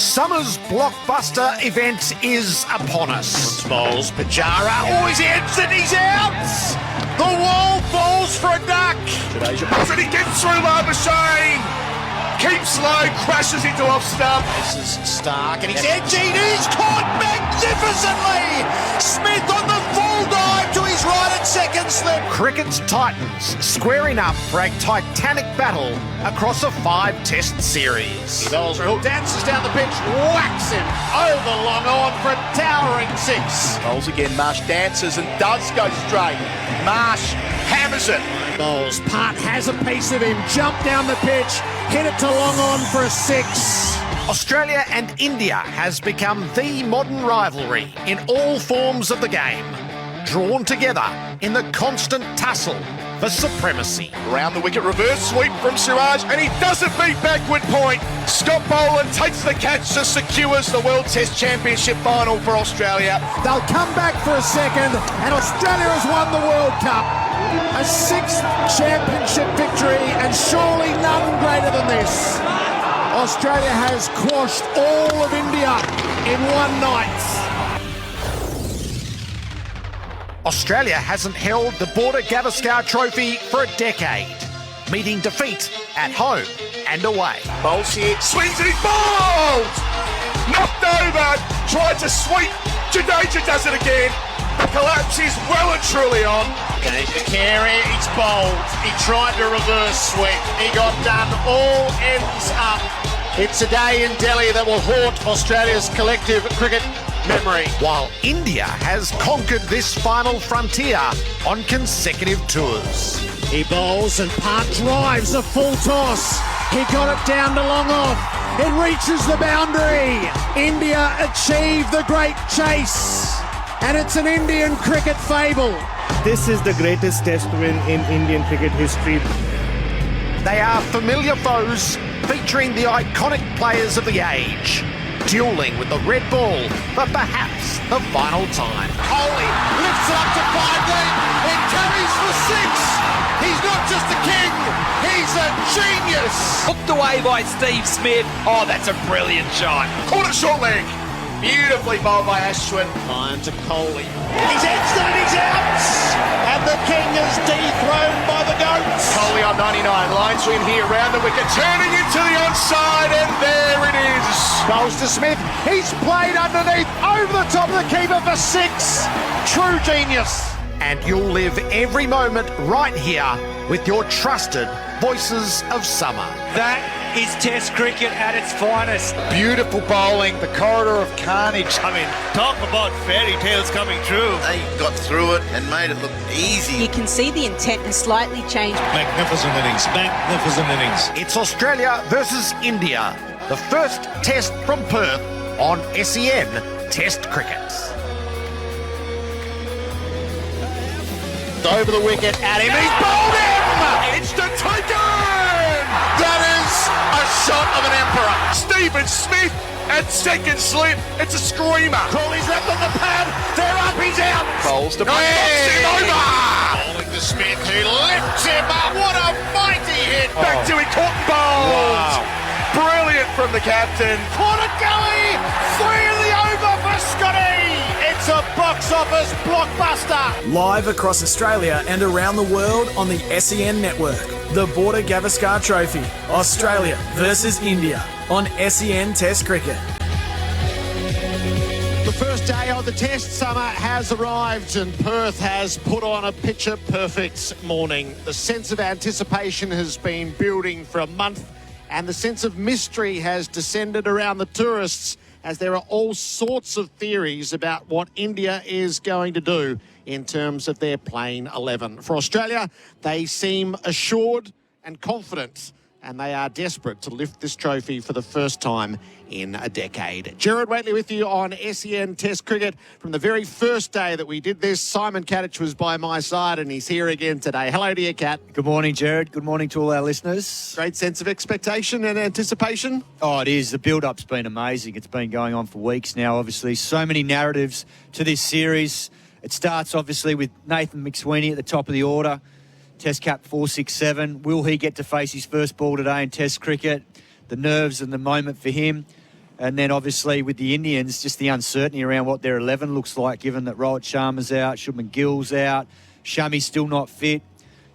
Summer's blockbuster event is upon us. Bowls, Pajara, he's in and he's out! The wall falls for a duck! And he gets through Labashane! Keeps low, crashes into off stump. This is Stark and he's edging, he's caught magnificently! Smith on the full dive to his right at second slip. Cricket's Titans squaring up for a titanic battle across a 5-test series. He bowls for a hook, dances down the pitch, whacks him over long on for a towering 6. Bowls again, Marsh dances and does go straight. Marsh hammers it. Bowls, Part has a piece of him, jump down the pitch, hit it to long on for a 6. Australia and India has become the modern rivalry in all forms of the game, drawn together in the constant tussle for supremacy. Around the wicket, reverse sweep from Siraj, and he doesn't beat backward point. Scott Boland takes the catch to secures the World Test Championship final for Australia. They'll come back for a second, and Australia has won the World Cup. A 6th championship victory, and surely none greater than this. Australia has quashed all of India in one night. Australia hasn't held the Border Gavaskar Trophy for a decade, meeting defeat at home and away. Bowls here, swings and he's bowled! Knocked over, tried to sweep. Jadeja does it again. The collapse is well and truly on. Carey, he's bowled. He tried to reverse sweep. He got done all ends up. It's a day in Delhi that will haunt Australia's collective cricket memory. While India has conquered this final frontier on consecutive tours. He bowls and Part drives a full toss. He got it down to long off. It reaches the boundary. India achieve the great chase. And it's an Indian cricket fable. This is the greatest test win in Indian cricket history. They are familiar foes featuring the iconic players of the age, duelling with the red ball for perhaps the final time. Kohli lifts it up to 5 deep. It carries for 6. He's not just a king, he's a genius. Hooked away by Steve Smith. Oh, that's a brilliant shot. Caught it short leg. Beautifully bowled by Ashwin. Line to Kohli. He's edged it and he's out. And the king is dethroned by the goats. Kohli on 99, line swing here, round the wicket, turning into the onside, and there it is. Goes to Smith. He's played underneath, over the top of the keeper for 6. True genius. And you'll live every moment right here with your trusted voices of summer. That is Test cricket at its finest. Beautiful bowling, the corridor of carnage. I mean, talk about fairy tales coming true. They got through it and made it look easy. You can see the intent has slightly changed. Magnificent innings, magnificent innings. It's Australia versus India, the first test from Perth on SEN Test Cricket. Over the wicket at him. He's bowled him! Instant taken! That is a shot of an emperor. Stephen Smith at second slip. It's a screamer. Crawley's left on the pad. They're up, he's out. Bowls to knocks him over. Bowling to Smith, who lifts him up. What a mighty hit. Back to it, caught and bowled. Wow. Brilliant from the captain. Caught a gully. 3 in the over for Scotty. It's a box office blockbuster. Live across Australia and around the world on the SEN network. The Border Gavaskar Trophy. Australia versus India on SEN Test Cricket. The first day of the Test summer has arrived and Perth has put on a picture-perfect morning. The sense of anticipation has been building for a month and the sense of mystery has descended around the tourists as there are all sorts of theories about what India is going to do in terms of their playing 11. For Australia, they seem assured and confident, and they are desperate to lift this trophy for the first time in a decade. Gerard, Wheately with you on SEN Test Cricket. From the very first day that we did this, Simon Katich was by my side and he's here again today. Hello to you, Kat. Good morning, Gerard. Good morning to all our listeners. Great sense of expectation and anticipation. Oh, it is. The build-up's been amazing. It's been going on for weeks now, obviously. So many narratives to this series. It starts, obviously, with Nathan McSweeney at the top of the order. Test cap 467. Will he get to face his first ball today in Test cricket? The nerves and the moment for him. And then obviously with the Indians, just the uncertainty around what their 11 looks like, given that Rohit Sharma's out, Shubman Gill's out, Shami's still not fit.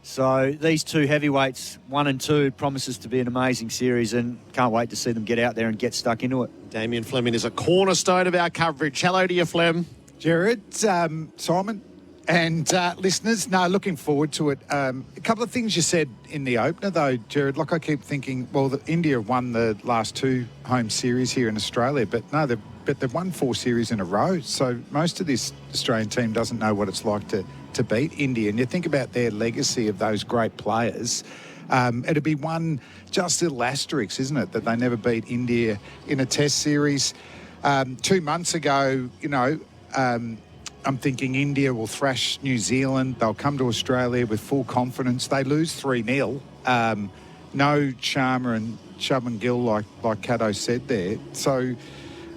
So these two heavyweights, 1 and 2, promises to be an amazing series, and can't wait to see them get out there and get stuck into it. Damien Fleming is a cornerstone of our coverage. Hello to you, Flem. Gerard, Simon, and listeners, looking forward to it. A couple of things you said in the opener, though, Gerard. Like I keep thinking, well, India have won the last 2 home series here in Australia, but no, they've won 4 series in a row. So most of this Australian team doesn't know what it's like to beat India. And you think about their legacy of those great players. It'd be one just little asterisk, isn't it, that they never beat India in a Test series. 2 months ago, I'm thinking India will thrash New Zealand. They'll come to Australia with full confidence. They lose 3-0. No Sharma and Shubman Gill, like Kato said there. So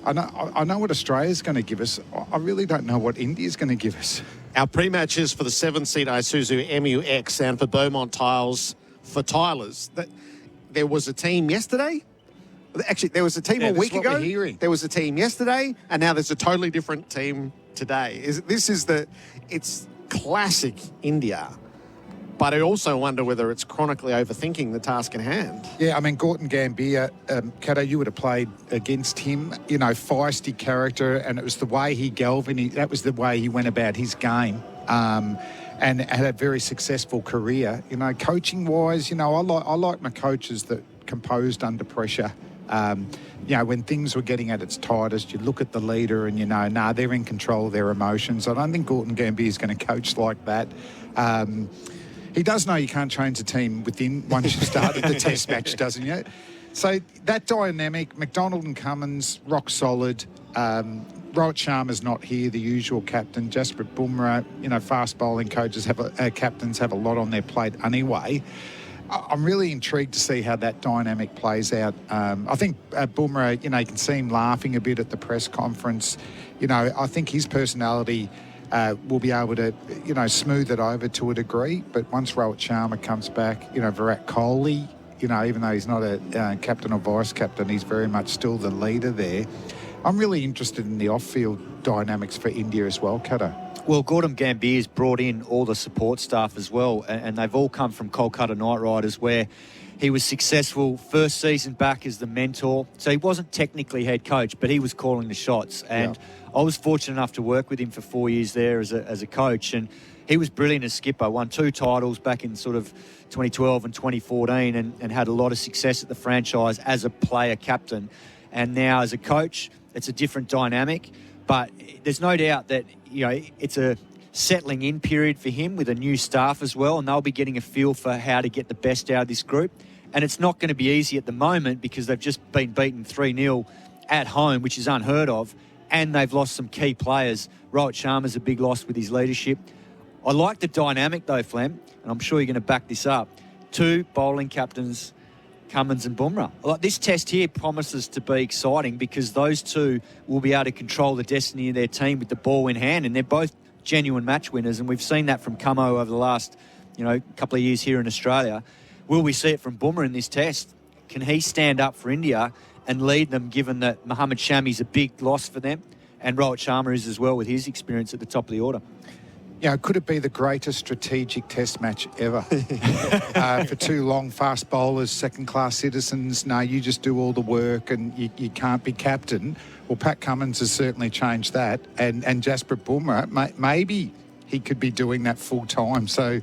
I know what Australia's going to give us. I really don't know what India's going to give us. Our pre-matches for the 7-seat Isuzu MU-X and for Beaumont Tiles for Tylers. There was a team yesterday. Actually, there was a team a week ago. There was a team yesterday, and now there's a totally different team today. It's classic India. But I also wonder whether it's chronically overthinking the task in hand. Yeah, I mean, Gautam Gambhir, Kato, you would have played against him. Feisty character, and it was the way he galvanized. That was the way he went about his game, and had a very successful career. Coaching-wise, I like my coaches that composed under pressure. When things were getting at its tightest, you look at the leader and they're in control of their emotions. I don't think Gautam Gambhir is going to coach like that. He does know you can't change a team once you've started the Test match, doesn't he? So that dynamic, McDonald and Cummins, rock solid. Rohit Sharma's not here, the usual captain. Jasprit Bumrah, fast bowling captains have a lot on their plate anyway. I'm really intrigued to see how that dynamic plays out. I think Bumrah, you can see him laughing a bit at the press conference. I think his personality will be able to, smooth it over to a degree. But once Rohit Sharma comes back, Virat Kohli, even though he's not a captain or vice captain, he's very much still the leader there. I'm really interested in the off-field dynamics for India as well, Kato. Well, Gautam Gambhir's brought in all the support staff as well, and they've all come from Kolkata Knight Riders, where he was successful first season back as the mentor. So he wasn't technically head coach, but he was calling the shots. And I was fortunate enough to work with him for 4 years there as a coach, and he was brilliant as skipper. Won 2 titles back in sort of 2012 and 2014, and had a lot of success at the franchise as a player captain. And now as a coach, it's a different dynamic. But there's no doubt that, it's a settling in period for him with a new staff as well, and they'll be getting a feel for how to get the best out of this group. And it's not going to be easy at the moment because they've just been beaten 3-0 at home, which is unheard of, and they've lost some key players. Rohit Sharma's a big loss with his leadership. I like the dynamic though, Flem, and I'm sure you're going to back this up. 2 bowling captains, Cummins and Bumrah. Like, this test here promises to be exciting because those 2 will be able to control the destiny of their team with the ball in hand, and they're both genuine match winners, and we've seen that from Cummo over the last, couple of years here in Australia. Will we see it from Bumrah in this test? Can he stand up for India and lead them, given that Mohammad Shami's a big loss for them, and Rohit Sharma is as well with his experience at the top of the order? Could it be the greatest strategic Test match ever? For 2 long fast bowlers, second-class citizens, no, you just do all the work and you can't be captain. Well, Pat Cummins has certainly changed that. And Jasprit Bumrah, maybe he could be doing that full-time. So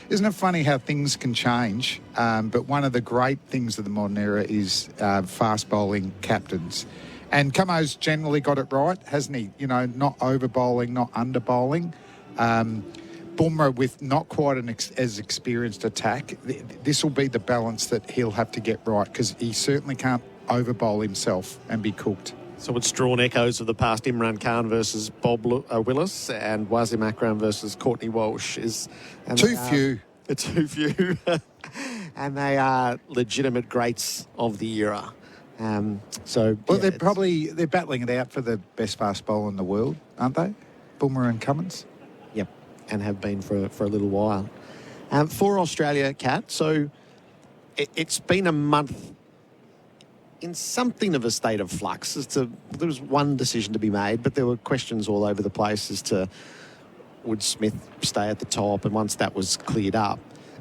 isn't it funny how things can change? But one of the great things of the modern era is fast bowling captains. And Cummo's generally got it right, hasn't he? Not over-bowling, not under-bowling. Bumrah with not quite as experienced attack, this will be the balance that he'll have to get right, because he certainly can't overbowl himself and be cooked. So it's drawn echoes of the past Imran Khan versus Bob Willis and Wasim Akram versus Courtney Walsh. Too few. And they are legitimate greats of the era. They're battling it out for the best fast bowler in the world, aren't they? Bumrah and Cummins. Yep, and have been for a little while. For Australia, Kat, so it's been a month in something of a state of flux. There was one decision to be made, but there were questions all over the place as to would Smith stay at the top, and once that was cleared up.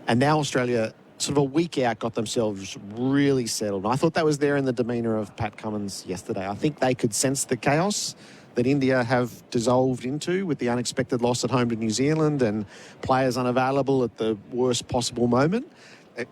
And now Australia, sort of a week out, got themselves really settled. And I thought that was there in the demeanour of Pat Cummins yesterday. I think they could sense the chaos that India have dissolved into with the unexpected loss at home to New Zealand and players unavailable at the worst possible moment.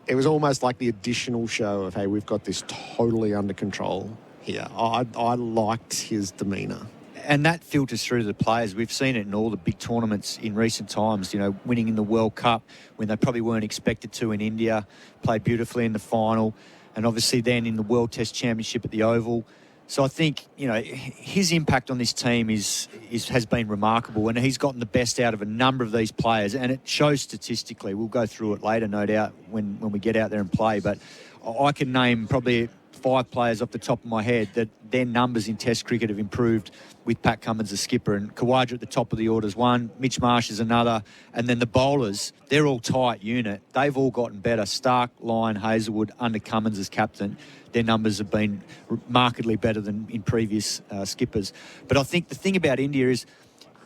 It was almost like the additional show of, hey, we've got this totally under control here. I liked his demeanour. And that filters through to the players. We've seen it in all the big tournaments in recent times, you know, winning in the World Cup when they probably weren't expected to in India, played beautifully in the final, and obviously then in the World Test Championship at the Oval. So I think, you know, his impact on this team has been remarkable, and he's gotten the best out of a number of these players, and it shows statistically. We'll go through it later, no doubt, when we get out there and play, but I can name probably 5 players off the top of my head that their numbers in Test cricket have improved with Pat Cummins as skipper, and Khawaja at the top of the order is one, Mitch Marsh is another, and then the bowlers, they're all tight unit. They've all gotten better. Stark, Lyon, Hazelwood under Cummins as captain. Their numbers have been markedly better than in previous skippers. But I think the thing about India is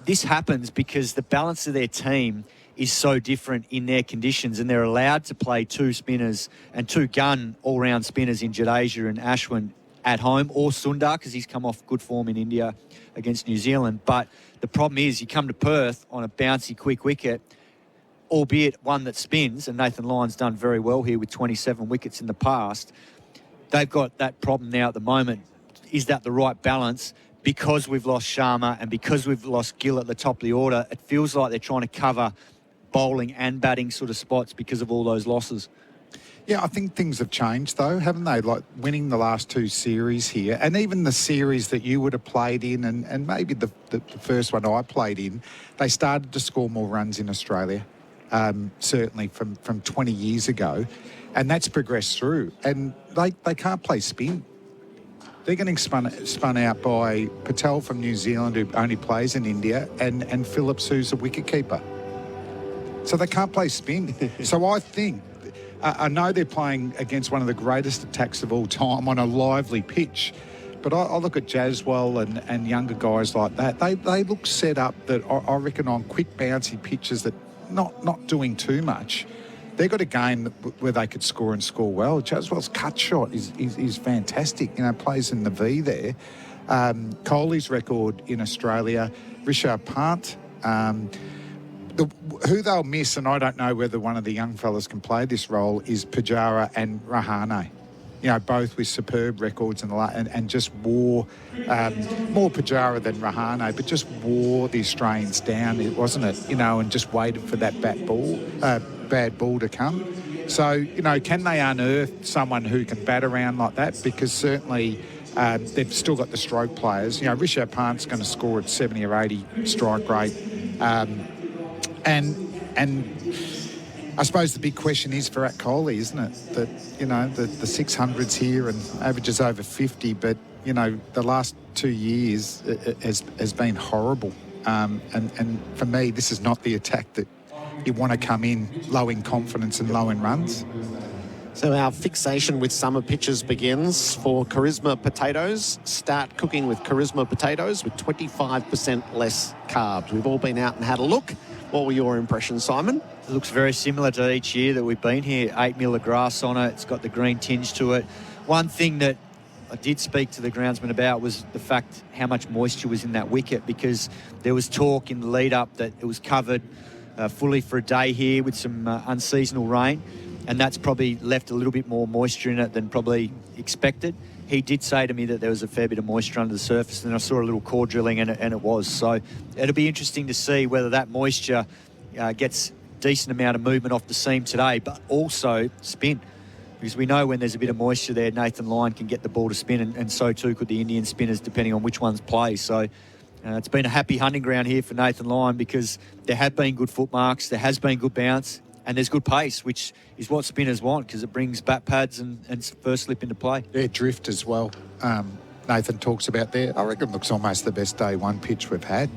this happens because the balance of their team is so different in their conditions, and they're allowed to play 2 spinners and 2 gun all-round spinners in Jadeja and Ashwin at home, or Sundar, because he's come off good form in India against New Zealand. But the problem is you come to Perth on a bouncy, quick wicket, albeit one that spins, and Nathan Lyon's done very well here with 27 wickets in the past. They've got that problem now at the moment. Is that the right balance? Because we've lost Sharma and because we've lost Gill at the top of the order, it feels like they're trying to cover bowling and batting sort of spots because of all those losses. Yeah, I think things have changed though, haven't they? Like winning the last 2 series here, and even the series that you would have played in, and maybe the first one I played in, they started to score more runs in Australia, certainly from 20 years ago, and that's progressed through. And they can't play spin. They're getting spun out by Patel from New Zealand, who only plays in India, and Phillips, who's a wicketkeeper. So they can't play spin. So I think, I know they're playing against one of the greatest attacks of all time on a lively pitch, but I look at Jaswal and younger guys like that. They look set up that I reckon on quick bouncy pitches that not doing too much. They've got a game where they could score and score well. Jaswal's cut shot is fantastic. You know, plays in the V there. Kohli's record in Australia, Rishabh Pant. Who they'll miss, and I don't know whether one of the young fellas can play this role, is Pujara and Rahane. You know, both with superb records and just wore, more Pujara than Rahane, but just wore the Australians down, wasn't it? You know, and just waited for that bad ball to come. So, you know, can they unearth someone who can bat around like that? Because certainly they've still got the stroke players. You know, Rishabh Pant's going to score at 70 or 80 strike rate. And I suppose the big question is for Kohli, isn't it? That, you know, the 600s here and averages over 50, but, you know, the last 2 years has been horrible. And for me, this is not the attack that you want to come in low in confidence and low in runs. So our fixation with summer pitches begins for Charisma potatoes. Start cooking with Charisma potatoes with 25% less carbs. We've all been out and had a look. What were your impressions, Simon? It looks very similar to each year that we've been here. 8 mil of grass on it. It's got the green tinge to it. One thing that I did speak to the groundsman about was the fact how much moisture was in that wicket, because there was talk in the lead up that it was covered fully for a day here with some unseasonal rain, and that's probably left a little bit more moisture in it than probably expected. He did say to me that there was a fair bit of moisture under the surface, and I saw a little core drilling, and it was. So it'll be interesting to see whether that moisture gets decent amount of movement off the seam today, but also spin. Because we know when there's a bit of moisture there, Nathan Lyon can get the ball to spin, and so too could the Indian spinners, depending on which ones play. So it's been a happy hunting ground here for Nathan Lyon, because there have been good footmarks, there has been good bounce, and there's good pace, which is what spinners want, because it brings bat pads and first slip into play. Yeah, drift as well. Nathan talks about there. I reckon it looks almost the best day one pitch we've had.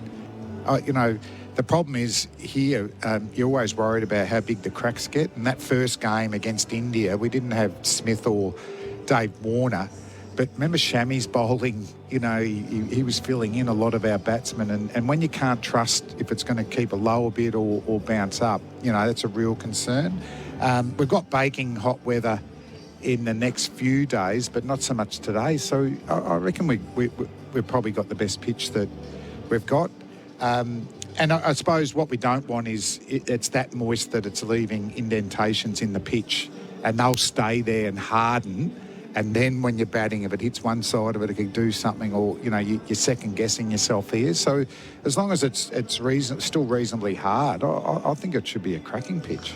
You know, the problem is here, you're always worried about how big the cracks get. And that first game against India, we didn't have Smith or Dave Warner. But remember Shammy's bowling, you know, he was filling in a lot of our batsmen. And when you can't trust if it's going to keep a lower bit or bounce up, you know, that's a real concern. We've got baking hot weather in the next few days, but not so much today. So I reckon we've probably got the best pitch that we've got. And I suppose what we don't want is it's that moist that it's leaving indentations in the pitch, and they'll stay there and harden. And then when you're batting, if it hits one side of it, it can do something, or, you know, you're second-guessing yourself here. So as long as it's still reasonably hard, I think it should be a cracking pitch.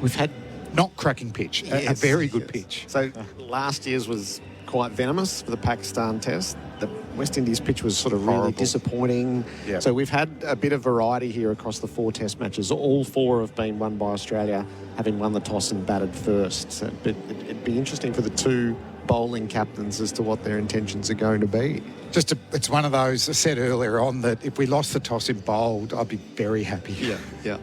We've had... Not cracking pitch, a very good pitch. So last year's was quite venomous for the Pakistan Test. The West Indies pitch was sort of really disappointing. Yeah. So we've had a bit of variety here across the 4 Test matches. All 4 have been won by Australia, having won the toss and batted first. So, but it'd be interesting for the 2 bowling captains as to what their intentions are going to be. It's one of those, I said earlier on, that if we lost the toss in bowled, I'd be very happy. Yeah.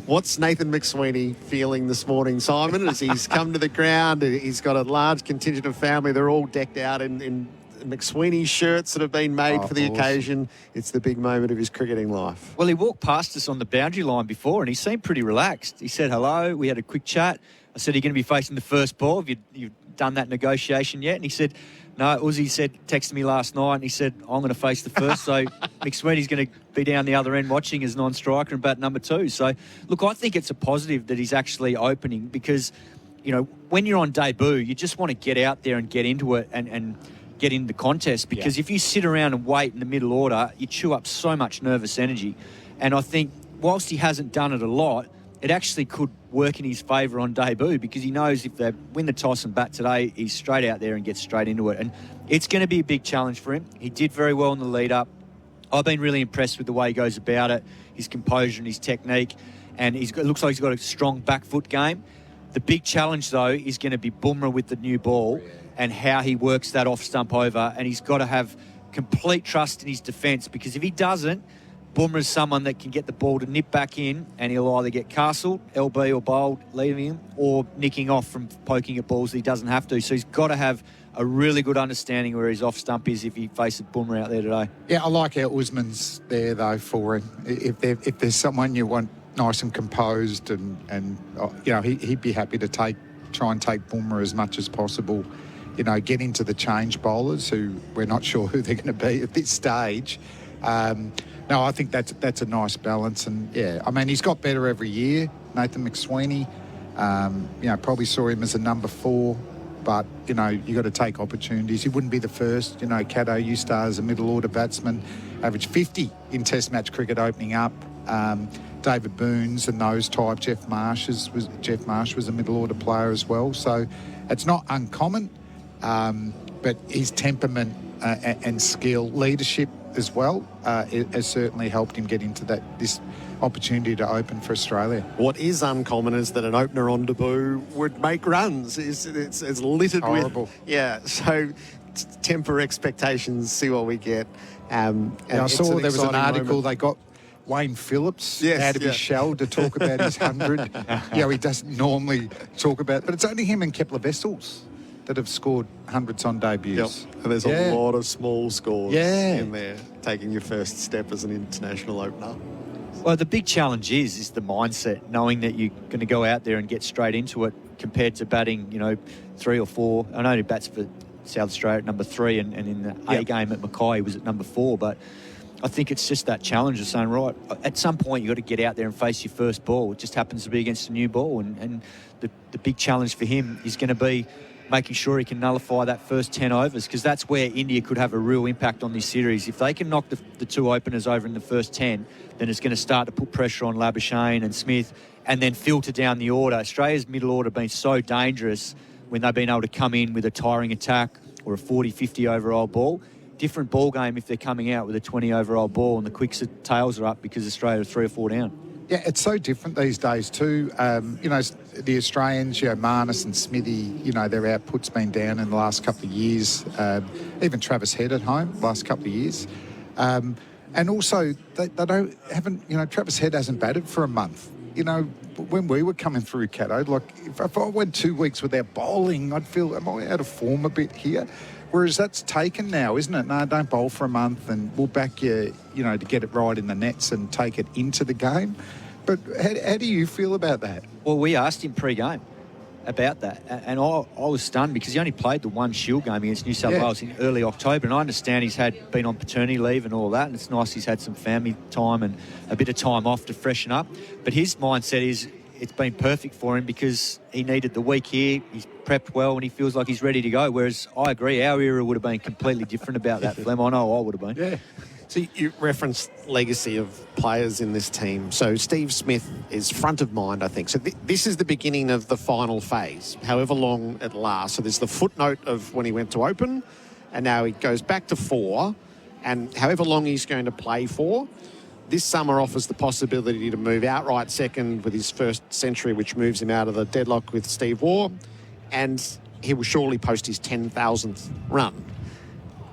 What's Nathan McSweeney feeling this morning, Simon, as he's come to the ground? He's got a large contingent of family. They're all decked out in McSweeney shirts that have been made for the occasion. It's the big moment of his cricketing life. Well, he walked past us on the boundary line before and he seemed pretty relaxed. He said hello. We had a quick chat. I said, are you going to be facing the first ball? Have you done that negotiation yet? And he said, no. Uzi texted me last night and he said, I'm going to face the first. So McSweeney's going to be down the other end watching as non-striker and bat number 2. So, look, I think it's a positive that he's actually opening because, you know, when you're on debut, you just want to get out there and get into it and get in the contest, because if you sit around and wait in the middle order, you chew up so much nervous energy. And I think whilst he hasn't done it a lot, it actually could work in his favour on debut, because he knows if they win the toss and bat today, he's straight out there and gets straight into it. And it's going to be a big challenge for him. He did very well in the lead-up. I've been really impressed with the way he goes about it, his composure and his technique, and it looks like he's got a strong back foot game. The big challenge, though, is going to be Bumrah with the new ball and how he works that off-stump over, and he's got to have complete trust in his defence, because if he doesn't, Bumrah's someone that can get the ball to nip back in, and he'll either get castled, LB or bowled, leaving him, or nicking off from poking at balls that he doesn't have to. So he's got to have a really good understanding where his off-stump is if he faces Bumrah out there today. Yeah, I like how Usman's there, though, for him. If there's someone you want nice and composed and you know, he'd be happy to try and take Bumrah as much as possible. You know, get into the change bowlers who we're not sure who they're going to be at this stage. No, I think that's a nice balance. And, yeah, I mean, he's got better every year, Nathan McSweeney. You know, probably saw him as a number 4, but, you know, you got to take opportunities. He wouldn't be the first. You know, Kato used to as a middle-order batsman, averaged 50 in Test match cricket opening up. David Boones and those types. Jeff Marsh was a middle-order player as well. So it's not uncommon, but his temperament and skill, leadership as well, it has certainly helped him get into this opportunity to open for Australia. What is uncommon is that an opener on debut would make runs. It's littered horrible. with... Yeah, so temper expectations, see what we get. I saw there was an article, they got Wayne Phillips out of his shell to talk about his 100. You know, he doesn't normally talk about... But it's only him and Kepler Wessels that have scored hundreds on debuts. Yep. And there's a lot of small scores in there, taking your first step as an international opener. Well, the big challenge is the mindset, knowing that you're going to go out there and get straight into it compared to batting, you know, 3 or 4. I know he bats for South Australia at number 3 and in the A game at Mackay he was at number 4, but I think it's just that challenge of saying, right, at some point you've got to get out there and face your first ball. It just happens to be against a new ball, and the big challenge for him is going to be making sure he can nullify that first 10 overs, because that's where India could have a real impact on this series. If they can knock the 2 openers over in the first 10, then it's going to start to put pressure on Labuschagne and Smith and then filter down the order. Australia's middle order have been so dangerous when they've been able to come in with a tiring attack or a 40, 50 over-old ball. Different ball game if they're coming out with a 20 over-old ball and the quicks tails are up because Australia are 3 or 4 down. Yeah, it's so different these days too. You know, the Australians, you know, Marnus and Smithy, you know, their output's been down in the last couple of years. Even Travis Head at home, last couple of years. And also, they haven't, you know, Travis Head hasn't batted for a month. you know, when we were coming through, Cato, like if I went 2 weeks without bowling, I'd feel, am I out of form a bit here? Whereas that's taken now, isn't it? No, don't bowl for a month and we'll back you, you know, to get it right in the nets and take it into the game. But how do you feel about that? Well, we asked him pre-game about that, and I was stunned because he only played the one Shield game against New South Wales in early October, and I understand he's been on paternity leave and all that, and it's nice he's had some family time and a bit of time off to freshen up. But his mindset is it's been perfect for him because he needed the week here, he's prepped well, and he feels like he's ready to go, whereas I agree, our era would have been completely different about that, Flem. I know I would have been. Yeah. So you referenced legacy of players in this team. So Steve Smith is front of mind, I think. So this is the beginning of the final phase, however long it lasts. So there's the footnote of when he went to Open, and now he goes back to 4, and however long he's going to play for, this summer offers the possibility to move outright second with his first century, which moves him out of the deadlock with Steve Waugh, and he will surely post his 10,000th run.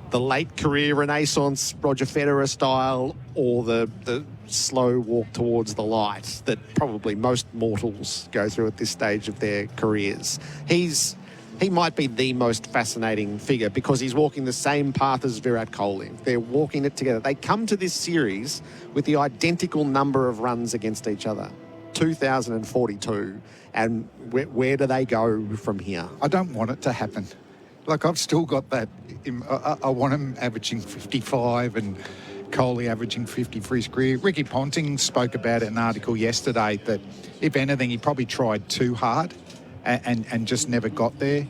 The late career renaissance, Roger Federer style, or the slow walk towards the light that probably most mortals go through at this stage of their careers. He might be the most fascinating figure because he's walking the same path as Virat Kohli. They're walking it together. They come to this series with the identical number of runs against each other, 2,042. And where do they go from here? I don't want it to happen. Like, I've still got that. I want him averaging 55 and Kohli averaging 50 for his career. Ricky Ponting spoke about it in an article yesterday that, if anything, he probably tried too hard and just never got there.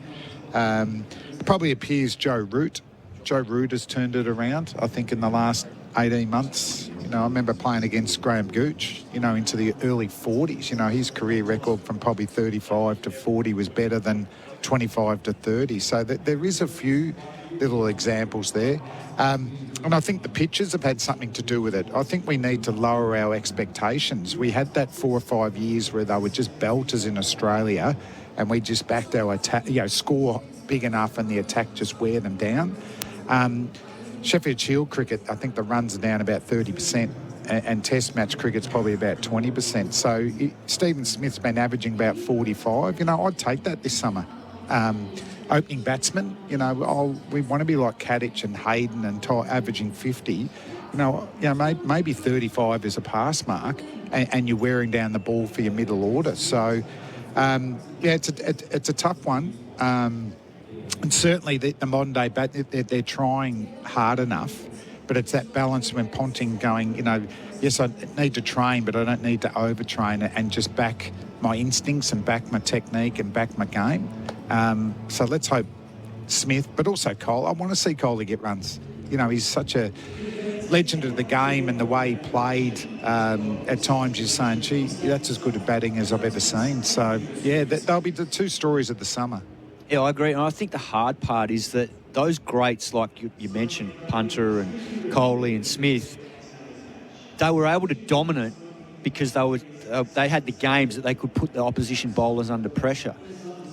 It probably appears Joe Root. Joe Root has turned it around, I think, in the last 18 months. You know, I remember playing against Graham Gooch, you know, into the early 40s. You know, his career record from probably 35 to 40 was better than 25 to 30. So there is a few little examples there. And I think the pitches have had something to do with it. I think we need to lower our expectations. We had that 4 or 5 years where they were just belters in Australia and we just backed our attack, you know, score big enough and the attack just wear them down. Sheffield Shield cricket, I think the runs are down about 30%. And Test match cricket's probably about 20%. So Stephen Smith's been averaging about 45. You know, I'd take that this summer. Opening batsman, you know, we want to be like Katich and Hayden and averaging 50. You know, maybe 35 is a pass mark, and you're wearing down the ball for your middle order. So, it's a tough one. And certainly the modern day they're trying hard enough, but it's that balance when Ponting going, you know, yes, I need to train, but I don't need to overtrain and just back my instincts and back my technique and back my game. So let's hope Smith, but also Cole. I want to see Kohli get runs. You know, he's such a legend of the game, and the way he played, at times you're saying, gee, that's as good a batting as I've ever seen. So, yeah, they'll be the two stories of the summer. Yeah, I agree. And I think the hard part is that those greats, like you mentioned, Punter and Kohli and Smith, they were able to dominate because they had the games that they could put the opposition bowlers under pressure.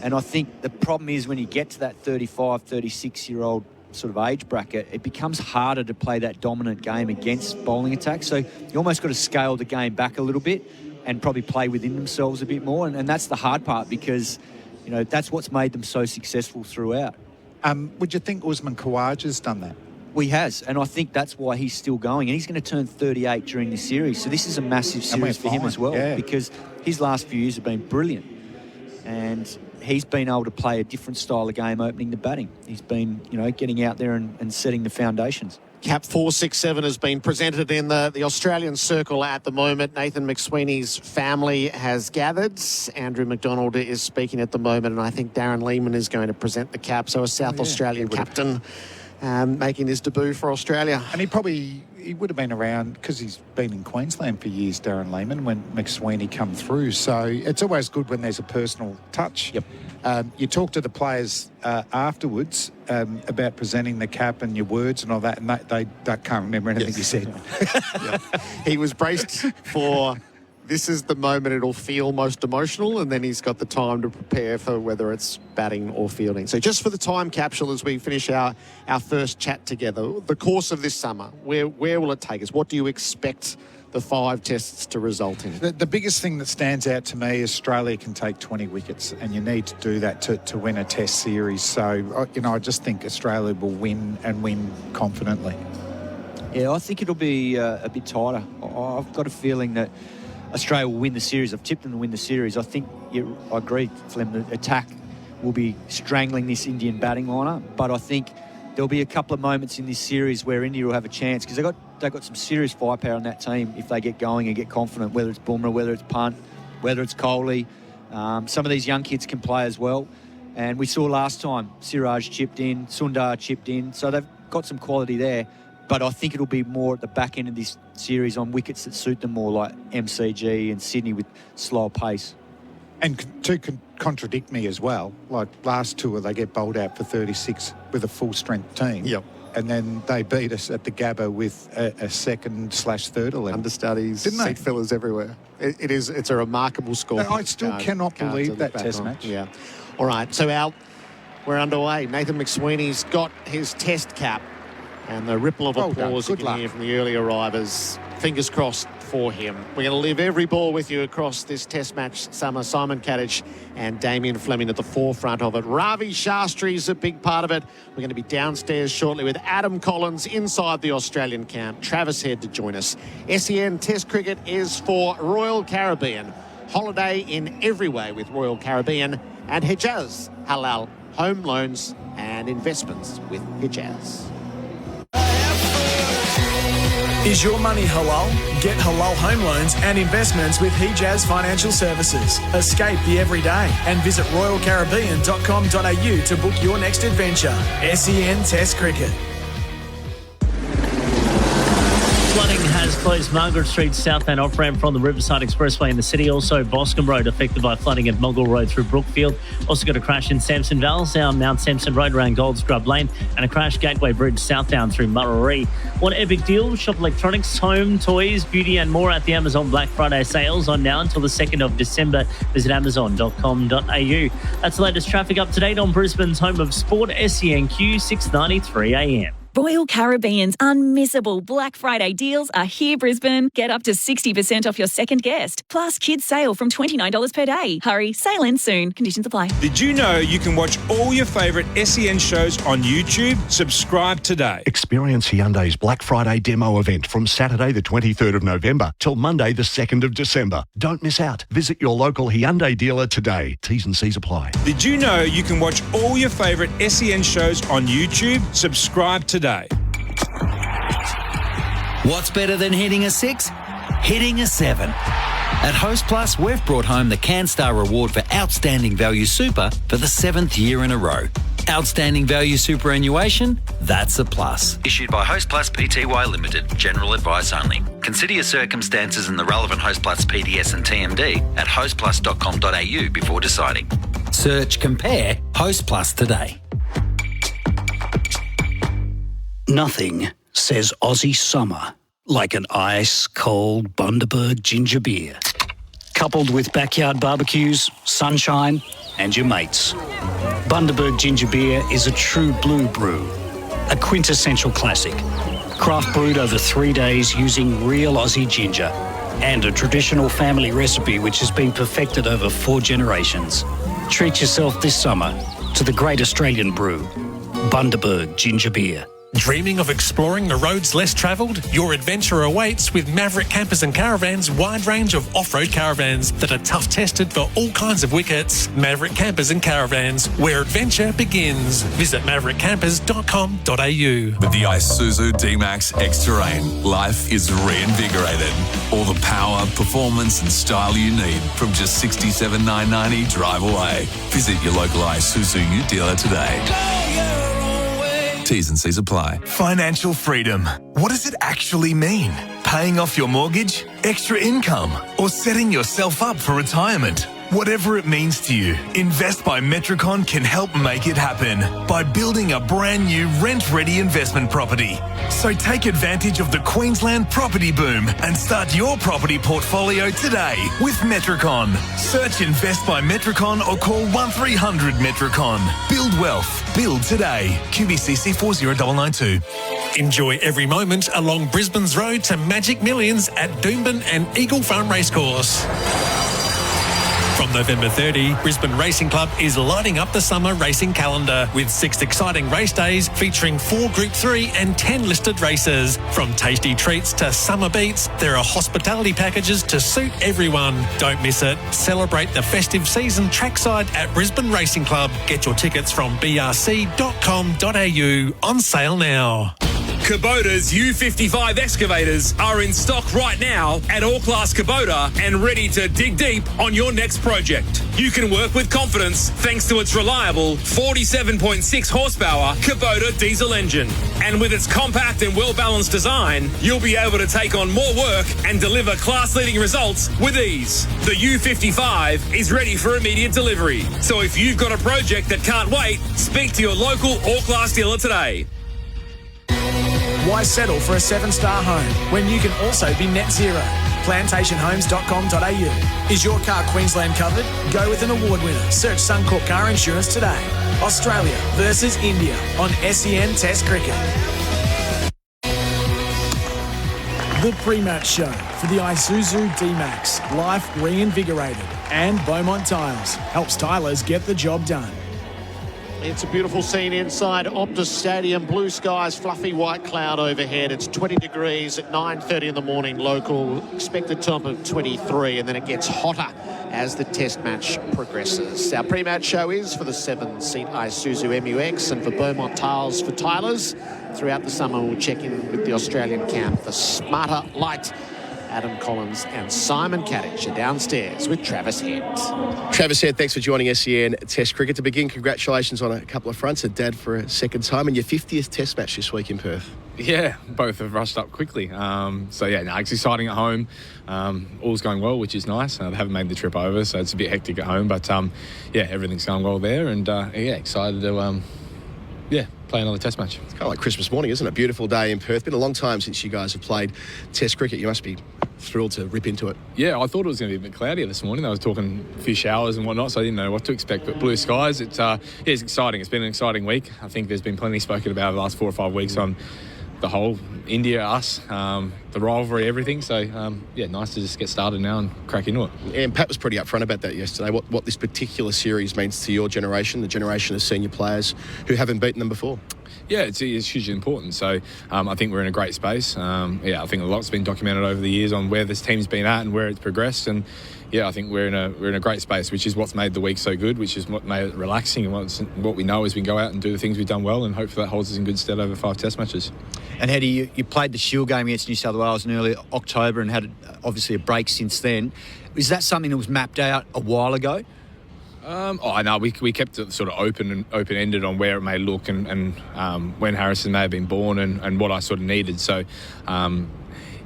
And I think the problem is when you get to that 35, 36-year-old sort of age bracket, it becomes harder to play that dominant game against bowling attacks. So you almost got to scale the game back a little bit and probably play within themselves a bit more. And that's the hard part because, you know, that's what's made them so successful throughout. Would you think Usman Khawaja's done that? Well, he has, and I think that's why he's still going. And he's going to turn 38 during this series. So this is a massive series for him as well because his last few years have been brilliant. And he's been able to play a different style of game opening the batting. He's been, you know, getting out there and setting the foundations. Cap 467 has been presented in the Australian Circle at the moment. Nathan McSweeney's family has gathered. Andrew McDonald is speaking at the moment, and I think Darren Lehman is going to present the cap. So a South Australian captain making his debut for Australia. And he would have been around because he's been in Queensland for years, Darren Lehman, when McSweeney come through. So it's always good when there's a personal touch. Yep. You talk to the players afterwards about presenting the cap and your words and all that, and they can't remember anything you said. He was braced for this is the moment it'll feel most emotional, and then he's got the time to prepare for whether it's batting or fielding. So just for the time capsule as we finish our first chat together, the course of this summer, where will it take us? What do you expect the 5 tests to result in. The biggest thing that stands out to me is Australia can take 20 wickets, and you need to do that to win a test series. So, I just think Australia will win and win confidently. Yeah, I think it'll be a bit tighter. I've got a feeling that Australia will win the series. I've tipped them to win the series. I think, I agree, Flem, the attack will be strangling this Indian batting lineup, but I think there'll be a couple of moments in this series where India will have a chance, because they've got some serious firepower on that team if they get going and get confident, whether it's Bumrah, whether it's Punt, whether it's Kohli. Some of these young kids can play as well. And we saw last time, Siraj chipped in, Sundar chipped in, so they've got some quality there. But I think it'll be more at the back end of this series on wickets that suit them more, like MCG and Sydney with slower pace. And to contradict me as well, like last tour they get bowled out for 36 with a full-strength team. Yep. And then they beat us at the Gabba with a second/third 11. Understudies, Didn't they? seat fillers everywhere. It's a remarkable score. I still cannot believe that test match. Yeah. All right, so we're underway. Nathan McSweeney's got his test cap, and the ripple of applause you can hear from the early arrivers. Fingers crossed for him. We're going to live every ball with you across this test match summer. Simon Katich and Damien Fleming at the forefront of it. Ravi Shastri is a big part of it. We're going to be downstairs shortly with Adam Collins inside the Australian camp. Travis Head to join us. SEN Test Cricket is for Royal Caribbean. Holiday in every way with Royal Caribbean, and Hijaz Halal Home Loans and Investments with Hijaz. Is your money halal? Get halal home loans and investments with Hijaz Financial Services. Escape the everyday and visit royalcaribbean.com.au to book your next adventure. SEN Test Cricket. Flooding has closed Margaret Street southbound off-ramp from the Riverside Expressway in the city. Also, Boscombe Road affected by flooding at Mogul Road through Brookfield. Also got a crash in Samson Vale, down Mount Sampson Road around Gold Scrub Lane, and a crash Gateway Bridge southbound through Murray. One epic deal, shop electronics, home, toys, beauty and more at the Amazon Black Friday sales on now until the 2nd of December. Visit amazon.com.au. That's the latest traffic up to date on Brisbane's home of sport, SENQ 693 AM. Royal Caribbean's unmissable Black Friday deals are here, Brisbane. Get up to 60% off your second guest. Plus, kids sale from $29 per day. Hurry, sale ends soon. Conditions apply. Did you know you can watch all your favourite SEN shows on YouTube? Subscribe today. Experience Hyundai's Black Friday demo event from Saturday the 23rd of November till Monday the 2nd of December. Don't miss out. Visit your local Hyundai dealer today. T's and C's apply. Did you know you can watch all your favourite SEN shows on YouTube? Subscribe today. What's better than hitting a 6? Hitting a 7. At Host Plus, we've brought home the CanStar Award for Outstanding Value Super for the 7th year in a row. Outstanding Value Superannuation? That's a plus. Issued by Host Plus Pty Limited. General advice only. Consider your circumstances and the relevant Host Plus PDS and TMD at hostplus.com.au before deciding. Search Compare Host Plus today. Nothing says Aussie summer like an ice-cold Bundaberg ginger beer. Coupled with backyard barbecues, sunshine and your mates. Bundaberg ginger beer is a true blue brew, a quintessential classic. Craft brewed over 3 days using real Aussie ginger and a traditional family recipe which has been perfected over 4 generations. Treat yourself this summer to the great Australian brew, Bundaberg ginger beer. Dreaming of exploring the roads less travelled? Your adventure awaits with Maverick Campers and Caravans' wide range of off-road caravans that are tough tested for all kinds of wickets. Maverick Campers and Caravans, where adventure begins. Visit maverickcampers.com.au. With the Isuzu D-Max X-Terrain, life is reinvigorated. All the power, performance and style you need from just $67,990 drive away. Visit your local Isuzu dealer today. T's and C's apply. Financial freedom. What does it actually mean? Paying off your mortgage, extra income, or setting yourself up for retirement? Whatever it means to you, Invest by Metricon can help make it happen by building a brand new rent-ready investment property. So take advantage of the Queensland property boom and start your property portfolio today with Metricon. Search Invest by Metricon or call 1300 Metricon. Build wealth. Build today. QBCC 40992. Enjoy every moment along Brisbane's road to Magic Millions at Doomben and Eagle Farm Racecourse. From November 30, Brisbane Racing Club is lighting up the summer racing calendar with 6 exciting race days featuring 4 Group 3 and 10 listed races. From tasty treats to summer beats, there are hospitality packages to suit everyone. Don't miss it. Celebrate the festive season trackside at Brisbane Racing Club. Get your tickets from brc.com.au, on sale now. Kubota's U55 excavators are in stock right now at All Class Kubota and ready to dig deep on your next project. You can work with confidence thanks to its reliable 47.6 horsepower Kubota diesel engine. And with its compact and well-balanced design, you'll be able to take on more work and deliver class-leading results with ease. The U55 is ready for immediate delivery. So if you've got a project that can't wait, speak to your local All Class dealer today. Why settle for a 7-star home when you can also be net zero? Plantationhomes.com.au. Is your car Queensland covered? Go with an award winner. Search Suncorp Car Insurance today. Australia versus India on SEN Test Cricket. The pre-match show for the Isuzu D-Max. Life reinvigorated. And Beaumont Tiles helps tilers get the job done. It's a beautiful scene inside Optus Stadium. Blue skies, fluffy white cloud overhead. It's 20 degrees at 9:30 in the morning local. Expected top of 23, and then it gets hotter as the test match progresses. Our pre-match show is for the 7-seat Isuzu MUX and for Beaumont Tiles for tilers. Throughout the summer, we'll check in with the Australian camp for Smarter Light. Adam Collins and Simon Katich are downstairs with Travis Head. Travis Head, thanks for joining SEN Test Cricket. To begin, congratulations on a couple of fronts. A dad for a second time and your 50th Test match this week in Perth. Yeah, both have rushed up quickly. It's exciting at home. All's going well, which is nice. They haven't made the trip over, so it's a bit hectic at home. But, everything's going well there. And, excited to, play another Test match. It's kind of like Christmas morning, isn't it? Beautiful day in Perth. Been a long time since you guys have played Test cricket. You must be thrilled to rip into it. Yeah, I thought it was going to be a bit cloudier this morning. I was talking a few showers and whatnot, so I didn't know what to expect. But blue skies, it's exciting. It's been an exciting week. I think there's been plenty spoken about the last 4 or 5 weeks on the whole India, us, the rivalry, everything. So, nice to just get started now and crack into it. And Pat was pretty upfront about that yesterday, what this particular series means to your generation, the generation of senior players who haven't beaten them before. Yeah, it's hugely important. So I think we're in a great space. I think a lot's been documented over the years on where this team's been at and where it's progressed. And I think we're in a great space, which is what's made the week so good, which is what made it relaxing, and what we know is we can go out and do the things we've done well, and hopefully that holds us in good stead over 5 Test matches. And Eddie, you played the Shield game against New South Wales in early October and had obviously a break since then. Is that something that was mapped out a while ago? We kept it sort of open-ended on where it may look and when Harrison may have been born and what I sort of needed. So,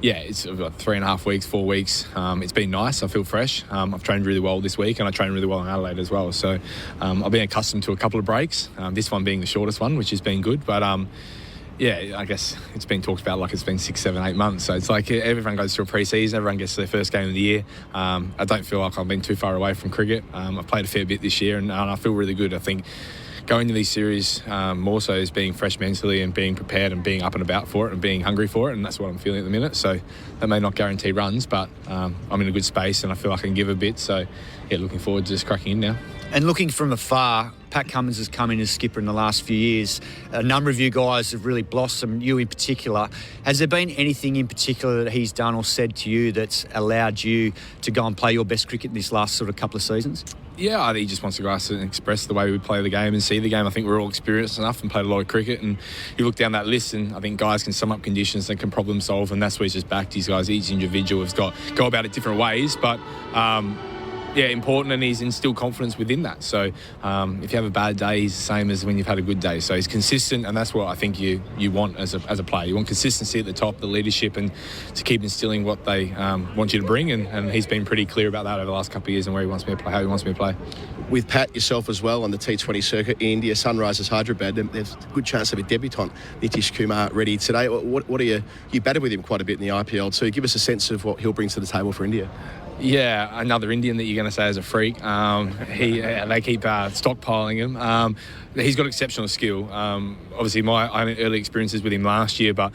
it's about 3.5 weeks, 4 weeks. It's been nice. I feel fresh. I've trained really well this week and I trained really well in Adelaide as well. So I've been accustomed to a couple of breaks, this one being the shortest one, which has been good. But I guess it's been talked about like it's been 6, 7, 8 months. So it's like everyone goes through a pre-season, everyone gets to their first game of the year. I don't feel like I've been too far away from cricket. I've played a fair bit this year and I feel really good. I think going to these series more so is being fresh mentally and being prepared and being up and about for it and being hungry for it, and that's what I'm feeling at the minute. So that may not guarantee runs, but I'm in a good space and I feel like I can give a bit. So looking forward to just cracking in now. And looking from afar, Pat Cummins has come in as skipper in the last few years. A number of you guys have really blossomed, you in particular. Has there been anything in particular that he's done or said to you that's allowed you to go and play your best cricket in this last sort of couple of seasons? Yeah, I think he just wants to go out and express the way we play the game and see the game. I think we're all experienced enough and played a lot of cricket, and you look down that list and I think guys can sum up conditions and can problem solve, and that's where he's just backed these guys. Each individual has got go about it different ways, but important, and he's instilled confidence within that. So if you have a bad day, he's the same as when you've had a good day. So he's consistent, and that's what I think you want as a player. You want consistency at the top, the leadership, and to keep instilling what they want you to bring. And he's been pretty clear about that over the last couple of years and where he wants me to play, how he wants me to play. With Pat, yourself as well on the T20 circuit in India, Sunrisers Hyderabad, there's a good chance of a debutant, Nitish Kumar, ready today. What are you batted with him quite a bit in the IPL too. Give us a sense of what he'll bring to the table for India. Yeah, another Indian that you're going to say is a freak. They keep stockpiling him. He's got exceptional skill. Obviously, I had early experiences with him last year, but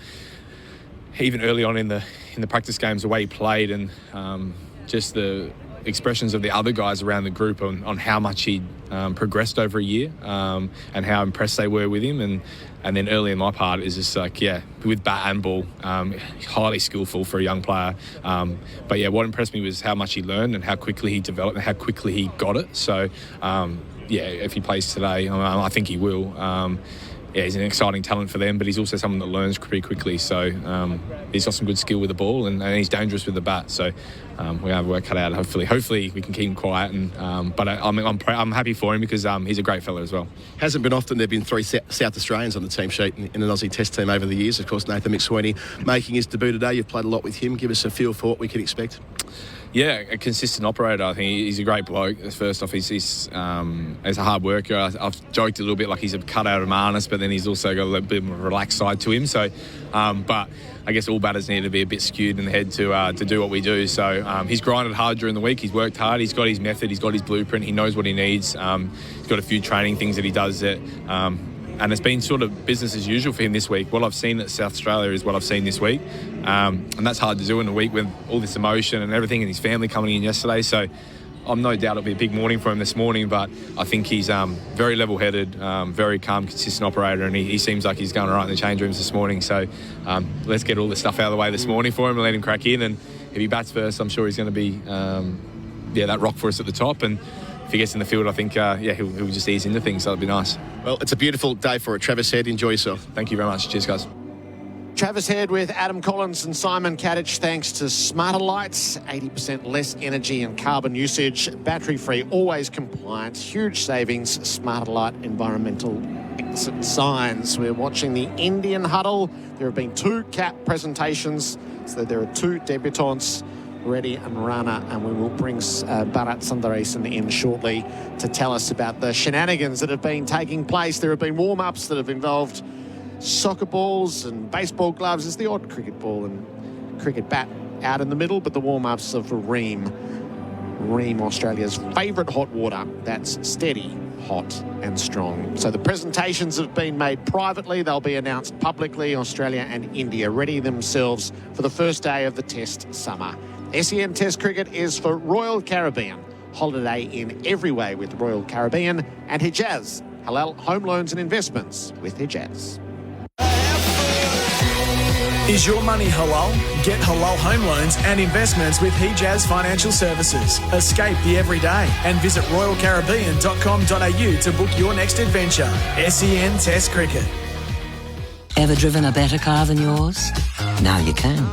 even early on in the practice games, the way he played and just the expressions of the other guys around the group on how much he'd progressed over a year and how impressed they were with him. And then early in my part is just with bat and ball, highly skillful for a young player. But yeah, what impressed me was how much he learned and how quickly he developed and how quickly he got it. So if he plays today, I think he will. He's an exciting talent for them, but he's also someone that learns pretty quickly. So he's got some good skill with the ball, and he's dangerous with the bat. So we're going to have work cut out. Hopefully we can keep him quiet. But I'm happy for him because he's a great fella as well. Hasn't been often there've been 3 South Australians on the team sheet in an Aussie Test team over the years. Of course, Nathan McSweeney making his debut today. You've played a lot with him. Give us a feel for what we can expect. Yeah, a consistent operator. I think he's a great bloke. First off, he's a hard worker. I've joked a little bit like he's a cut out of harness, but then he's also got a little bit of a relaxed side to him. So, but I guess all batters need to be a bit skewed in the head to do what we do. So he's grinded hard during the week. He's worked hard. He's got his method. He's got his blueprint. He knows what he needs. He's got a few training things that he does that. And it's been sort of business as usual for him this week. What I've seen at South Australia is what I've seen this week. And that's hard to do in a week with all this emotion and everything, and his family coming in yesterday. So I'm no doubt it'll be a big morning for him this morning, but I think he's very level-headed, very calm, consistent operator, and he seems like he's going all right in the change rooms this morning. So let's get all this stuff out of the way this morning for him and let him crack in. And if he bats first, I'm sure he's going to be that rock for us at the top. And if he gets in the field, I think, he'll just ease into things, so it'll be nice. Well, it's a beautiful day for it. Travis Head, enjoy yourself. Thank you very much. Cheers, guys. Travis Head with Adam Collins and Simon Katich, thanks to smarter lights, 80% less energy and carbon usage, battery-free, always compliant, huge savings, smarter light, environmental exit signs. We're watching the Indian huddle. There have been 2 cap presentations, so there are 2 debutants, Reddy and Rana, and we will bring Bharat Sundaresan in shortly to tell us about the shenanigans that have been taking place. There have been warm-ups that have involved soccer balls and baseball gloves. There's the odd cricket ball and cricket bat out in the middle, but the warm-ups of Ream, Australia's favourite hot water. That's steady, hot and strong. So the presentations have been made privately. They'll be announced publicly. Australia and India ready themselves for the first day of the Test summer. SEN Test cricket is for Royal Caribbean. Holiday in every way with Royal Caribbean and Hijaz. Halal home loans and investments with Hijaz. Is your money halal? Get halal home loans and investments with Hijaz Financial Services. Escape the everyday and visit royalcaribbean.com.au to book your next adventure. SEN Test Cricket. Ever driven a better car than yours? Now you can.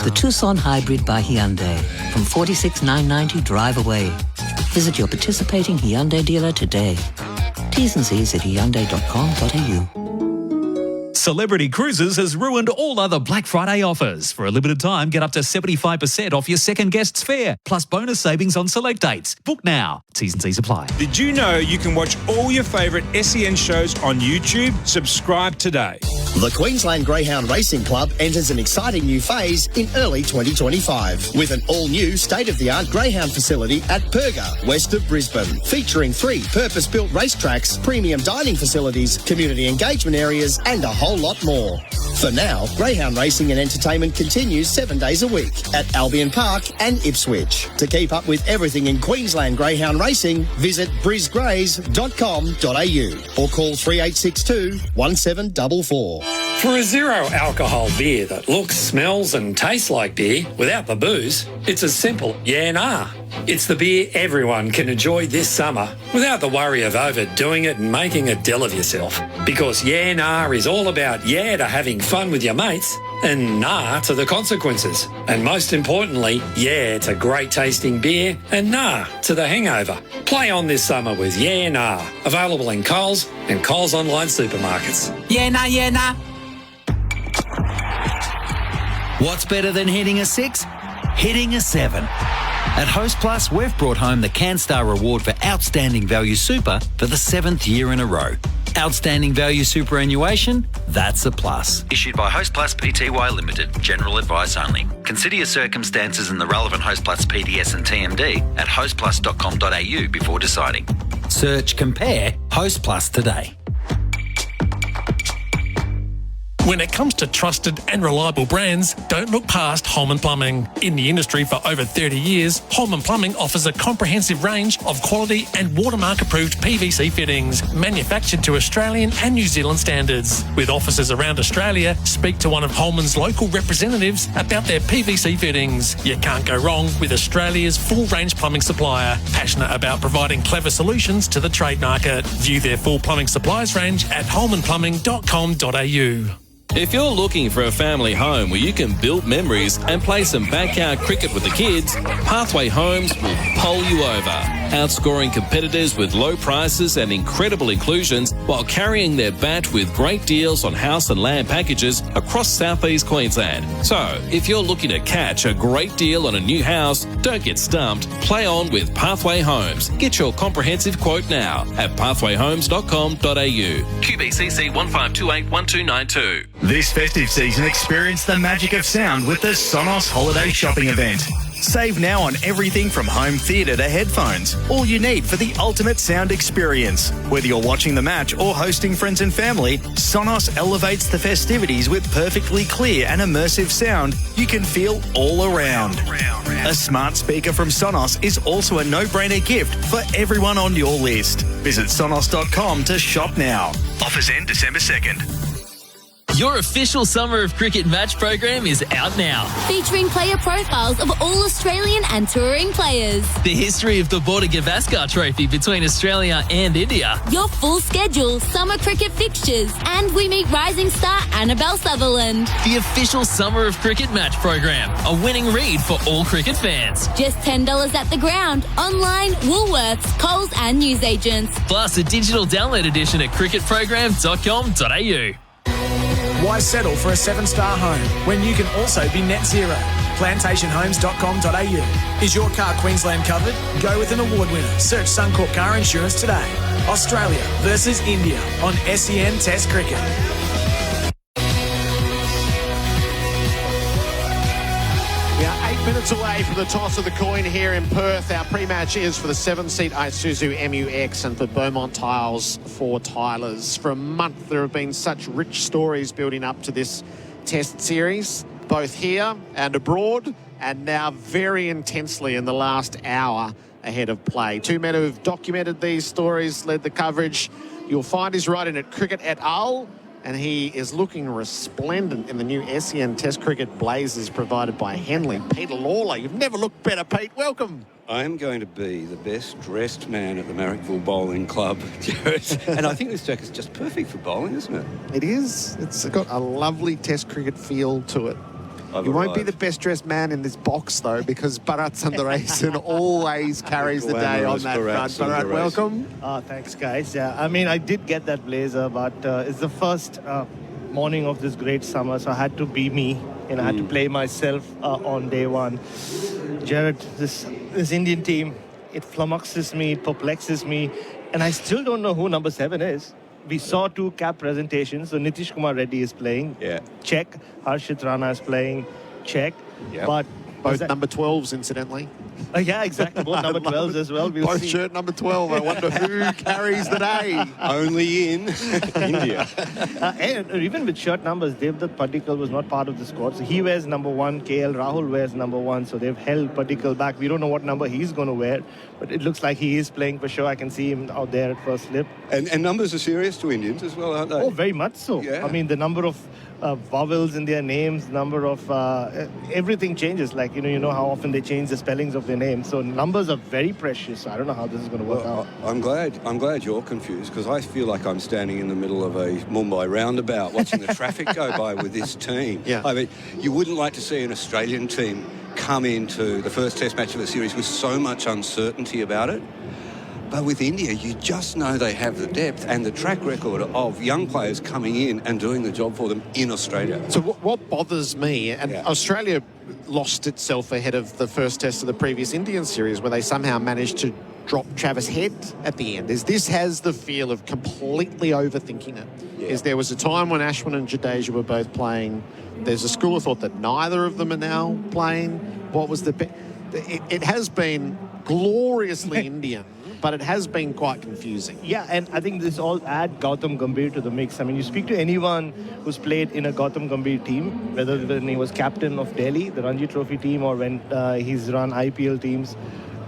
The Tucson Hybrid by Hyundai. From $46,990 drive away. Visit your participating Hyundai dealer today. T's and C's at hyundai.com.au. Celebrity Cruises has ruined all other Black Friday offers. For a limited time, get up to 75% off your second guest's fare, plus bonus savings on select dates. Book now. T's and C's apply. Did you know you can watch all your favourite SEN shows on YouTube? Subscribe today. The Queensland Greyhound Racing Club enters an exciting new phase in early 2025 with an all-new state-of-the-art greyhound facility at Perga, west of Brisbane, featuring 3 purpose-built racetracks, premium dining facilities, community engagement areas and a whole lot more. For now, greyhound racing and entertainment continues 7 days a week at Albion Park and Ipswich. To keep up with everything in Queensland greyhound racing, visit brisgrays.com.au or call 3862 1744. For a zero alcohol beer that looks, smells and tastes like beer without the booze, it's as simple, yeah, nah. It's the beer everyone can enjoy this summer without the worry of overdoing it and making a deal of yourself. Because Yeah Nah is all about yeah to having fun with your mates and nah to the consequences. And most importantly, yeah to great tasting beer and nah to the hangover. Play on this summer with Yeah Nah. Available in Coles and Coles online supermarkets. Yeah, nah, yeah, nah. What's better than hitting a 6? Hitting a 7. At Host Plus, we've brought home the CanStar Award for Outstanding Value Super for the 7th year in a row. Outstanding Value Superannuation? That's a plus. Issued by Host Plus Pty Limited. General advice only. Consider your circumstances and the relevant Host Plus PDS and TMD at hostplus.com.au before deciding. Search, compare Host Plus today. When it comes to trusted and reliable brands, don't look past Holman Plumbing. In the industry for over 30 years, Holman Plumbing offers a comprehensive range of quality and watermark-approved PVC fittings, manufactured to Australian and New Zealand standards. With offices around Australia, speak to one of Holman's local representatives about their PVC fittings. You can't go wrong with Australia's full-range plumbing supplier, passionate about providing clever solutions to the trade market. View their full plumbing supplies range at holmanplumbing.com.au. If you're looking for a family home where you can build memories and play some backyard cricket with the kids, Pathway Homes will poll you over, outscoring competitors with low prices and incredible inclusions while carrying their bat with great deals on house and land packages across southeast Queensland. So, if you're looking to catch a great deal on a new house, don't get stumped. Play on with Pathway Homes. Get your comprehensive quote now at pathwayhomes.com.au. QBCC 15281292. This festive season, experience the magic of sound with the Sonos Holiday Shopping Event. Save now on everything from home theatre to headphones. All you need for the ultimate sound experience. Whether you're watching the match or hosting friends and family, Sonos elevates the festivities with perfectly clear and immersive sound you can feel all around. A smart speaker from Sonos is also a no-brainer gift for everyone on your list. Visit sonos.com to shop now. Offers end December 2nd. Your official Summer of Cricket match program is out now. Featuring player profiles of all Australian and touring players. The history of the Border Gavaskar Trophy between Australia and India. Your full schedule, summer cricket fixtures, and we meet rising star Annabelle Sutherland. The official Summer of Cricket match program. A winning read for all cricket fans. Just $10 at the ground, online, Woolworths, Coles and newsagents. Plus a digital download edition at cricketprogram.com.au. Why settle for a 7-star home when you can also be net zero? Plantationhomes.com.au. Is your car Queensland covered? Go with an award winner. Search Suncorp Car Insurance today. Australia versus India on SEN Test Cricket. We are 8 minutes away from the toss of the coin here in Perth. Our pre-match is for the 7-seat Isuzu MUX and for Beaumont Tiles for Tylers. For a month, there have been such rich stories building up to this test series, both here and abroad, and now very intensely in the last hour ahead of play. Two men who've documented these stories, led the coverage. You'll find his writing at Cricket et al., and he is looking resplendent in the new SEN Test Cricket blazers provided by Henley. Peter Lalor, you've never looked better, Pete. Welcome. I am going to be the best dressed man at the Marrickville Bowling Club, Gerard. And I think this jacket's just perfect for bowling, isn't it? It is. It's got a lovely Test cricket feel to it. You won't be the best dressed man in this box, though, because Bharat Sundaresan always carries the day on that front. Bharat, welcome. Thanks, guys. Yeah, I mean, I did get that blazer, but it's the first morning of this great summer, so I had to be me, and I had to play myself on day one. Gerard, this Indian team, it flummoxes me, it perplexes me, and I still don't know who number 7 is. We saw 2 cap presentations. So Nitish Kumar Reddy is playing. Yeah. Check. Harshit Rana is playing. Check. Yeah. But both number 12s, incidentally. Yeah, exactly. Both number 12s as well. We'll both see. shirt number 12. I wonder who carries the day. Only in India. And even with shirt numbers, Devdutt Padikkal was not part of the squad. So he wears number 1. KL Rahul wears number 1. So they've held Padikkal back. We don't know what number he's going to wear, but it looks like he is playing for sure. I can see him out there at first slip. And numbers are serious to Indians as well, aren't they? Oh, very much so. Yeah. I mean, the number of vowels in their names, number of everything changes. Like, you know how often they change the spellings of of their name. So numbers are very precious. I don't know how this is going to work out. I'm glad you're confused, because I feel like I'm standing in the middle of a Mumbai roundabout watching the traffic go by with this team. Yeah. I mean, you wouldn't like to see an Australian team come into the first test match of the series with so much uncertainty about it. But with India, you just know they have the depth and the track record of young players coming in and doing the job for them in Australia. So what bothers me, and Australia lost itself ahead of the first test of the previous Indian series, where they somehow managed to drop Travis Head at the end, is this has the feel of completely overthinking it. Is there was a time when Ashwin and Jadeja were both playing. There's a school of thought that neither of them are now playing. What was it has been gloriously Indian, but it has been quite confusing. Yeah, and I think this all add Gautam Gambhir to the mix. I mean, you speak to anyone who's played in a Gautam Gambhir team, whether when he was captain of Delhi, the Ranji Trophy team, or when he's run IPL teams,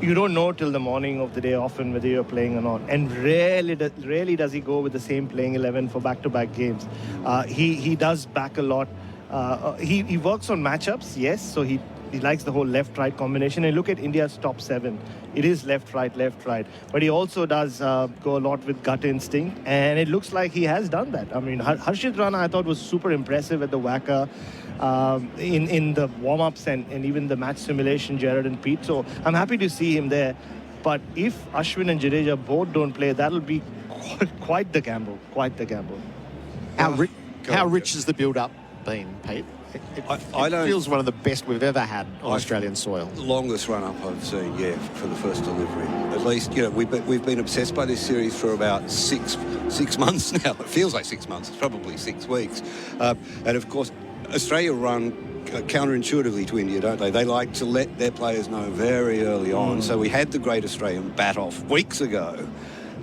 you don't know till the morning of the day often whether you're playing or not. And rarely does he go with the same playing 11 for back-to-back games. He does back a lot. He works on matchups, yes, so he likes the whole left-right combination. And look at India's top 7. It is left-right. But he also does go a lot with gut instinct. And it looks like he has done that. I mean, Harshit Rana, I thought, was super impressive at the WACA in the warm-ups and even the match simulation, Gerard and Pete. So I'm happy to see him there. But if Ashwin and Jadeja both don't play, that'll be quite the gamble. How rich has the build-up been, Pete? It feels one of the best we've ever had on Australian soil. Longest run-up I've seen, for the first delivery. At least, we've been obsessed by this series for about six months now. It feels like 6 months. It's probably 6 weeks. And, of course, Australia run counterintuitively to India, don't they? They like to let their players know very early on. So we had the Great Australian bat-off weeks ago.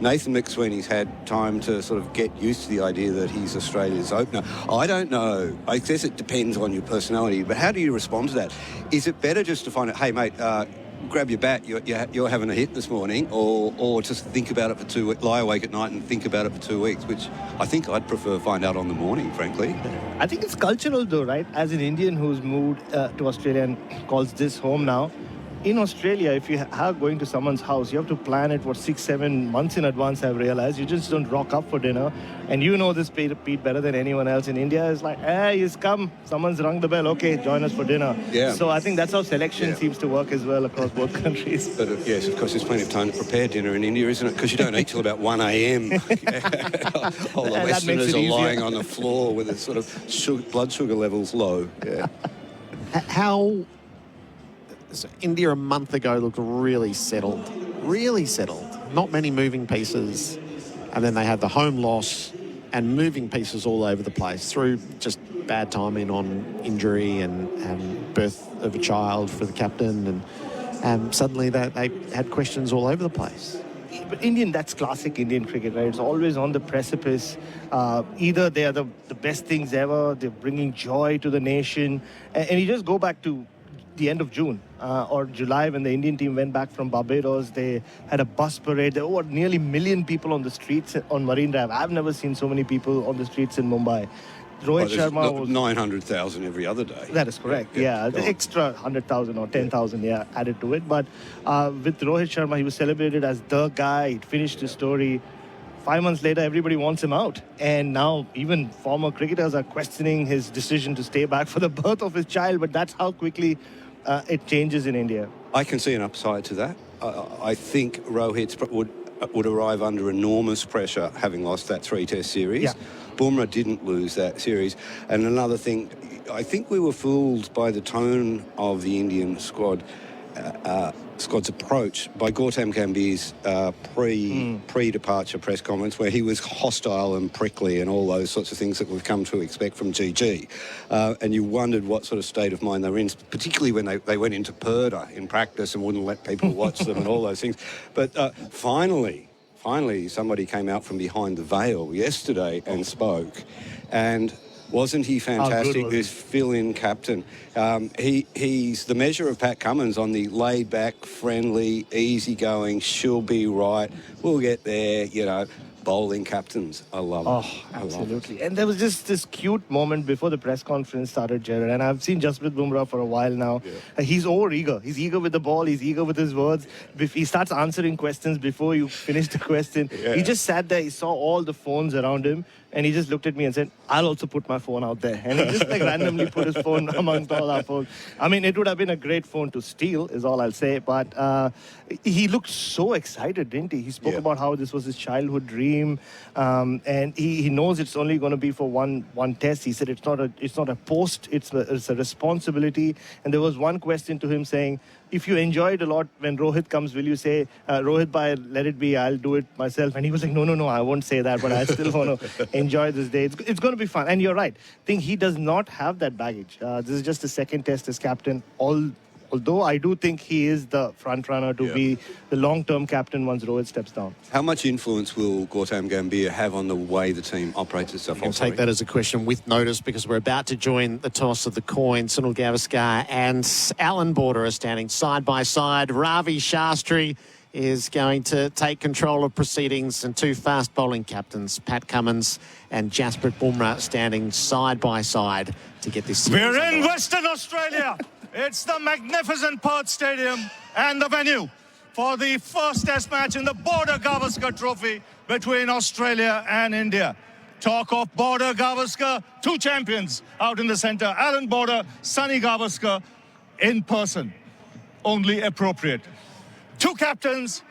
Nathan McSweeney's had time to sort of get used to the idea that he's Australia's opener. I don't know. I guess it depends on your personality, but how do you respond to that? Is it better just to find out, hey, mate, grab your bat, you're having a hit this morning, or just think about it for 2 weeks, lie awake at night and think about it for 2 weeks, which I think I'd prefer find out on the morning, frankly. I think it's cultural though, right? As an Indian who's moved to Australia and calls this home now, in Australia, if you are going to someone's house, you have to plan it for 6-7 months in advance, I've realized. You just don't rock up for dinner. And you know this, Pete, better than anyone else in India. It's like, hey, he's come. Someone's rung the bell. Okay, join us for dinner. Yeah. So I think that's how selection seems to work as well across both countries. But yes, of course, there's plenty of time to prepare dinner in India, isn't it? Because you don't eat till about 1 a.m. All the Westerners are lying on the floor with a sort of blood sugar levels low. Yeah. So India a month ago looked really settled. Not many moving pieces. And then they had the home loss and moving pieces all over the place through just bad timing on injury and birth of a child for the captain. And suddenly they had questions all over the place. But that's classic Indian cricket, right? It's always on the precipice. Either they are the best things ever, they're bringing joy to the nation. And you just go back to the end of June or July when the Indian team went back from Barbados. They had a bus parade. There were nearly 1 million people on the streets on Marine Drive. I've never seen so many people on the streets in Mumbai. Rohit Sharma was 900,000 every other day. That is correct. Yeah, the extra 100,000 or 10,000 added to it. But with Rohit Sharma, he was celebrated as the guy. He'd finished his story. 5 months later, everybody wants him out. And now even former cricketers are questioning his decision to stay back for the birth of his child. But that's how quickly it changes in India. I can see an upside to that. I think Rohit would arrive under enormous pressure having lost that 3-test series. Yeah. Bumrah didn't lose that series. And another thing, I think we were fooled by the tone of the Indian squad's approach by Gautam Gambhir's pre-departure press conference, where he was hostile and prickly and all those sorts of things that we've come to expect from GG. And you wondered what sort of state of mind they were in, particularly when they went into Purdah in practice and wouldn't let people watch them and all those things. But finally, somebody came out from behind the veil yesterday and spoke. And wasn't he fantastic, this fill-in captain? He's the measure of Pat Cummins on the laid-back, friendly, easygoing, she'll be right, we'll get there, bowling captains. I love it. Oh, absolutely. And there was just this cute moment before the press conference started, Gerard. And I've seen Jasprit Bumrah for a while now. He's over-eager. He's eager with the ball. He's eager with his words. He starts answering questions before you finish the question. He just sat there. He saw all the phones around him. And he just looked at me and said, I'll also put my phone out there. And he just randomly put his phone amongst all our phones. I mean, it would have been a great phone to steal, is all I'll say. But he looked so excited, didn't he? He spoke about how this was his childhood dream. And he knows it's only going to be for one test. He said it's not a post, it's a responsibility. And there was one question to him saying, if you enjoy it a lot, when Rohit comes, will you say, Rohit, bhai, let it be, I'll do it myself? And he was like, no, I won't say that, but I still want to enjoy this day. It's going to be fun. And you're right. I think he does not have that baggage. This is just the second test as captain. Although I do think he is the front runner to be the long-term captain once Rohit steps down. How much influence will Gautam Gambhir have on the way the team operates itself? I'll take that as a question with notice because we're about to join the toss of the coin. Sunil Gavaskar and Alan Border are standing side by side. Ravi Shastri is going to take control of proceedings, and two fast bowling captains, Pat Cummins and Jasprit Bumrah, standing side by side to get this series We're in underway. Western Australia. It's the magnificent Perth Stadium and the venue for the first test match in the Border Gavaskar Trophy between Australia and India. Talk of Border Gavaskar, two champions out in the centre. Alan Border, Sunny Gavaskar in person. Only appropriate. Two captains,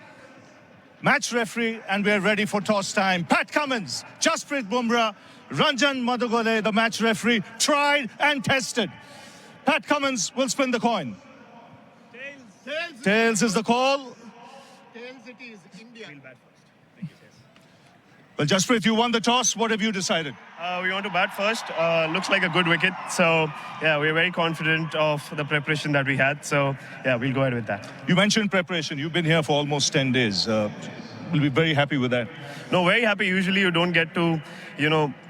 match referee, and we're ready for toss time. Pat Cummins, Jasprit Bumrah, Ranjan Madhugale, the match referee, tried and tested. Pat Cummins will spin the coin. Tails is the call. Tails it is, India. Well, Jasprit, you won the toss. What have you decided? We want to bat first. Looks like a good wicket. So, yeah, we're very confident of the preparation that we had. So, yeah, we'll go ahead with that. You mentioned preparation. You've been here for almost 10 days. We'll be very happy with that. No, very happy. Usually you don't get to,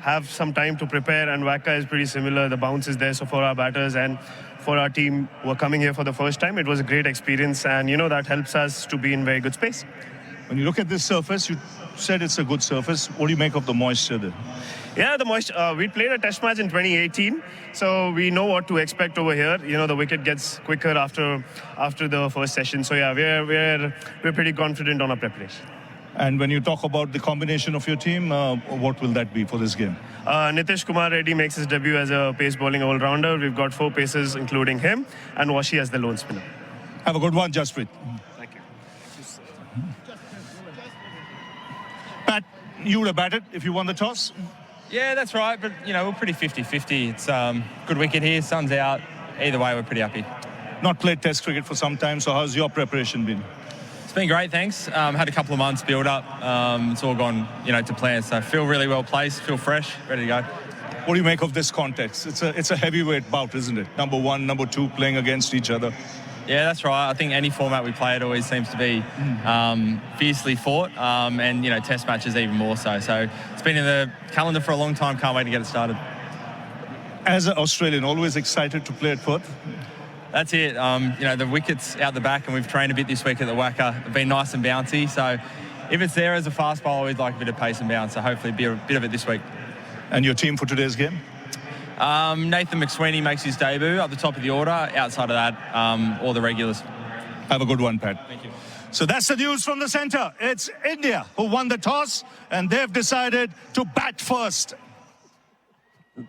have some time to prepare. And Waka is pretty similar. The bounce is there. So for our batters and for our team who are coming here for the first time, it was a great experience. And, that helps us to be in very good space. When you look at this surface, you said it's a good surface. What do you make of the moisture there? Yeah, the moisture. We played a test match in 2018, so we know what to expect over here. The wicket gets quicker after the first session. So yeah, we're pretty confident on our preparation. And when you talk about the combination of your team, what will that be for this game? Nitish Kumar Reddy makes his debut as a pace bowling all-rounder. We've got 4 paces, including him, and Washi as the lone spinner. Have a good one, Jasprit. Thank you. Pat, you would have batted if you won the toss? Yeah, that's right. But, we're pretty 50-50. It's good wicket here. Sun's out. Either way, we're pretty happy. Not played Test cricket for some time, so how's your preparation been? It's been great, thanks. Had a couple of months build up. It's all gone, to plan. So feel really well placed, feel fresh, ready to go. What do you make of this context? It's a heavyweight bout, isn't it? Number 1, number 2 playing against each other. Yeah, that's right. I think any format we play, it always seems to be fiercely fought, and Test matches even more so. So it's been in the calendar for a long time. Can't wait to get it started. As an Australian, always excited to play at Perth? That's it. The wickets out the back, and we've trained a bit this week at the Waka. Have been nice and bouncy. So if it's there as a fast bowler, I always like a bit of pace and bounce. So hopefully be a bit of it this week. And your team for today's game? Nathan McSweeney makes his debut up the top of the order. Outside of that, all the regulars. Have a good one, Pat. Thank you. So that's the news from the centre. It's India who won the toss, and they've decided to bat first.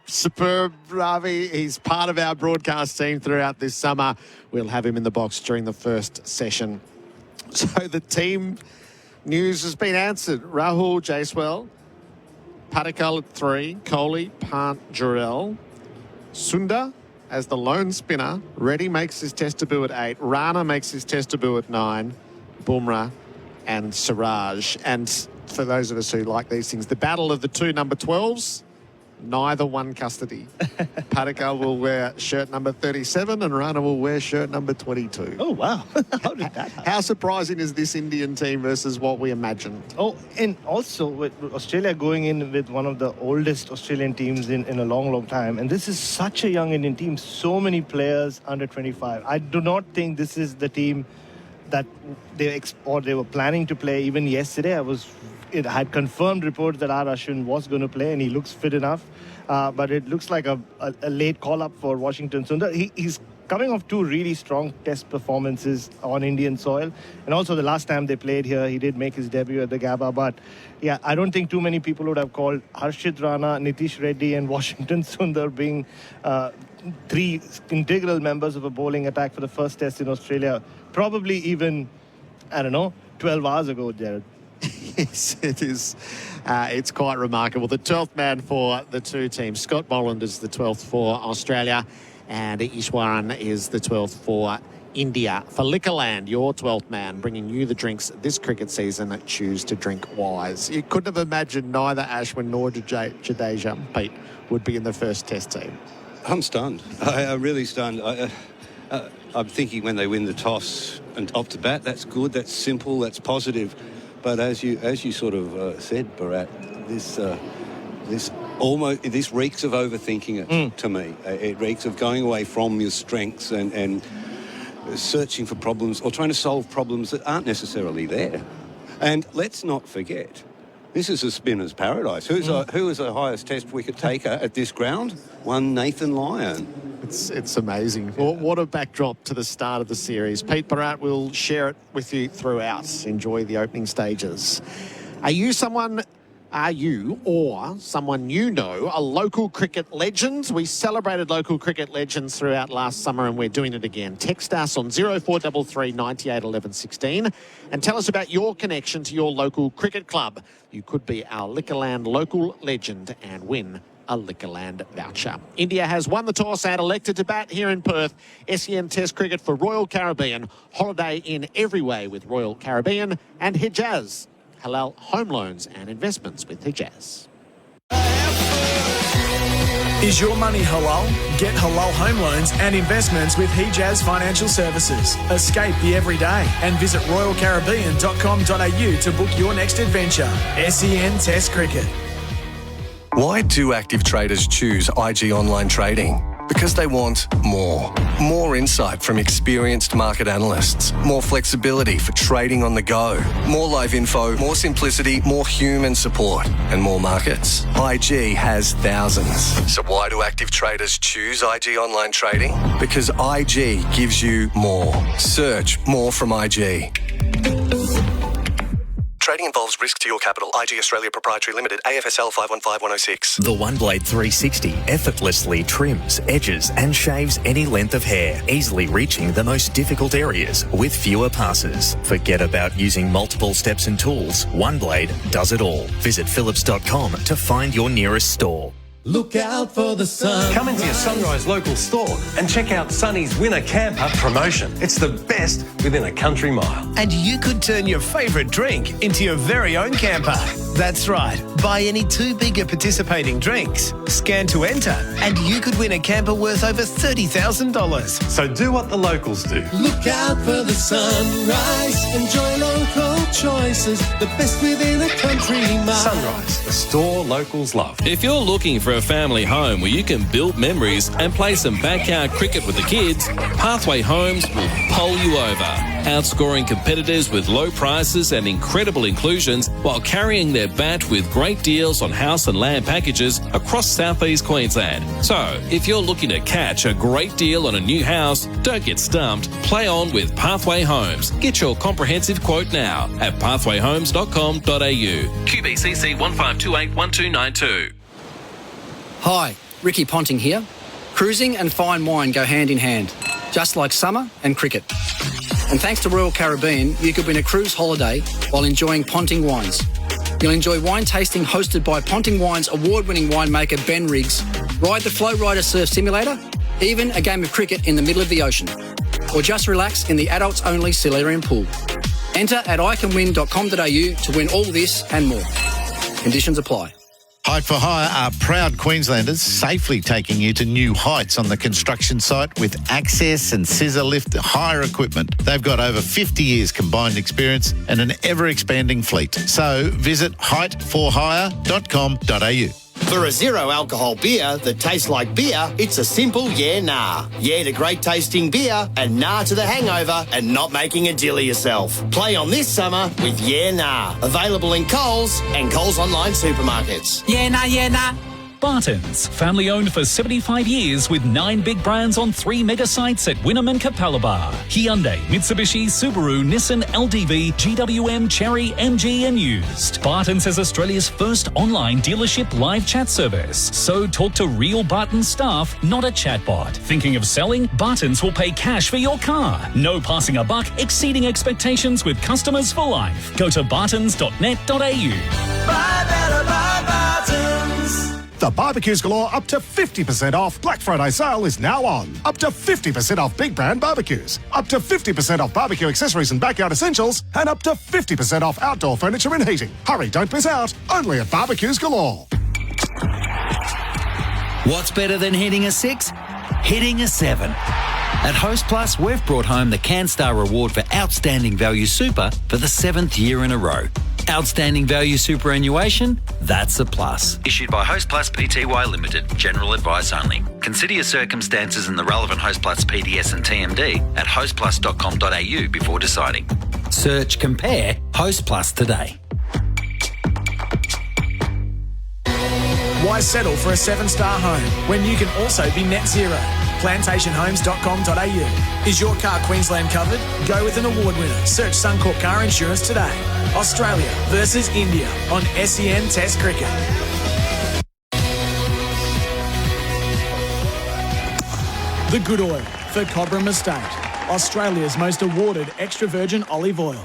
Superb, Ravi. He's part of our broadcast team throughout this summer. We'll have him in the box during the first session. So the team news has been answered. Rahul Jaiswal, Patakal at 3, Kohli, Pant, Jurel, Sundar as the lone spinner. Reddy makes his test debut at 8. Rana makes his test debut at 9. Bumrah and Siraj. And for those of us who like these things, the battle of the 2 number 12s. Neither won custody. Patakal will wear shirt number 37 and Rana will wear shirt number 22. Oh, wow. How did that happen? How surprising is this Indian team versus what we imagined? Oh, and also with Australia going in with one of the oldest Australian teams in a long, long time. And this is such a young Indian team. So many players under 25. I do not think this is the team that they were planning to play. Even yesterday, I was it had confirmed reports that R. Ashwin was going to play, and he looks fit enough. But it looks like a late call-up for Washington Sundar. He's coming off 2 really strong test performances on Indian soil. And also the last time they played here, he did make his debut at the Gabba. But yeah, I don't think too many people would have called Harshit Rana, Nitish Reddy and Washington Sundar being 3 integral members of a bowling attack for the first test in Australia. Probably even, 12 hours ago, Gerard. Yes, it is. It's quite remarkable. The 12th man for the 2 teams. Scott Boland is the 12th for Australia, and Ishwaran is the 12th for India. For Liquorland, your 12th man, bringing you the drinks this cricket season. Choose to drink wise. You couldn't have imagined neither Ashwin nor Jadeja, Pete, would be in the first test team. I'm stunned. I'm really stunned. I'm thinking when they win the toss and off to bat, that's good, that's simple, that's positive. But as you sort of said, Bharat, this reeks of overthinking it to me. It reeks of going away from your strengths and searching for problems or trying to solve problems that aren't necessarily there. And let's not forget, this is a spinner's paradise. Who is the highest test wicket taker at this ground? One Nathan Lyon. It's amazing. Well, what a backdrop to the start of the series. Pete Bharat will share it with you throughout. Enjoy the opening stages. Are you or someone you know a local cricket legend? We celebrated local cricket legends throughout last summer and we're doing it again. Text us on 0433 98 11 16 and tell us about your connection to your local cricket club. You could be our Liquorland local legend and win a Liquorland voucher. India has won the toss and elected to bat here in Perth. SEN Test Cricket for Royal Caribbean. Holiday in every way with Royal Caribbean and Hijaz. Halal home loans and investments with Hijaz. Is your money halal? Get halal home loans and investments with Hijaz Financial Services. Escape the everyday and visit royalcaribbean.com.au to book your next adventure. SEN Test Cricket. Why do active traders choose IG Online Trading? Because they want more. More insight from experienced market analysts. More flexibility for trading on the go. More live info, more simplicity, more human support, and more markets. IG has thousands. So why do active traders choose IG Online Trading? Because IG gives you more. Search more from IG. Trading involves risk to your capital. IG Australia Proprietary Limited, AFSL 515106. The One Blade 360 effortlessly trims, edges and shaves any length of hair, easily reaching the most difficult areas with fewer passes. Forget about using multiple steps and tools. One Blade does it all. Visit phillips.com to find your nearest store. Look out for the sun. Come into your Sunrise local store and check out Sunny's Winter Camper promotion. It's the best within a country mile. And you could turn your favourite drink into your very own camper. That's right. Buy any 2 bigger participating drinks, scan to enter, and you could win a camper worth over $30,000. So do what the locals do. Look out for the sunrise. Enjoy local choices. The best within a country mile. Sunrise, the store locals love. If you're looking for a family home where you can build memories and play some backyard cricket with the kids, Pathway Homes will poll you over. Outscoring competitors with low prices and incredible inclusions while carrying their bat with great deals on house and land packages across southeast Queensland. So, if you're looking to catch a great deal on a new house, don't get stumped. Play on with Pathway Homes. Get your comprehensive quote now at pathwayhomes.com.au. QBCC 15281292. Hi, Ricky Ponting here. Cruising and fine wine go hand in hand, just like summer and cricket. And thanks to Royal Caribbean, you could win a cruise holiday while enjoying Ponting wines. You'll enjoy wine tasting hosted by Ponting Wine's award-winning winemaker Ben Riggs, ride the Flow Rider Surf Simulator, even a game of cricket in the middle of the ocean. Or just relax in the adults-only Silurian pool. Enter at iCanWin.com.au to win all this and more. Conditions apply. Height for Hire are proud Queenslanders, safely taking you to new heights on the construction site with access and scissor lift hire equipment. They've got over 50 years combined experience and an ever-expanding fleet. So visit heightforhire.com.au. For a zero-alcohol beer that tastes like beer, it's a simple yeah-nah. Yeah to great-tasting beer and nah to the hangover and not making a deal of yourself. Play on this summer with Yeah Nah. Available in Coles and Coles online supermarkets. Yeah nah, yeah nah. Barton's, family owned for 75 years with 9 big brands on 3 mega sites at Wynnum and Capalaba. Hyundai, Mitsubishi, Subaru, Nissan, LDV, GWM, Chery, MG and used. Barton's is Australia's first online dealership live chat service. So talk to real Barton's staff, not a chatbot. Thinking of selling? Barton's will pay cash for your car. No passing a buck, exceeding expectations with customers for life. Go to bartons.net.au. Buy better, buy Barton's. The barbecues galore up to 50% off. Black Friday sale is now on. Up to 50% off big brand barbecues. Up to 50% off barbecue accessories and backyard essentials. And up to 50% off outdoor furniture and heating. Hurry, don't miss out. Only at barbecues galore. What's better than hitting a 6? Hitting a 7. At Host Plus, we've brought home the CanStar Award for Outstanding Value Super for the 7th year in a row. Outstanding Value Superannuation? That's a plus. Issued by Host Plus Pty Limited. General advice only. Consider your circumstances and the relevant Host Plus PDS and TMD at hostplus.com.au before deciding. Search Compare Host Plus today. Why settle for a 7-star home when you can also be net zero? Plantationhomes.com.au. Is your car Queensland covered? Go with an award winner. Search Suncorp Car Insurance today. Australia versus India on SEN Test Cricket. The Good Oil for Cobram Estate. Australia's most awarded extra virgin olive oil.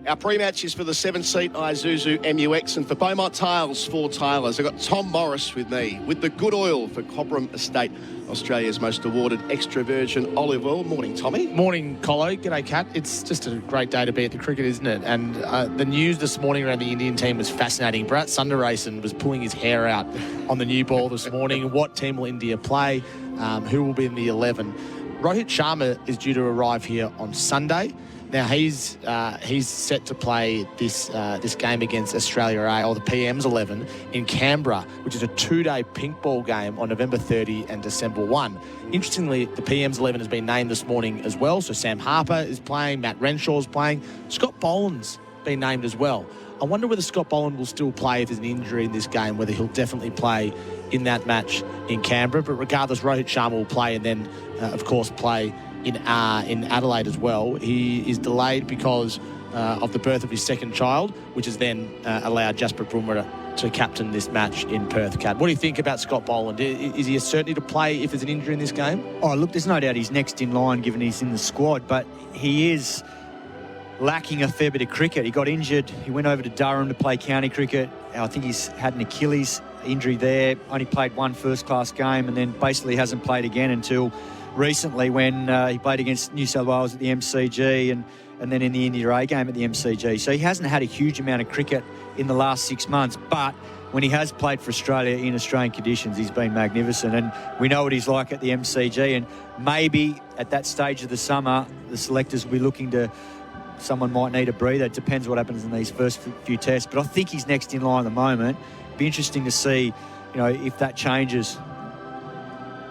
Our pre-match is for the 7-seat Isuzu MUX, and for Beaumont Tiles, 4 tilers. I've got Tom Morris with me with the Good Oil for Cobram Estate, Australia's most awarded extra virgin olive oil. Morning, Tommy. Morning, Colo. G'day, Kat. It's just a great day to be at the cricket, isn't it? And the news this morning around the Indian team was fascinating. Bharat Sundaresan was pulling his hair out on the new ball this morning. What team will India play? Who will be in the 11? Rohit Sharma is due to arrive here on Sunday. Now, he's set to play this game against Australia A, or the PM's 11, in Canberra, which is a 2-day pink ball game on November 30 and December 1. Interestingly, the PM's 11 has been named this morning as well, so Sam Harper is playing, Matt Renshaw's playing, Scott Boland's been named as well. I wonder whether Scott Boland will still play if there's an injury in this game, whether he'll definitely play in that match in Canberra. But regardless, Rohit Sharma will play and then, of course, play in Adelaide as well. He is delayed because of the birth of his second child, which has then allowed Jasprit Bumrah to captain this match in Perth. Cat, what do you think about Scott Boland? Is he a certainty to play if there's an injury in this game? Oh, look, there's no doubt he's next in line given he's in the squad, but he is lacking a fair bit of cricket. He got injured. He went over to Durham to play county cricket. I think he's had an Achilles injury there. Only played one first-class game and then basically hasn't played again until recently when he played against New South Wales at the MCG and then in the India A game at the MCG. So he hasn't had a huge amount of cricket in the last 6 months, but when he has played for Australia in Australian conditions, he's been magnificent. And we know what he's like at the MCG, and maybe at that stage of the summer, the selectors will be looking to, someone might need a breather. It depends what happens in these first few tests, but I think he's next in line at the moment. Be interesting to see, if that changes.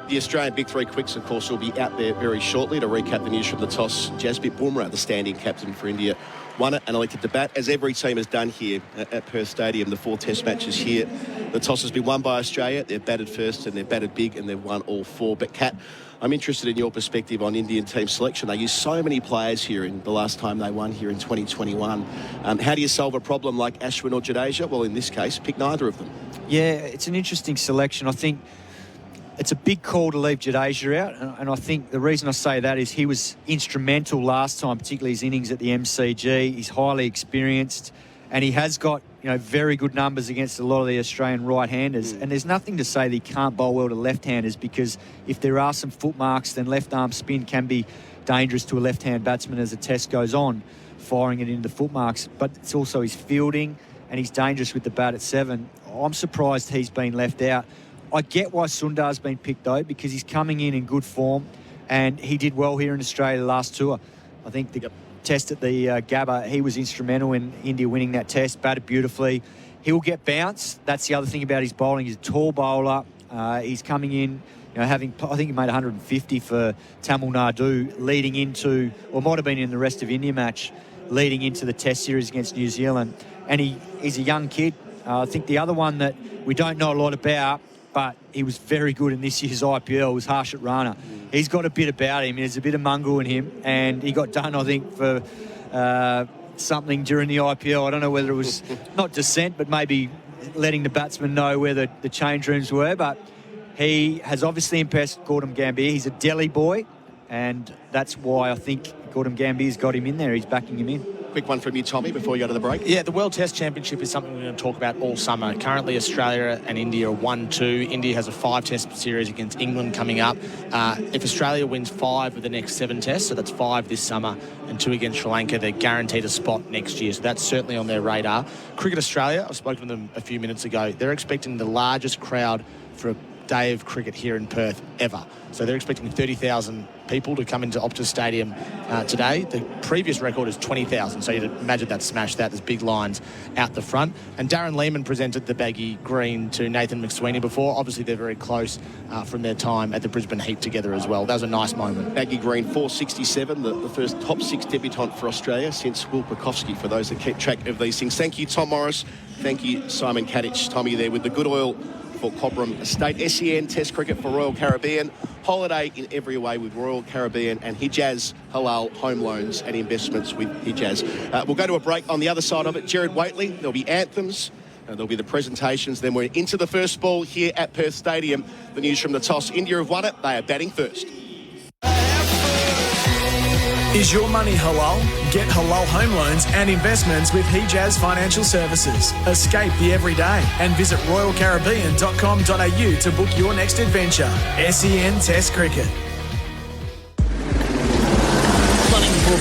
The Australian Big Three Quicks, of course, will be out there very shortly. To recap the news from the toss, Jasprit Bumrah, the standing captain for India, won it and elected to bat, as every team has done here at Perth Stadium. The 4 test matches here, the toss has been won by Australia. They've batted first and they've batted big and they've won all 4. But, Kat, I'm interested in your perspective on Indian team selection. They used so many players here in the last time they won here in 2021. How do you solve a problem like Ashwin or Jadeja? Well, in this case, pick neither of them. Yeah, it's an interesting selection. I think it's a big call to leave Jadeja out, and I think the reason I say that is he was instrumental last time, particularly his innings at the MCG. He's highly experienced, and he has got very good numbers against a lot of the Australian right-handers. And there's nothing to say that he can't bowl well to left-handers, because if there are some foot marks, then left-arm spin can be dangerous to a left-hand batsman as the test goes on, firing it into the foot marks. But it's also his fielding, and he's dangerous with the bat at 7. I'm surprised he's been left out. I get why Sundar's been picked, though, because he's coming in good form, and he did well here in Australia last tour. I think the test at the Gabba, he was instrumental in India winning that test, batted beautifully. He'll get bounce. That's the other thing about his bowling. He's a tall bowler. He's coming in, I think he made 150 for Tamil Nadu leading into, or might have been in the rest of India match, leading into the Test series against New Zealand. And he's a young kid. I think the other one that we don't know a lot about, but he was very good in this year's IPL, was Harshit Rana. He's got a bit about him. There's a bit of mongrel in him, and he got done, I think, for something during the IPL. I don't know whether it was not dissent, but maybe letting the batsman know where the change rooms were. But he has obviously impressed Gautam Gambhir. He's a Delhi boy, and that's why I think Gautam Gambhir's got him in there. He's backing him in. Quick one from you, Tommy, before you go to the break. Yeah, the World Test Championship is something we're going to talk about all summer. Currently, Australia and India are 1-2. India has a 5-test series against England coming up. If Australia wins 5 of the next 7 tests, so that's 5 this summer and 2 against Sri Lanka, they're guaranteed a spot next year. So that's certainly on their radar. Cricket Australia, I've spoken to them a few minutes ago. They're expecting the largest crowd for a day of cricket here in Perth ever. So they're expecting 30,000 people to come into Optus Stadium today. The previous record is 20,000, so you'd imagine that smashed that. There's big lines out the front. And Darren Lehmann presented the baggy green to Nathan McSweeney before. Obviously, they're very close from their time at the Brisbane Heat together as well. That was a nice moment. Baggy green, 467, the first top 6 debutant for Australia since Will Pukowski, for those that keep track of these things. Thank you, Tom Morris. Thank you, Simon Katich. Tommy there with the good oil for Cobram Estate. SEN Test Cricket for Royal Caribbean. Holiday in every way with Royal Caribbean, and Hijaz Halal Home Loans and Investments with Hijaz. We'll go to a break. On the other side of it, Gerard Wheately. There'll be anthems. There'll be the presentations. Then we're into the first ball here at Perth Stadium. The news from the toss. India have won it. They are batting first. Is your money halal? Get halal home loans and investments with Hijaz Financial Services. Escape the everyday and visit royalcaribbean.com.au to book your next adventure. SEN Test Cricket.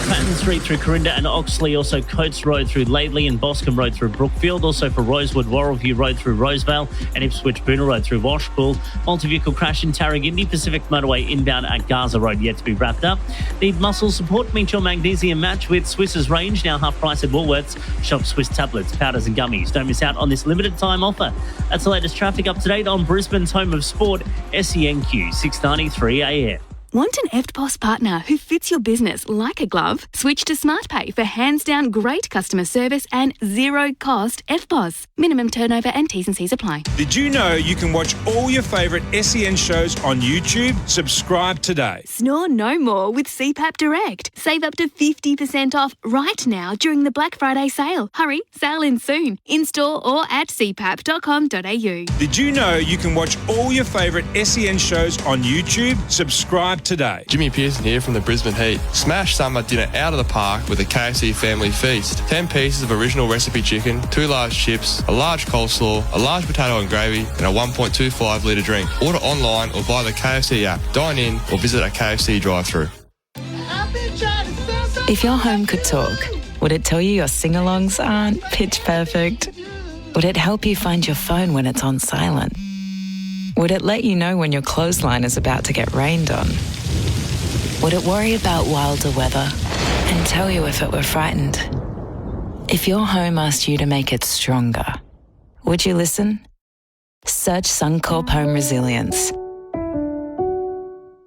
Patton Street through Corinda and Oxley, also Coates Road through Laidley and Boscombe Road through Brookfield, also for Rosewood, Warrelview Road through Rosevale and Ipswich Boonah Road through Washpool. Multi-vehicle crash in Tarragindi, Pacific Motorway inbound at Gaza Road yet to be wrapped up. Need muscle support? Meet your magnesium match with Swiss's range, now half price at Woolworths. Shop Swiss tablets, powders and gummies. Don't miss out on this limited time offer. That's the latest traffic up to date on Brisbane's home of sport, SENQ 693 AM. Want an EFTPOS partner who fits your business like a glove? Switch to SmartPay for hands-down great customer service and zero-cost EFTPOS. Minimum turnover and T's and C's apply. Did you know you can watch all your favourite SEN shows on YouTube? Subscribe today. Snore no more with CPAP Direct. Save up to 50% off right now during the Black Friday sale. Hurry, sale ends soon. In-store or at cpap.com.au. Did you know you can watch all your favourite SEN shows on YouTube? Subscribe today. Jimmy Pearson here from the Brisbane Heat. Smash summer dinner out of the park with a KFC family feast. 10 pieces of original recipe chicken, 2 large chips, a large coleslaw, a large potato and gravy, and a 1.25 litre drink. Order online or via the KFC app. Dine in or visit a KFC drive-thru. If your home could talk, would it tell you your sing-alongs aren't pitch perfect? Would it help you find your phone when it's on silent? Would it let you know when your clothesline is about to get rained on? Would it worry about wilder weather and tell you if it were frightened? If your home asked you to make it stronger, would you listen? Search Suncorp Home Resilience.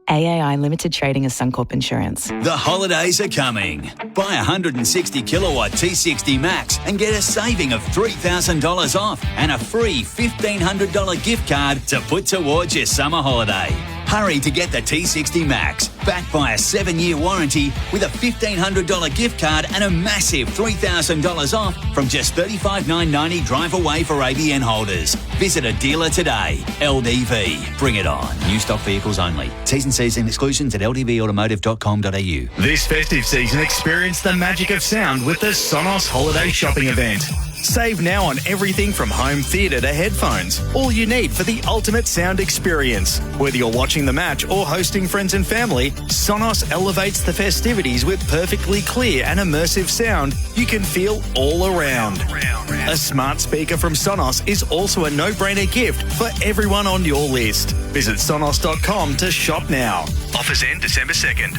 AAI Limited Trading as Suncorp Insurance. The holidays are coming. Buy a 160 kilowatt T60 Max and get a saving of $3,000 off and a free $1,500 gift card to put towards your summer holiday. Hurry to get the T60 Max, backed by a 7-year warranty with a $1,500 gift card and a massive $3,000 off from just $35,990 drive away for ABN holders. Visit a dealer today. LDV. Bring it on. New stock vehicles only. T's and C's and exclusions at ldvautomotive.com.au. This festive season, experience the magic of sound with the Sonos Holiday Shopping Event. Save now on everything from home theatre to headphones. All you need for the ultimate sound experience. Whether you're watching the match or hosting friends and family, Sonos elevates the festivities with perfectly clear and immersive sound you can feel all around. A smart speaker from Sonos is also a no-brainer gift for everyone on your list. Visit sonos.com to shop now. Offers end December 2nd.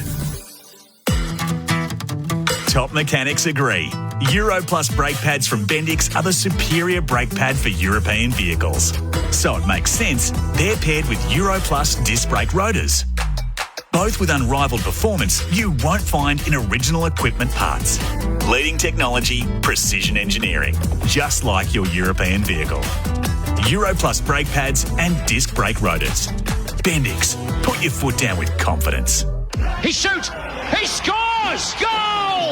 Top mechanics agree. Euro Plus brake pads from Bendix are the superior brake pad for European vehicles. So it makes sense they're paired with Euro Plus disc brake rotors. Both with unrivaled performance you won't find in original equipment parts. Leading technology, precision engineering, just like your European vehicle. Euro Plus brake pads and disc brake rotors. Bendix, put your foot down with confidence. He shoots! He scores! Goal!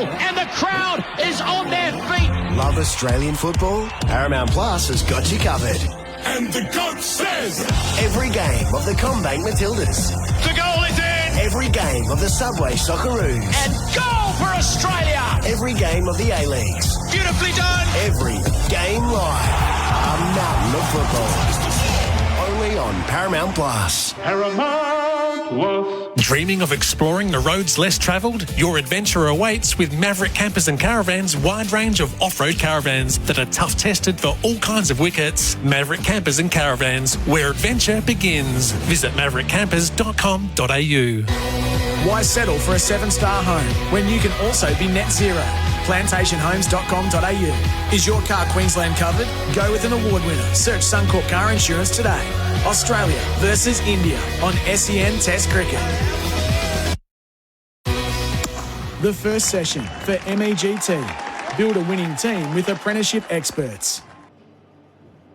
And the crowd is on their feet. Love Australian football? Paramount Plus has got you covered. And the GOAT says... Every game of the Combank Matildas. The goal is in! Every game of the Subway Socceroos. And goal for Australia! Every game of the A-Leagues. Beautifully done! Every game live. A mountain of football. Only on Paramount Plus. Paramount Plus. Dreaming of exploring the roads less travelled? Your adventure awaits with Maverick Campers and Caravans' wide range of off-road caravans that are tough tested for all kinds of wickets. Maverick Campers and Caravans, where adventure begins. Visit maverickcampers.com.au. Why settle for a 7-star home when you can also be net zero? Plantationhomes.com.au. Is your car Queensland covered? Go with an award winner. Search Suncorp Car Insurance today. Australia versus India on SEN Test Cricket. The first session for MEGT. Build a winning team with apprenticeship experts.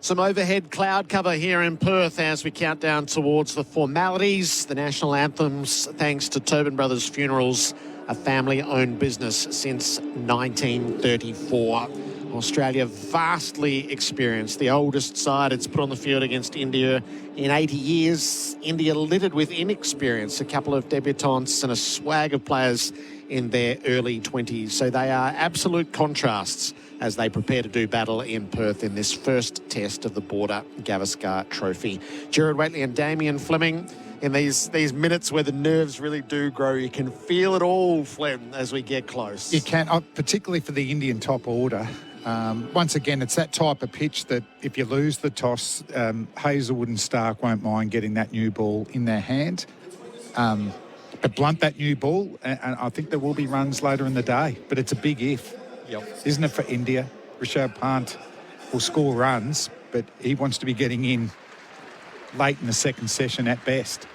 Some overhead cloud cover here in Perth as we count down towards the formalities. The national anthems, thanks to Tobin Brothers Funerals, a family-owned business since 1934. Australia vastly experienced. The oldest side it's put on the field against India in 80 years. India littered with inexperience, a couple of debutants and a swag of players in their early 20s. So they are absolute contrasts as they prepare to do battle in Perth in this first test of the Border Gavaskar Trophy. Gerard, Wheately and Damien Fleming, in these minutes where the nerves really do grow, you can feel it all, Flem, as we get close. You can, particularly for the Indian top order. Once again, it's that type of pitch that if you lose the toss, Hazelwood and Stark won't mind getting that new ball in their hand. But blunt that new ball, and I think there will be runs later in the day. But it's a big if, isn't it, for India? Rishabh Pant will score runs, but he wants to be getting in late in the second session at best.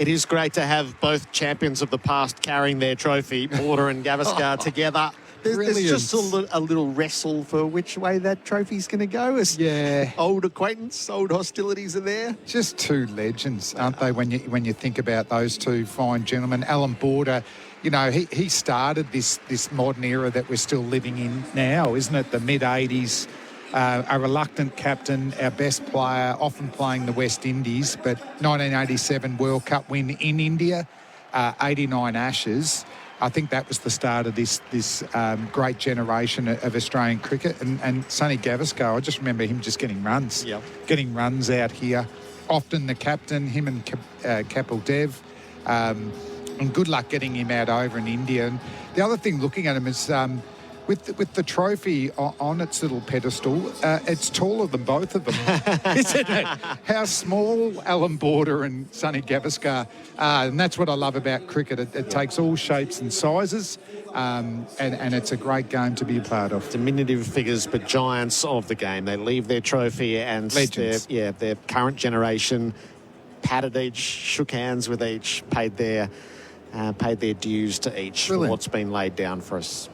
It is great to have both champions of the past carrying their trophy, Border and Gavaskar, together. There's just a little wrestle for which way that trophy's going to go. Yeah. Old acquaintance, old hostilities are there. Just two legends, aren't they, when you think about those two fine gentlemen. Alan Border, you know, he started this modern era that we're still living in now, isn't it? The mid-'80s. A reluctant captain, our best player, often playing the West Indies, but 1987 World Cup win in India, 89 Ashes. I think that was the start of this great generation of Australian cricket. And Sonny Gavaskar, I just remember him just getting runs, getting runs out here. Often the captain, him and Kapil Dev, and good luck getting him out over in India. And the other thing, looking at him, is with the trophy on its little pedestal, it's taller than both of them, isn't it? How small Alan Border and Sonny Gavaskar are. And that's what I love about cricket. It takes all shapes and sizes, and it's a great game to be a part of. Diminutive figures, but giants of the game. They leave their trophy and their current generation patted each, shook hands with each, paid their dues to each for what's been laid down for us.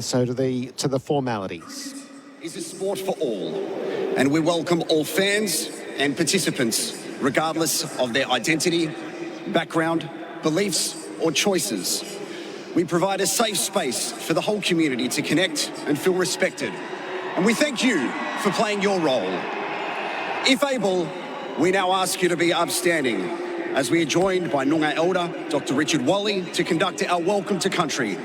So to the formalities. Is a sport for all, and we welcome all fans and participants, regardless of their identity, background, beliefs, or choices. We provide a safe space for the whole community to connect and feel respected, and we thank you for playing your role. If able, we now ask you to be upstanding as we are joined by Noongar Elder, Dr. Richard Wally, to conduct our Welcome to Country.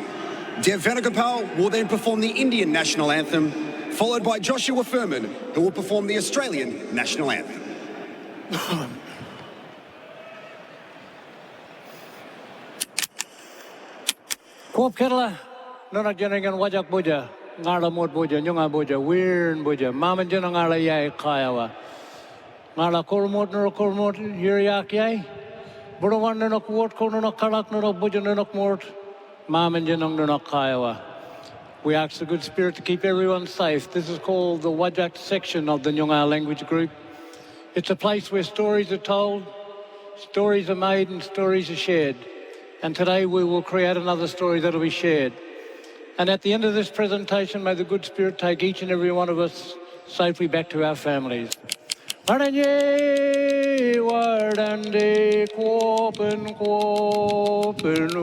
Dev Venugopal will then perform the Indian national anthem, followed by Joshua Furman, who will perform the Australian national anthem. Kuop Kerala, Nona Jennigan Wajak Buja, Ngala Mut Buja, Nyunga Buja, Weirn Buja, Mama Jenangala Yay Kayawa, Ngala Kormut Nor Kormut, Yuriak Yay, Burawan Nunok Wort Kono Kalak Nunok Buja Nunok Mort. We ask the good spirit to keep everyone safe. This is called the Wajak section of the Nyungar language group. It's a place where stories are told, stories are made and stories are shared. And today we will create another story that will be shared. And at the end of this presentation, may the good spirit take each and every one of us safely back to our families. Warande, Wardande, Quopen,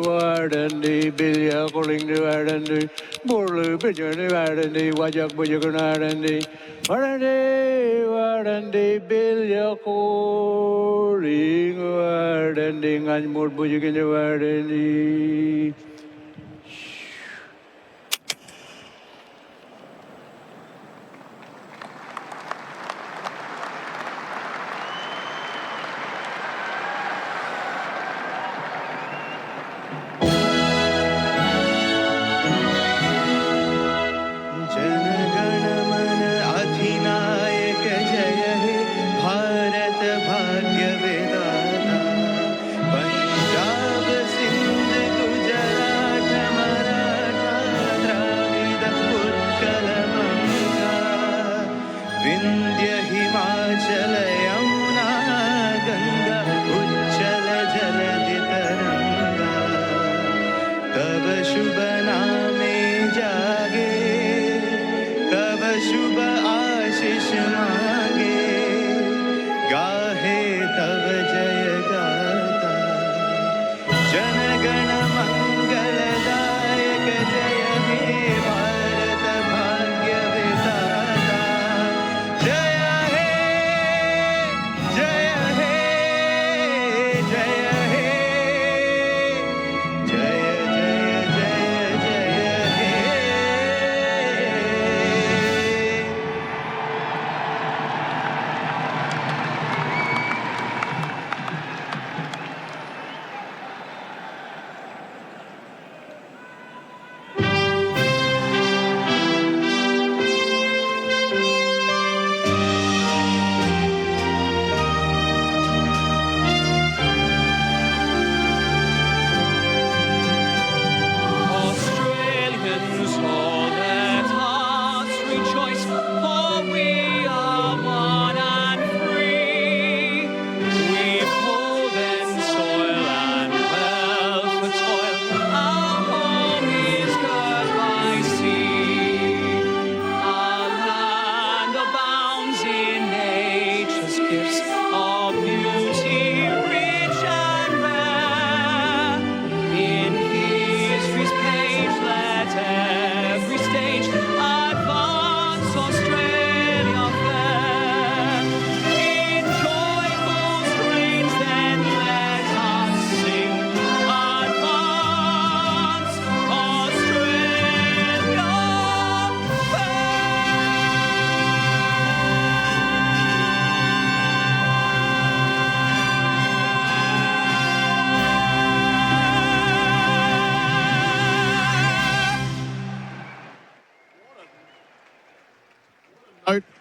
Wardande, Bilya, calling the Wardande, Burlu, Bidjani, Wardande, Wajak, Bujaganardande, Warande, Bilya, calling Wardande, Anmur, Bujagan, Wardande.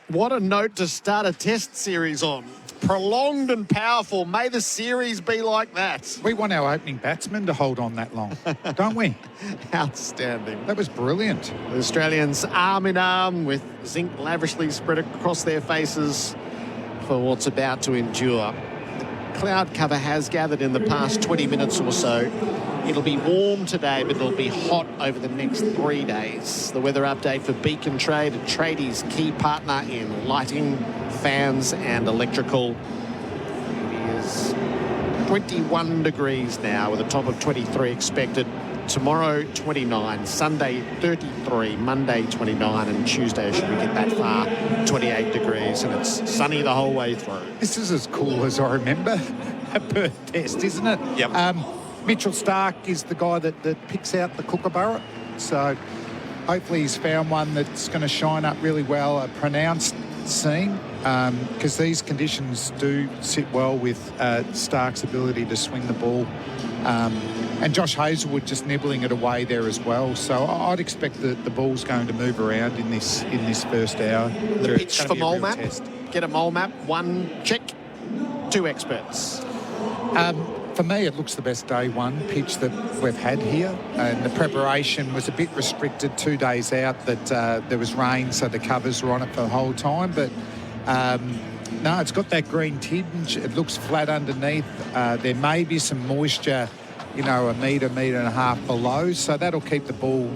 What a note to start a test series on. Prolonged and powerful. May the series be like that. We want our opening batsmen to hold on that long, don't we? Outstanding. That was brilliant. The Australians arm in arm with zinc lavishly spread across their faces for what's about to endure. The cloud cover has gathered in the past 20 minutes or so. It'll be warm today, but it'll be hot over the next 3 days. The weather update for Beacon Trade, a tradie's key partner in lighting, fans and electrical. It is 21 degrees now with a top of 23 expected. Tomorrow, 29. Sunday, 33. Monday, 29. And Tuesday, should we get that far, 28 degrees. And it's sunny the whole way through. This is as cool as I remember a Perth test, isn't it? Yep. Mitchell Stark is the guy that picks out the Kookaburra. So hopefully he's found one that's going to shine up really well. A pronounced seam, because these conditions do sit well with Stark's ability to swing the ball. And Josh Hazelwood just nibbling it away there as well. So I'd expect that the ball's going to move around in this first hour. The pitch for mole map. Get a mole map. One check. Two experts. For me, it looks the best day one pitch that we've had here, and the preparation was a bit restricted 2 days out that there was rain, so the covers were on it for the whole time. But no, it's got that green tinge. It looks flat underneath. There may be some moisture, you know, a metre and a half below, so that'll keep the ball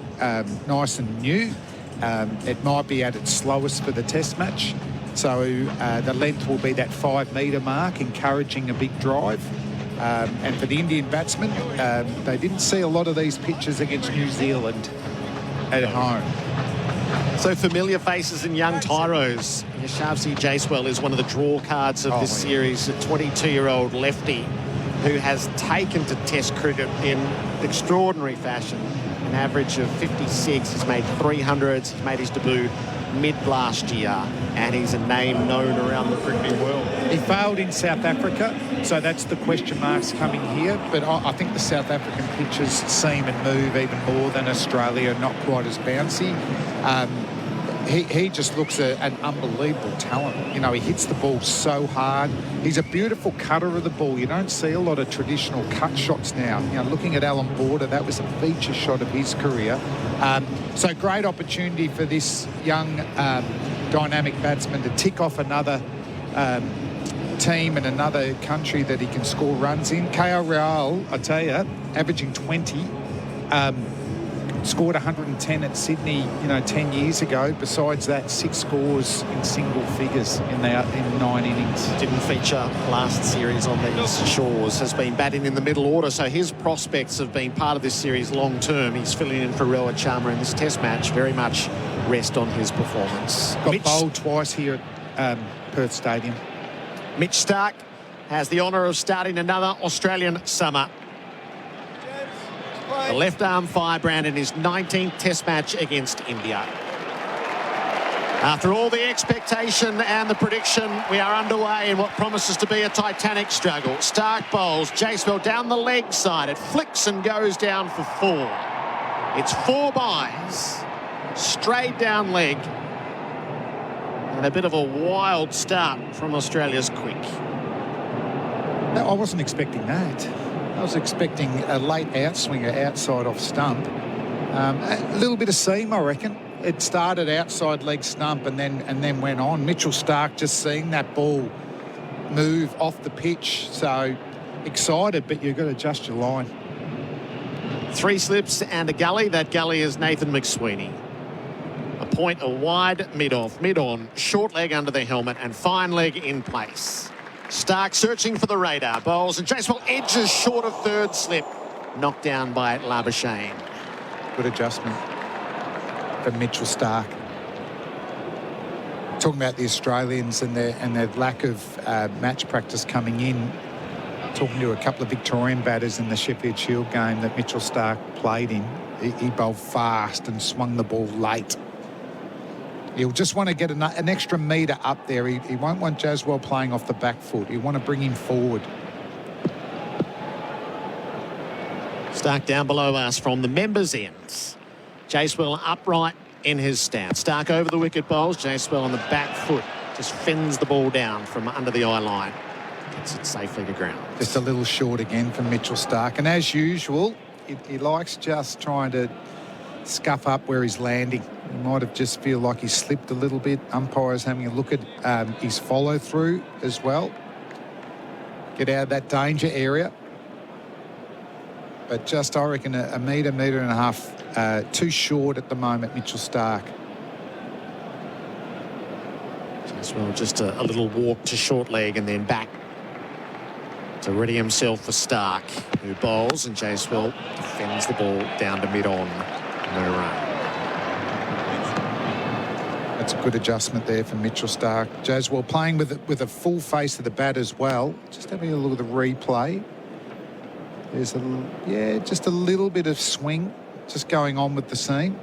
nice and new. It might be at its slowest for the test match, so the length will be that 5 metre mark, encouraging a big drive. And for the Indian batsmen, they didn't see a lot of these pitches against New Zealand at home. So familiar faces and young tyros. Yashasvi Jaiswal is one of the draw cards of this series, a 22-year-old lefty who has taken to Test cricket in extraordinary fashion. An average of 56. He's made 300s. He's made his debut mid last year, and he's a name known around the cricketing world. He failed in South Africa, so that's the question marks coming here. But I think the South African pitches seam and move even more than Australia, not quite as bouncy. He just looks an unbelievable talent. You know, he hits the ball so hard. He's a beautiful cutter of the ball. You don't see a lot of traditional cut shots now. You know, looking at Alan Border, that was a feature shot of his career. So great opportunity for this young dynamic batsman to tick off another team and another country that he can score runs in. KL Rahul, I tell you, averaging 20. Scored 110 at Sydney, 10 years ago. Besides that, 6 scores in single figures in 9 innings. Didn't feature last series on these shores. Has been batting in the middle order, so his prospects have been part of this series long term. He's filling in for Rohit Sharma in this Test match. Very much rest on his performance. Got bowled twice here at Perth Stadium. Mitch Starc has the honour of starting another Australian summer. The left-arm firebrand in his 19th Test match against India. After all the expectation and the prediction, we are underway in what promises to be a titanic struggle. Starc bowls, Jaiswal down the leg side. It flicks and goes down for 4. It's 4 byes, straight down leg. And a bit of a wild start from Australia's quick. No, I wasn't expecting that. I was expecting a late outswinger outside off stump. A little bit of seam, I reckon. It started outside leg stump and then went on. Mitchell Starc just seeing that ball move off the pitch. So excited, but you've got to adjust your line. 3 slips and a gully. That gully is Nathan McSweeney. A point, a wide, mid-off, mid-on, short leg under the helmet and fine leg in place. Starc searching for the radar. Bowls and Jaiswal edges short of third slip. Knocked down by Labuschagne. Good adjustment for Mitchell Starc. Talking about the Australians and their lack of match practice coming in. Talking to a couple of Victorian batters in the Sheffield Shield game that Mitchell Starc played in. He bowled fast and swung the ball late. He'll just want to get an extra metre up there. He won't want Jaiswal playing off the back foot. He'll want to bring him forward. Starc down below us from the members' ends. Jaiswal upright in his stance. Starc over the wicket bowls. Jaiswal on the back foot. Just fends the ball down from under the eye line. Gets it safely to ground. Just a little short again from Mitchell Starc. And as usual, he likes just trying to scuff up where he's landing. He might have just feel like he slipped a little bit. Umpire's having a look at his follow-through as well. Get out of that danger area. But just, I reckon, a metre and a half too short at the moment, Mitchell Starc. As well, just a little walk to short leg and then back to ready himself for Starc, who bowls, and Jaiswal defends the ball down to mid-on. No run. That's a good adjustment there for Mitchell Starc. Jaiswal playing with a full face of the bat as well. Just having a look at the replay. There's just a little bit of swing just going on with the seam.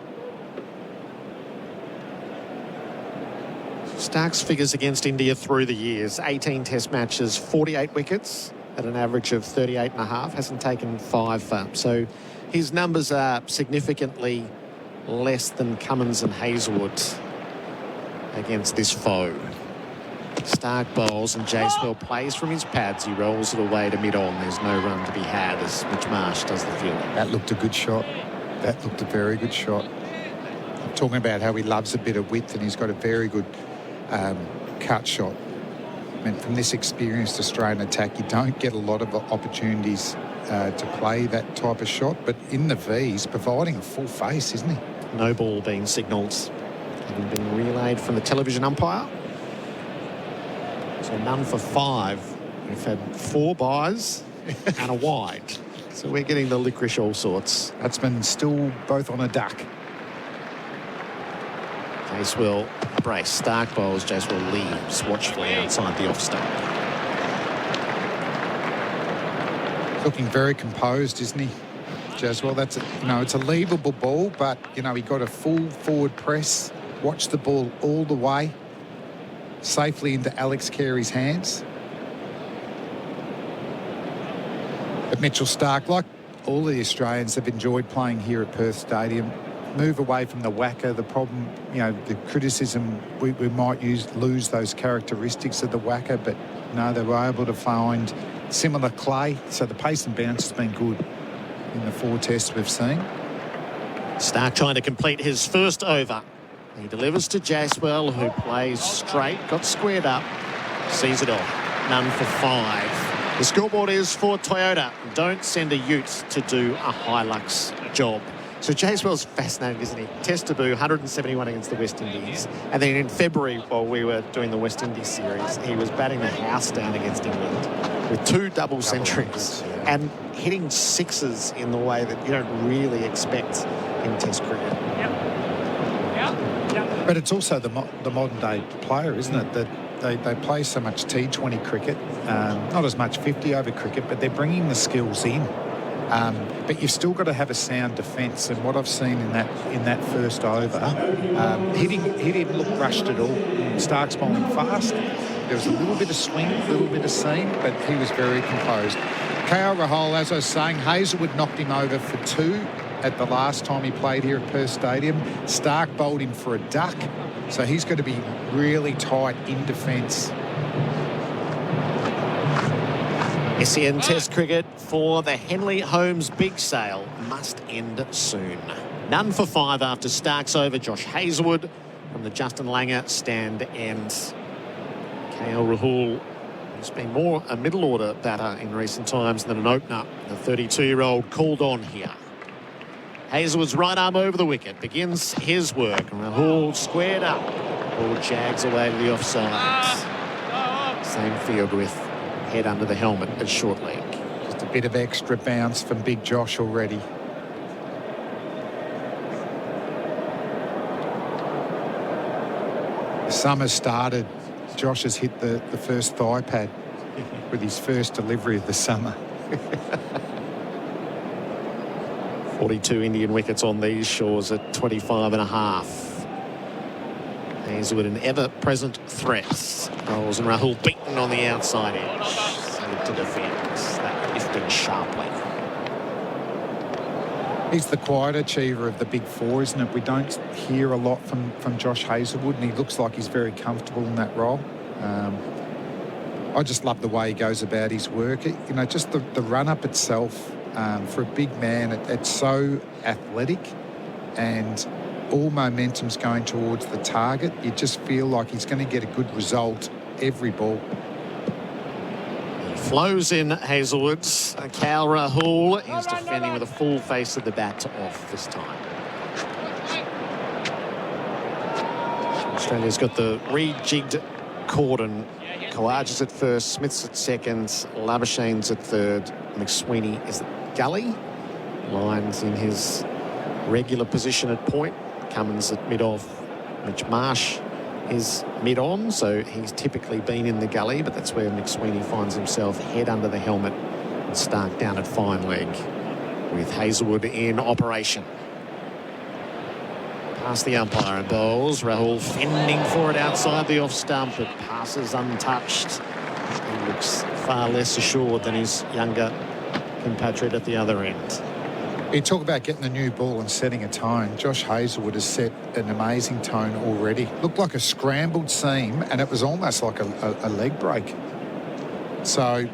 Starc's figures against India through the years: 18 Test matches, 48 wickets at an average of 38.5. Hasn't taken 5. So his numbers are significantly less than Cummins and Hazelwood against this foe. Stark bowls and Jacewell plays from his pads. He rolls it away to mid-on. There's no run to be had as Mitch Marsh does the fielding. That looked a good shot. That looked a very good shot. I'm talking about how he loves a bit of width, and he's got a very good cut shot. I mean, from this experienced Australian attack, you don't get a lot of opportunities to play that type of shot, but in the V, he's providing a full face, isn't he? No ball being signalled, having been relayed from the television umpire. So none for 5. We've had 4 byes and a wide. So we're getting the licorice all sorts. Batsmen still both on a duck. Jacewell brace. Stark bowls. Jacewell leaves watchfully outside the off stump. Looking very composed, isn't he, Jacewell? That's it's a leavable ball, but he got a full forward press, watched the ball all the way safely into Alex Carey's hands. But Mitchell Starc, like all the Australians, have enjoyed playing here at Perth Stadium. Move away from the whacker. The problem, the criticism, we might lose those characteristics of the whacker, but no, they were able to find similar clay. So the pace and bounce has been good in the 4 tests we've seen. Starc trying to complete his first over. He delivers to Jacewell, who plays straight, got squared up, sees it off. None for 5. The scoreboard is for Toyota. Don't send a ute to do a Hilux job. So Jacewell's fascinating, isn't he? Test debut, 171 against the West Indies. And then in February, while we were doing the West Indies series, he was batting the house down against England with 2 double centuries and hitting 6s in the way that you don't really expect in Test cricket. But it's also the modern day player, isn't it? That they play so much T20 cricket, not as much 50 over cricket, but they're bringing the skills in. But you've still got to have a sound defence, and what I've seen in that first over, he didn't look rushed at all. Stark's bowling fast. There was a little bit of swing, a little bit of seam, but he was very composed. KL Rahul, as I was saying, Hazelwood knocked him over for 2 at the last time he played here at Perth Stadium. Starc bowled him for a duck, so he's going to be really tight in defence. SEN Test cricket for the Henley Holmes big sale must end soon. None for 5 after Stark's over. Josh Hazelwood from the Justin Langer stand ends. KL Rahul has been more a middle order batter in recent times than an opener. The 32-year-old called on here. Hazelwood's right arm over the wicket begins his work. Rahul squared up. Ball jags away to the offside. Same field with head under the helmet at short leg. Just a bit of extra bounce from Big Josh already. The summer started. Josh has hit the first thigh pad with his first delivery of the summer. 42 Indian wickets on these shores at 25.5. Hazelwood an ever-present threat. Bowles and Rahul beaten on the outside edge. Saved to defence. That lifted sharply. He's the quiet achiever of the big 4, isn't it? We don't hear a lot from Josh Hazelwood, and he looks like he's very comfortable in that role. I just love the way he goes about his work. Just the run-up itself. For a big man, it's so athletic, and all momentum's going towards the target. You just feel like he's going to get a good result every ball. He flows in Hazelwood's. KL Rahul is defending with a full face of the bat off this time. Australia's got the rejigged cordon. Kawaj is at first, Smith's at second, Labuschagne's at third, McSweeney is at gully. Lyons in his regular position at point. Cummins at mid-off. Mitch Marsh is mid-on, so he's typically been in the gully, but that's where McSweeney finds himself, head under the helmet, and Starc down at fine leg with Hazelwood in operation. Past the umpire and bowls. Rahul fending for it outside the off stump. It passes untouched. He looks far less assured than his younger compatriot at the other end. You talk about getting the new ball and setting a tone. Josh Hazlewood has set an amazing tone already. Looked like a scrambled seam, and it was almost like a leg break. So,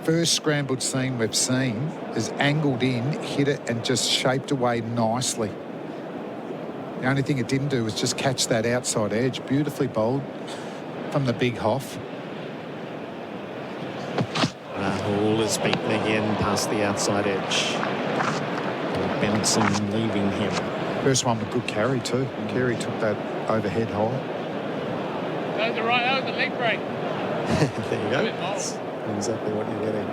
first scrambled seam we've seen is angled in, hit it, and just shaped away nicely. The only thing it didn't do was just catch that outside edge. Beautifully bowled from the big Hoff. Rahul is beaten again past the outside edge. Benson leaving him. First one with good carry too. Carey took that overhead high. Go the right out, the leg break. There you go. That's exactly what you're getting.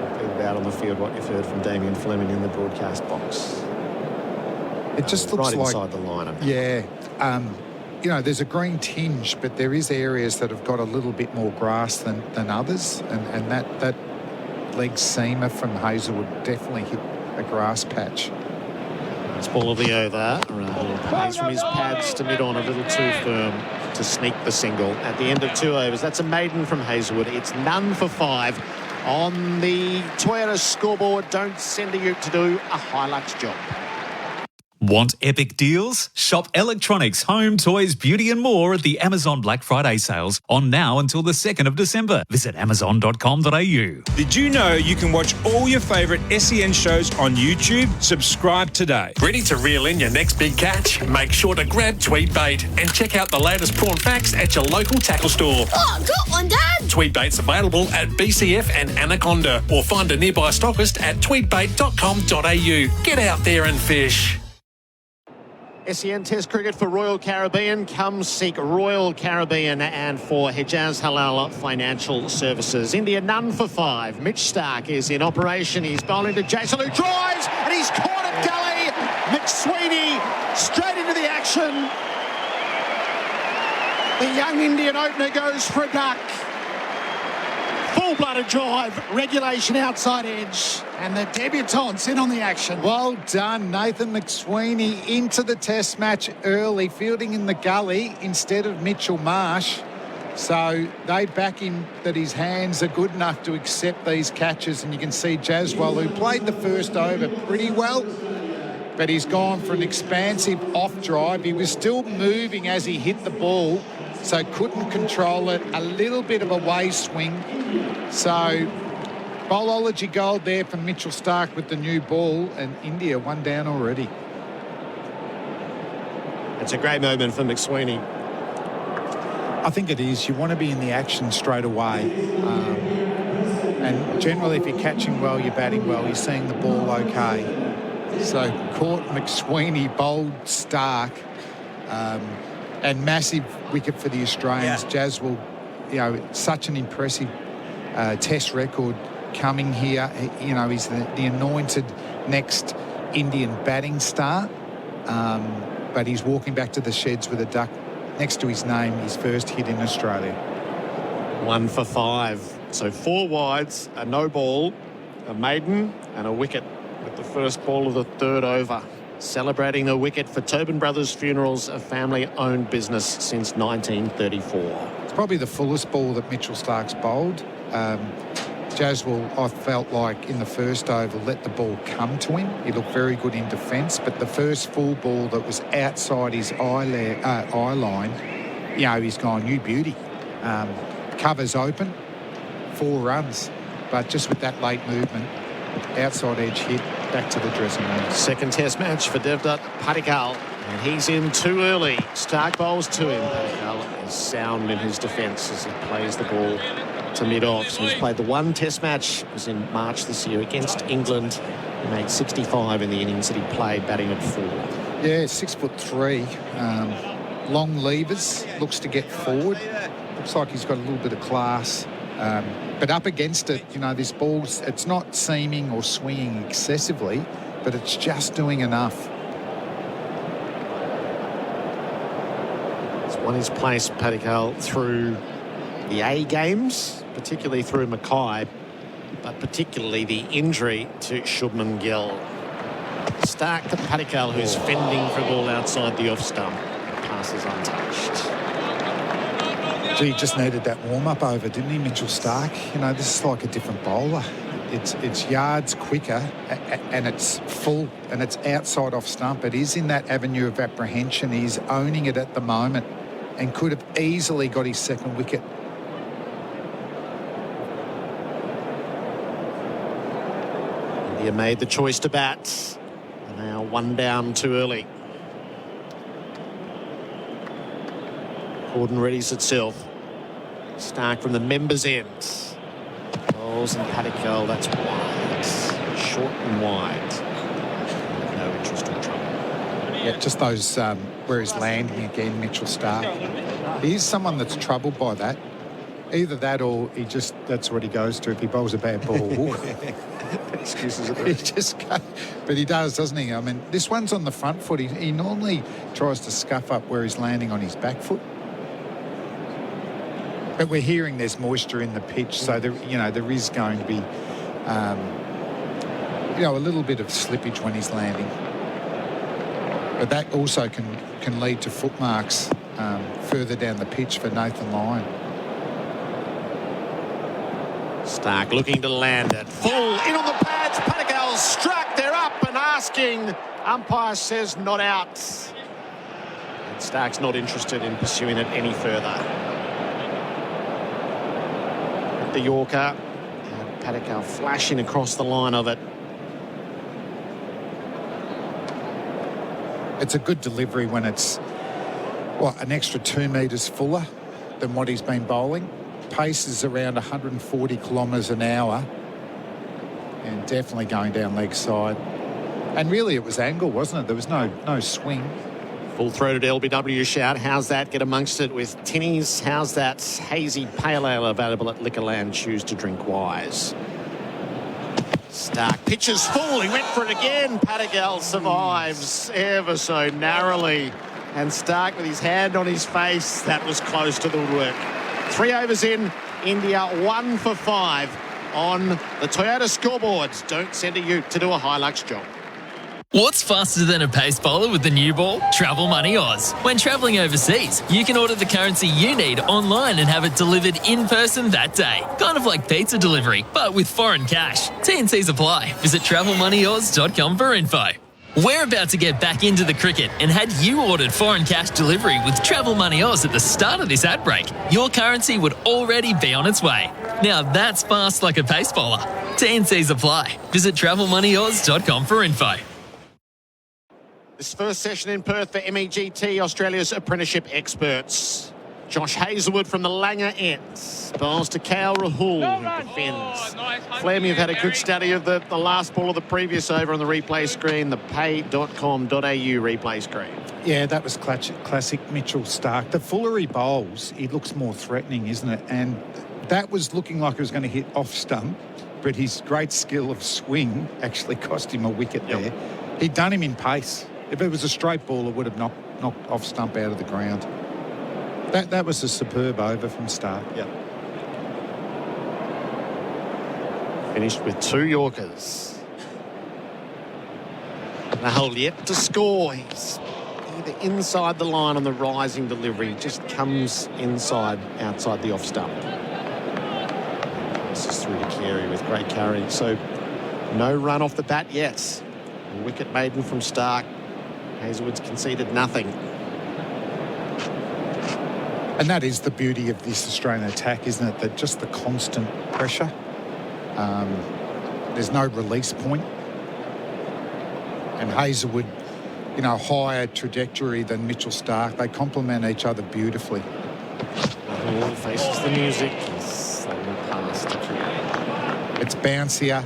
Repeat out on the field what you've heard from Damien Fleming in the broadcast box. It just looks right like inside the line. Yeah. You know, there's a green tinge, but there is areas that have got a little bit more grass than others, and that leg seamer from Hazlewood definitely hit a grass patch. It's ball of the over. Rahul plays from his pads to mid-on, a little too firm to sneak the single. At the end of 2 overs, that's a maiden from Hazlewood. It's none for 5 on the Toyota scoreboard. Don't send a ute to do a Hilux job. Want epic deals? Shop electronics, home, toys, beauty and more at the Amazon Black Friday sales on now until the 2nd of December. Visit amazon.com.au. Did you know you can watch all your favourite SEN shows on YouTube? Subscribe today. Ready to reel in your next big catch? Make sure to grab Tweed Bait and check out the latest prawn facts at your local tackle store. Oh, got one, Dad! Tweed Bait's available at BCF and Anaconda, or find a nearby stockist at tweedbait.com.au. Get out there and fish. SEN Test Cricket for Royal Caribbean. Come seek Royal Caribbean and for Hijaz Halal Financial Services. India none for 5. Mitch Starc is in operation. He's bowling to Jason, who drives, and he's caught at gully. McSweeney straight into the action. The young Indian opener goes for a duck. Full-blooded drive, regulation outside edge, and the debutants in on the action. Well done, Nathan McSweeney into the test match early, fielding in the gully instead of Mitchell Marsh. So they back him that his hands are good enough to accept these catches, and you can see Jaswal, who played the first over pretty well, but he's gone for an expansive off drive. He was still moving as he hit the ball, so couldn't control it. A little bit of a way swing. So bowlology gold there from Mitchell Starc with the new ball, and India one down already. It's a great moment for McSweeney. I think it is. You want to be in the action straight away. And generally, if you're catching well, you're batting well, you're seeing the ball okay. So caught McSweeney, bowled Starc, and massive wicket for the Australians. Yeah. Jaswal, you know, such an impressive test record coming here. You know, he's the anointed next Indian batting star, but he's walking back to the sheds with a duck next to his name, his first hit in Australia. 1 for 5. So 4 wides, a no ball, a maiden and a wicket with the first ball of the 3rd over. Celebrating a wicket for Tobin Brothers Funerals, a family-owned business since 1934. It's probably the fullest ball that Mitchell Starc's bowled. Jaswal, I felt like in the first over, let the ball come to him. He looked very good in defence, but the first full ball that was outside his eye line, you know, he's gone, you beauty. Covers open, 4 runs, but just with that late movement, outside edge hit, back to the dressing room. Second test match for Devdutt Padikkal, and he's in too early. Starc bowls to him. Padikkal is sound in his defence as he plays the ball to mid-off. So he's played the 1 test match. It was in March this year against England. He made 65 in the innings that he played, batting at 4. Yeah, 6'3", long levers, looks to get forward. Looks like he's got a little bit of class. But up against it, you know, this ball's, it's not seaming or swinging excessively, but it's just doing enough. It's won his place, Padikkal, through the A games, particularly through Mackay, but particularly the injury to Shubman Gill. Starc to Padikkal, who's fending for a ball outside the off stump. Passes untouched. Gee, just needed that warm-up over, didn't he, Mitchell Starc? You know, this is like a different bowler. it's yards quicker and it's full and it's outside off stump. It is in that avenue of apprehension. He's owning it at the moment and could have easily got his second wicket. India made the choice to bat. Now one down too early. Gordon readies itself. Stark from the members' end. Bowls and Katich, that's wide. Short and wide. No interest or trouble. Yeah, just those where he's landing again, Mitchell Stark. He's someone that's troubled by that. Either that or that's what he goes to if he bowls a bad ball. Excuses are he just but he does, doesn't he? I mean, this one's on the front foot. He normally tries to scuff up where he's landing on his back foot. But we're hearing there's moisture in the pitch, so there is going to be, a little bit of slippage when he's landing. But that also can lead to foot marks further down the pitch for Nathan Lyon. Stark looking to land it. Full in on the pads. Padigal struck. They're up and asking. Umpire says not out. And Stark's not interested in pursuing it any further. The Yorker. Padigal flashing across the line of it. It's a good delivery when it's, an extra 2 metres fuller than what he's been bowling. Pace is around 140 kilometres an hour and definitely going down leg side. And really it was angle, wasn't it? There was no swing. Full-throated LBW shout. How's that? Get amongst it with tinnies. How's that hazy pale ale available at Liquorland? Choose to drink wise. Stark pitches full. He went for it again. Padigal survives ever so narrowly. And Stark with his hand on his face. That was close to the woodwork. 3 overs in. India 1 for 5 on the Toyota scoreboards. Don't send a ute to do a Hilux job. What's faster than a pace bowler with the new ball? Travel Money Oz. When travelling overseas, you can order the currency you need online and have it delivered in person that day. Kind of like pizza delivery, but with foreign cash. T&Cs apply. Visit travelmoneyoz.com for info. We're about to get back into the cricket, and had you ordered foreign cash delivery with Travel Money Oz at the start of this ad break, your currency would already be on its way. Now that's fast like a pace bowler. T&Cs apply. Visit travelmoneyoz.com for info. This first session in Perth for MEGT, Australia's apprenticeship experts. Josh Hazlewood from the Langer ends. Bowls to Kale Rahul, who defends. Fleming, you've had a good study of the last ball of the previous over on the replay screen, the pay.com.au replay screen. Yeah, that was classic Mitchell Stark. The fuller he bowls, he looks more threatening, isn't it? And that was looking like it was going to hit off stump, but his great skill of swing actually cost him a wicket there. He'd done him in pace. If it was a straight ball, it would have knocked off stump out of the ground. That was a superb over from Stark. Yep. Finished with 2 Yorkers. Rahul yet to score. He's either inside the line on the rising delivery, just comes outside the off stump. This is through to Carey with great carry. So no run off the bat yet. A wicket maiden from Stark. Hazlewood's conceded nothing. And that is the beauty of this Australian attack, isn't it? That just the constant pressure. There's no release point. And Hazlewood, higher trajectory than Mitchell Stark. They complement each other beautifully. Rahul faces the music. He's past to Carey. It's bouncier.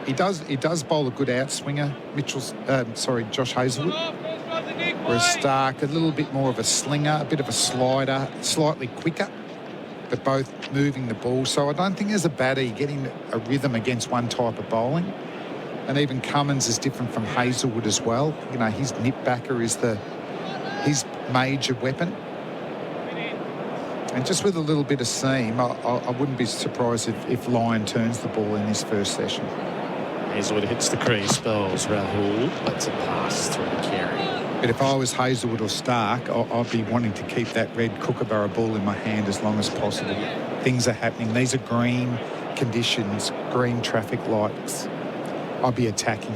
He does bowl a good outswinger. Josh Hazlewood. Whereas Stark, a little bit more of a slinger, a bit of a slider, slightly quicker, but both moving the ball. So I don't think as a batter you're getting a rhythm against one type of bowling. And even Cummins is different from Hazlewood as well. His nip backer is his major weapon. And just with a little bit of seam, I wouldn't be surprised if Lyon turns the ball in his first session. Hazlewood hits the crease, bowls Rahul, lets it pass through the Carey. But if I was Hazlewood or Stark, I'd be wanting to keep that red Kookaburra ball in my hand as long as possible. Things are happening. These are green. conditions, green traffic lights, I'd be attacking.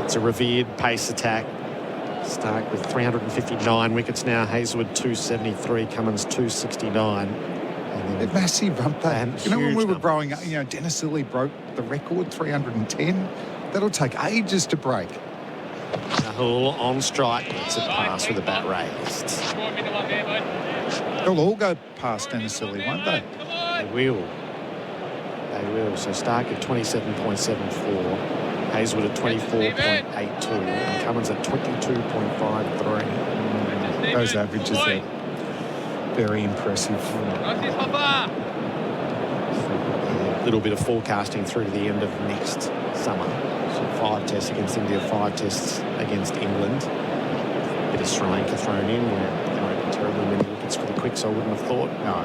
It's a revered pace attack. Stark with 359 wickets now. Hazelwood 273, Cummins 269. They're massive, aren't they? You know, when we were number. growing up, Dennis Lilly broke the record, 310. That'll take ages to break. Rahul on strike, gets it past with the bat raised. They'll all go past Dennis Lilly, won't they? They will. So Stark at 27.74. Hazelwood at 24.82 and Cummins at 22.53. Those averages are very impressive. A little bit of forecasting through to the end of next summer. So 5 tests against India, 5 tests against England. A bit of Sri Lanka thrown in. There won't be terribly many wickets for the Quicks, I wouldn't have thought. No.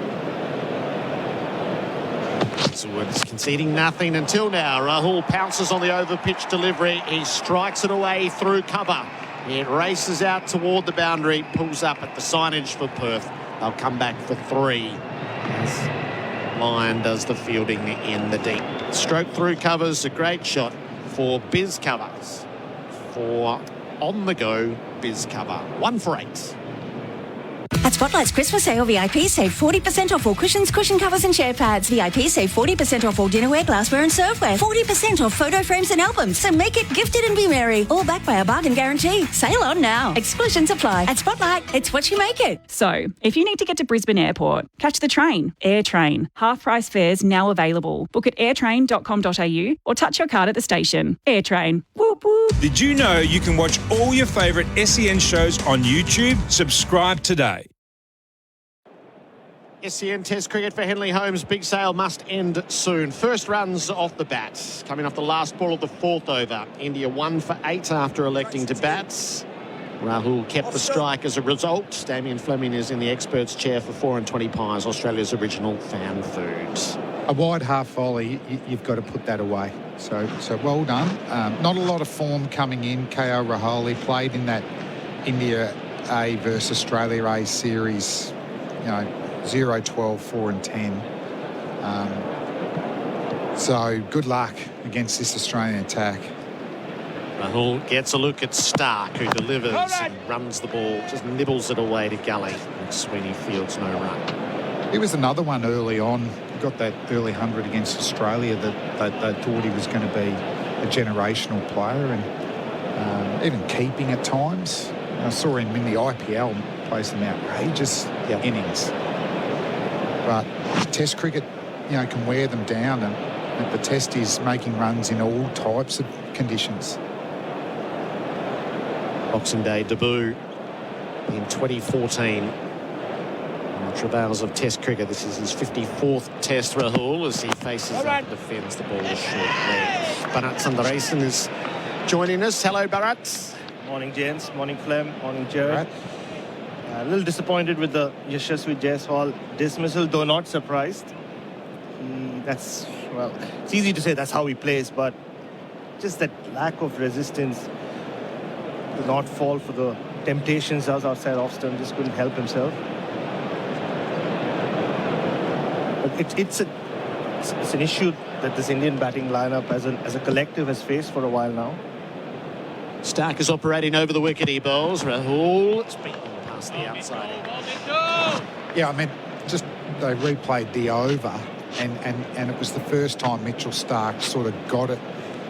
Hazelwood's conceding nothing until now. Rahul pounces on the over-pitch delivery. He strikes it away through cover. It races out toward the boundary, pulls up at the signage for Perth. They'll come back for 3 as Lyon does the fielding in the deep. Stroke through covers, a great shot for Biz Covers. For on-the-go Biz Cover. 1 for 8. At Spotlight's Christmas sale, VIP save 40% off all cushions, cushion covers and chair pads. VIP save 40% off all dinnerware, glassware and serveware. 40% off photo frames and albums. So make it gifted and be merry. All backed by a bargain guarantee. Sale on now. Exclusions apply. At Spotlight, it's what you make it. So, if you need to get to Brisbane Airport, catch the train, AirTrain. Half-price fares now available. Book at airtrain.com.au or touch your card at the station. AirTrain. Whoop whoop. Did you know you can watch all your favourite SEN shows on YouTube? Subscribe today. SEN Test cricket for Henley Holmes. Big sale must end soon. First runs off the bat. Coming off the last ball of the 4th over. India 1 for 8 after electing to bat. Rahul kept the strike as a result. Damien Fleming is in the experts chair for 4 and 20 pies, Australia's original fan food. A wide half volley, you've got to put that away. So well done. Not a lot of form coming in. KL Rahul played in that India A versus Australia A series, 0-12, 4 and 10. So good luck against this Australian attack. Rahul gets a look at Stark, who delivers and runs the ball, just nibbles it away to Gully. Sweeney fields no run. He was another one early on. He got that early 100 against Australia that they thought he was going to be a generational player, and even keeping at times. I saw him in the IPL play some outrageous innings. But Test cricket, can wear them down, and the Test is making runs in all types of conditions. Boxing Day debut in 2014. On the travails of Test cricket, this is his 54th Test, Rahul, as he faces up and defends the ball to short leg. Bharat Sundaresan is joining us. Hello, Bharat. Morning, gents. Morning, Flem. Morning, Gerard. A little disappointed with the Yashasvi Jaiswal dismissal, though not surprised. It's easy to say that's how he plays, but just that lack of resistance to not fall for the temptations outside off stump, just couldn't help himself. But it's an issue that this Indian batting lineup as a collective has faced for a while now. Stark is operating over the wicket. He bowls. Rahul, it's beaten past the outside. Yeah, they replayed the over, and it was the first time Mitchell Stark sort of got it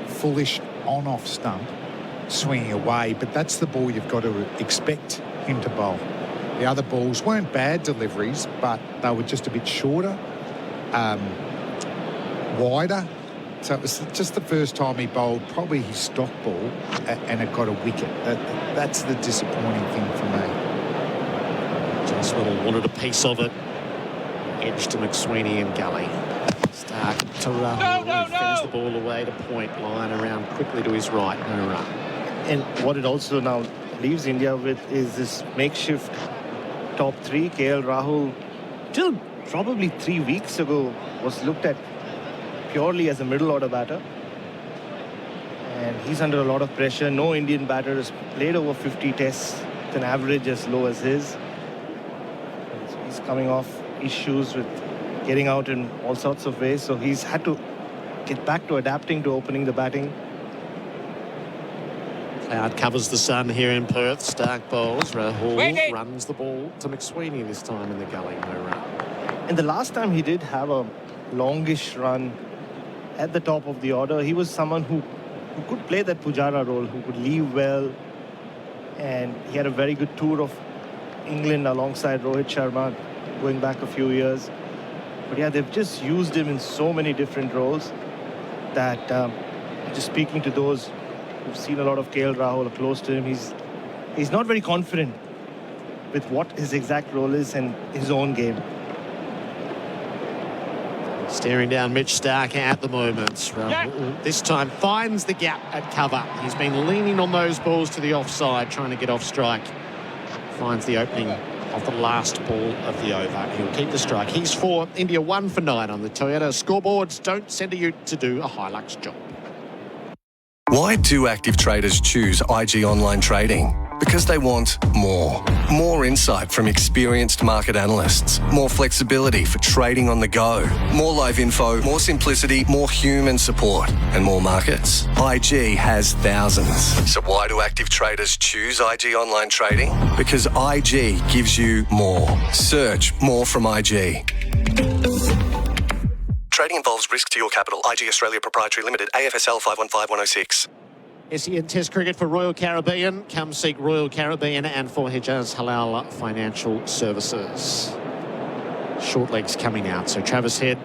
fullish on-off stump, swinging away. But that's the ball you've got to expect him to bowl. The other balls weren't bad deliveries, but they were just a bit shorter, wider. So it was just the first time he bowled probably his stock ball and it got a wicket. That's the disappointing thing for me. Jaiswal wanted a piece of it. Edge to McSweeney and Gully. Stark to Rahul, who fends the ball away to point. Line around quickly to his right. No run. And what it also now leaves India with is this makeshift top 3. KL Rahul, till probably 3 weeks ago, was looked at purely as a middle order batter, and he's under a lot of pressure. No Indian batter has played over 50 tests with an average as low as his. He's coming off issues with getting out in all sorts of ways. So he's had to get back to adapting to opening the batting. Cloud covers the sun here in Perth. Stark bowls. Rahul runs the ball to McSweeney this time in the gully. No run. And the last time he did have a longish run at the top of the order, he was someone who could play that Pujara role, who could leave well. And he had a very good tour of England alongside Rohit Sharma going back a few years. But yeah, they've just used him in so many different roles that just speaking to those who've seen a lot of KL Rahul close to him, he's not very confident with what his exact role is and his own game. Staring down Mitch Stark at the moment. Rahul this time finds the gap at cover. He's been leaning on those balls to the offside, trying to get off strike. Finds the opening of the last ball of the over. He'll keep the strike. He's 4, India 1 for 9 on the Toyota scoreboards. Don't send a ute to do a Hilux job. Why do active traders choose IG Online Trading? Because they want more. More insight from experienced market analysts. More flexibility for trading on the go. More live info, more simplicity, more human support, and more markets. IG has thousands. So why do active traders choose IG Online Trading? Because IG gives you more. Search more from IG. Trading involves risk to your capital. IG Australia Proprietary Limited, AFSL 515106. SEN Test Cricket for Royal Caribbean. Come seek Royal Caribbean and for Hijaz Halal Financial Services. Short legs coming out. So Travis Head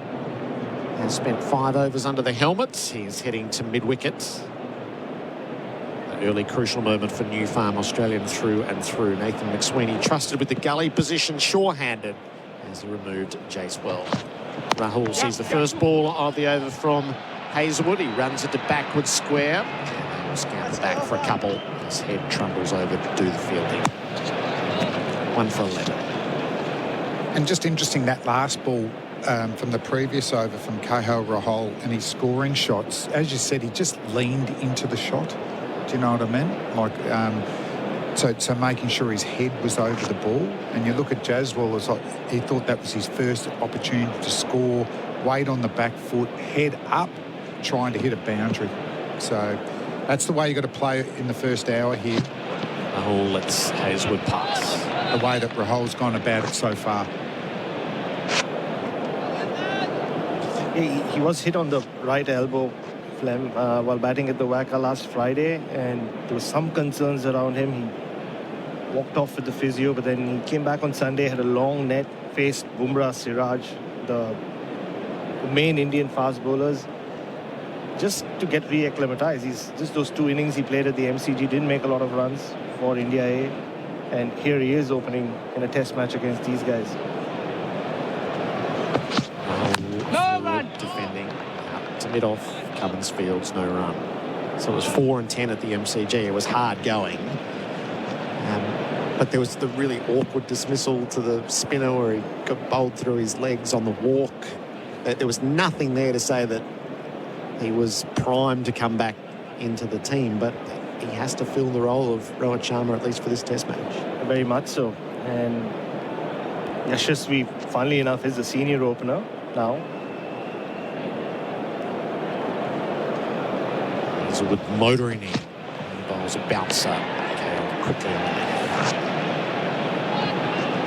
has spent 5 overs under the helmet. He's heading to mid-wicket. An early crucial moment for New Farm Australian through and through. Nathan McSweeney trusted with the gully position, sure-handed as he removed Jace well. Rahul sees the first ball of the over from Hazelwood. He runs it to backward square. And he'll scan the back for a couple. His head trundles over to do the fielding. 1 for 11. And just interesting, that last ball from the previous over from KL Rahul and his scoring shots. As you said, he just leaned into the shot. Do you know what I mean? Like, so making sure his head was over the ball. And you look at Jaswal, it's like he thought that was his first opportunity to score, weight on the back foot, head up, trying to hit a boundary. So that's the way you got to play in the first hour here. Rahul lets Hazelwood pass. The way that Rahul's gone about it so far. He was hit on the right elbow, Flem, while batting at the WACA last Friday, and there was some concerns around him. He walked off with the physio, but then he came back on Sunday, had a long net, faced Bumrah, Siraj, the main Indian fast bowlers, just to get re-acclimatized. Just those 2 innings he played at the MCG didn't make a lot of runs for India A, and here he is opening in a test match against these guys. Defending up to mid-off, Cummins Fields, no run. So it was 4 and 10 at the MCG. It was hard going. But there was the really awkward dismissal to the spinner where he got bowled through his legs on the walk. There was nothing there to say that he was primed to come back into the team, but he has to fill the role of Rohit Sharma, at least for this test match. Very much so. And Yashasvi, funnily enough, is the senior opener now. Hazelwood motoring in. He bowls a bouncer. Okay, quickly on the left.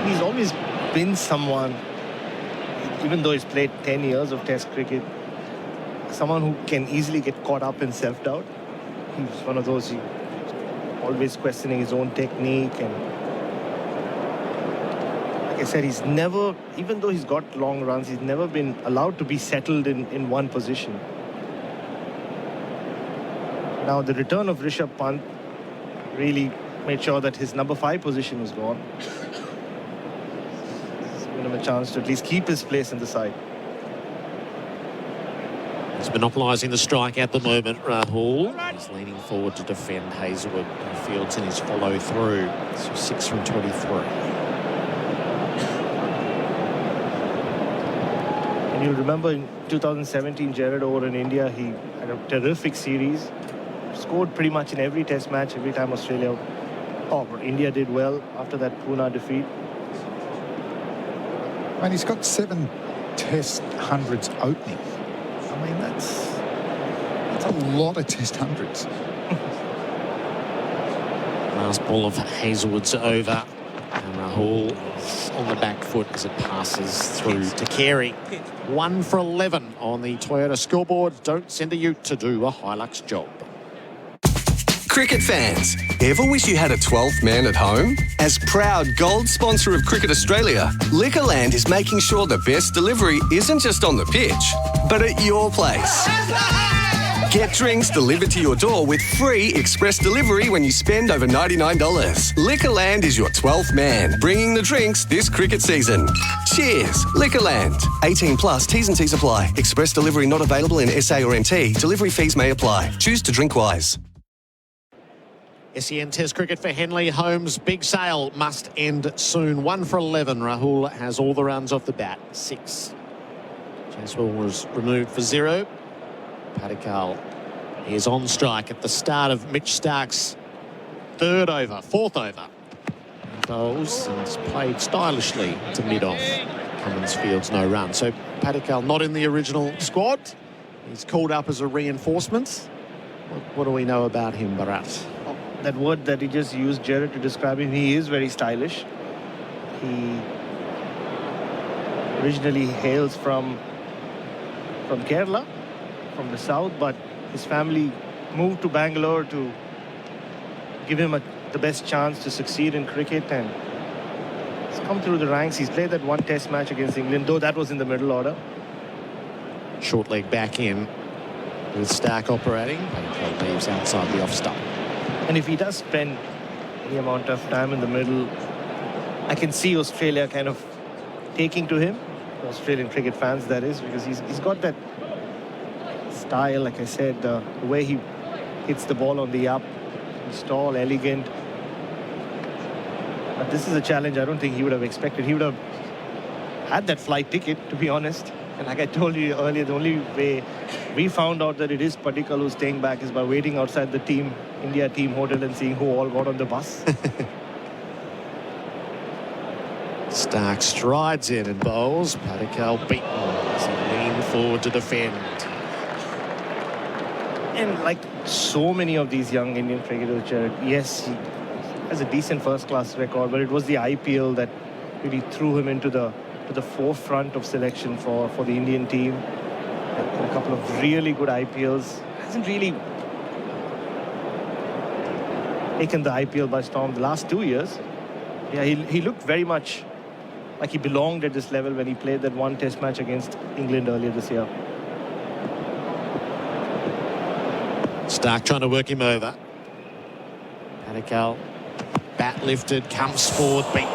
He's always been someone, even though he's played 10 years of Test cricket, someone who can easily get caught up in self-doubt. He's one of those always questioning his own technique, and like I said, he's never, even though he's got long runs, he's never been allowed to be settled in one position. Now the return of Rishabh Pant really made sure that his number 5 position was gone. It's given him a chance to at least keep his place in the side. He's monopolising the strike at the moment, Rahul. He's leaning forward to defend Hazelwood. Fields in his follow through. So 6 from 23. And you'll remember in 2017, Gerard over in India, he had a terrific series. Scored pretty much in every test match, every time Australia, India did well after that Pune defeat. And he's got 7 Test hundreds opening. I mean, that's a lot of Test hundreds. Last ball of Hazelwood's over. And Rahul on the back foot as it passes through to Carey. 1 for 11 on the Toyota scoreboard. Don't send a ute to do a Hilux job. Cricket fans, ever wish you had a 12th man at home? As proud gold sponsor of Cricket Australia, Liquorland is making sure the best delivery isn't just on the pitch, but at your place. Get drinks delivered to your door with free express delivery when you spend over $99. Liquorland is your 12th man, bringing the drinks this cricket season. Cheers, Liquorland. 18 plus, T's and C's apply. Express delivery not available in SA or NT. Delivery fees may apply. Choose to drink wise. SEN Test cricket for Henley. Holmes' big sale must end soon. 1 for 11. Rahul has all the runs off the bat. 6. Jaswal was removed for 0. Padikal is on strike at the start of Mitch Stark's fourth over. He bowls and it's played stylishly to mid-off. Cummins fields no run. So Padikal not in the original squad. He's called up as a reinforcement. What do we know about him, Bharat? That word that he just used, Gerard, to describe him, he is very stylish. He originally hails from Kerala, from the south, but his family moved to Bangalore to give him the best chance to succeed in cricket, and he's come through the ranks. He's played that one test match against England, though that was in the middle order. Short leg back in with Stark operating. Padikal leaves outside the off stump. And if he does spend any amount of time in the middle, I can see Australia kind of taking to him. Australian cricket fans, that is, because he's got that style, like I said, the way he hits the ball on the up. He's tall, elegant. But this is a challenge I don't think he would have expected. He would have had that flight ticket, to be honest. And like I told you earlier, the only way we found out that it is Padikal who's staying back is by waiting outside the India team hotel and seeing who all got on the bus. Stark strides in and bowls. Padikal beaten as he leaned forward to defend. And like so many of these young Indian cricketers, Gerard, yes, he has a decent first-class record, but it was the IPL that really threw him into the forefront of selection for the Indian team. A couple of really good IPLs. Hasn't really taken the IPL by storm the last 2 years. Yeah, he looked very much like he belonged at this level when he played that one test match against England earlier this year. Stark trying to work him over. Padikal, bat lifted, comes forward, beaten,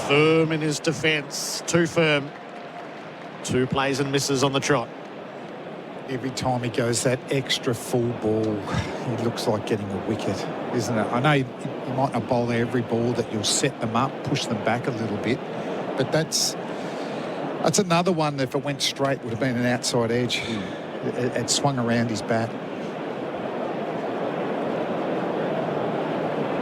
firm in his defence. Too firm. 2 plays and misses on the trot. Every time he goes that extra full ball, he looks like getting a wicket, isn't it? I know you might not bowl every ball that you'll set them up, push them back a little bit, but that's another one that if it went straight would have been an outside edge. It swung around his bat.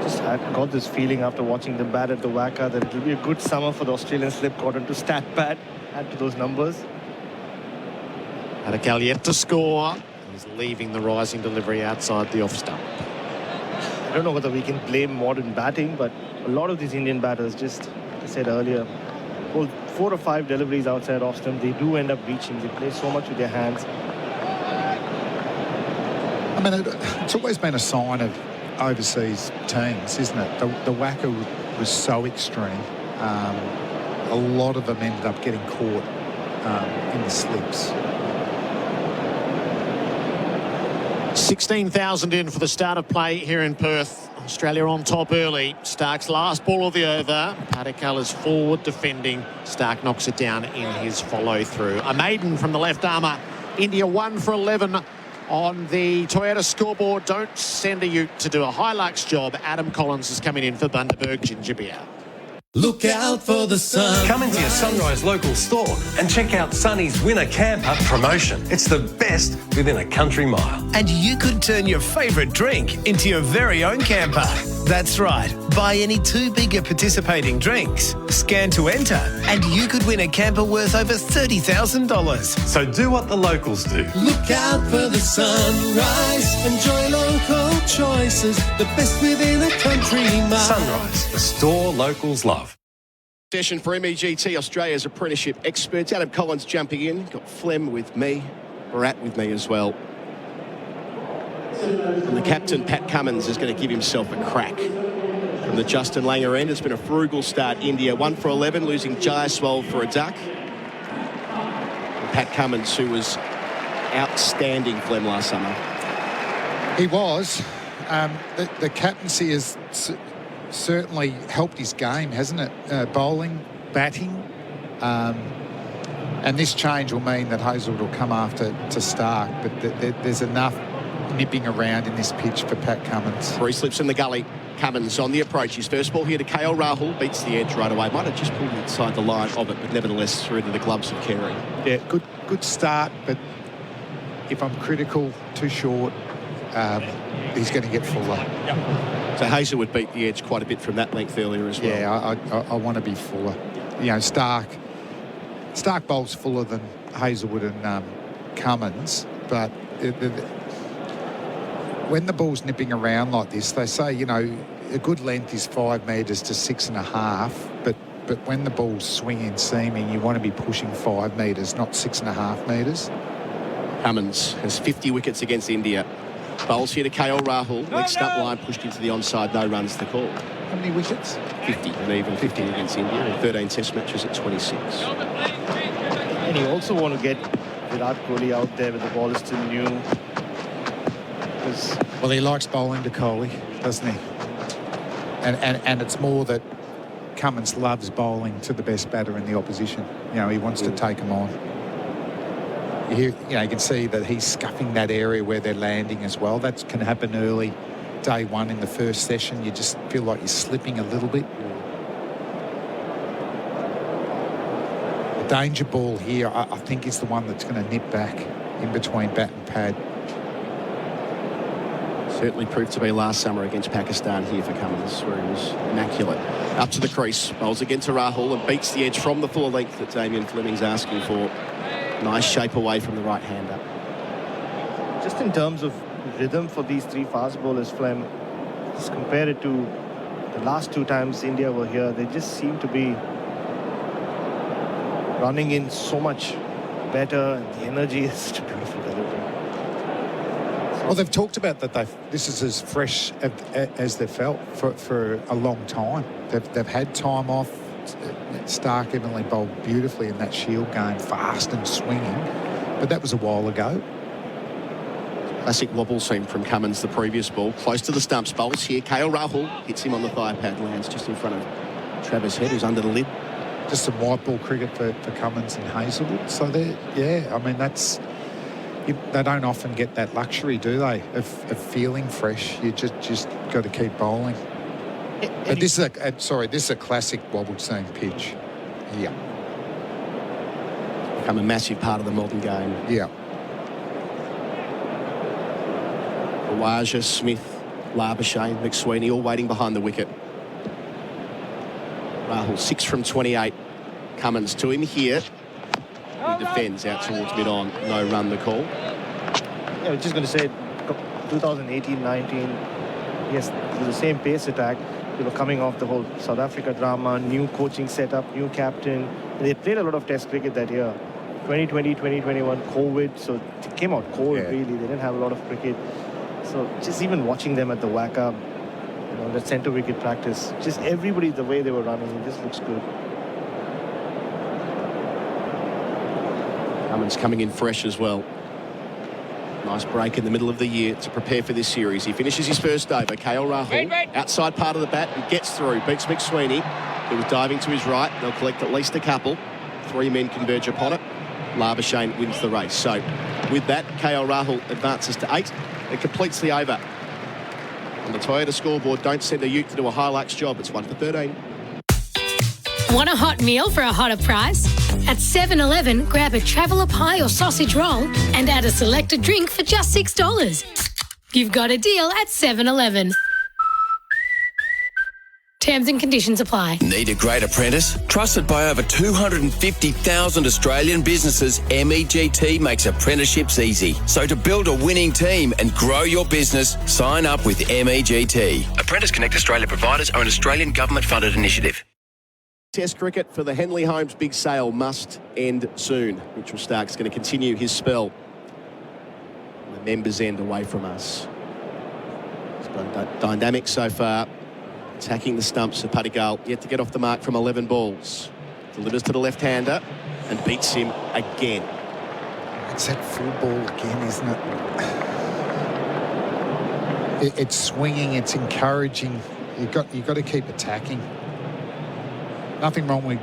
Just got this feeling after watching them bat at the WACA that it will be a good summer for the Australian slip cordon to stat pad, add to those numbers. Padikal yet to score. He's leaving the rising delivery outside the off stump. I don't know whether we can blame modern batting, but a lot of these Indian batters, just like I said earlier, hold 4 or 5 deliveries outside off stump. They do end up reaching. They play so much with their hands. I mean, it's always been a sign of overseas teams, isn't it? The WACA was so extreme. A lot of them ended up getting caught in the slips. 16,000 in for the start of play here in Perth. Australia on top early. Stark's last ball of the over. Padikal is forward defending. Stark knocks it down in his follow-through. A maiden from the left armour. India 1 for 11 on the Toyota scoreboard. Don't send a ute to do a Hilux job. Adam Collins is coming in for Bundaberg Ginger Beer. Look out for the sun. Come into your Sunrise local store and check out Sunny's Winter Camper promotion. It's the best within a country mile. And you could turn your favourite drink into your very own camper. That's right. Buy any 2 bigger participating drinks, scan to enter, and you could win a camper worth over $30,000. So do what the locals do. Look out for the sunrise. Enjoy local choices. The best within a country mile. Sunrise, the store locals love. Session for BGT, Australia's apprenticeship experts. Adam Collins jumping in. Got Flem with me. Bharat with me as well. And the captain, Pat Cummins, is going to give himself a crack. From the Justin Langer end, it's been a frugal start. India 1 for 11, losing Jaiswal for a duck. And Pat Cummins, who was outstanding Flem last summer. He was. The captaincy has certainly helped his game, hasn't it? Bowling, batting. And this change will mean that Hazelwood will come after to Stark, but there's enough nipping around in this pitch for Pat Cummins. 3 slips in the gully. Cummins on the approach. His first ball here to KL Rahul. Beats the edge right away. Might have just pulled inside the line of it, but nevertheless through to the gloves of Carey. Yeah, good start, but if I'm critical, too short, he's going to get fuller. So Hazelwood beat the edge quite a bit from that length earlier as well. Yeah, I want to be fuller. You know, Stark bowls fuller than Hazelwood and Cummins, but when the ball's nipping around like this, they say, you know, a good length is 5 metres to 6.5, but when the ball's swinging, seaming, you want to be pushing 5 metres, not 6.5 metres. Cummins has 50 wickets against India. Bowls here to KL Rahul. Leg stump line pushed into the onside. No runs the call. How many wickets? 50, and even 50 against India in 13 test matches at 26. And you also want to get Virat Kohli out there with the ball is still new. Well, he likes bowling to Kohli, doesn't he? And it's more that Cummins loves bowling to the best batter in the opposition. You know, he wants to take them on. You can see that he's scuffing that area where they're landing as well. That can happen early, day one in the first session. You just feel like you're slipping a little bit. The danger ball here, I think, is the one that's going to nip back in between bat and pad. Certainly proved to be last summer against Pakistan here for Cummins, where he was immaculate. Up to the crease, bowls again to Rahul and beats the edge from the full length that Damien Fleming's asking for. Nice shape away from the right-hander. Just in terms of rhythm for these 3 fast bowlers, Flem, just compare it to the last 2 times India were here, they just seem to be running in so much better, and the energy is just a beautiful delivery. Well, they've talked about that this is as fresh as they've felt for a long time. They've had time off. Stark evidently bowled beautifully in that Shield game, fast and swinging, but that was a while ago. Classic wobble seam from Cummins, the previous ball. Close to the stumps, bowls here. KL Rahul hits him on the thigh pad, lands just in front of Travis Head, who's under the lid. Just some white ball cricket for Cummins and Hazelwood. So they don't often get that luxury, do they, of feeling fresh. You just got to keep bowling. But this is a classic wobble seam pitch. Yeah. Become a massive part of the modern game. Yeah. Rawaja, Smith, Labuschagne, McSweeney all waiting behind the wicket. Rahul 6 from 28. Cummins to him here. He defends out towards mid-on. No run the call. Yeah, I was just going to say 2018-19, yes, it was the same pace attack. They were coming off the whole South Africa drama, new coaching setup, new captain. They played a lot of test cricket that year. 2020, 2021, COVID, so they came out cold, really. They didn't have a lot of cricket. So just even watching them at the whack-up, that centre wicket practice, just everybody, the way they were running, it just looks good. Cummins coming in fresh as well. Nice break in the middle of the year to prepare for this series. He finishes his first over. KL Rahul, outside part of the bat, and gets through. Beats McSweeney, who was diving to his right. They'll collect at least a couple. 3 men converge upon it. Labuschagne wins the race. So with that, KL Rahul advances to 8. It completes the over. On the Toyota scoreboard, don't send a ute to do a Hilux job. It's 1 for 13. Want a hot meal for a hotter price? At 7-Eleven, grab a traveller pie or sausage roll and add a selected drink for just $6. You've got a deal at 7-Eleven. Terms and conditions apply. Need a great apprentice? Trusted by over 250,000 Australian businesses, MEGT makes apprenticeships easy. So to build a winning team and grow your business, sign up with MEGT. Apprentice Connect Australia providers are an Australian government-funded initiative. Test cricket for the Henley Holmes big sale must end soon. Mitchell Starc's going to continue his spell. The members end away from us. It's been dynamic so far. Attacking the stumps of Padigal, yet to get off the mark from 11 balls. Delivers to the left-hander and beats him again. It's that full ball again, isn't it? It's swinging, it's encouraging. You've got to keep attacking. Nothing wrong with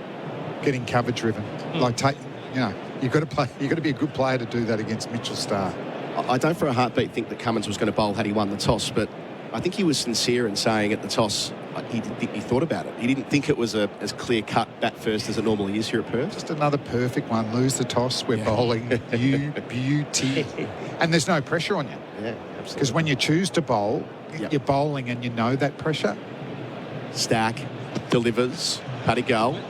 getting cover driven. You've got to play. You've got to be a good player to do that against Mitchell Starc. I don't for a heartbeat think that Cummins was going to bowl had he won the toss, but I think he was sincere in saying at the toss he thought about it. He didn't think it was as clear-cut bat first as it normally is here at Perth. Just another perfect one. Lose the toss. We're bowling. You beauty. And there's no pressure on you. Yeah, absolutely. Because when you choose to bowl, you're bowling and you know that pressure. Starc delivers. Padigal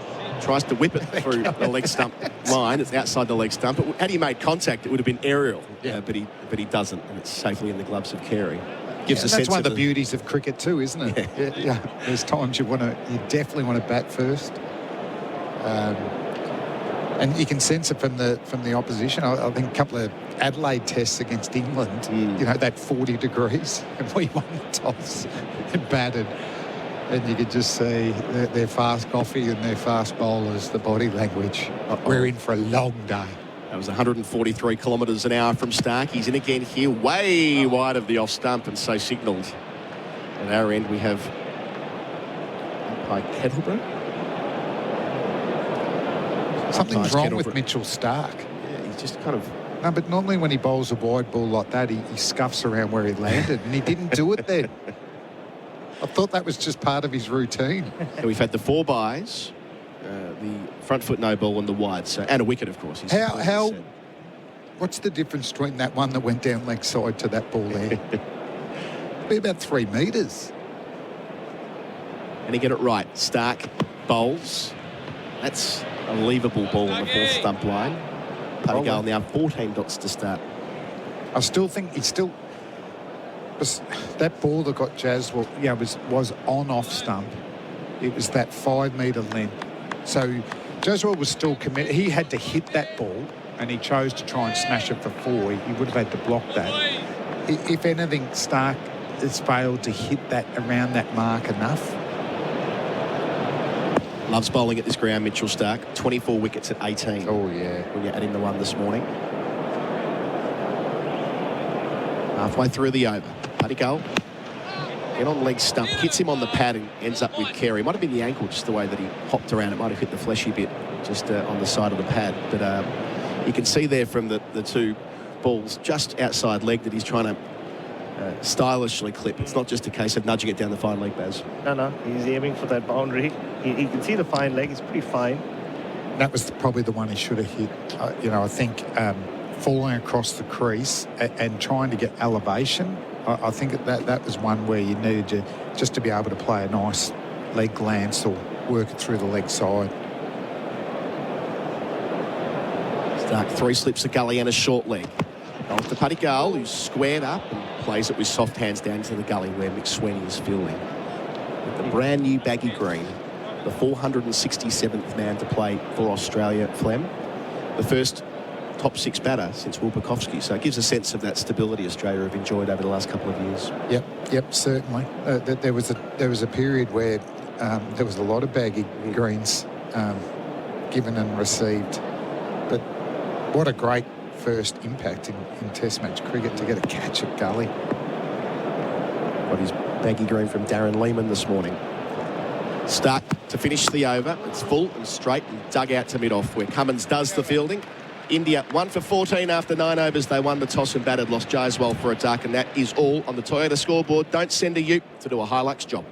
tries to whip it through the leg stump line. It's outside the leg stump. But had he made contact, it would have been aerial. But he doesn't, and it's safely in the gloves of Carey. Gives a sense that's one of the beauties of cricket too, isn't it? Yeah. There's times you definitely want to bat first, and you can sense it from the opposition. I think a couple of Adelaide tests against England, that 40 degrees, and we won the toss and batted. And you could just see their fast coffee and their fast bowlers, the body language. We're in for a long day. That was 143 kilometres an hour from Starc. He's in again here, way wide of the off stump, and so signalled. At our end, we have by Kettleborough. Something's wrong with Mitchell Starc. Yeah, he's just kind of... No, but normally when he bowls a wide ball like that, he scuffs around where he landed, and he didn't do it then. I thought that was just part of his routine. So we've had the 4 byes, the front foot no ball and the wide, and a wicket, of course. What's the difference between that one that went down leg side to that ball there? Be about 3 metres. And he get it right. Starc bowls. That's a leverable ball on the 4th stump line. Padigal now 14 dots to start. I still think that ball that got jazzed was on off stump. It was that 5 metre length. So Jaswell was still committed. He had to hit that ball, and he chose to try and smash it for 4. He would have had to block that. If anything, Starc has failed to hit that around that mark enough. Loves bowling at this ground, Mitchell Starc. 24 wickets at 18. Oh, yeah. When you add in the one this morning. Halfway through the over. Padigal. Get on leg stump, hits him on the pad and ends up with Carey. Might have been the ankle, just the way that he hopped around. It might have hit the fleshy bit just on the side of the pad. But you can see there from the 2 balls just outside leg that he's trying to stylishly clip. It's not just a case of nudging it down the fine leg, Baz. No, he's aiming for that boundary. He can see the fine leg. It's pretty fine. That was probably the one he should have hit. I think falling across the crease and trying to get elevation. I think that was one where you needed just to be able to play a nice leg glance or work it through the leg side. Starc 3 slips a gully and a short leg. Off to Padigal, who's squared up and plays it with soft hands down to the gully where McSweeney is fielding. With the brand new baggy green, the 467th man to play for Australia, Flem. The first top 6 batter since Will Bukowski, so it gives a sense of that stability Australia have enjoyed over the last couple of years. Yep, certainly. There was a period where there was a lot of baggy greens given and received, but what a great first impact in Test match cricket to get a catch at gully. Got his baggy green from Darren Lehman this morning. Starc to finish the over. It's full and straight and dug out to mid-off where Cummins does the fielding. India 1 for 14 after 9 overs. They won the toss and batted, lost Jaiswal for a duck, and that is all on the Toyota scoreboard. Don't send a ute to do a Hilux job.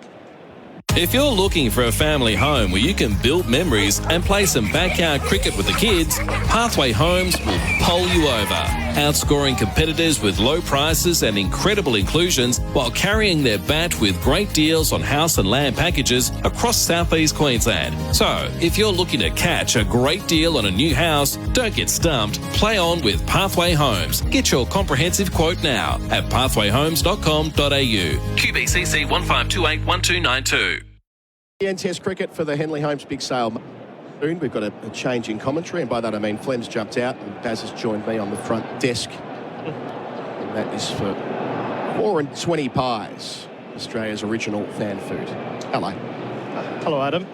If you're looking for a family home where you can build memories and play some backyard cricket with the kids, Pathway Homes will bowl you over, outscoring competitors with low prices and incredible inclusions while carrying their bat with great deals on house and land packages across southeast Queensland. So, if you're looking to catch a great deal on a new house, don't get stumped. Play on with Pathway Homes. Get your comprehensive quote now at pathwayhomes.com.au. QBCC 15281292. SEN Test cricket for the Henley Holmes Big Sale. Soon we've got a change in commentary, and by that I mean Flem's jumped out and Baz has joined me on the front desk. And that is for 4 and 20 pies, Australia's original fan food. Hello. Hello, Adam,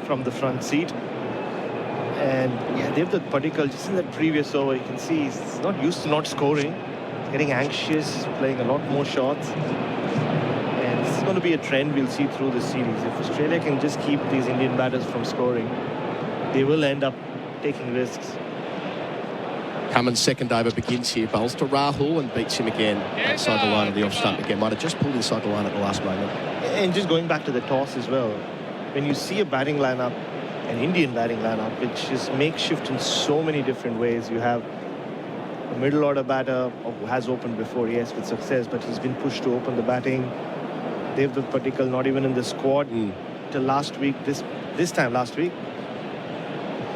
from the front seat. And yeah, they've the particle just in that previous over. You can see he's not used to not scoring. He's getting anxious, playing a lot more shots. And this is going to be a trend we'll see through the series. If Australia can just keep these Indian batters from scoring, they will end up taking risks. Cummins' second over begins here. Bowls to Rahul and beats him again outside the line of the off stump again. Might have just pulled inside the line at the last moment. And just going back to the toss as well, when you see a batting lineup, an Indian batting lineup, which is makeshift in so many different ways. You have a middle order batter who has opened before, yes, with success, but he's been pushed to open the batting. Devdutt Patikal not even in the squad till last week. This time last week,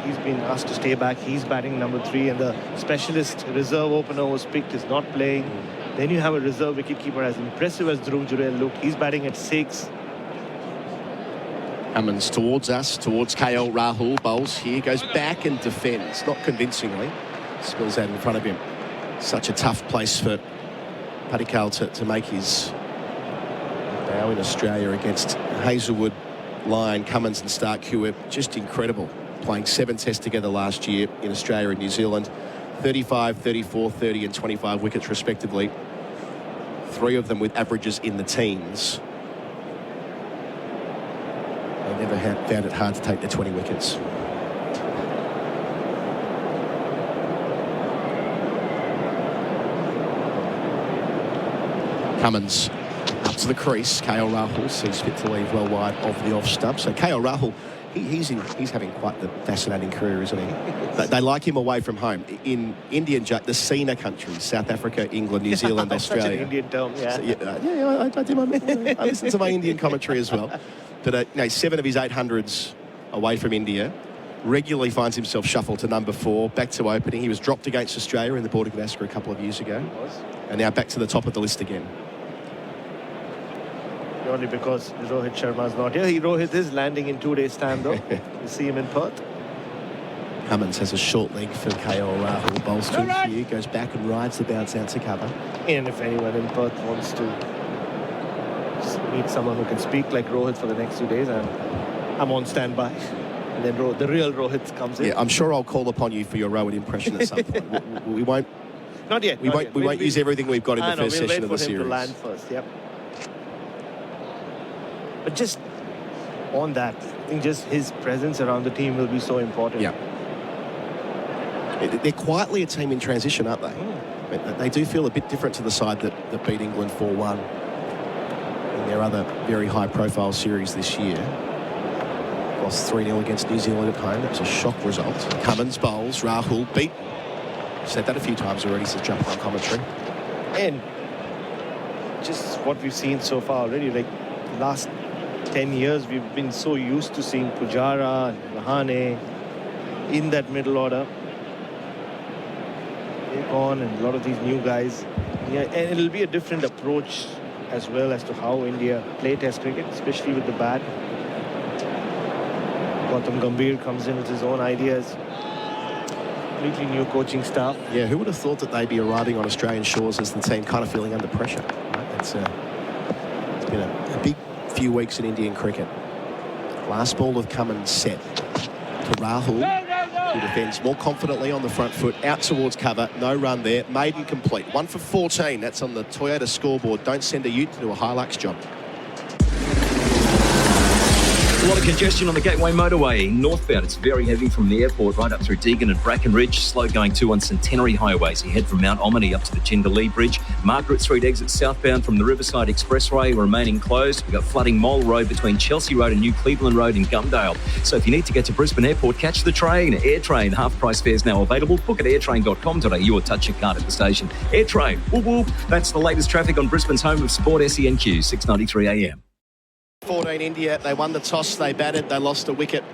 he's been asked to stay back. He's batting number 3, and the specialist reserve opener was picked is not playing. Then you have a reserve wicketkeeper as impressive as Dhruv Jurel looked. He's batting at 6. Cummins towards us, towards KL Rahul. Bowls here, goes back and defends, not convincingly. Spills out in front of him. Such a tough place for Patikal to make his bow in Australia against Hazelwood, Lyon, Cummins and Stark Hewitt. Just incredible. Playing 7 tests together last year in Australia and New Zealand. 35, 34, 30 and 25 wickets respectively. 3 of them with averages in the teens. They never found it hard to take their 20 wickets. Cummins up to the crease. KL Rahul sees fit to leave well wide of the off stump. So KL Rahul, he's having quite the fascinating career, isn't he? They like him away from home. In Indian, the SEN countries, South Africa, England, New Zealand, Australia. Such an Indian term, yeah. So, I do I listen to my Indian commentary as well. But 7 of his 800s away from India. Regularly finds himself shuffled to number 4, back to opening. He was dropped against Australia in the Border Gavaskar a couple of years ago. And now back to the top of the list again. Only because Rohit Sharma's not here. Rohit is landing in 2 days' time, though. You see him in Perth. Cummins has a short leg for KL Rahul. Bowls to him here, goes back and rides the bounce out to cover. And if anyone in Perth wants to just meet someone who can speak like Rohit for the next 2 days, I'm on standby. And then the real Rohit comes in. Yeah, I'm sure I'll call upon you for your Rohit impression at some point. we won't. Not yet. We won't use everything we've got in the first session of the series. We'll wait for him to land first. Yep. But just on that, I think just his presence around the team will be so important. Yeah. They're quietly a team in transition, aren't they? They do feel a bit different to the side that beat England 4-1 in their other very high-profile series this year. Lost 3-0 against New Zealand at home. That was a shock result. Cummins bowls, Rahul beat. Said that a few times already since jumping on commentary. And just what we've seen so far already, like last 10 years, we've been so used to seeing Pujara and Rahane in that middle order. On and a lot of these new guys. Yeah, and it'll be a different approach as well as to how India play Test cricket, especially with the bat. Gautam Gambhir comes in with his own ideas. Completely new coaching staff. Yeah, who would have thought that they'd be arriving on Australian shores as the team kind of feeling under pressure? Right? It's been a big few weeks in Indian cricket. Last ball of Cummins set to Rahul, who defends more confidently on the front foot, out towards cover, no run there, maiden complete. 1 for 14, that's on the Toyota scoreboard. Don't send a ute to do a Hilux job. A lot of congestion on the Gateway Motorway. Northbound, it's very heavy from the airport right up through Deagon and Brackenridge. Slow going too on Centenary Highways. You head from Mount Omni up to the Jindalee Bridge. Margaret Street exit southbound from the Riverside Expressway remaining closed. We've got flooding Mole Road between Chelsea Road and New Cleveland Road in Gumdale. So if you need to get to Brisbane Airport, catch the train. AirTrain, half-price fares now available. Book at airtrain.com.au or touch your card at the station. AirTrain, whoop whoop. That's the latest traffic on Brisbane's home of sport, SENQ, 6:93 AM. 14 India, they won the toss, they batted, they lost a wicket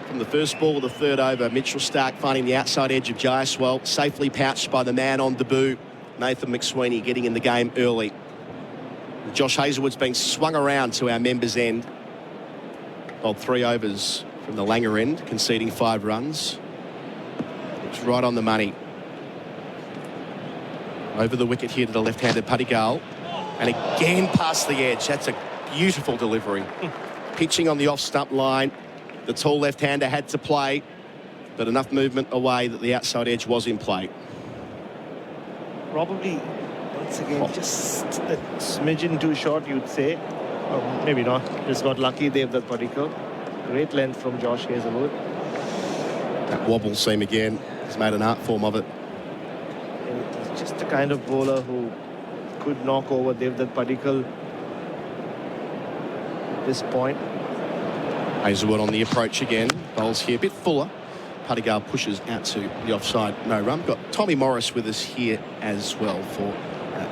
from the first ball of the third over. Mitchell Starc finding the outside edge of Jaiswal, safely pouched by the man on debut, Nathan McSweeney, getting in the game early. Josh Hazlewood's been swung around to our members' end. Bowled 3 overs from the Langer end, conceding 5 runs. It's right on the money. Over the wicket here to the left-handed Padigal, and again past the edge. That's a beautiful delivery. Pitching on the off-stump line. The tall left-hander had to play, but enough movement away that the outside edge was in play. Probably, once again, just a smidgen too short, you'd say. Or maybe not. Just got lucky, Devdutt Padikkal. Great length from Josh Hazlewood. That wobble seam again. He's made an art form of it. And he's just the kind of bowler who could knock over Devdutt Padikkal this point. Hazlewood on the approach again. Bowls here a bit fuller. Padigal pushes out to the offside. No run. Got Tommy Morris with us here as well for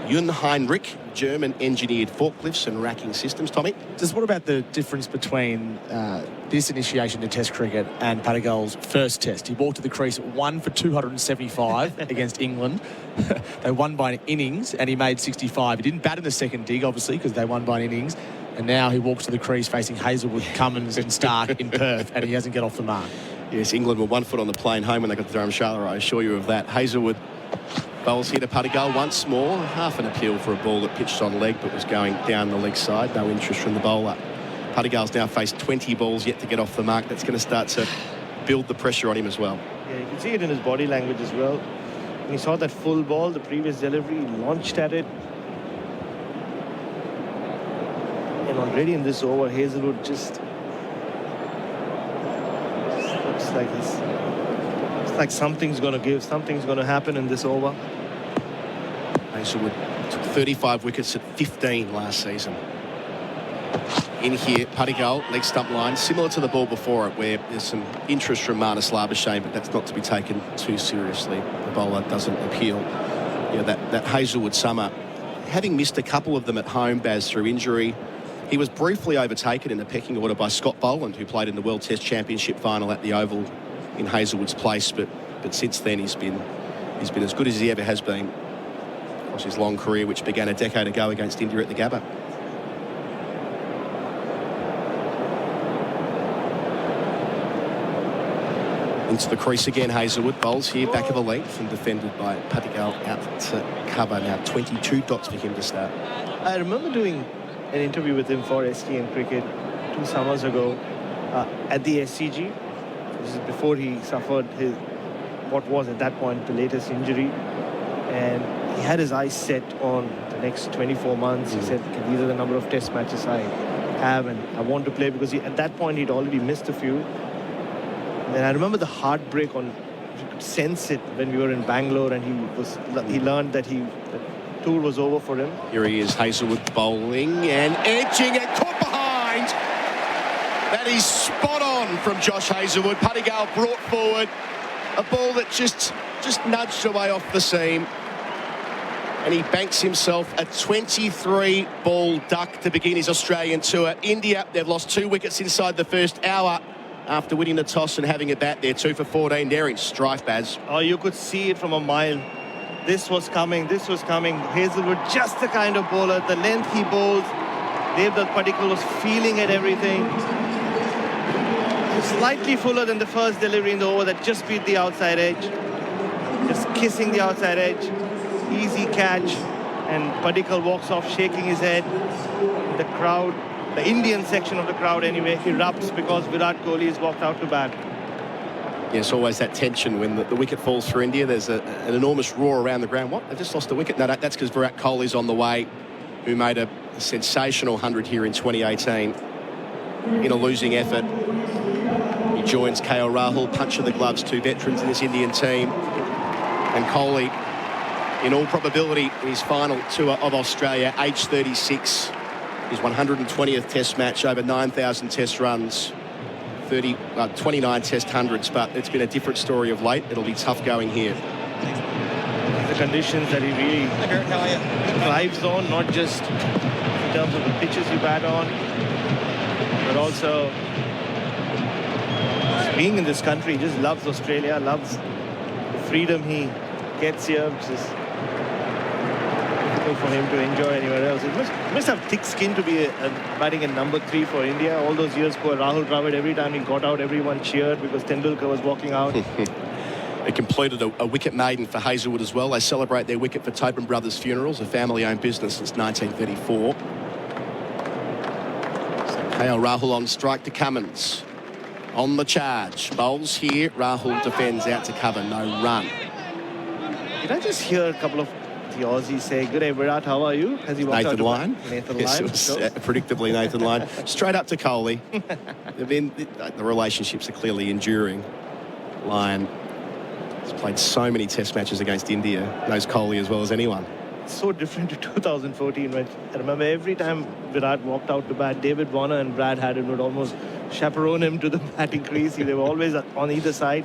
Jun Heinrich, German-engineered forklifts and racking systems. Tommy? Just what about the difference between this initiation to Test cricket and Padigal's first Test? He walked to the crease 1 for 275 against England. They won by an innings and he made 65. He didn't bat in the second dig, obviously, because they won by an innings. And now he walks to the crease facing Hazlewood, Cummins and Starc in Perth, and he hasn't got off the mark. Yes, England were 1 foot on the plane home when they got to Dharamshala, I assure you of that. Hazlewood bowls here to Padigal once more. Half an appeal for a ball that pitched on leg but was going down the leg side. No interest from the bowler. Padigal's now faced 20 balls yet to get off the mark. That's going to start to build the pressure on him as well. Yeah, you can see it in his body language as well. When he saw that full ball, the previous delivery, he launched at it. And already in this over, Hazlewood just looks like something's going to give, something's going to happen in this over. Hazlewood took 35 wickets at 15 last season. In here, Padigal, leg stump line, similar to the ball before it, where there's some interest from Marnus Labuschagne, but that's not to be taken too seriously. The bowler doesn't appeal. Yeah, that Hazlewood summer, having missed a couple of them at home, Baz, through injury, he was briefly overtaken in the pecking order by Scott Boland, who played in the World Test Championship final at the Oval in Hazlewood's place. But since then, he's been as good as he ever has been across his long career, which began a decade ago against India at the Gabba. Into the crease again, Hazlewood bowls here, back of the length, and defended by Padigal out to cover. Now 22 dots for him to start. I remember doing an interview with him for SEN Cricket 2 summers ago at the SCG. This is before he suffered his, what was at that point the latest injury, and he had his eyes set on the next 24 months. He said, these are the number of test matches I have and I want to play, because at that point he'd already missed a few. And then I remember the heartbreak you could sense it when we were in Bangalore, and he learned that the tour was over for him. Here he is, Hazlewood bowling and edging and caught behind. That is spot on from Josh Hazlewood. Padigal brought forward a ball that just nudged away off the seam. And he banks himself a 23-ball duck to begin his Australian tour. India, they've lost 2 wickets inside the first hour after winning the toss and having a bat. They're 2 for 14. They're in strife, Baz. Oh, you could see it from a mile. This was coming. Hazlewood, just the kind of bowler. The length he bowled, Devdutt Padikkal was feeling at everything. Slightly fuller than the first delivery in the over that just beat the outside edge. Just kissing the outside edge. Easy catch. And Padikkal walks off shaking his head. The crowd, the Indian section of the crowd anyway, erupts because Virat Kohli has walked out to bat. Yes, always that tension when the wicket falls for India. There's an enormous roar around the ground. What? They just lost a wicket? No, that's because Virat Kohli's on the way, who made a sensational 100 here in 2018. in a losing effort. He joins KL Rahul, punch of the gloves, 2 veterans in this Indian team. And Kohli, in all probability, in his final tour of Australia, age 36, his 120th Test match, over 9,000 Test runs, 29 Test hundreds, but it's been a different story of late. It'll be tough going here. The conditions that he really thrives on, not just in terms of the pitches you bat on, but also being in this country. He just loves Australia, loves the freedom he gets here, which is difficult for him to enjoy anywhere else. He must have thick skin to be batting in number 3 for India. All those years for Rahul Dravid, every time he got out, everyone cheered because Tendulkar was walking out. They completed a wicket maiden for Hazelwood as well. They celebrate their wicket for Tobin Brothers Funerals, a family-owned business since 1934. So KL Rahul on strike to Cummins. On the charge. Bowls here. Rahul defends out to cover. No run. Did I just hear a couple of the Aussies say, "Good day, Virat, how are you?" Has he walked Nathan out Lyon. Nathan Yes, Lyon. it was, predictably Nathan Lyon. Straight up to Kohli. The relationships are clearly enduring. Lyon has played so many Test matches against India. Knows Kohli as well as anyone. So different to 2014, when I remember every time Virat walked out to bat, David Warner and Brad Haddon would almost chaperone him to the batting crease. They were always on either side,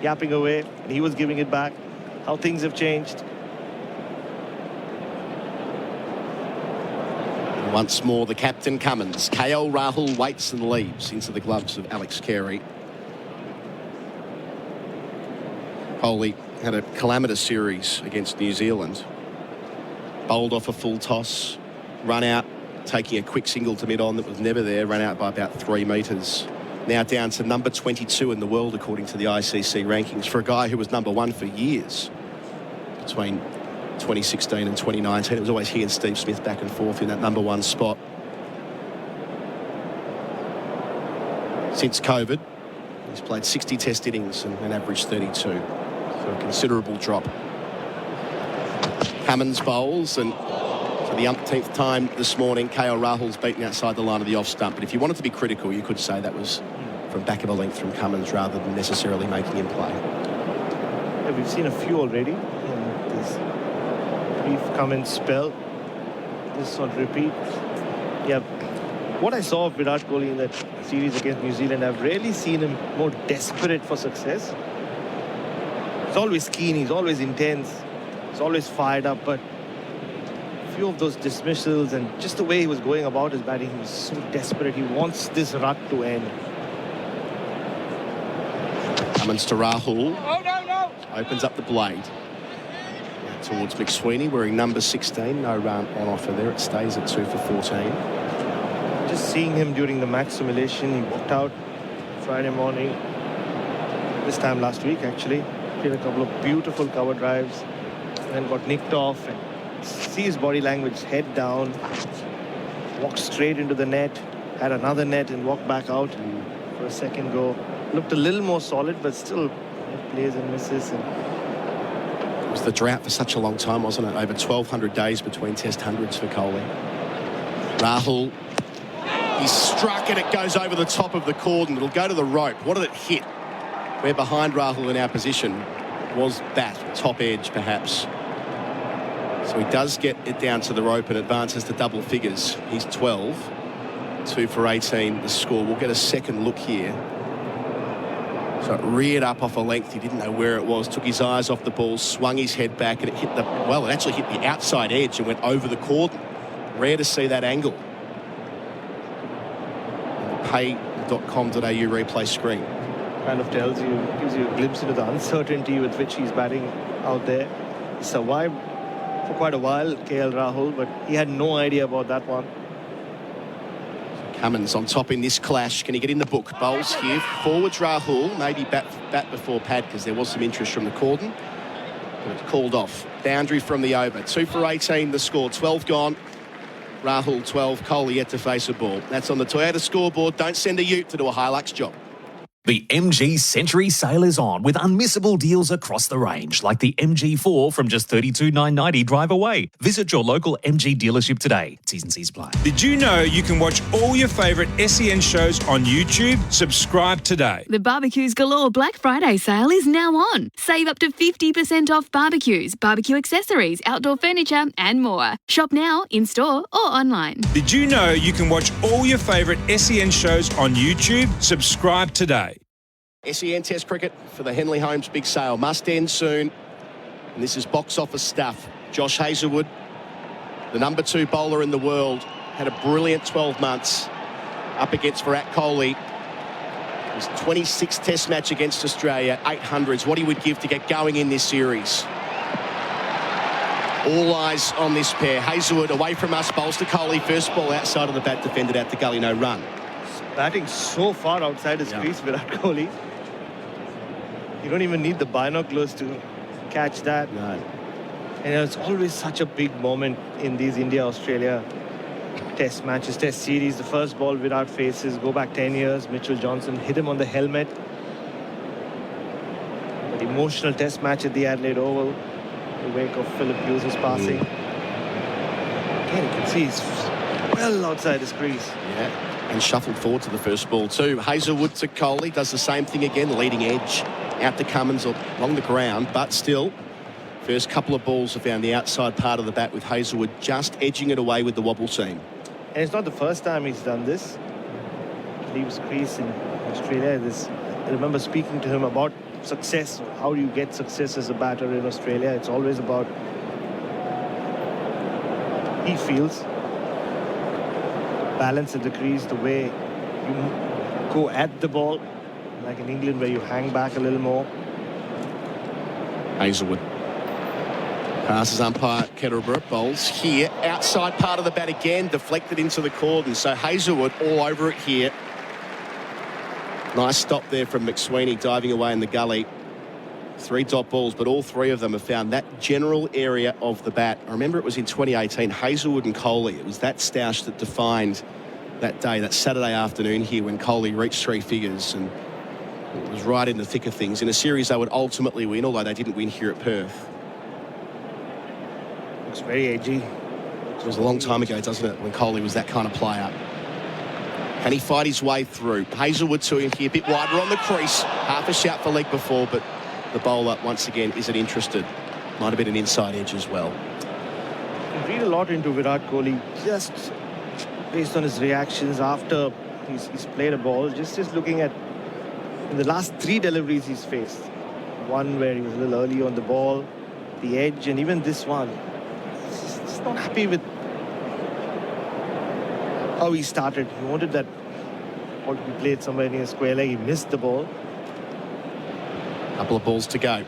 yapping away, and he was giving it back. How things have changed. And once more, the captain Cummins. KL Rahul waits and leaves into the gloves of Alex Carey. Kohli had a calamitous series against New Zealand. Bowled off a full toss, run out, taking a quick single to mid-on that was never there, ran out by about 3 metres. Now down to number 22 in the world, according to the ICC rankings, for a guy who was number 1 for years. Between 2016 and 2019, it was always he and Steve Smith back and forth in that number 1 spot. Since COVID, he's played 60 Test innings and averaged 32. So a considerable drop. Cummins bowls, and for the umpteenth time this morning, KL Rahul's beaten outside the line of the off stump. But if you wanted to be critical, you could say that was from back of a length from Cummins rather than necessarily making him play. Yeah, we've seen a few already. This brief Cummins spell. This on repeat. Yeah, what I saw of Virat Kohli in that series against New Zealand, I've rarely seen him more desperate for success. He's always keen, he's always intense. He's always fired up, but a few of those dismissals and just the way he was going about his batting, he was so desperate. He wants this rut to end. Cummins to Rahul. Opens up the blade. Now towards McSweeney, wearing number 16. No run on offer there. It stays at 2 for 14. Just seeing him during the match simulation, he walked out Friday morning. This time last week, actually. Played a couple of beautiful cover drives. Then got nicked off, and see his body language, head down, walked straight into the net, had another net and walked back out for a second go. Looked a little more solid, but still plays and misses. It was the drought for such a long time, wasn't it? Over 1,200 days between Test hundreds for Kohli. Rahul, he's struck and it goes over the top of the cordon. It'll go to the rope. What did it hit? We're behind Rahul in our position. Was that top edge, perhaps? So he does get it down to the rope and advances to double figures. He's 12. 2 for 18, the score. We'll get a second look here. So it reared up off a length. He didn't know where it was. Took his eyes off the ball, swung his head back, and it hit the, well, it actually hit the outside edge and went over the cordon. Rare to see that angle. And the pay.com.au replay screen. Kind of tells you, gives you a glimpse into the uncertainty with which he's batting out there. He survived for quite a while, KL Rahul, but he had no idea about that one. Cummins on top in this clash. Can he get in the book? Bowls here. Forwards Rahul. Maybe bat before pad because there was some interest from the cordon. But it's called off. Boundary from the over. 2 for 18 the score. 12 gone. Rahul 12. Kohli yet to face a ball. That's on the Toyota scoreboard. Don't send a ute to do a Hilux job. The MG Century sale is on with unmissable deals across the range, like the MG4 from just $32,990 drive away. Visit your local MG dealership today. T's and C's apply. Did you know you can watch all your favourite SEN shows on YouTube? Subscribe today. The Barbecues Galore Black Friday sale is now on. Save up to 50% off barbecues, barbecue accessories, outdoor furniture and more. Shop now, in-store or online. Did you know you can watch all your favourite SEN shows on YouTube? Subscribe today. SEN Test Cricket for the Henley Holmes big sale. Must end soon. And this is box office stuff. Josh Hazlewood, the number 2 bowler in the world, had a brilliant 12 months up against Virat Kohli. His 26th Test match against Australia, 800s. What he would give to get going in this series. All eyes on this pair. Hazlewood away from us, bowls to Kohli. First ball outside of the bat, defended out the gully, no run. Batting so far outside his crease, Virat Kohli. You don't even need the binoculars to catch that. No. And it's always such a big moment in these India-Australia Test matches, Test series. The first ball Virat faces, go back 10 years, Mitchell Johnson hit him on the helmet. That emotional Test match at the Adelaide Oval, in the wake of Philip Hughes' passing. Again, you can see he's well outside his crease. Yeah. And shuffled forward to the first ball too. Hazlewood to Kohli, does the same thing again, leading edge out to Cummins along the ground, but still, first couple of balls have found the outside part of the bat with Hazlewood just edging it away with the wobble seam. And it's not the first time he's done this. Leaves crease in Australia. I remember speaking to him about success. How do you get success as a batter in Australia? It's always about, he feels, balance at the crease, the way you go at the ball, like in England where you hang back a little more. Hazlewood passes umpire Kettleborough, bowls here, outside part of the bat again, deflected into the cordon. So Hazlewood all over it here. Nice stop there from McSweeney, diving away in the gully. 3 dot balls, but all 3 of them have found that general area of the bat. I remember it was in 2018, Hazlewood and Kohli. It was that stoush that defined that day, that Saturday afternoon here when Kohli reached 3 figures, and it was right in the thick of things. In a series they would ultimately win, although they didn't win here at Perth. Looks very edgy. It was a long time ago, doesn't it, when Kohli was that kind of player. Can he fight his way through? Hazlewood to him here, a bit wider on the crease. Half a shout for leg before, but the bowler, once again, isn't interested. Might have been an inside edge as well. You read a lot into Virat Kohli, just based on his reactions after he's played a ball. Just looking at in the last 3 deliveries he's faced. One where he was a little early on the ball, the edge, and even this one. He's just not happy with how he started. He wanted that ball to be played somewhere near square leg. He missed the ball. Couple of balls to go.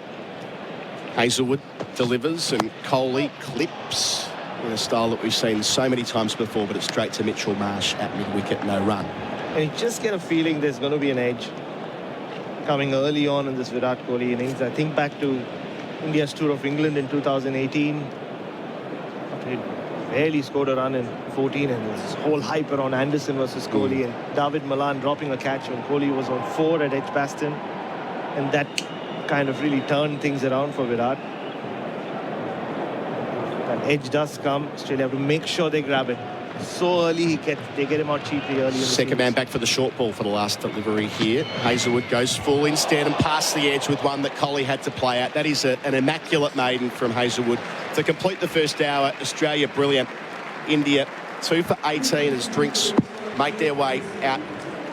Hazlewood delivers and Kohli clips in a style that we've seen so many times before, but it's straight to Mitchell Marsh at mid-wicket, no run. And you just get a feeling there's going to be an edge coming early on in this Virat Kohli innings. I think back to India's tour of England in 2018. He barely scored a run in 14, and there's this whole hype around Anderson versus Kohli and David Malan dropping a catch when Kohli was on 4 at Edgbaston, and that kind of really turned things around for Virat. That edge does come. Australia have to make sure they grab it. So early, they get him out cheaply early. Second man back for the short ball for the last delivery here. Hazlewood goes full instead and past the edge with one that Kohli had to play out. That is an immaculate maiden from Hazlewood. To complete the first hour, Australia brilliant. India 2 for 18 as drinks make their way out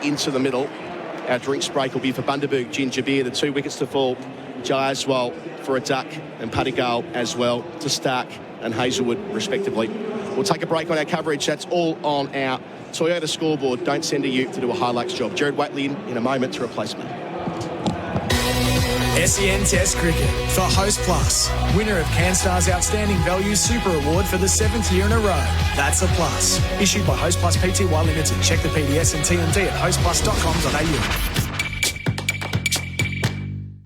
into the middle. Our drinks break will be for Bundaberg, Ginger Beer, the 2 wickets to fall. Jaiswal for a duck and Padigal as well to Stark and Hazlewood respectively. We'll take a break on our coverage. That's all on our Toyota scoreboard. Don't send a ute to do a Hilux job. Gerard Wheately in a moment to replace me. SEN Test Cricket for Host Plus. Winner of CanStar's Outstanding Value Super Award for the 7th year in a row. That's a plus. Issued by Host Plus Pty Limited. Check the PDS and TMD at hostplus.com.au.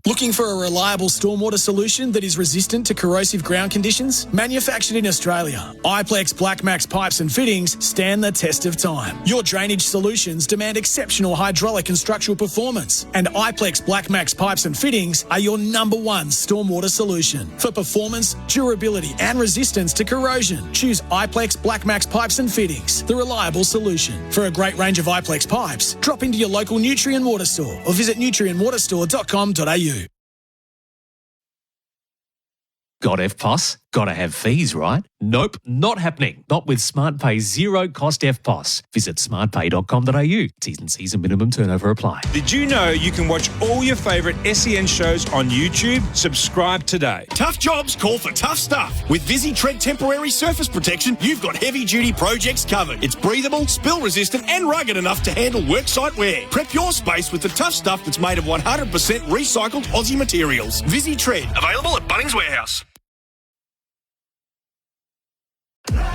Looking for a reliable stormwater solution that is resistant to corrosive ground conditions? Manufactured in Australia, Iplex Black Max pipes and fittings stand the test of time. Your drainage solutions demand exceptional hydraulic and structural performance, and Iplex Black Max pipes and fittings are your number one stormwater solution. For performance, durability and resistance to corrosion, choose Iplex Black Max pipes and fittings, the reliable solution. For a great range of Iplex pipes, drop into your local Nutrien Water store or visit nutrienwaterstore.com.au. Got FPOS? Gotta have fees, right? Nope, not happening. Not with SmartPay zero cost FPOS. Visit smartpay.com.au. T's and C's and minimum turnover apply. Did you know you can watch all your favourite SEN shows on YouTube? Subscribe today. Tough jobs call for tough stuff. With VisiTread temporary surface protection, you've got heavy-duty projects covered. It's breathable, spill-resistant and rugged enough to handle worksite wear. Prep your space with the tough stuff that's made of 100% recycled Aussie materials. VisiTread, available at Bunnings Warehouse.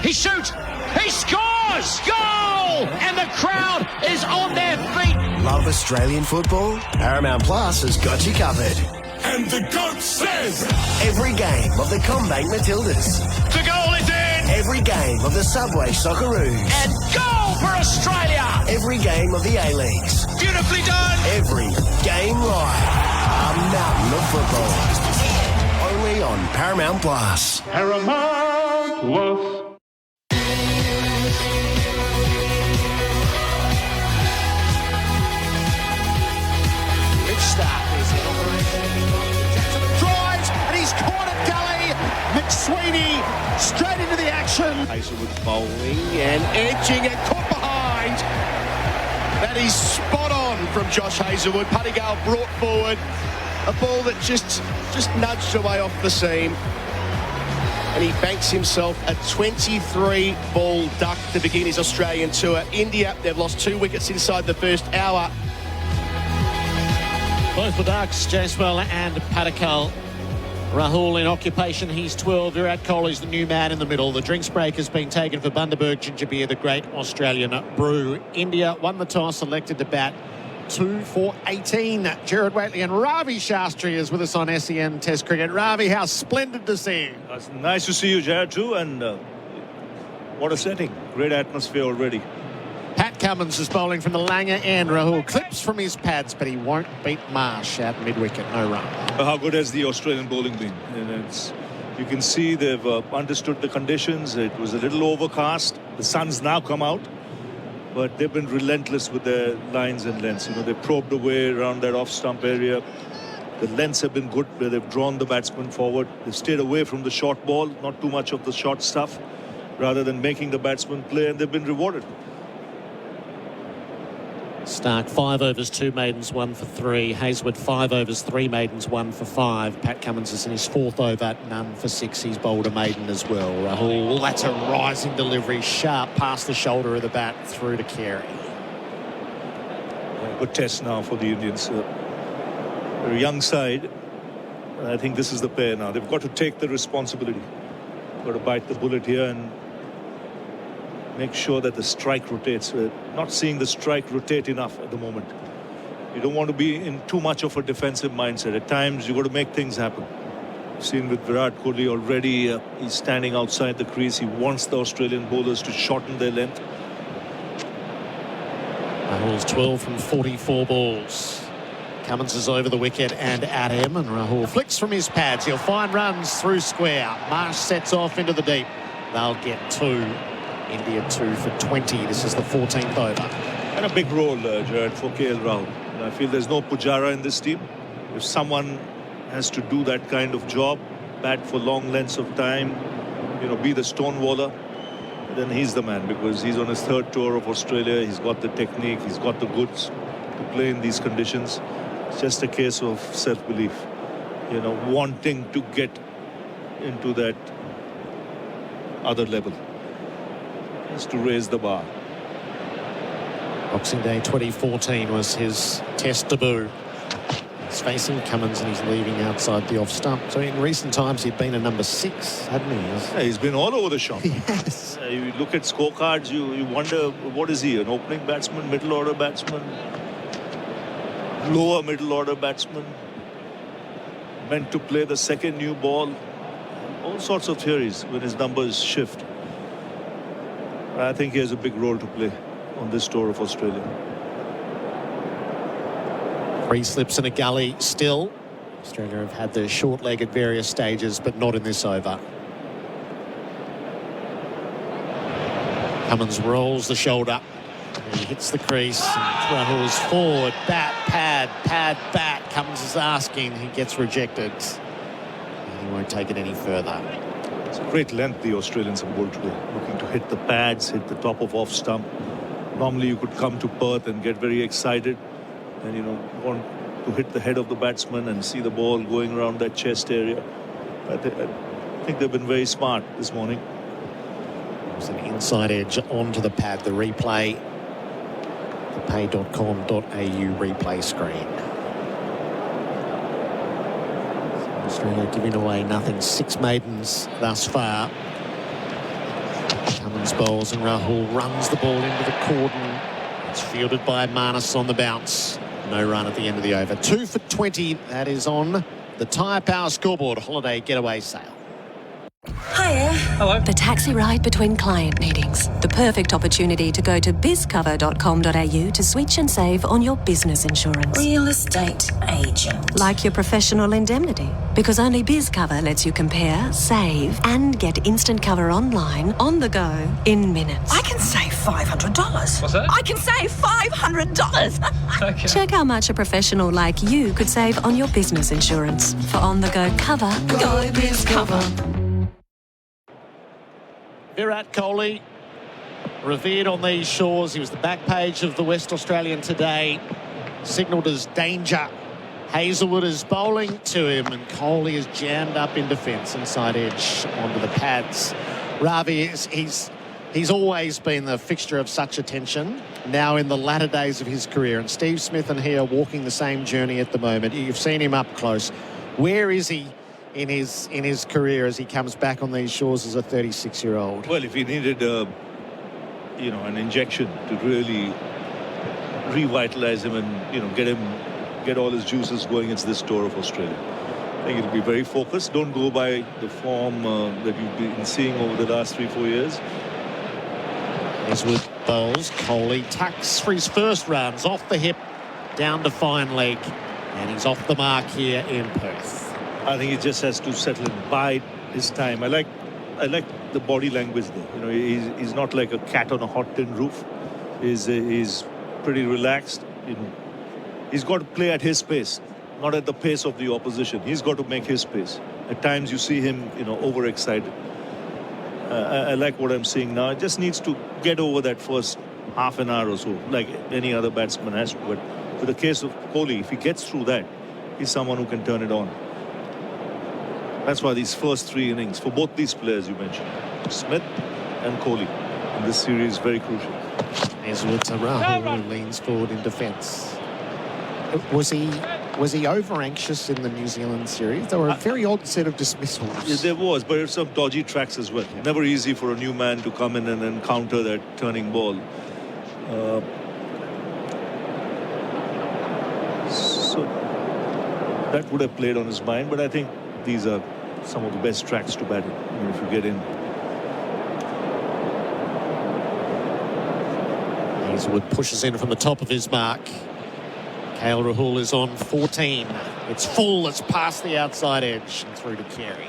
He shoots, he scores, goal! And the crowd is on their feet. Love Australian football? Paramount Plus has got you covered. And the GOAT says, every game of the Combank Matildas. The goal is in! Every game of the Subway Socceroos. And goal for Australia! Every game of the A-Leagues. Beautifully done! Every game live. A mountain of football. Only on Paramount Plus. Paramount Plus. Drives, and he's caught it gully. McSweeney straight into the action. Hazelwood bowling and edging and caught behind. That is spot on from Josh Hazelwood. Puttigal brought forward a ball that just nudged away off the seam. And he banks himself a 23-ball duck to begin his Australian tour. India, they've lost 2 wickets inside the first hour. Both the Ducks, Jaiswal and Padikkal. Rahul in occupation, he's 12. Virat Kohli's the new man in the middle. The drinks break has been taken for Bundaberg Ginger Beer, the great Australian brew. India won the toss, elected to bat 2 for 18. Gerard, Wheately and Ravi Shastri is with us on SEN Test Cricket. Ravi, how splendid to see you. It's nice to see you, Gerard, too. And what a setting. Great atmosphere already. Pat Cummins is bowling from the Langer end. Rahul clips from his pads, but he won't beat Marsh at mid-wicket. No run. How good has the Australian bowling been? And you can see they've understood the conditions. It was a little overcast. The sun's now come out. But they've been relentless with their lines and lengths. You know, they probed away around that off-stump area. The lengths have been good where they've drawn the batsman forward. They've stayed away from the short ball, not too much of the short stuff, rather than making the batsman play, and they've been rewarded. Stark 5 overs, 2 maidens, 1 for 3. Hazelwood 5 overs, 3 maidens, 1 for 5. Pat Cummins is in his 4th over, none for 6. He's bowled a maiden as well. Rahul, that's a rising delivery, sharp past the shoulder of the bat through to Carey. Good test now for the Indians. They're a young side. And I think this is the pair now. They've got to take the responsibility. Got to bite the bullet here and make sure that the strike rotates. We're not seeing the strike rotate enough at the moment. You don't want to be in too much of a defensive mindset. At times, you've got to make things happen. You've seen with Virat Kohli already, he's standing outside the crease. He wants the Australian bowlers to shorten their length. Rahul's 12 from 44 balls. Cummins is over the wicket and at him, and Rahul flicks from his pads. He'll find runs through square. Marsh sets off into the deep. They'll get 2. India 2 for 20. This is the 14th over. And a big role, Gerard, for KL Rahul. I feel there's no Pujara in this team. If someone has to do that kind of job, bat for long lengths of time, you know, be the stonewaller, then he's the man, because he's on his 3rd tour of Australia. He's got the technique, he's got the goods to play in these conditions. It's just a case of self-belief, you know, wanting to get into that other level. Is to raise the bar. Boxing Day 2014 was his test debut. He's facing Cummins and he's leaving outside the off stump. So in recent times he'd been a number 6, hadn't he? Yeah, he's been all over the shop. Yes. You look at scorecards, you wonder, what is he? An opening batsman, middle order batsman, lower middle order batsman? meant to play the second new ball. All sorts of theories when his numbers shift. I think he has a big role to play on this tour of Australia. 3 slips in a gully still. Australia have had their short leg at various stages, but not in this over. Cummins rolls the shoulder. He hits the crease. Rahul's forward. Bat, pad, bat. Cummins is asking. He gets rejected. He won't take it any further. It's a great length the Australians have bowled today. Looking to hit the pads, hit the top of off stump. Normally you could come to Perth and get very excited and, you know, want to hit the head of the batsman and see the ball going around that chest area. But I think they've been very smart this morning. It's an inside edge onto the pad. The replay, the pay.com.au replay screen. Australia giving away nothing. 6 maidens thus far. Cummins bowls and Rahul runs the ball into the cordon. It's fielded by Marnus on the bounce. No run at the end of the over. 2 for 20. That is on the Tyre Power scoreboard. Holiday getaway sale. Hiya. Hello. The taxi ride between client meetings. The perfect opportunity to go to bizcover.com.au to switch and save on your business insurance. Real estate agent. Like your professional indemnity. Because only BizCover lets you compare, save, and get instant cover online, on the go, in minutes. I can save $500. What's that? I can save $500. Okay. Check how much a professional like you could save on your business insurance. For on-the-go cover, go BizCover. Virat Kohli, revered on these shores. He was the back page of the West Australian today. Signalled as danger. Hazelwood is bowling to him and Kohli is jammed up in defence. Inside edge onto the pads. Ravi, he's always been the fixture of such attention. Now in the latter days of his career. And Steve Smith and he are walking the same journey at the moment. You've seen him up close. Where is he in his career as he comes back on these shores as a 36-year-old? Well, if he needed an injection to really revitalize him and get all his juices going, it's this tour of Australia. I think it'll be very focused. Don't go by the form that you've been seeing over the last 3-4 years. Hazelwood bowls. Kohli tucks for his first runs off the hip down to fine leg, and he's off the mark here in Perth. I think he just has to settle and bide his time. I like the body language there. He's not like a cat on a hot tin roof. He's pretty relaxed. He's got to play at his pace, not at the pace of the opposition. He's got to make his pace. At times you see him, overexcited. I like what I'm seeing now. It just needs to get over that first half an hour or so, like any other batsman has to. But for the case of Kohli, if he gets through that, he's someone who can turn it on. That's why these first 3 innings, for both these players you mentioned, Smith and Kohli, in this series, very crucial. Hazelwood to Rahul, who leans forward in defence. Was he over anxious in the New Zealand series? There were a very odd set of dismissals. Yeah, there was, but it's some dodgy tracks as well. Never easy for a new man to come in and then counter that turning ball. So that would have played on his mind, but I think these are some of the best tracks to bat in, if you get in. Hazelwood pushes in from the top of his mark. KL Rahul is on 14. It's full, it's past the outside edge and through to Carey.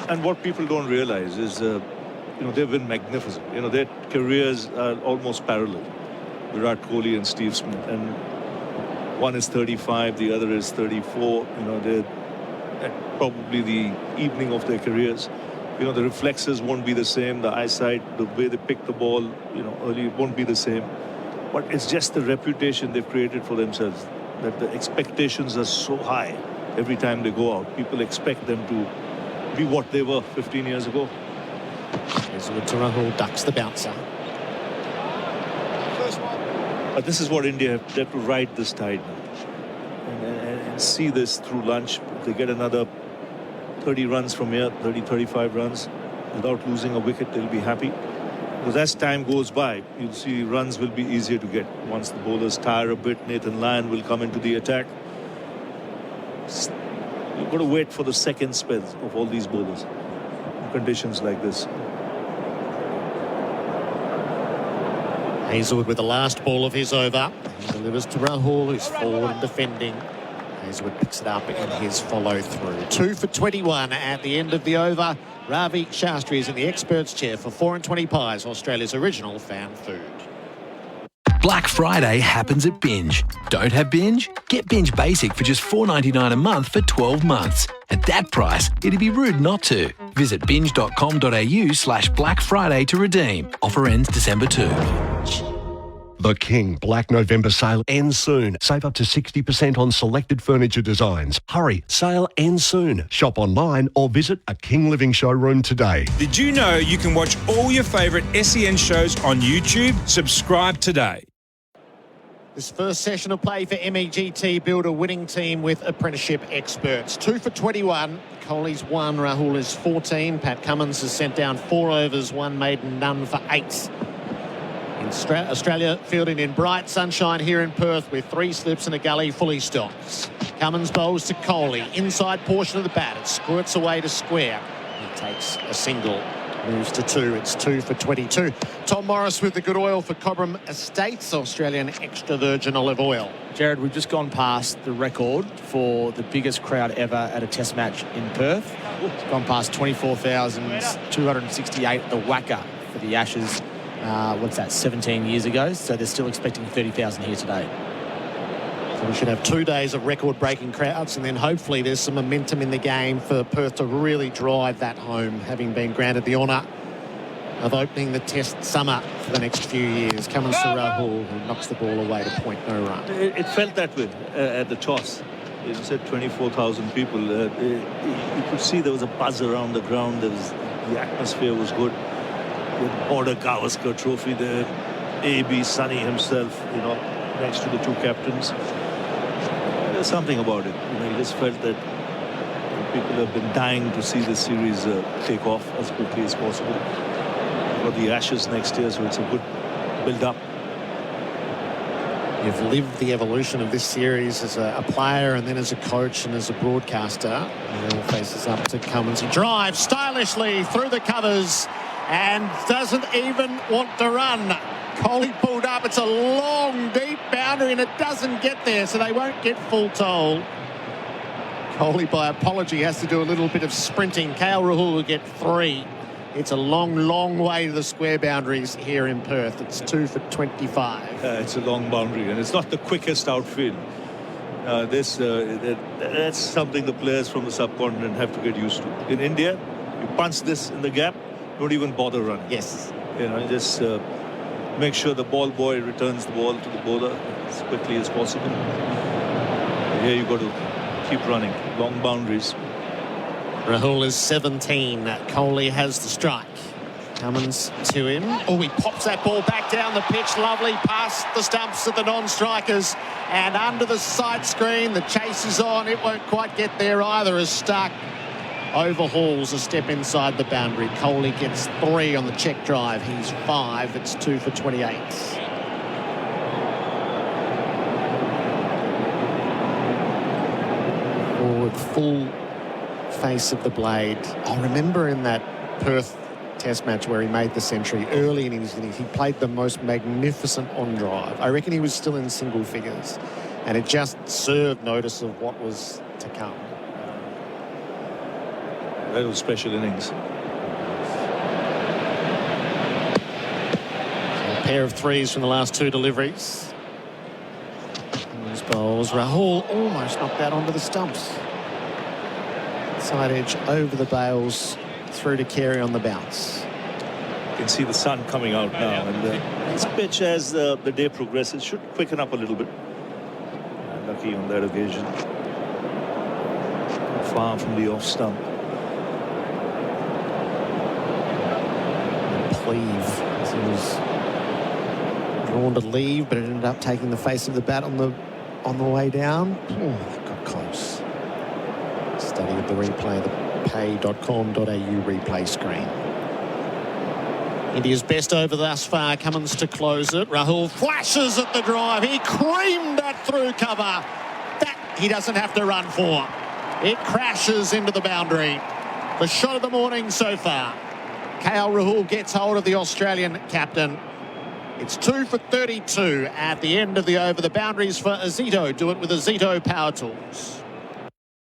And what people don't realize is, they've been magnificent. Their careers are almost parallel. Virat Kohli and Steve Smith. And one is 35, the other is 34. They're at probably the evening of their careers. The reflexes won't be the same. The eyesight, the way they pick the ball, early, won't be the same. But it's just the reputation they've created for themselves, that the expectations are so high every time they go out. People expect them to be what they were 15 years ago. Hazelwood to Rahul, ducks the bouncer. But this is what India have to ride this tide now. And see this through lunch. If they get another 30 runs from here, 35 runs, without losing a wicket, they'll be happy. Because as time goes by, you'll see runs will be easier to get. Once the bowlers tire a bit, Nathan Lyon will come into the attack. You've got to wait for the second spells of all these bowlers in conditions like this. Hazelwood with the last ball of his over. He delivers to Rahul, who's forward and defending. Hazelwood picks it up in his follow-through. 2 for 21 at the end of the over. Ravi Shastri is in the experts' chair for 4 and 20 pies, Australia's original fan food. Black Friday happens at Binge. Don't have Binge? Get Binge Basic for just $4.99 a month for 12 months. At that price, it'd be rude not to. Visit binge.com.au/Black Friday to redeem. Offer ends December 2. The King Black November sale ends soon. Save up to 60% on selected furniture designs. Hurry, sale ends soon. Shop online or visit a King Living showroom today. Did you know you can watch all your favourite SEN shows on YouTube? Subscribe today. This first session of play for MEGT build a winning team with apprenticeship experts. 2 for 21. Kohli's 1, Rahul is 14. Pat Cummins has sent down 4 overs, 1 maiden, none for 8. In Australia fielding in bright sunshine here in Perth with 3 slips and a gully fully stocked. Cummins bowls to Kohli. Inside portion of the bat. It squirts away to square. He takes a single. Moves to 2. It's 2 for 22. Tom Morris with the good oil for Cobram Estates, Australian extra virgin olive oil. Jared, we've just gone past the record for the biggest crowd ever at a test match in Perth. It's gone past 24,268 at the Wacker for the Ashes. 17 years ago? So they're still expecting 30,000 here today. So we should have 2 days of record-breaking crowds, and then hopefully there's some momentum in the game for Perth to really drive that home, having been granted the honour of opening the Test summer for the next few years. Cummins to Rahul, who knocks the ball away to point no run. It felt that way at the toss. You said 24,000 people. You could see there was a buzz around the ground. The atmosphere was good. With Border Gavaskar Trophy there, AB Sunny himself, next to the 2 captains. There's something about it. You just felt that people have been dying to see this series take off as quickly as possible. For the Ashes next year, so it's a good build-up. You've lived the evolution of this series as a player and then as a coach and as a broadcaster. And all faces up to Cummins. He drives stylishly through the covers and doesn't even want to run. Kohli pulled up. It's a long, deep boundary and it doesn't get there, so they won't get full toll. Kohli, by apology, has to do a little bit of sprinting. Rahul will get 3. It's a long, long way to the square boundaries here in Perth. It's 2 for 25. It's a long boundary and it's not the quickest outfield. That's something the players from the subcontinent have to get used to. In India, you punch this in the gap, don't even bother running. Yes. Just make sure the ball boy returns the ball to the bowler as quickly as possible. Here you got to keep running. Long boundaries. Rahul is 17. Kohli has the strike. Cummins to him. Oh, he pops that ball back down the pitch. Lovely past the stumps of the non-strikers. And under the side screen, the chase is on. It won't quite get there either as Stark overhauls a step inside the boundary. Kohli gets 3 on the check drive. He's 5. It's 2 for 28. Forward, full face of the blade. I remember in that Perth Test match where he made the century early in his innings, he played the most magnificent on drive. I reckon he was still in single figures, and it just served notice of what was to come. That was special innings. So a pair of 3s from the last 2 deliveries. Those bowls. Rahul almost knocked that onto the stumps. Side edge over the bails, through to Carey on the bounce. You can see the sun coming out now, and this pitch, as the day progresses, should quicken up a little bit. Lucky on that occasion. Far from the off stump. Cleave. He was drawn to leave, but it ended up taking the face of the bat on the way down. Oh, that got close. Study of the replay, the pay.com.au replay screen. India's best over thus far. Cummins to close it. Rahul flashes at the drive. He creamed that through cover. That he doesn't have to run for. It crashes into the boundary. The shot of the morning so far. KL Rahul gets hold of the Australian captain. It's 2 for 32 at the end of the over. The boundaries for Azito. Do it with Azito Power Tools.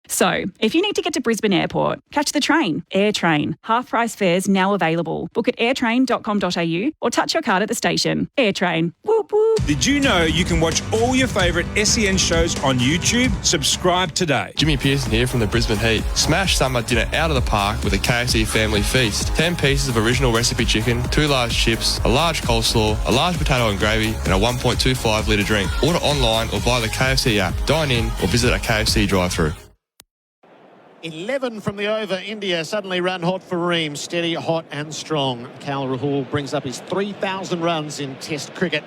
So, if you need to get to Brisbane Airport, catch the train, AirTrain. Half-price fares now available. Book at airtrain.com.au or touch your card at the station. AirTrain. Whoop whoop. Did you know you can watch all your favourite SEN shows on YouTube? Subscribe today. Jimmy Pearson here from the Brisbane Heat. Smash summer dinner out of the park with a KFC family feast. 10 pieces of original recipe chicken, 2 large chips, a large coleslaw, a large potato and gravy, and a 1.25 litre drink. Order online or via the KFC app. Dine in or visit a KFC drive-thru. 11 from the over. India suddenly run hot for Ream. Steady, hot and strong. KL Rahul brings up his 3,000 runs in Test cricket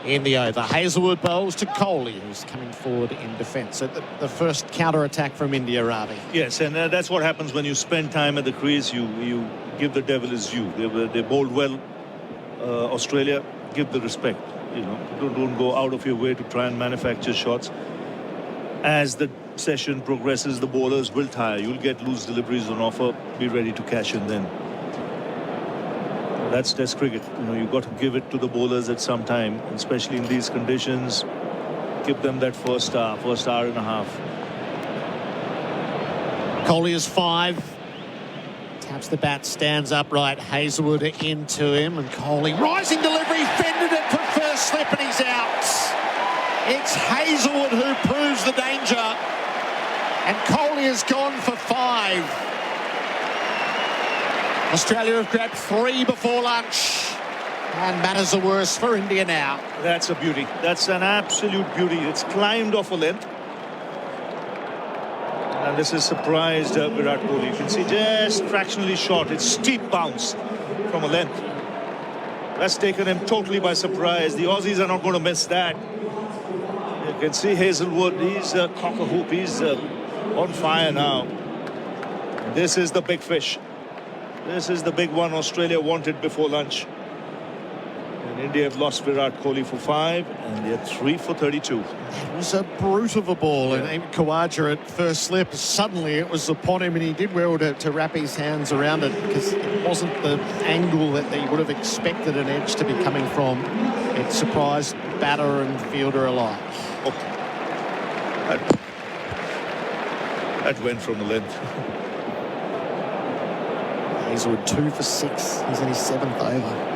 in the over. Hazelwood bowls to Kohli, who's coming forward in defence. So the first counter-attack from India, Ravi. Yes, and that's what happens when you spend time at the crease. You give the devil his due. They bowled well. Australia, give the respect. You know, don't go out of your way to try and manufacture shots. As the session progresses, the bowlers will tire. You'll get loose deliveries on offer. Be ready to cash in then. That's Test cricket. You know, you've got to give it to the bowlers at some time, especially in these conditions. Give them that first hour and a half. Kohli is 5. Taps the bat, stands upright. Hazelwood into him, and Kohli rising delivery, fended it for first slip, and he's out. It's Hazelwood who proves the danger, and Kohli has gone for 5. Australia have grabbed 3 before lunch, and matters are worse for India now. That's a beauty. That's an absolute beauty. It's climbed off a length. And this has surprised Virat Kohli. You can see just fractionally short. It's steep bounce from a length. That's taken him totally by surprise. The Aussies are not going to miss that. You can see Hazelwood. He's a cock-a-hoop. He's on fire now. This is the big fish. This is the big one Australia wanted before lunch. And India have lost Virat Kohli for 5, and they're 3 for 32. It was a brute of a ball, and even Khawaja at first slip, suddenly it was upon him, and he did well to wrap his hands around it, because it wasn't the angle that they would have expected an edge to be coming from. It surprised batter and fielder alike. Oh. That went from the length. Hazelwood 2 for 6. He's in his 7th over.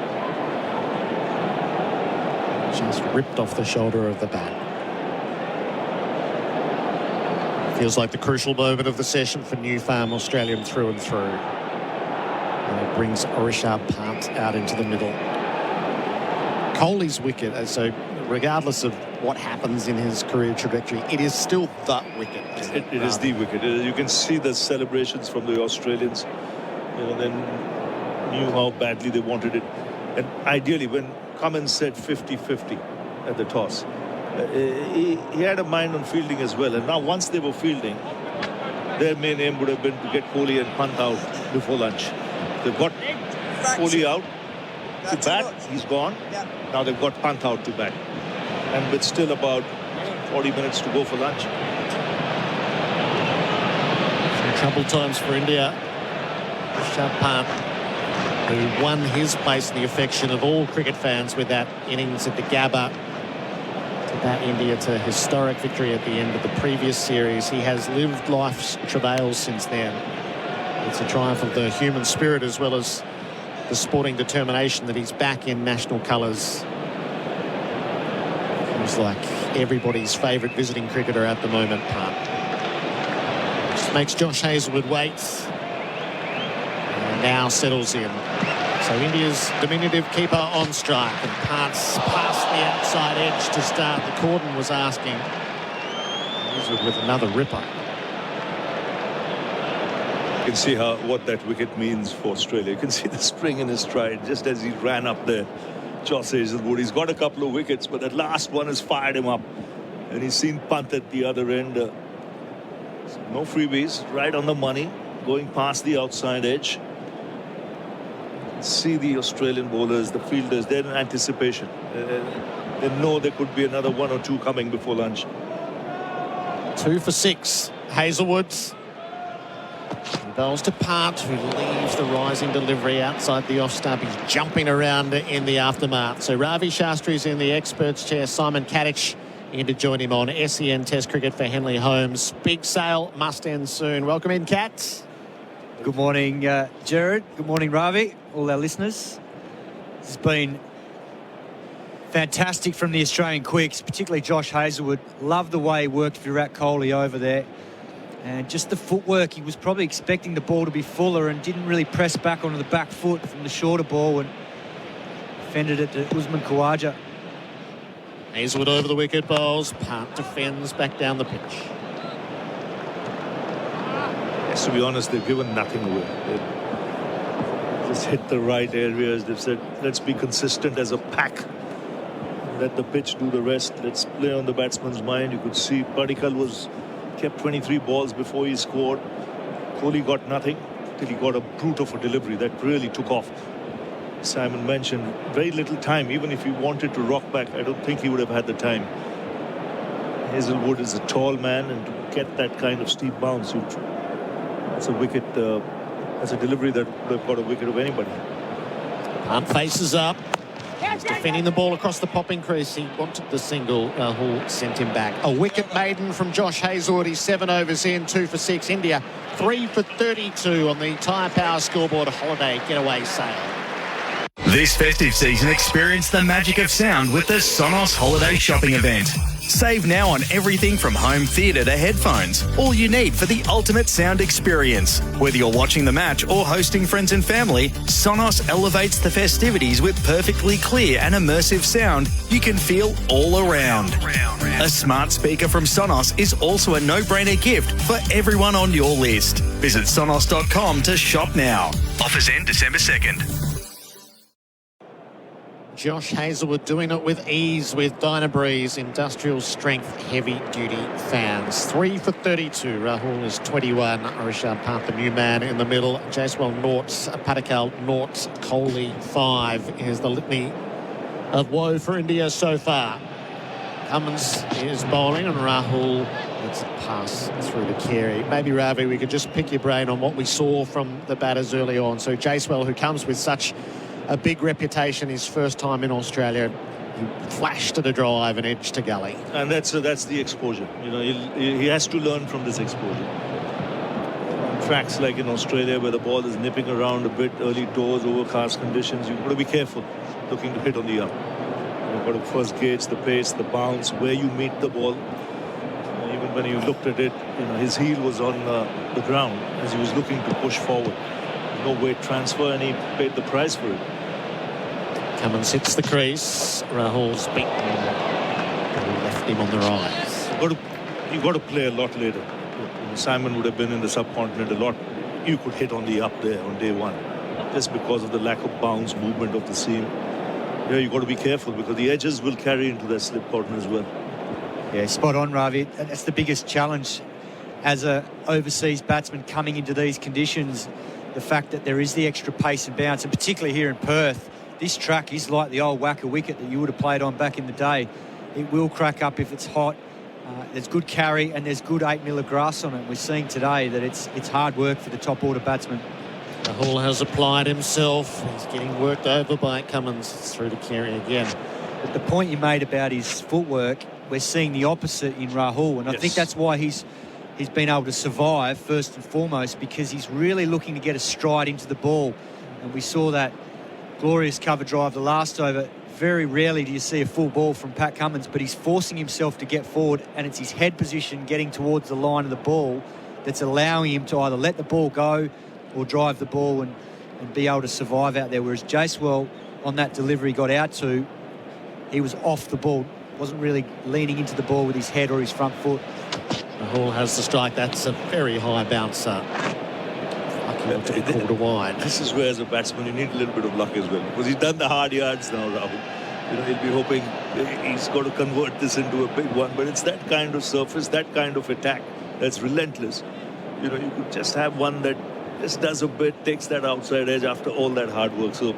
Just ripped off the shoulder of the bat. Feels like the crucial moment of the session for New Farm Australian through and through. And it brings Rishabh Pant out into the middle. Kohli's wicket, so regardless of what happens in his career trajectory, it is still the wicket. It is the wicket. You can see the celebrations from the Australians. You know, they knew how badly they wanted it. And ideally, when Cummins said 50-50 at the toss, he had a mind on fielding as well. And now once they were fielding, their main aim would have been to get Kohli and Pant out before lunch. They've got Kohli out to bat. He's gone. Now they've got Pant out to bat. And with still about 40 minutes to go for lunch. Some troubled times for India. Rishabh Pant, who won his place in the affection of all cricket fans with that innings at the Gabba, to bat India to historic victory at the end of the previous series. He has lived life's travails since then. It's a triumph of the human spirit as well as the sporting determination that he's back in national colours. He's like everybody's favourite visiting cricketer at the moment, Pant. Just makes Josh Hazelwood wait. And now settles in. So India's diminutive keeper on strike, and Pant's past the outside edge to start. The cordon was asking. Hazelwood with another ripper. You can see what that wicket means for Australia. You can see the spring in his stride just as he ran up there. Josh Hazelwood, he's got a couple of wickets, but that last one has fired him up. And he's seen Pant at the other end. No freebies, right on the money, going past the outside edge. See the Australian bowlers, the fielders, they're in anticipation. They know there could be another 1 or 2 coming before lunch. 2 for 6 Hazelwood. He bowls to Part, who leaves the rising delivery outside the off-stump. He's jumping around in the aftermath. So Ravi Shastri's in the experts' chair. Simon Katich in to join him on SEN Test Cricket for Henley Holmes. Big sale must end soon. Welcome in, Kat. Good morning, Gerard. Good morning, Ravi. All our listeners. This has been fantastic from the Australian quicks, particularly Josh Hazelwood. Love the way he worked Virat Kohli over there. And just the footwork, he was probably expecting the ball to be fuller and didn't really press back onto the back foot from the shorter ball and defended it to Usman Khawaja. Hazelwood over the wicket, bowls. Part defends back down the pitch. Yes, to be honest, they've given nothing away. They've just hit the right areas. They've said, let's be consistent as a pack. Let the pitch do the rest. Let's play on the batsman's mind. You could see Padikkal kept 23 balls before he scored. Kohli got nothing till he got a brute of a delivery that really took off. Simon mentioned very little time. Even if he wanted to rock back, I don't think he would have had the time. Hazelwood is a tall man, and to get that kind of steep bounce, that's a wicket. That's a delivery that would have got a wicket of anybody. Arm faces up. He's defending the ball across the popping crease. He wanted the single. Rahul sent him back. A wicket maiden from Josh Hazelwood. He's 7 overs in, 2 for 6. India 3 for 32 on the Tyre Power scoreboard. Holiday getaway sale. This festive season, experience the magic of sound with the Sonos Holiday Shopping Event. Save now on everything from home theatre to headphones. All you need for the ultimate sound experience. Whether you're watching the match or hosting friends and family, Sonos elevates the festivities with perfectly clear and immersive sound you can feel all around. A smart speaker from Sonos is also a no-brainer gift for everyone on your list. Visit sonos.com to shop now. Offers end December 2nd. Josh Hazelwood doing it with ease with Dynabreeze industrial strength heavy duty fans. 3 for 32. Rahul is 21. Rishabh Pant, the new man in the middle. Jaiswal noughts, Padikkal noughts, Kohli 5. Here's the litany of woe for India so far. Cummins is bowling and Rahul lets it pass through to Carey. Maybe, Ravi, we could just pick your brain on what we saw from the batters early on. So Jaiswal, who comes with such a big reputation, his first time in Australia, he flashed to the drive and edged to gully. And that's the exposure. You know, he has to learn from this exposure. On tracks like in Australia, where the ball is nipping around a bit, early doors, overcast conditions, you've got to be careful looking to hit on the up. You've got to first gauge the pace, the bounce, where you meet the ball. Even when you looked at it, his heel was on the ground as he was looking to push forward. No weight transfer, and he paid the price for it. Cummins hits the crease. Rahul's beaten. He left him on the rise. You've got to play a lot later. Simon would have been in the subcontinent a lot. You could hit on the up there on day one, just because of the lack of bounce movement of the seam. Yeah, you've got to be careful because the edges will carry into that slip corner as well. Yeah, spot on, Ravi. That's the biggest challenge as a overseas batsman coming into these conditions. The fact that there is the extra pace and bounce, and particularly here in Perth, this track is like the old whacker wicket that you would have played on back in the day. It will crack up if it's hot. There's good carry and there's good 8 mil of grass on it. We're seeing today that it's hard work for the top order batsman. Rahul has applied himself. He's getting worked over by Cummins. It's through to Carey again. But the point you made about his footwork, we're seeing the opposite in Rahul, and I think that's why he's been able to survive first and foremost, because he's really looking to get a stride into the ball. And we saw that glorious cover drive the last over. Very rarely do you see a full ball from Pat Cummins, but he's forcing himself to get forward, and it's his head position getting towards the line of the ball that's allowing him to either let the ball go or drive the ball and be able to survive out there. Whereas Jaiswal, on that delivery got out to, he was off the ball, wasn't really leaning into the ball with his head or his front foot. Rahul has the strike. That's a very high bouncer. Lucky to be called a wide. This is where, as a batsman, you need a little bit of luck as well, because he's done the hard yards now, Ravi. He'll be hoping he's got to convert this into a big one. But it's that kind of surface, that kind of attack that's relentless. You could just have one that just does a bit, takes that outside edge after all that hard work. So,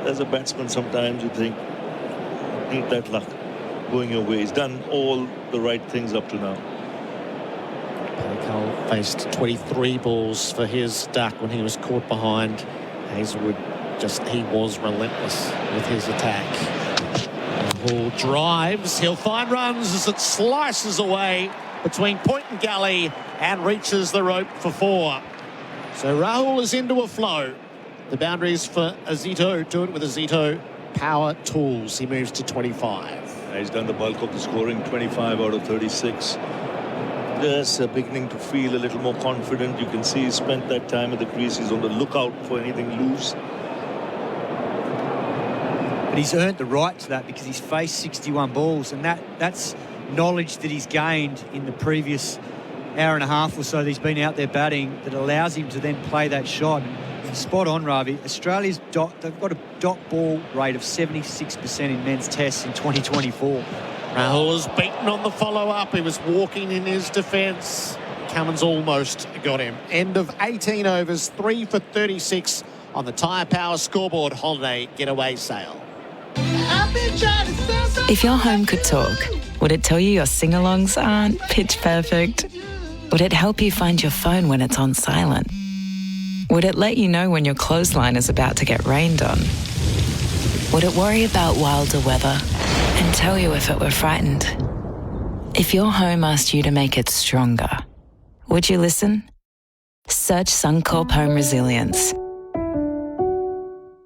as a batsman, sometimes you think, you need that luck going your way. He's done all the right things up to now. Padicale faced 23 balls for his duck when he was caught behind. Hazelwood he was relentless with his attack. Hall drives, he'll find runs as it slices away between point and gully and reaches the rope for 4. So Rahul is into a flow. The boundaries for Azito. Do it with Azito Power Tools. He moves to 25. He's done the bulk of the scoring, 25 out of 36. Just beginning to feel a little more confident. You can see he spent that time at the crease. He's on the lookout for anything loose. But he's earned the right to that because he's faced 61 balls, and that's knowledge that he's gained in the previous hour and a half or so that he's been out there batting that allows him to then play that shot. Spot on, Ravi. Australia's they've got a dot ball rate of 76% in men's tests in 2024. Rahul was beaten on the follow-up. He was walking in his defence. Cummins almost got him. End of 18 overs, 3 for 36 on the Tyre Power scoreboard holiday getaway sale. If your home could talk, would it tell you your sing-alongs aren't pitch perfect? Would it help you find your phone when it's on silent? Would it let you know when your clothesline is about to get rained on? Would it worry about wilder weather and tell you if it were frightened? If your home asked you to make it stronger, would you listen? Search Suncorp Home Resilience.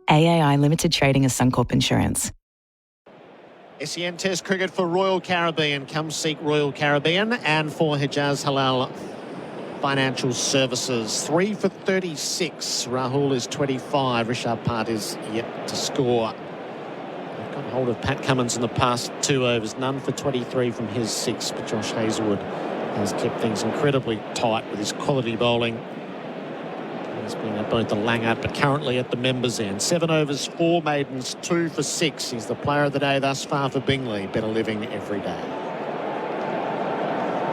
AAI Limited Trading as Suncorp Insurance. SEN Test cricket for Royal Caribbean. Come seek Royal Caribbean. And for Hijaz Halal Financial Services. 3 for 36. Rahul is 25. Rishabh Pant is yet to score. They've got hold of Pat Cummins in the past 2 overs. None for 23 from his 6. But Josh Hazelwood has kept things incredibly tight with his quality bowling. He's been at both the Langard, but currently at the members' end. 7 overs, 4 maidens, 2 for 6. He's the player of the day thus far for Bingley. Better living every day.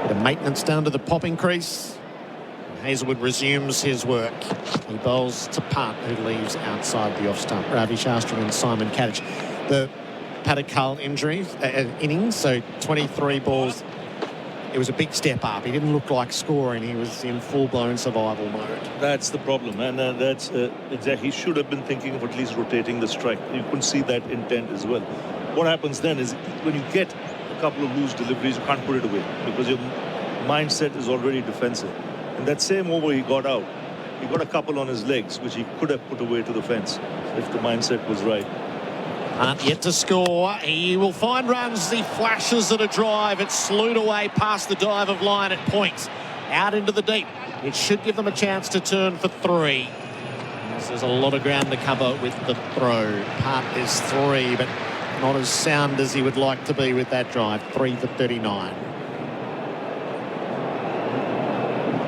Bit of maintenance down to the popping crease. Hazelwood resumes his work. He bowls to Pant, who leaves outside the off stump. Ravi, Shastri and Simon Katich. The Padicale injury innings, so 23 balls. It was a big step up. He didn't look like scoring. He was in full-blown survival mode. That's the problem, and that's exactly. He should have been thinking of at least rotating the strike. You couldn't see that intent as well. What happens then is when you get a couple of loose deliveries, you can't put it away because your mindset is already defensive. And that same over he got out, he got a couple on his legs, which he could have put away to the fence if the mindset was right. Yet to score. He will find runs as he flashes at a drive. It's slewed away past the dive of line at point. Out into the deep. It should give them a chance to turn for 3. There's a lot of ground to cover with the throw. Part is 3, but not as sound as he would like to be with that drive. 3 for 39.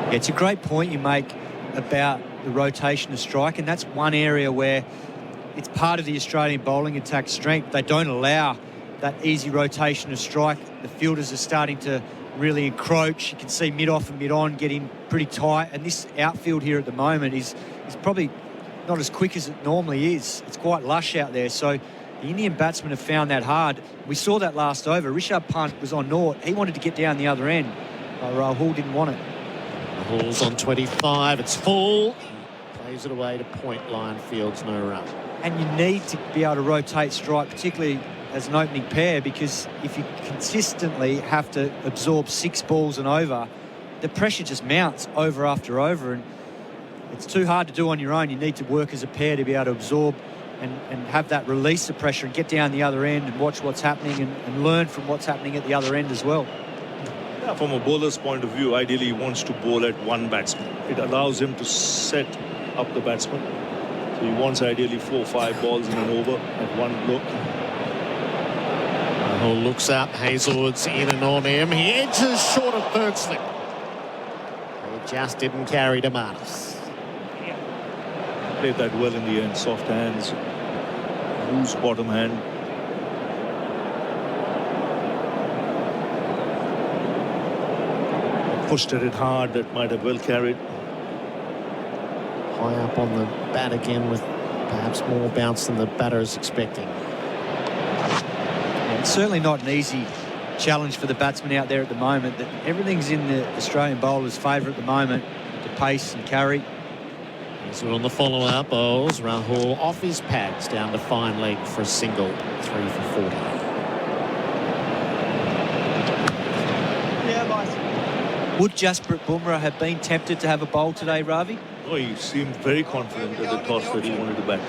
Yeah, it's a great point you make about the rotation of strike, and that's one area where it's part of the Australian bowling attack strength. They don't allow that easy rotation of strike. The fielders are starting to really encroach. You can see mid-off and mid-on getting pretty tight. And this outfield here at the moment is probably not as quick as it normally is. It's quite lush out there. So the Indian batsmen have found that hard. We saw that last over. Rishabh Pant was on naught. He wanted to get down the other end. But Rahul didn't want it. Rahul's on 25. It's full. Plays it away to point line. Fields no run. And you need to be able to rotate strike, particularly as an opening pair, because if you consistently have to absorb 6 balls and over, the pressure just mounts over after over, and it's too hard to do on your own. You need to work as a pair to be able to absorb and have that release of pressure and get down the other end and watch what's happening and learn from what's happening at the other end as well. Yeah, from a bowler's point of view, ideally he wants to bowl at one batsman. It allows him to set up the batsman. So he wants ideally 4 or 5 balls in an over at one look. Rahul looks up. Hazelwood's in and on him. He edges short of third slip. He just didn't carry to Marnus. Played that well in the end. Soft hands. Loose bottom hand. Pushed at it hard. That might have well carried. High up on the bat again with perhaps more bounce than the batter is expecting. Yeah, it's certainly not an easy challenge for the batsman out there at the moment, that everything's in the Australian bowler's favour at the moment, the pace and carry. So on the follow-up, bowls Rahul off his pads down to fine leg for a single, 3 for 40. Would Jasprit Bumrah have been tempted to have a bowl today, Ravi? Oh, he seemed very confident at the toss that he wanted to bat.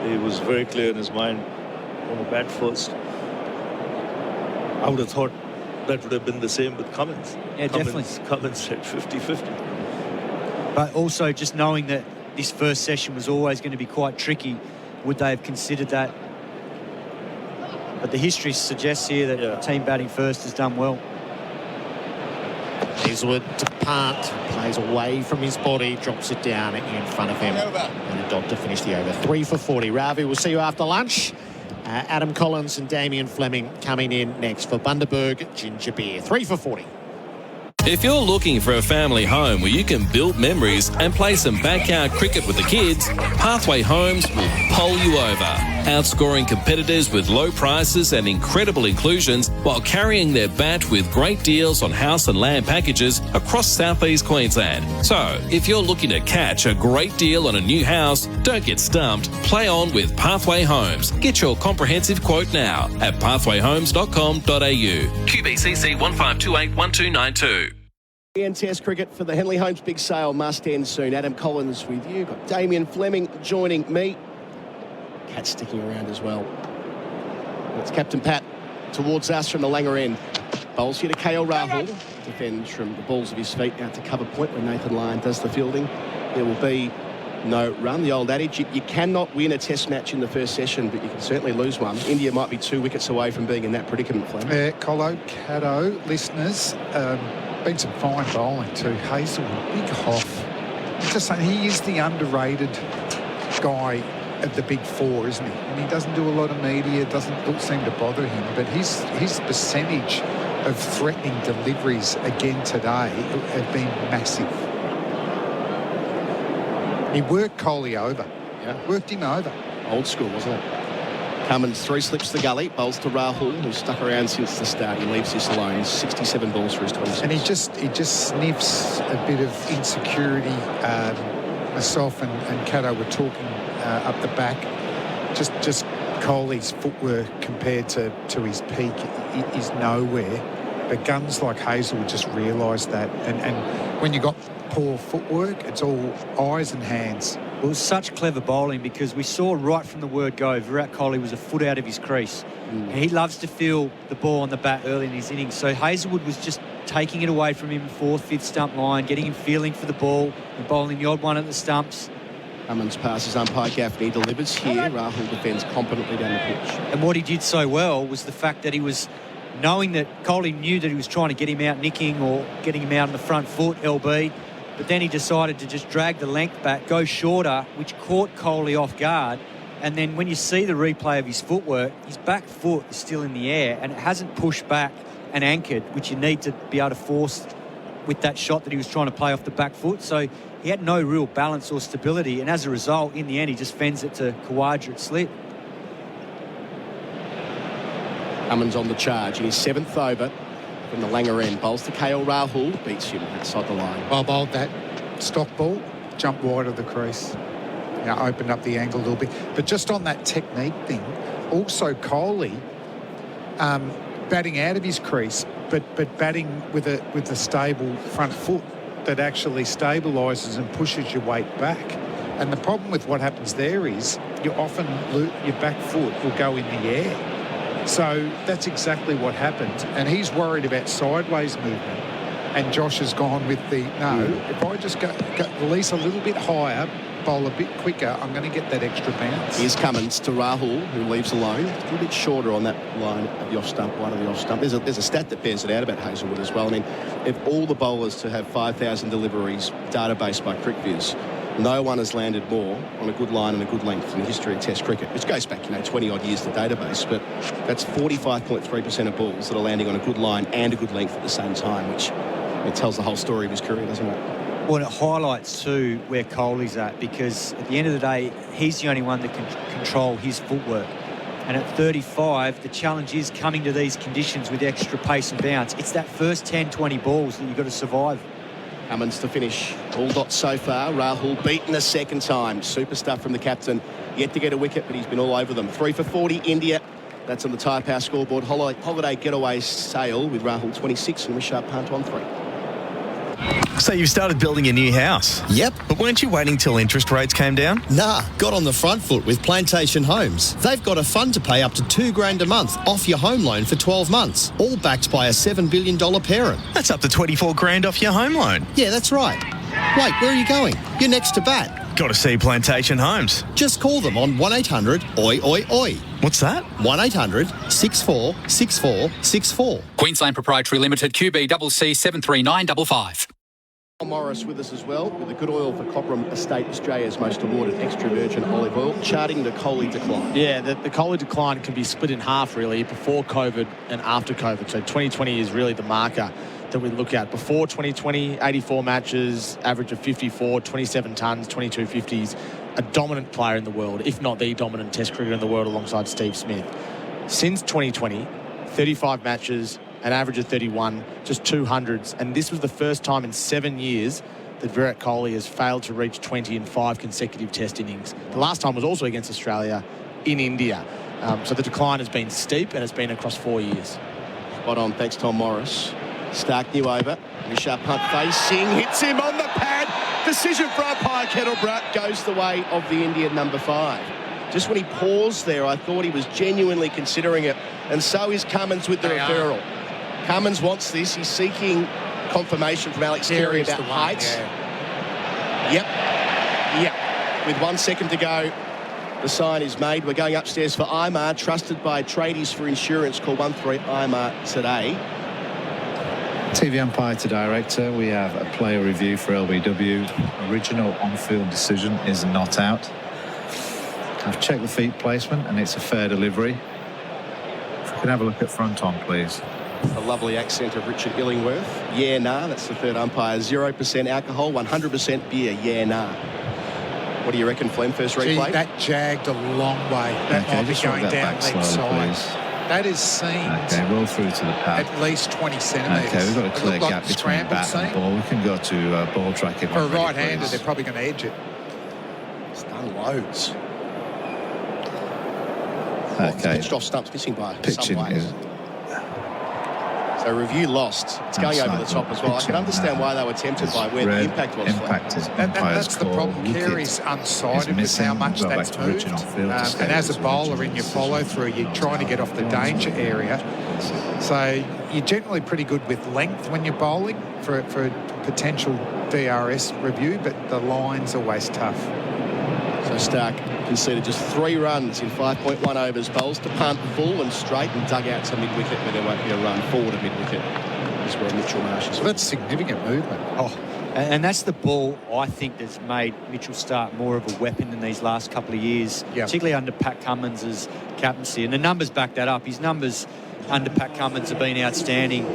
He was very clear in his mind, I want to bat first. I would have thought that would have been the same with Cummins. Yeah, definitely. Cummins said 50-50. But also just knowing that this first session was always going to be quite tricky, would they have considered that? But the history suggests here that the team batting first has done well. Hazelwood to punt, plays away from his body, drops it down in front of him. And a dot to finish the over. 3 for 40. Ravi, we'll see you after lunch. Adam Collins and Damien Fleming coming in next for Bundaberg Ginger Beer. 3 for 40. If you're looking for a family home where you can build memories and play some backyard cricket with the kids, Pathway Homes will bowl you over, outscoring competitors with low prices and incredible inclusions while carrying their bat with great deals on house and land packages across southeast Queensland. So, if you're looking to catch a great deal on a new house, don't get stumped. Play on with Pathway Homes. Get your comprehensive quote now at pathwayhomes.com.au. QBCC 15281292. And Test cricket for the Henley Holmes big sale must end soon. Adam Collins with you. Got Damien Fleming joining me. Cat sticking around as well. It's Captain Pat towards us from the Langer end. Bowls here to KL Rahul. Defends from the balls of his feet out to cover point when Nathan Lyon does the fielding. There will be no run. The old adage, you cannot win a Test match in the first session, but you can certainly lose one. India might be 2 wickets away from being in that predicament, Fleming. Colo, Caddo, listeners, been some fine bowling too. Hazelwood, big Hoff. I'm just saying, he is the underrated guy of the big four, isn't he? And he doesn't do a lot of media, doesn't seem to bother him, but his percentage of threatening deliveries again today have been massive. He worked Kohli over. Yeah. Worked him over. Old school, wasn't it? Cummins 3 slips the gully, bowls to Rahul, who's stuck around since the start. He leaves this alone. He's 67 balls for his 26. And he just sniffs a bit of insecurity. Myself and Caddo were talking up the back. Just Kohli's footwork compared to his peak is nowhere. But guns like Hazel would just realise that. And when you got poor footwork, it's all eyes and hands. It was such clever bowling because we saw right from the word go, Virat Kohli was a foot out of his crease. And he loves to feel the ball on the bat early in his innings. So Hazelwood was just taking it away from him, 4th, 5th stump line, getting him feeling for the ball and bowling the odd one at the stumps. Cummins passes umpire Gaffney, delivers here. Rahul defends competently down the pitch. And what he did so well was the fact that he was knowing that Kohli knew that he was trying to get him out nicking or getting him out on the front foot, LB. But then he decided to just drag the length back, go shorter, which caught Kohli off guard. And then when you see the replay of his footwork, his back foot is still in the air and it hasn't pushed back and anchored, which you need to be able to force with that shot that he was trying to play off the back foot. So he had no real balance or stability. And as a result, in the end, he just fends it to Khawaja at slip. Cummins on the charge in his 7th over. From the Langer end, bowls to KL Rahul, beats him outside the line. I bowled that stock ball, jumped wide of the crease. Opened up the angle a little bit. But just on that technique thing, also Kohli batting out of his crease, but batting with a stable front foot that actually stabilises and pushes your weight back. And the problem with what happens there is you often your back foot will go in the air. So that's exactly what happened. And he's worried about sideways movement. And Josh has gone with the, if I just go release a little bit higher, bowl a bit quicker, I'm going to get that extra bounce. Here's Cummins to Rahul, who leaves alone. A little bit shorter on that line of the off stump, one of the off stump. There's a stat that bears it out about Hazelwood as well. I mean, if all the bowlers to have 5,000 deliveries database by CricViz, no one has landed more on a good line and a good length in the history of Test cricket, which goes back, 20-odd years to the database, but that's 45.3% of balls that are landing on a good line and a good length at the same time, which it tells the whole story of his career, doesn't it? Well, it highlights too where Kohli's at, because at the end of the day, he's the only one that can control his footwork. And at 35, the challenge is coming to these conditions with extra pace and bounce. It's that first 10, 20 balls that you've got to survive. Cummins to finish. All dots so far. Rahul beaten a second time. Super stuff from the captain. Yet to get a wicket, but he's been all over them. 3 for 40, India. That's on the Tyre Power scoreboard. Holiday getaway sail with Rahul 26 and Rishabh Pant on 3. So you've started building a new house? Yep. But weren't you waiting till interest rates came down? Nah, got on the front foot with Plantation Homes. They've got a fund to pay up to $2,000 a month off your home loan for 12 months, all backed by a $7 billion parent. That's up to $24,000 off your home loan. Yeah, that's right. Wait, where are you going? You're next to bat. Got to see Plantation Homes. Just call them on 1-800-OI-OI-OI. What's that? 1-800-64-64-64. Queensland Proprietary Limited, QBCC 73955. Morris with us as well, with the good oil for Cobram Estate, Australia's most awarded extra virgin olive oil, charting the Coley decline. Yeah, the Coley decline can be split in half, really, before COVID and after COVID. So 2020 is really the marker that we look at. Before 2020, 84 matches, average of 54, 27 tonnes, 22 50s, a dominant player in the world, if not the dominant test cricketer in the world alongside Steve Smith. Since 2020, 35 matches, an average of 31, just 200s. And this was the first time in 7 years that Virat Kohli has failed to reach 20 in 5 consecutive test innings. The last time was also against Australia in India. So the decline has been steep and it's been across 4 years. Spot on, thanks Tom Morris. Stark new over. Rishabh Pant facing, hits him on the pad. Decision for umpire Kettlebrat goes the way of the Indian number 5. Just when he paused there, I thought he was genuinely considering it. And so is Cummins with the referral. Cummins wants this. He's seeking confirmation from Alex Carey about height. Yeah. Yep. With 1 second to go, the sign is made. We're going upstairs for IMAR, trusted by tradies for insurance. Call 13 IMAR today. TV umpire to director, we have a player review for LBW. Original on-field decision is not out. I've checked the feet placement and it's a fair delivery. If we can have a look at front on, please. The lovely accent of Richard Illingworth. Yeah, nah, that's the third umpire. 0% alcohol, 100% beer. Yeah, nah. What do you reckon, Flem, first replay? That jagged a long way. That might be going down leg side. That is seen. Okay, roll through to the pad. At least 20 centimetres. Okay, we've got a clear gap between bat and ball. We can go to ball tracking. For a right-hander, they're probably going to edge it. It's done loads. Okay. Pitched off stumps, missing by pitching some way. So review lost. It's going over the top as well. I can understand why they were tempted by where the impact was. That's the problem. Carey's unsighted with how much that's moved. And as a bowler in your follow-through, you're trying to get off the danger area. So you're generally pretty good with length when you're bowling for a potential DRS review, but the line's always tough. So Stark conceded just 3 runs in 5.1 overs. Bowls to punt full and straight and dug out to mid-wicket where there won't be a run forward of mid-wicket. That's where Mitchell Marsh is. So that's significant movement. Oh, and that's the ball, I think, that's made Mitchell Stark more of a weapon in these last couple of years, particularly under Pat Cummins' captaincy. And the numbers back that up. His numbers under Pat Cummins have been outstanding.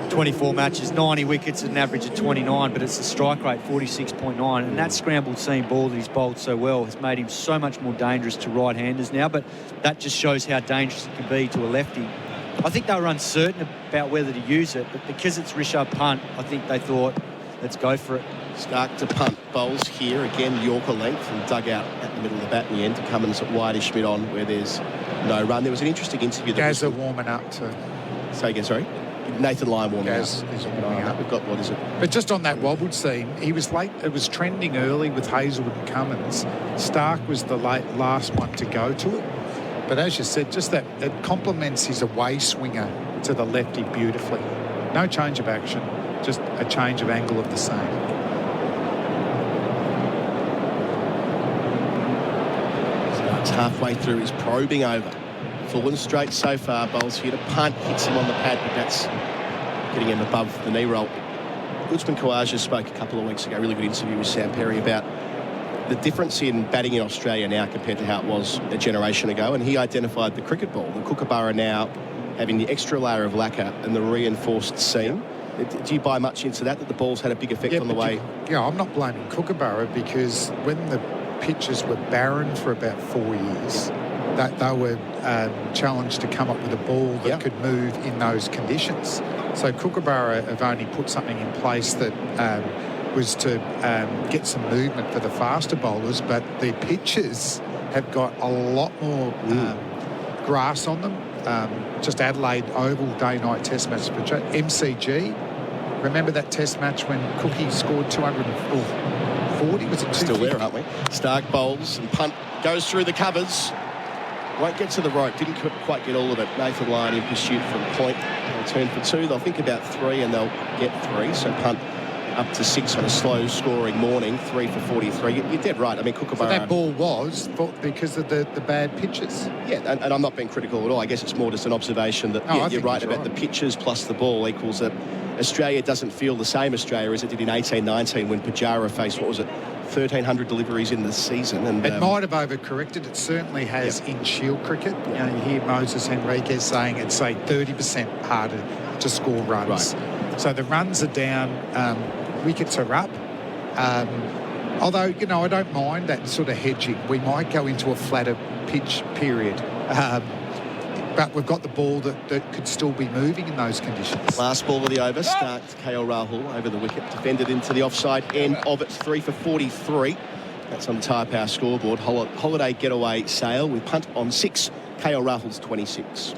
24 matches, 90 wickets at an average of 29, but it's a strike rate 46.9, and that scrambled seam ball that he's bowled so well has made him so much more dangerous to right-handers now, but that just shows how dangerous it can be to a lefty. I think they were uncertain about whether to use it, but because it's Rishabh Pant, I think they thought, let's go for it. Stark to punt, bowls here, again Yorker length and dug out at the middle of the bat in the end to Cummins at wideish mid-on where there's no run. There was an interesting interview. Guys are warming up too. Say again, sorry? Nathan Lyon warming up. He's warming up. We've got, what is it? But just on that wobbled seam, he was late. It was trending early with Hazelwood and Cummins. Stark was the last one to go to it. But as you said, just that it complements his away swinger to the lefty beautifully. No change of action, just a change of angle of the seam. Stark's halfway through his probing over. Full and straight so far. Bowls here to punt, hits him on the pad, but that's getting him above the knee roll. Goodsman Khawaja spoke a couple of weeks ago, really good interview with Sam Perry about the difference in batting in Australia now compared to how it was a generation ago, and he identified the cricket ball. The Kookaburra now having the extra layer of lacquer and the reinforced seam. Do you buy much into that the ball's had a big effect on the way? I'm not blaming Kookaburra because when the pitches were barren for about 4 years, they were challenged to come up with a ball that could move in those conditions. So Kookaburra have only put something in place that was to get some movement for the faster bowlers, but the pitches have got a lot more grass on them. Just Adelaide Oval day-night test match. MCG, remember that test match when Cookie scored 240? Was it Still there, aren't we? Stark bowls and punt goes through the covers. Won't get to the rope. Didn't quite get all of it. Nathan Lyon in pursuit from point. They'll turn for 2. They'll think about 3 and they'll get 3. So punt up to 6 on a slow scoring morning. 3 for 43. You're dead right. I mean, Kookaburra... So that ball was because of the bad pitches. Yeah, and I'm not being critical at all. I guess it's more just an observation that you're right about the pitches plus the ball equals that Australia doesn't feel the same Australia as it did in 18-19 when Pujara faced, 1,300 deliveries in the season. And it might have overcorrected. It certainly has in Shield cricket. You know, you hear Moses Henriquez saying it's, say, 30% harder to score runs. Right. So the runs are down, wickets are up. Although, you know, I don't mind that sort of hedging. We might go into a flatter pitch period. But we've got the ball that could still be moving in those conditions. Last ball of the over starts KL Rahul over the wicket, defended into the offside end of it. 3 for 43. That's on the Tyre Power scoreboard. Holiday getaway sail with punt on 6. KL Rahul's 26.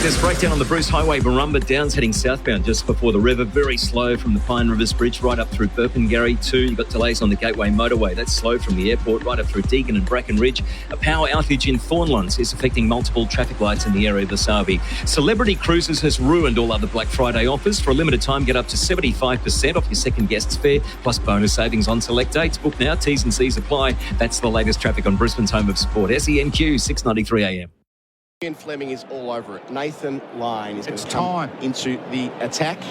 There's breakdown on the Bruce Highway, Barumba Downs heading southbound just before the river. Very slow from the Pine Rivers Bridge right up through Burpengary 2. You've got delays on the Gateway Motorway. That's slow from the airport right up through Deagon and Bracken Ridge. A power outage in Thornlands is affecting multiple traffic lights in the area of Wasabi. Celebrity Cruises has ruined all other Black Friday offers. For a limited time, get up to 75% off your second guest's fare, plus bonus savings on select dates. Book now, T's and C's apply. That's the latest traffic on Brisbane's home of sport. SENQ, 6:93 a.m. Fleming is all over it. Nathan Lyon is going to come into the attack.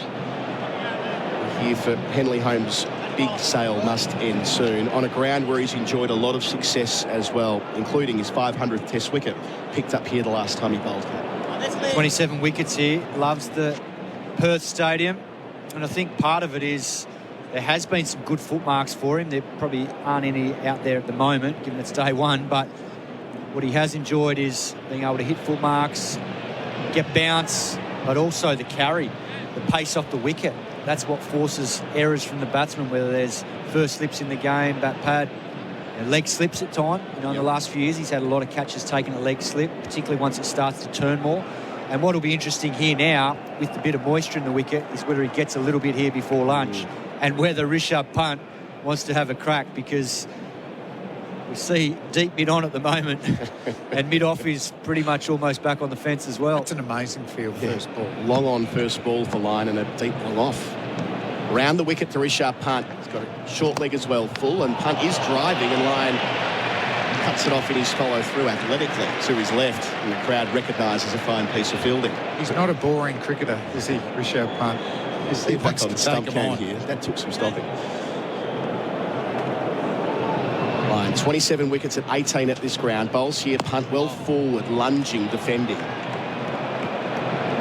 Here for Henley Holmes' big sail must end soon on a ground where he's enjoyed a lot of success as well, including his 500th Test wicket picked up here the last time he bowled here. 27 wickets here. Loves the Perth Stadium, and I think part of it is there has been some good footmarks for him. There probably aren't any out there at the moment, given it's day one, but what he has enjoyed is being able to hit full marks, get bounce, but also the carry, the pace off the wicket. That's what forces errors from the batsman, whether there's first slips in the game, bat pad, leg slips at time. You know, in the last few years, he's had a lot of catches taken at leg slip, particularly once it starts to turn more. And what will be interesting here now, with the bit of moisture in the wicket, is whether he gets a little bit here before lunch and whether Rishabh Pant wants to have a crack, because we see deep mid-on at the moment and mid-off is pretty much almost back on the fence as well. It's an amazing field first ball. Long on first ball for Lyon and a deep long off. Round the wicket to Rishabh Pant. He's got a short leg as well, full, and Pant is driving and Lyon cuts it off in his follow-through athletically to his left, and the crowd recognises a fine piece of fielding. He's not a boring cricketer, is he, Rishabh Pant? He wants to take him on. Here. That took some stopping. Lyon, 27 wickets at 18 at this ground. Bowls here, Pant well forward, lunging, defending.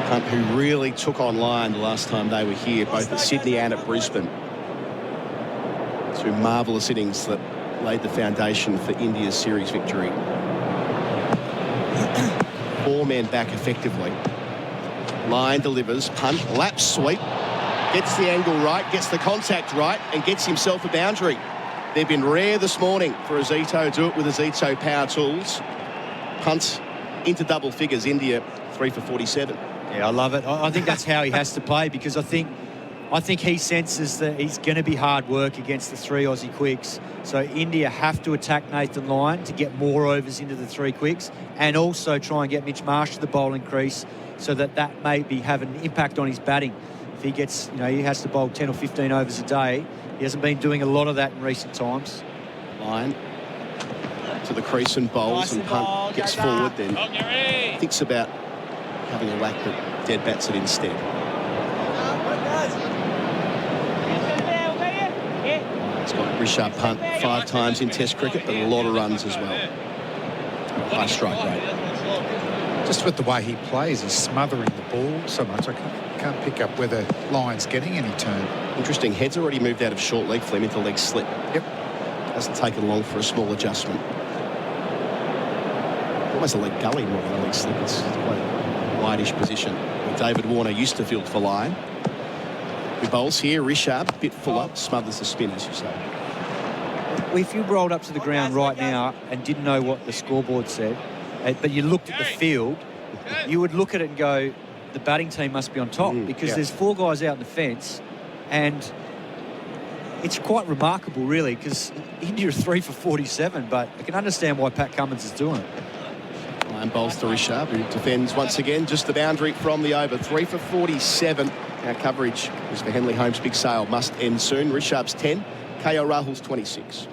Pant, who really took on Lyon the last time they were here, both at Sydney and at Brisbane. 2 marvellous innings that laid the foundation for India's series victory. 4 men back effectively. Lyon delivers, Pant, lap sweep, gets the angle right, gets the contact right, and gets himself a boundary. They've been rare this morning for Azito. Do it with Azito power tools. Punt into double figures. India 3 for 47. Yeah, I love it. I think that's how he has to play, because I think he senses that he's going to be hard work against the 3 Aussie quicks. So India have to attack Nathan Lyon to get more overs into the 3 quicks, and also try and get Mitch Marsh to the bowling crease, so that may have an impact on his batting. If he gets, he has to bowl 10 or 15 overs a day. He hasn't been doing a lot of that in recent times. Lyon to the crease and bowls, and Pant gets forward, then thinks about having a whack, but dead bats it instead. It's got Rishabh Pant 5 times in Test cricket, but a lot of runs as well. High strike rate. Just with the way he plays, he's smothering the ball so much. I can't pick up whether Lyon's getting any turn. Interesting. Head's already moved out of short leg, Fleming, into leg slip. Yep. Hasn't taken long for a small adjustment. almost a leg gully more than a leg slip. It's quite a wide-ish position. David Warner used to field for line. Who bowls here, Richard, a bit fuller, smothers the spin, as you say. If you rolled up to the ground right now and didn't know what the scoreboard said, but you looked at the field, you would look at it and go, the batting team must be on top because there's 4 guys out in the fence, and it's quite remarkable, really, because India are 3 for 47, but I can understand why Pat Cummins is doing it. Line bowls to Richard, who defends once again just the boundary from the over. 3 for 47. Our coverage is for Henley Holmes' big sale. Must end soon. Richard's 10. KL Rahul's 26.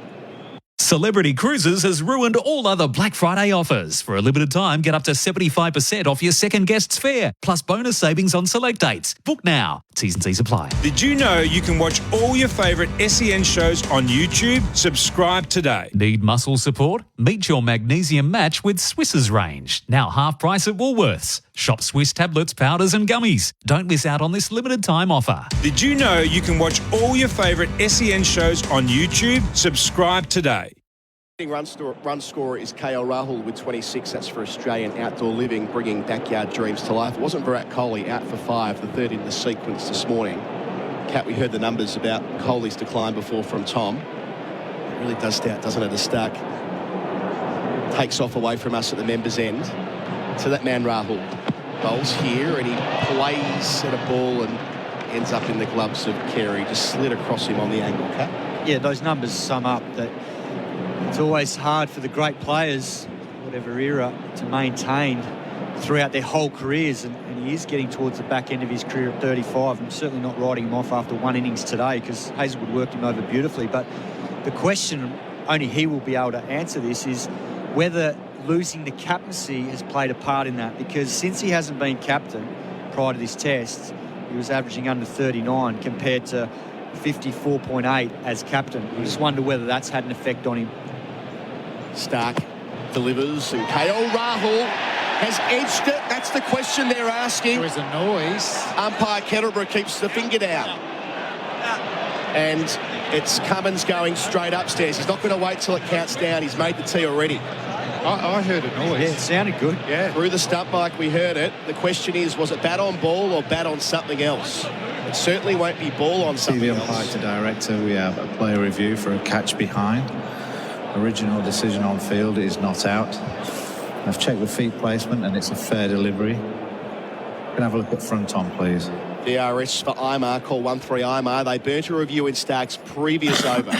Celebrity Cruises has ruined all other Black Friday offers. For a limited time, get up to 75% off your second guest's fare, plus bonus savings on select dates. Book now. T's and C's apply. Did you know you can watch all your favourite SEN shows on YouTube? Subscribe today. Need muscle support? Meet your magnesium match with Swiss's range. Now half price at Woolworths. Shop Swiss tablets, powders and gummies. Don't miss out on this limited time offer. Did you know you can watch all your favourite SEN shows on YouTube? Subscribe today. Run scorer is KL Rahul with 26. That's for Australian outdoor living, bringing backyard dreams to life. It wasn't Virat Kohli out for 5, the third in the sequence this morning. Kat, we heard the numbers about Kohli's decline before from Tom. It really does stout, doesn't it, a Stark? Takes off away from us at the members' end. So that man Rahul bowls here and he plays at a ball and ends up in the gloves of Carey. Just slid across him on the angle, Kat. Yeah, those numbers sum up that it's always hard for the great players, whatever era, to maintain throughout their whole careers, and he is getting towards the back end of his career at 35. I'm certainly not writing him off after one innings today because Hazelwood worked him over beautifully. But the question, only he will be able to answer this, is whether losing the captaincy has played a part in that, because since he hasn't been captain prior to this test, he was averaging under 39 compared to 54.8 as captain. I just wonder whether that's had an effect on him. Stark delivers and KL Rahul has edged it. That's the question they're asking. There is a noise. Umpire Kettleborough keeps the finger down. And it's Cummins going straight upstairs. He's not going to wait till it counts down. He's made the tee already. I heard a noise. Yeah, it sounded good. Yeah. Through the stump mic, we heard it. The question is, was it bat on ball or bat on something else? It certainly won't be ball on something else. TV umpire to director, we have a player review for a catch behind. Original decision on field is not out. I've checked the feet placement and it's a fair delivery. Can have a look at front on, please. DRS for Imar, call 1-3 Imar. They burnt a review in Stark's previous over.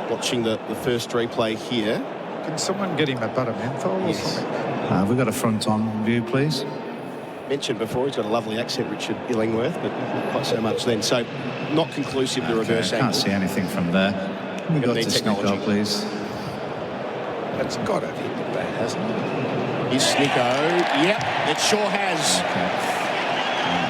Watching the first replay here. Can someone get him a butter menthol or something? Have we got a front on view, please? Mentioned before, he's got a lovely accent, Richard Illingworth, but not quite so much then. So, not conclusive, the reverse angle. Can't see anything from there. Can we go to Snicko, please? That's got to hit the bat, hasn't it? Is Snicko? Yep, it sure has.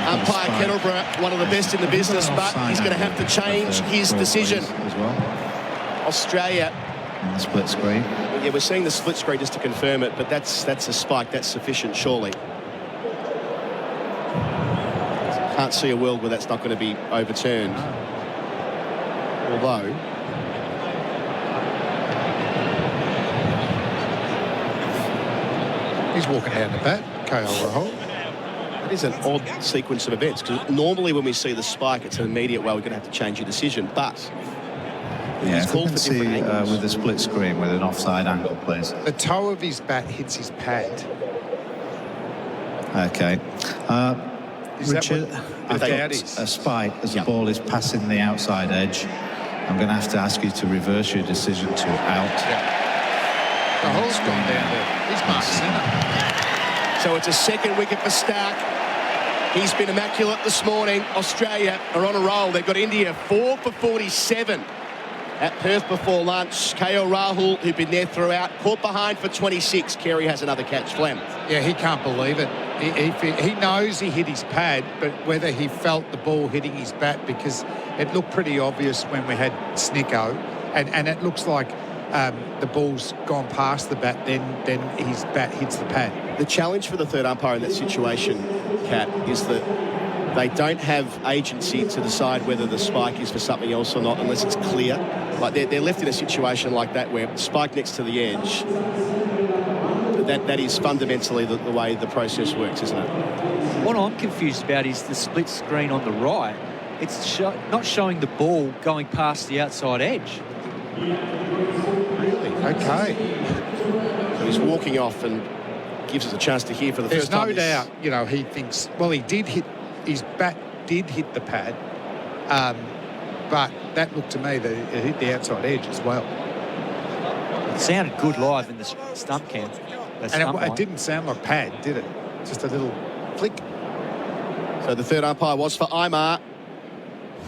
Umpire Kettleborough, one of the best in the business, but he's going to have to change his decision. As well. Australia. And the split screen. Yeah, we're seeing the split screen just to confirm it, but that's a spike. That's sufficient, surely. Can't see a world where that's not going to be overturned. Although he's walking out the bat, KL Rahul. It is an odd sequence of events because normally when we see the spike, it's an immediate, well, we're going to have to change your decision. But yeah, if we can see with the split screen with an offside angle, please. The toe of his bat hits his pad. Okay. Richard, I think a spike as the ball is passing the outside edge. I'm going to have to ask you to reverse your decision to out. Yeah. The hole's gone down there. He's marked centre. So it's a second wicket for Stark. He's been immaculate this morning. Australia are on a roll. They've got India 4 for 47 at Perth before lunch. KL Rahul, who'd been there throughout, caught behind for 26. Carey has another catch. Flem. Yeah, he can't believe it. He knows he hit his pad, but whether he felt the ball hitting his bat, because it looked pretty obvious when we had Snicko, and it looks like the ball's gone past the bat, then his bat hits the pad. The challenge for the third umpire in that situation, Kat, is that they don't have agency to decide whether the spike is for something else or not unless it's clear. Like they're left in a situation like that where spike next to the edge. That is fundamentally the way the process works, isn't it? What I'm confused about is the split screen on the right. It's not showing the ball going past the outside edge. Really? Okay. So he's walking off and gives us a chance to hear for the first time. There's no doubt, you know, he thinks, well, he did hit, his bat did hit the pad, but that looked to me that it hit the outside edge as well. It sounded good live in the stump cam. And it didn't sound like pad, did it? Just a little flick. So the third umpire was for Aymar.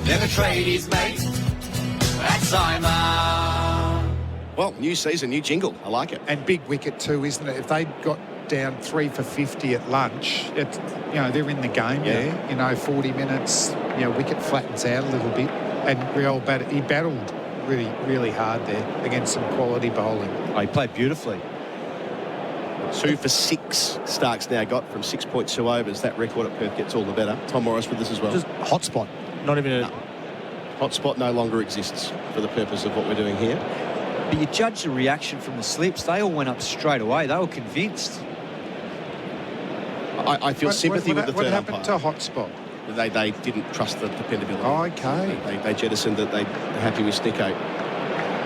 Never trade his mate. That's Aymar. Well, new season, new jingle. I like it. And big wicket too, isn't it? If they got down 3 for 50 at lunch, it's, you know, they're in the game there. You know, 40 minutes, you know, wicket flattens out a little bit. And he battled really, really hard there against some quality bowling. Oh, he played beautifully. 2 for 6 Stark's now got from 6.2 overs. That record at Perth gets all the better. Tom Morris with us as well. Just hot spot. Not even a... Hot spot no longer exists for the purpose of what we're doing here. But you judge the reaction from the slips. They all went up straight away. They were convinced. I feel sympathy with the third umpire. What happened to hot spot? They didn't trust the dependability. Oh, okay. They jettisoned that. They're happy with Snicko.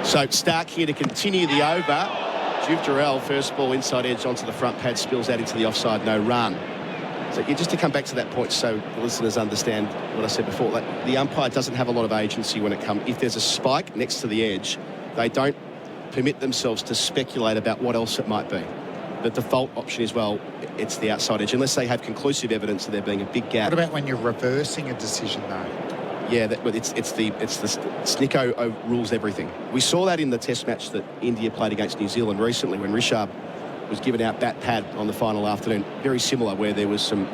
So Stark here to continue the over. Gerard, first ball inside edge onto the front pad, spills out into the offside, no run. So just to come back to that point so the listeners understand what I said before, that the umpire doesn't have a lot of agency when it comes. If there's a spike next to the edge, they don't permit themselves to speculate about what else it might be. The default option is, well, it's the outside edge, unless they have conclusive evidence of there being a big gap. What about when you're reversing a decision, though? Yeah, it's the Snicko rules everything. We saw that in the Test match that India played against New Zealand recently when Rishabh was given out bat pad on the final afternoon. Very similar, where there was some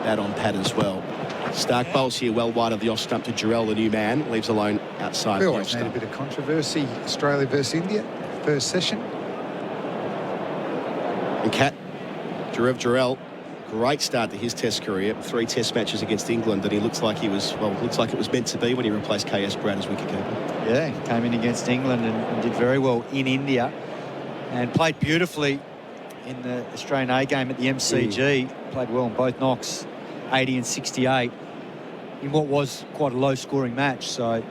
bat on pad as well. Stark bowls here well wide of the off stump to Gerard, the new man, leaves alone outside. We always need a bit of controversy. Australia versus India, first session. And Gerard. Great start to his Test career. 3 Test matches against England, and he looks like it was meant to be when he replaced KS Brad as wicketkeeper. Yeah, he came in against England and did very well in India, and played beautifully in the Australian A game at the MCG. Played well in both knocks, 80 and 68, in what was quite a low-scoring match. So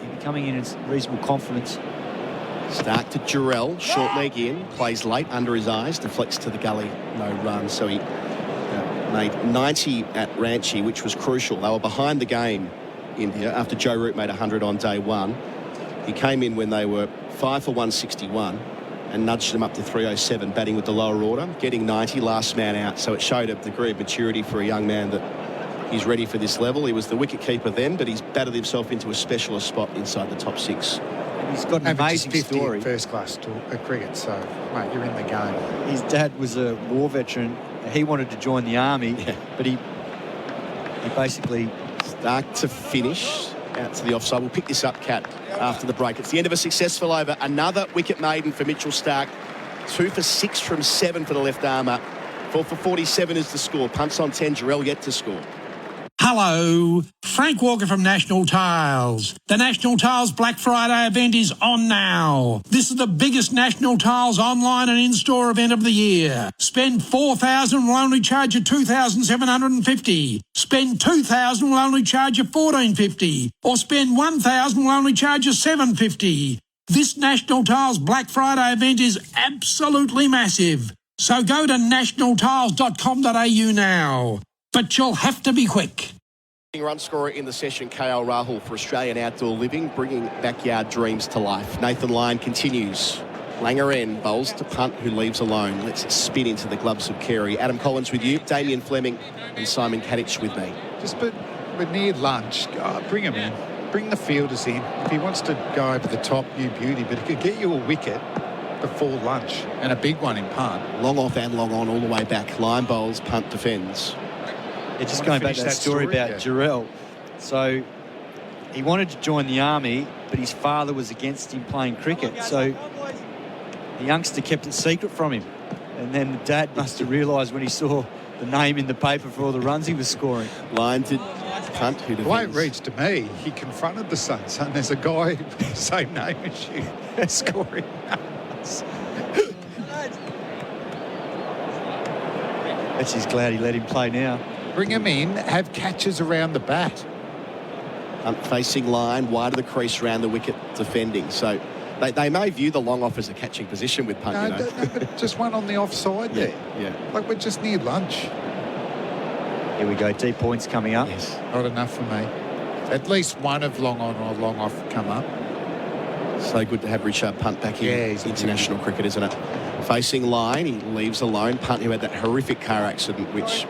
he'll be coming in reasonable confidence. Stark to Gerard, short leg in, plays late under his eyes, deflects to the gully, no run. So he made 90 at Ranchi, which was crucial. They were behind the game, India, after Joe Root made 100 on day 1. He came in when they were 5 for 161 and nudged them up to 307, batting with the lower order, getting 90, last man out. So it showed a degree of maturity for a young man that he's ready for this level. He was the wicket-keeper then, but he's batted himself into a specialist spot inside the top 6. He's got an amazing story. First-class cricket, so, mate, you're in the game. His dad was a war veteran. He wanted to join the army, but he basically... Stark to finish, out to the offside. We'll pick this up, Kat, after the break. It's the end of a successful over. Another wicket maiden for Mitchell Stark. 2 for 6 from 7 for the left armour. 4 for 47 is the score. Punts on 10, Gerard yet to score. Hello, Frank Walker from National Tiles. The National Tiles Black Friday event is on now. This is the biggest National Tiles online and in-store event of the year. Spend $4,000 will only charge you $2,750. Spend $2,000 will only charge you $1,450. Or spend $1,000 will only charge you $750. This National Tiles Black Friday event is absolutely massive. So go to nationaltiles.com.au now. But you'll have to be quick. Run scorer in the session, KL Rahul for Australian Outdoor Living, bringing backyard dreams to life. Nathan Lyon continues. Langer end bowls to punt, who leaves alone. Lets it spin into the gloves of Carey. Adam Collins with you, Damien Fleming and Simon Katich with me. But near lunch, bring him in. Bring the fielders in. If he wants to go over the top, new beauty, but he could get you a wicket before lunch, and a big one in punt. Long off and long on all the way back. Line bowls, punt defends. Yeah, just going back to that story about Gerard. So he wanted to join the army, but his father was against him playing cricket. So the youngster kept it secret from him. And then the dad must have realised when he saw the name in the paper for all the runs he was scoring. Line to punt who The way it defends. reads to me, he confronted the Suns, and there's a guy same name as you scoring nuts. He's glad he let him play now. Bring him in, have catches around the bat. Punt facing line, wide of the crease around the wicket defending. So they may view the long off as a catching position with punt, No, but just one on the offside there. Yeah. Like we're just near lunch. Here we go, deep points coming up. Yes. Not enough for me. At least one of long on or long off come up. So good to have Richard Punt back in international cricket, isn't it? Facing line, he leaves alone. Punt, who had that horrific car accident which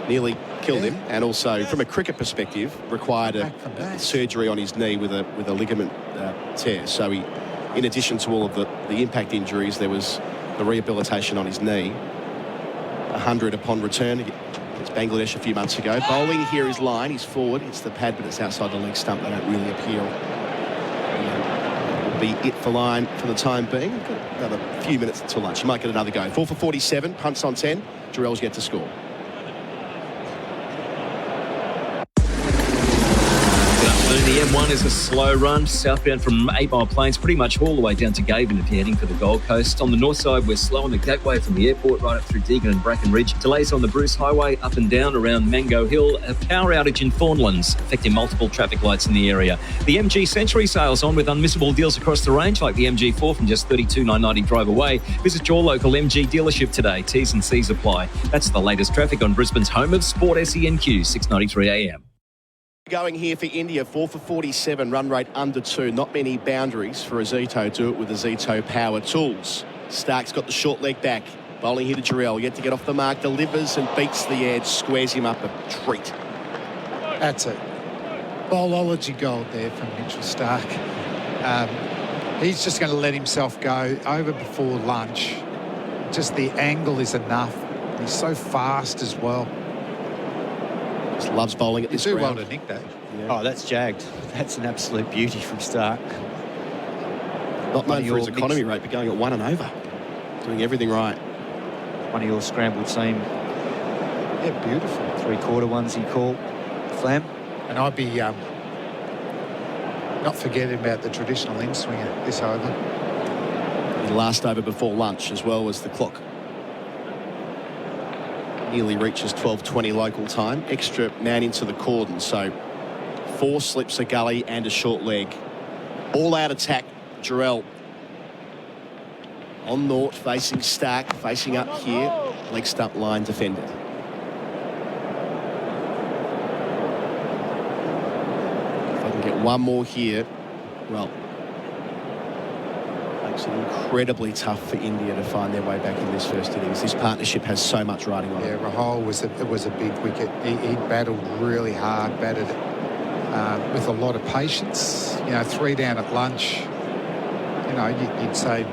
nearly killed him, and also from a cricket perspective required a surgery on his knee with a ligament tear. So he, in addition to all of the impact injuries, there was the rehabilitation on his knee. 100 upon return against Bangladesh a few months ago. Bowling here is line. He's forward. It's the pad, but it's outside the leg stump. They don't really appeal. Will be it for line for the time being. We've got another few minutes until lunch. You might get another go. 4 for 47. Punts on 10. Gerard's yet to score. The M1 is a slow run southbound from 8 Mile Plains, pretty much all the way down to Gavin if you're heading for the Gold Coast. On the north side, we're slow on the Gateway from the airport right up through Deagon and Bracken Ridge. Delays on the Bruce Highway up and down around Mango Hill. A power outage in Fawnlands affecting multiple traffic lights in the area. The MG Century sales on with unmissable deals across the range, like the MG4 from just $32,990 drive away. Visit your local MG dealership today. T's and C's apply. That's the latest traffic on Brisbane's home of Sport SENQ, 6:93 a.m. Going here for India, 4 for 47, run rate under 2. Not many boundaries for Azito. Do it with Azito Power Tools. Stark's got the short leg back. Bowling here to Gerard, yet to get off the mark, delivers and beats the edge, squares him up a treat. That's it. Bowlology gold there from Mitchell Stark. He's just going to let himself go over before lunch. Just the angle is enough. He's so fast as well. Just loves bowling at this ground. Well to nick that. Yeah. Oh, that's jagged. That's an absolute beauty from Stark. Not known for his economy rate, but going at 1 and over. Doing everything right. One of your scrambled seam. Yeah, beautiful. 3/4 ones he called. Flam. And I'd be not forgetting about the traditional in-swinger this over. The last over before lunch, as well as the clock nearly reaches 12:20 local time. Extra man into the cordon, so 4 slips, a gully and a short leg. All out attack, Gerard. On Nort, facing Stark, facing up here. Leg stump line defended. If I can get one more here, well, makes it incredibly tough for India to find their way back in this first innings. This partnership has so much riding on it. Yeah, Rahul was a big wicket. He battled really hard, batted with a lot of patience. 3 down at lunch. You'd say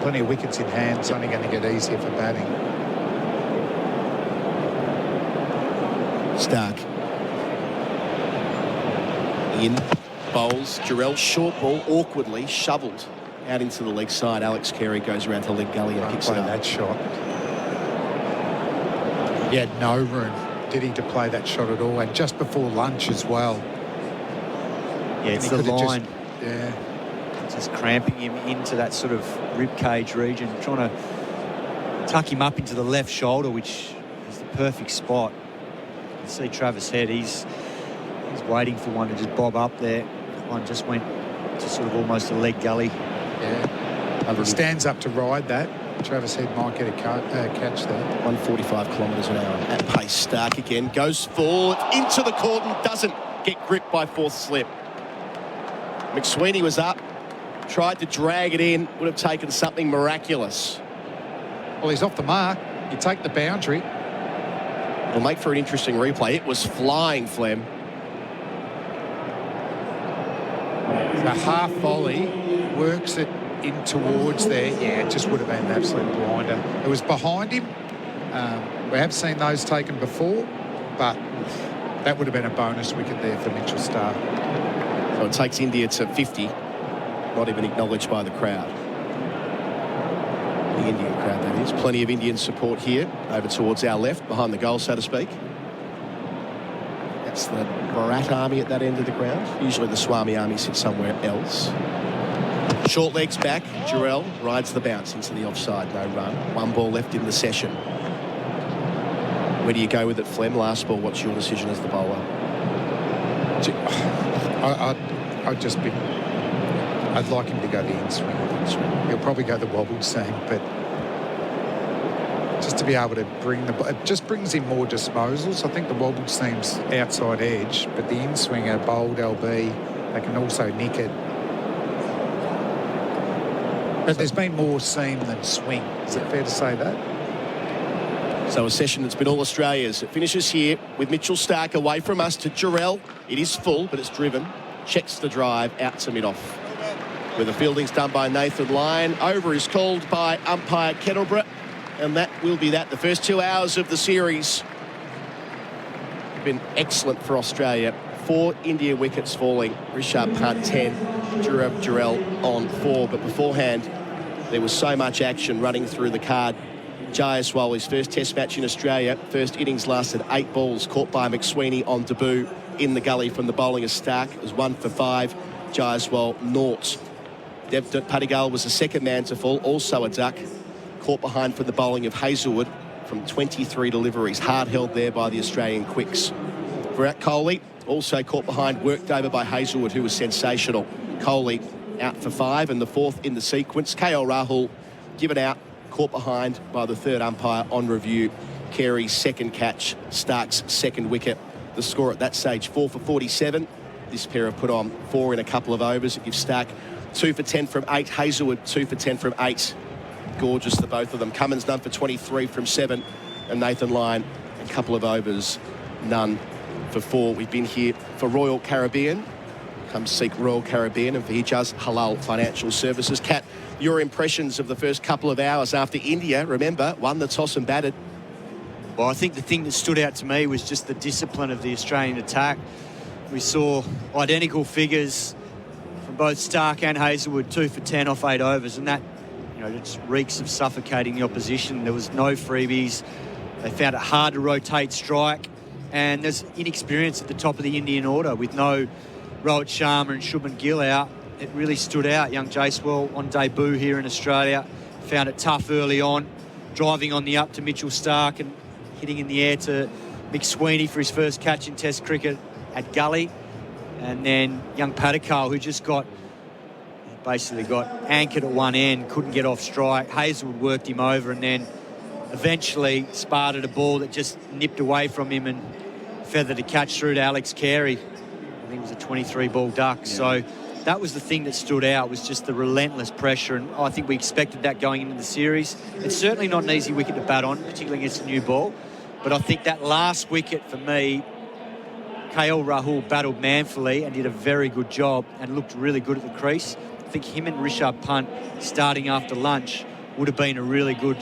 plenty of wickets in hand. It's only going to get easier for batting. Stark. In. Bowls. Gerard, short ball, awkwardly shovelled out into the leg side. Alex Carey goes around to leg gully and picks it up. That shot. He had no room, did he, to play that shot at all? And just before lunch as well. Yeah, it's the line. Just cramping him into that sort of rib cage region, trying to tuck him up into the left shoulder, which is the perfect spot. You can see Travis Head, he's waiting for one to just bob up there. One just went to sort of almost a leg gully. Yeah. He stands up to ride that. Travis Head might get a catch there. 145 kilometres an hour at pace. Stark again goes forward into the cordon, doesn't get gripped by 4th slip. McSweeney was up, tried to drag it in, would have taken something miraculous. Well, he's off the mark. You take the boundary. It'll make for an interesting replay. It was flying, Flem. The half volley works it in towards there. Yeah, it just would have been an absolute blinder. It was behind him. We have seen those taken before, but that would have been a bonus wicket there for Mitchell Stark. So it takes India to 50, not even acknowledged by the crowd. The Indian crowd, that is. Plenty of Indian support here, over towards our left, behind the goal, so to speak. It's the Bharat army at that end of the ground. Usually the Swami army sits somewhere else. Short legs back. Gerard rides the bounce into the offside. No run. One ball left in the session. Where do you go with it, Flem? Last ball, what's your decision as the bowler? I'd like him to go the in-swing. He'll probably go the wobble seam, but just to be able to it just brings in more disposals. I think the wobble seam's outside edge, but the in-swinger, bowled LB, they can also nick it. But there's been more seam than swing. Is it fair to say that? So a session that's been all Australia's. It finishes here with Mitchell Starc away from us to Gerard. It is full, but it's driven. Checks the drive out to mid-off. Where the fielding's done by Nathan Lyon. Over is called by umpire Kettleborough. And that will be that. The first 2 hours of the series have been excellent for Australia. 4 India wickets falling. Rishabh Pant 10. Gerard on 4. But beforehand, there was so much action running through the card. Jaiswal, his first test match in Australia. First innings lasted 8 balls. Caught by McSweeney on debut in the gully from the bowling of Starc. It was 1 for 5. Jaiswal, naught. Devdutt Padikkal was the second man to fall, also a duck. Caught behind for the bowling of Hazlewood from 23 deliveries. Hard held there by the Australian quicks. Virat Kohli also caught behind, worked over by Hazlewood, who was sensational. Kohli out for 5 and the 4th in the sequence. KL Rahul given out, caught behind by the third umpire on review. Carey's second catch, Stark's second wicket. The score at that stage, 4 for 47. This pair have put on 4 in a couple of overs. It gives Stark 2 for 10 from 8. Hazlewood 2 for 10 from 8. Gorgeous, the both of them. Cummins none for 23 from 7. And Nathan Lyon a couple of overs, none for 4. We've been here for Royal Caribbean. Come seek Royal Caribbean and for Hijaz Halal Financial Services. Kat, your impressions of the first couple of hours after India, remember, won the toss and batted. Well, I think the thing that stood out to me was just the discipline of the Australian attack. We saw identical figures from both Starc and Hazlewood, 2 for 10 off 8 overs, and that, just reeks of suffocating the opposition. There was no freebies. They found it hard to rotate strike, and there's inexperience at the top of the Indian order with no Rohit Sharma and Shubman Gill out. It really stood out. Young Jaiswal on debut here in Australia found it tough early on, driving on the up to Mitchell Starc and hitting in the air to McSweeney for his first catch in Test cricket at Gully. And then young Padikkal, who just basically got anchored at one end, couldn't get off strike. Hazlewood worked him over and then eventually sparted a ball that just nipped away from him and feathered a catch through to Alex Carey. I think it was a 23-ball duck. Yeah. So that was the thing that stood out, was just the relentless pressure. And I think we expected that going into the series. It's certainly not an easy wicket to bat on, particularly against a new ball. But I think that last wicket for me, KL Rahul battled manfully and did a very good job and looked really good at the crease. I think him and Rishabh Pant starting after lunch would have been a really good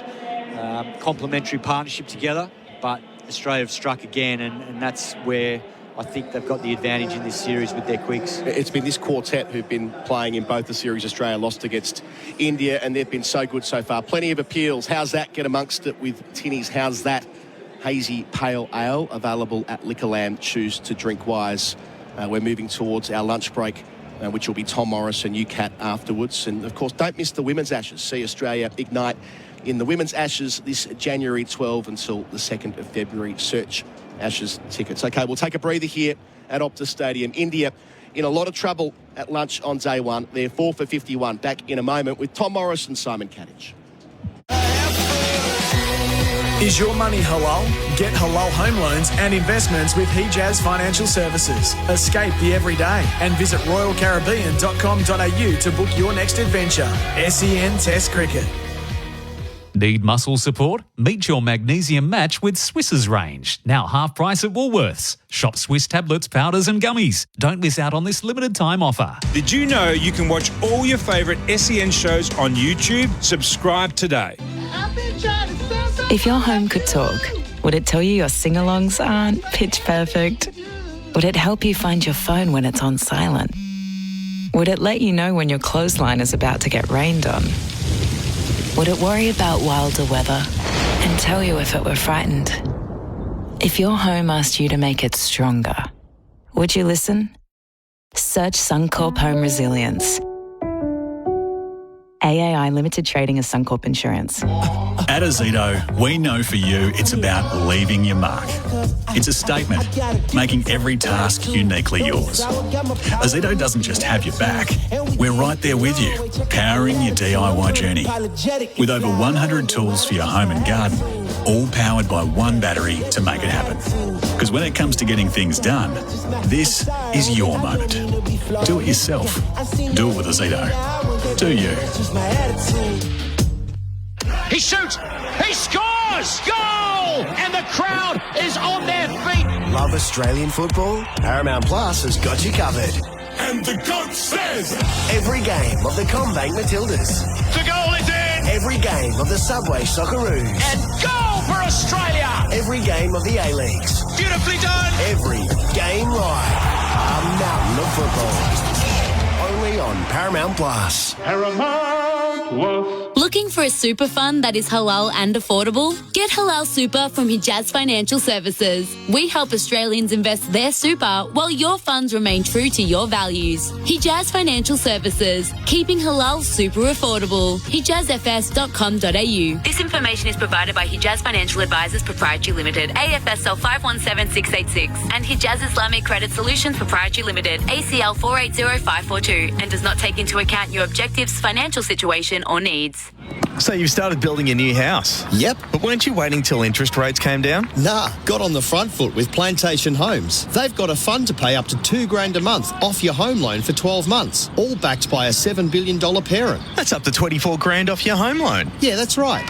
complementary partnership together. But Australia have struck again, and that's where I think they've got the advantage in this series with their quicks. It's been this quartet who've been playing in both the series Australia lost against India, and they've been so good so far. Plenty of appeals. How's that? Get amongst it with tinnies. How's that? Hazy Pale Ale available at Liquorland. Choose to drink wise. We're moving towards our lunch break, which will be Tom Morris and UCAT afterwards. And, of course, don't miss the Women's Ashes. See Australia ignite in the Women's Ashes this January 12 until the 2nd of February. Search Ashes tickets. OK, we'll take a breather here at Optus Stadium. India in a lot of trouble at lunch on day one. They're 4 for 51. Back in a moment with Tom Morris and Simon Katich. Is your money halal? Get halal home loans and investments with Hijaz Financial Services. Escape the everyday and visit royalcaribbean.com.au to book your next adventure. SEN Test Cricket. Need muscle support? Meet your magnesium match with Swiss's range. Now half price at Woolworths. Shop Swiss tablets, powders and gummies. Don't miss out on this limited time offer. Did you know you can watch all your favourite SEN shows on YouTube? Subscribe today. If your home could talk, would it tell you your sing-alongs aren't pitch perfect? Would it help you find your phone when it's on silent? Would it let you know when your clothesline is about to get rained on? Would it worry about wilder weather and tell you if it were frightened? If your home asked you to make it stronger, Would you listen? Search Suncorp Home Resilience. AAI Limited Trading as Suncorp Insurance. At Ozito, we know for you it's about leaving your mark. It's a statement, making every task uniquely yours. Ozito doesn't just have your back, we're right there with you, powering your DIY journey. With over 100 tools for your home and garden, all powered by one battery to make it happen. Because when it comes to getting things done, this is your moment. Do it yourself. Do it with Ozito. Do you? He shoots, he scores, goal! And the crowd is on their feet. Love Australian football? Paramount Plus has got you covered. And the GOAT says, every game of the Combank Matildas. The goal is in! Every game of the Subway Socceroos. And goal for Australia! Every game of the A-Leagues. Beautifully done! Every game live. A mountain of football. Only on Paramount Plus. Paramount Plus. Looking for a super fund that is halal and affordable? Get Halal Super from Hijaz Financial Services. We help Australians invest their super while your funds remain true to your values. Hijaz Financial Services, keeping halal super affordable. HijazFS.com.au. This information is provided by Hijaz Financial Advisors Proprietary Limited, AFSL 517686, and Hijaz Islamic Credit Solutions Proprietary Limited, ACL 480542, and does not take into account your objectives, financial situation, or needs. So you've started building a new house? Yep. But weren't you waiting till interest rates came down? Nah, got on the front foot with Plantation Homes. They've got a fund to pay up to $2,000 a month off your home loan for 12 months, all backed by a $7 billion parent. That's up to $24,000 off your home loan. Yeah, that's right.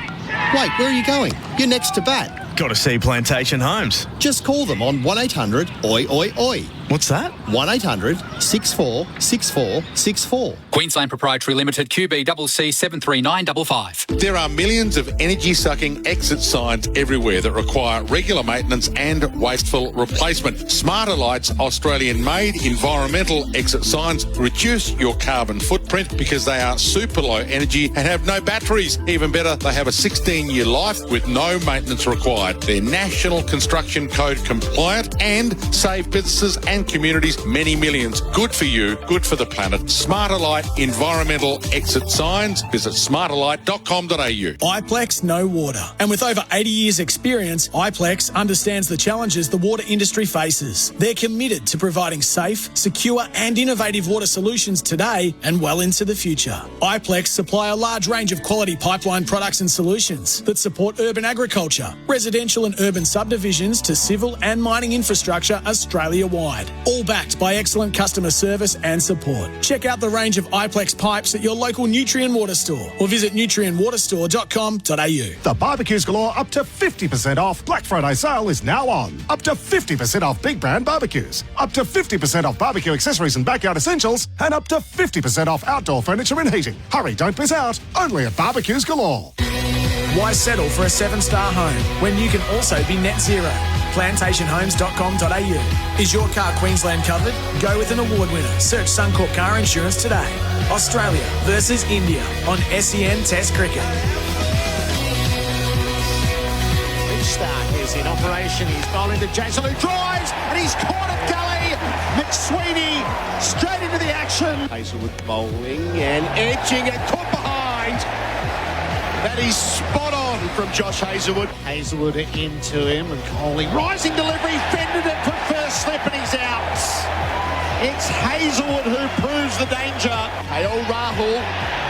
Wait, where are you going? You're next to bat. Got to see Plantation Homes. Just call them on 1-800-OI-OI-OI. What's that? 1-800-646464. Queensland Proprietary Limited, QBCC 73955. There are millions of energy-sucking exit signs everywhere that require regular maintenance and wasteful replacement. Smarter Lights Australian-made environmental exit signs reduce your carbon footprint because they are super low energy and have no batteries. Even better, they have a 16-year life with no maintenance required. They're National Construction Code compliant and save businesses and communities many millions. Good for you, good for the planet. Smarter Light environmental exit signs. Visit smarterlight.com.au. Iplex know water. And with over 80 years experience, Iplex understands the challenges the water industry faces. They're committed to providing safe, secure and innovative water solutions today and well into the future. Iplex supply a large range of quality pipeline products and solutions that support urban agriculture, residential and urban subdivisions to civil and mining infrastructure Australia-wide, all backed by excellent customer service and support. Check out the range of Iplex pipes at your local Nutrien Water store or visit nutrienwaterstore.com.au. The barbecues galore up to 50% off. Black Friday sale is now on. Up to 50% off big brand barbecues. Up to 50% off barbecue accessories and backyard essentials. And up to 50% off outdoor furniture and heating. Hurry, don't miss out. Only at Barbecues Galore. Why settle for a 7-star home when you can also be net zero? Plantationhomes.com.au. Is your car Queensland covered? Go with an award winner. Search Suncorp Car Insurance today. Australia versus India on SEN Test Cricket. Start is in operation. He's bowling to Jason, who drives, and he's caught at gully. McSweeney straight into the action. Hazelwood bowling and edging and caught behind. That is spot on from Josh Hazelwood. Hazelwood into him, and Coley rising delivery, fended it for first slip, and he's out. It's Hazelwood who proves the danger. KL Rahul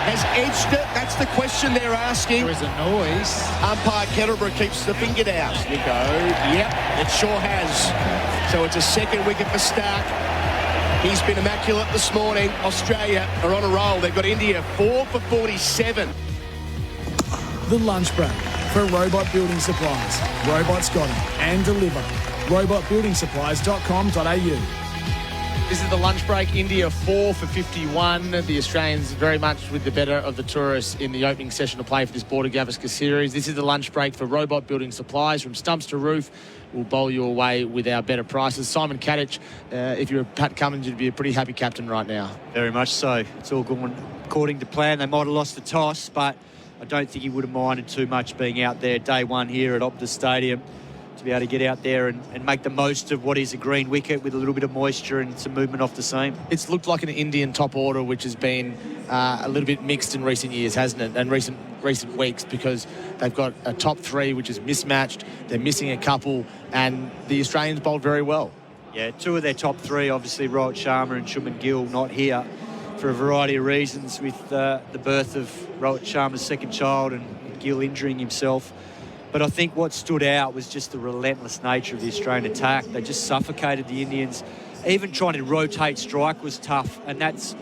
has edged it. That's the question they're asking. There is a noise. Umpire Kettleborough keeps the finger down. You go. Yep, it sure has. So it's a second wicket for Stark. He's been immaculate this morning. Australia are on a roll. They've got India 4 for 47. The lunch break for Robot Building Supplies. Robots got it and deliver. robotbuildingsupplies.com.au. This is the lunch break. India 4 for 51. The Australians very much with the better of the tourists in the opening session of play for this Border Gavaskar series. This is the lunch break for Robot Building Supplies. From stumps to roof, we'll bowl you away with our better prices. Simon Katich, if you're a Pat Cummins, you'd be a pretty happy captain right now. Very much so. It's all going according to plan. They might have lost the toss, but I don't think he would have minded too much being out there day one here at Optus Stadium to to be able to get out there and make the most of what is a green wicket with a little bit of moisture and some movement off the seam. It's looked like an Indian top order, which has been a little bit mixed in recent years, hasn't it? And recent weeks, because they've got a top three which is mismatched. They're missing a couple, and the Australians bowled very well. Yeah, two of their top three, obviously Rohit Sharma and Shubman Gill, not here for a variety of reasons, with the birth of Rohit Sharma's second child and Gill injuring himself. But I think what stood out was just the relentless nature of the Australian attack. They just suffocated the Indians. Even trying to rotate strike was tough, and that's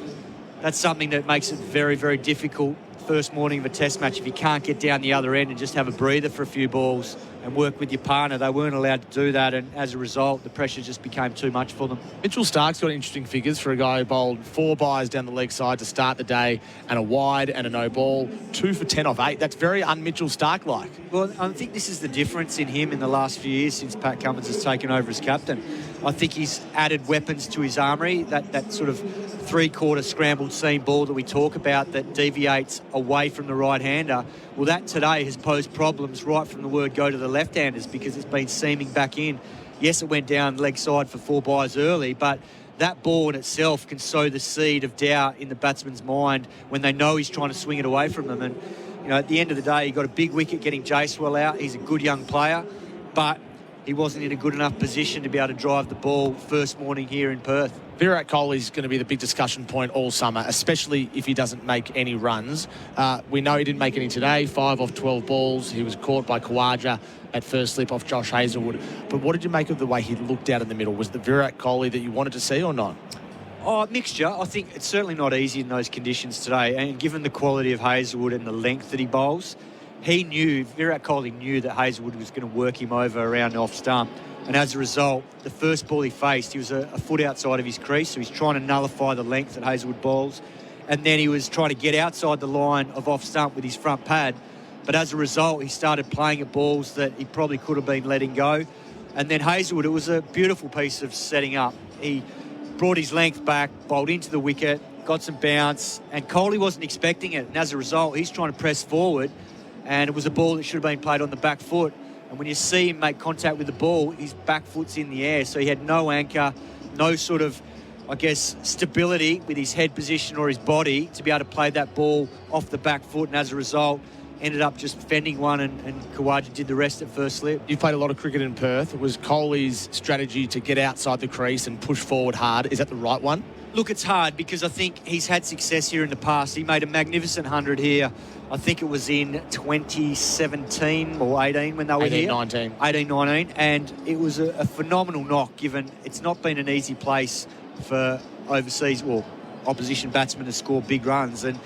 something that makes it very, very difficult first morning of a test match if you can't get down the other end and just have a breather for a few balls and work with your partner. They weren't allowed to do that, and as a result, the pressure just became too much for them. Mitchell Starc's got interesting figures for a guy who bowled 4 byes down the leg side to start the day, and a wide and a no ball, 2 for 10 off 8. That's very un-Mitchell Stark-like. Well, I think this is the difference in him in the last few years since Pat Cummins has taken over as captain. I think he's added weapons to his armoury, that sort of three-quarter scrambled seam ball that we talk about that deviates away from the right-hander. Well, that today has posed problems right from the word go to the left-handers, because it's been seaming back in. Yes, it went down leg side for 4 byes early, but that ball in itself can sow the seed of doubt in the batsman's mind when they know he's trying to swing it away from them. And, you know, at the end of the day, he got a big wicket getting Jaiswal out. He's a good young player, but he wasn't in a good enough position to be able to drive the ball first morning here in Perth. Virat Kohli's going to be the big discussion point all summer, especially if he doesn't make any runs. We know he didn't make any today, 5 off 12 balls. He was caught by Khawaja at first slip off Josh Hazlewood. But what did you make of the way he looked out in the middle? Was the Virat Kohli that you wanted to see or not? Oh, mixture. I think it's certainly not easy in those conditions today. And given the quality of Hazlewood and the length that he bowls, Virat Kohli knew that Hazlewood was going to work him over around off stump. And as a result, the first ball he faced, he was a foot outside of his crease, so he's trying to nullify the length that Hazlewood bowls. And then he was trying to get outside the line of off stump with his front pad. But as a result, he started playing at balls that he probably could have been letting go. And then Hazlewood, it was a beautiful piece of setting up. He brought his length back, bowled into the wicket, got some bounce, and Kohli wasn't expecting it. And as a result, he's trying to press forward, and it was a ball that should have been played on the back foot. And when you see him make contact with the ball, his back foot's in the air. So he had no anchor, no sort of, I guess, stability with his head position or his body to be able to play that ball off the back foot. And as a result, ended up just fending one, and Khawaja did the rest at first slip. You've played a lot of cricket in Perth. Was Kohli's strategy to get outside the crease and push forward hard, is that the right one? Look, it's hard because I think he's had success here in the past. He made a magnificent 100 here. I think it was in 2017 or 18 when they were here. 18-19. And it was a phenomenal knock, given it's not been an easy place for overseas, opposition batsmen to score big runs. And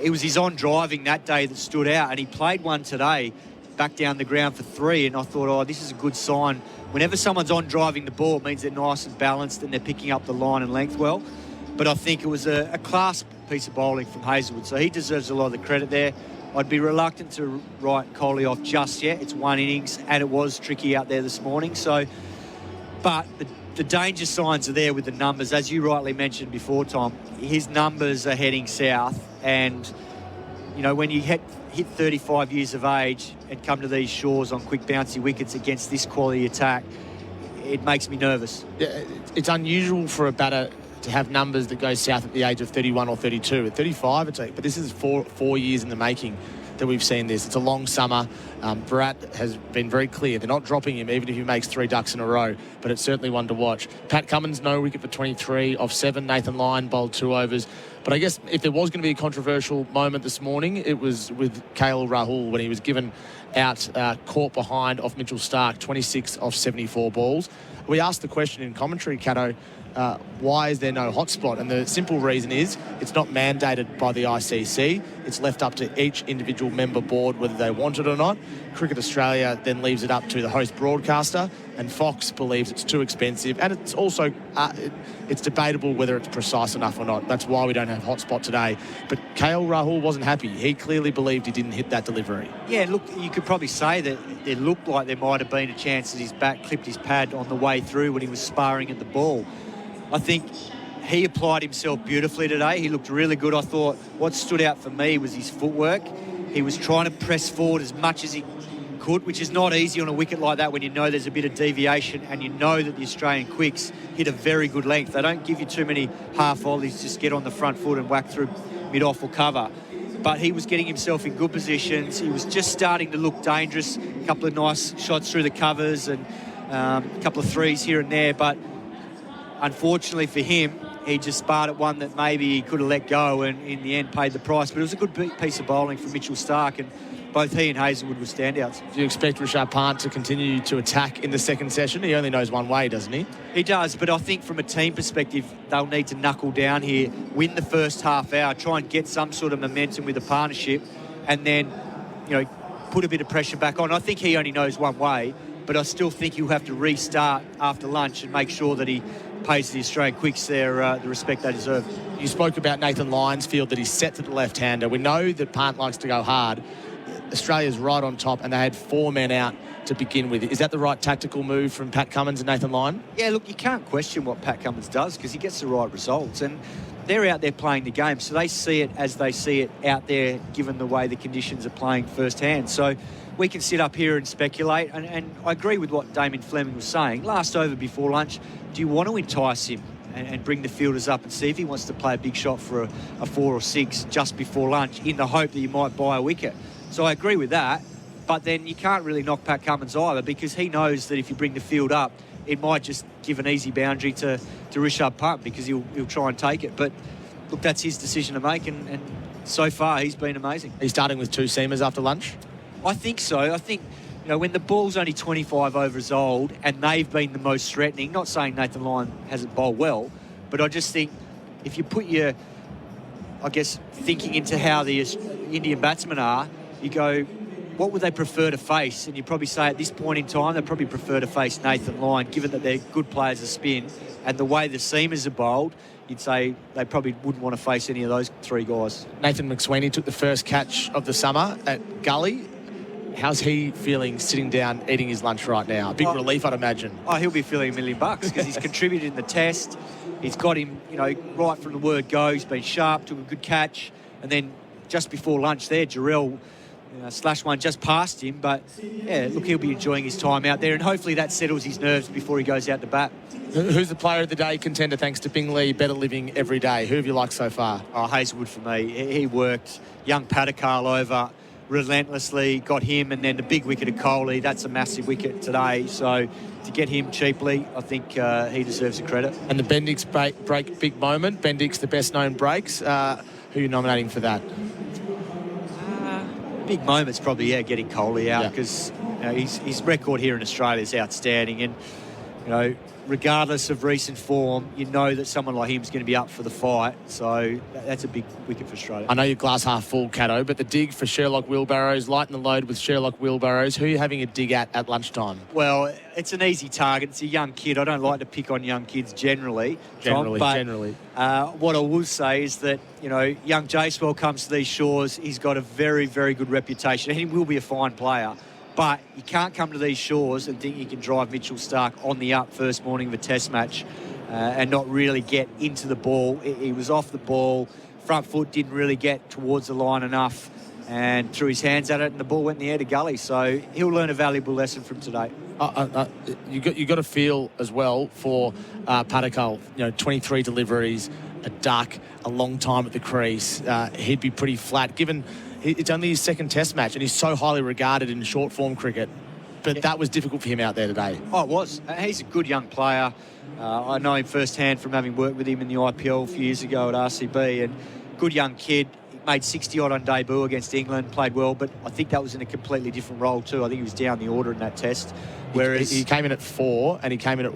it was his on-driving that day that stood out. And he played one today back down the ground for 3. And I thought, this is a good sign. Whenever someone's on-driving the ball, it means they're nice and balanced and they're picking up the line and length well. But I think it was a class piece of bowling from Hazlewood, so he deserves a lot of the credit there. I'd be reluctant to write Kohli off just yet. It's one innings, and it was tricky out there this morning. But the danger signs are there with the numbers. As you rightly mentioned before, Tom, his numbers are heading south. And, you know, when you hit 35 years of age and come to these shores on quick bouncy wickets against this quality attack, it makes me nervous. Yeah, it's unusual for a batter to have numbers that go south at the age of 31 or 32. At 35, but this is four years in the making that we've seen this. It's a long summer. Bharat has been very clear. They're not dropping him, even if he makes 3 ducks in a row, but it's certainly one to watch. Pat Cummins, no wicket for 23 off 7. Nathan Lyon bowled 2 overs. But I guess if there was going to be a controversial moment this morning, it was with KL Rahul when he was given out caught behind off Mitchell Starc, 26 off 74 balls. We asked the question in commentary, Cato, why is there no hotspot? And the simple reason is it's not mandated by the ICC. It's left up to each individual member board whether they want it or not. Cricket Australia then leaves it up to the host broadcaster, and Fox believes it's too expensive. And it's also it's debatable whether it's precise enough or not. That's why we don't have hotspot today. But KL Rahul wasn't happy. He clearly believed he didn't hit that delivery. Yeah, look, you could probably say that it looked like there might have been a chance that his bat clipped his pad on the way through when he was sparring at the ball. I think he applied himself beautifully today. He looked really good. I thought what stood out for me was his footwork. He was trying to press forward as much as he could, which is not easy on a wicket like that when you know there's a bit of deviation and you know that the Australian quicks hit a very good length. They don't give you too many half volleys, just get on the front foot and whack through mid-off or cover. But he was getting himself in good positions. He was just starting to look dangerous. A couple of nice shots through the covers and a couple of threes here and there. But unfortunately for him, he just sparred at one that maybe he could have let go and in the end paid the price. But it was a good piece of bowling from Mitchell Starc, and both he and Hazelwood were standouts. Do you expect Rishabh Pant to continue to attack in the second session? He only knows one way, doesn't he? He does, but I think from a team perspective, they'll need to knuckle down here, win the first half hour, try and get some sort of momentum with the partnership, and then, put a bit of pressure back on. I think he only knows one way, but I still think he'll have to restart after lunch and make sure that he pays the Australian quicks the respect they deserve. You spoke about Nathan Lyon's field, that he's set to the left-hander. We know that Pant likes to go hard. Australia's right on top, and they had 4 men out to begin with. Is that the right tactical move from Pat Cummins and Nathan Lyon? Yeah, look, you can't question what Pat Cummins does because he gets the right results, and they're out there playing the game, so they see it as they see it out there, given the way the conditions are playing firsthand. So we can sit up here and speculate, and I agree with what Damien Fleming was saying. Last over before lunch, do you want to entice him and bring the fielders up and see if he wants to play a big shot for a 4 or 6 just before lunch in the hope that you might buy a wicket? So I agree with that, but then you can't really knock Pat Cummins either, because he knows that if you bring the field up, it might just give an easy boundary to Rishabh Pant, because he'll try and take it. But look, that's his decision to make, and so far he's been amazing. He's starting with 2 seamers after lunch? I think so. I think, when the ball's only 25 overs old and they've been the most threatening, not saying Nathan Lyon hasn't bowled well, but I just think if you put your, thinking into how the Indian batsmen are, you go, what would they prefer to face? And you probably say at this point in time, they probably prefer to face Nathan Lyon, given that they're good players of spin. And the way the seamers are bowled, you'd say they probably wouldn't want to face any of those 3 guys. Nathan McSweeney took the first catch of the summer at Gully. How's he feeling sitting down, eating his lunch right now? Big relief, I'd imagine. Oh, he'll be feeling $1 million because he's contributed in the test. He's got him, right from the word go. He's been sharp, took a good catch. And then just before lunch there, Gerard slashed one just past him, but yeah, look, he'll be enjoying his time out there, and hopefully that settles his nerves before he goes out to bat. Who's the player of the day contender thanks to Bingley better living every day? Who have you liked so far? Oh, Hazelwood for me. He worked young Patakal over relentlessly, got him, and then the big wicket of Kohli. That's a massive wicket today, so to get him cheaply, I think he deserves the credit. And the Bendix break big moment. Bendix, the best known breaks. Who are you nominating for that? Big moment's probably getting Kohli out, because his record here in Australia is outstanding, and regardless of recent form, you know that someone like him is going to be up for the fight. So that's a big wicket for Australia. I know you're glass half full, Cato, but the dig for Sherlock Wheelbarrows, lighten the load with Sherlock Wheelbarrows. Who are you having a dig at lunchtime? Well, it's an easy target. It's a young kid. I don't like to pick on young kids generally. Generally. What I will say is that, young Jacewell comes to these shores. He's got a very, very good reputation. He will be a fine player. But you can't come to these shores and think you can drive Mitchell Starc on the up first morning of a test match and not really get into the ball. He was off the ball. Front foot didn't really get towards the line enough and threw his hands at it, and the ball went in the air to Gully. So he'll learn a valuable lesson from today. You got to feel as well for Patakal. 23 deliveries, a duck, a long time at the crease. He'd be pretty flat, given it's only his second test match, and he's so highly regarded in short form cricket. But that was difficult for him out there today. Oh, it was. He's a good young player. I know him firsthand from having worked with him in the IPL a few years ago at RCB, and good young kid. He made 60-odd on debut against England, played well, but I think that was in a completely different role too. I think he was down the order in that test. Whereas he came in at 4, and he came in at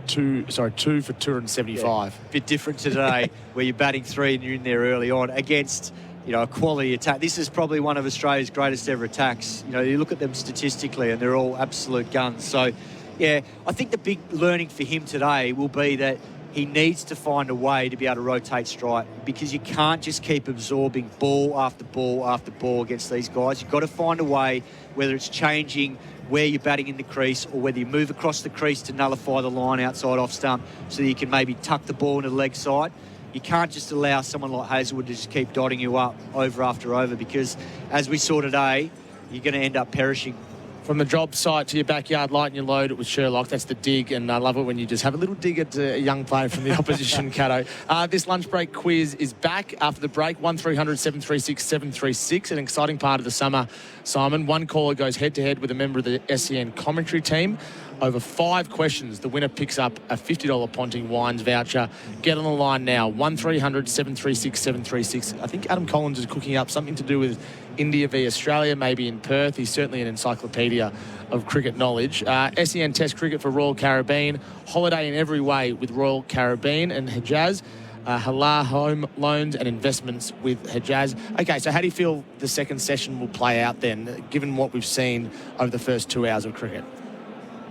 2 for 275. Yeah, bit different today, where you're batting 3 and you're in there early on against a quality attack. This is probably one of Australia's greatest ever attacks. You look at them statistically and they're all absolute guns. So, I think the big learning for him today will be that he needs to find a way to be able to rotate strike, because you can't just keep absorbing ball after ball after ball against these guys. You've got to find a way, whether it's changing where you're batting in the crease or whether you move across the crease to nullify the line outside off stump so that you can maybe tuck the ball into the leg side. You can't just allow someone like Hazelwood to just keep dotting you up over after over, because as we saw today, you're going to end up perishing From the job site to your backyard, lighten your load with Sherlock. That's the dig, and I love it when you just have a little dig at a young player from the opposition, Cato. This lunch break quiz is back after the break. 1300 736 736. An exciting part of the summer, Simon. One caller goes head-to-head with a member of the SEN commentary team. Over 5 questions, the winner picks up a $50 Ponting Wines voucher. Get on the line now, 1300 736 736. I think Adam Collins is cooking up something to do with India v Australia, maybe in Perth. He's certainly an encyclopedia of cricket knowledge. SEN Test Cricket for Royal Caribbean. Holiday in every way with Royal Caribbean and Hijaz. Halal home loans and investments with Hijaz. Okay, so how do you feel the second session will play out then, given what we've seen over the first 2 hours of cricket?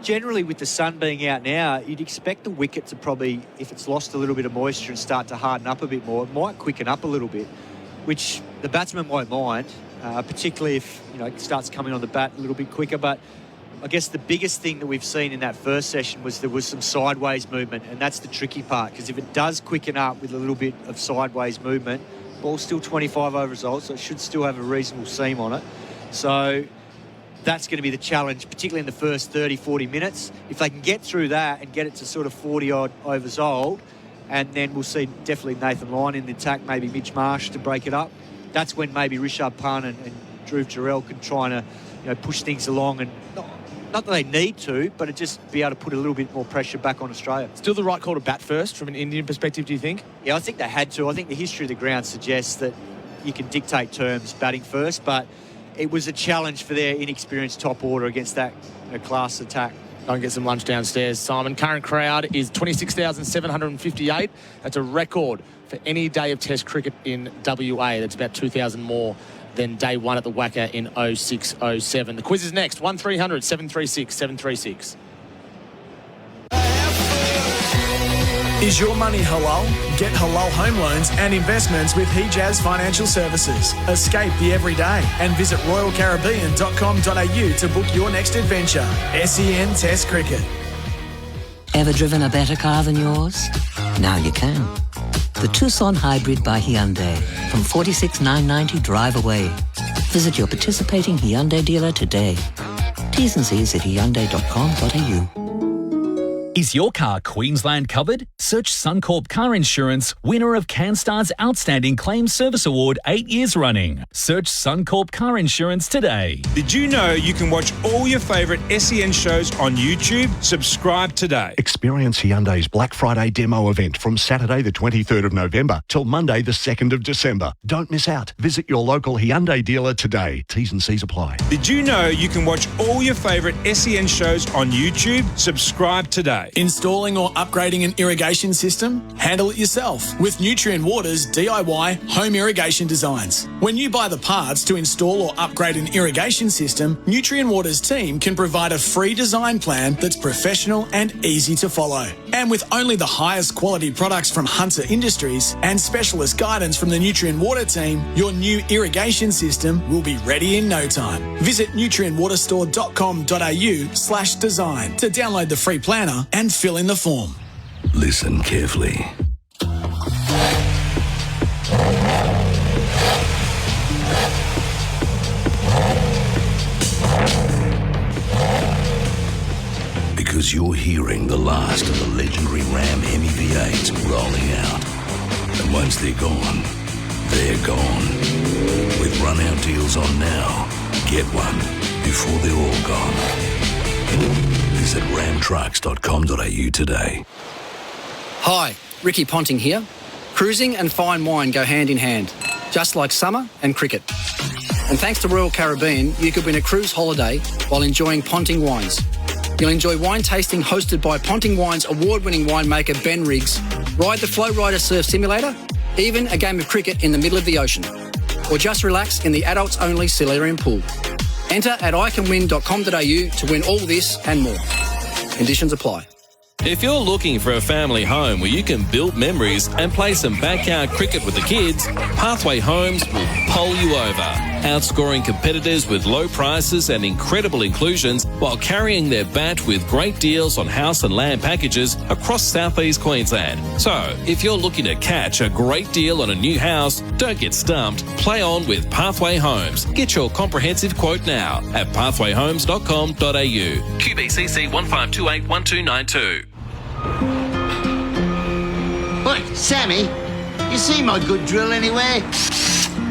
Generally, with the sun being out now, you'd expect the wicket to probably, if it's lost a little bit of moisture and start to harden up a bit more, it might quicken up a little bit, which the batsman won't mind, particularly if it starts coming on the bat a little bit quicker. But I guess the biggest thing that we've seen in that first session was there was some sideways movement, and that's the tricky part, because if it does quicken up with a little bit of sideways movement, ball's still 25 over result, so it should still have a reasonable seam on it. So that's going to be the challenge, particularly in the first 30, 40 minutes. If they can get through that and get it to sort of 40-odd overs old, and then we'll see definitely Nathan Lyon in the attack, maybe Mitch Marsh to break it up. That's when maybe Rishabh Pant and Dhruv Jurel can try and push things along, and not that they need to, but just be able to put a little bit more pressure back on Australia. Still the right call to bat first from an Indian perspective, do you think? Yeah, I think they had to. I think the history of the ground suggests that you can dictate terms batting first, but it was a challenge for their inexperienced top order against that class attack. Go and get some lunch downstairs, Simon. Current crowd is 26,758. That's a record for any day of Test cricket in WA. That's about 2,000 more than day one at the Wacker in 06-07. The quiz is next, 1300 736 736. Is your money halal? Get halal home loans and investments with Hijaz Financial Services. Escape the everyday and visit royalcaribbean.com.au to book your next adventure. SEN Test Cricket. Ever driven a better car than yours? Now you can. The Tucson Hybrid by Hyundai. From $46,990 drive away. Visit your participating Hyundai dealer today. T's and C's at hyundai.com.au. Is your car Queensland covered? Search Suncorp Car Insurance, winner of CanStar's Outstanding Claims Service Award 8 years running. Search Suncorp Car Insurance today. Did you know you can watch all your favourite SEN shows on YouTube? Subscribe today. Experience Hyundai's Black Friday demo event from Saturday the 23rd of November till Monday the 2nd of December. Don't miss out. Visit your local Hyundai dealer today. T's and C's apply. Did you know you can watch all your favourite SEN shows on YouTube? Subscribe today. Installing or upgrading an irrigation system? Handle it yourself with Nutrient Water's DIY home irrigation designs. When you buy the parts to install or upgrade an irrigation system, Nutrient Water's team can provide a free design plan that's professional and easy to follow. And with only the highest quality products from Hunter Industries and specialist guidance from the Nutrient Water team, your new irrigation system will be ready in no time. Visit nutrientwaterstore.com.au/design to download the free planner and fill in the form. Listen carefully. Because you're hearing the last of the legendary Ram Hemi V8s rolling out. And once they're gone, they're gone. With run-out deals on now, get one before they're all gone. Visit ramtrucks.com.au today. Hi, Ricky Ponting here. Cruising and fine wine go hand in hand, just like summer and cricket. And thanks to Royal Caribbean, you could win a cruise holiday while enjoying Ponting wines. You'll enjoy wine tasting hosted by Ponting Wine's award-winning winemaker Ben Riggs, ride the Flow Rider Surf Simulator, even a game of cricket in the middle of the ocean. Or just relax in the adults-only Solarium pool. Enter at iCanWin.com.au to win all this and more. Conditions apply. If you're looking for a family home where you can build memories and play some backyard cricket with the kids, Pathway Homes will bowl you over, outscoring competitors with low prices and incredible inclusions while carrying their bat with great deals on house and land packages across southeast Queensland. So, if you're looking to catch a great deal on a new house, don't get stumped. Play on with Pathway Homes. Get your comprehensive quote now at pathwayhomes.com.au. QBCC 15281292. Look, Sammy, you see my good drill anywhere?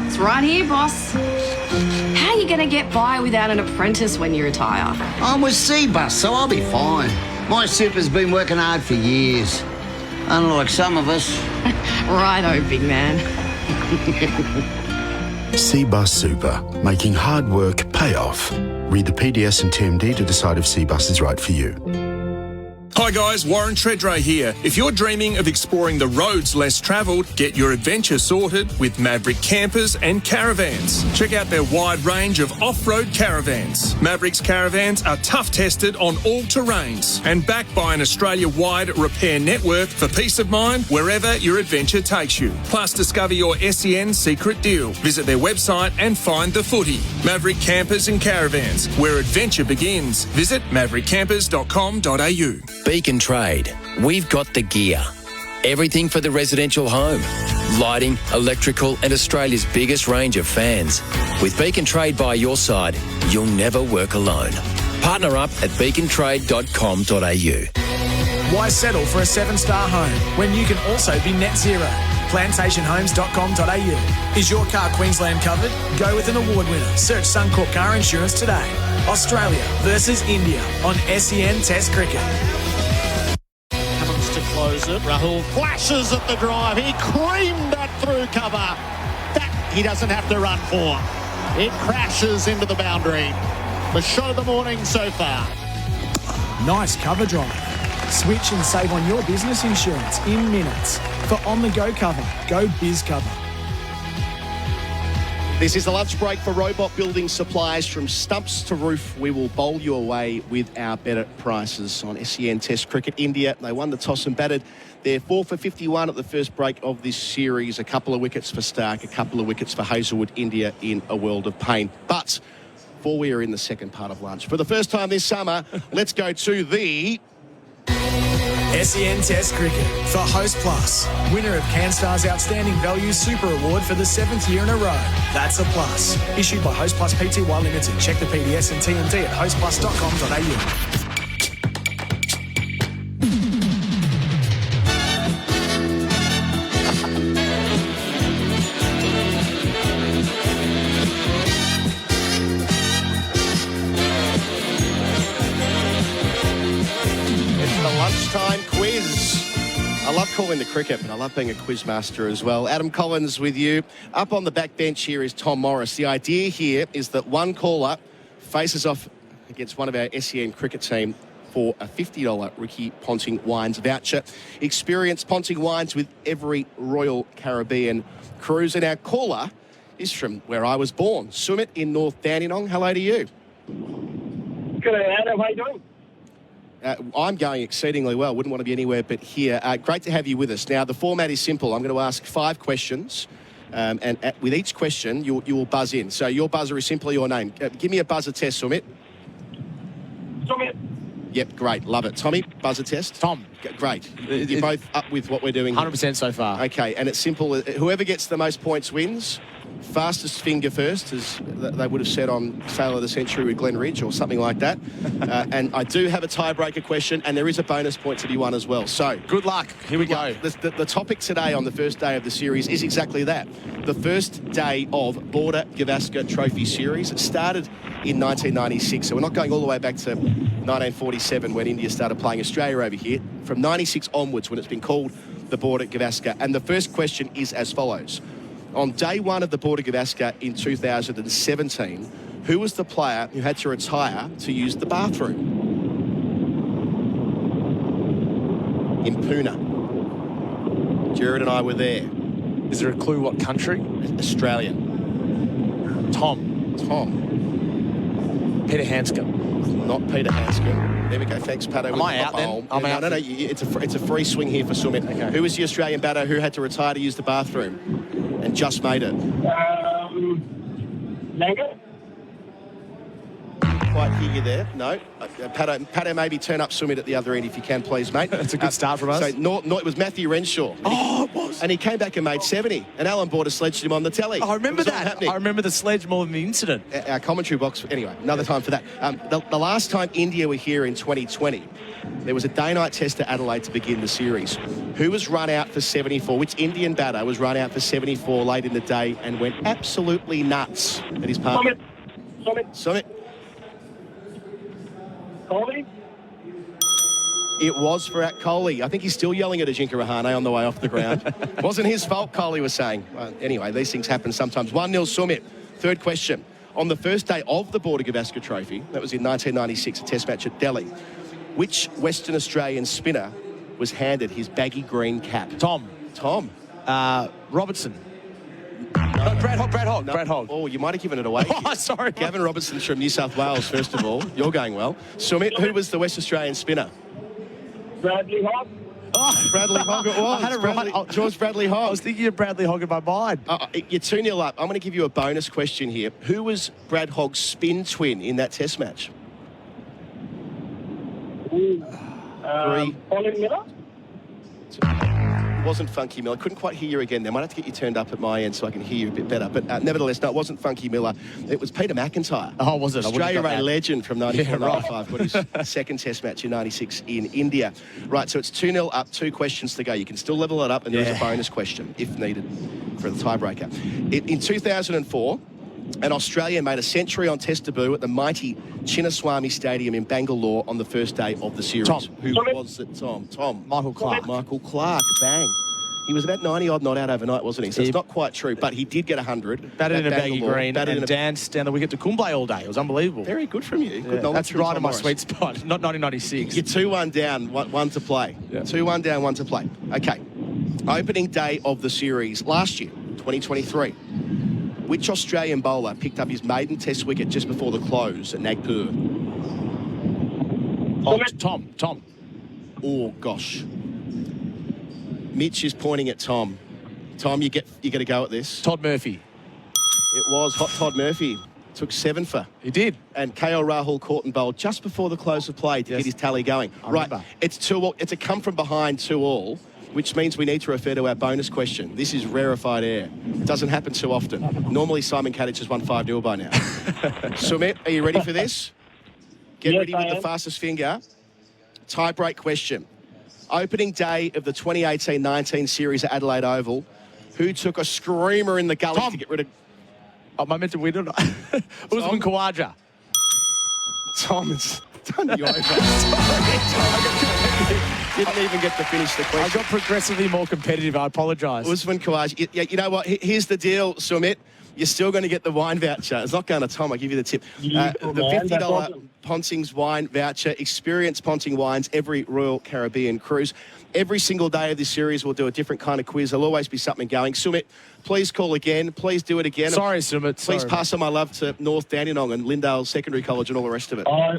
It's right here, boss. How are you going to get by without an apprentice when you retire? I'm with C-Bus, so I'll be fine. My super's been working hard for years. Unlike some of us. Righto, big man. C-Bus Super, making hard work pay off. Read the PDS and TMD to decide if C-Bus is right for you. Hi guys, Warren Treadray here. If you're dreaming of exploring the roads less travelled, get your adventure sorted with Maverick Campers and Caravans. Check out their wide range of off-road caravans. Maverick's caravans are tough tested on all terrains and backed by an Australia-wide repair network for peace of mind wherever your adventure takes you. Plus, discover your SEN secret deal. Visit their website and find the footy. Maverick Campers and Caravans, where adventure begins. Visit maverickcampers.com.au. Beacon Trade. We've got the gear. Everything for the residential home. Lighting, electrical and Australia's biggest range of fans. With Beacon Trade by your side, you'll never work alone. Partner up at beacontrade.com.au. Why settle for a 7-star home when you can also be net zero? Plantationhomes.com.au. Is your car Queensland covered? Go with an award winner. Search Suncorp Car Insurance today. Australia versus India on SEN Test Cricket. Comes to close it. Rahul flashes at the drive. He creamed that through cover. That he doesn't have to run for. It crashes into the boundary. The shot of the morning so far. Nice cover drive. Switch and save on your business insurance in minutes. For on-the-go cover, go Biz Cover. This is the lunch break for robot building supplies. From stumps to roof, we will bowl you away with our better prices on SEN Test Cricket. India, they won the toss and batted. They're 4 for 51 at the first break of this series. A couple of wickets for Stark, a couple of wickets for Hazelwood. India in a world of pain. But before we are in the second part of lunch, for the first time this summer, let's go to the SEN Test Cricket for Host Plus, winner of CanStar's Outstanding Value Super Award for the 7th year in a row. That's a plus. Issued by Host Plus Pty Limited. Check the PDS and TMD at hostplus.com.au. Lunchtime quiz. I love calling the cricket, but I love being a quiz master as well. Adam Collins with you. Up on the back bench here is Tom Morris. The idea here is that one caller faces off against one of our SEN cricket team for a $50 Ricky Ponting Wines voucher. Experience Ponting Wines with every Royal Caribbean cruise. And our caller is from where I was born, Sumit in North Dandenong. Hello to you. G'day, Adam. How you doing? I'm going exceedingly well. Wouldn't want to be anywhere but here. Great to have you with us. Now, the format is simple. I'm going to ask 5 questions, and with each question, you will buzz in. So your buzzer is simply your name. Give me a buzzer test, Sumit. Sumit. Yep, great. Love it. Tommy, buzzer test. Tom. Great. You're both up with what we're doing 100% so far. Okay, and it's simple. Whoever gets the most points wins. Fastest finger first, as they would have said on Sail of the Century with Glen Ridge or something like that. And I do have a tiebreaker question, and there is a bonus point to be won as well. So good luck. Here we go. The topic today on the first day of the series is exactly that. The first day of Border Gavaskar Trophy series. It started in 1996, so we're not going all the way back to 1947 when India started playing Australia over here. From 96 onwards when it's been called the Border Gavaskar. And the first question is as follows. On day one of the Border Gavaskar in 2017, who was the player who had to retire to use the bathroom? In Pune. Gerard and I were there. Is there a clue what country? Australian. Tom. Peter Hanscom. Not Peter Hanscom. There we go. Thanks, Pato. Am I out then? I'm out. No, it's a free swing here for Sumit. Okay. Who was the Australian batter who had to retire to use the bathroom and just made it? Langer? Quite hear you there. No. Pato, maybe turn up Sumit at the other end if you can, please, mate. That's a good start from us. So, it was Matthew Renshaw. It was. And he came back and made 70. And Alan Border sledged him on the telly. I remember that. I remember the sledge more than the incident. Our commentary box, anyway, another time for that. The last time India were here in 2020, there was a day-night test at Adelaide to begin the series. Who was run out for 74? Which Indian batter was run out for 74 late in the day and went absolutely nuts at his partner? Sumit. Kohli? It was for Kohli. I think he's still yelling at Ajinkya Rahane on the way off the ground. Wasn't his fault, Kohli was saying. Anyway, these things happen sometimes. 1-0 Sumit. Third question. On the first day of the Border Gavaskar Trophy, that was in 1996, a test match at Delhi, which Western Australian spinner was handed his baggy green cap? Tom. Robertson. Brad Hogg. No. Brad Hogg. Oh, you might have given it away. Oh, sorry. Gavin Robertson's from New South Wales, first of all. You're going well. Sumit, who was the West Australian spinner? Bradley Hogg? Oh, Bradley Hogg it was. I had it right. George Bradley Hogg. I was thinking of Bradley Hogg in my mind. You're 2-0 up. I'm going to give you a bonus question here. Who was Brad Hogg's spin twin in that test match? Colin Miller? It wasn't Funky Miller. Couldn't quite hear you again there. Might have to get you turned up at my end so I can hear you a bit better. But nevertheless, no, it wasn't Funky Miller. It was Peter McIntyre. Oh, was it? Australia A legend from 94-95. right. Got his second test match in 96 in India. Right, so it's 2-0 up, 2 questions to go. You can still level it up, and there is a bonus question, if needed, for the tiebreaker. In 2004, an Australian made a century on test debut at the mighty Chinnaswamy Stadium in Bangalore on the first day of the series. Tom. Who was it, Tom? Michael Clark. Michael Clark, bang. He was about 90-odd not out overnight, wasn't he? So it's not quite true, but he did get 100. Batted in a baggy green and danced down the wicket to Kumble all day. It was unbelievable. Very good from you. Good knowledge. That's from right Tom in my Morris. sweet spot. Not 1996. You're 2-1 down, one to play. Yeah. 2-1 down, 1 to play. Okay. Opening day of the series last year, 2023. Which Australian bowler picked up his maiden test wicket just before the close at Nagpur? Tom. Oh, gosh. Mitch is pointing at Tom. Tom, you get a go at this. Todd Murphy. It was hot Todd Murphy. Took 7 for. He did. And KL Rahul caught and bowled just before the close of play to get his tally going. Right, it's 2-all. It's a come from behind 2-all, which means we need to refer to our bonus question. This is rarefied air. It doesn't happen too often. Normally, Simon Katich has won 5-0 by now. Sumit, are you ready for this? Get ready with the fastest finger. Tie-break question. Opening day of the 2018-19 series at Adelaide Oval, who took a screamer in the gully to get rid of... Am I meant to win or not? Usman Khawaja. Tom has done you over. Didn't even get to finish the question. I got progressively more competitive. I apologise. Usman Khawaja. You know what? Here's the deal, Sumit. You're still going to get the wine voucher. It's not going to Tom. I'll give you the tip. The $50 Pontings wine voucher. Experience Ponting wines every Royal Caribbean cruise. Every single day of this series, we'll do a different kind of quiz. There'll always be something going. Sumit, please call again. Please do it again. Sorry, Sumit. Please pass on my love to North Dandenong and Lindale Secondary College and all the rest of it. I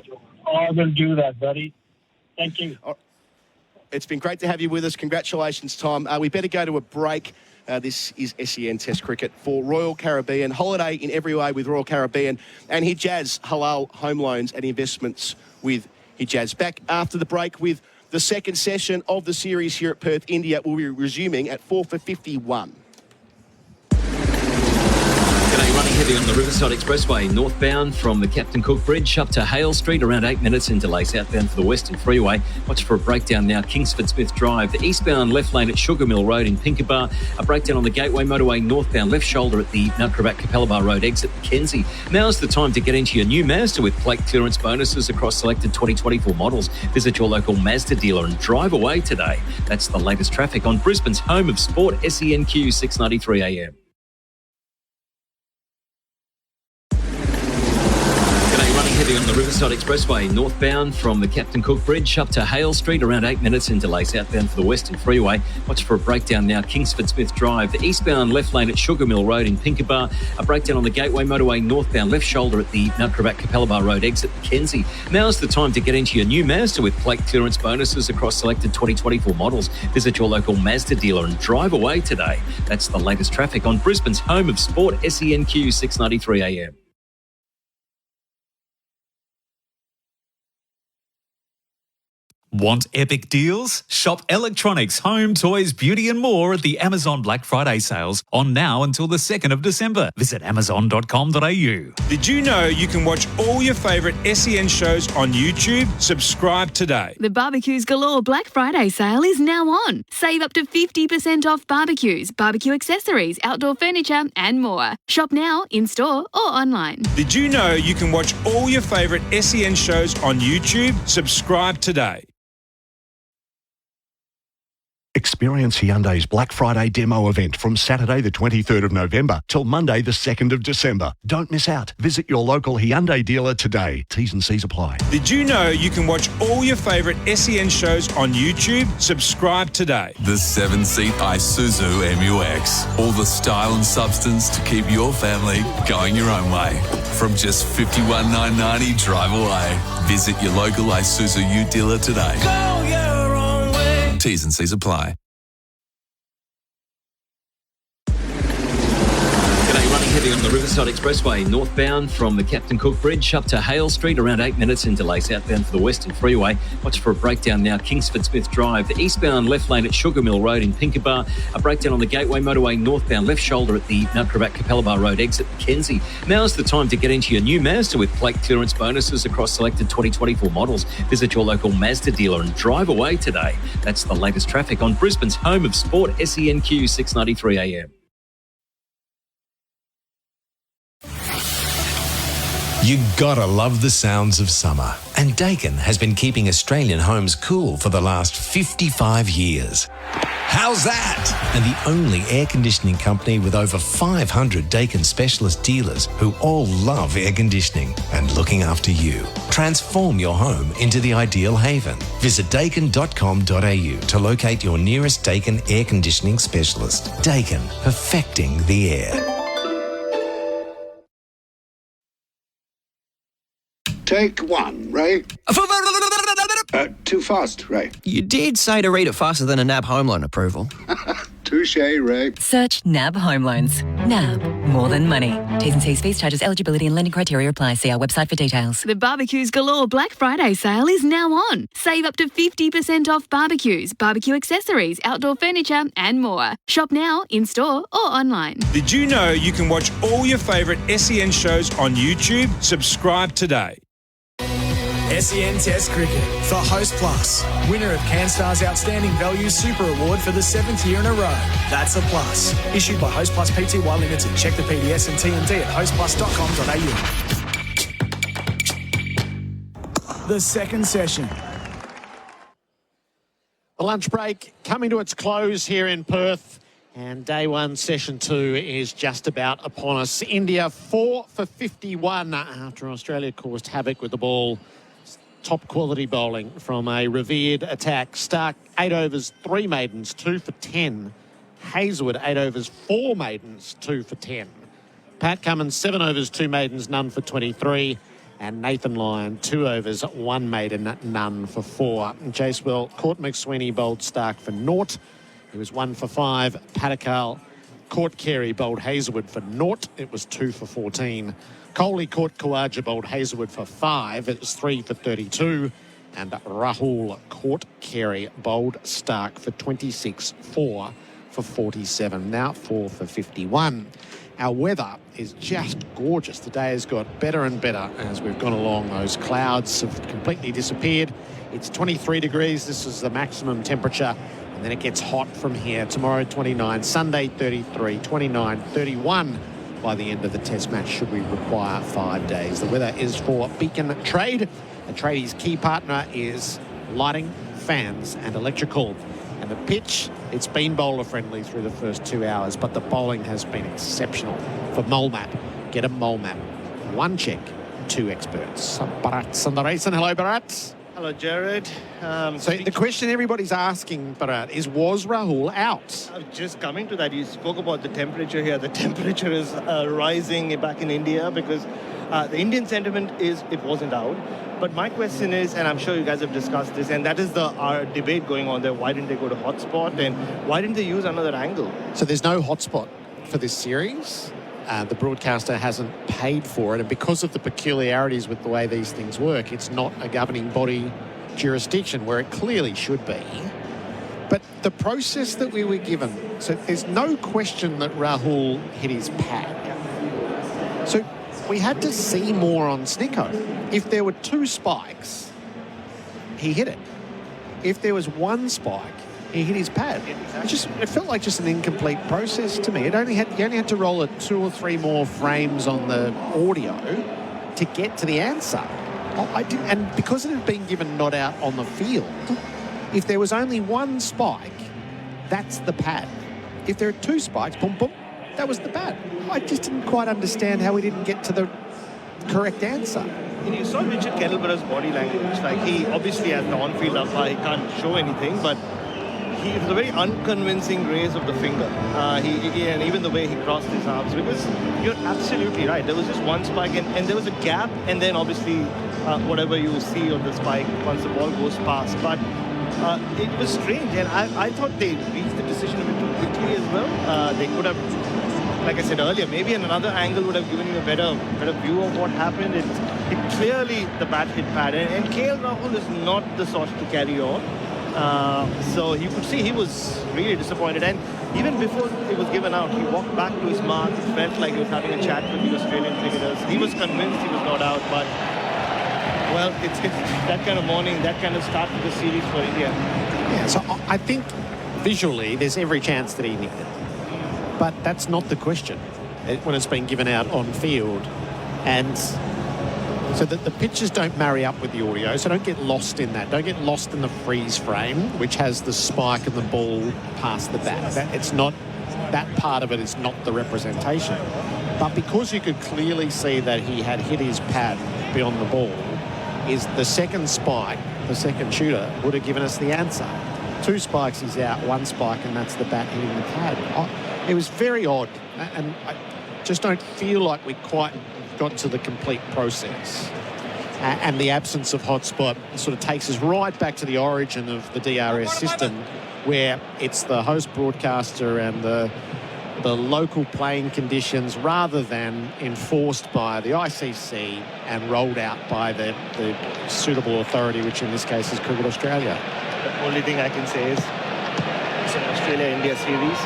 will do that, buddy. Thank you. It's been great to have you with us. Congratulations, Tom. We better go to a break. This is SEN Test Cricket for Royal Caribbean. Holiday in every way with Royal Caribbean. And Hijaz Halal Home Loans and Investments with Hijaz. Back after the break with the second session of the series here at Perth, India. We'll be resuming at 4 for 51. G'day, running heavy on the Riverside Expressway, northbound from the Captain Cook Bridge up to Hale Street, around 8 minutes in delay southbound for the Western Freeway. Watch for a breakdown now, Kingsford Smith Drive. The eastbound left lane at Sugar Mill Road in Pinkenba. A breakdown on the Gateway Motorway northbound left shoulder at the Mount Gravatt Capella Road exit Mackenzie. Now's the time to get into your new Mazda with plate clearance bonuses across selected 2024 models. Visit your local Mazda dealer and drive away today. That's the latest traffic on Brisbane's home of sport, SENQ 693 AM. Heavy on the Riverside Expressway, northbound from the Captain Cook Bridge up to Hale Street, around 8 minutes in delays outbound for the Western Freeway. Watch for a breakdown now, Kingsford Smith Drive. The eastbound left lane at Sugar Mill Road in Pinkenba. A breakdown on the Gateway Motorway northbound left shoulder at the Mount Gravatt Capella Road exit Mackenzie. Now's the time to get into your new Mazda with plate clearance bonuses across selected 2024 models. Visit your local Mazda dealer and drive away today. That's the latest traffic on Brisbane's home of sport, SENQ 693 AM. Want epic deals? Shop electronics, home, toys, beauty and more at the Amazon Black Friday sales on now until the 2nd of December. Visit amazon.com.au. Did you know you can watch all your favourite SEN shows on YouTube? Subscribe today. The Barbecues Galore Black Friday sale is now on. Save up to 50% off barbecues, barbecue accessories, outdoor furniture and more. Shop now, in-store or online. Did you know you can watch all your favourite SEN shows on YouTube? Subscribe today. Experience Hyundai's Black Friday demo event from Saturday the 23rd of November till Monday the 2nd of December. Don't miss out. Visit your local Hyundai dealer today. T's and C's apply. Did you know you can watch all your favourite SEN shows on YouTube? Subscribe today. The 7-seat Isuzu MUX. All the style and substance to keep your family going your own way. From just $51,990 drive away. Visit your local Isuzu U dealer today. Go your own way. T's and C's apply. Heavy on the Riverside Expressway, northbound from the Captain Cook Bridge up to Hale Street, around 8 minutes in delays outbound for the Western Freeway. Watch for a breakdown now, Kingsford Smith Drive. The eastbound left lane at Sugar Mill Road in Pinkenba. A breakdown on the Gateway Motorway northbound left shoulder at the Mount Gravatt Capella Road exit Mackenzie. Now's the time to get into your new Mazda with plate clearance bonuses across selected 2024 models. Visit your local Mazda dealer and drive away today. That's the latest traffic on Brisbane's home of sport, SENQ 693 AM. You gotta love the sounds of summer. And Dakin has been keeping Australian homes cool for the last 55 years. How's that? And the only air conditioning company with over 500 Dakin specialist dealers who all love air conditioning and looking after you. Transform your home into the ideal haven. Visit dakin.com.au to locate your nearest Dakin air conditioning specialist. Dakin, perfecting the air. Take one, Ray. Too fast, Ray. You did say to read it faster than a NAB home loan approval. Touche, Ray. Search NAB Home Loans. NAB, more than money. T's and C's, fees, charges, eligibility and lending criteria apply. See our website for details. The Barbecues Galore Black Friday sale is now on. Save up to 50% off barbecues, barbecue accessories, outdoor furniture and more. Shop now, in-store or online. Did you know you can watch all your favourite SEN shows on YouTube? Subscribe today. SEN Test Cricket for Host Plus. Winner of CanStar's Outstanding Value Super Award for the 7th year in a row. That's a plus. Issued by Host Plus Pty Limited. Check the PDS and TND at hostplus.com.au. The second session. The lunch break coming to its close here in Perth. And day one, session 2 is just about upon us. India 4 for 51 after Australia caused havoc with the ball. Top quality bowling from a revered attack. Stark, 8 overs, 3 maidens, 2 for 10. Hazelwood, 8 overs, 4 maidens, 2 for 10. Pat Cummins, 7 overs, 2 maidens, none for 23. And Nathan Lyon, 2 overs, 1 maiden, none for 4. Jacewell, Court McSweeney bowled Stark for 0. He was 1 for 5. Patakal, Court Carey bowled Hazelwood for 0. It was 2 for 14. Kohli caught Khawaja bowled Hazelwood for 5. It was 3 for 32. And Rahul caught Carey bowled Stark for 26, 4 for 47. Now 4 for 51. Our weather is just gorgeous. The day has got better and better as we've gone along. Those clouds have completely disappeared. It's 23 degrees. This is the maximum temperature. And then it gets hot from here. Tomorrow, 29. Sunday, 33. 29, 31. By the end of the test match, should we require 5 days. The weather is for Beacon Trade. And Tradie's key partner is lighting, fans and electrical. And the pitch, it's been bowler friendly through the first 2 hours, but the bowling has been exceptional. For mole map, get a mole map. 1 check, two experts. Bharat Sundaresan. Hello, Bharat. Hello, Gerard. So the question everybody's asking, Bharat, is was Rahul out? I was just coming to that. You spoke about the temperature here. The temperature is rising back in India because the Indian sentiment is it wasn't out. But my question is, and I'm sure you guys have discussed this, and that is our debate going on there. Why didn't they go to hotspot, and why didn't they use another angle? So there's no hotspot for this series. The broadcaster hasn't paid for it, and because of the peculiarities with the way these things work, it's not a governing body jurisdiction where it clearly should be. But the process that we were given, so there's no question that Rahul hit his pad. So we had to see more on Snicko. If there were two spikes, he hit it. If there was one spike, he hit his pad. It felt like just an incomplete process to me. You only had to roll it 2 or 3 more frames on the audio to get to the answer. And because it had been given not out on the field, if there was only one spike, that's the pad. If there are 2 spikes, boom, boom, that was the pad. I just didn't quite understand how we didn't get to the correct answer. And you saw Richard Kettleborough's body language. Like, he obviously has the on-field umpire, he can't show anything, but it's a very unconvincing raise of the finger. And even the way he crossed his arms, because you're absolutely right. There was just one spike and there was a gap, and then obviously whatever you see on the spike once the ball goes past. But it was strange, and I thought they reached the decision a bit too quickly as well. They could have, like I said earlier, maybe in another angle would have given you a better view of what happened. It clearly the bat hit pad, and KL Rahul is not the sort to carry on. So you could see he was really disappointed, and even before it was given out, he walked back to his mark. It felt like he was having a chat with the Australian cricketers. He was convinced he was not out, but well, it's that kind of morning, that kind of start to the series for India. Yeah, so I think visually there's every chance that he nicked it, but that's not the question when it's been given out on field. And so that the pictures don't marry up with the audio, so don't get lost in that. Don't get lost in the freeze frame, which has the spike and the ball past the bat. It's not, that part of it is not the representation. But because you could clearly see that he had hit his pad beyond the ball, is the second spike, the second shooter, would have given us the answer. 2 spikes, he's out, 1 spike, and that's the bat hitting the pad. It was very odd, and I just don't feel like we quite got to the complete process. And the absence of hotspot sort of takes us right back to the origin of the DRS system, where it's the host broadcaster and the local playing conditions rather than enforced by the ICC and rolled out by the suitable authority, which in this case is Cricket Australia. The only thing I can say is it's an Australia-India series,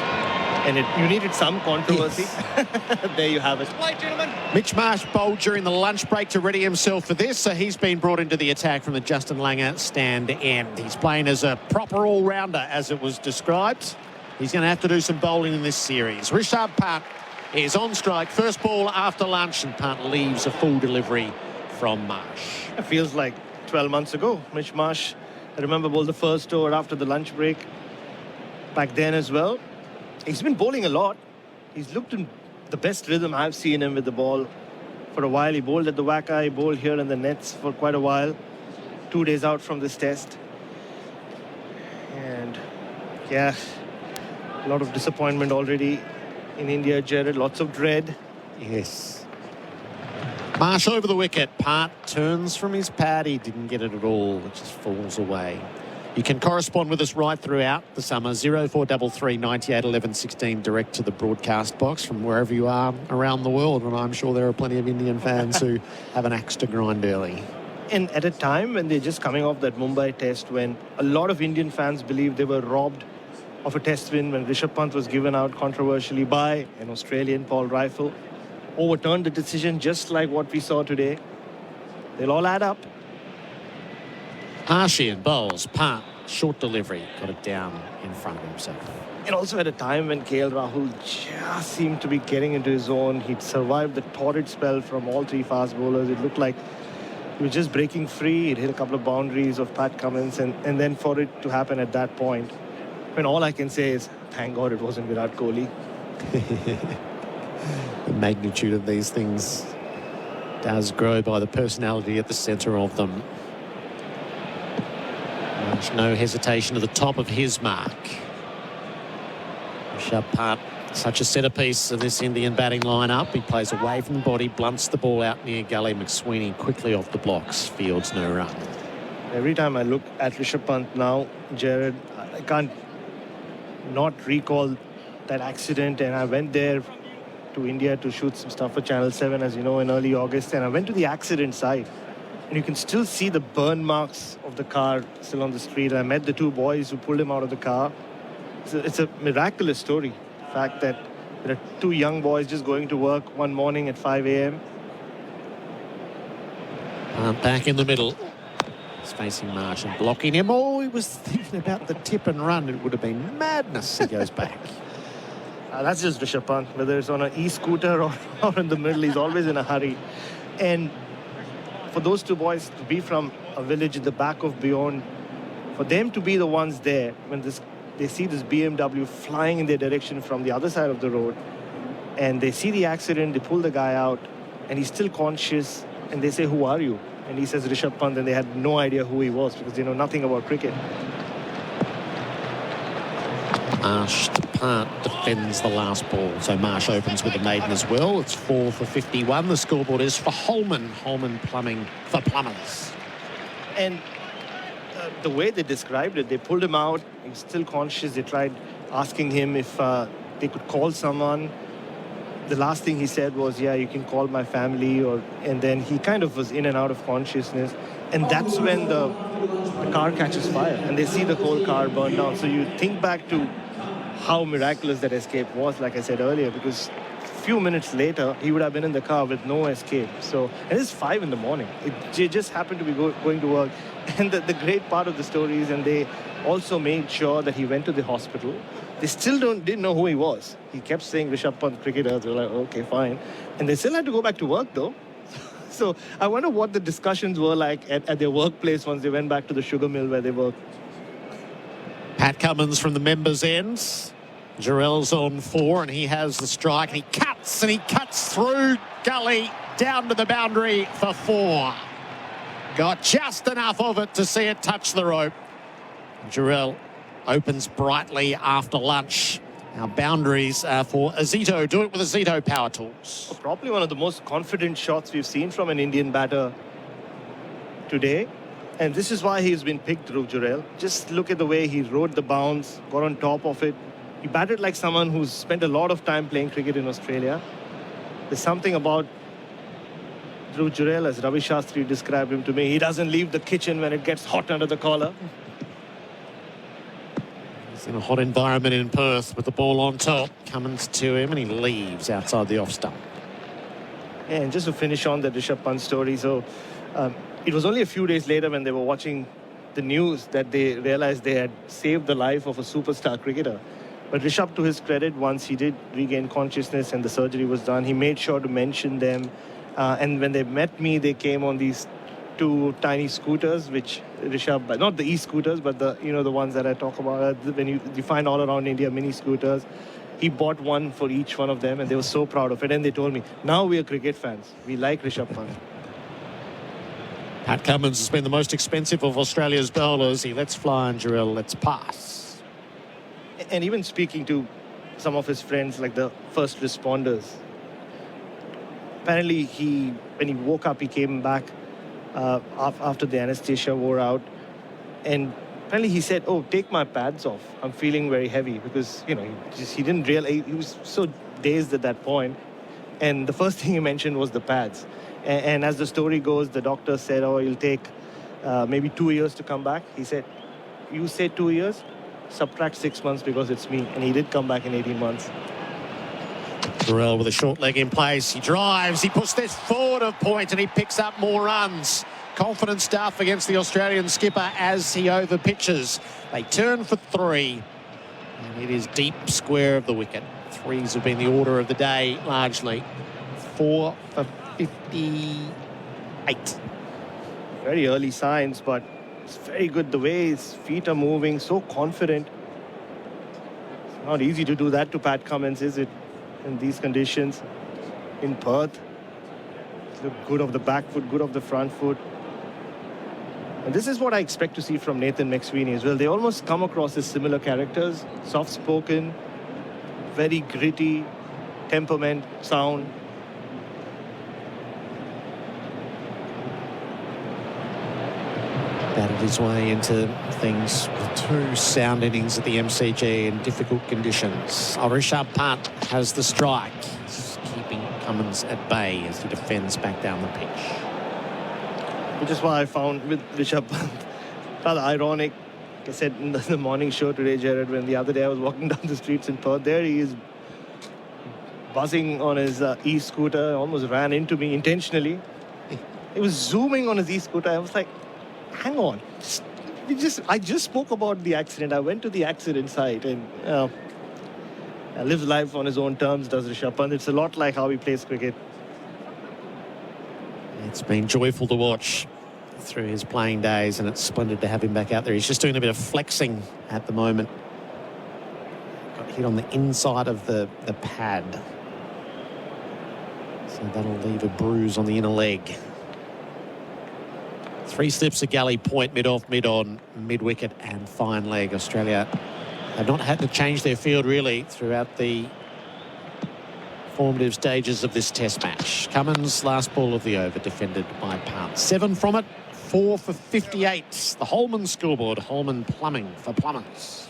and you needed some controversy. Yes. There you have it. Play, gentlemen. Mitch Marsh bowled during the lunch break to ready himself for this, so he's been brought into the attack from the Justin Langer stand end. He's playing as a proper all-rounder, as it was described. He's going to have to do some bowling in this series. Rishabh Pant is on strike. First ball after lunch, and Pant leaves a full delivery from Marsh. It feels like 12 months ago. Mitch Marsh, I remember, bowled the first over after the lunch break back then as well. He's been bowling a lot. He's looked in the best rhythm I've seen him with the ball for a while. He bowled at the WACA, he bowled here in the nets for quite a while. 2 days out from this test. And yeah, a lot of disappointment already in India, Gerard. Lots of dread. Yes. Marsh over the wicket. Pant turns from his pad. He didn't get it at all. It just falls away. You can correspond with us right throughout the summer. 0433 98 11 16 direct to the broadcast box from wherever you are around the world. And I'm sure there are plenty of Indian fans who have an axe to grind early. And at a time when they're just coming off that Mumbai test, when a lot of Indian fans believe they were robbed of a test win, when Rishabh Pant was given out controversially by an Australian, Paul Rifle, overturned the decision just like what we saw today. They'll all add up. Harshian bowls. Pant, short delivery, got it down in front of himself. And also at a time when KL Rahul just seemed to be getting into his zone. He'd survived the torrid spell from all 3 fast bowlers. It looked like he was just breaking free. He'd hit a couple of boundaries of Pat Cummins, and then for it to happen at that point, when all I can say is, thank God it wasn't Virat Kohli. The magnitude of these things Does grow by the personality at the centre of them. There's no hesitation at the top of his mark. Rishabh Pant, such a centrepiece of this Indian batting lineup. He plays away from the body, blunts the ball out near gully. McSweeney quickly off the blocks, fields no run. Every time I look at Rishabh Pant now, Gerard, I can't not recall that accident. And I went there to India to shoot some stuff for Channel 7, as you know, in early August. And I went to the accident site. And you can still see the burn marks of the car still on the street. And I met the two boys who pulled him out of the car. It's a miraculous story. The fact that there are two young boys just going to work one morning at 5 a.m. Back in the middle. He's facing Marsh and blocking him. Oh, he was thinking about the tip and run. It would have been madness. He goes back. That's just Rishabh Pant. Whether it's on an e-scooter or in the middle, he's always in a hurry. And for those two boys to be from a village in the back of Beyond, for them to be the ones there when they see this BMW flying in their direction from the other side of the road, and they see the accident, they pull the guy out, and he's still conscious, and they say, "Who are you?" And he says, "Rishabh Pant," and they had no idea who he was because they know nothing about cricket. Marsh to Pant defends the last ball. So Marsh opens with the maiden as well. It's 4 for 51. The scoreboard is for Holman. Holman plumbing for plumbers. And the way they described it, they pulled him out. He's still conscious. They tried asking him if they could call someone. The last thing he said was, "Yeah, you can call my family." And then he kind of was in and out of consciousness. And that's when the car catches fire and they see the whole car burn down. So you think back to how miraculous that escape was, like I said earlier, because a few minutes later, he would have been in the car with no escape. So, and it's 5 in the morning. It just happened to be going to work. And the great part of the story is, and they also made sure that he went to the hospital. They still didn't know who he was. He kept saying Rishabh Pant, cricketer. They were like, okay, fine. And they still had to go back to work, though. So I wonder what the discussions were like at their workplace once they went back to the sugar mill where they worked. Pat Cummins from the members' ends. Jarrell's on 4 and he has the strike and he cuts through gully down to the boundary for 4. Got just enough of it to see it touch the rope. Jarrell opens brightly after lunch. Our boundaries for Azito. Do it with Azito Power Tools. Probably one of the most confident shots we've seen from an Indian batter today. And this is why he's been picked, Dhruv Jurel. Just look at the way he rode the bounce, got on top of it. He batted like someone who's spent a lot of time playing cricket in Australia. There's something about Dhruv Jurel, as Ravi Shastri described him to me. He doesn't leave the kitchen when it gets hot under the collar. He's in a hot environment in Perth with the ball on top. Cummins to him and he leaves outside the off stump. Yeah, and just to finish on the Rishabh Pant story, so it was only a few days later when they were watching the news that they realized they had saved the life of a superstar cricketer. But Rishabh, to his credit, once he did regain consciousness and the surgery was done, he made sure to mention them. And when they met me, they came on these 2 tiny scooters, which Rishabh, not the e-scooters, but the ones that I talk about, when you find all around India, mini scooters. He bought one for each one of them, and they were so proud of it. And they told me, now we are cricket fans. We like Rishabh Pant. Pat Cummins has been the most expensive of Australia's bowlers. He lets fly and Jarrell lets pass. And even speaking to some of his friends, like the first responders, apparently when he woke up, he came back after the anesthesia wore out. And apparently he said, "Oh, take my pads off. I'm feeling very heavy," because, he didn't realize, he was so dazed at that point. And the first thing he mentioned was the pads. And as the story goes, the doctor said, "Oh, it'll take maybe 2 years to come back." He said, "You say 2 years? Subtract 6 months because it's me." And he did come back in 18 months. Jarrell with a short leg in place. He drives, he puts this forward of point and he picks up more runs. Confident stuff against the Australian skipper as he over-pitches. They turn for 3. And it is deep square of the wicket. 3s have been the order of the day, largely. 4 for 58. Very early signs, but it's very good the way his feet are moving, so confident. It's not easy to do that to Pat Cummins, is it? In these conditions, in Perth. good off the back foot, good off the front foot. And this is what I expect to see from Nathan McSweeney as well. They almost come across as similar characters. Soft-spoken, very gritty, temperament, sound. Batted his way into things with 2 sound innings at the MCG in difficult conditions. Rishabh Pant has the strike, keeping Cummins at bay as he defends back down the pitch. Which is why I found with Rishabh Pant rather ironic. Like I said in the morning show today, Gerard, when the other day I was walking down the streets in Perth, there he is buzzing on his e-scooter, almost ran into me intentionally. He was zooming on his e-scooter. I was like, hang on. I just spoke about the accident. I went to the accident site and lives life on his own terms, does Rishabh Pant. It's a lot like how he plays cricket. It's been joyful to watch through his playing days, and it's splendid to have him back out there. He's just doing a bit of flexing at the moment. Got hit on the inside of the pad. So that'll leave a bruise on the inner leg. 3 slips of galley point, mid-off, mid-on, mid-wicket and fine leg. Australia have not had to change their field really throughout the formative stages of this test match. Cummins, last ball of the over, defended by Pant. 7 from it, 4 for 58. The Holman scoreboard, Holman Plumbing for plumbers.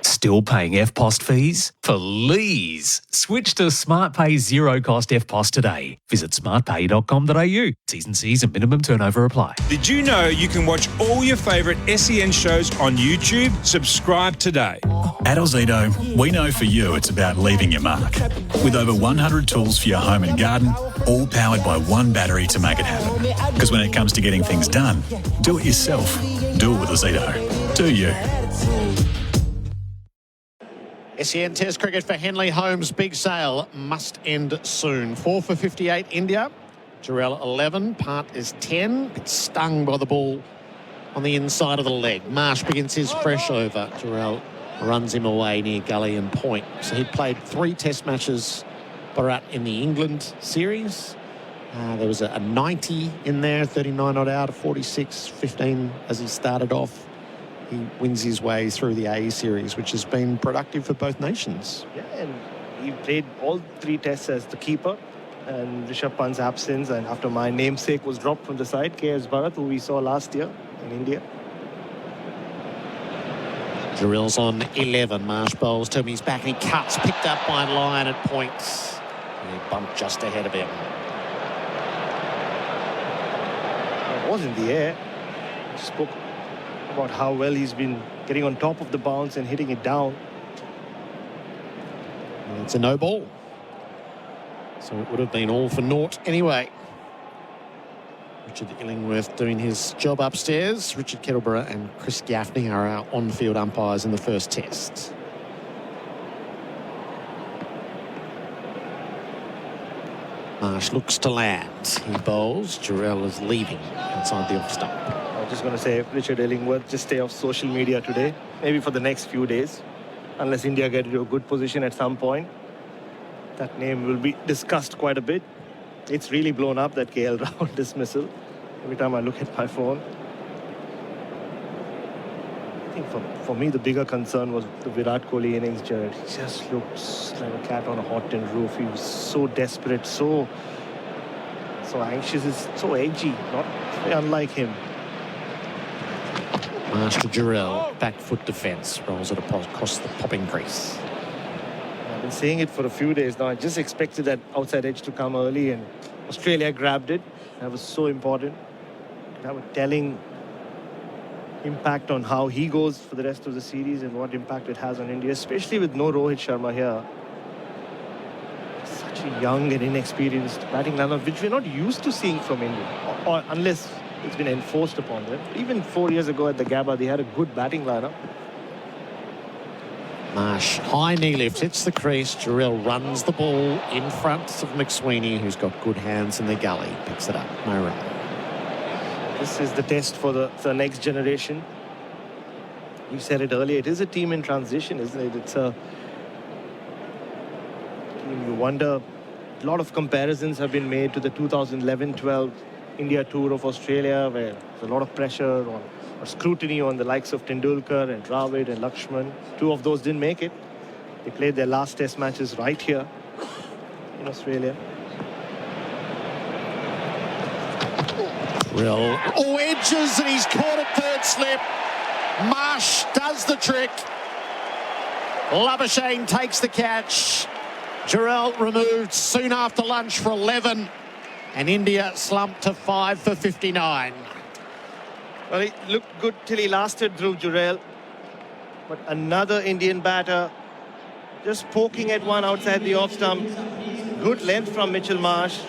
Still paying FPOST fees? Please! Switch to SmartPay zero-cost FPOST today. Visit smartpay.com.au. T's and C's and minimum turnover apply. Did you know you can watch all your favourite SEN shows on YouTube? Subscribe today. At Ozito, we know for you it's about leaving your mark. With over 100 tools for your home and garden, all powered by one battery to make it happen. Because when it comes to getting things done, do it yourself. Do it with Ozito. Do you? SEN Test cricket for Henley Holmes. Big sale must end soon. 4 for 58 India. Jarrell 11. Pant is 10. It's stung by the ball on the inside of the leg. Marsh begins his fresh over. Jarrell runs him away near gully and point. So he played 3 test matches, Bharat, in the England series. There was a 90 in there, 39 not out, a 46, 15 as he started off. He wins his way through the A series, which has been productive for both nations. Yeah, and he played all 3 tests as the keeper. And Rishabh Pant's absence, and after my namesake was dropped from the side, KS Bharat, who we saw last year in India. Jarrell's on 11. Marsh bowls to him. He's back and he cuts. Picked up by Lyon at points. And he bumped just ahead of him. It was in the air. I spoke about how well he's been getting on top of the bounce and hitting it down. And it's a no ball. So it would have been all for naught anyway. Richard Illingworth doing his job upstairs. Richard Kettleborough and Chris Gaffney are our on-field umpires in the first test. Marsh looks to land. He bowls. Jarrell is leaving outside the off stump. I was just going to say, Richard Illingworth, just stay off social media today. Maybe for the next few days. Unless India get into a good position at some point. That name will be discussed quite a bit. It's really blown up, that KL Rahul dismissal. Every time I look at my phone. I think for me, the bigger concern was the Virat Kohli innings, Gerard. He just looks like a cat on a hot tin roof. He was so desperate, so anxious, it's so edgy, not very unlike him. Marsh to Jarrell, back foot defence, rolls it across the popping crease. I've been saying it for a few days now. I just expected that outside edge to come early, and Australia grabbed it. That was so important. Have a telling impact on how he goes for the rest of the series and what impact it has on India, especially with no Rohit Sharma here. Such a young and inexperienced batting lineup, which we're not used to seeing from India, or unless it's been enforced upon them. Even 4 years ago at the Gabba, they had a good batting lineup. Marsh, high knee lift, hits the crease. Jarrell runs the ball in front of McSweeney, who's got good hands in the gully. Picks it up, no run. This is the test for the next generation. You said it earlier, it is a team in transition, isn't it? It's a team, you wonder A lot of comparisons have been made to the 2011-12 India tour of Australia, where there's a lot of pressure or scrutiny on the likes of Tendulkar and Dravid and Lakshman. Two of those didn't make it. They played their last test matches right here in Australia. Real edges, and he's caught a third slip. Marsh does the trick. Labuschagne takes the catch. Gerard removed soon after lunch for 11. And India slumped to 5 for 59. Well, he looked good till he lasted through Gerard. But another Indian batter just poking at one outside the off stump. Good length from Mitchell Marsh.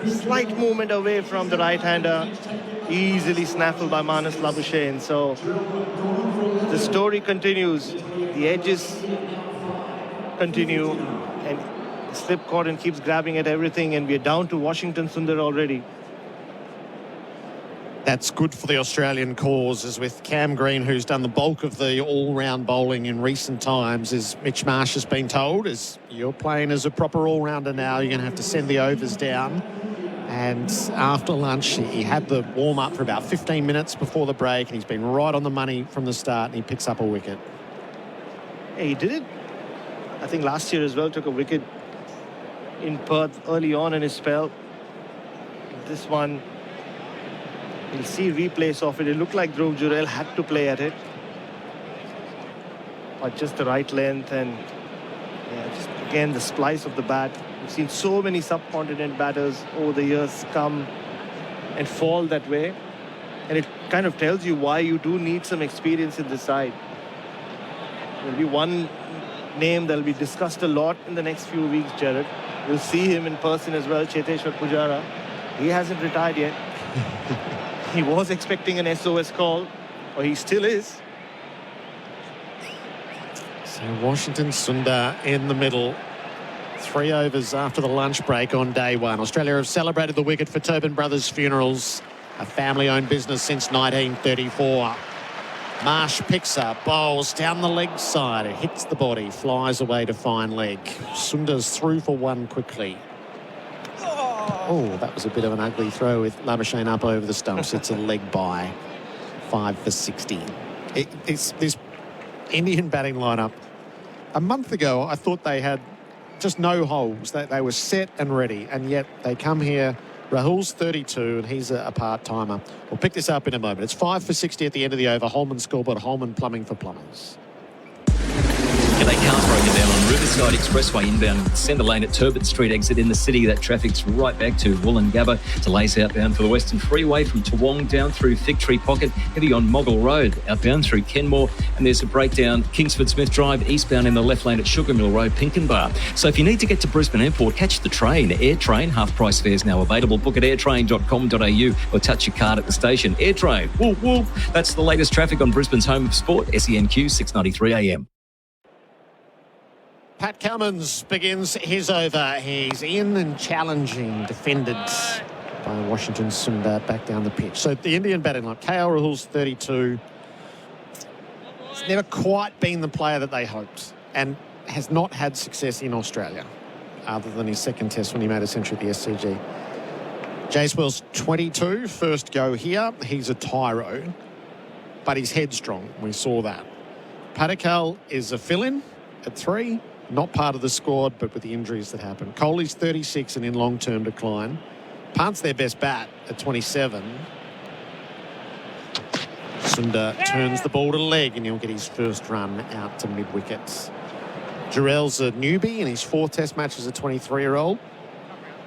Slight movement away from the right-hander. Easily snaffled by Manas Labuschagne. So the story continues. The edges continue. And the slip cordon keeps grabbing at everything. And we're down to Washington Sundar already. That's good for the Australian cause, as with Cam Green, who's done the bulk of the all-round bowling in recent times, as Mitch Marsh has been told, as you're playing as a proper all-rounder now, you're going to have to send the overs down. And after lunch, he had the warm-up for about 15 minutes before the break, and he's been right on the money from the start, and he picks up a wicket. Yeah, he did it, I think, last year as well, took a wicket in Perth early on in his spell. This one, you'll see replays of it. It looked like Dhruv Jurel had to play at it. But just the right length and just again the splice of the bat. We've seen so many subcontinent batters over the years come and fall that way. And it kind of tells you why you do need some experience in this side. There'll be one name that'll be discussed a lot in the next few weeks, Gerard. You'll see him in person as well, Cheteshwar Pujara. He hasn't retired yet. He was expecting an SOS call, or he still is. So Washington Sundar in the middle. 3 overs after the lunch break on day one. Australia have celebrated the wicket for Tobin Brothers Funerals, a family-owned business since 1934. Marsh picks up, bowls down the leg side. It hits the body, flies away to fine leg. Sundar's through for one quickly. Oh, that was a bit of an ugly throw with Labuschagne up over the stumps. It's a leg by. 5 for 60. It's this Indian batting lineup. A month ago, I thought they had just no holes. They were set and ready, and yet they come here. Rahul's 32, and he's a part-timer. We'll pick this up in a moment. It's 5 for 60 at the end of the over. Holman scoreboard. Holman Plumbing for Plumbers. G'day, cars broken down on Riverside Expressway inbound centre lane at Turbot Street exit in the city. That traffic's right back to Wollongabba to Lace outbound for the Western Freeway from Toowong down through Fig Tree Pocket, heavy on Moggle Road, outbound through Kenmore, and there's a breakdown Kingsford Smith Drive eastbound in the left lane at Sugar Mill Road, Pinkenbar. So if you need to get to Brisbane Airport, catch the train. AirTrain, half-price fares now available. Book at airtrain.com.au or touch your card at the station. AirTrain, whoop whoop. That's the latest traffic on Brisbane's home of sport, SENQ 693 AM. Pat Cummins begins his over. He's in and challenging, defended by Washington Sundar back down the pitch. So the Indian batting line, KL Rahul's 32. He's never quite been the player that they hoped and has not had success in Australia, other than his second test when he made a century at the SCG. Jaiswal's 22, first go here. He's a tyro, but he's headstrong. We saw that. Padikkal is a fill-in at 3. Not part of the squad, but with the injuries that happened. Kohli's 36 and in long-term decline. Pant's their best bat at 27. Sundar turns the ball to leg and he'll get his first run out to mid-wickets. Jarrell's a newbie in his 4th test match as a 23-year-old.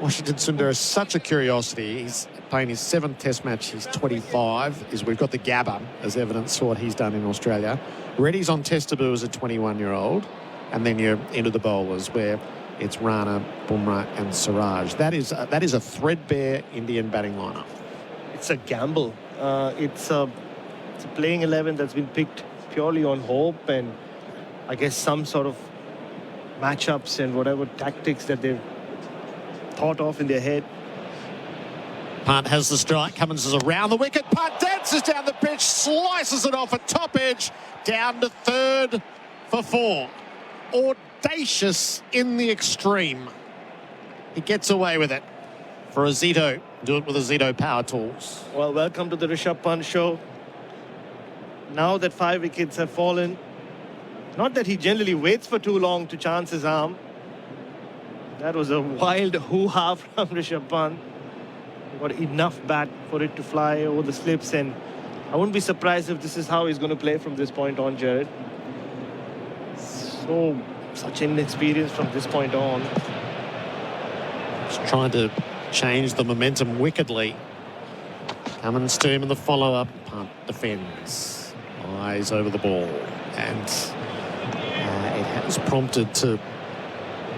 Washington Sundar is such a curiosity. He's playing his 7th test match. He's 25. We've got the Gabba as evidence for what he's done in Australia. Reddy's on test debut as a 21-year-old. And then you're into the bowlers where it's Rana, Bumrah and Siraj. That is a threadbare Indian batting lineup. It's a gamble. It's a playing 11 that's been picked purely on hope and I guess some sort of matchups and whatever tactics that they've thought of in their head. Pant has the strike. Cummins is around the wicket. Pant dances down the pitch, slices it off at top edge, down to 3rd for 4. Audacious in the extreme. He gets away with it for a Zito. Do it with a Zito Power Tools. Well, welcome to the Rishabh Pant show. Now that 5 wickets have fallen, not that he generally waits for too long to chance his arm. That was a wild hoo-ha from Rishabh Pant. He got enough bat for it to fly over the slips, and I wouldn't be surprised if this is how he's going to play from this point on, Gerard. Such inexperience from this point on. Just trying to change the momentum wickedly. Cummins to him in the follow-up. Pant defends. Eyes over the ball. And it has prompted to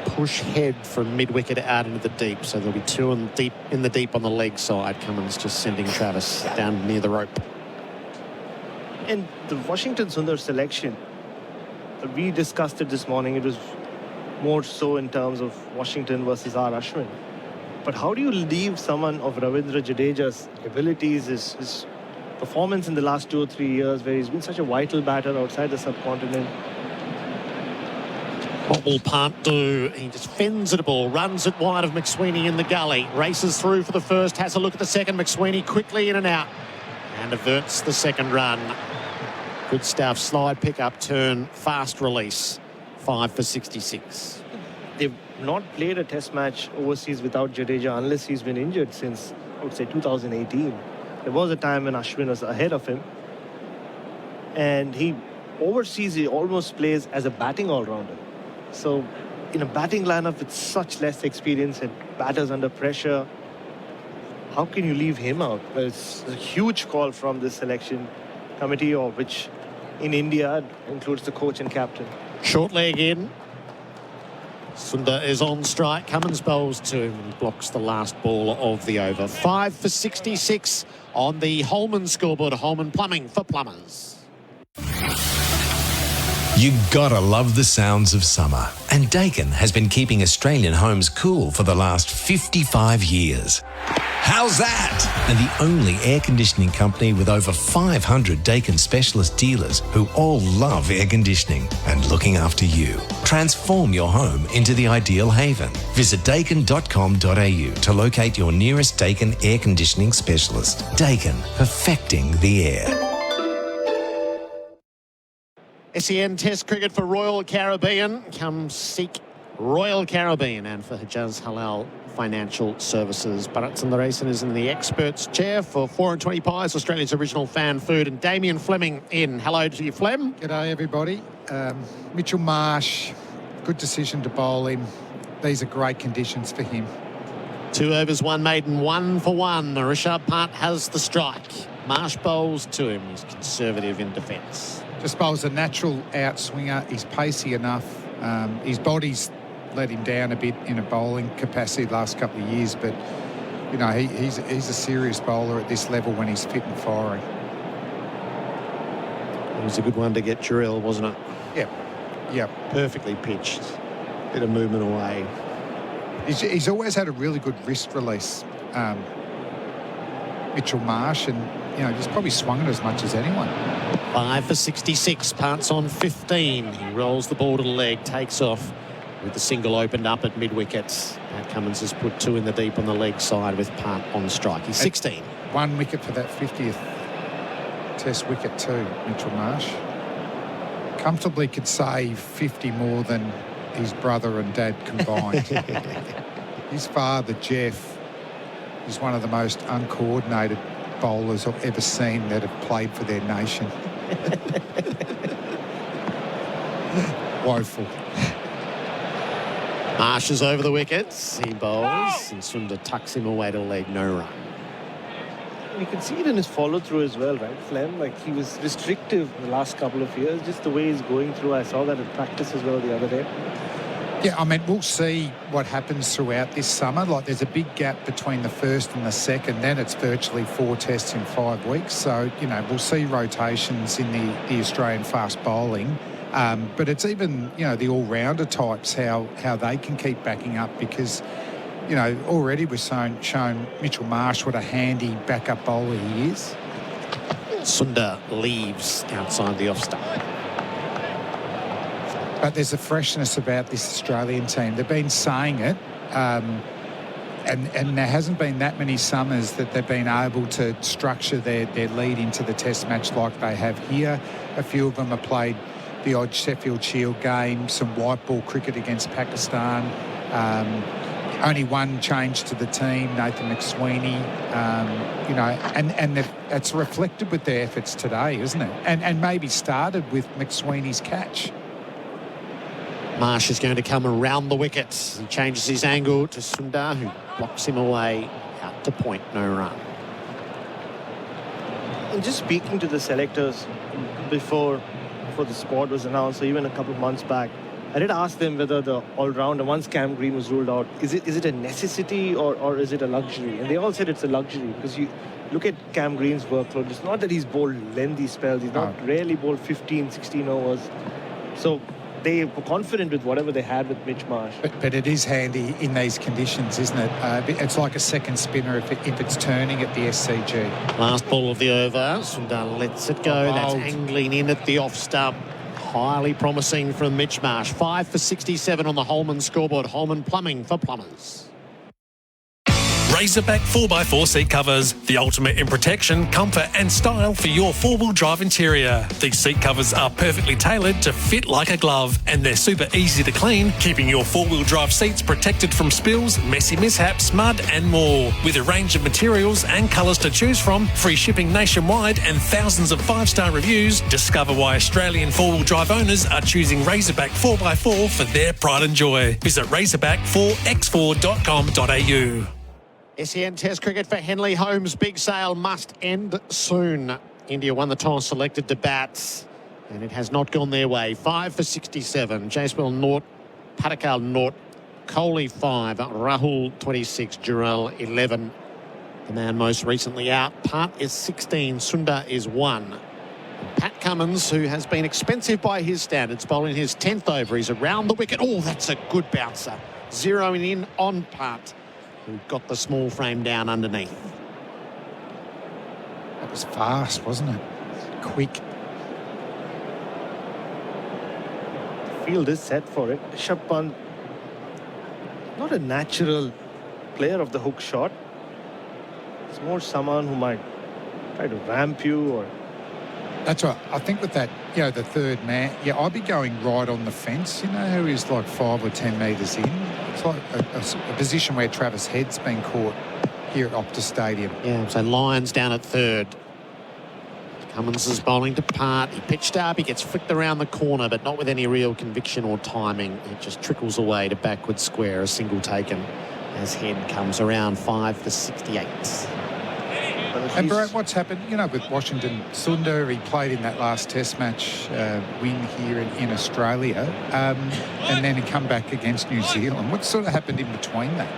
push head from mid-wicket out into the deep. So there'll be two in the deep on the leg side. Cummins just sending Travis down near the rope. And the Washington Sundar selection, we discussed it this morning. It was more so in terms of Washington versus R. Ashwin. But how do you leave someone of Ravindra Jadeja's abilities, his performance in the last 2 or 3 years, where he's been such a vital batter outside the subcontinent? What will Pant do? He just fends at a ball, runs it wide of McSweeney in the gully, races through for the first, has a look at the second. McSweeney quickly in and out, and averts the second run. Good stuff. Slide, pick up, turn, fast release. 5 for 66. They've not played a test match overseas without Jadeja unless he's been injured since, I would say, 2018. There was a time when Ashwin was ahead of him. And overseas, he almost plays as a batting all-rounder. So in a batting lineup with such less experience and batters under pressure, how can you leave him out? Well, it's a huge call from the selection committee, or which in India includes the coach and captain. Short leg in. Sundar is on strike. Cummins bowls to him and blocks the last ball of the over. 5 for 66 on the Holman scoreboard. Holman Plumbing for plumbers. You gotta love the sounds of summer. And Dakin has been keeping Australian homes cool for the last 55 years. How's that? And the only air conditioning company with over 500 Dakin specialist dealers who all love air conditioning and looking after you. Transform your home into the ideal haven. Visit dakin.com.au to locate your nearest Dakin air conditioning specialist. Dakin, perfecting the air. SEN Test cricket for Royal Caribbean. Come seek Royal Caribbean, and for Hijaz Halal Financial Services. Bharat Sundaresan is in the experts chair for 4 and 20 Pies, Australia's original fan food, and Damien Fleming in. Hello to you, Flem. G'day, everybody. Mitchell Marsh, good decision to bowl him. These are great conditions for him. 2 overs, 1 maiden, 1 for 1. Rishabh Pant has the strike. Marsh bowls to him. He's conservative in defence. Just bowls a natural outswinger. He's pacey enough. His body's let him down a bit in a bowling capacity the last couple of years, but you know he's a serious bowler at this level when he's fit and firing. It was a good one to get Gerard, wasn't it? Yep. Perfectly pitched. Bit of movement away. He's always had a really good wrist release, Mitchell Marsh, and you know he's probably swung it as much as anyone. 5 for 66. Pant's on 15. He rolls the ball to the leg, takes off with the single opened up at mid-wickets. Pat Cummins has put 2 in the deep on the leg side with Pant on strike. He's 16. 1 wicket for that 50th Test wicket too, Mitchell Marsh. Comfortably could save 50 more than his brother and dad combined. His father, Jeff, is one of the most uncoordinated bowlers I've ever seen that have played for their nation. Woeful. Marsh is over the wickets. He bowls, and Sundar tucks him away to leg, no run. You can see it in his follow-through as well, right, Flem? Like, he was restrictive the last couple of years, just the way he's going through. I saw that in practice as well the other day. Yeah, I mean, we'll see what happens throughout this summer. Like, there's a big gap between the first and the second. Then it's virtually 4 tests in 5 weeks. So, you know, we'll see rotations in the Australian fast bowling. But it's even, you know, the all-rounder types, how they can keep backing up because, you know, already we've shown Mitchell Marsh what a handy backup bowler he is. Sundar leaves outside the off-stump. But there's a freshness about this Australian team. They've been saying it. And there hasn't been that many summers that they've been able to structure their lead into the test match like they have here. A few of them have played the odd Sheffield Shield game, some white ball cricket against Pakistan. Only one change to the team, Nathan McSweeney. And it's reflected with their efforts today, isn't it? And maybe started with McSweeney's catch. Marsh is going to come around the wickets. He changes his angle to Sundar, who blocks him away out to point, no run. And just speaking to the selectors before the squad was announced, or even a couple of months back, I did ask them whether the all-rounder, once Cam Green was ruled out, is it a necessity or is it a luxury? And they all said it's a luxury, because you look at Cam Green's workload. It's not that he's bowled lengthy spells. He's not rarely bowled 15, 16 overs. So they were confident with whatever they had with Mitch Marsh. But it is handy in these conditions, isn't it? It's like a second spinner if it's turning at the SCG. Last ball of the over. Sundar lets it go. That's angling in at the off stump. Highly promising from Mitch Marsh. 5 for 67 on the Holman scoreboard. Holman Plumbing for plumbers. Razorback 4x4 seat covers, the ultimate in protection, comfort and style for your four-wheel drive interior. These seat covers are perfectly tailored to fit like a glove, and they're super easy to clean, keeping your four-wheel drive seats protected from spills, messy mishaps, mud and more. With a range of materials and colours to choose from, free shipping nationwide and thousands of 5-star reviews, discover why Australian four-wheel drive owners are choosing Razorback 4x4 for their pride and joy. Visit razorback4x4.com.au. SEN Test cricket for Henley Holmes. Big sale must end soon. India won the toss, selected to bat, and it has not gone their way. 5 for 67. Jaswal naught, Patakal naught, Kohli 5, Rahul 26, Gerard 11. The man most recently out. Part is 16, Sundar is 1. Pat Cummins, who has been expensive by his standards, bowling his 10th over. He's around the wicket. Oh, that's a good bouncer. Zeroing in on Pat, who got the small frame down underneath. That was fast, wasn't it? Quick. The field is set for it. Rishabh Pant, not a natural player of the hook shot. It's more someone who might try to ramp you or... That's right. I think with that, the third man, I'd be going right on the fence. Who is like 5 or 10 metres in. It's like a position where Travis Head's been caught here at Optus Stadium. Yeah, so Lyons down at third. Cummins is bowling to Part. He pitched up, he gets flicked around the corner, but not with any real conviction or timing. It just trickles away to backward square, a single taken as Head comes around. 5 for 68. And Bharat, what's happened, with Washington? Sundar, he played in that last Test match win here in Australia, and then he come back against New Zealand. What sort of happened in between that?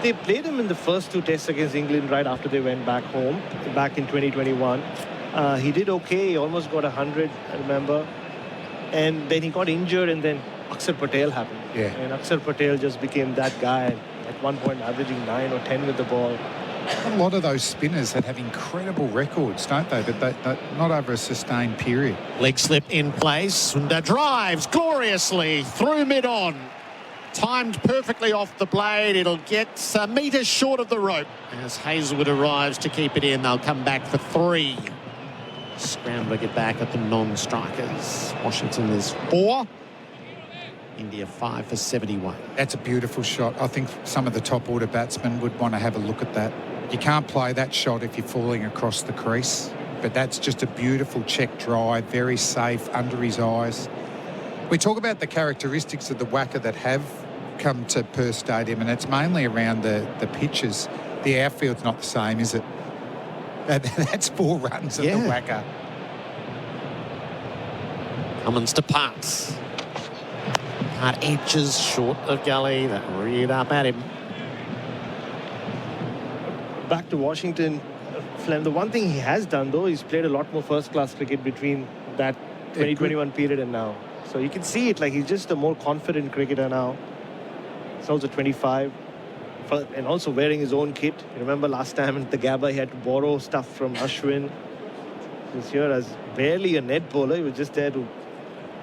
They played him in the first 2 tests against England right after they went back home, back in 2021. He did okay. He almost got 100, I remember. And then he got injured, and then Akshar Patel happened. Yeah. And Akshar Patel just became that guy, at one point averaging 9 or 10 with the ball. A lot of those spinners that have incredible records, don't they? But they not over a sustained period. Leg slip in place. Sundar drives gloriously through mid-on. Timed perfectly off the blade. It'll get metres short of the rope. As Hazelwood arrives to keep it in, they'll come back for 3. Scrambler get back at the non-strikers. Washington is 4. India 5 for 71. That's a beautiful shot. I think some of the top order batsmen would want to have a look at that. You can't play that shot if you're falling across the crease, but that's just a beautiful check drive, very safe, under his eyes. We talk about the characteristics of the whacker that have come to Perth Stadium, and it's mainly around the pitches. The outfield's not the same, is it? That's 4 runs of the whacker. Cummins to Parts. Part edges short of gully. That reared up at him. Back to Washington, Flem. The one thing he has done, though, he's played a lot more first-class cricket between that 2021 period and now. So you can see it, like he's just a more confident cricketer now. He's also 25 and also wearing his own kit. You remember last time at the Gabba, he had to borrow stuff from Ashwin. This year, as barely a net bowler, he was just there to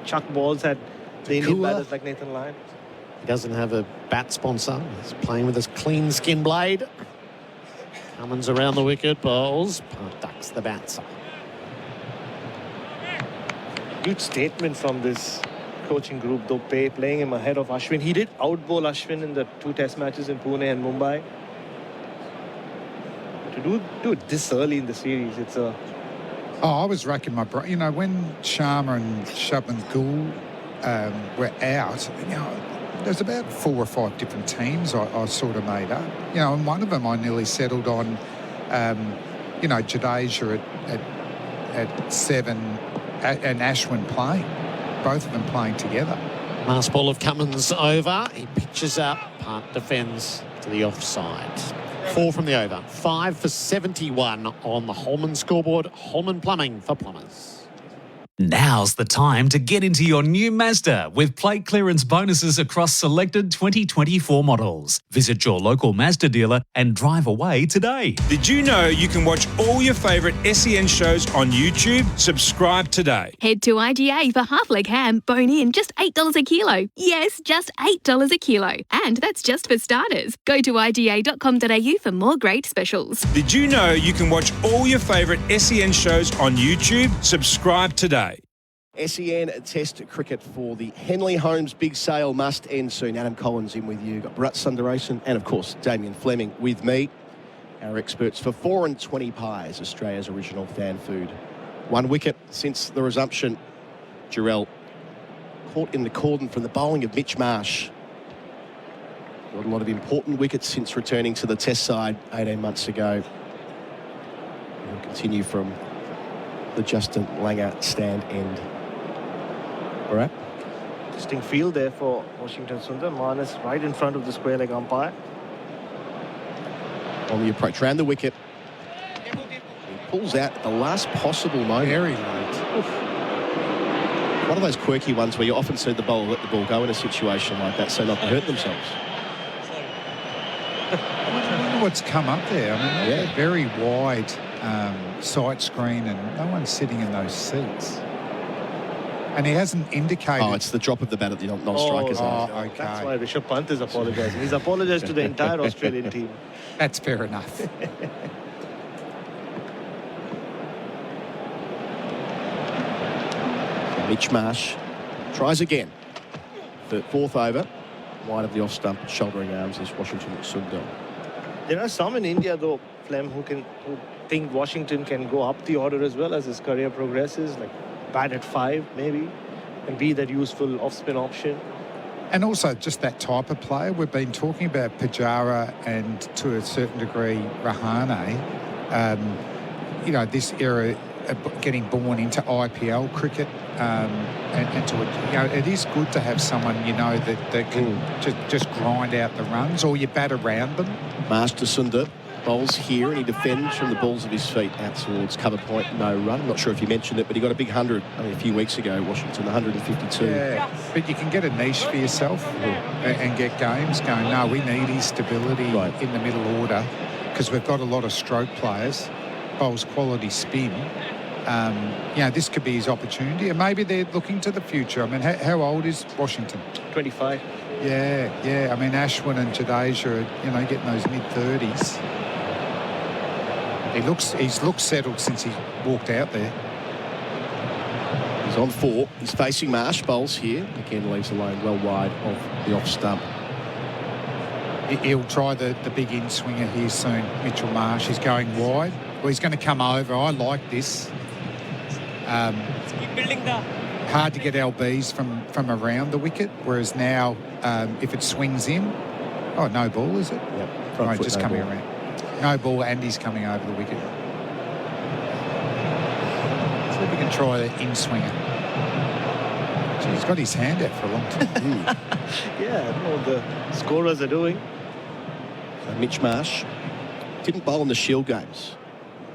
chuck balls at the Indian batters like Nathan Lyon. He doesn't have a bat sponsor. He's playing with his clean skin blade. Cummins around the wicket, bowls. Ducks the bats. Huge statement from this coaching group, though, playing him ahead of Ashwin. He did outbowl Ashwin in the 2 test matches in Pune and Mumbai. To do it this early in the series, it's a... I was racking my brain. You know, when Sharma and Shubman Gould were out, you know, there's about 4 or 5 different teams I sort of made up. You know, and one of them I nearly settled on, you know, Jadeja at 7 and Ashwin playing. Both of them playing together. Last ball of Cummins over. He pitches up. Park defends to the offside. 4 from the over. 5 for 71 on the Holman scoreboard. Holman Plumbing for plumbers. Now's the time to get into your new Mazda with plate clearance bonuses across selected 2024 models. Visit your local Mazda dealer and drive away today. Did you know you can watch all your favourite SEN shows on YouTube? Subscribe today. Head to IGA for half leg ham, bone in, just $8 a kilo. Yes, just $8 a kilo. And that's just for starters. Go to IGA.com.au for more great specials. Did you know you can watch all your favourite SEN shows on YouTube? Subscribe today. SEN Test cricket for the Henley Holmes big sale must end soon. Adam Collins in with you. Got Bharat, Sundaresan and, of course, Damien Fleming with me. Our experts for 4 and 20 pies, Australia's original fan food. 1 wicket since the resumption. Gerard caught in the cordon from the bowling of Mitch Marsh. Got a lot of important wickets since returning to the Test side 18 months ago. We'll continue from the Justin Langer stand end. All right. Interesting field there for Washington Sundar. Manas right in front of the square leg umpire. On the approach, round the wicket. He pulls out at the last possible moment. Very late. Oof. One of those quirky ones where you often see the bowler let the ball go in a situation like that so not to hurt themselves. I wonder what's come up there. I mean, they're very wide sight screen and no one's sitting in those seats. And he hasn't indicated... Oh, it's the drop of the bat at the non-strikers. Okay. That's why Rishabh Pant is apologising. He's apologised to the entire Australian team. That's fair enough. Mitch Marsh tries again. The 4th over. Wide of the off-stump, shouldering arms is Washington Sundar. There are some in India, though, Flem, who think Washington can go up the order as well as his career progresses, like bat at 5 maybe, and be that useful off-spin option. And also just that type of player. We've been talking about Pujara and to a certain degree Rahane. You know, this era getting born into IPL cricket, and to, you know, it is good to have someone, you know, that can just grind out the runs, or you bat around them. Master Sundar bowls here and he defends from the balls of his feet out towards cover point, no run. I'm not sure if you mentioned it, but he got a big 100 only a few weeks ago, Washington, 152. Yeah, but you can get a niche for yourself and get games going. No, we need his stability in the middle order because we've got a lot of stroke players, bowls quality spin. You know, this could be his opportunity, and maybe they're looking to the future. I mean, how old is Washington? 25. Yeah. I mean, Ashwin and Jadeja are, you know, getting those mid-30s. He's looked settled since he walked out there. He's on 4. He's facing Marsh. Bowls here. Again, leaves the lane well wide of the off stump. He'll try the big in-swinger here soon, Mitchell Marsh. He's going wide. Well, he's going to come over. I like this. Hard to get LBs from around the wicket, whereas now, if it swings in... Oh, no ball, is it? Yep. Right, just coming around. No ball, and he's coming over the wicket. See if we can try the in-swinger. Gee, he's got his hand out for a long time. Yeah, I don't know what the scorers are doing. So Mitch Marsh didn't bowl in the Shield games.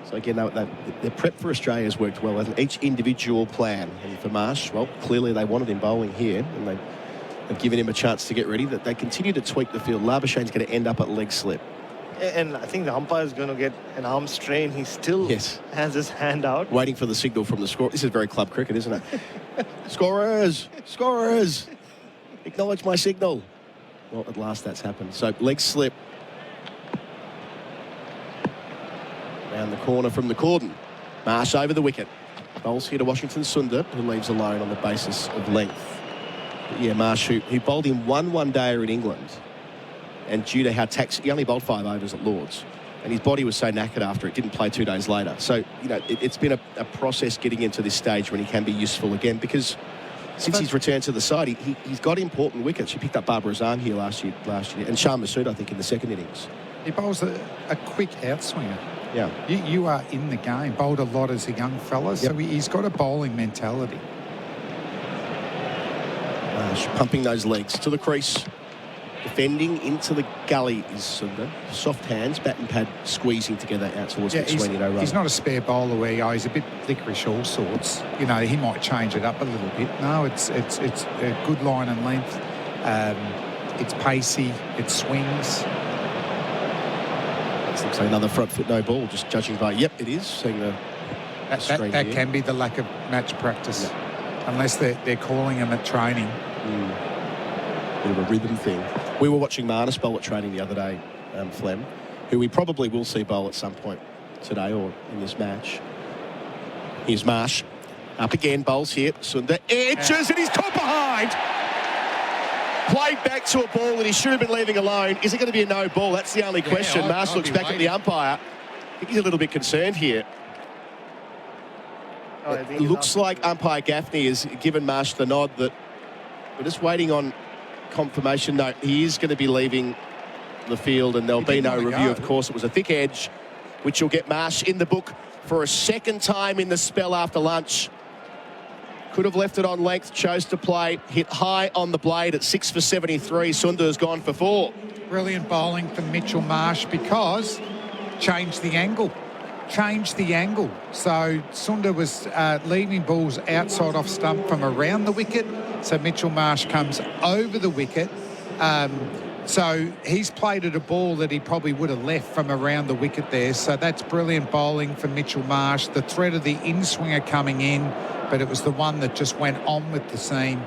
So again, their prep for Australia has worked well. Each individual plan. And for Marsh, well, clearly they wanted him bowling here, and they've given him a chance to get ready. That they continue to tweak the field. Labuschagn's going to end up at leg slip. And I think the umpire is going to get an arm strain. He still has his hand out. Waiting for the signal from the scorer. This is very club cricket, isn't it? Scorers! Acknowledge my signal. Well, at last that's happened. So leg slip. Round the corner from the cordon. Marsh over the wicket. Bowls here to Washington Sundar, who leaves alone on the basis of length. But yeah, Marsh, who bowled in one dayer in England. And due to how he only bowled 5 overs at Lords. And his body was so knackered after it, didn't play 2 days later. So, you know, it's been a process getting into this stage when he can be useful again, because since he's returned to the side, he's got important wickets. He picked up Barbara's arm here last year, and Shah Massoud, I think, in the second innings. He bowls a quick outswinger. Yeah. You are in the game. Bowled a lot as a young fella, so he's got a bowling mentality. Pumping those legs to the crease. Defending into the gully is Sundar. Soft hands, bat and pad squeezing together out towards McSweeney. He's not a spare bowler where he's a bit licorice all sorts. You know, he might change it up a little bit. No, it's a good line and length. It's pacey. It swings. It looks like another front foot no ball, just judging by, yep, it is. Seeing that can be the lack of match practice, unless they're calling him at training. Bit of a rhythm thing. We were watching Marnus bowl at training the other day, Flem, who we probably will see bowl at some point today or in this match. Here's Marsh. Up again, bowls here. Sundar edges and he's caught behind. Played back to a ball that he should have been leaving alone. Is it going to be a no ball? That's the only question. Marsh looks back at the umpire. I think he's a little bit concerned here. It looks like umpire Gaffney has given Marsh the nod that we're just waiting on confirmation. No, he is going to be leaving the field, and there'll be no review. Of course, it was a thick edge, which will get Marsh in the book for a second time in the spell after lunch. Could have left it on length, chose to play, hit high on the blade at 6 for 73. Sundar's gone for 4. Brilliant bowling from Mitchell Marsh, because changed the angle. So Sundar was leaving balls outside off stump from around the wicket. So Mitchell Marsh comes over the wicket. So he's played at a ball that he probably would have left from around the wicket there. So that's brilliant bowling from Mitchell Marsh. The threat of the in-swinger coming in, but it was the one that just went on with the seam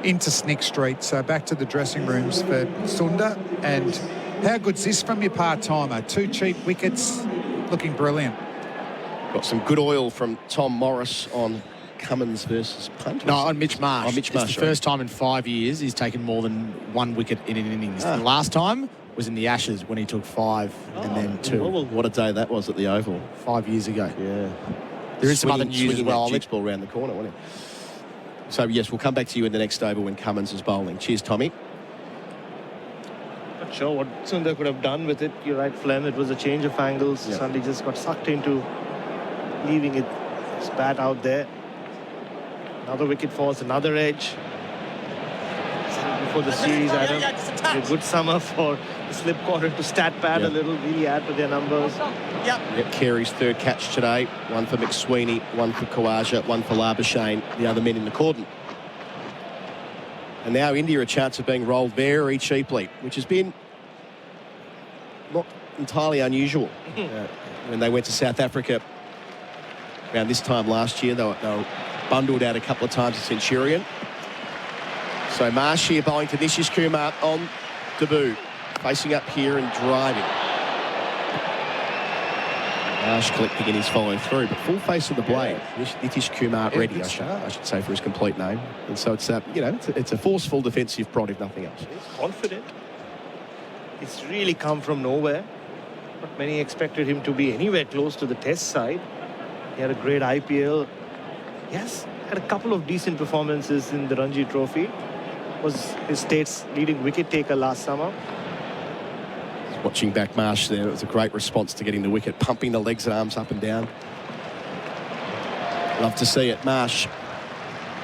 into Snick Street. So back to the dressing rooms for Sundar. And how good's this from your part-timer? 2 cheap wickets, looking brilliant. Got some good oil from Tom Morris on Cummins versus Punt. No, on Mitch Marsh. Oh, Mitch Marsh. It's the first time in 5 years he's taken more than 1 wicket in an innings. The last time was in the Ashes when he took 5 and then 2. Well, what a day that was at the Oval. 5 years ago. Yeah. There is some other news as well. That ball around the corner, wasn't it? So, yes, we'll come back to you in the next over when Cummins is bowling. Cheers, Tommy. Not sure what Sundar could have done with it. You're right, Flem. It was a change of angles. Yep. Suddenly just got sucked into leaving his bat out there. Another wicket falls, another edge. Before the series, I don't know. A good summer for the slip quarter to stat pad a little, really add to their numbers. Yep, Carey's third catch today. 1 for McSweeney, 1 for Khawaja, 1 for Labuschagne, the other men in the cordon. And now India a chance of being rolled very cheaply, which has been not entirely unusual. When they went to South Africa around this time last year, they were bundled out a couple of times at Centurion. So Marsh here bowling to Nishish Kumar on debut. Facing up here and driving. Marsh collecting in his follow through, but full face of the blade. Nitish Kumar Reddy, I should say, for his complete name. And so it's it's a forceful defensive prod, if nothing else. He's confident. It's really come from nowhere. Not many expected him to be anywhere close to the Test side. He had a great IPL. Yes, had a couple of decent performances in the Ranji Trophy. Was his state's leading wicket taker last summer. Watching back Marsh there, it was a great response to getting the wicket, pumping the legs and arms up and down. Love to see it. Marsh,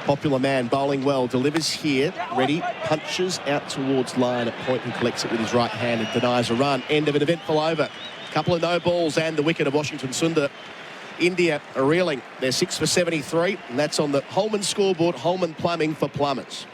popular man, bowling well, delivers here, ready, punches out towards line at point and collects it with his right hand and denies a run. End of an eventful over. Couple of no balls and the wicket of Washington Sundar. India are reeling. They're 6 for 73, and that's on the Holman scoreboard. Holman Plumbing for plumbers.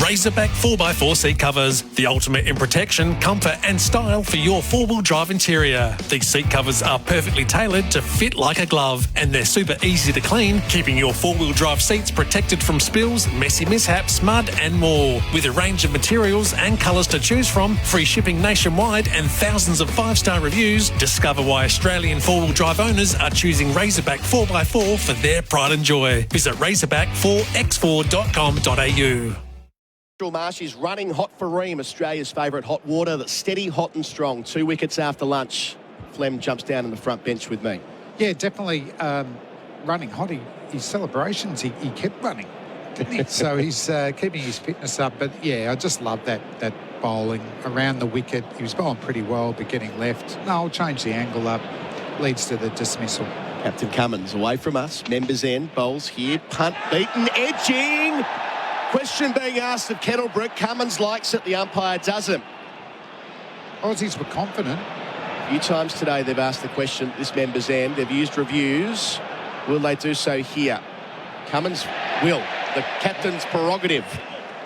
Razorback 4x4 seat covers, the ultimate in protection, comfort and style for your four-wheel drive interior. These seat covers are perfectly tailored to fit like a glove, and they're super easy to clean, keeping your four-wheel drive seats protected from spills, messy mishaps, mud and more. With a range of materials and colours to choose from, free shipping nationwide and thousands of 5-star reviews, discover why Australian four-wheel drive owners are choosing Razorback 4x4 for their pride and joy. Visit razorback4x4.com.au. Marsh is running hot for Ream, Australia's favourite hot water, that's steady, hot and strong. 2 wickets after lunch. Flem jumps down in the front bench with me. Yeah, definitely running hot. His celebrations, he kept running, didn't he? So he's keeping his fitness up. But, yeah, I just love that bowling around the wicket. He was bowling pretty well, but getting left. No, I'll change the angle up. Leads to the dismissal. Captain Cummins away from us. Members end, bowls here. Punt beaten, edging. Question being asked of Kettlebrook. Cummins likes it, the umpire doesn't. Aussies were confident. A few times today they've asked the question at this member's end. They've used reviews. Will they do so here? Cummins will. The captain's prerogative.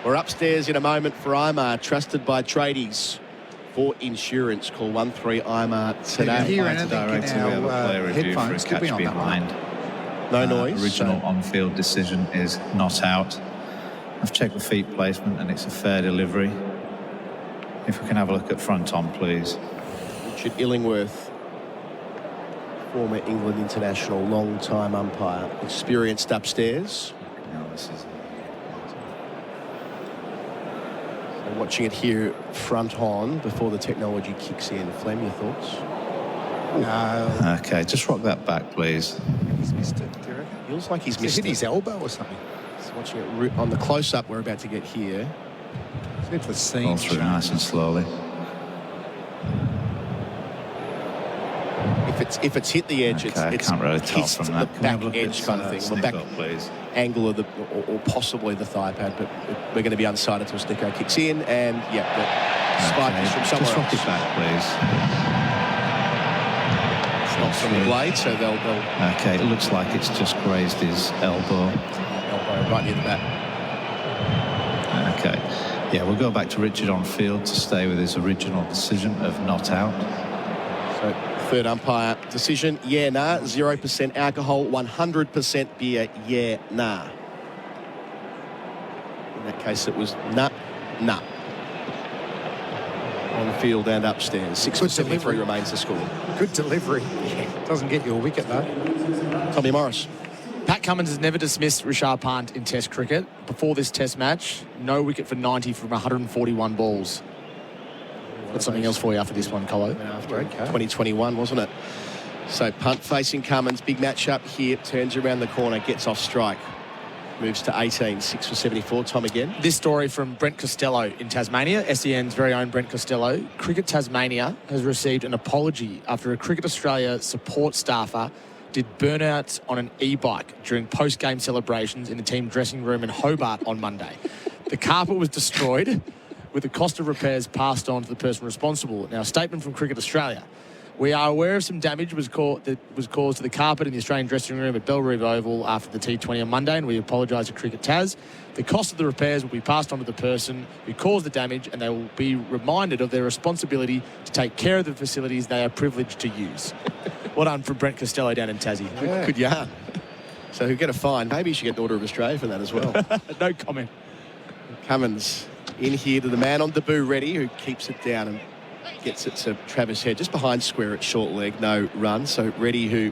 We're upstairs in a moment for IMAR, trusted by tradies for insurance. Call 13-IMAR today. Hear anything in our headphones? Could be on behind. No noise. Original on-field decision is not out. I've checked the feet placement and it's a fair delivery. If we can have a look at front on, please. Richard Illingworth, former England international, long-time umpire, experienced upstairs. No, this is... So watching it here front on before the technology kicks in. Flem, your thoughts? No. Okay, just rock that back, please. He's missed it, do you reckon? Feels like he's missed hit his elbow or something. Watching it on the close-up we're about to get here. See if the scene All through nice and slowly. If it's hit the edge, okay, it's can't really tell hits from the that. back edge kind of thing. The back please. Angle of the, or possibly the thigh pad, but we're going to be unsighted until Snicko kicks in, and yeah, the spike is from somewhere just rock else. it back, please. It's not from the blade, so they'll. Okay, it looks like it's just grazed his elbow. Elbow right near the back. Okay. Yeah, we'll go back to Richard on field to stay with his original decision of not out. So third umpire decision, yeah, nah. 0% alcohol, 100% beer, yeah, nah. In that case, it was nah. On the field and upstairs. 6-for-73 remains the score. Good delivery. Doesn't get you a wicket, though. Tommy Morris. Pat Cummins has never dismissed Rishabh Pant in Test cricket. Before this Test match, no wicket for 90 from 141 balls. Got something else for you after this one, Colo. After 2021, wasn't it? So Punt facing Cummins. Big matchup here. Turns around the corner, gets off strike. Moves to 18, 6-for-74. Tom again. This story from Brent Costello in Tasmania, SEN's very own Brent Costello. Cricket Tasmania has received an apology after a Cricket Australia support staffer did burnouts on an e-bike during post-game celebrations in the team dressing room in Hobart on Monday. The carpet was destroyed, with the cost of repairs passed on to the person responsible. Now, a statement from Cricket Australia. We are aware of some damage that was caused to the carpet in the Australian dressing room at Belrive Oval after the T20 on Monday, and we apologise to Cricket Tas. The cost of the repairs will be passed on to the person who caused the damage, and they will be reminded of their responsibility to take care of the facilities they are privileged to use. Well done from Brent Costello down in Tassie. Yeah. Good yarn. So he'll get a fine. Maybe you should get an Order of Australia for that as well. No comment. Cummins in here to the man on debut, Reddy, who keeps it down and gets it to Travis Head, just behind square at short leg, no run. So Reddy, who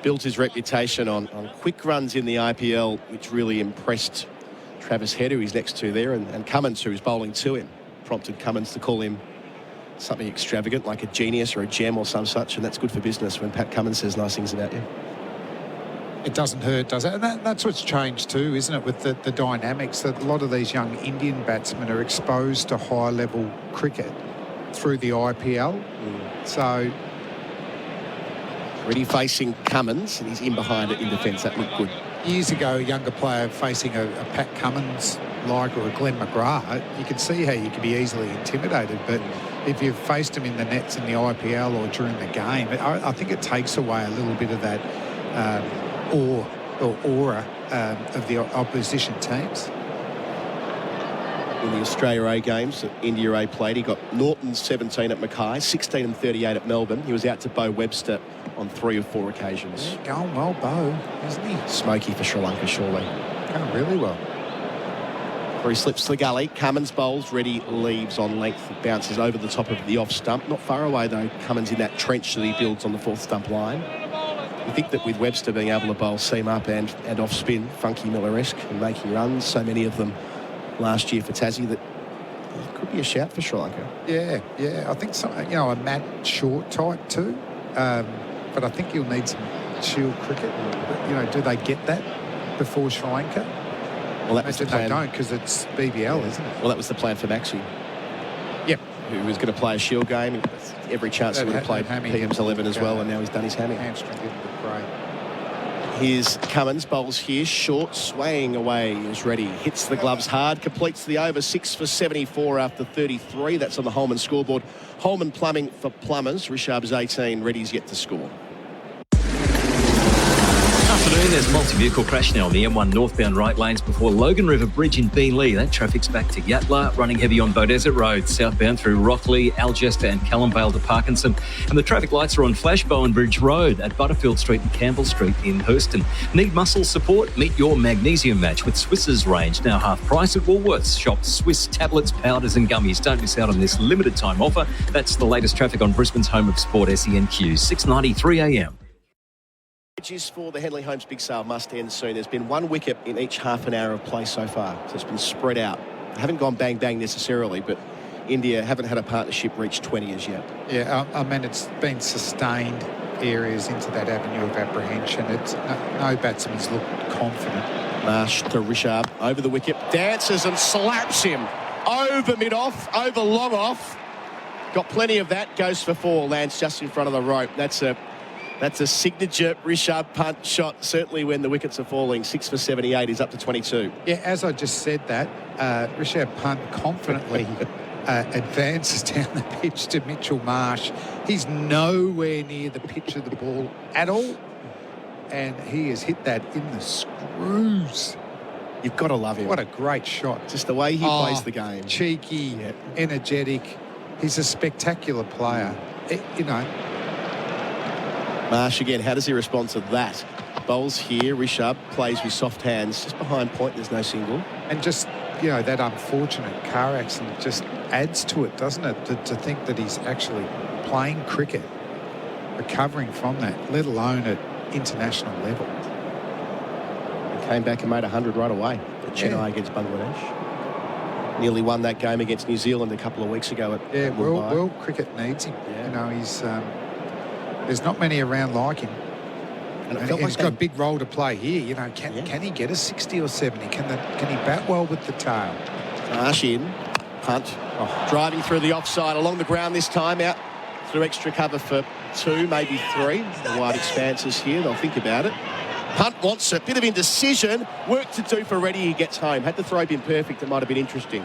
built his reputation on quick runs in the IPL, which really impressed Travis Head, who he's next to there, and Cummins, who is bowling to him, prompted Cummins to call him something extravagant, like a genius or a gem or some such, and that's good for business when Pat Cummins says nice things about you. It doesn't hurt, does it? And that's what's changed too, isn't it, with the dynamics, that a lot of these young Indian batsmen are exposed to high-level cricket through the IPL. So Reddy facing Cummins, and he's in behind it in defence. That looked good. Years ago, a younger player facing a Pat Cummins like, or a Glenn McGrath, you can see how you can be easily intimidated. But if you've faced him in the nets in the IPL or during the game, I think it takes away a little bit of that aura of the opposition teams. in the Australia A games that India A played. He got Norton 17 at Mackay, 16 and 38 at Melbourne. He was out to Bo Webster on 3 or 4 occasions. Yeah, going well, Bo, isn't he? Smoky for Sri Lanka, surely. Going really well. Where he slips to the gully. Cummins bowls. Reddy leaves on length. Bounces over the top of the off stump. Not far away, though. Cummins in that trench that he builds on the 4th stump line. You think that with Webster being able to bowl seam up and off spin, Funky Miller-esque, and making runs, so many of them last year for Tassie, that could be a shout for Sri Lanka. Yeah. I think so. A Matt Short type too. But I think you'll need some Shield cricket. Do they get that before Sri Lanka? Well, that was the plan. They don't, because it's BBL, isn't it? Well, that was the plan for Maxi. Yep. Who was going to play a Shield game. Every chance he would have played PM's 11 as well, and now he's done his hammy. Hamstring didn't look great. Here's Cummins, bowls here, short, swaying away is Reddy. Hits the gloves hard, completes the over, 6 for 74 after 33. That's on the Holman scoreboard. Holman Plumbing for Plumbers. Rishabh's 18, Reddy's yet to score. Afternoon, there's a multi-vehicle crash now on the M1 northbound right lanes before Logan River Bridge in Beenleigh. That traffic's back to Yatla, running heavy on Beaudesert Road, southbound through Rockley, Algester and Callumvale to Parkinson. And the traffic lights are on Flash Bowen Bridge Road at Butterfield Street and Campbell Street in Hurston. Need muscle support? Meet your magnesium match with Swiss's range, now half price at Woolworths. Shop Swiss tablets, powders and gummies. Don't miss out on this limited time offer. That's the latest traffic on Brisbane's home of sport, SENQ, 6:93 a.m. Is for the Henley Holmes big sale must end soon. There's been 1 wicket in each half an hour of play so far, so it's been spread out. They haven't gone bang bang necessarily, but India haven't had a partnership reach 20 as yet. Yeah, it's been sustained areas into that avenue of apprehension. It's no batsman's looked confident. Marsh to Rishabh over the wicket, dances and slaps him over mid off, over long off. Got plenty of that. Goes for 4, lands just in front of the rope. That's a signature Rishabh punt shot, certainly when the wickets are falling. 6 for 78, he's up to 22. Yeah, as I just said that, Rishabh Pant confidently advances down the pitch to Mitchell Marsh. He's nowhere near the pitch of the ball at all. And he has hit that in the screws. You've got to love him. What a great shot. Just the way he plays the game. Cheeky, energetic. He's a spectacular player. Marsh again, how does he respond to that? Bowls here, Rishabh plays with soft hands, just behind point, there's no single. And just, that unfortunate car accident just adds to it, doesn't it? To think that he's actually playing cricket, recovering from that, let alone at international level. He came back and made 100 right away at Chennai against Bangladesh. Nearly won that game against New Zealand a couple of weeks ago at Mumbai. World cricket needs him. Yeah. He's... there's not many around like him. And he's got a big role to play here. Can he get a 60 or 70? Can he bat well with the tail? Marsh in, punt, driving through the offside along the ground this time, out through extra cover for 2, maybe 3. The wide expanses here, they'll think about it. Punt wants a bit of indecision. Work to do for Reddy, he gets home. Had the throw been perfect, it might have been interesting,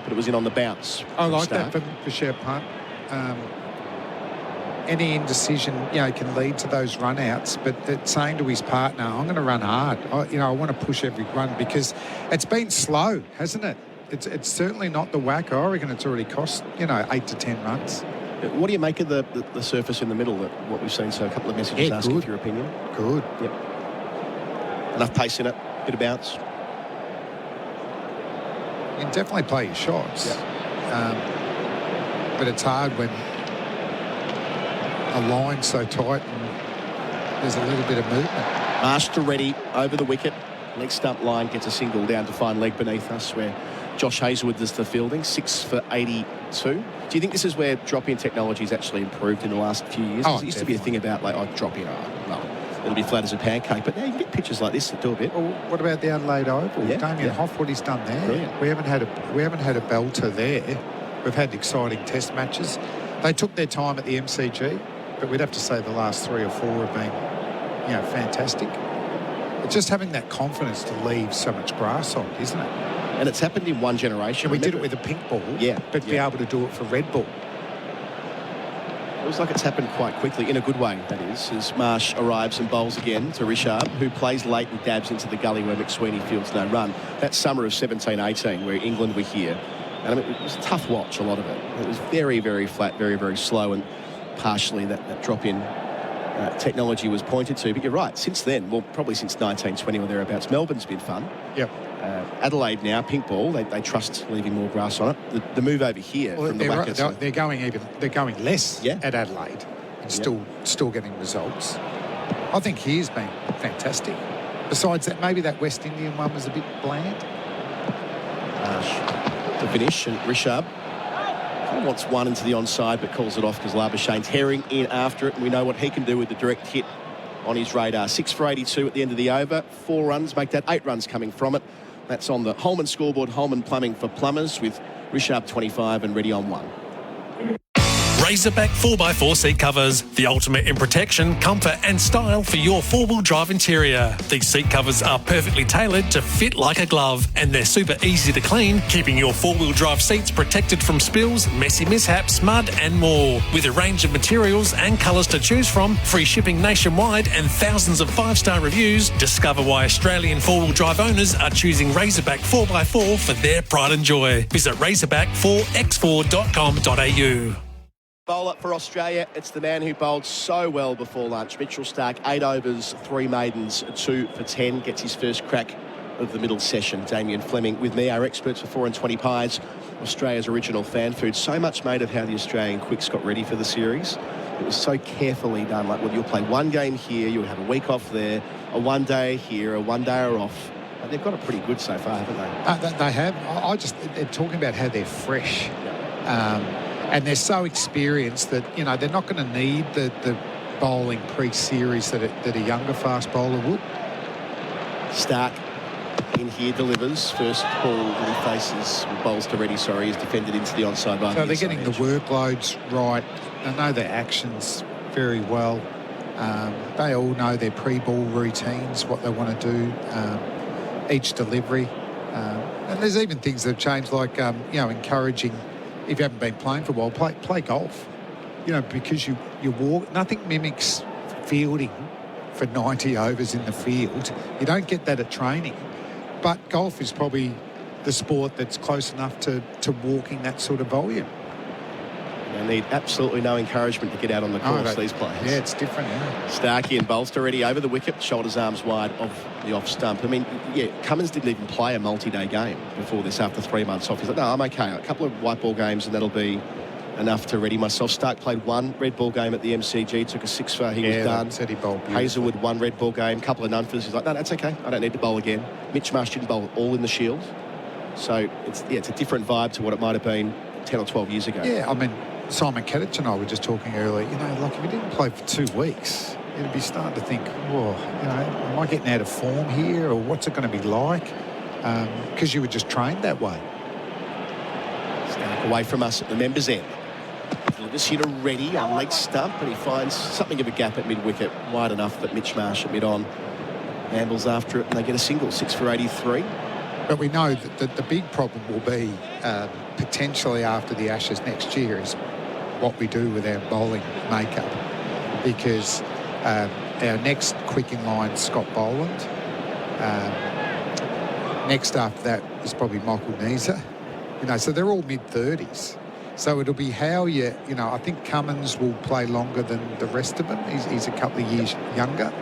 but it was in on the bounce. I like that for Rishabh Pant. Any indecision, can lead to those run-outs, but it's saying to his partner, I'm going to run hard. I want to push every run, because it's been slow, hasn't it? It's certainly not the whack. I reckon it's already cost, 8 to 10 runs. What do you make of the surface in the middle, what we've seen? So a couple of messages asking for your opinion. Good. Yep. Enough pace in it, bit of bounce. You can definitely play your shots. Yep. But it's hard when a line's so tight and there's a little bit of movement. Marsh to Reddy over the wicket. Leg stump line gets a single down to fine leg beneath us, where Josh Hazlewood does the fielding. 6 for 82. Do you think this is where drop-in technology has actually improved in the last few years? It used to be a thing about, drop-in. It'll be flat as a pancake, but now you can get pitches like this that do a bit. Well, what about the Adelaide Oval? Damien Hoff, what he's done there. Brilliant. We haven't had a belter there. We've had exciting test matches. They took their time at the MCG, but we'd have to say the last 3 or 4 have been, fantastic. It's just having that confidence to leave so much grass on, isn't it? And it's happened in one generation. We did it with a pink ball, but be able to do it for red ball. It looks like it's happened quite quickly, in a good way, that is, as Marsh arrives and bowls again to Rishabh, who plays late and dabs into the gully where McSweeney fields no run. That summer of 17-18, where England were here, And I mean, it was a tough watch, a lot of it. It was very, very flat, very, very slow, and partially that drop in technology was pointed to. But you're right, since then, well, probably since 1920 or thereabouts, Melbourne's been fun. Yep. Adelaide now, pink ball, they trust leaving more grass on it. The move over here from the Wackets. They're going less at Adelaide and still getting results. I think he's been fantastic. Besides that, maybe that West Indian one was a bit bland. To finish, and Richard wants one into the onside but calls it off because Labuschagne's herring in after it, and we know what he can do with the direct hit on his radar. 6 for 82 at the end of the over. 4 runs, make that 8 runs coming from it. That's on the Holman scoreboard. Holman Plumbing for plumbers with Richard 25 and ready on 1. Razorback 4x4 seat covers, the ultimate in protection, comfort and style for your 4-wheel drive interior. These seat covers are perfectly tailored to fit like a glove, and they're super easy to clean, keeping your 4-wheel drive seats protected from spills, messy mishaps, mud and more. With a range of materials and colours to choose from, free shipping nationwide and thousands of 5-star reviews, discover why Australian 4-wheel drive owners are choosing Razorback 4x4 for their pride and joy. Visit razorback4x4.com.au. Bowler for Australia, it's the man who bowled so well before lunch. Mitchell Starc, 8 overs, 3 maidens, 2 for 10, gets his first crack of the middle session. Damien Fleming with me, our experts for 4 and 20 pies, Australia's original fan food. So much made of how the Australian Quicks got ready for the series. It was so carefully done. Like, well, you'll play one game here, you'll have a week off there, a 1 day here, a 1 day off. And they've got it pretty good so far, haven't they? They have. They're talking about how they're fresh. And they're so experienced that, they're not going to need the bowling pre-series that a younger fast bowler would. Starc in here delivers. First ball that he faces, bowls to ready, is defended into the onside by So they're getting the workloads right. They know their actions very well. They all know their pre-ball routines, what they want to do, each delivery. And there's even things that have changed, like, encouraging, if you haven't been playing for a while, play golf. Because you walk. Nothing mimics fielding for 90 overs in the field. You don't get that at training. But golf is probably the sport that's close enough to walking that sort of volume. They need absolutely no encouragement to get out on the course, these players. Yeah, it's different now. Starkey and Bolster ready over the wicket, shoulders, arms wide of the off stump. I mean, Cummins didn't even play a multi-day game before this after 3 months off. He's like, no, I'm okay. A couple of white ball games and that'll be enough to ready myself. Stark played 1 red ball game at the MCG, took a 6 for, he was done. Said he bowled Hazelwood 1 red ball game, couple of none-fers. He's like, no, that's okay. I don't need to bowl again. Mitch Marsh didn't bowl all in the Shield. So it's a different vibe to what it might have been 10 or 12 years ago. Yeah, I mean, Simon Katich and I were just talking earlier, like if he didn't play for 2 weeks, you'd be starting to think, am I getting out of form here, or what's it going to be like? Because you were just trained that way. Stark away from us at the members' end. Delivers here to Ready on leg stump, and he finds something of a gap at mid-wicket, wide enough that Mitch Marsh at mid-on ambles after it, and they get a single, 6 for 83. But we know that the big problem will be potentially after the Ashes next year is what we do with our bowling makeup, because our next quick in line, Scott Boland. Next after that is probably Michael Neser. So they're all mid-30s. So it'll be how I think Cummins will play longer than the rest of them. He's a couple of years younger.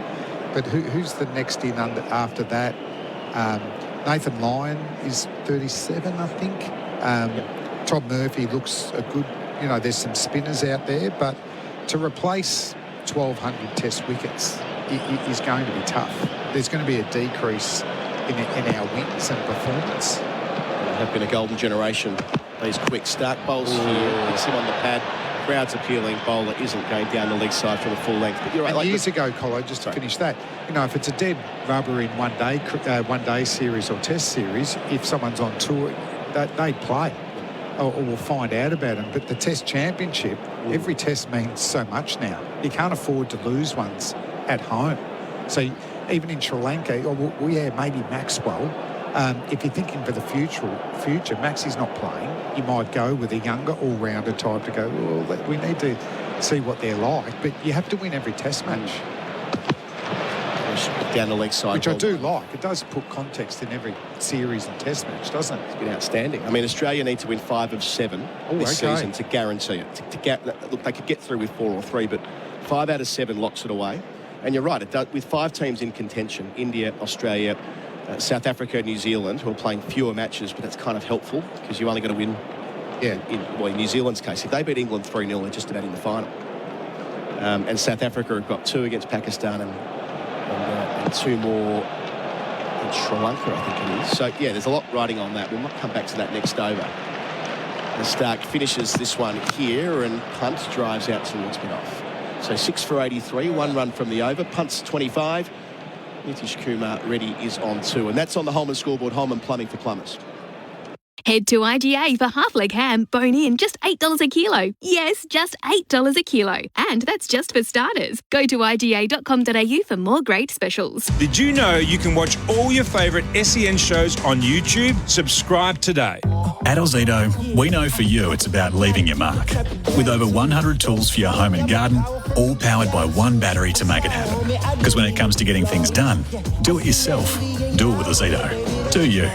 But who's the next in after that? Nathan Lyon is 37, I think. Todd Murphy looks a good, there's some spinners out there, but to replace 1,200 test wickets is going to be tough. There's going to be a decrease in our wins and performance. There have been a golden generation. These quick start bowls here. Hits him on the pad. Crowd's appealing. Bowler isn't going down the leg side from the full length. But you're right. And years ago, Colo, just to finish that, if it's a dead rubber in one day series or test series, if someone's on tour, they play. Or we'll find out about them. But the Test Championship, every test means so much now. You can't afford to lose ones at home. So even in Sri Lanka, maybe Maxwell. If you're thinking for the future, Maxi's not playing. You might go with a younger all-rounder type to go, we need to see what they're like. But you have to win every test match. down the leg side. Which I do like. It does put context in every series and test match, doesn't it? It's been outstanding. I mean, Australia need to win 5 of 7 this season to guarantee it. Look, they could get through with 4 or 3, but 5 out of 7 locks it away. And you're right, it does, with 5 teams in contention, India, Australia, South Africa, New Zealand, who are playing fewer matches, but that's kind of helpful because you only got to win. Yeah. In New Zealand's case, if they beat England 3-0, they're just about in the final. And South Africa have got 2 against Pakistan and 2 more in Sri Lanka, I think it is. So, yeah, there's a lot riding on that. We might come back to that next over. And Stark finishes this one here, and Punt drives out towards mid-off. So 6 for 83, 1 run from the over. Punt's 25. Nitish Kumar Reddy is on 2. And that's on the Holman scoreboard, Holman Plumbing for Plumbers. Head to IGA for half leg ham, bone in, just $8 a kilo. Yes, just $8 a kilo. And that's just for starters. Go to IGA.com.au for more great specials. Did you know you can watch all your favourite SEN shows on YouTube? Subscribe today. At Ozito, we know for you it's about leaving your mark. With over 100 tools for your home and garden, all powered by one battery to make it happen. Because when it comes to getting things done, do it yourself. Do it with Ozito. Do you?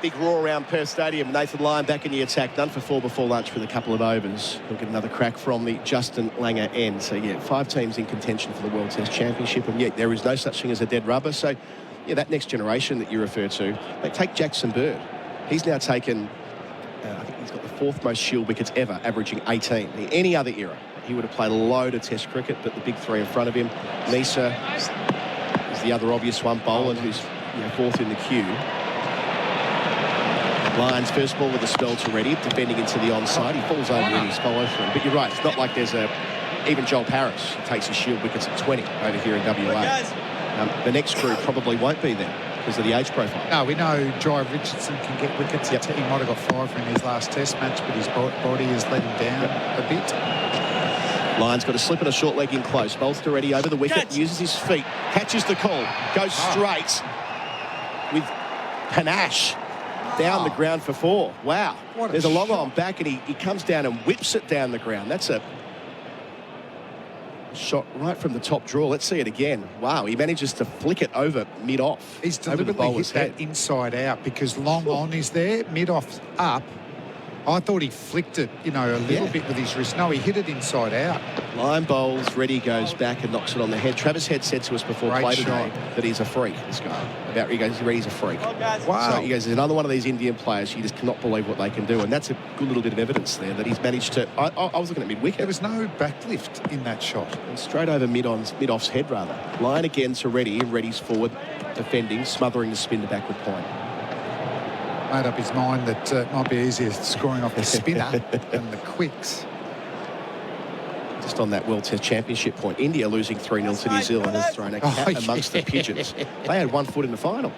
Big roar around Perth Stadium. Nathan Lyon back in the attack. Done for 4 before lunch with a couple of overs. We'll get another crack from the Justin Langer end. So, yeah, 5 teams in contention for the World Test Championship. And yet there is no such thing as a dead rubber. So, yeah, that next generation that you refer to, they take Jackson Bird. He's now taken, I think he's got the 4th most Shield wickets ever, averaging 18. In any other era, he would have played a load of Test cricket, but the big 3 in front of him. Nisa is the other obvious one. Boland, who's 4th in the queue. Lyons first ball with a spell to Reddy, defending into the onside. He falls over in his follow through. But you're right, it's not like there's even Joel Parrish takes his Shield wickets at 20 over here in WA. The next group probably won't be there because of the age profile. No, we know Jai Richardson can get wickets. He might have got 5 in his last test match, but his body has let him down a bit. Lyons got a slip and a short leg in close. Bolster Reddy over the wicket, uses his feet, catches the call, goes straight with panache. Down the ground for 4. Wow. There's a long on back, and he comes down and whips it down the ground. That's a shot right from the top draw. Let's see it again. Wow, he manages to flick it over mid-off. He's deliberately hit that inside out because long on is there, mid-off up. I thought he flicked it, a little bit with his wrist. No, he hit it inside out. Line bowls, Reddy goes back and knocks it on the head. Travis Head said to us before play today that he's a freak, this guy. He goes, Reddy's a freak. Wow. So he goes, there's another one of these Indian players, you just cannot believe what they can do. And that's a good little bit of evidence there that he's managed to... I was looking at mid-wicket. There was no backlift in that shot. And straight over mid-off's head, rather. Line again to Reddy, and Reddy's forward, defending, smothering the spin to backward point. Made up his mind that it might be easier scoring off the spinner than the quicks. Just on that World Test Championship point, India losing 3-0 to New Zealand has thrown a cat amongst the pigeons. They had 1 foot in the final.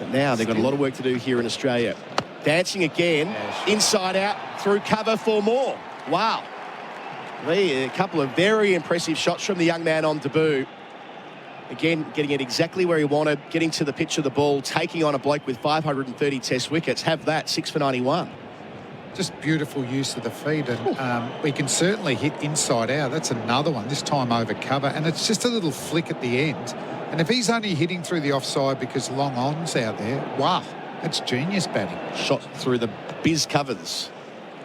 But now they've got a lot of work to do here in Australia. Dancing again, inside out, through cover for more. Wow. A couple of very impressive shots from the young man on debut. Again, getting it exactly where he wanted, getting to the pitch of the ball, taking on a bloke with 530 Test wickets. Have that, 6 for 91. Just beautiful use of the feet, and we can certainly hit inside out. That's another one, this time over cover, and it's just a little flick at the end. And if he's only hitting through the offside because long on's out there, wow, that's genius batting. Shot through the biz covers.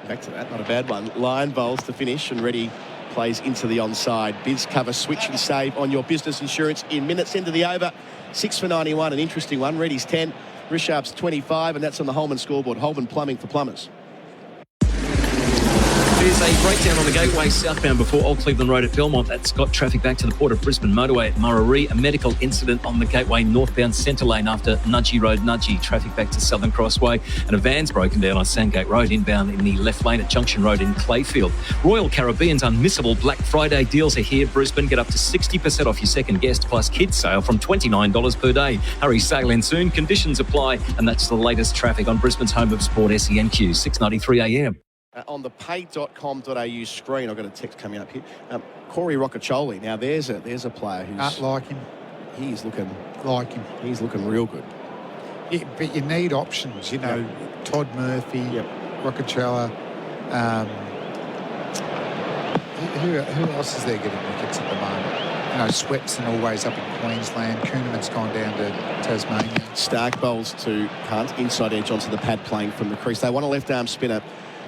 Back to that, not a bad one. Lyon bowls to finish, and Reddy plays into the onside. Biz cover, switch and save on your business insurance in minutes into the over. 6 for 91, an interesting one. Reddy's 10, Rishabh's 25, and that's on the Holman scoreboard. Holman Plumbing for Plumbers. There's a breakdown on the Gateway southbound before Old Cleveland Road at Belmont. That's got traffic back to the Port of Brisbane motorway at Muraree. A medical incident on the Gateway northbound centre lane after Nudgee Road Nudgee. Traffic back to Southern Crossway. And a van's broken down on Sandgate Road inbound in the left lane at Junction Road in Clayfield. Royal Caribbean's unmissable Black Friday deals are here. Brisbane, get up to 60% off your second guest plus kids sale from $29 per day. Hurry, sail in soon. Conditions apply. And that's the latest traffic on Brisbane's home of sport, SENQ, 6:93 a.m. On the pay.com.au screen, I've got a text coming up here. Corey Roccaccioli. Now, there's a player who's... like him. He's looking... Like him. He's looking real good. Yeah, but you need options, Todd Murphy, Roccaccioli. who else is there getting wickets at the moment? You know, Swepson always up in Queensland. Kuhneman's gone down to Tasmania. Stark bowls to Hunt, inside edge onto the pad playing from the crease. They want a left-arm spinner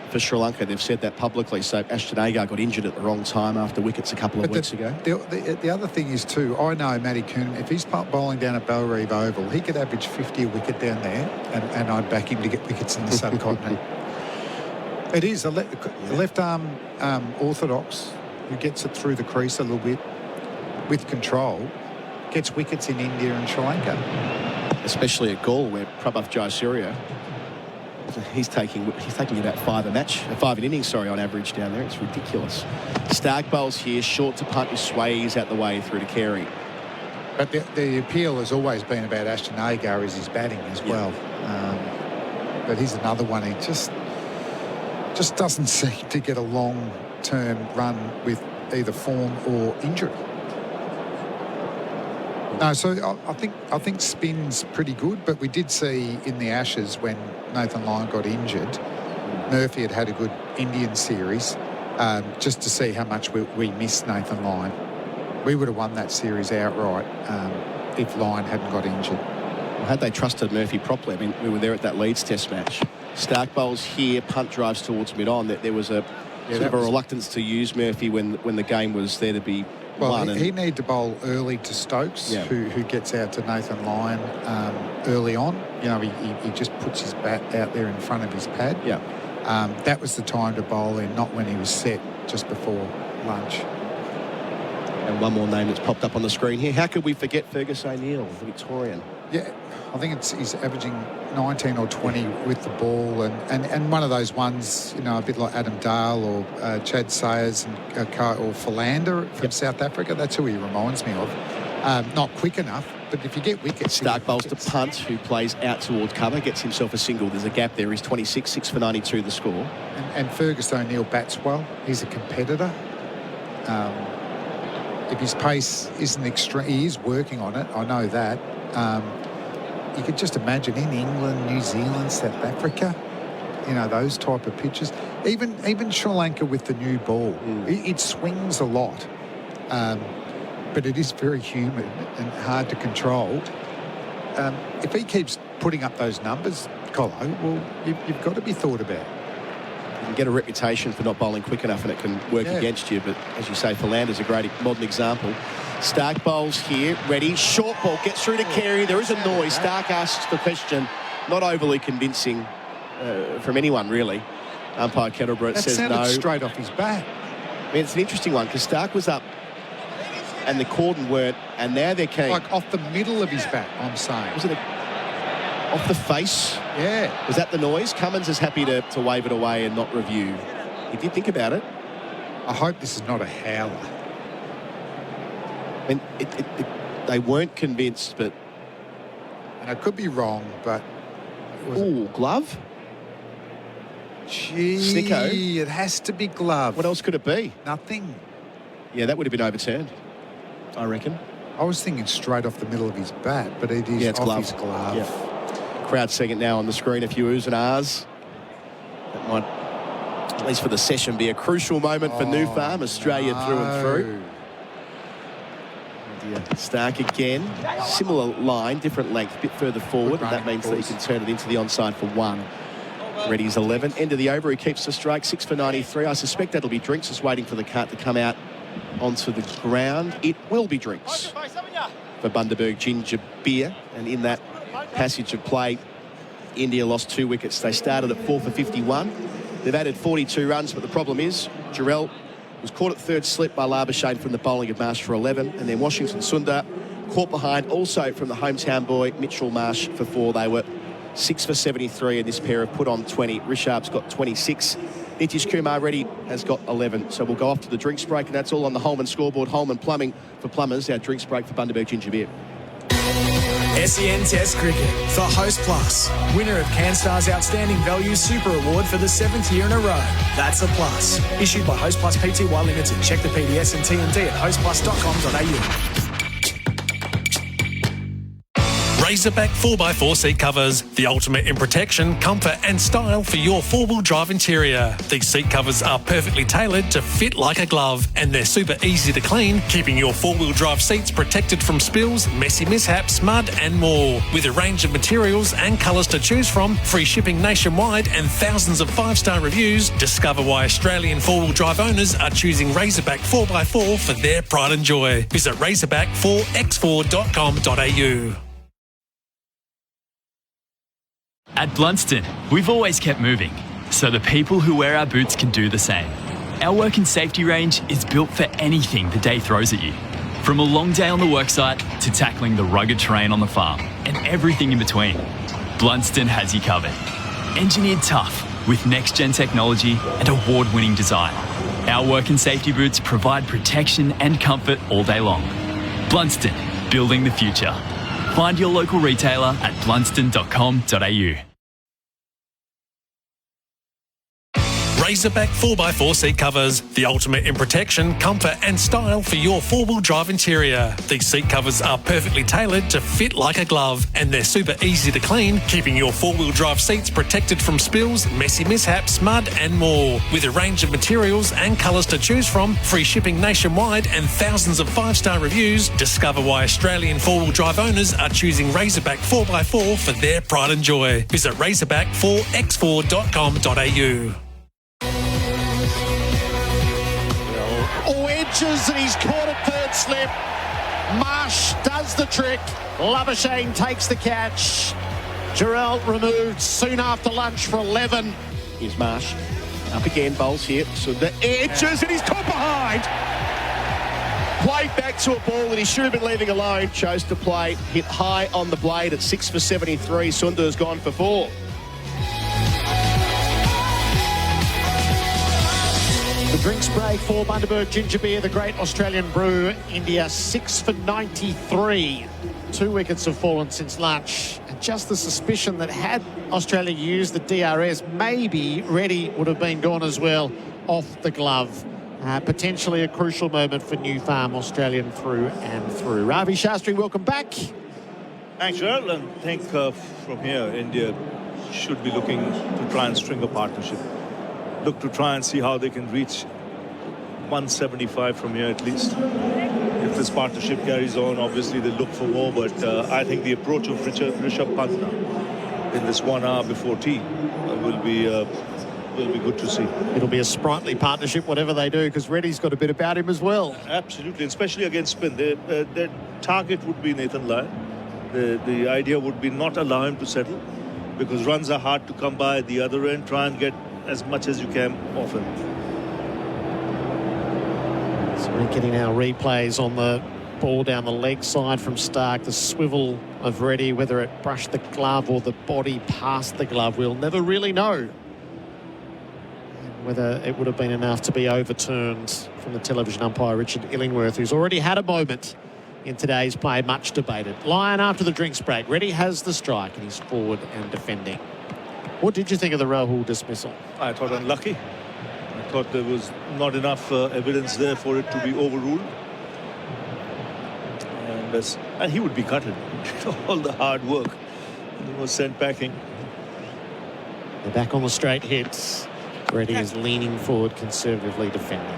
for Sri Lanka. They've said that publicly. So Ashton Agar got injured at the wrong time after wickets a couple of weeks ago. The other thing is too, I know Matty Kuhneman, if he's bowling down at Bellerive Oval, he could average 50 a wicket down there, and I'd back him to get wickets in the subcontinent. It is a left-arm orthodox who gets it through the crease a little bit with control, gets wickets in India and Sri Lanka. Especially at Gaul, where Prabhav Jayasuriya, he's taking about 5 an innings, on average down there. It's ridiculous. Stark bowls here, short to punt, sways out the way through to Carey. But the appeal has always been about Ashton Agar is his batting as well. But he's another one. He just doesn't seem to get a long-term run with either form or injury. No, so I think spin's pretty good, but we did see in the Ashes when Nathan Lyon got injured, Murphy had a good Indian series, just to see how much we missed Nathan Lyon. We would have won that series outright if Lyon hadn't got injured. Well, had they trusted Murphy properly, I mean, we were there at that Leeds Test match. Stark bowls here, punt drives towards mid-on. There was a reluctance to use Murphy when the game was there to be won. Well, he needed to bowl early to Stokes, who gets out to Nathan Lyon early on. You know, he just puts his bat out there in front of his pad. Yeah. That was the time to bowl in, not when he was set just before lunch. And one more name that's popped up on the screen here. How could we forget Fergus O'Neill, the Victorian? Yeah, I think he's averaging 19 or 20 with the ball, and one of those ones, you know, a bit like Adam Dale or Chad Sayers or Philander from South Africa. That's who he reminds me of. Not quick enough, but if you get wickets... Stark bowls to Punt, who plays out towards cover, gets himself a single. There's a gap there. He's 26, 6 for 92 the score. And Fergus O'Neill bats well. He's a competitor. If his pace isn't extreme, he is working on it. I know that. You could just imagine in England, New Zealand, South Africa, you know, those type of pitches. Even Sri Lanka with the new ball, it swings a lot, but it is very humid and hard to control. If he keeps putting up those numbers, Colo, well, you've got to be thought about. You can get a reputation for not bowling quick enough and it can work against you, but as you say, Philander's a great modern example. Stark bowls here, ready, short ball, gets through to Carey. There is a noise. Stark asks the question, not overly convincing from anyone, really. Umpire Kettlebrook says no. That sounded straight off his bat. I mean, it's an interesting one because Stark was up and the cordon weren't, and now they're keen. Like off the middle of his bat, I'm saying. Was it off the face? Yeah. Was that the noise? Cummins is happy to wave it away and not review. He did think about it. I hope this is not a howler. I mean, they weren't convinced, but... And I could be wrong, but... Ooh, glove? Gee, Snicko. It has to be glove. What else could it be? Nothing. Yeah, that would have been overturned, I reckon. I was thinking straight off the middle of his bat, but it is it's off glove. his glove. Yeah. Crowd seeing it now on the screen, a few oohs and ahs. That might, at least for the session, be a crucial moment for New Farm, Australia through and through. Stark again, similar line, different length, a bit further forward, and that means that he can turn it into the onside for 1. Reddy's 11. End of the over, he keeps the strike, 6 for 93. I suspect that'll be Drinks, just waiting for the cut to come out onto the ground. It will be Drinks for Bundaberg Ginger Beer, and in that passage of play, India lost 2 wickets. They started at 4 for 51. They've added 42 runs, but the problem is Gerard was caught at third slip by Labuschagne from the bowling of Marsh for 11, and then Washington Sundar caught behind also from the hometown boy Mitchell Marsh for 4. They were 6 for 73, and this pair have put on 20. Rishabh's got 26. Nitish Kumar Reddy has got 11. So we'll go off to the drinks break, and that's all on the Holman scoreboard. Holman Plumbing for plumbers. Our drinks break for Bundaberg Ginger Beer. SEN Test Cricket for Host Plus. Winner of CanStar's Outstanding Value Super Award for the 7th year in a row. That's a plus. Issued by Host Plus Pty Limited. Check the PDS and TND at hostplus.com.au. Razorback 4x4 seat covers, the ultimate in protection, comfort and style for your four-wheel drive interior. These seat covers are perfectly tailored to fit like a glove, and they're super easy to clean, keeping your four-wheel drive seats protected from spills, messy mishaps, mud and more. With a range of materials and colours to choose from, free shipping nationwide and thousands of 5-star reviews, discover why Australian four-wheel drive owners are choosing Razorback 4x4 for their pride and joy. Visit razorback4x4.com.au. At Blunston, we've always kept moving, so the people who wear our boots can do the same. Our work and safety range is built for anything the day throws at you. From a long day on the worksite to tackling the rugged terrain on the farm and everything in between, Blunston has you covered. Engineered tough with next-gen technology and award-winning design. Our work and safety boots provide protection and comfort all day long. Blunston, building the future. Find your local retailer at blunston.com.au. Razorback 4x4 seat covers, the ultimate in protection, comfort and style for your four-wheel drive interior. These seat covers are perfectly tailored to fit like a glove, and they're super easy to clean, keeping your four-wheel drive seats protected from spills, messy mishaps, mud and more. With a range of materials and colours to choose from, free shipping nationwide and thousands of 5-star reviews, discover why Australian four-wheel drive owners are choosing Razorback 4x4 for their pride and joy. Visit razorback4x4.com.au. Wedges and he's caught at third slip. Marsh does the trick. Labuschagne takes the catch. Gerard removed soon after lunch for 11. Here's Marsh. Up again, bowls here. So the edges and he's caught behind. Played back to a ball that he should have been leaving alone. Chose to play. Hit high on the blade at 6 for 73. Sundar's gone for 4. The drinks break for Bundaberg Ginger Beer, the great Australian brew. India 6 for 93. 2 wickets have fallen since lunch. And just the suspicion that had Australia used the DRS, maybe Reddy would have been gone as well off the glove. Potentially a crucial moment for New Farm Australian through and through. Ravi, Shastri, welcome back. Thanks, Gerard. And I think from here, India should be looking to try and string a partnership. Look to try and see how they can reach 175 from here at least. If this partnership carries on, obviously they look for more, but I think the approach of Rishabh Pant in this 1 hour before tea will be good to see. It'll be a sprightly partnership, whatever they do, because Reddy's got a bit about him as well. Absolutely, especially against spin. Their target would be Nathan Lyon. The idea would be not allow him to settle, because runs are hard to come by at the other end. Try and get as much as you can off him. So we're getting our replays on the ball down the leg side from Stark. The swivel of Reddy, whether it brushed the glove or the body past the glove, we'll never really know. And whether it would have been enough to be overturned from the television umpire Richard Illingworth, who's already had a moment in today's play, much debated. Lyon after the drinks break. Reddy has the strike and he's forward and defending. What did you think of the Rahul dismissal? I thought unlucky. I thought there was not enough evidence there for it to be overruled. And he would be gutted. All the hard work. And he was sent packing. They're back on the straight hits. Reddy is leaning forward, conservatively defending.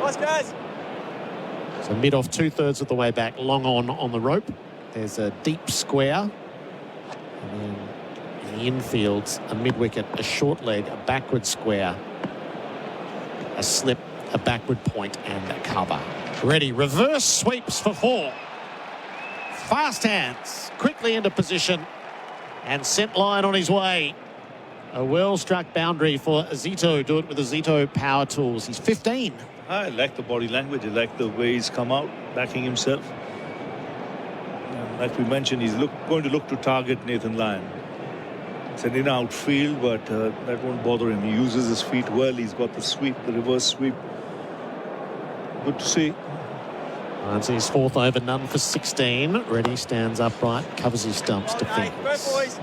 Nice, guys. So mid-off, 2/3 of the way back, long on the rope. There's a deep square. And then in the infields, a mid-wicket, a short leg, a backward square, a slip, a backward point and a cover. Reddy reverse sweeps for 4. Fast hands, quickly into position and sent Lyon on his way. A well-struck boundary for Zito. Do it with the Zito power tools. He's 15. I like the body language. I like the way he's come out, backing himself. Like we mentioned, he's going to look to target Nathan Lyon. It's an in-out field, but that won't bother him. He uses his feet well. He's got the sweep, the reverse sweep. Good to see. That's his 4th over, none for 16. Reddy stands upright, covers his stumps, defends. Go, boys.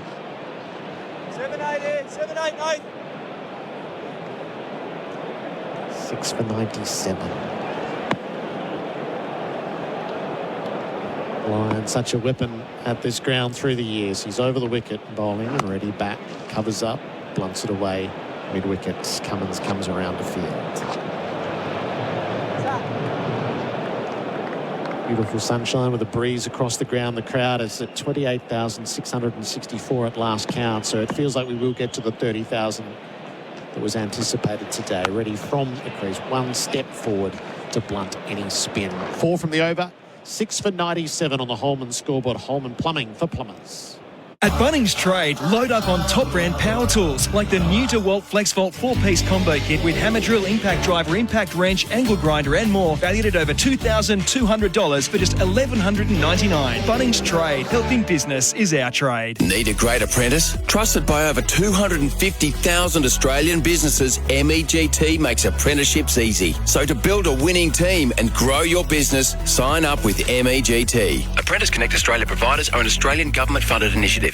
7-8 in, 7-8, 9. 6 for 97. Lyon, such a weapon at this ground through the years. He's over the wicket, bowling, and ready back. Covers up, blunts it away. Mid-wicket, Cummins comes around the field. Beautiful sunshine with a breeze across the ground. The crowd is at 28,664 at last count, so it feels like we will get to the 30,000 that was anticipated today. Ready from the crease, one step forward to blunt any spin. 4 from the over, 6 for 97 on the Holman scoreboard. Holman Plumbing for plumbers. At Bunnings Trade, load up on top brand power tools like the new DeWalt FlexVolt 4-piece combo kit with hammer drill, impact driver, impact wrench, angle grinder and more, valued at over $2,200 for just $1,199. Bunnings Trade, helping business is our trade. Need a great apprentice? Trusted by over 250,000 Australian businesses, MEGT makes apprenticeships easy. So to build a winning team and grow your business, sign up with MEGT. Apprentice Connect Australia providers are an Australian government-funded initiative.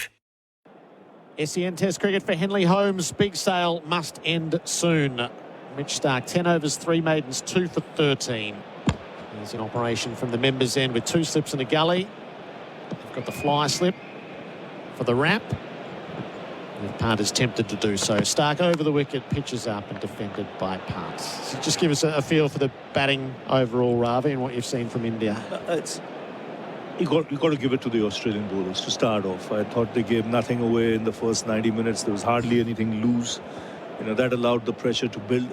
SEN Test cricket for Henley Holmes. Big sale must end soon. Mitch Starc, 10 overs, 3 maidens, 2 for 13. There's an operation from the members' end with 2 slips and a gully. They've got the fly slip for the wrap. If Punt is tempted to do so. Starc over the wicket, pitches up and defended by Punt. So just give us a feel for the batting overall, Ravi, and what you've seen from India. You got to give it to the Australian bowlers to start off. I thought they gave nothing away in the first 90 minutes. There was hardly anything loose. That allowed the pressure to build.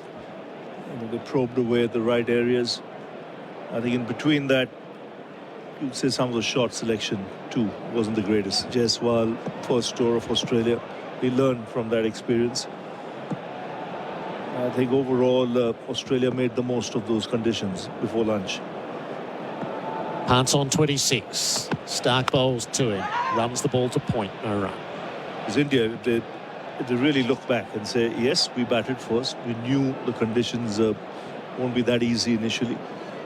They probed away at the right areas. I think in between that, you'd say some of the shot selection too wasn't the greatest. Jaiswal, first tour of Australia, he learned from that experience. I think overall Australia made the most of those conditions before lunch. Punt's on 26. Starc bowls to him. Runs the ball to point. No run. As India, they really look back and say, yes, we batted first. We knew the conditions won't be that easy initially.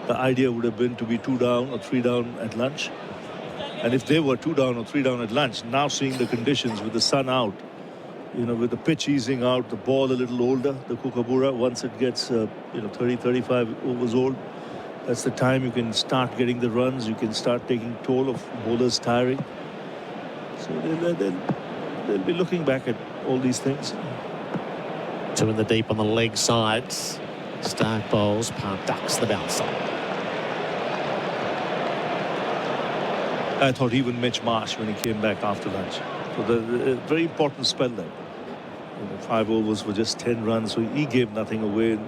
The idea would have been to be 2 down or 3 down at lunch. And if they were 2 down or 3 down at lunch, now seeing the conditions with the sun out, with the pitch easing out, the ball a little older, the Kookaburra, once it gets, 30, 35 overs old, that's the time you can start getting the runs. You can start taking toll of bowlers tiring. So they'll be looking back at all these things. 2 in the deep on the leg sides. Starc bowls, Punt ducks the bouncer. I thought even Mitch Marsh when he came back after lunch. So the very important spell there. 5 overs for just 10 runs. So he gave nothing away.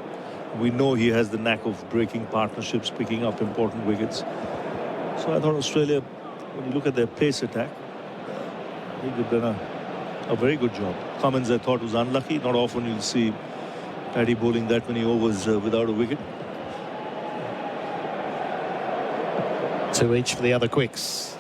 We know he has the knack of breaking partnerships, picking up important wickets. So I thought Australia, when you look at their pace attack, I think they've done a very good job. Cummins, I thought, was unlucky. Not often you'll see Paddy bowling that many overs without a wicket. 2 each for the other quicks.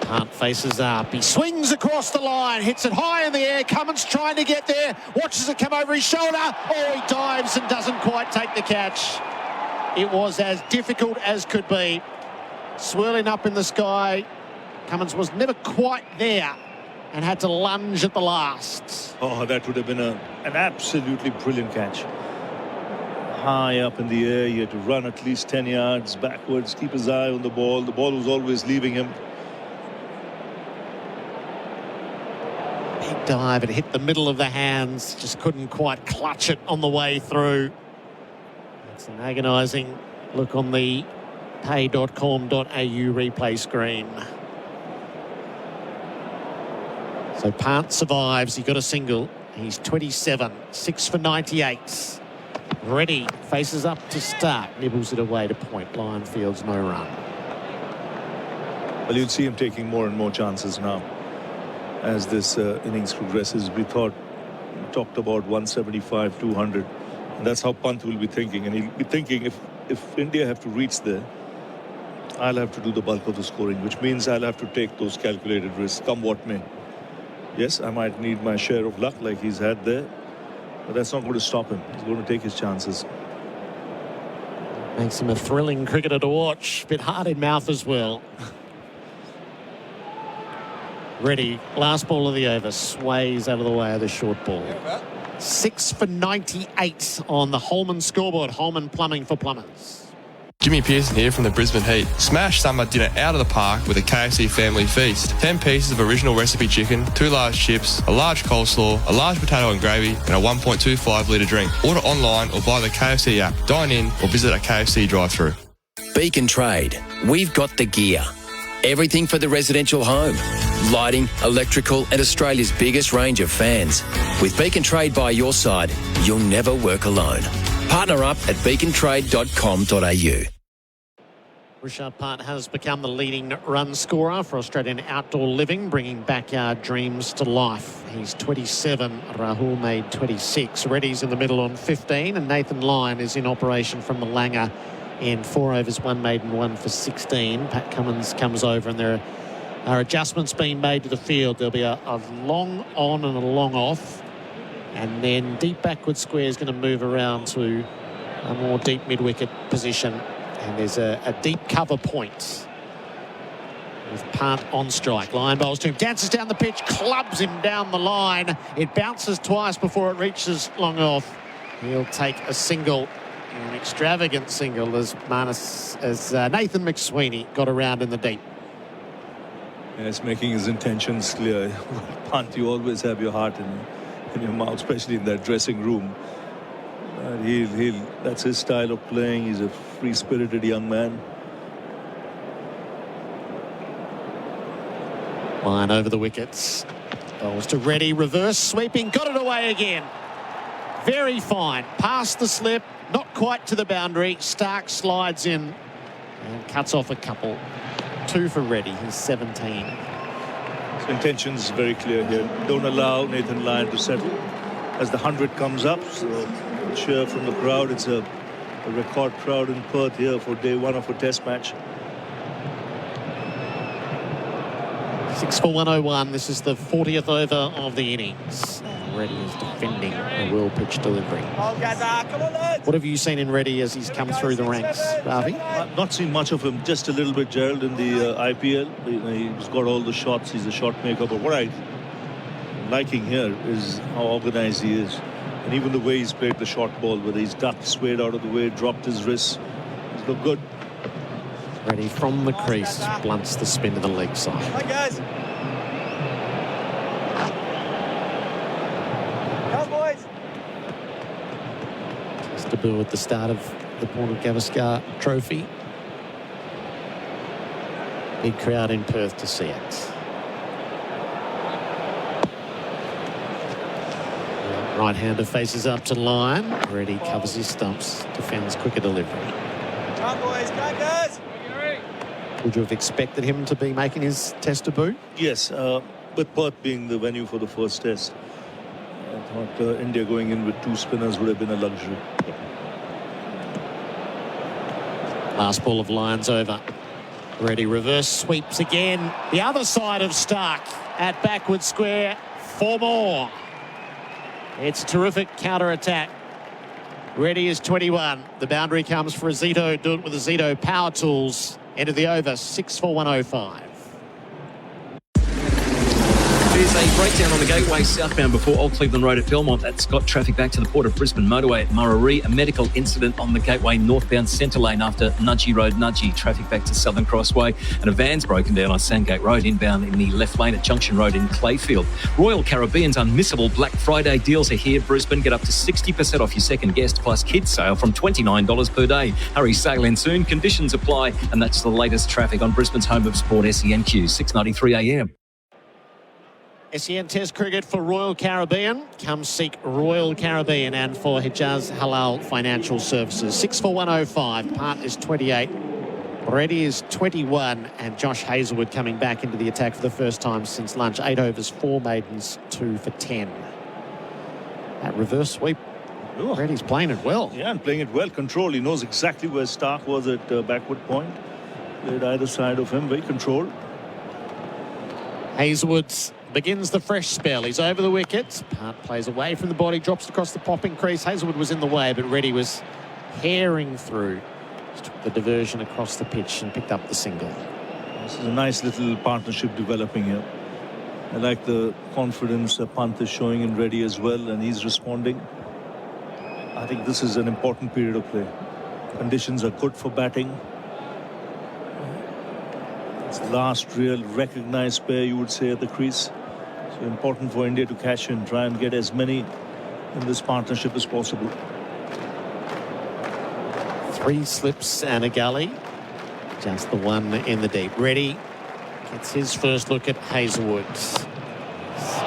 Punt faces up. He swings across the line, hits it high in the air. Cummins trying to get there, watches it come over his shoulder. Oh, he dives and doesn't quite take the catch. It was as difficult as could be. Swirling up in the sky. Cummins was never quite there and had to lunge at the last. Oh, that would have been an absolutely brilliant catch. High up in the air, he had to run at least 10 yards backwards, keep his eye on the ball. The ball was always leaving him. Big dive, it hit the middle of the hands, just couldn't quite clutch it on the way through. It's an agonising look on the pay.com.au replay screen. So Punt survives, he got a single. He's 27, 6 for 98. Ready, faces up to Starc, nibbles it away to point. Lyon fields no run. Well, you'll see him taking more and more chances now as this innings progresses. We talked about 175, 200. And that's how Punt will be thinking. And he'll be thinking, if India have to reach there, I'll have to do the bulk of the scoring, which means I'll have to take those calculated risks, come what may. Yes, I might need my share of luck like he's had there, but that's not going to stop him. He's going to take his chances. Makes him a thrilling cricketer to watch. Bit hard in mouth as well. Ready, last ball of the over, sways out of the way of the short ball. 6 for 98 on the Holman scoreboard. Holman Plumbing for plumbers. Jimmy Pearson here from the Brisbane Heat. Smash summer dinner out of the park with a KFC family feast. 10 pieces of original recipe chicken, 2 large chips, a large coleslaw, a large potato and gravy, and a 1.25 litre drink. Order online or via the KFC app. Dine in or visit a KFC drive-thru. Beacon Trade. We've got the gear. Everything for the residential home. Lighting, electrical and Australia's biggest range of fans. With Beacon Trade by your side, you'll never work alone. Partner up at beacontrade.com.au. Richard Part has become the leading run scorer for Australian outdoor living, bringing backyard dreams to life. He's 27, Rahul made 26. Reddy's in the middle on 15, and Nathan Lyon is in operation from the Langer in 4 overs, 1 maiden, 1 for 16. Pat Cummins comes over, and there are adjustments being made to the field. There'll be a long on and a long off, and then deep backward square is going to move around to a more deep mid-wicket position. And there's a deep cover point with Part on strike. Lyon bowls to him, dances down the pitch, clubs him down the line. It bounces twice before it reaches long off. He'll take a single, an extravagant single, as Nathan McSweeney got around in the deep. Yes, making his intentions clear. Punt, you always have your heart in your mouth, especially in that dressing room. That's his style of playing. He's a free-spirited young man. Line over the wickets. Bowls to Reddy, reverse sweeping, got it away again. Very fine. Past the slip, not quite to the boundary. Stark slides in and cuts off a couple. 2 for Reddy. He's 17. His intention's very clear here. Don't allow Nathan Lyon to settle as the 100 comes up. So cheer from the crowd. It's a record crowd in Perth here for day 1 of a test match. 6 for 101. This is the 40th over of the innings. Reddy is defending a well-pitched delivery. What have you seen in Reddy as he's come through the ranks, Ravi? I've not seen much of him, just a little bit, Gerald, in the IPL. He's got all the shots. He's a shot maker. But what I'm liking here is how organised he is. And even the way he's played the short ball, whether he's ducked, swayed out of the way, dropped his wrists. He's looked good. Reddy from the crease blunts the spin to the leg side. Hi, guys. Come, boys. Just debut at the start of the Border Gavaskar Trophy. Big crowd in Perth to see it. Right-hander faces up to Lyon. Reddy covers his stumps, defends quicker delivery. Come, boys. Come, guys. Would you have expected him to be making his test debut? Yes, with Perth being the venue for the first test, I thought India going in with 2 spinners would have been a luxury. Last ball of Lyon's over. Reddy reverse sweeps again. The other side of Stark at backward square. 4 more. It's a terrific counter-attack. Reddy is 21. The boundary comes for a Zito. Do it with the Zito power tools. End of the over, 6 for 105. There's a breakdown on the Gateway southbound before Old Cleveland Road at Belmont. That's got traffic back to the Port of Brisbane motorway at Muraree. A medical incident on the Gateway northbound centre lane after Nudgee Road Nudgee. Traffic back to Southern Crossway. And a van's broken down on Sandgate Road inbound in the left lane at Junction Road in Clayfield. Royal Caribbean's unmissable Black Friday deals are here. Brisbane, get up to 60% off your second guest plus kids sale from $29 per day. Hurry, sail in soon. Conditions apply. And that's the latest traffic on Brisbane's home of sport, SENQ, 6:93 a.m. SEN Test Cricket for Royal Caribbean. Come seek Royal Caribbean, and for Hijaz Halal Financial Services. 6 for 105. Part is 28. Reddy is 21, and Josh Hazlewood coming back into the attack for the first time since lunch. 8 overs, 4 maidens, 2 for 10. That reverse sweep. Reddy's playing it well. Yeah, and playing it well. Control. He knows exactly where Stark was at backward point. Played either side of him. Very controlled. Hazlewood begins the fresh spell. He's over the wickets. Part plays away from the body, drops across the popping crease. Hazlewood was in the way, but Reddy was herring through. Just took the diversion across the pitch and picked up the single. This is a nice little partnership developing here. I like the confidence Pant is showing in Reddy as well, and he's responding. I think this is an important period of play. Conditions are good for batting. It's the last real recognised pair, you would say, at the crease. So important for India to cash in, try and get as many in this partnership as possible. 3 slips and a gully. Just the one in the deep. Ready. Gets his first look at Hazelwood.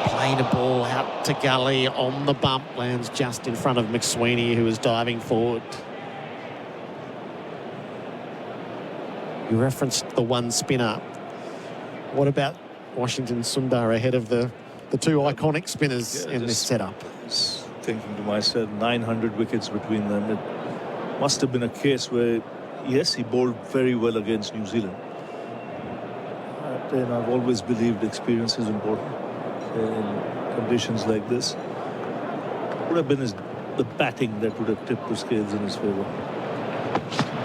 Playing a ball out to gully on the bump. Lands just in front of McSweeney, who is diving forward. You referenced the one spinner. What about Washington Sundar ahead of the two iconic spinners in this setup? Thinking to myself, 900 wickets between them. It must have been a case where, yes, he bowled very well against New Zealand. And I've always believed experience is important in conditions like this. It would have been the batting that would have tipped the scales in his favour.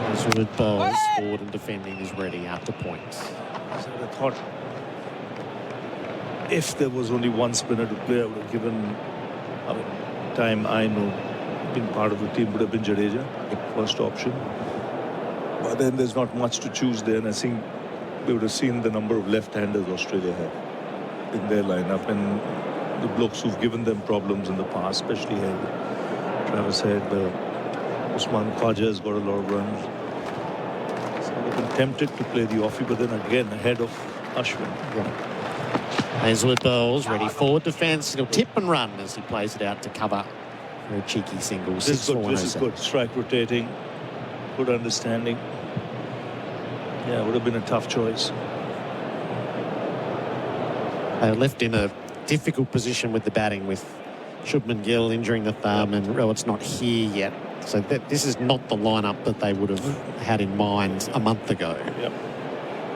Hazelwood bowls forward and defending is ready after points. So I thought if there was only one spinner to play, I would have given time. I know being part of the team would have been Jadeja, first option. But then there's not much to choose there, and I think we would have seen the number of left-handers Australia have in their lineup, and the blokes who've given them problems in the past, especially Travis Head, Usman Khawaja has got a lot of runs. So they've been tempted to play the offie, but then again ahead of Ashwin. Yeah. Hazelwood bowls, ready forward defence. He'll tip and run as he plays it out to cover for a cheeky single. This is good. Strike rotating, good understanding. Yeah, it would have been a tough choice. They were left in a difficult position with the batting, with Shubman Gill injuring the thumb, and Rowett's not here yet. So this is not the lineup that they would have had in mind a month ago. Yep.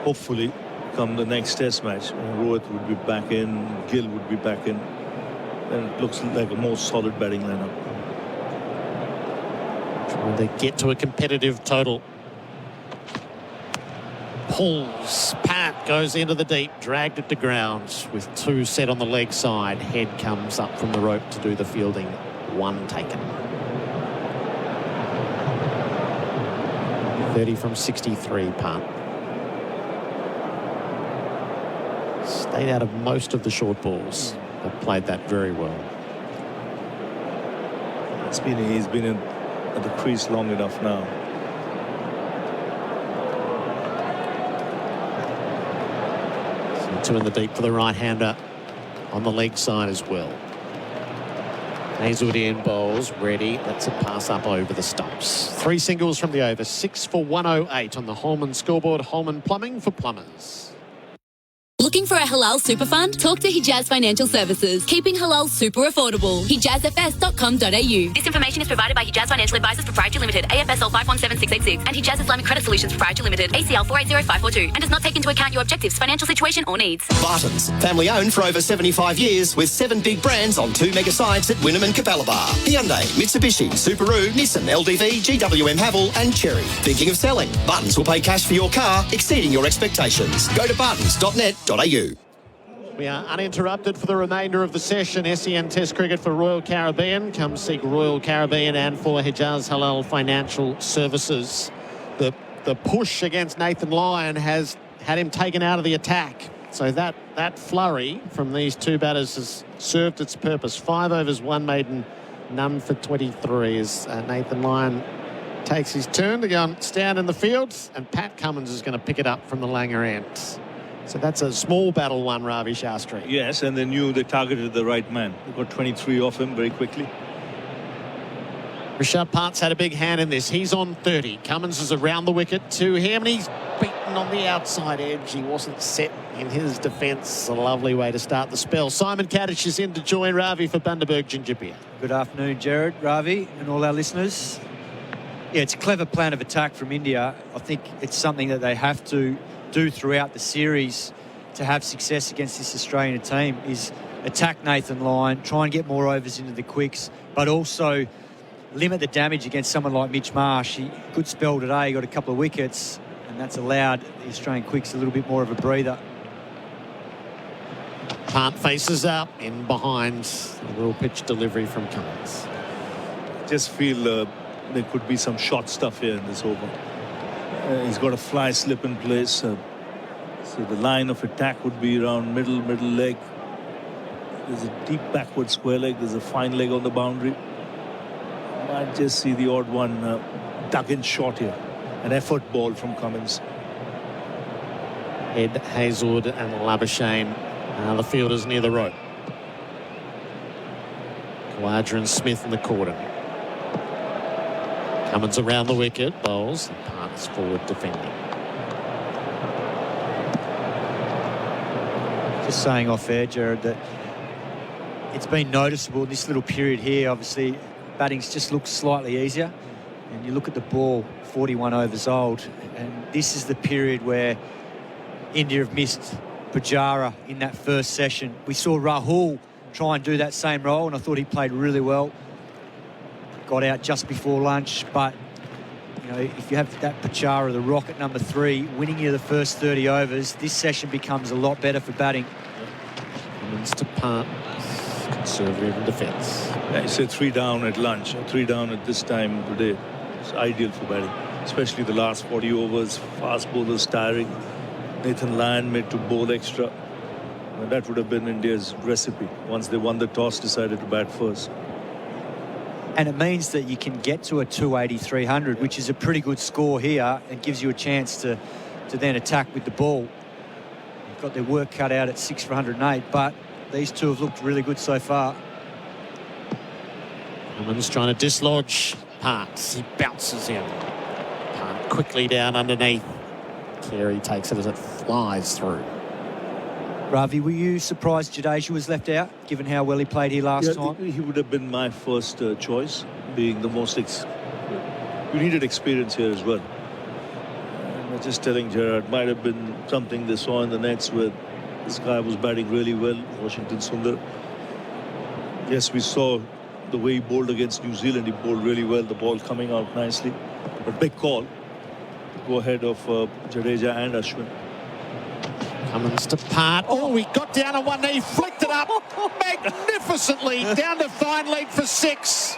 Hopefully, come the next Test match, Rowett would be back in, Gill would be back in, and it looks like a more solid batting lineup. Trying to get to a competitive total. Pulls. Pat goes into the deep, dragged it to ground with 2 set on the leg side. Head comes up from the rope to do the fielding. 1 taken. 30 from 63, Pat. Stayed out of most of the short balls, but played that very well. He's been at the crease long enough now. So 2 in the deep for the right-hander on the leg side as well. Hazelwood in bowls, ready. That's a pass up over the stumps. 3 singles from the over. 6 for 108 on the Holman scoreboard. Holman Plumbing for plumbers. Looking for a halal super fund? Talk to Hijaz Financial Services, keeping halal super affordable. HijazFS.com.au. This information is provided by Hijaz Financial Advisors Proprietary Limited, AFSL 517686, and Hijaz Islamic Credit Solutions Proprietary Limited, ACL 480542, and does not take into account your objectives, financial situation, or needs. Barton's, family owned for over 75 years, with 7 big brands on 2 mega sites at Wynnum and Capalaba. Hyundai, Mitsubishi, Subaru, Nissan, LDV, GWM Haval, and Cherry. Thinking of selling? Barton's will pay cash for your car, exceeding your expectations. Go to bartons.net.au. We are uninterrupted for the remainder of the session. SEN Test Cricket for Royal Caribbean. Come seek Royal Caribbean and for Hijaz Halal Financial Services. The push against Nathan Lyon has had him taken out of the attack. So that flurry from these 2 batters has served its purpose. 5 overs, 1 maiden, none for 23 as Nathan Lyon takes his turn to go and stand in the field, and Pat Cummins is going to pick it up from the Langer end. So that's a small battle one, Ravi Shastri. Yes, and they knew they targeted the right man. They got 23 off him very quickly. Rishabh Pant's had a big hand in this. He's on 30. Cummins is around the wicket to him, and he's beaten on the outside edge. He wasn't set in his defence. A lovely way to start the spell. Simon Katich is in to join Ravi for Bundaberg Ginger Beer. Good afternoon, Gerard, Ravi, and all our listeners. Yeah, it's a clever plan of attack from India. I think it's something that they have to do throughout the series to have success against this Australian team, is attack Nathan Lyon, try and get more overs into the quicks, but also limit the damage against someone like Mitch Marsh. He good spell today, got a couple of wickets, and that's allowed the Australian quicks a little bit more of a breather. Pant faces up in behind. A little pitch delivery from Cummins. Just feel there could be some short stuff here in this over. He's got a fly slip in place. So the line of attack would be around middle leg. There's a deep backward square leg. There's a fine leg on the boundary. Might just see the odd one dug in short here. An effort ball from Cummins. Ed Hazelwood and Labuschagne are the fielders near the rope. Kawadra and Smith in the cordon. Cummins around the wicket, bowls, and Partners forward defending. Just saying off air, Gerard, that it's been noticeable in this little period here. Obviously, batting's just looks slightly easier. And you look at the ball, 41 overs old, and this is the period where India have missed Pujara in that first session. We saw Rahul try and do that same role, and I thought he played really well. Got out just before lunch, but you know, if you have that Pujara, the rocket number 3, winning you the first 30 overs, this session becomes a lot better for batting. Cummins to Punt, conservative in defence. Yeah, you said 3 down at lunch, 3 down at this time today. It's ideal for batting, especially the last 40 overs. Fast bowlers tiring. Nathan Lyon made to bowl extra. And that would have been India's recipe once they won the toss, decided to bat first. And it means that you can get to a 280-300, which is a pretty good score here, and gives you a chance to then attack with the ball. They've got their work cut out at 6 for 108, but these two have looked really good so far. Cummins trying to dislodge Parks. He bounces in. Park quickly down underneath. Carey takes it as it flies through. Ravi, were you surprised Jadeja was left out, given how well he played here last time? He would have been my first choice, being the most... You needed experience here as well. And I'm just telling Gerard, might have been something they saw in the nets where this guy was batting really well, Washington Sundar. Yes, we saw the way he bowled against New Zealand. He bowled really well, the ball coming out nicely. But big call to go ahead of Jadeja and Ashwin. Cummins to Part. Oh, he got down on one knee, flicked it up magnificently down to fine leg for 6.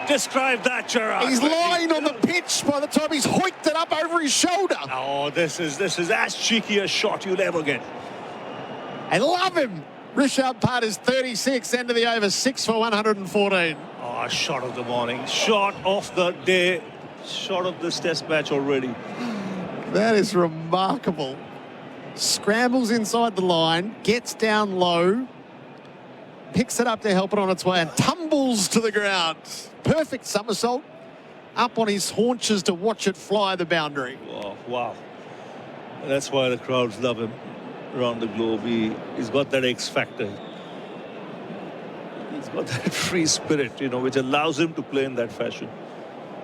Describe that, Gerard. He's lying on the pitch by the time he's hoiked it up over his shoulder. Oh, this is as cheeky a shot you'll ever get. I love him. Rishabh Pant is 36, end of the over, 6 for 114. Oh, shot of the morning, shot of the day, shot of this test match already. That is remarkable. Scrambles inside the line, gets down low, picks it up to help it on its way and tumbles to the ground. Perfect somersault, up on his haunches to watch it fly the boundary. Oh, wow. That's why the crowds love him around the globe. He's got that X factor. He's got that free spirit, you know, which allows him to play in that fashion.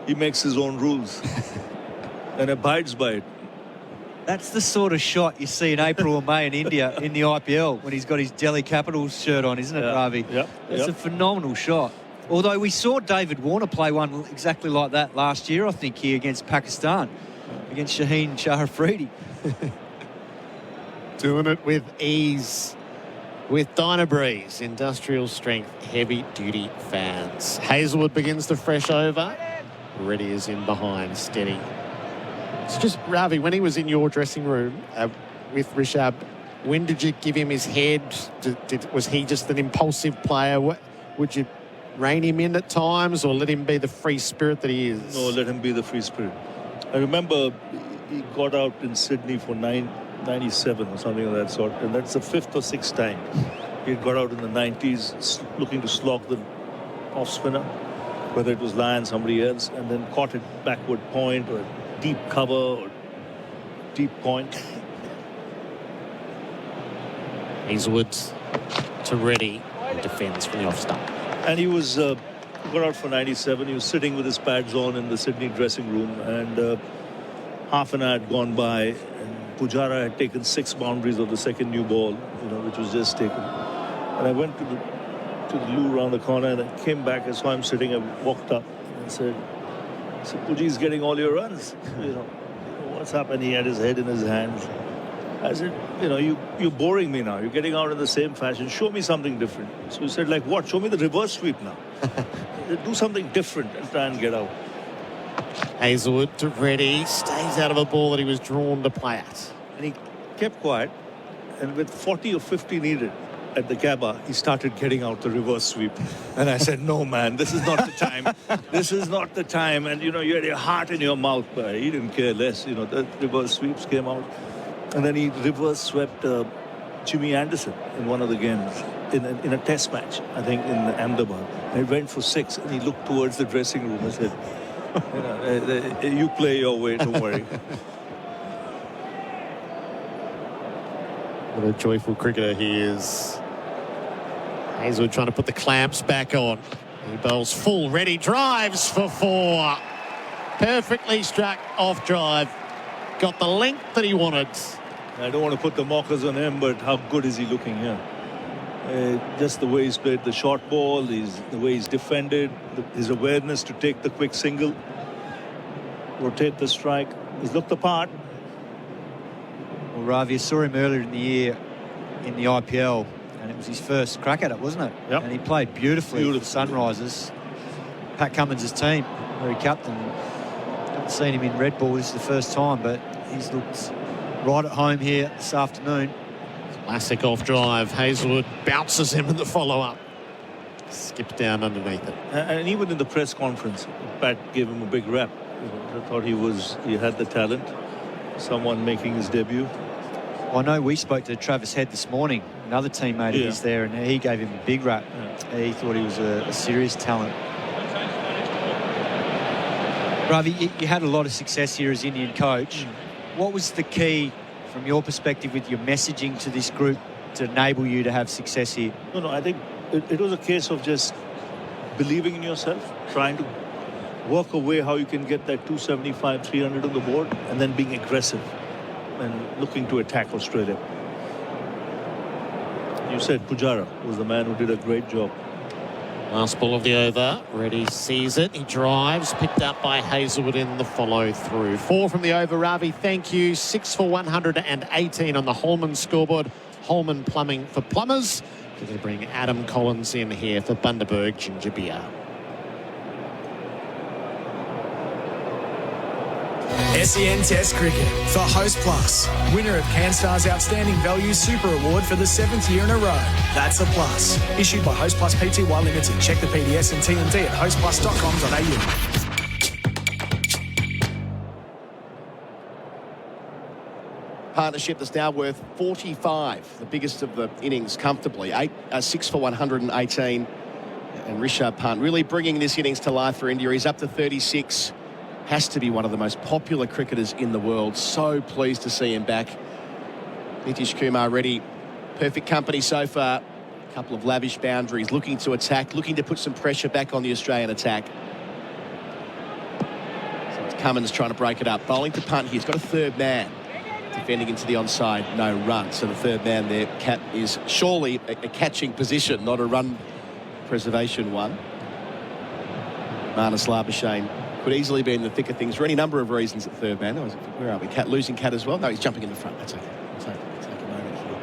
He makes his own rules and abides by it. That's the sort of shot you see in April or May in India in the IPL when he's got his Delhi Capitals shirt on, isn't it, Ravi? Yeah. It's a phenomenal shot. Although we saw David Warner play one exactly like that last year, I think, here against Pakistan, against Shaheen Shah Afridi. Doing it with ease with Dynabreeze, industrial strength, heavy duty fans. Hazelwood begins to fresh over. Reddy is in behind, steady. It's just, Ravi, when he was in your dressing room with Rishabh, when did you give him his head? Was he just an impulsive player? Would you rein him in at times or let him be the free spirit that he is? No, let him be the free spirit. I remember he got out in Sydney for 97 or something of that sort, and that's the 5th or 6th time he got out in the 90s looking to slog the off spinner, whether it was Lyon, somebody else, and then caught it backward point or deep cover or deep point. Hazelwood to Reddy, defends from the off stump. And he was got out for 97. He was sitting with his pads on in the Sydney dressing room, and half an hour had gone by, and Pujara had taken 6 boundaries of the second new ball, you know, which was just taken. And I went to the loo around the corner, and I came back. I saw him sitting. I walked up and said, Puji's getting all your runs. You know, what's happened? He had his head in his hands. I said, you know, you're boring me now. You're getting out in the same fashion. Show me something different. So he said, like what? Show me the reverse sweep now. Do something different and try and get out. Hazelwood to Reddy, stays out of a ball that he was drawn to play at. And he kept quiet, and with 40 or 50 needed at the Gabba, he started getting out the reverse sweep. And I said, no, man, this is not the time. This is not the time. And, you had your heart in your mouth, but he didn't care less. The reverse sweeps came out. And then he reverse swept Jimmy Anderson in one of the games, in a test match, I think, in Ahmedabad. And he went for 6, and he looked towards the dressing room and said, you play your way, don't worry. What a joyful cricketer he is. Hazelwood trying to put the clamps back on. He bowls full, Reddy drives for 4. Perfectly struck off drive. Got the length that he wanted. I don't want to put the mockers on him, but how good is he looking here? Just the way he's played the short ball, the way he's defended, his awareness to take the quick single, rotate the strike. He's looked the part. Well, Ravi, I saw him earlier in the year in the IPL, and it was his first crack at it, wasn't it? Yep. And he played beautifully for the Sunrisers. Pat Cummins' team, where he captained. Haven't seen him in red ball. This is the first time, but he's looked right at home here this afternoon. Classic off drive. Hazelwood bounces him in the follow-up. Skips down underneath it. And even in the press conference, Pat gave him a big rap. I thought he had the talent. Someone making his debut. I know we spoke to Travis Head this morning, another teammate of his there, and he gave him a big rap. Yeah. He thought he was a serious talent. Ravi, you had a lot of success here as Indian coach. What was the key from your perspective with your messaging to this group to enable you to have success here? No, I think it was a case of just believing in yourself, trying to work a way how you can get that 275, 300 on the board, and then being aggressive and looking to attack Australia. You said Pujara was the man who did a great job. Last ball of the over. Reddy sees it. He drives. Picked up by Hazelwood in the follow-through. 4 from the over, Ravi. Thank you. 6 for 118 on the Holman scoreboard. Holman Plumbing for plumbers. We're going to bring Adam Collins in here for Bundaberg Ginger Beer. SEN Test Cricket for Host Plus. Winner of CanStar's Outstanding Value Super Award for the 7th year in a row. That's a plus. Issued by Host Plus Pty Limited. Check the PDS and TND at hostplus.com.au. Partnership that's now worth 45, the biggest of the innings comfortably. 6 for 118. And Rishabh Pant really bringing this innings to life for India. He's up to 36. Has to be one of the most popular cricketers in the world. So pleased to see him back. Nitish Kumar Reddy, perfect company so far. A couple of lavish boundaries, looking to attack, looking to put some pressure back on the Australian attack. So it's Cummins trying to break it up. Bowling to Punt here. He's got a third man. Defending into the onside, no run. So the third man there, Cat, is surely a catching position, not a run preservation one. Marnus Labuschagne could easily be in the thick of things for any number of reasons at third man. Where are we? Cat losing Cat as well? No, he's jumping in the front. That's okay. Take a moment here.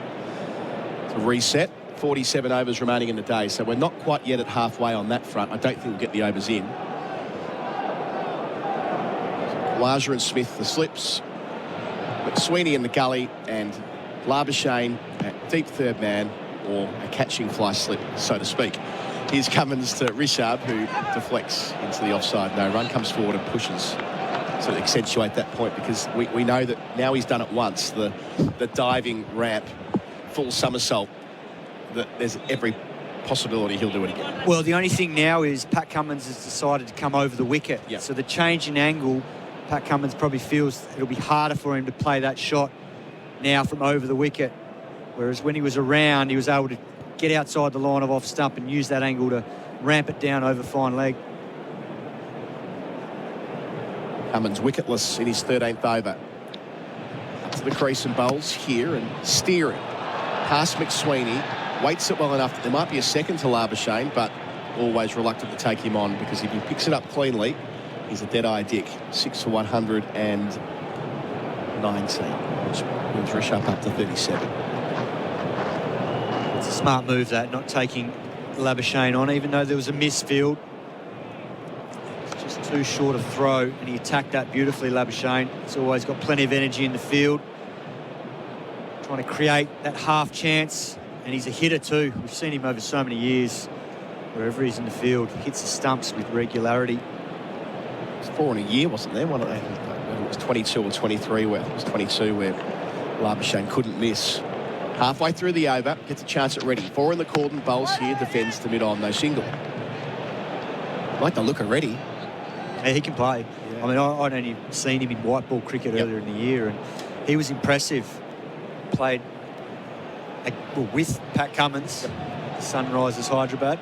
It's a reset. 47 overs remaining in the day, so we're not quite yet at halfway on that front. I don't think we'll get the overs in. Khawaja and Smith, the slips. McSweeney in the gully, and Labuschagne at deep third man, or a catching fly slip, so to speak. Here's Cummins to Rishabh, who deflects into the offside. No run, comes forward and pushes to accentuate that point, because we know that now he's done it once, the diving ramp, full somersault, that there's every possibility he'll do it again. Well, the only thing now is Pat Cummins has decided to come over the wicket. Yep. So the change in angle, Pat Cummins probably feels it'll be harder for him to play that shot now from over the wicket. Whereas when he was around, he was able to get outside the line of off stump and use that angle to ramp it down over fine leg. Cummins wicketless in his 13th over. Up to the crease and bowls here and steering. Past McSweeney. Waits it well enough that there might be a second to Labuschagne, but always reluctant to take him on, because if he picks it up cleanly, he's a dead-eye dick. 6 for 119, which moves Rishabh up to 37. It's a smart move, that, not taking Labuschagne on, even though there was a misfield. It's just too short a throw, and he attacked that beautifully, Labuschagne. He's always got plenty of energy in the field, trying to create that half chance, and he's a hitter too. We've seen him over so many years, wherever he's in the field, hits the stumps with regularity. It's 4 in a year, wasn't there? Whether it was 22 or 23, where it was 22 where Labuschagne couldn't miss. Halfway through the over, gets a chance at Ready. 4 in the cordon, bowls here, defends to mid-on, no single. Like the look of Ready. Yeah, he can play. Yeah. I mean, I'd only seen him in white ball cricket earlier in the year, and he was impressive. Played with Pat Cummins, Sunrisers Hyderabad.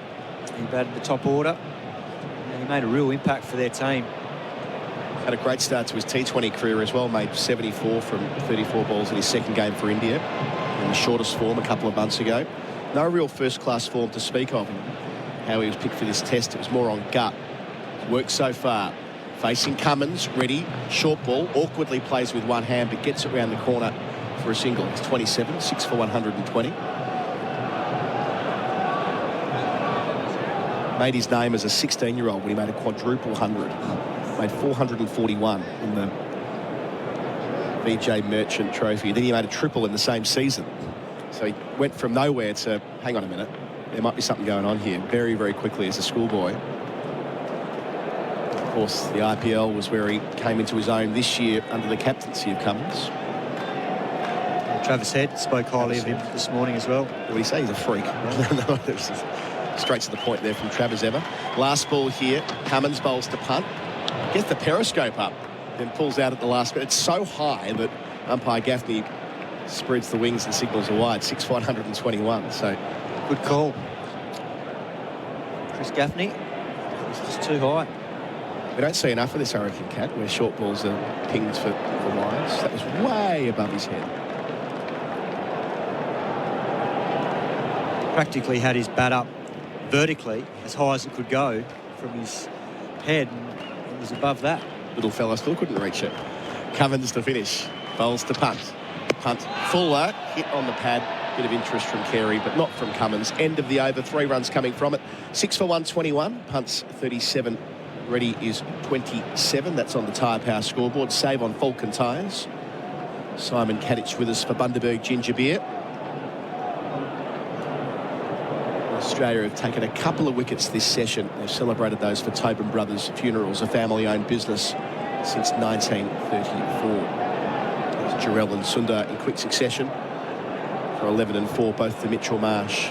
He batted the top order, and he made a real impact for their team. Had a great start to his T20 career as well. Made 74 from 34 balls in his second game for India, in the shortest form a couple of months ago. No real first-class form to speak of. How he was picked for this test, it was more on gut. Worked so far. Facing Cummins, Ready, short ball, awkwardly plays with one hand, but gets it round the corner for a single. It's 27, 6 for 120. Made his name as a 16-year-old when he made a quadruple 100. Made 441 in the BJ Merchant Trophy. Then he made a triple in the same season. So he went from nowhere to, hang on a minute, there might be something going on here, very, very quickly as a schoolboy. Of course, the IPL was where he came into his own this year under the captaincy of Cummins. Travis Head spoke highly of him this morning as well. What did he say? He's a freak. Straight to the point there from Travis Ever. Last ball here, Cummins bowls to punt. Gets the periscope up, then pulls out at the last minute. It's so high that umpire Gaffney spreads the wings and signals are wide. 6 for 121. So good call. Chris Gaffney, it's just too high. We don't see enough of this, I reckon, Cat, where short balls are pinged for wides. That was way above his head. Practically had his bat up vertically as high as it could go from his head, and it was above that. Little fella still couldn't reach it. Cummins to finish. Bowls to punt. Punt fuller, hit on the pad. Bit of interest from Carey, but not from Cummins. End of the over, 3 runs coming from it. 6 for 121. Punts 37. Ready is 27. That's on the Tyre Power scoreboard. Save on Falcon Tyres. Simon Katich with us for Bundaberg Ginger Beer. Australia have taken a couple of wickets this session. They've celebrated those for Tobin Brothers Funerals, a family-owned business since 1934. There's Gerard and Sundar in quick succession for 11 and 4, both to Mitchell Marsh.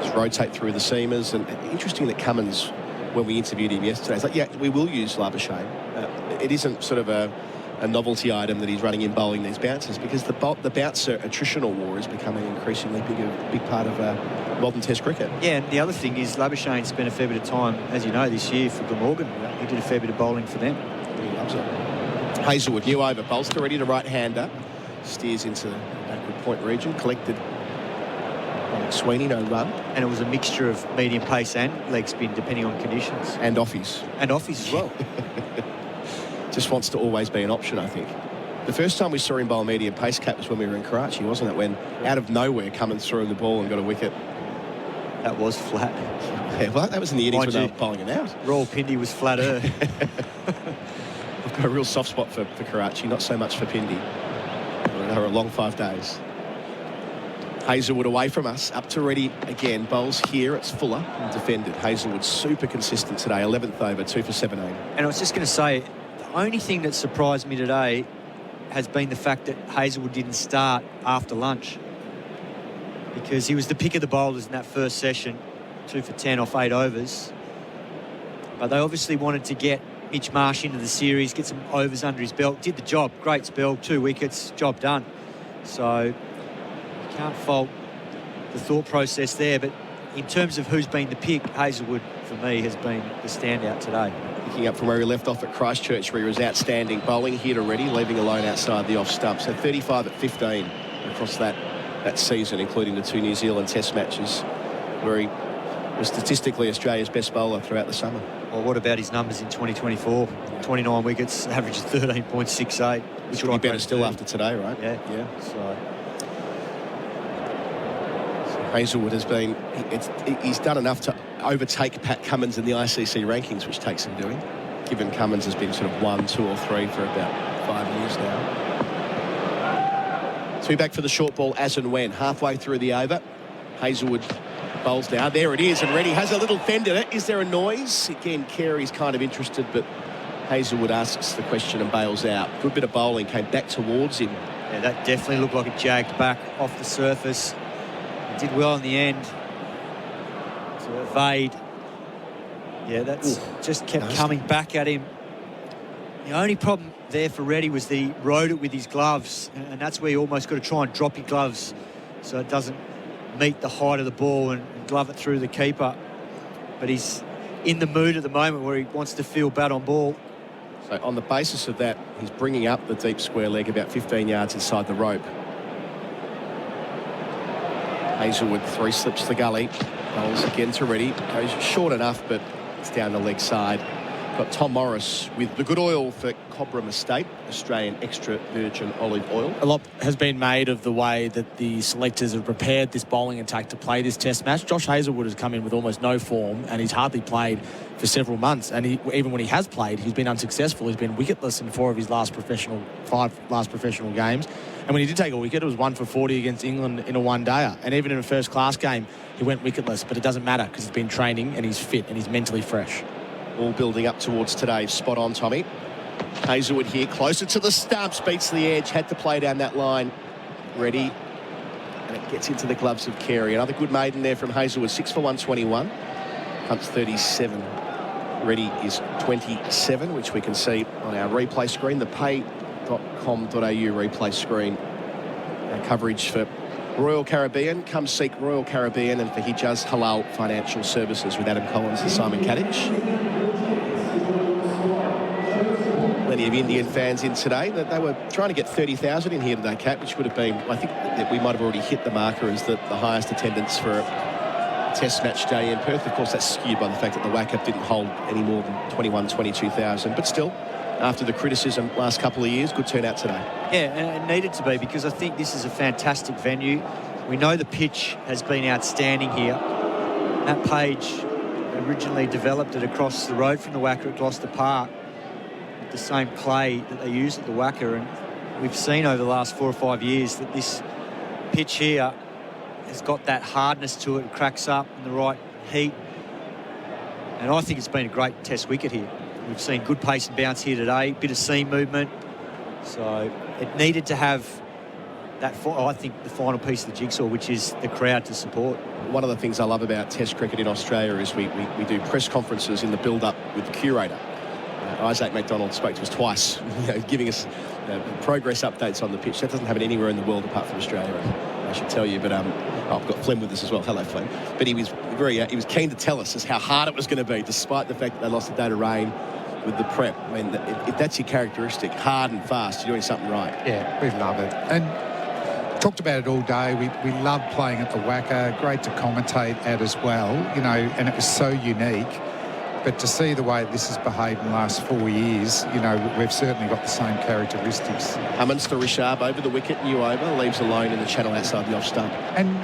Let's rotate through the seamers. And interesting that Cummins, when we interviewed him yesterday, he's like, yeah, we will use Labuschagne. It isn't sort of a novelty item that he's running in bowling these bounces, because the bouncer attritional war is becoming an increasingly big part of modern Test cricket. Yeah, and the other thing is Labuschagne spent a fair bit of time, as you know, this year for Glamorgan. He did a fair bit of bowling for them. He loves it. Hazelwood, new over, bowls to Ready, to right-hander. Steers into the backward point region, collected by Sweeney, no run. And it was a mixture of medium pace and leg spin, depending on conditions. And offies. And offies as well. Just wants to always be an option, I think. The first time we saw him bowl medium pace cap was when we were in Karachi, wasn't it? When out of nowhere, Cummins threw the ball and got a wicket. That was flat. Yeah, well, that was in the innings when they were bowling it out. Rawalpindi was flatter. I've got a real soft spot for Karachi, not so much for Pindi. They were a long 5 days. Hazelwood away from us, up to Ready again. Bowls here, it's Fuller and defended. Hazelwood super consistent today, 11th over, 2 for 17. And I was just going to say, the only thing that surprised me today has been the fact that Hazelwood didn't start after lunch, because he was the pick of the bowlers in that first session, 2 for 10 off 8 overs. But they obviously wanted to get Mitch Marsh into the series, get some overs under his belt. Did the job, great spell, 2 wickets, job done. So you can't fault the thought process there, but in terms of who's been the pick, Hazelwood, for me, has been the standout today. Picking up from where he left off at Christchurch, where he was outstanding. Bowling here to Ready, leaving alone outside the off stump. So 35 at 15 across that season, including the 2 New Zealand Test matches, where he was statistically Australia's best bowler throughout the summer. Well, what about his numbers in 2024? 29 wickets, average of 13.68. Which would be better still after today, right? Yeah. So Hazelwood has been, he's done enough to overtake Pat Cummins in the ICC rankings, which takes some doing, given Cummins has been sort of 1, 2 or 3 for about 5 years now. So we're back for the short ball as and when. Halfway through the over, Hazelwood bowls now. There it is, and Reddy has a little fend in it. Is there a noise? Again, Carey's kind of interested, but Hazelwood asks the question and bails out. Good bit of bowling, came back towards him. Yeah, that definitely looked like it jagged back off the surface. It did well in the end to evade. Yeah, that's just kept coming back at him. The only problem there for Reddy was that he rode it with his gloves, and that's where you almost got to try and drop your gloves so it doesn't meet the height of the ball and glove it through the keeper. But he's in the mood at the moment where he wants to feel bat on ball. So on the basis of that, he's bringing up the deep square leg about 15 yards inside the rope. Hazelwood 3 slips the gully. Bowls again to Reddy. Goes short enough, but it's down the leg side. Got Tom Morris with the good oil for Cobram Estate, Australian extra virgin olive oil. A lot has been made of the way that the selectors have prepared this bowling attack to play this test match. Josh Hazelwood has come in with almost no form, and he's hardly played for several months. And even when he has played, he's been unsuccessful. He's been wicketless in 5 last professional games. And when he did take a wicket, it was 1 for 40 against England in a one-dayer. And even in a first-class game, he went wicketless. But it doesn't matter because he's been training and he's fit and he's mentally fresh. All building up towards today. Spot on, Tommy. Hazelwood here, closer to the stumps, beats the edge, had to play down that line. Ready, and it gets into the gloves of Carey. Another good maiden there from Hazelwood, 6 for 121. Hunt's 37. Ready is 27, which we can see on our replay screen, the pay.com.au replay screen. Our coverage for Royal Caribbean. Come seek Royal Caribbean, and for Hijaz Halal Financial Services with Adam Collins and Simon Katich. Plenty of Indian fans in today. They were trying to get 30,000 in here today, Kat, which would have been, I think that we might have already hit the marker as the highest attendance for a test match day in Perth. Of course, that's skewed by the fact that the WACA didn't hold any more than 22,000. But still, after the criticism last couple of years, good turnout today. Yeah, and it needed to be, because I think this is a fantastic venue. We know the pitch has been outstanding here. Matt Page originally developed it across the road from the WACA at Gloucester Park, the same clay that they use at the WACA, and we've seen over the last 4 or 5 years that this pitch here has got that hardness to it. It cracks up in the right heat, and I think it's been a great test wicket here. We've seen good pace and bounce here today, bit of seam movement, so it needed to have that, I think, the final piece of the jigsaw, which is the crowd to support. One of the things I love about Test cricket in Australia is we do press conferences in the build-up with the curator. Isaac McDonald spoke to us twice, giving us progress updates on the pitch. That doesn't happen anywhere in the world apart from Australia, I should tell you. But I've got Flem with us as well. Hello, Flem. But he was he was keen to tell us how hard it was going to be, despite the fact that they lost a day to rain with the prep. I mean, if that's your characteristic, hard and fast, you're doing something right. Yeah, we love it. And talked about it all day. We love playing at the WACA. Great to commentate at as well, and it was so unique. But to see the way this has behaved in the last 4 years, we've certainly got the same characteristics. Cummins to Richard over the wicket, new over, leaves alone in the channel outside the off stump. And,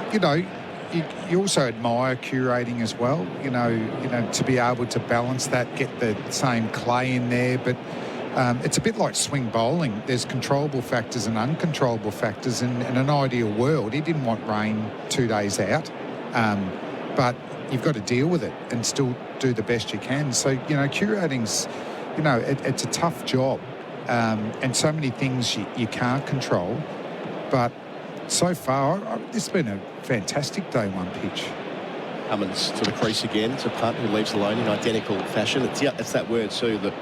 you also admire curating as well, to be able to balance that, get the same clay in there. But it's a bit like swing bowling. There's controllable factors and uncontrollable factors. And in an ideal world, he didn't want rain 2 days out. But you've got to deal with it and still do the best you can. So, curating's, it's a tough job. And so many things you can't control. But so far, it's been a fantastic day one pitch. Cummins to the crease again to Punt, who leaves alone in identical fashion. It's that word too that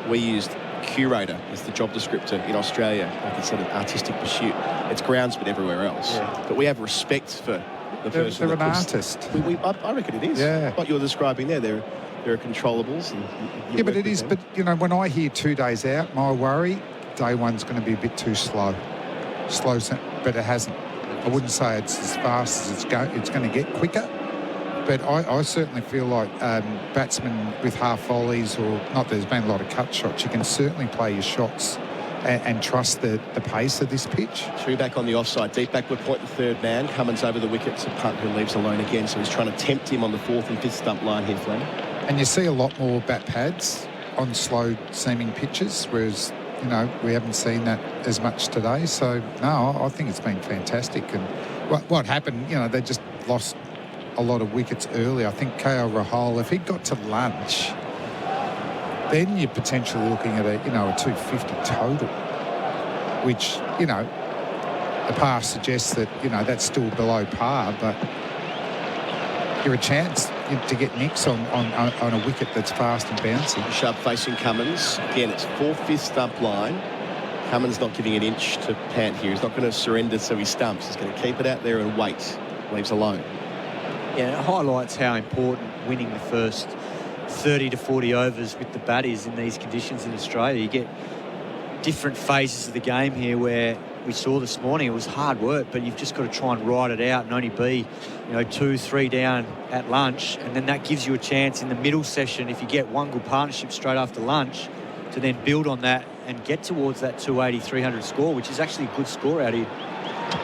we used, curator, as the job descriptor in Australia. Like it's an artistic pursuit. It's groundsman everywhere else. Yeah. But we have respect for the person. They're an artist. I reckon it is. Yeah. What you're describing there are controllables. Yeah, but it is. But, when I hear 2 days out, my worry, day one's going to be a bit too slow. But it hasn't. I wouldn't say it's as fast as it's going to get quicker. But I certainly feel like batsmen with half volleys, or not, there's been a lot of cut shots. You can certainly play your shots and trust the pace of this pitch. Three back on the offside, deep backward point, the third man. Cummins over the wicket to punt, who leaves alone again. So he's trying to tempt him on the fourth and fifth stump line here, Fleming. And you see a lot more bat pads on slow-seeming pitches, whereas, you know, we haven't seen that as much today. So, no, I think it's been fantastic. And what happened, you know, they just lost a lot of wickets early. I think KL Rahul, if he got to lunch, then you're potentially looking at a 250 total, which, you know, the par suggests that, you know, that's still below par, but you're a chance to get nicks on a wicket that's fast and bouncy. Sharp facing Cummins. Again, it's 4th-5th stump line. Cummins not giving an inch to pant here. He's not going to surrender so he stumps. He's going to keep it out there and wait. Leaves alone. Yeah, it highlights how important winning the first 30 to 40 overs with the bat is in these conditions in Australia. You get different phases of the game here where we saw this morning it was hard work, but you've just got to try and ride it out and only be, 2-3 down at lunch, and then that gives you a chance in the middle session, if you get one good partnership straight after lunch, to then build on that and get towards that 280-300 score, which is actually a good score out here.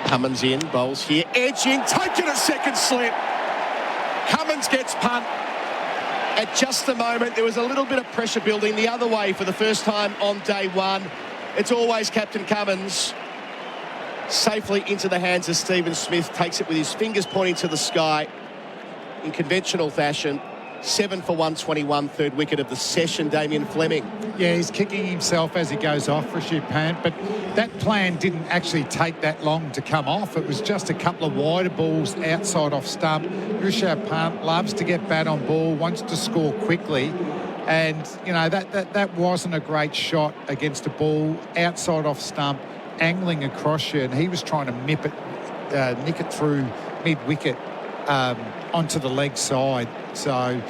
Cummins in, bowls here, edging, taking a second slip. Cummins gets punt. At just the moment, there was a little bit of pressure building the other way for the first time on day one. It's always Captain Cummins. Safely into the hands of Stephen Smith. Takes it with his fingers pointing to the sky in conventional fashion. 7 for 121, third wicket of the session, Damien Fleming. Yeah, he's kicking himself as he goes off, Rishabh Pant, but that plan didn't actually take that long to come off. It was just a couple of wider balls outside off stump. Rishabh Pant loves to get bat on ball, wants to score quickly, and, that wasn't a great shot against a ball outside off stump, angling across you, and he was trying to nick it through mid-wicket onto the leg side. So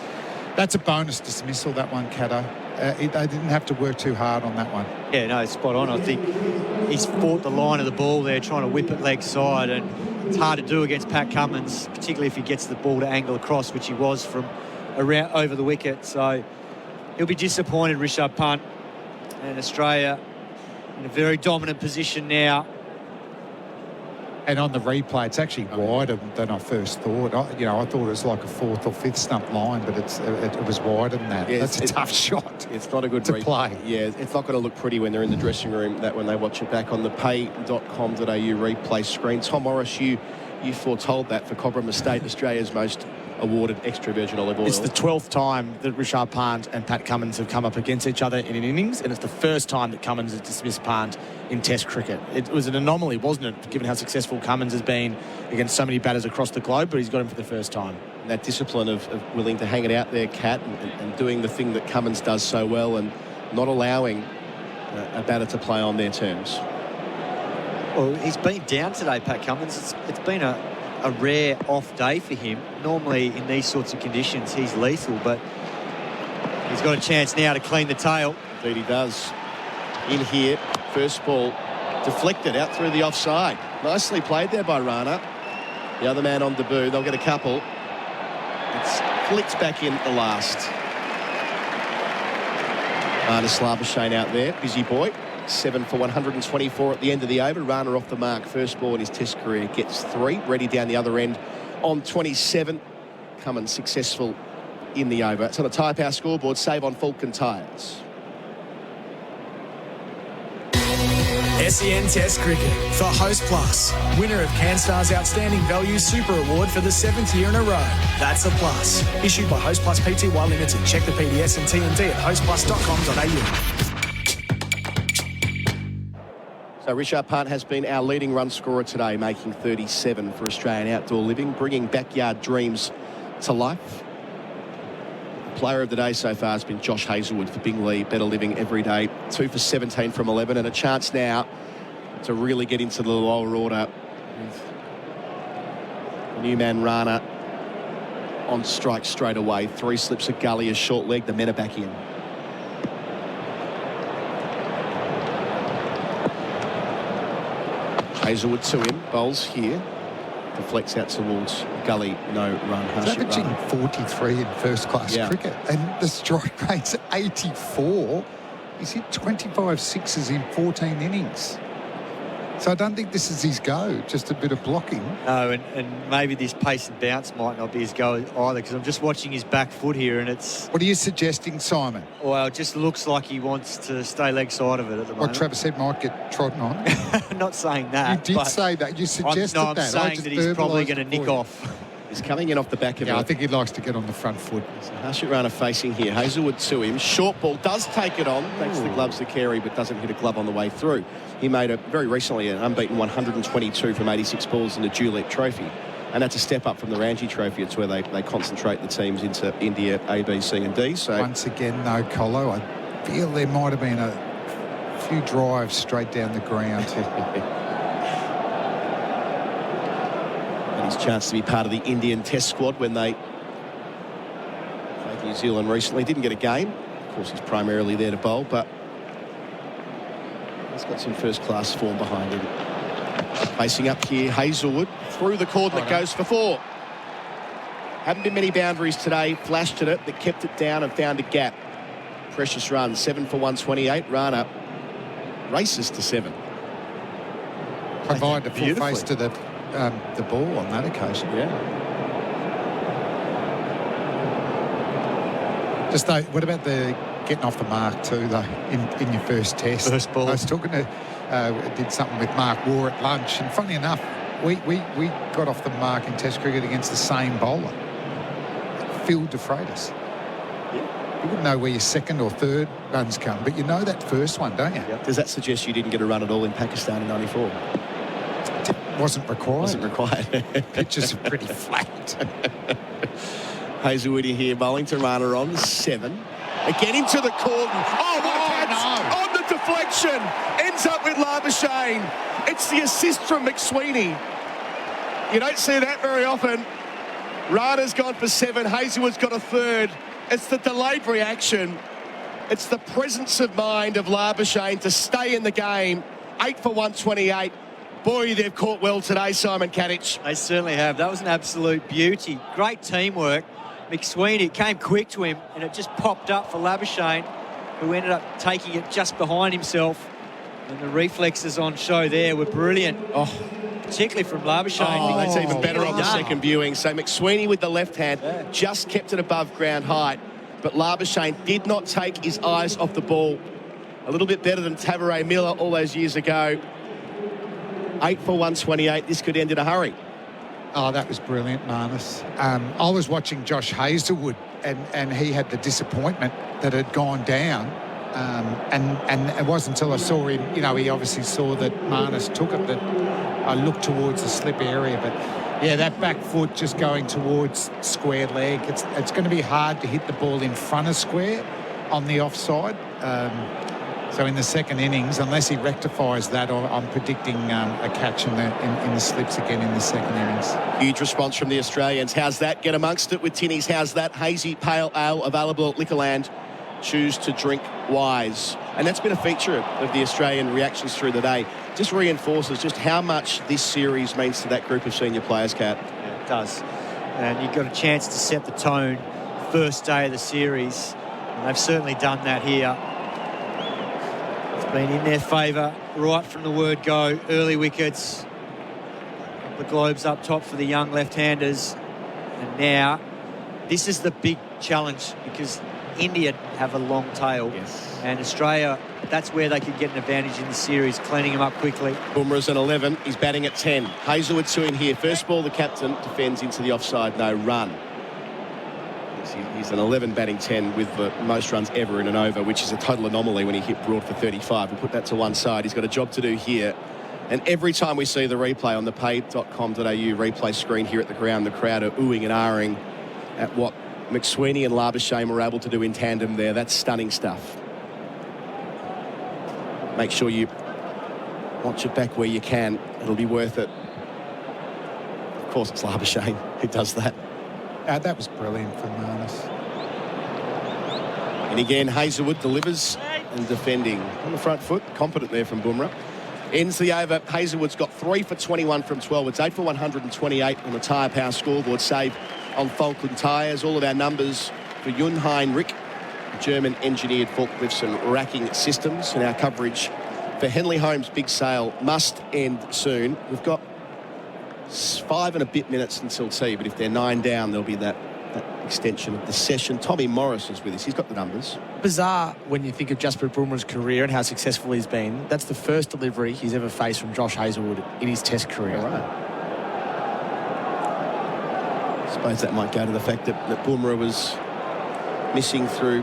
that's a bonus dismissal, that one, Kato. They didn't have to work too hard on that one. Yeah, no, spot on. I think he's fought the line of the ball there, trying to whip it leg side, and it's hard to do against Pat Cummins, particularly if he gets the ball to angle across, which he was from around over the wicket. So he'll be disappointed, Rishabh Pant, and Australia in a very dominant position now. And on the replay, it's actually wider than I first thought. I thought it was like a 4th or 5th stump line, but it was wider than that. Yeah, that's a tough shot. It's not a good play. Yeah, it's not going to look pretty when they're in the dressing room, that when they watch it back on the pay.com.au replay screen. Tom Morris, you foretold that for Cobram Estate, Australia's most awarded extra virgin olive oil. It's the 12th time that Rishabh Pant and Pat Cummins have come up against each other in an innings, and it's the first time that Cummins has dismissed Pant in Test cricket. It was an anomaly, wasn't it, given how successful Cummins has been against so many batters across the globe, but he's got him for the first time. And that discipline of willing to hang it out there, Cat, and doing the thing that Cummins does so well, and not allowing a batter to play on their terms. Well, he's been down today, Pat Cummins. It's been a rare off day for him. Normally in these sorts of conditions he's lethal, but he's got a chance now to clean the tail. Indeed he does. In here, first ball deflected out through the offside. Nicely played there by Rana. The other man on debut, they'll get a couple. It's flicked back in at the last. Rana Slavashane out there, busy boy. 7 for 124 at the end of the over. Rana off the mark. First ball in his Test career gets 3. Ready down the other end on 27. Cummins successful in the over. It's on the Tyre Power scoreboard. Save on Falcon tyres. SEN Test Cricket for Host Plus. Winner of CanStar's Outstanding Value Super Award for the 7th year in a row. That's a plus. Issued by Host Plus Pty Limited. Check the PDS and TND at hostplus.com.au. So Rishabh Pant has been our leading run scorer today, making 37 for Australian outdoor living, bringing backyard dreams to life. Player of the day so far has been Josh Hazlewood for Bingley, Better Living Every Day. 2 for 17 from 11, and a chance now to really get into the lower order with the new man Rana on strike straight away. 3 slips of gully, a short leg, the men are back in. Hazlewood to him, bowls here, deflects out towards gully, no run. He's averaging 43 in first-class cricket, and the strike rate's 84. He's hit 25 sixes in 14 innings. So I don't think this is his go, just a bit of blocking. No, and maybe this pace and bounce might not be his go either, because I'm just watching his back foot here and it's... What are you suggesting, Simon? Well, it just looks like he wants to stay leg side of it at the moment. What Trevor said might get trodden on. I'm not saying that. You did say that. You suggested I'm that. saying that he's probably going to nick off. He's coming in off the back of it. I think he likes to get on the front foot. Harshit Rana facing here. Hazelwood to him. Short ball does take it on. Thanks to the gloves to Carey, but doesn't hit a glove on the way through. He made very recently an unbeaten 122 from 86 balls in the Julep Trophy. And that's a step up from the Ranji Trophy. It's where they concentrate the teams into India, A, B, C and D. So once again, no Colo. I feel there might have been a few drives straight down the ground. His chance to be part of the Indian Test squad when they played New Zealand recently. Didn't get a game. Of course, he's primarily there to bowl, but he's got some first-class form behind him. Facing up here, Hazelwood through the cordon that goes for 4. Haven't been many boundaries today. Flashed at it, but kept it down and found a gap. Precious run, 7 for 128. Rana races to 7. Provide a full face to the ball on that occasion. Yeah. Just though, what about the getting off the mark too, though, in your first test? First ball. I was talking to, did something with Mark Waugh at lunch, and funny enough, we got off the mark in Test cricket against the same bowler, Phil DeFreitas. Yeah. You wouldn't know where your second or third runs come, but you know that first one, don't you? Yep. Does that suggest you didn't get a run at all in Pakistan in '94? Wasn't required. Wasn't required. Pitches are pretty flat. Hazelwood here, bowling to Rana on 7. Again into the cordon. Oh, what a catch! No. On the deflection. Ends up with Labuschagne. It's the assist from McSweeney. You don't see that very often. Rana's gone for 7. Hazelwood's got a 3rd. It's the delayed reaction. It's the presence of mind of Labuschagne to stay in the game. 8 for 128. Boy, they've caught well today, Simon Katich. They certainly have. That was an absolute beauty. Great teamwork. McSweeney came quick to him, and it just popped up for Labuschagne, who ended up taking it just behind himself. And the reflexes on show there were brilliant. Oh, particularly from Labuschagne. Oh, that's even better on the second viewing. So McSweeney with the left hand just kept it above ground height, but Labuschagne did not take his eyes off the ball. A little bit better than Tavares Miller all those years ago. 8 for 128. This could end in a hurry. Oh, that was brilliant, Marnus. I was watching Josh Hazelwood, and he had the disappointment that had gone down. And it wasn't until I saw him, he obviously saw that Marnus took it, that I looked towards the slip area. But, yeah, that back foot just going towards square leg. It's going to be hard to hit the ball in front of square on the offside. So in the second innings, unless he rectifies that, I'm predicting a catch in the slips again in the second innings. Huge response from the Australians. How's that? Get amongst it with tinnies. How's that? Hazy pale ale available at Liquorland. Choose to drink wise. And that's been a feature of the Australian reactions through the day. Just reinforces just how much this series means to that group of senior players, Kat. Yeah, it does. And you've got a chance to set the tone first day of the series. And they've certainly done that here. Been in their favour right from the word go. Early wickets, the globes up top for the young left-handers, and now this is the big challenge because India have a long tail, and Australia, that's where they could get an advantage in the series, cleaning them up quickly. Bumrah's an 11. He's batting at 10. Hazelwood to in here. First ball, the captain defends into the offside, no run. He's an 11 batting 10 with the most runs ever in an over, which is a total anomaly when he hit Broad for 35. We'll put that to one side. He's got a job to do here. And every time we see the replay on the pay.com.au replay screen here at the ground, the crowd are oohing and ahhing at what McSweeney and Labuschagne were able to do in tandem there. That's stunning stuff. Make sure you watch it back where you can. It'll be worth it. Of course, it's Labuschagne who does that. That was brilliant from Marnus. And again, Hazelwood delivers and defending on the front foot. Competent there from Bumrah. Ends the over. Hazelwood's got 3 for 21 from 12. It's 8 for 128 on the Tyre Power scoreboard. Save on Falkland Tyres. All of our numbers for Yun Hein Rick German-engineered forklifts and racking systems. And our coverage for Henley Holmes' big sale must end soon. We've got 5 and a bit minutes until tea, but if they're 9 down, there'll be that extension of the session. Tommy Morris is with us. He's got the numbers. Bizarre when you think of Jasprit Bumrah's career and how successful he's been. That's the first delivery he's ever faced from Josh Hazlewood in his Test career. All right. I suppose that might go to the fact that Bumrah was missing through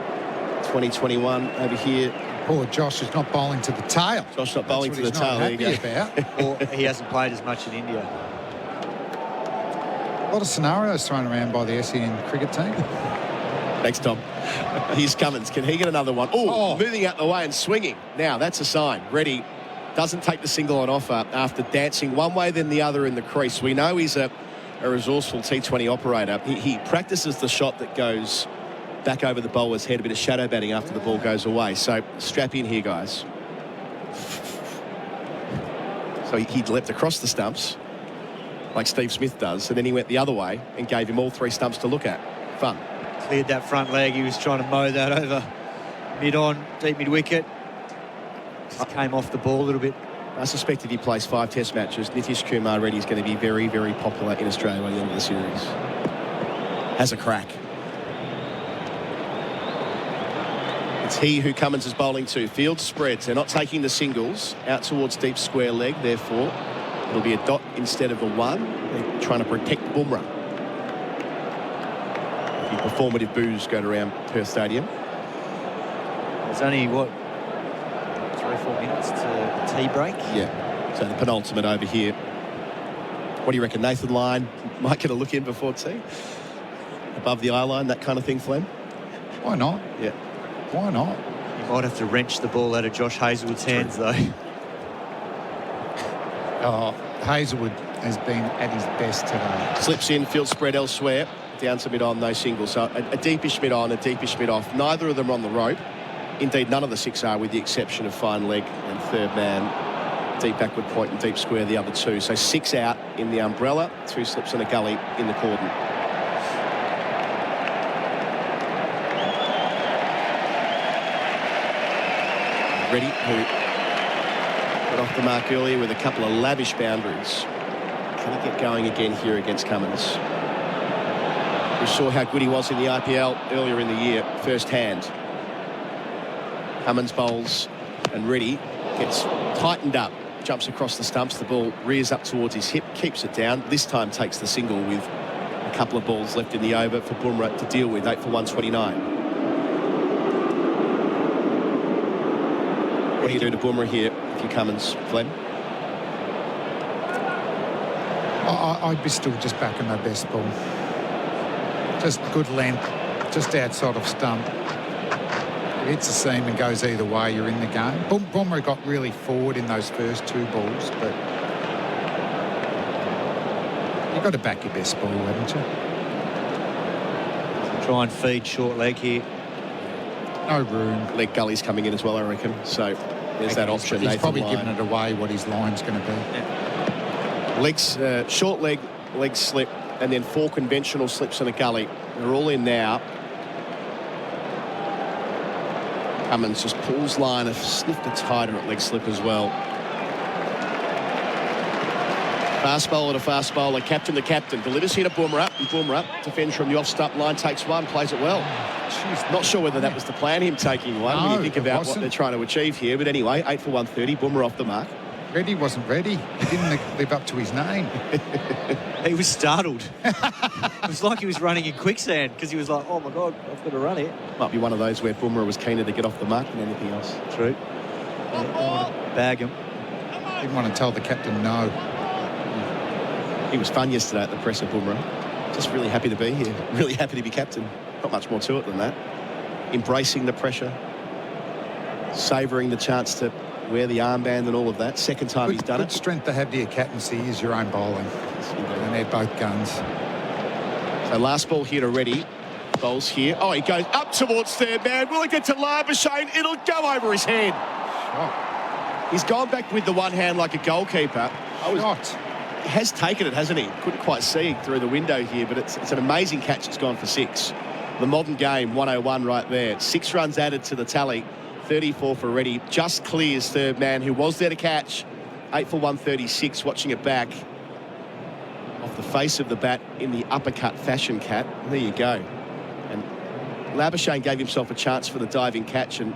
2021 over here. Poor Josh is not bowling to the tail. Josh not bowling to the tail. There you go. About. Or he hasn't played as much in India. A lot of scenarios thrown around by the SEN cricket team. Thanks, Tom. Here's Cummins. Can he get another one? Oh, moving out the way and swinging. Now, that's a sign. Reddy doesn't take the single on offer after dancing one way then the other in the crease. We know he's a resourceful T20 operator. He practices the shot that goes back over the bowler's head, a bit of shadow batting after the ball goes away. So strap in here, guys. So he leapt across the stumps like Steve Smith does, and then he went the other way and gave him all 3 stumps to look at. Fun. Cleared that front leg. He was trying to mow that over mid-on, deep mid-wicket. Just came off the ball a little bit. I suspect if he plays 5 Test matches, Nitish Kumar Reddy is going to be very, very popular in Australia by the end of the series. Has a crack. It's he who Cummins is bowling to. Field spreads. They're not taking the singles out towards deep square leg, therefore it'll be a dot instead of a 1. They're trying to protect Bumrah. The performative boos going around Perth Stadium. There's only, 3 or 4 minutes to tea break? Yeah. So the penultimate over here. What do you reckon, Nathan Lyon might get a look in before tea? Above the eye line, that kind of thing, Flem? Why not? Yeah. Why not? You might have to wrench the ball out of Josh Hazlewood's hands, though. Hazlewood has been at his best today. Slips in, field spread elsewhere. Down to mid-on, no singles. So a deepish mid-on, a deepish mid-off. Neither of them are on the rope. Indeed, none of the 6 are, with the exception of fine leg and third man. Deep backward point and deep square, the other 2. So 6 out in the umbrella, 2 slips and a gully in the cordon. Reddy, who got off the mark earlier with a couple of lavish boundaries. Can he get going again here against Cummins? We saw how good he was in the IPL earlier in the year, firsthand. Cummins bowls and Reddy gets tightened up, jumps across the stumps, the ball rears up towards his hip, keeps it down. This time takes the single with a couple of balls left in the over for Bumrah to deal with, 8 for 129. What do you do to Bumrah here if you Cummins, Flem? I'd be still just backing my best ball. Just good length, just outside of stump. It hits the seam and goes either way, you're in the game. Bumrah got really forward in those first 2 balls, but you've got to back your best ball, haven't you? Try and feed short leg here. No room. Leg gully's coming in as well, I reckon. So there's that option. He's probably giving it away what his line's going to be. Yeah. Legs, short leg slip, and then 4 conventional slips and a gully. They're all in now. Cummins just pulls line, a sniff tighter at leg slip as well. Fast bowler to fast bowler, captain to captain. Delivers here to Bumrah, and Bumrah defends from the off-stump line, takes 1, plays it well. Jeez, not sure whether that was the plan, him taking 1, when you think about what they're trying to achieve here. But anyway, 8 for 130, Bumrah off the mark. Reddy wasn't ready. He didn't live up to his name. He was startled. It was like he was running in quicksand because he was like, oh, my God, I've got to run here. Might be one of those where Bumrah was keener to get off the mark than anything else. True. Bag him. Didn't want to tell the captain no. He was fun yesterday at the presser, Bumrah. Just really happy to be here. Really happy to be captain. Not much more to it than that. Embracing the pressure. Savouring the chance to wear the armband and all of that. Second time he's done it. Good strength to have to your captaincy is your own bowling. And they're both guns. So last ball here to Reddy. Bowls here. Oh, he goes up towards third man. Will it get to Labuschagne? It'll go over his head. Shot. He's gone back with the one hand like a goalkeeper. Shot. He has taken it, hasn't he? Couldn't quite see through the window here, but it's an amazing catch. It's gone for 6. The modern game, 101 right there. 6 runs added to the tally. 34 for Reddy. Just clears third man, who was there to catch. 8 for 136. Watching it back off the face of the bat in the uppercut fashion, Cat. There you go. And Labuschagne gave himself a chance for the diving catch, and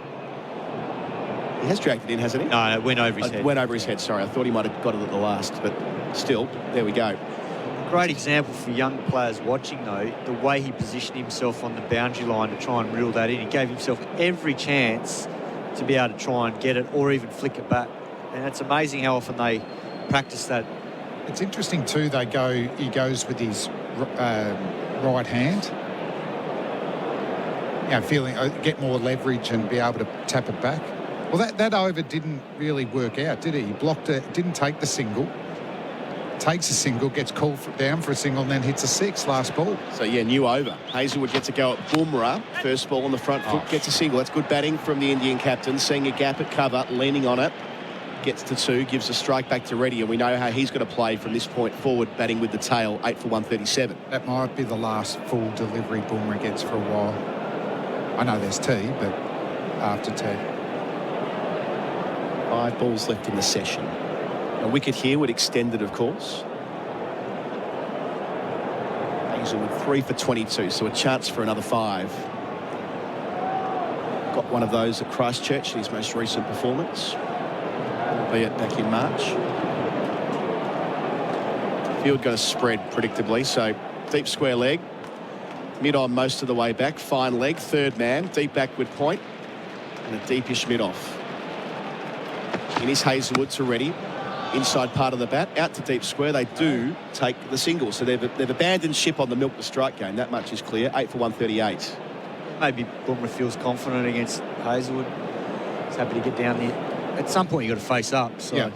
he has dragged it in, hasn't he? No, it went over his head. Went over his head, sorry. I thought he might have got it at the last, but still, there we go. Great example for young players watching, though, the way he positioned himself on the boundary line to try and reel that in. He gave himself every chance to be able to try and get it or even flick it back. And it's amazing how often they practice that. It's interesting too, he goes with his right hand. Feeling get more leverage and be able to tap it back. Well, that over didn't really work out, did he? He blocked it, didn't take the single. Takes a single, gets called down for a single, and then hits a 6 last ball. So, yeah, new over. Hazelwood gets a go at Bumrah. First ball on the front foot, gets a single. That's good batting from the Indian captain. Seeing a gap at cover, leaning on it. Gets to 2, gives a strike back to Reddy, and we know how he's going to play from this point forward, batting with the tail, 8 for 137. That might be the last full delivery Bumrah gets for a while. I know there's tea, but after tea. 5 balls left in the session. A wicket here would extend it, of course. Hazelwood 3 for 22, so a chance for another 5. Got one of those at Christchurch in his most recent performance, albeit back in March. Field going to spread predictably, so deep square leg. Mid-on most of the way back, fine leg, third man, deep backward point, and a deepish mid-off. In is Hazelwood to Reddy. Inside part of the bat, out to deep square. They do take the single, so they've abandoned ship on the milk the strike game. That much is clear. 8 for 138. Maybe Bumrah feels confident against Hazelwood. He's happy to get down there. At some point, you've got to face up. So. Yeah.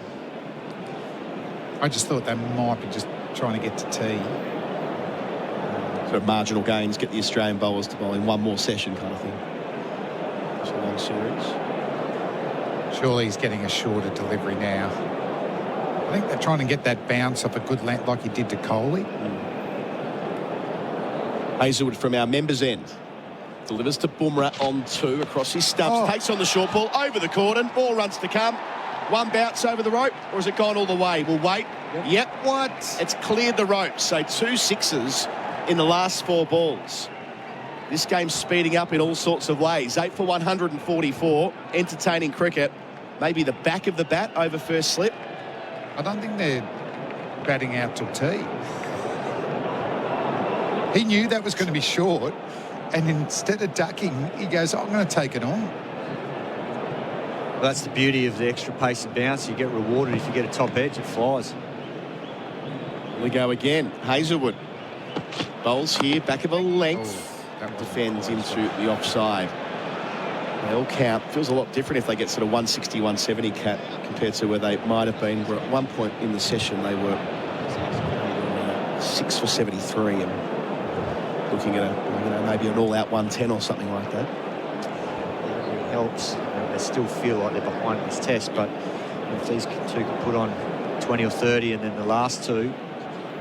I just thought they might be just trying to get to tee. Sort of marginal gains, get the Australian bowlers to bowl in one more session kind of thing. It's a long series. Surely he's getting a shorter delivery now. I think they're trying to get that bounce up a good length like he did to Coley. Hazelwood from our members' end delivers to Bumrah on 2 across his stumps. Takes on the short ball over the cordon. More runs to come. One bounce over the rope, or has it gone all the way? We'll wait. Yep. What? It's cleared the rope. So 2 sixes in the last 4 balls. This game's speeding up in all sorts of ways. 8 for 144. Entertaining cricket. Maybe the back of the bat over first slip. I don't think they're batting out till tee. He knew that was going to be short, and instead of ducking, he goes, I'm going to take it on. Well, that's the beauty of the extra pace and bounce. You get rewarded if you get a top edge, it flies. Here we go again. Hazelwood bowls here, back of a length. Defends into the offside. They all count. Feels a lot different if they get sort of 160, 170 Cat compared to where they might have been. Where at one point in the session they were 6 for 73 and looking at maybe an all-out 110 or something like that. It helps. They still feel like they're behind this test, but if these 2 can put on 20 or 30 and then the last 2,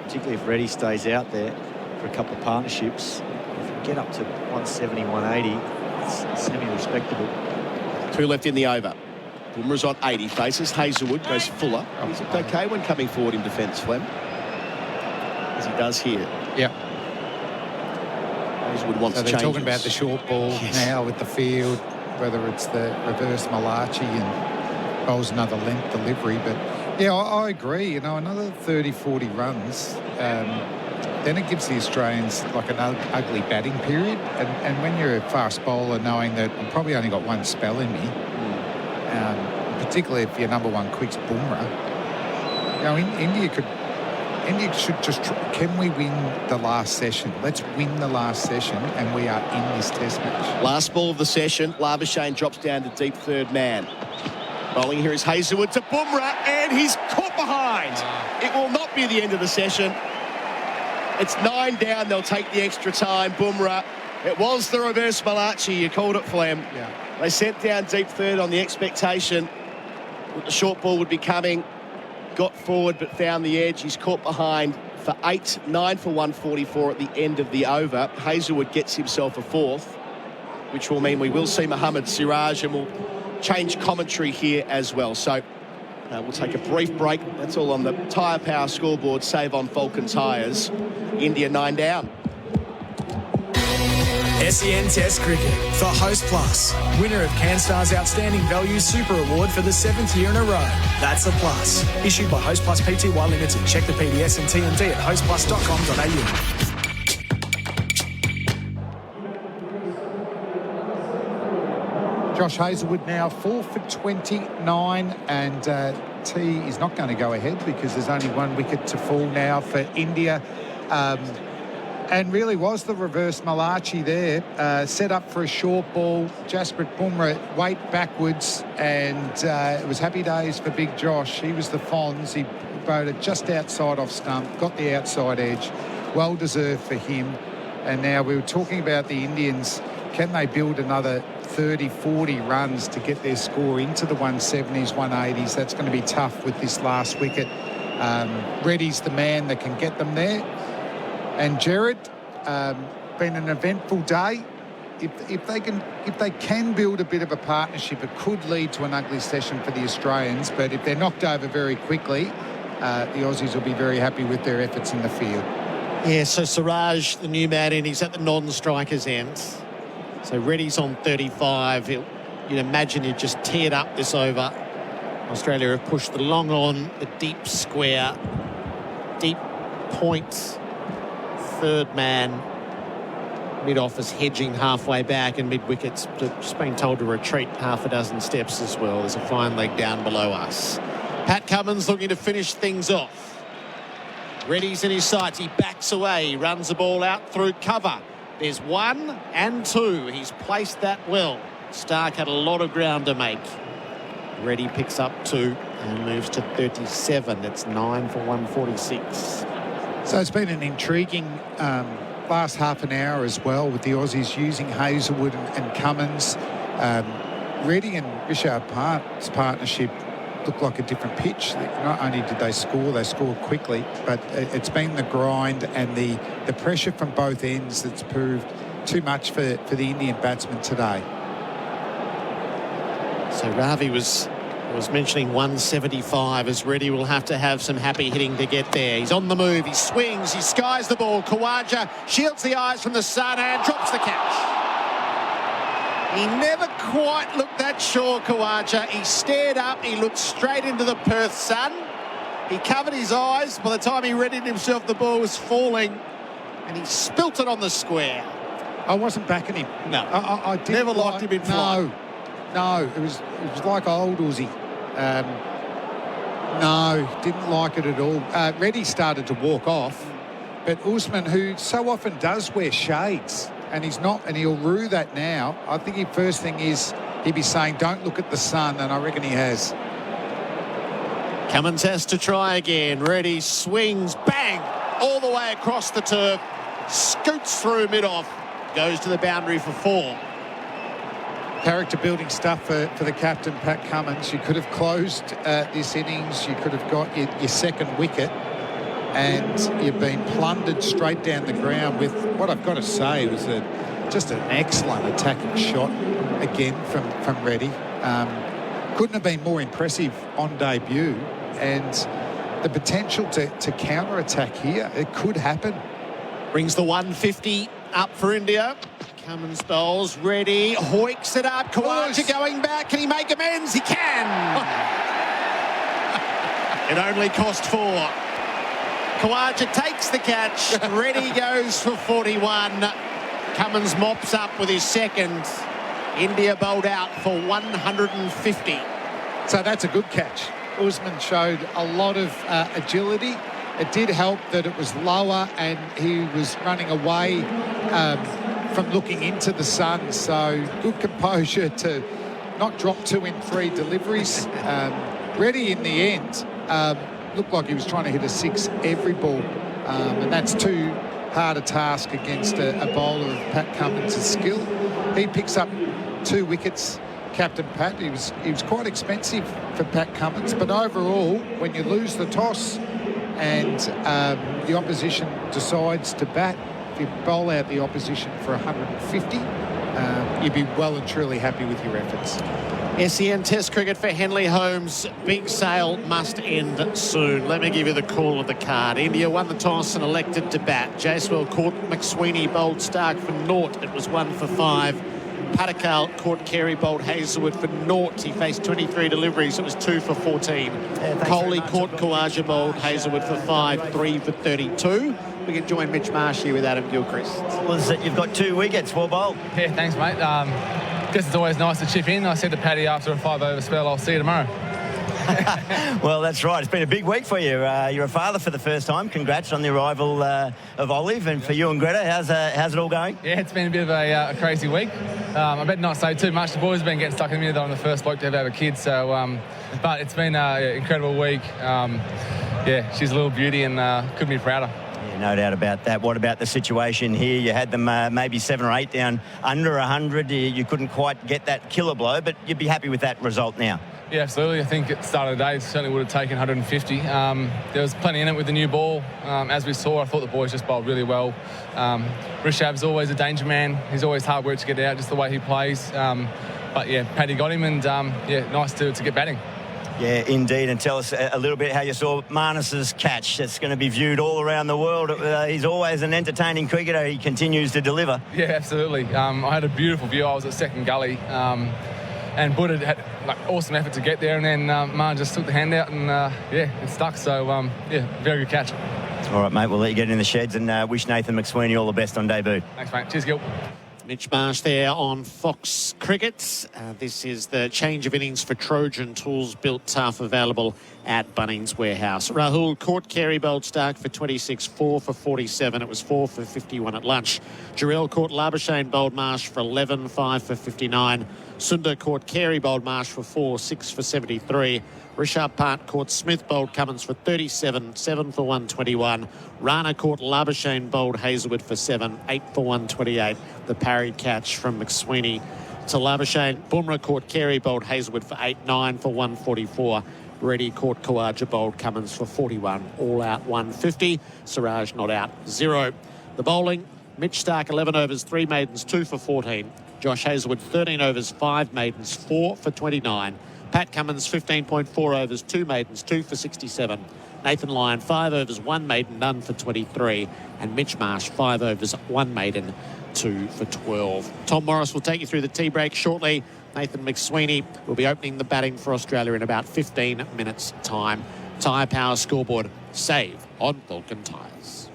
particularly if Reddy stays out there for a couple of partnerships, if you get up to 170, 180, it's semi-respectable. 2 left in the over. Bumrah's on 80, faces Hazelwood, goes Fuller. He's looked okay when coming forward in defence, Flem, as he does here. Yeah. Hazelwood wants so they're changes. talking about the short ball now with the field, whether it's the reverse Malachi and bowls another length delivery. But, yeah, I agree. Another 30, 40 runs. Then it gives the Australians like an ugly batting period. And when you're a fast bowler, knowing that I've probably only got one spell in me, particularly if your number 1 quick's Bumrah, India should just try. Can we win the last session? Let's win the last session, and we are in this test match. Last ball of the session. Labuschagne drops down to deep third man. Bowling here is Hazelwood to Bumrah, and he's caught behind. It will not be the end of the session. It's 9 down. They'll take the extra time. Bumrah. It was the reverse Malachi. You called it, Flem. Yeah. They sent down deep third on the expectation that the short ball would be coming. got forward but found the edge. He's caught behind for 8, 9 for 144 at the end of the over. Hazelwood gets himself a fourth, which will mean we will see Mohamed Siraj, and we'll change commentary here as well. So we'll take a brief break. That's all on the Tyre Power scoreboard. Save on Falcon tyres. India 9 down. SEN Test Cricket for Host Plus. Winner of CanStar's Outstanding Value Super Award for the 7th year in a row. That's a plus. Issued by Host Plus Pty Limited. Check the PDS and TND at hostplus.com.au. Josh Hazelwood now 4 for 29, and T is not going to go ahead because there's only one wicket to fall now for India. And really was the reverse Malachi there. Set up for a short ball. Jasprit Bumrah wait backwards, and it was happy days for Big Josh. He was the Fonz. He voted just outside off stump, got the outside edge. Well deserved for him. And now we were talking about the Indians. Can they build another 30, 40 runs to get their score into the 170s, 180s? That's going to be tough with this last wicket. Reddy's the man that can get them there. And Gerard, been an eventful day. If they can build a bit of a partnership, it could lead to an ugly session for the Australians. But if they're knocked over very quickly, the Aussies will be very happy with their efforts in the field. Yeah, so Siraj, the new man in, he's at the non-strikers end. So Reddy's on 35. You'd imagine he'd just tee it up this over. Australia have pushed the long on, the deep square, deep point. Third man, mid-off is hedging halfway back, and mid-wicket's just been told to retreat half a dozen steps as well. There's a fine leg down below us. Pat Cummins looking to finish things off. Reddy's in his sights. He backs away. He runs the ball out through cover. There's 1 and 2. He's placed that well. Stark had a lot of ground to make. Reddy picks up 2 and moves to 37. That's 9 for 146. So it's been an intriguing last half an hour as well, with the Aussies using Hazelwood and Cummins. Reddy and Richard Part's partnership looked like a different pitch. Not only did they scored quickly, but it's been the grind and the pressure from both ends that's proved too much for the Indian batsmen today. So Ravi was mentioning 175, as Reddy will have to have some happy hitting to get there. He's on the move, he swings, he skies the ball. Khawaja shields the eyes from the sun and drops the catch. He never quite looked that sure, Khawaja. He stared up, he looked straight into the Perth sun. He covered his eyes. By the time he readied himself, the ball was falling, and he spilt it on the square. I wasn't backing him. No, I didn't never liked him in flight. No, it was like old Uzi. No, didn't like it at all. Reddy started to walk off, but Usman, who so often does wear shades, and he's not, and he'll rue that now. I think his first thing is he'd be saying, don't look at the sun, and I reckon he has. Cummins has to try again. Reddy swings, bang, all the way across the turf, scoots through mid-off, goes to the boundary for 4. Character building stuff for the captain, Pat Cummins. You could have closed this innings. You could have got your second wicket, and you've been plundered straight down the ground with what I've got to say was just an excellent attacking shot again from Reddy. Couldn't have been more impressive on debut, and the potential to counter-attack here, it could happen. Brings the 150 up for India. Cummins bowls, Reddy hoiks it up. Khawaja going back. Can he make amends? He can. It only cost 4. Khawaja takes the catch. Reddy goes for 41. Cummins mops up with his second. India bowled out for 150. So that's a good catch. Usman showed a lot of agility. It did help that it was lower and he was running away from looking into the sun. So good composure to not drop 2 in 3 deliveries. Reddy in the end looked like he was trying to hit a 6 every ball. And that's too hard a task against a bowler of Pat Cummins' skill. He picks up 2 wickets Captain Pat. He was quite expensive for Pat Cummins, but overall, when you lose the toss and the opposition decides to bat, if you bowl out the opposition for 150, you'd be well and truly happy with your efforts. SEN Test cricket for Henley Holmes. Big sale must end soon. Let me give you the call of the card. India won the toss and elected to bat. Jaiswal caught McSweeney, bowled Stark for naught. It was 1 for 5. Patakal caught Carey, bowled Hazelwood for naught. He faced 23 deliveries. It was 2 for 14. Kohli caught Khawaja, bowled Hazelwood for 5, 3 for 32. We can join Mitch Marsh here with Adam Gilchrist. You've got 2 wickets, well bowled. Yeah, thanks, mate. Guess it's always nice to chip in. I said to Paddy after a 5-over spell, I'll see you tomorrow. Well, that's right. It's been a big week for you. You're a father for the first time. Congrats on the arrival of Olive. And for you and Greta, how's it all going? Yeah, it's been a bit of a crazy week. I better not say too much. The boys have been getting stuck in me that I'm the first bloke to ever have a kid. So, but it's been an incredible week. Yeah, she's a little beauty and couldn't be prouder. No doubt about that. What about the situation here? You had them maybe 7 or 8 down under 100. You couldn't quite get that killer blow, but you'd be happy with that result now. Yeah, absolutely. I think at the start of the day, it certainly would have taken 150. There was plenty in it with the new ball. As we saw, I thought the boys just bowled really well. Rishabh's always a danger man. He's always hard work to get out, just the way he plays. But yeah, Paddy got him, and yeah, nice to get batting. Yeah, indeed. And tell us a little bit how you saw Marnus's catch. It's going to be viewed all around the world. He's always an entertaining cricketer. He continues to deliver. Yeah, absolutely. I had a beautiful view. I was at second gully. And Bud had awesome effort to get there, and then Marn just took the hand out, and yeah, it stuck. So yeah, very good catch. All right, mate. We'll let you get in the sheds and wish Nathan McSweeney all the best on debut. Thanks, mate. Cheers, Gil. Mitch Marsh there on Fox Cricket. This is the change of innings for Trojan Tools, built tough, available at Bunnings Warehouse. Rahul caught Carey, bowled Stark for 26, 4 for 47. It was 4 for 51 at lunch. Jarrell caught Labuschagne, bowled Marsh for 11, 5 for 59. Sundar caught Carey, bowled Marsh for 4, 6 for 73. Rishabh Pant caught Smith, bowled Cummins for 37, 7 for 121. Rana caught Labuschagne, bowled Hazelwood for 7, 8 for 128. The parry catch from McSweeney to Labuschagne. Bumrah caught Carey, bowled Hazelwood for 8, 9 for 144. Reddy caught Khawaja, bowled Cummins for 41. All out 150. Siraj not out 0. The bowling, Mitch Stark 11 overs, 3 maidens, 2 for 14. Josh Hazelwood 13 overs, 5 maidens, 4 for 29. Pat Cummins 15.4 overs, 2 maidens, 2 for 67. Nathan Lyon 5 overs, 1 maiden, none for 23. And Mitch Marsh 5 overs, 1 maiden, 2 for 12. Tom Morris will take you through the tea break shortly. Nathan McSweeney will be opening the batting for Australia in about 15 minutes' time. Tyre Power scoreboard, save on Vulcan tyres.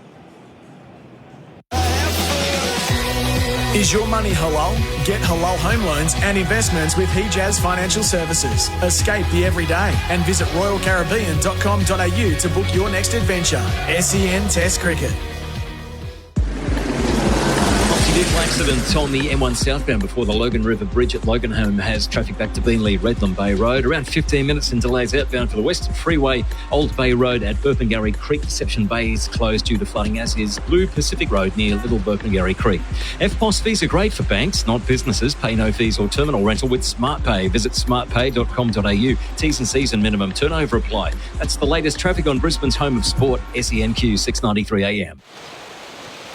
Is your money halal? Get halal home loans and investments with Hijaz Financial Services. Escape the everyday and visit royalcaribbean.com.au to book your next adventure. SEN Test Cricket. Vehicle accident on the M1 southbound before the Logan River Bridge at Loganholme has traffic back to Beenleigh, Redland Bay Road. Around 15 minutes and delays outbound for the Western Freeway, Old Bay Road at Burpengary Creek. Deception Bay is closed due to flooding, as is Blue Pacific Road near Little Burpengary Creek. FPOS fees are great for banks, not businesses. Pay no fees or terminal rental with SmartPay. Visit smartpay.com.au. T's and C's and minimum turnover apply. That's the latest traffic on Brisbane's home of sport, SENQ 693 AM.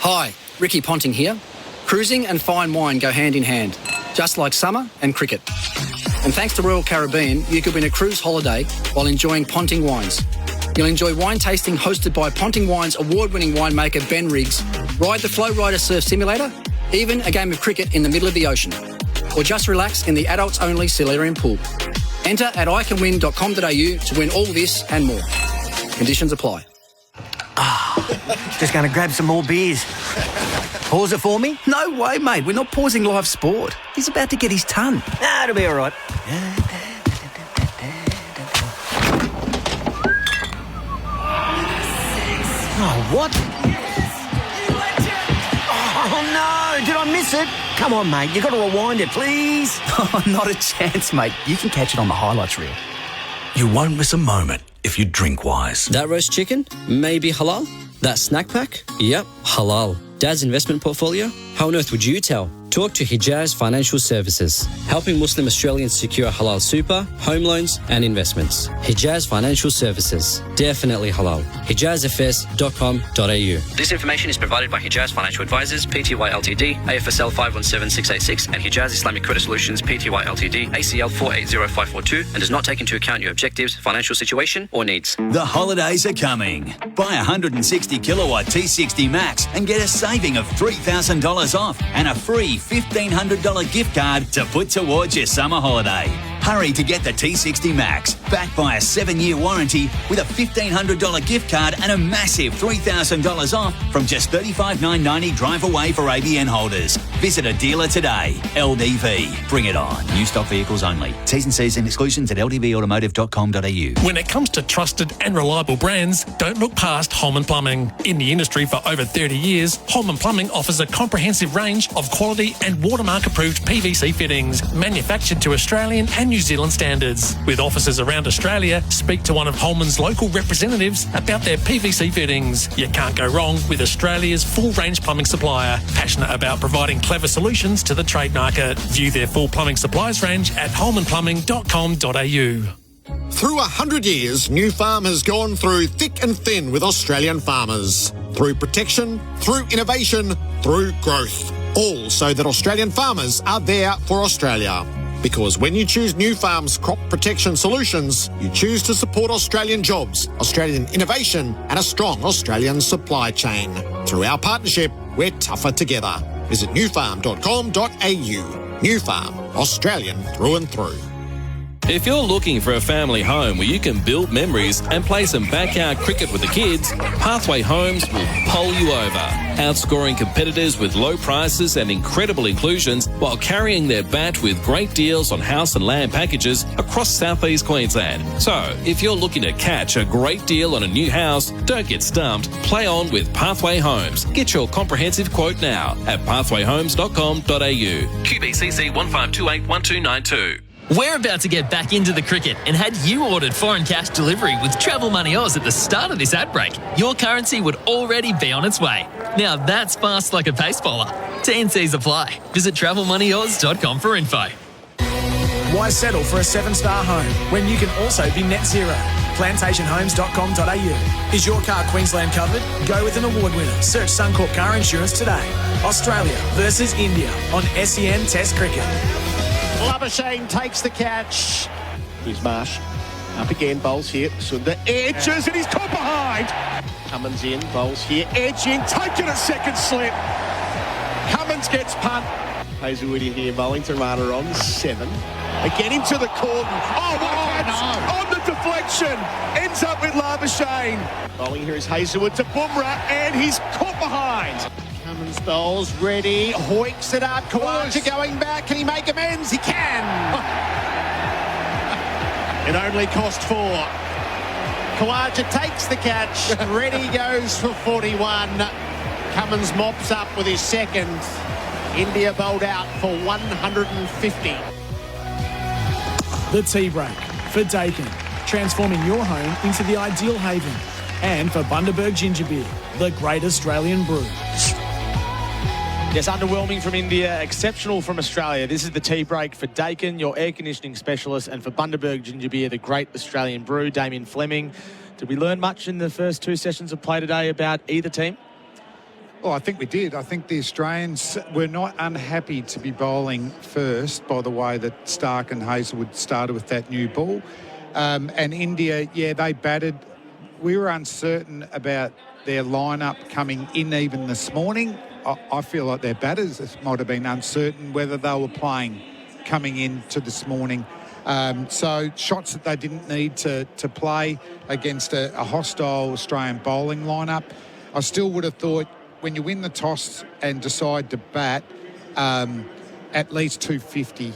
Hi, Ricky Ponting here. Cruising and fine wine go hand in hand, just like summer and cricket. And thanks to Royal Caribbean, you could win a cruise holiday while enjoying Ponting wines. You'll enjoy wine tasting hosted by Ponting Wine's award-winning winemaker Ben Riggs, ride the Flow Rider surf simulator, even a game of cricket in the middle of the ocean. Or just relax in the adults-only Solarium pool. Enter at iCanWin.com.au to win all this and more. Conditions apply. Just going to grab some more beers. Pause it for me? No way, mate. We're not pausing live sport. He's about to get his ton. Nah, it'll be all right. Oh, what? Oh, no. Did I miss it? Come on, mate. You've got to rewind it, please. Oh, not a chance, mate. You can catch it on the highlights reel. You won't miss a moment if you drink wise. That roast chicken? Maybe halal? That snack pack? Yep, halal. Dad's investment portfolio? How on earth would you tell? Talk to Hijaz Financial Services, helping Muslim Australians secure halal super, home loans and investments. Hijaz Financial Services, definitely halal. hijazfs.com.au. This information is provided by Hijaz Financial Advisors, Pty Ltd, AFSL 517686 and Hijaz Islamic Credit Solutions, Pty Ltd, ACL 480542 and does not take into account your objectives, financial situation or needs. The holidays are coming. Buy a 160 kilowatt T60 Max and get a saving of $3,000 off and a free $1,500 gift card to put towards your summer holiday. Hurry to get the T60 Max, backed by a 7-year warranty with a $1,500 gift card and a massive $3,000 off from just $35,990 drive away for ABN holders. Visit a dealer today. LDV. Bring it on. New stock vehicles only. T's and C's and exclusions at ldvautomotive.com.au. When it comes to trusted and reliable brands, don't look past Holman Plumbing. In the industry for over 30 years, Holman Plumbing offers a comprehensive range of quality and watermark approved PVC fittings, manufactured to Australian and New Zealand standards. With offices around Australia, speak to one of Holman's local representatives about their PVC fittings. You can't go wrong with Australia's full range plumbing supplier, passionate about providing clever solutions to the trade market. View their full plumbing supplies range at holmanplumbing.com.au. Through 100 years, New Farm has gone through thick and thin with Australian farmers. Through protection, through innovation, through growth. All so that Australian farmers are there for Australia. Because when you choose New Farm's crop protection solutions, you choose to support Australian jobs, Australian innovation and a strong Australian supply chain. Through our partnership, we're tougher together. Visit newfarm.com.au. New Farm, Australian through and through. If you're looking for a family home where you can build memories and play some backyard cricket with the kids, Pathway Homes will bowl you over, outscoring competitors with low prices and incredible inclusions while carrying their bat with great deals on house and land packages across southeast Queensland. So, if you're looking to catch a great deal on a new house, don't get stumped. Play on with Pathway Homes. Get your comprehensive quote now at pathwayhomes.com.au. QBCC 15281292. We're about to get back into the cricket, and had you ordered foreign cash delivery with Travel Money Oz at the start of this ad break, your currency would already be on its way. Now that's fast like a pace bowler. T&Cs apply. Visit travelmoneyoz.com for info. Why settle for a 7-star home when you can also be net zero? Plantationhomes.com.au. Is your car Queensland covered? Go with an award winner. Search Suncorp Car Insurance today. Australia versus India on SEN Test Cricket. Labuschagne takes the catch. Here's Marsh. Up again, bowls here. Sunda edges and he's caught behind. Cummins in, bowls here, edging, taken a second slip. Cummins gets punt. Hazelwood in here, Wellington runner on 7. Again into the cordon. Oh, what a catch! On the deflection. Ends up with Labuschagne. Bowling here is Hazelwood to Bumrah and he's caught behind. Cummins bowls, ready, hoiks it up. Kawaja going back. Can he make amends? He can. It only cost 4. Kawaja takes the catch. Ready goes for 41. Cummins mops up with his second. India bowled out for 150. The tea break for Dakin, transforming your home into the ideal haven. And for Bundaberg Ginger Beer, the great Australian brew. Yes, underwhelming from India, exceptional from Australia. This is the tea break for Dakin, your air conditioning specialist, and for Bundaberg Ginger Beer, the great Australian brew. Damien Fleming. Did we learn much in the first 2 sessions of play today about either team? Oh, I think we did. I think the Australians were not unhappy to be bowling first by the way that Stark and Hazelwood started with that new ball. And India, yeah, they batted. We were uncertain about their lineup coming in even this morning. I feel like their batters might have been uncertain whether they were playing coming into this morning. So shots that they didn't need to play against a hostile Australian bowling lineup. I still would have thought when you win the toss and decide to bat, at least 250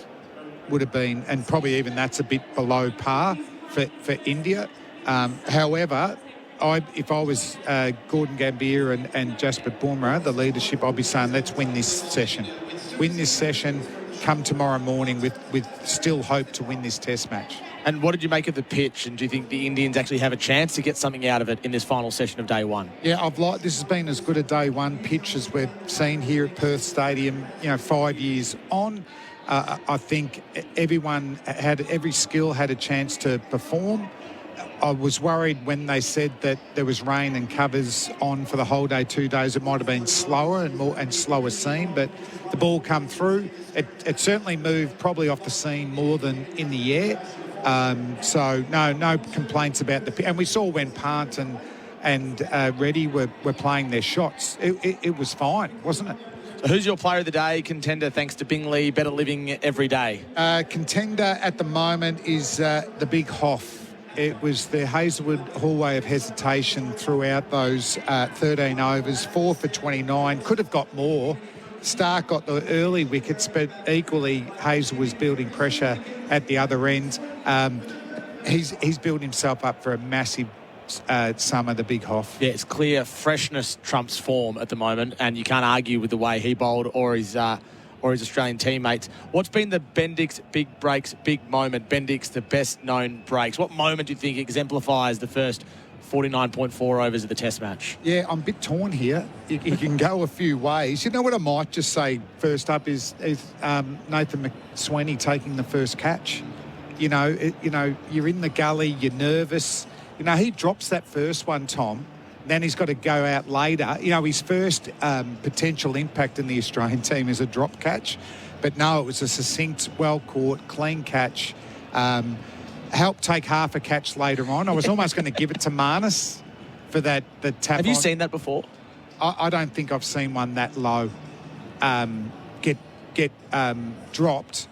would have been, and probably even that's a bit below par for India. However, if I was Gordon Gambier and Jasper Bumrah, the leadership, I'd be saying, let's win this session. Win this session, come tomorrow morning with still hope to win this test match. And what did you make of the pitch? And do you think the Indians actually have a chance to get something out of it in this final session of day one? Yeah, this has been as good a day one pitch as we've seen here at Perth Stadium, 5 years on. I think every skill had a chance to perform. I was worried when they said that there was rain and covers on for the whole day, 2 days. It might have been slower and slower seam, but the ball come through. It certainly moved probably off the seam more than in the air. So no complaints about and we saw when Pant and Reddy were playing their shots. It was fine, wasn't it? So who's your player of the day, contender, thanks to Bingley, better living every day? Contender at the moment is the Big Hoff. It was the Hazelwood hallway of hesitation throughout those 13 overs, 4 for 29. Could have got more. Stark got the early wickets, but equally Hazel was building pressure at the other end. He's built himself up for a massive summer, the Big Hoff. Yeah, it's clear freshness trumps form at the moment, and you can't argue with the way he bowled or his Australian teammates. What's been the Bendix big breaks, big moment? Bendix, the best known breaks. What moment do you think exemplifies the first 49.4 overs of the Test match? Yeah, I'm a bit torn here. You can go a few ways. You know what I might just say first up is Nathan McSweeney taking the first catch. You're in the gully, you're nervous. He drops that first one, Tom. Then he's got to go out later. His first potential impact in the Australian team is a drop catch. But no, it was a succinct, well-caught, clean catch. Helped take half a catch later on. I was almost going to give it to Marnus for the tap. Have you seen that before? I don't think I've seen one that low get dropped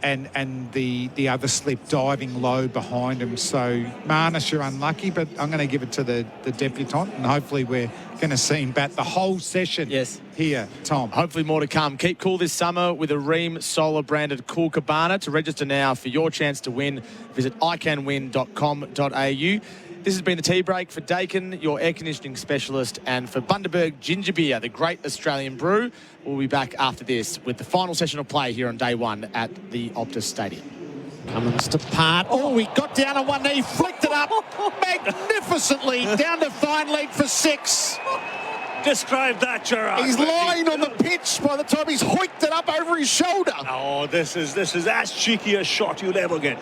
and the other slip diving low behind him. So Marnus, you're unlucky, but I'm going to give it to the debutant, and hopefully we're going to see him bat the whole session here, Tom. Hopefully more to come. Keep cool this summer with a Ream Solar branded cool cabana. To register now for your chance to win, visit iCanWin.com.au. This has been the tea break for Dakin, your air conditioning specialist, and for Bundaberg Ginger Beer, the great Australian brew. We'll be back after this with the final session of play here on day one at the Optus Stadium. Cummins to Part. Oh, he got down on one knee, flicked it up magnificently, down to fine leg for 6. Describe that, Gerard. He's lying on the pitch by the time he's hoiked it up over his shoulder. Oh, this is as cheeky a shot you'll ever get.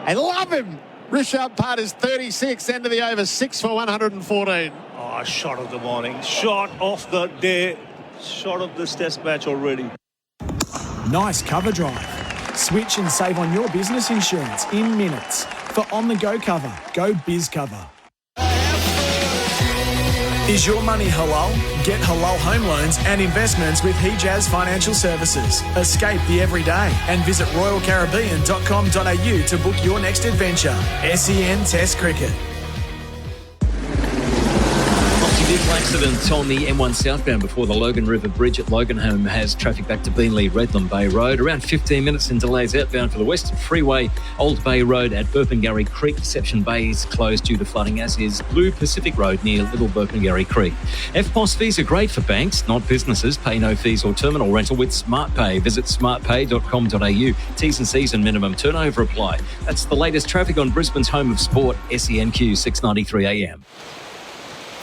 I love him. Rishabh Pant is 36, end of the over, 6 for 114. Oh, shot of the morning, shot of the day, shot of this Test match already. Nice cover drive. Switch and save on your business insurance in minutes. For on-the-go cover, go Biz Cover. Is your money halal? Get halal home loans and investments with Hijaz Financial Services. Escape the everyday and visit royalcaribbean.com.au to book your next adventure. SEN Test Cricket. Vehicle accident on the M1 southbound before the Logan River Bridge at Loganholme has traffic back to Beenleigh Redland Bay Road. Around 15 minutes in delays outbound for the Western Freeway, Old Bay Road at Burpengary Creek. Deception Bay is closed due to flooding, as is Blue Pacific Road near Little Burpengary Creek. FPOS fees are great for banks, not businesses. Pay no fees or terminal rental with SmartPay. Visit smartpay.com.au. T's and C's and minimum turnover apply. That's the latest traffic on Brisbane's home of sport, SENQ 693 AM.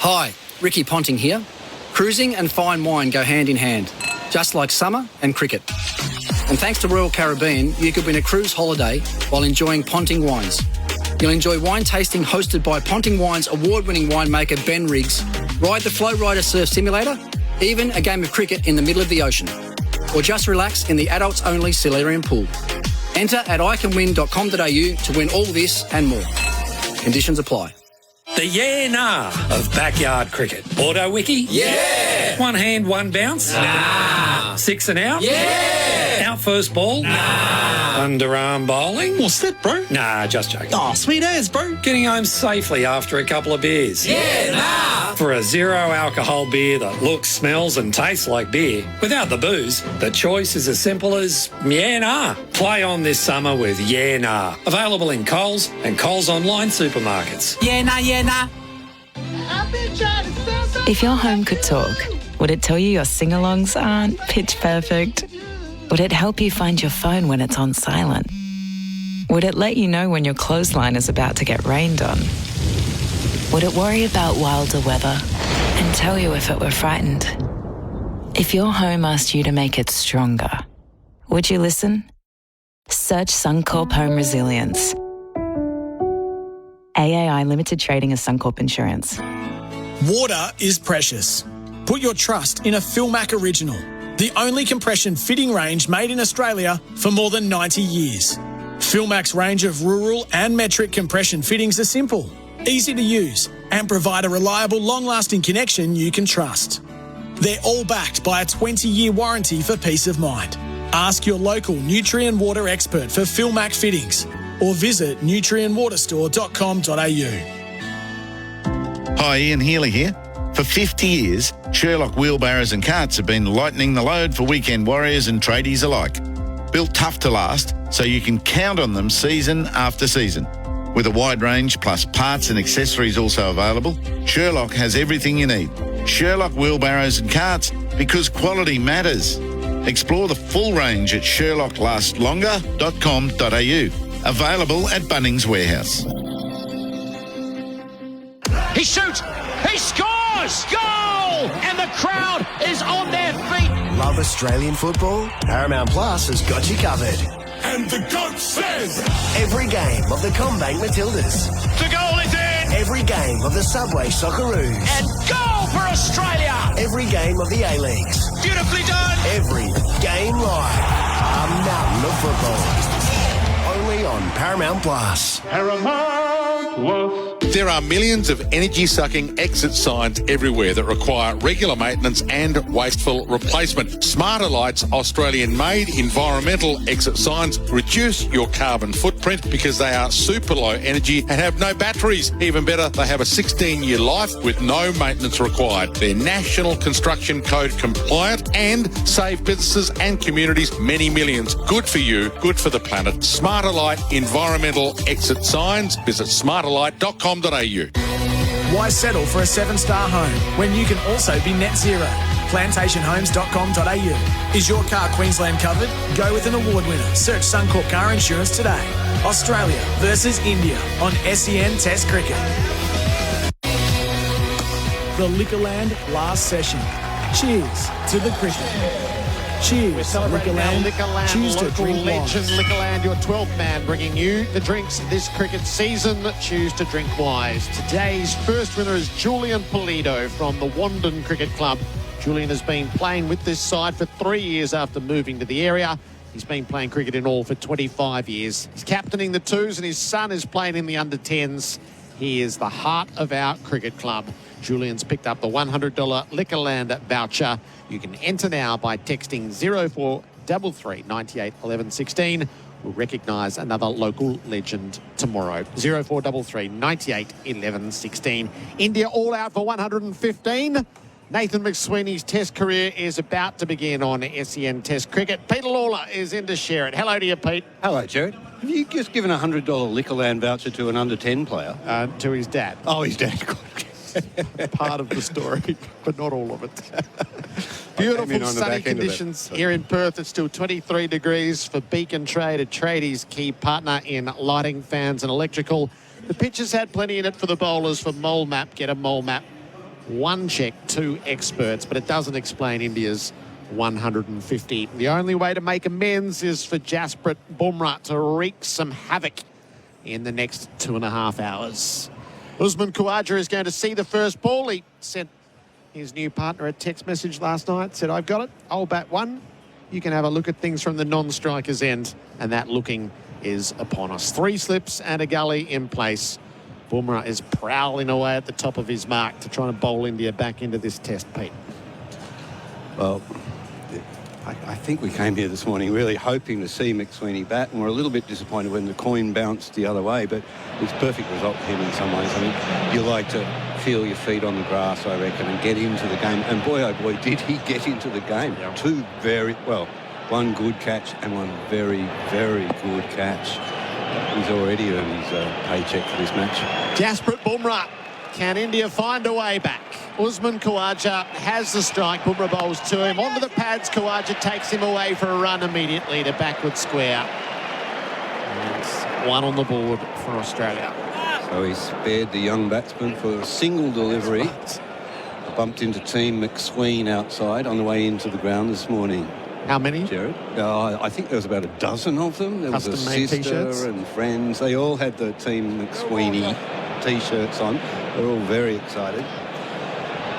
Hi, Ricky Ponting here. Cruising and fine wine go hand in hand, just like summer and cricket. And thanks to Royal Caribbean, you could win a cruise holiday while enjoying Ponting wines. You'll enjoy wine tasting hosted by Ponting Wine's award-winning winemaker Ben Riggs, ride the Flow Rider Surf Simulator, even a game of cricket in the middle of the ocean. Or just relax in the adults-only Solarium pool. Enter at iCanWin.com.au to win all this and more. Conditions apply. The yeah-nah of backyard cricket. Auto wiki? Yeah! One hand, one bounce? Nah! 6 and out? Yeah! Out first ball? Nah! Underarm bowling? What's that, bro? Nah, just joking. Oh, sweet as, bro. Getting home safely after a couple of beers? Yeah, nah! For a zero-alcohol beer that looks, smells and tastes like beer, without the booze, the choice is as simple as yeah, nah. Play on this summer with yeah, nah. Available in Coles and Coles online supermarkets. Yeah, nah, yeah, nah. If your home could talk, would it tell you your sing-alongs aren't pitch perfect? Would it help you find your phone when it's on silent? Would it let you know when your clothesline is about to get rained on? Would it worry about wilder weather and tell you if it were frightened? If your home asked you to make it stronger, would you listen? Search Suncorp Home Resilience. AAI Limited Trading as Suncorp Insurance. Water is precious. Put your trust in a Philmac original, the only compression fitting range made in Australia for more than 90 years. Philmac's range of rural and metric compression fittings are simple, easy to use, and provide a reliable, long-lasting connection you can trust. They're all backed by a 20-year warranty for peace of mind. Ask your local Nutrient Water expert for Philmac fittings or visit nutrientwaterstore.com.au. Hi, Ian Healy here. For 50 years, Sherlock wheelbarrows and carts have been lightening the load for weekend warriors and tradies alike. Built tough to last, so you can count on them season after season. With a wide range plus parts and accessories also available, Sherlock has everything you need. Sherlock wheelbarrows and carts, because quality matters. Explore the full range at sherlocklastslonger.com.au. Available at Bunnings Warehouse. He shoots! He scores! Goal! And the crowd is on their feet. Love Australian football? Paramount Plus has got you covered. And the GOAT says... Every game of the Combank Matildas. The goal is in! Every game of the Subway Socceroos. And goal for Australia! Every game of the A-Leagues. Beautifully done! Every game live. A mountain of football. Only on Paramount Plus. Paramount Plus. There are millions of energy-sucking exit signs everywhere that require regular maintenance and wasteful replacement. Smarter Lights Australian-made environmental exit signs reduce your carbon footprint because they are super low energy and have no batteries. Even better, they have a 16-year life with no maintenance required. They're National Construction Code compliant and save businesses and communities many millions. Good for you, good for the planet. Smarter Light environmental exit signs. Visit smarterlight.com.au. Why settle for a 7-star home when you can also be net zero? Plantationhomes.com.au. Is your car Queensland covered? Go with an award winner. Search Suncorp Car Insurance today. Australia versus India on SEN Test Cricket. The Liquorland last session. Cheers to the cricket. Cheers, Liquorland. Choose to drink legend wise. Liquorland, your 12th man, bringing you the drinks this cricket season. Choose to drink wise. Today's first winner is Julian Pulido from the Wandon Cricket Club. Julian has been playing with this side for 3 years after moving to the area. He's been playing cricket in all for 25 years. He's captaining the twos and his son is playing in the under-10s. He is the heart of our cricket club. Julian's picked up the $100 Liquorland voucher. You can enter now by texting 0433 98 11 16. We'll recognise another local legend tomorrow. 0433 98 11 16. India all out for 115. Nathan McSweeney's Test career is about to begin on SEN Test Cricket. Peter Lawler is in to share it. Hello to you, Pete. Hello, Gerard. Have you just given a $100 Liquorland voucher to an under-10 player? To his dad. Oh, his dad. Part of the story, but not all of it. Beautiful sunny conditions here in Perth. It's still 23 degrees for Beacon Trade, a tradies key partner in lighting, fans and electrical. The pitch has had plenty in it for the bowlers. For Mole Map, get a Mole Map. One check, two experts, but it doesn't explain India's 150. The only way to make amends is for Jasprit Bumrah to wreak some havoc in the next 2.5 hours. Usman Khawaja is going to see the first ball. He sent his new partner a text message last night, said, I've got it, I'll bat one. You can have a look at things from the non-striker's end, and that looking is upon us. 3 slips and a gully in place. Bumrah is prowling away at the top of his mark to try to bowl India back into this test, Pete. Well, I think we came here this morning really hoping to see McSweeney bat, and we're a little bit disappointed when the coin bounced the other way, but it's a perfect result for him in some ways. I mean, you like to feel your feet on the grass, I reckon, and get into the game. And boy, oh boy, did he get into the game. Yep. 2 very, well, 1 good catch and 1 very, very good catch. He's already earned his paycheck for this match. Jasprit Bumrah. Can India find a way back? Usman Khawaja has the strike. Bumrah bowls to him. Onto the pads. Khawaja takes him away for a run immediately to backward square. And one on the board for Australia. So he spared the young batsman for a single delivery. Bumped into Team McSween outside on the way into the ground this morning. How many, Gerard? I think there was about a dozen of them. There was a Custom-made sister t-shirts? and friends. They all had the Team McSweeney T-shirts on. They're all very excited,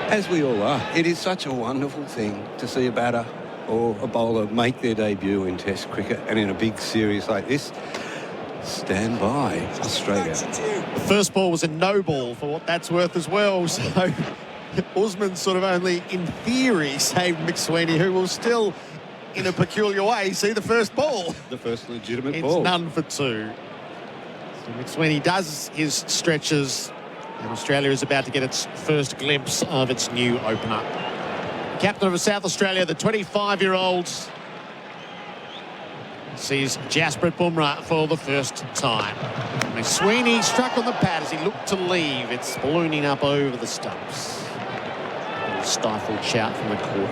as we all are. It is such a wonderful thing to see a batter or a bowler make their debut in Test cricket, and in a big series like this. Stand by, Australia. The first ball was a no ball for what that's worth as well. So Usman sort of only in theory saved McSweeney, who will still, in a peculiar way, see the first ball. The first legitimate It's ball. none for two. So McSweeney does his stretches, and Australia is about to get its first glimpse of its new opener. Captain of South Australia, the 25-year-old, sees Jasprit Bumrah for the first time. McSweeney struck on the pad as he looked to leave. It's ballooning up over the stumps. A stifled shout from the corner.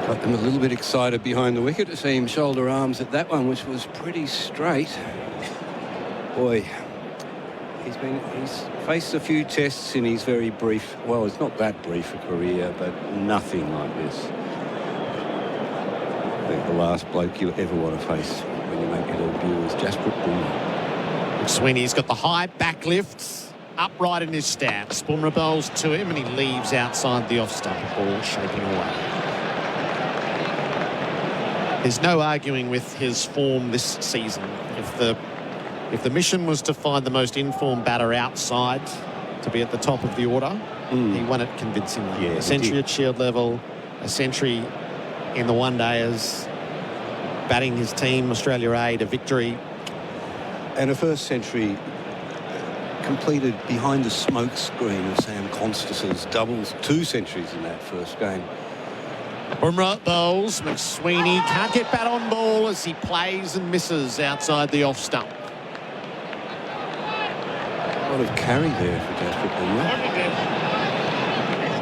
Got them a little bit excited behind the wicket to see him shoulder arms at that one, which was pretty straight. Boy, he's faced a few tests in his very brief, well, it's not that brief a career, but nothing like this. I think the last bloke you ever want to face when you make your debut is Jasprit Bumrah. McSweeney's got the high back lifts, upright in his stance. Bumrah bowls to him and he leaves outside the off-stump. Ball shaking away. There's no arguing with his form this season. If the mission was to find the most informed batter outside to be at the top of the order, he won it convincingly. Yeah, a century at Shield level, a century in the one-dayers, batting his team, Australia A, to victory. And a first century completed behind the smoke screen of Sam Constas's doubles, 2 centuries in that first game. Bumrah bowls. McSweeney can't get bat on ball as he plays and misses outside the off stump. A lot of carry there for Jasprit Bumrah.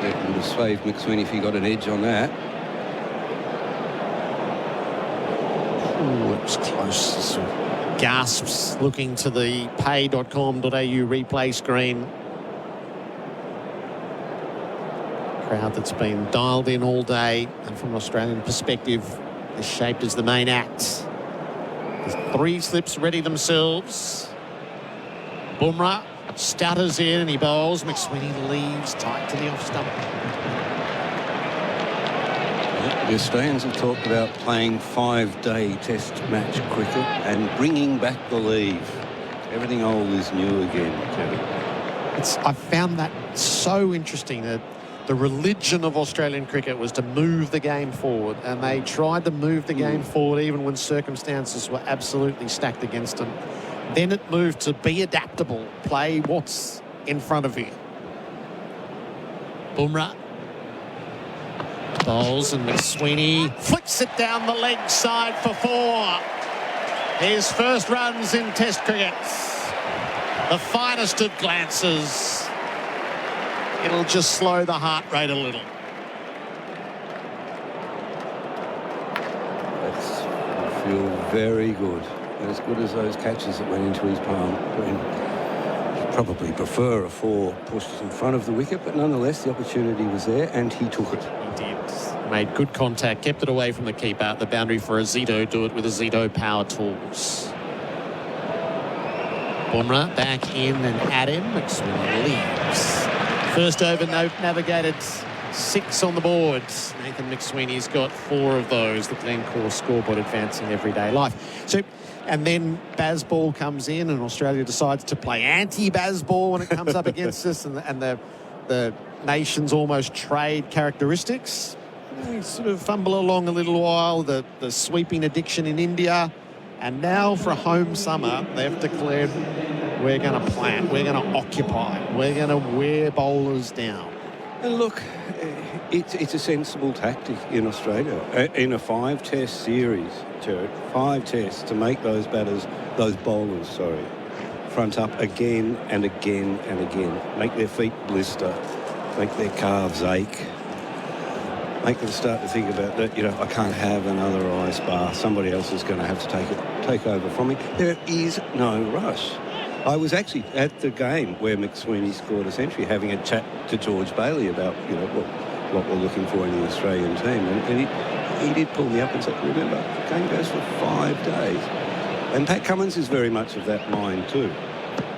That would have saved McSweeney if he got an edge on that. Ooh, it was close. Gasps looking to the pay.com.au replay screen. Crowd that's been dialed in all day, and from an Australian perspective is shaped as the main act. There's 3 slips ready themselves. Bumrah stutters in and he bowls. McSweeney leaves tight to the off stump. The Australians have talked about playing 5-day test match cricket and bringing back the leave. Everything old is new again, Kevin. I found that so interesting that the religion of Australian cricket was to move the game forward, and they tried to move the game forward even when circumstances were absolutely stacked against them. Then it moved to be adaptable, play what's in front of you. Bumrah bowls and McSweeney flicks it down the leg side for 4. His first runs in Test cricket. The finest of glances. It'll just slow the heart rate a little. That's feel very good. As good as those catches that went into his palm. He'd probably prefer a 4 pushed in front of the wicket, but nonetheless the opportunity was there and he took it. He did. Made good contact, kept it away from the keeper at the boundary for a Zito. Do it with a Zito Power Tools. Bumrah back in and at him. McSweeney leaves. First over navigated 6 on the board. Nathan McSweeney's got 4 of those. The Glencore scoreboard advancing everyday life. So, and then Bazball comes in and Australia decides to play anti-Bazball when it comes up against us, and the nations almost trade characteristics. We sort of fumble along a little while, the sweeping addiction in India, and now for a home summer they've declared we're going to plant, we're going to occupy, we're going to wear bowlers down. And look, it's a sensible tactic in Australia. In a 5-test series, Gerard, 5 tests to make those bowlers, front up again and again and again. Make their feet blister, make their calves ache. make them start to think about that, I can't have another ice bar. Somebody else is going to have to take over from me. There is no rush. I was actually at the game where McSweeney scored a century, having a chat to George Bailey about, what we're looking for in the Australian team. And he did pull me up and said, remember, the game goes for 5 days. And Pat Cummins is very much of that mind too,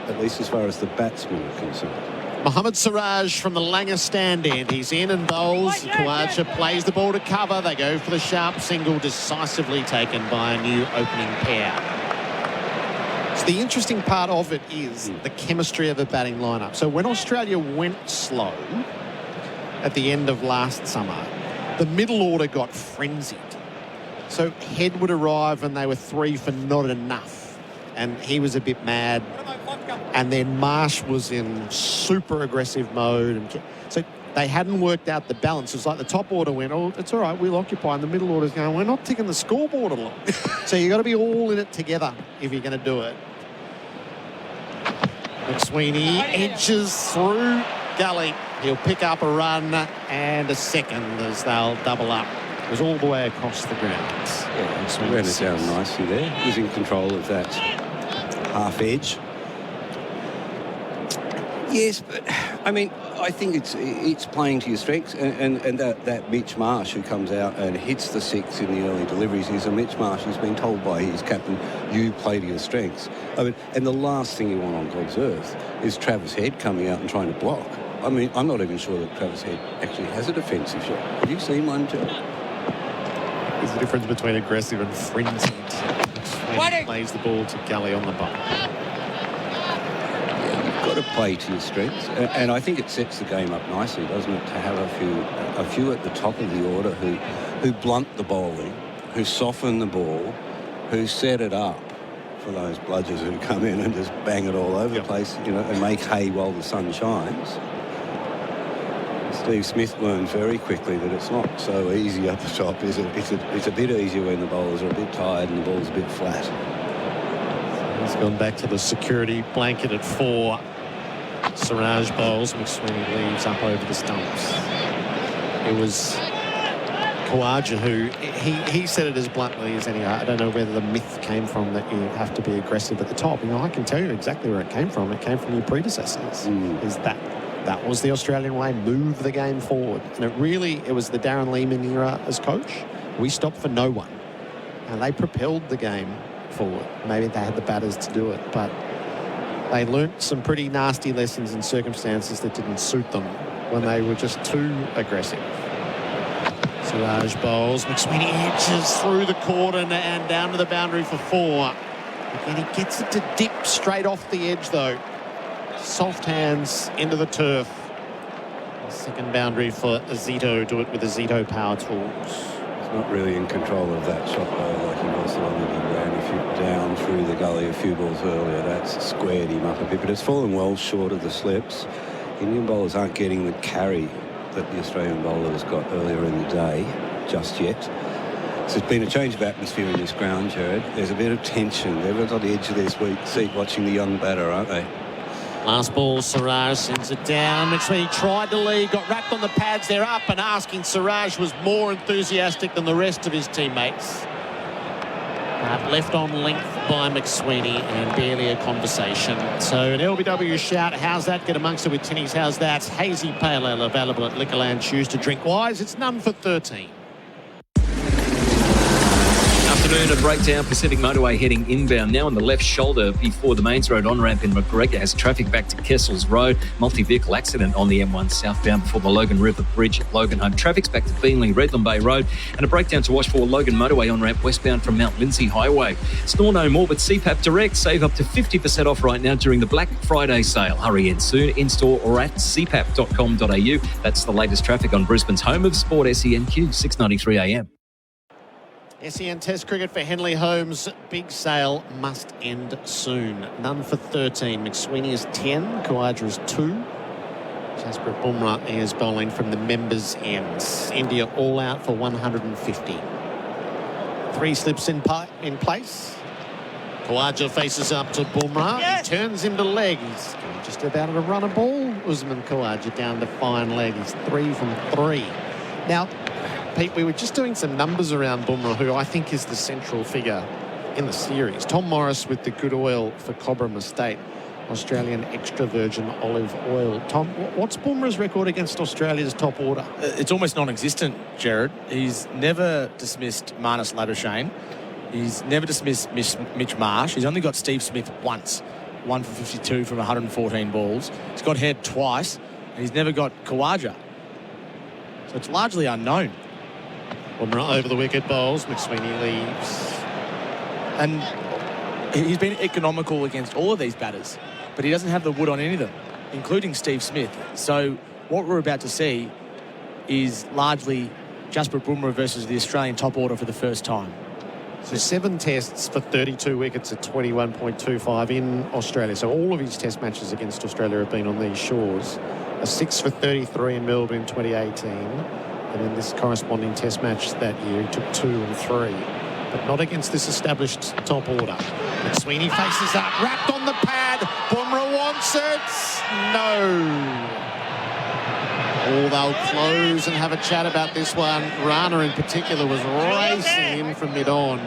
at least as far as the batsmen are concerned. Mohammad Siraj from the Langer stand end. He's in and bowls. Khawaja plays the ball to cover. They go for the sharp single, decisively taken by a new opening pair. So the interesting part of it is the chemistry of the batting lineup. So when Australia went slow at the end of last summer, the middle order got frenzied. So Head would arrive and they were 3 for not enough. And he was a bit mad. And then Marsh was in super aggressive mode. And so they hadn't worked out the balance. It was like the top order went, oh, it's all right, we'll occupy. And the middle order's going, we're not ticking the scoreboard along. So you've got to be all in it together if you're going to do it. McSweeney edges through gully. He'll pick up a run and a second as they'll double up. It was all the way across the grounds. Yeah, he ran it down nicely there. He was in control of that half edge. Yes, but I mean, I think it's playing to your strengths, and that Mitch Marsh who comes out and hits the 6 in the early deliveries is a Mitch Marsh who's been told by his captain, you play to your strengths. I mean, and the last thing you want on God's earth is Travis Head coming out and trying to block. I mean, I'm not even sure that Travis Head actually has a defensive shot. Have you seen one, Joe? There's a difference between aggressive and frenzied. He plays the ball to gully on the ball. Got to play to your strengths, and I think it sets the game up nicely, doesn't it, to have a few at the top of the order who blunt the bowling, who soften the ball, who set it up for those bludgers who come in and just bang it all over the place, and make hay while the sun shines. Steve Smith learned very quickly that it's not so easy up the top, is it? It's a bit easier when the bowlers are a bit tired and the ball's a bit flat. He's gone back to the security blanket at 4. Siraj bowls, McSweeney leaves up over the stumps. It was Khawaja who, he said it as bluntly as any. I don't know whether the myth came from that you have to be aggressive at the top. I can tell you exactly where it came from. It came from your predecessors. Is that was the Australian way, move the game forward. And it was the Darren Lehman era as coach. We stopped for no one. And they propelled the game forward. Maybe they had the batters to do it, but they learnt some pretty nasty lessons in circumstances that didn't suit them when they were just too aggressive. Siraj bowls. McSweeney edges through the cordon and down to the boundary for 4. Again, he gets it to dip straight off the edge, though. Soft hands into the turf. Second boundary for Zito. Do it with the Zito power tools. He's not really in control of that shot, though, like he was the one that he ran a few down through the gully a few balls earlier. That's squared him up a bit, but it's fallen well short of the slips. Indian bowlers aren't getting the carry that the Australian bowlers got earlier in the day just yet. So there's been a change of atmosphere in this ground, Gerard. There's a bit of tension. Everyone's on the edge of their seat watching the young batter, aren't they? Last ball, Siraj sends it down. McSweeney tried to lead, got wrapped on the pads. They're up and asking. Siraj was more enthusiastic than the rest of his teammates. But left on length by McSweeney and barely a conversation. So an LBW shout. How's that? Get amongst it with tinnies. How's that? Hazy Pale Ale available at Liquorland. Choose to drink wise. It's none for 13. Afternoon, a breakdown. Pacific Motorway heading inbound now on the left shoulder before the Mains Road on-ramp in McGregor has traffic back to Kessels Road. Multi-vehicle accident on the M1 southbound before the Logan River Bridge at Logan Home. Traffic's back to Beenleigh, Redland Bay Road, and a breakdown to watch for Logan Motorway on-ramp westbound from Mount Lindsay Highway. Snore no more, but CPAP Direct. Save up to 50% off right now during the Black Friday sale. Hurry in soon, in-store or at cpap.com.au. That's the latest traffic on Brisbane's home of sport, SENQ, 6:93 a.m. SEN Test cricket for Henley Holmes. Big sale must end soon. None for 13. McSweeney is 10. Khawaja is 2. Jasper Bumrah is bowling from the members' ends. India all out for 150. 3 slips in place. Khawaja faces up to Bumrah. Yes. He turns him to leg. He's just about to run a ball. Usman Khawaja down to fine leg. He's 3 from 3. Now, Pete, we were just doing some numbers around Bumrah, who I think is the central figure in the series. Tom Morris with the good oil for Cobram Estate, Australian extra virgin olive oil. Tom, what's Bumrah's record against Australia's top order? It's almost non-existent, Gerard. He's never dismissed Marnus Labuschagne. He's never dismissed Mitch Marsh. He's only got Steve Smith once, 1 for 52 from 114 balls. He's got Head twice, and he's never got Khawaja. So it's largely unknown. Bumrah over the wicket bowls. McSweeney leaves. And he's been economical against all of these batters, but he doesn't have the wood on any of them, including Steve Smith. So what we're about to see is largely Jasprit Bumrah versus the Australian top order for the first time. So 7 tests for 32 wickets at 21.25 in Australia. So all of his test matches against Australia have been on these shores. A 6 for 33 in Melbourne in 2018. And in this corresponding test match that year, he took 2 and 3. But not against this established top order. McSweeney faces up, wrapped on the pad. Bumrah wants it. No. Oh, they'll close and have a chat about this one. Rana in particular was racing in from mid-on.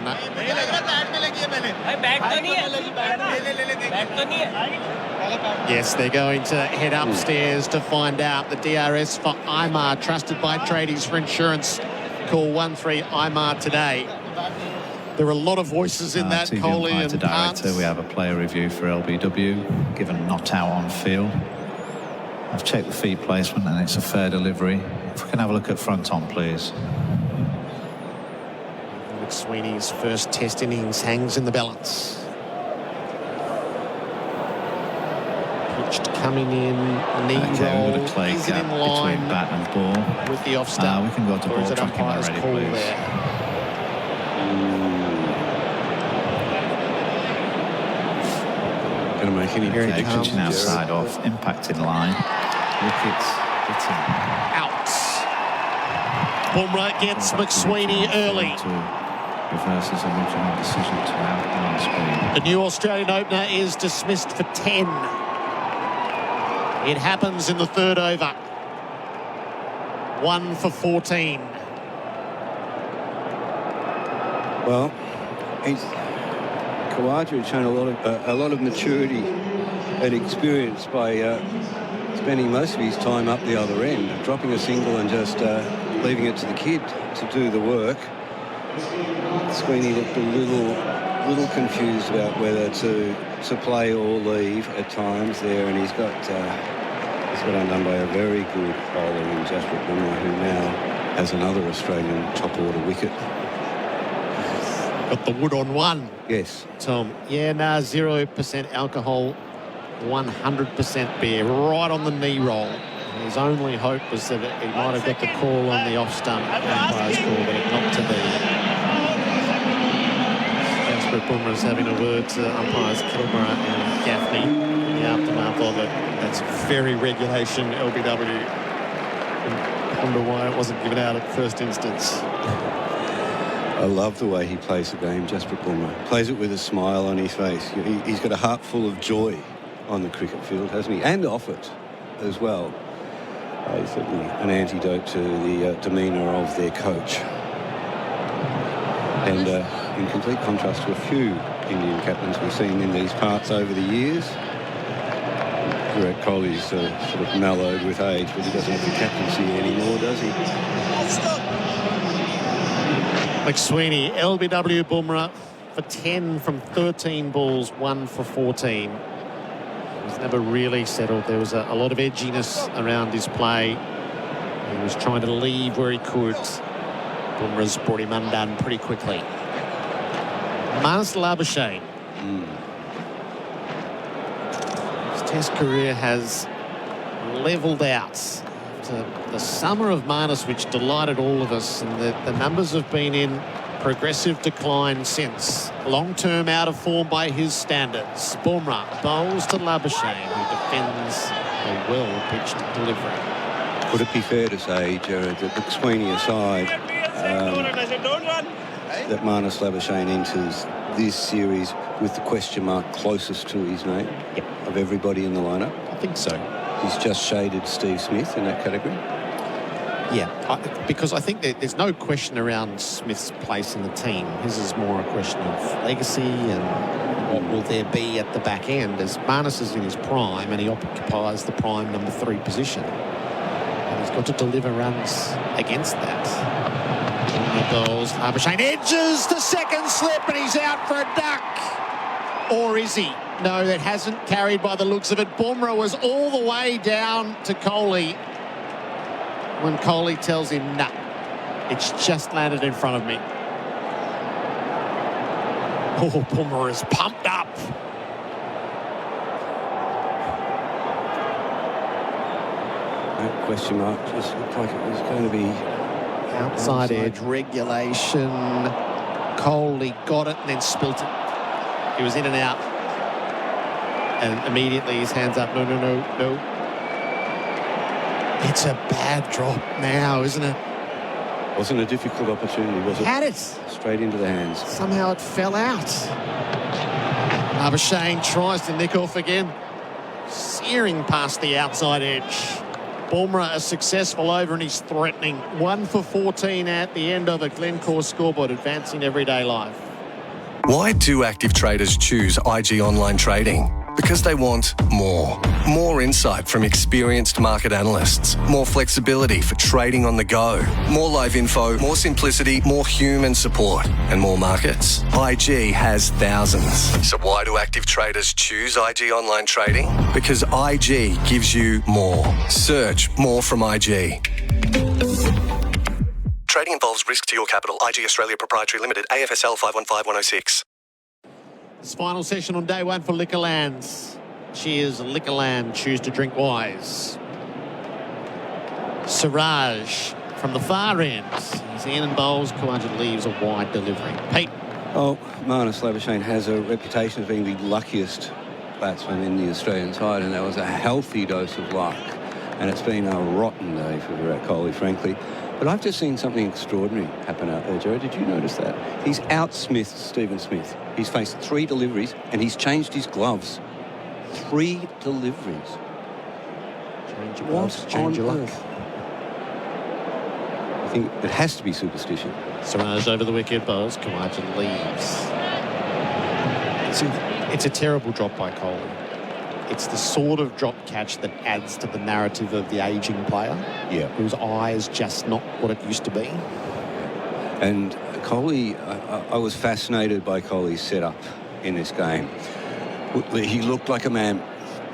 Yes, they're going to head upstairs to find out. The DRS for Imar, trusted by tradies for insurance. Call 13-IMAR today. There are a lot of voices in that, Coley and Director. We have a player review for LBW, given not out on field. I've checked the feet placement and it's a fair delivery. If we can have a look at front on, please. McSweeney's first test innings hangs in the balance. Pitched coming in, knee roll. With a clay Is gap it in line between bat and ball? with the off stump? We can go to Or ball is it tracking when umpire's ready, call please. there? Going to make any Pitching outside off, impact in line. Wickets hitting. Out. Bumrah gets McSweeney early. Reverse his original decision to outbound speed. The new Australian opener is dismissed for 10. It happens in the third over. 1 for 14. Well, Khawaja had shown a lot of maturity and experience by spending most of his time up the other end, dropping a single and just leaving it to the kid to do the work. Sweeney looked a little confused about whether to play or leave at times there, and he's got undone by a very good bowler in Jasprit Bumrah, who now has another Australian top order wicket. Got the wood on 1. Yes. Tom. Yeah, 0% alcohol, 100% beer, right on the knee roll. His only hope was that he might have got the call on the off stump, umpire's call, but it not to be. Jasprit Bumrah's having a word to umpires Kilburn and Gaffney in the aftermath of it. That's very regulation LBW. And wonder why it wasn't given out at first instance. I love the way he plays the game, Jasprit Bumrah. Plays it with a smile on his face. He's got a heart full of joy on the cricket field, hasn't he? And off it as well. He's certainly an antidote to the demeanour of their coach. And in complete contrast to a few Indian captains we've seen in these parts over the years. Gerard Kohli's sort of mellowed with age, but he doesn't have the captaincy anymore, does he? McSweeney, LBW Bumrah for 10 from 13 balls, 1 for 14. He's never really settled. There was a lot of edginess around his play. He was trying to leave where he could. Bumrah's brought him undone pretty quickly. Marnus Labuschagne. His test career has levelled out. The summer of Marnus, which delighted all of us, and the numbers have been in progressive decline since. Long-term out of form by his standards. Bumrah bowls to Labuschagne, who defends a well-pitched delivery. Would it be fair to say, Gerard, that McSweeney aside, that Marnus Labuschagne enters this series with the question mark closest to his name of everybody in the lineup? I think so. He's just shaded Steve Smith in that category. Yeah, because I think there's no question around Smith's place in the team. His is more a question of legacy and what will there be at the back end, as Marnus is in his prime and he occupies the prime number 3 position. And he's got to deliver runs against that. The balls, Labuschagne edges the second slip and he's out for a duck. Or is he? No, that hasn't carried by the looks of it. Bumrah was all the way down to Kohli when Kohli tells him, nah, it's just landed in front of me. Oh, Bumrah is pumped up. No question mark. Just looked like it was going to be outside edge regulation. Kohli got it and then spilt it. He was in and out. And immediately his hands up. No. It's a bad drop now, isn't it? Wasn't a difficult opportunity, was it? Had it. Straight into the hands. Somehow it fell out. Labuschagne tries to nick off again. Searing past the outside edge. Bumrah a successful over and he's threatening. 1 for 14 at the end of a Glencore scoreboard, advancing everyday life. Why do active traders choose IG Online Trading? Because they want more. More insight from experienced market analysts. More flexibility for trading on the go. More live info, more simplicity, more human support, and more markets. IG has thousands. So why do active traders choose IG Online Trading? Because IG gives you more. Search more from IG. Trading involves risk to your capital. IG Australia Proprietary Limited, AFSL 515106. This final session on day 1 for Liquorland. Cheers, Liquorland. Choose to drink wise. Siraj from the far end. He's in and bowls. Khawaja leaves a wide delivery. Pete. Oh, Marnus Labuschagne has a reputation of being the luckiest batsman in the Australian side, and that was a healthy dose of luck. And it's been a rotten day for Virat Kohli, frankly. But I've just seen something extraordinary happen out there, Gerard. Did you notice that? He's outsmithed Stephen Smith. He's faced 3 deliveries and he's changed his gloves. 3 deliveries. Change your gloves, change your luck. I think it has to be superstition. Siraj over the wicket, bowls. Khawaja leaves. It's a terrible drop by Kohli. It's the sort of drop catch that adds to the narrative of the ageing player, whose eye is just not what it used to be. And Kohli, I was fascinated by Kohli's setup in this game. He looked like a man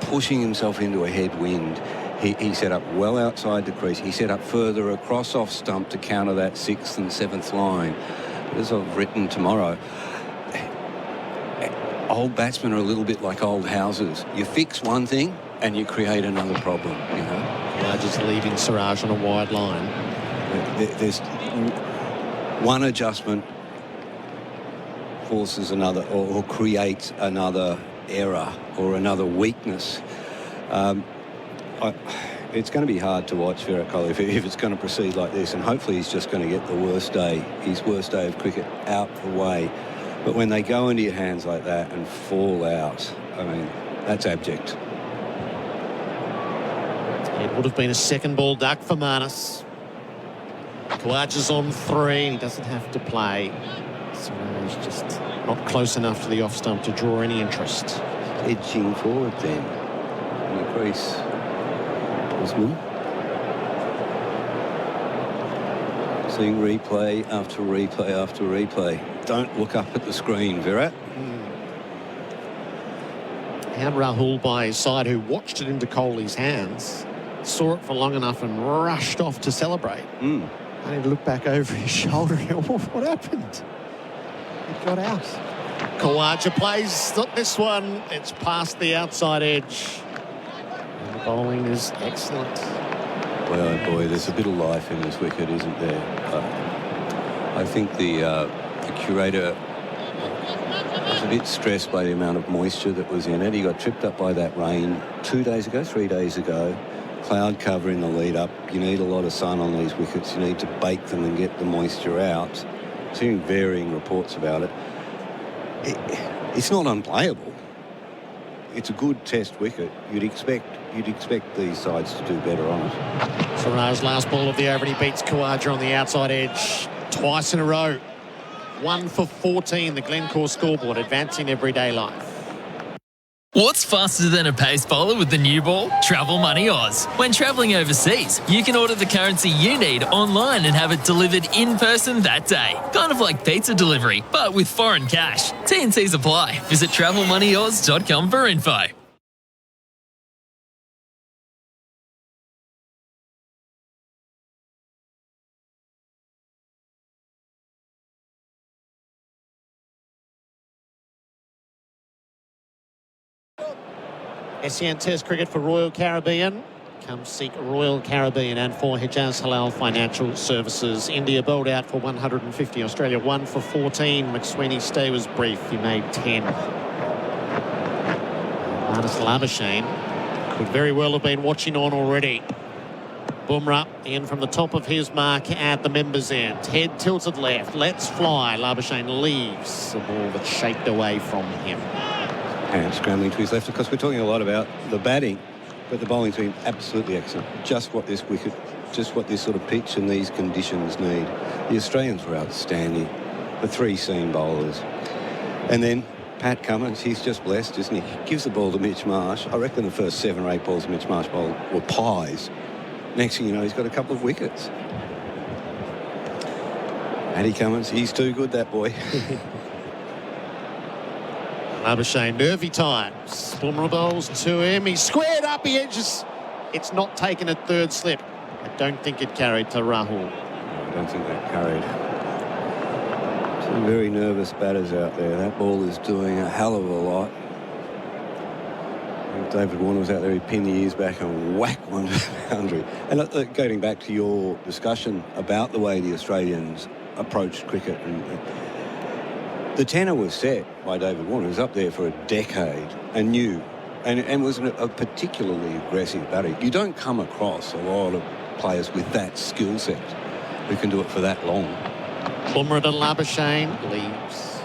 pushing himself into a headwind. He set up well outside the crease. He set up further across off stump to counter that 6th and 7th line. As I've written tomorrow, old batsmen are a little bit like old houses. You fix one thing and you create another problem, you know. Just leaving Siraj on a wide line. There's one adjustment forces another or creates another error or another weakness. It's going to be hard to watch Virat Kohli if it's going to proceed like this, and hopefully he's just going to get his worst day of cricket out the way. But when they go into your hands like that and fall out, I mean, that's abject. It would have been a second ball duck for Marnus. Khawaja's on 3. He doesn't have to play. So he's just not close enough to the off stump to draw any interest. Edging forward then in the crease. Osman. Seeing replay after replay after replay. Don't look up at the screen, Virat. Had Rahul by his side, who watched it into Kohli's hands, saw it for long enough and rushed off to celebrate. I need to look back over his shoulder and go, what happened? It got out. Khawaja plays this one. It's past the outside edge. And the bowling is excellent. Well, boy, there's a bit of life in this wicket, isn't there? I think the curator was a bit stressed by the amount of moisture that was in it. He got tripped up by that rain 3 days ago. Cloud cover in the lead up. You need a lot of sun on these wickets. You need to bake them and get the moisture out. Seeing varying reports about it. It's not unplayable. it's a good test wicket. You'd expect these sides to do better on it. Sarar's last ball of the over, and he beats Khawaja on the outside edge twice in a row. 1 for 14, the Glencore scoreboard, advancing everyday life. What's faster than a pace bowler with the new ball? Travel Money Oz. When travelling overseas, you can order the currency you need online and have it delivered in person that day. Kind of like pizza delivery, but with foreign cash. T&Cs apply. Visit travelmoneyoz.com for info. SEN Test cricket for Royal Caribbean. Come seek Royal Caribbean and for Hijaz Halal Financial Services. India bowled out for 150. Australia 1 for 14. McSweeney's stay was brief. He made 10. Marnus Labuschagne could very well have been watching on already. Bumrah in from the top of his mark at the members' end. Head tilted left. Let's fly. Labuschagne leaves the ball that's shaped away from him. And scrambling to his left. Of course, we're talking a lot about the batting, but the bowling's been absolutely excellent. Just what this wicket, just what this sort of pitch and these conditions need. The Australians were outstanding. The 3 seam bowlers. And then Pat Cummins, he's just blessed, isn't he? He gives the ball to Mitch Marsh. I reckon the first 7 or 8 balls Mitch Marsh bowled were pies. Next thing you know, he's got a couple of wickets. Paddy Cummins, he's too good, that boy. Labuschagne, nervy times. Bumrah bowls to him. He's squared up. He edges. It's not taken a third slip. I don't think it carried to Rahul. I don't think that carried. Some very nervous batters out there. That ball is doing a hell of a lot. If David Warner was out there, he'd pin the ears back and whack one to the boundary. And going back to your discussion about the way the Australians approached cricket, and the tenor was set by David Warner, who was up there for a decade and knew, and was a particularly aggressive batter. You don't come across a lot of players with that skill set who can do it for that long. Bumrah to Labuschagne, leaves.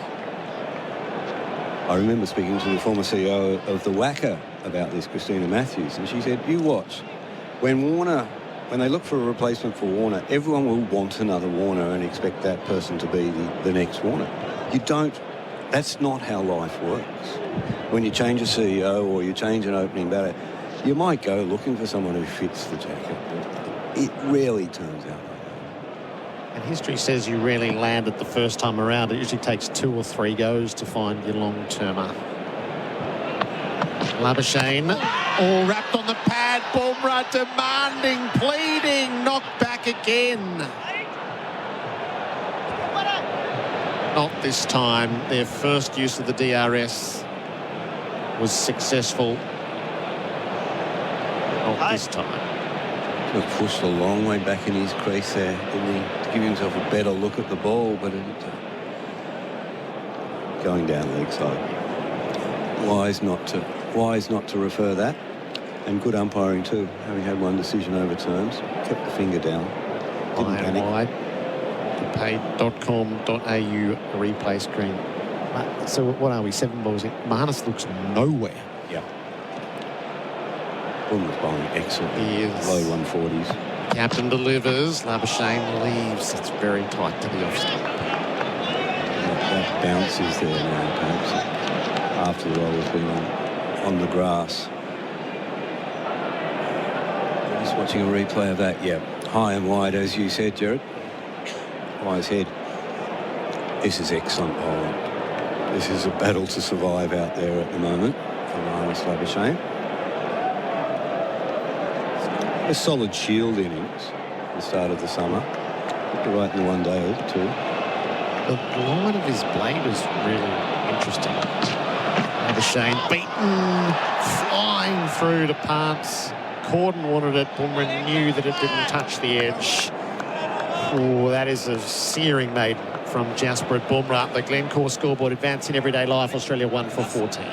I remember speaking to the former CEO of the Wacker about this, Christina Matthews, and she said, you watch, when they look for a replacement for Warner, everyone will want another Warner and expect that person to be the next Warner. You don't, that's not how life works. When you change a CEO or you change an opening batter, you might go looking for someone who fits the jacket, but it rarely turns out. And history says you rarely land it the first time around. It usually takes 2 or 3 goes to find your long-termer. Labuschagne, all wrapped on the pad. Bumrah demanding, pleading, knocked back again. Not this time. Their first use of the DRS was successful. Not this time. He pushed a long way back in his crease there, didn't he? To give himself a better look at the ball, but going down leg side. Wise not to refer that. And good umpiring too, having had one decision overturned. Kept the finger down. Didn't panic. Wide. Pay.com.au replay screen. So what are we? 7 balls in. Marnus looks nowhere. Yeah. Bumrah's bowling excellent. He is. Low 140s. Captain delivers. Labuschagne leaves. It's very tight to the off stump. That bounce is there now, perhaps, after the roll has been on the grass. Just watching a replay of that. Yeah, high and wide, as you said, Gerard. Wise head. This is excellent bowling. This is a battle to survive out there at the moment for Marnus Labuschagne. A solid Shield innings at the start of the summer. Right in the 1 day or 2. The line of his blade is really interesting. Labuschagne beaten, flying through to Parts. Corden wanted it. Bumrah knew that it didn't touch the edge. Oh, that is a searing maiden from Jasper at Bumrah. The Glencore scoreboard advancing everyday life. Australia 1 for 14.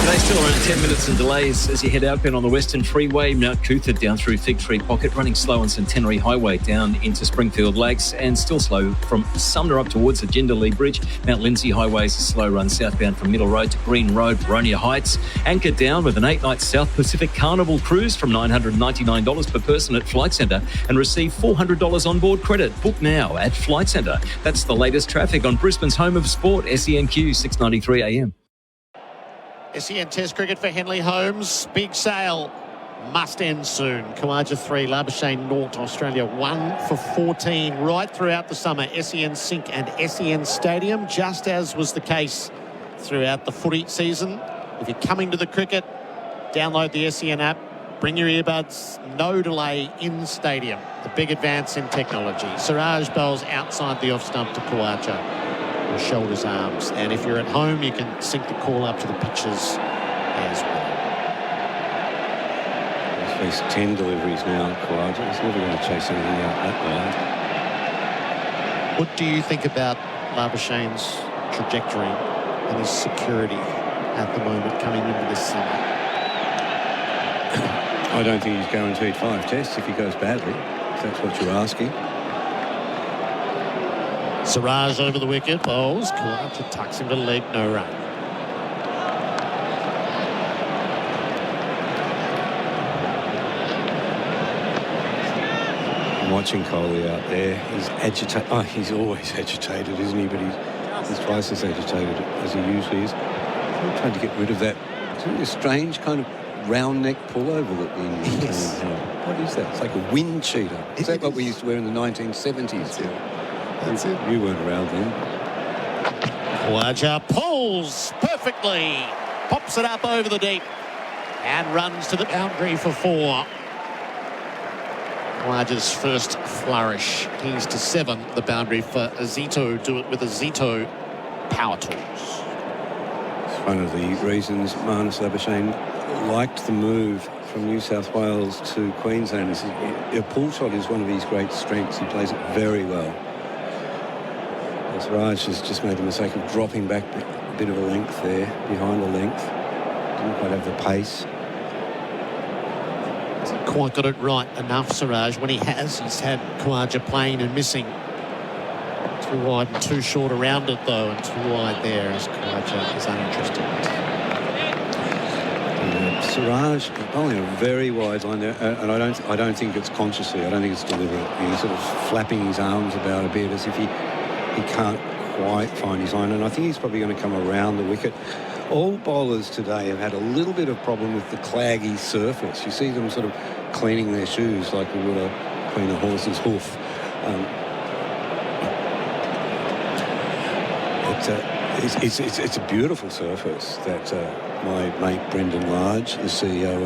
Today's Still around 10 minutes and delays as you head outbound on the Western Freeway. Mount Cootha down through Fig Tree Pocket, running slow on Centenary Highway down into Springfield Lakes, and still slow from Sumner up towards the Jindalee Bridge. Mount Lindsay Highway is a slow run southbound from Middle Road to Green Road, Boronia Heights. Anchored down with an 8-night South Pacific Carnival cruise from $999 per person at Flight Centre and receive $400 onboard credit. Book now at Flight Centre. That's the latest traffic on Brisbane's home of sport, SENQ 693 AM. SEN Test cricket for Henley Holmes. Big sale. Must end soon. Khawaja 3, Labuschagne 0. Australia 1 for 14 right throughout the summer. SEN Sink and SEN Stadium, just as was the case throughout the footy season. If you're coming to the cricket, download the SEN app. Bring your earbuds. No delay in stadium. The big advance in technology. Siraj bowls outside the off stump to Khawaja. Shoulders, arms, and if you're at home you can sync the call up to the pitches as well. He's faced 10 deliveries now, Khawaja. He's never going to chase anything out that wide. What do you think about Labuschagne's trajectory and his security at the moment coming into this summer? I don't think he's guaranteed 5 tests if he goes badly, if that's what you're asking. Siraj over the wicket, bowls. Khawaja tucks him to leg, no run. I'm watching Kohli out there. He's agitated. Oh, he's always agitated, isn't he? But he's twice as agitated as he usually is. I'm trying to get rid of that. It's really a strange kind of round neck pullover that the Indians yes. What is that? It's like a wind cheater. Is that what we used to wear in the 1970s? That's it. You weren't around then. Khawaja pulls perfectly, pops it up over the deep and runs to the boundary for 4. Khawaja's first flourish. He's to 7. The boundary for Azito. Do it with Azito power tools. It's one of the reasons Marnus Labuschagne liked the move from New South Wales to Queensland. A pull shot is one of his great strengths. He plays it very well. Raj has just made the mistake of dropping back a bit of a length there, behind a length. Didn't quite have the pace. Hasn't quite got it right enough, Siraj. When he has, he's had Khawaja playing and missing. Too wide and too short around it, though, and too wide there as Khawaja is uninterested. Siraj bowling a very wide line there, and I don't think it's consciously. I don't think it's deliberate. He's sort of flapping his arms about a bit as if he can't quite find his line, and I think he's probably going to come around the wicket. All bowlers today have had a little bit of problem with the claggy surface. You see them sort of cleaning their shoes like you would clean a horse's hoof. It's a beautiful surface that my mate Brendan Large, the CEO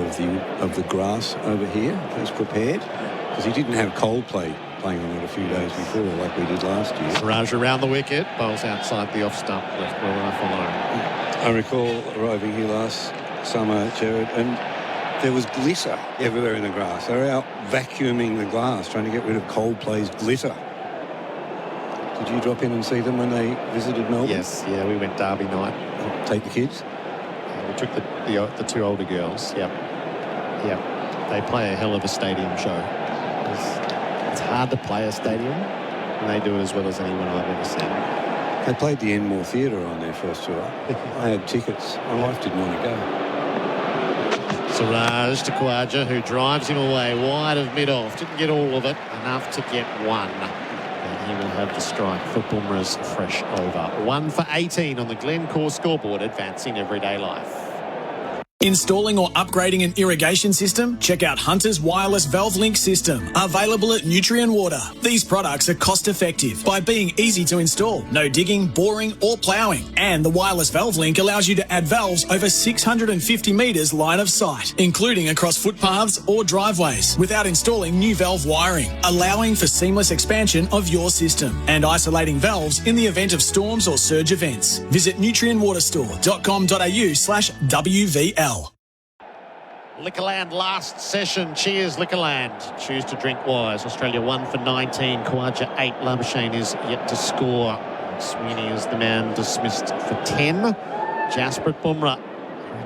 of the grass over here, has prepared, because he didn't have Coldplay playing on it a few days before like we did last year. Siraj around the wicket, bowls outside the off stump, left well enough alone. I recall arriving here last summer, Gerard, and there was glitter everywhere in the grass. They were out vacuuming the glass, trying to get rid of Coldplay's glitter. Did you drop in and see them when they visited Melbourne? Yes, yeah, we went Derby night. Take the kids? We took the 2 older girls, yep. They play a hell of a stadium show. It's hard to play a stadium, and they do it as well as anyone I've ever seen. They played the Enmore Theatre on their first tour. I had tickets. My wife didn't want to go. Siraj to Khawaja, who drives him away wide of mid-off. Didn't get all of it, enough to get 1. And he will have the strike for Bumrah's fresh over. 1 for 18 on the Glencore scoreboard, advancing everyday life. Installing or upgrading an irrigation system? Check out Hunter's Wireless Valve Link System, available at Nutrien Water. These products are cost effective by being easy to install, no digging, boring or ploughing. And the Wireless Valve Link allows you to add valves over 650 metres line of sight, including across footpaths or driveways, without installing new valve wiring, allowing for seamless expansion of your system and isolating valves in the event of storms or surge events. Visit nutrienwaterstore.com.au/WVL. Liquorland last session. Cheers, Liquorland. Choose to drink wise. Australia 1 for 19. Khawaja 8. Labuschagne is yet to score. Sweeney is the man dismissed for 10. Jasprit Bumrah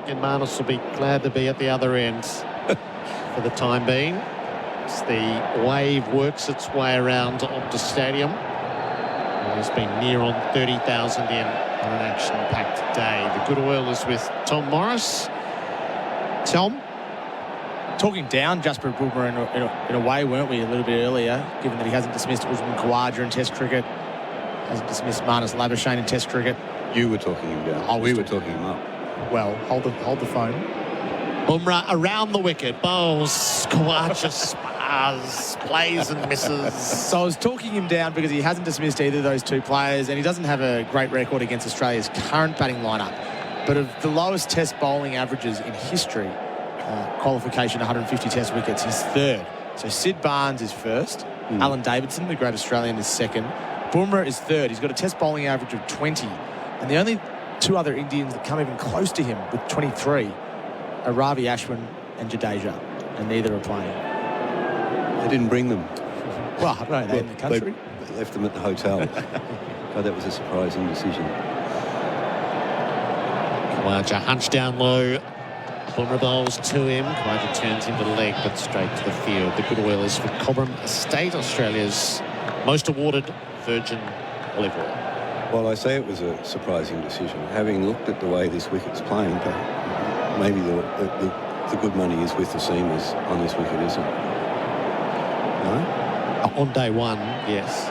And Marnus will be glad to be at the other end for the time being. As the wave works its way around Optus Stadium. There's been near on 30,000 in on an action-packed day. The good oil is with Tom Morris. Tom? Talking down Jasper Bumrah in a way, weren't we, a little bit earlier, given that he hasn't dismissed Usman Khawaja in Test cricket, hasn't dismissed Marnus Labuschagne in Test cricket. You were talking him down. We were talking him up. Well, hold the phone. Bumrah around the wicket, bowls, Khawaja spars, plays and misses. So I was talking him down because he hasn't dismissed either of those two players, and he doesn't have a great record against Australia's current batting lineup. But of the lowest Test bowling averages in history, qualification 150 Test wickets, he's third. So Sid Barnes is first. Alan Davidson, the great Australian, is second. Bumrah is third. He's got a Test bowling average of 20. And the only two other Indians that come even close to him with 23 are Ravi Ashwin and Jadeja, and neither are playing. They didn't bring them. Well, I don't know, they're in the country. They left them at the hotel. So that was a surprising decision. Khawaja hunched down low. Bumrah bowls to him. Khawaja turns him to leg, but straight to the field. The good oil is for Cobram Estate, Australia's most awarded virgin olive oil. Well, I say it was a surprising decision. Having looked at the way this wicket's playing, but maybe the good money is with the seamers on this wicket, isn't it? No? On day one, yes.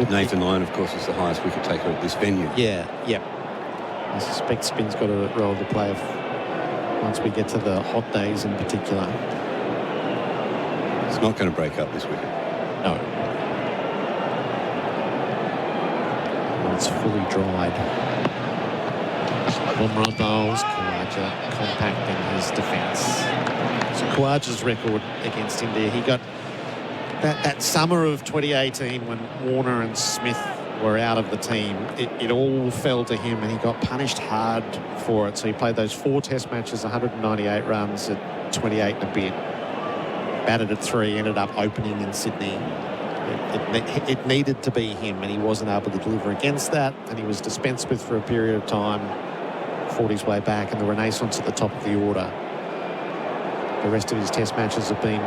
Nathan Lyon, of course, is the highest wicket taker at this venue. Yeah, yep. I suspect spin's got a role to play once we get to the hot days in particular. It's not going to break up this wicket. No. It's fully dried. Bumrah bowls, Khawaja compacting his defence. So Khawaja's record against India, he got that summer of 2018 when Warner and Smith were out of the team, it all fell to him and he got punished hard for it. So he played those 4 Test matches, 198 runs at 28 and a bit. Batted at 3, ended up opening in Sydney. It needed to be him and he wasn't able to deliver against that, and he was dispensed with for a period of time, fought his way back, and the renaissance at the top of the order. The rest of his Test matches have been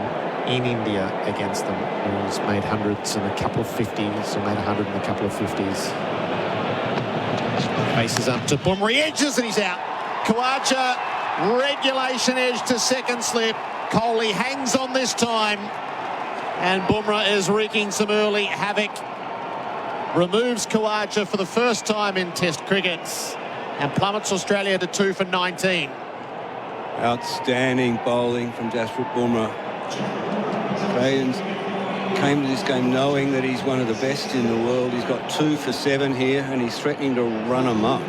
in India against them. He's made hundreds and a couple of 50s, or made 100 and a couple of 50s. Faces up to Bumrah, he edges and he's out. Khawaja, regulation edge to second slip. Kohli hangs on this time, and Bumrah is wreaking some early havoc. Removes Khawaja for the first time in Test cricket and plummets Australia to 2 for 19. Outstanding bowling from Jasprit Bumrah. Australians came to this game knowing that he's one of the best in the world. He's got 2 for 7 here and he's threatening to run amok.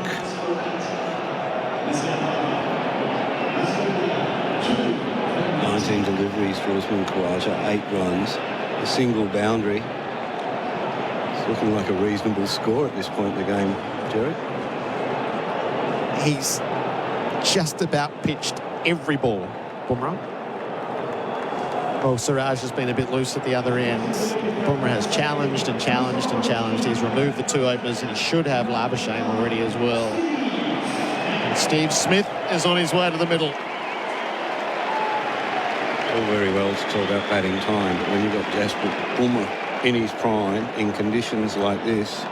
Deliveries for Usman Khawaja, 8 runs, a single boundary. It's looking like a reasonable score at this point in the game, Gerard. He's just about pitched every ball, Bumrah. Well, Siraj has been a bit loose at the other end. Bumrah has challenged and challenged and challenged. He's removed the 2 openers and he should have Labuschagne already as well. And Steve Smith is on his way to the middle. All very well to talk about batting time, but when you've got Jasprit Bumrah in his prime, in conditions like this,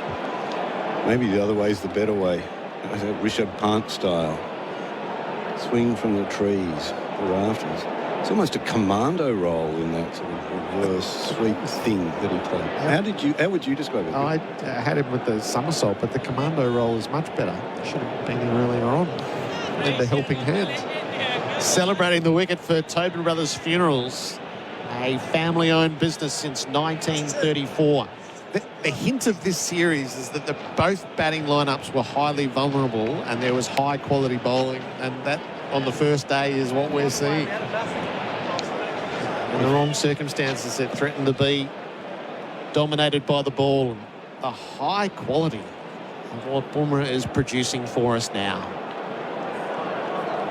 maybe the other way's the better way. Rishabh Pant style. Swing from the trees, the rafters. It's almost a commando role in that sort of reverse sweep thing that he played. How would you describe it? I had him with the somersault, but the commando role is much better. Should have been here earlier on. And the helping hand. Celebrating the wicket for Tobin Brothers Funerals, a family-owned business since 1934. The hint of this series is that both batting lineups were highly vulnerable and there was high-quality bowling, and that on the first day is what we're seeing. In the wrong circumstances, it threatened to be dominated by the ball. And the high quality of what Bumrah is producing for us now.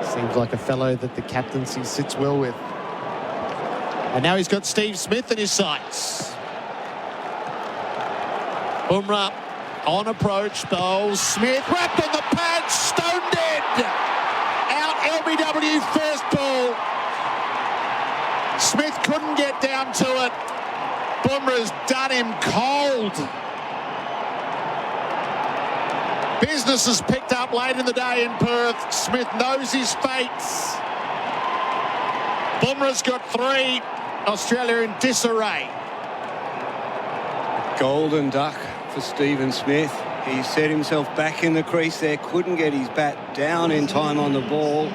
Seems like a fellow that the captaincy sits well with. And now he's got Steve Smith in his sights. Bumrah On approach, bowls. Smith wrapped in the pads, stone dead. Out LBW first ball. Smith couldn't get down to it. Bumrah's done him cold. Business is picked up late in the day in Perth. Smith knows his fate. Bumrah's got 3. Australia in disarray. Golden duck for Stephen Smith. He set himself back in the crease there, couldn't get his bat down in time on the ball,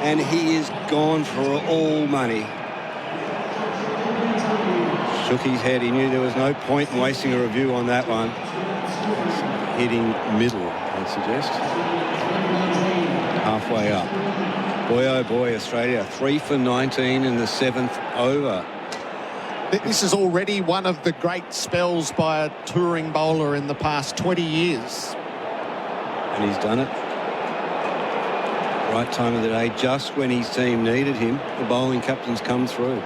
and he is gone for all money. Shook his head. He knew there was no point in wasting a review on that one. Hitting middle, I'd suggest. Halfway up. Boy, oh boy, Australia 3 for 19 in the 7th over. This is already one of the great spells by a touring bowler in the past 20 years. And he's done it. Right time of the day, just when his team needed him, the bowling captain's come through.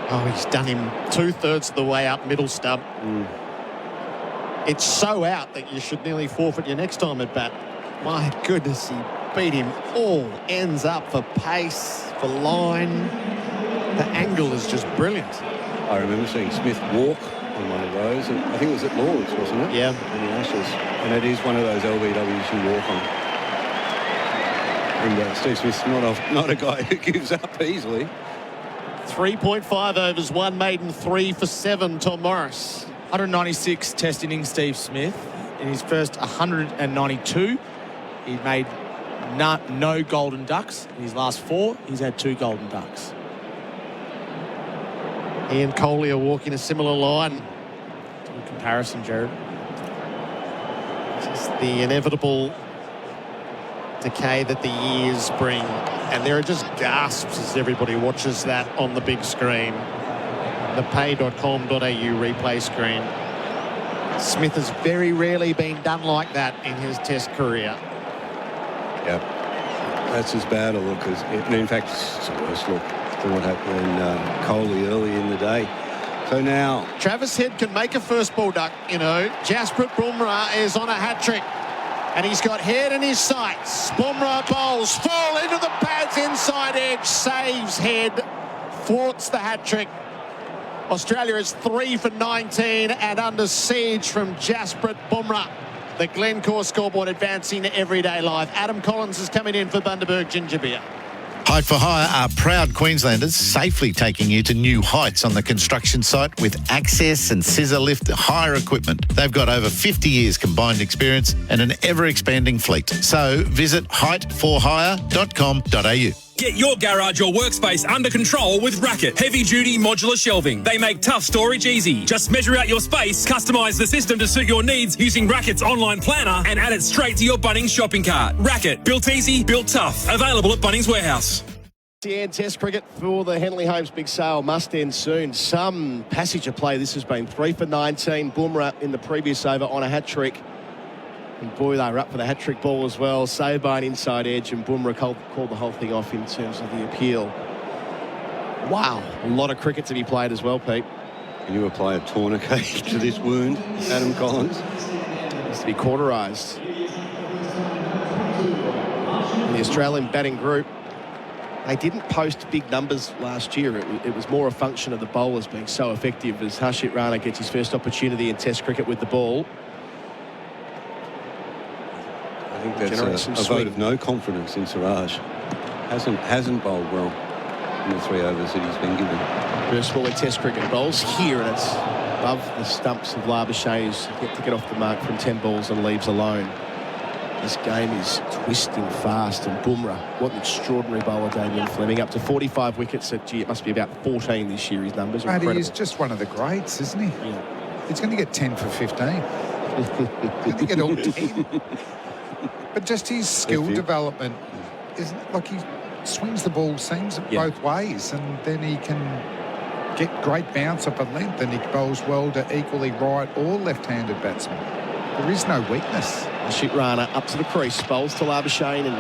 Oh, he's done him 2/3 of the way up middle stump. It's so out that you should nearly forfeit your next time at bat. My goodness, he beat him all ends up for pace, for line. The angle is just brilliant. I remember seeing Smith walk on one of those, and I think it was at Lord's, wasn't it? Yeah. In the Ashes. And it is one of those LBWs you walk on. And Steve Smith's not a guy who gives up easily. 3.5 overs, 1 maiden, 3 for 7, Tom Morris. 196 test innings, Steve Smith. In his first 192, he made no golden ducks. In his last 4, he's had 2 golden ducks. He and Coley are walking a similar line. Good comparison, Gerard. Just the inevitable decay that the years bring. And there are just gasps as everybody watches that on the big screen. The pay.com.au replay screen. Smith has very rarely been done like that in his test career. Yep. That's as bad a look as... In fact, it's a worse look than what happened in Coley early in the day. So now... Travis Head can make a first ball duck, you know. Jasprit Bumrah is on a hat-trick. And he's got Head in his sights. Bumrah bowls, fall into the pads, inside edge, saves Head, thwarts the hat-trick. Australia is 3 for 19 and under siege from Jasprit Bumrah. The Glencore scoreboard advancing to Everyday Live. Adam Collins is coming in for Bundaberg Ginger Beer. Height for Hire are proud Queenslanders, safely taking you to new heights on the construction site with access and scissor lift hire equipment. They've got over 50 years combined experience and an ever-expanding fleet. So visit heightforhire.com.au. Get your garage or workspace under control with Racket heavy-duty modular shelving. They make tough storage easy. Just measure out your space, customise the system to suit your needs using Racket's online planner and add it straight to your Bunnings shopping cart. Racket, built easy, built tough. Available at Bunnings Warehouse. SEN Test cricket for the Henley Holmes big sale must end soon. Some passage of play. This has been 3 for 19. Bumrah in the previous over on a hat-trick. And boy, they were up for the hat-trick ball as well. Saved by an inside edge, and Bumrah called the whole thing off in terms of the appeal. Wow, a lot of cricket to be played as well, Pete. Can you apply a tourniquet to this wound, Adam Collins? Needs to be cauterised. In the Australian batting group, they didn't post big numbers last year. It was more a function of the bowlers being so effective as Harshit Rana gets his first opportunity in Test cricket with the ball. I think that's a vote of no confidence in Siraj. Hasn't bowled well in the 3 overs that he's been given. First ball in Test cricket, bowls here, and it's above the stumps of Labuschagne, who's yet to get off the mark from 10 balls and leaves alone. This game is twisting fast, and Bumrah, what an extraordinary bowler, Damien Fleming, up to 45 wickets. It must be about 14 this year, his numbers. Incredible. He's just one of the greats, isn't he? Yeah. He's going to get 10 for 15. He's going to get all 10. But just his skill development isn't like he swings the ball, seems both ways, and then he can get great bounce up at length, and he bowls well to equally right or left-handed batsmen. There is no weakness. Harshit Rana up to the crease, bowls to Labuschagne and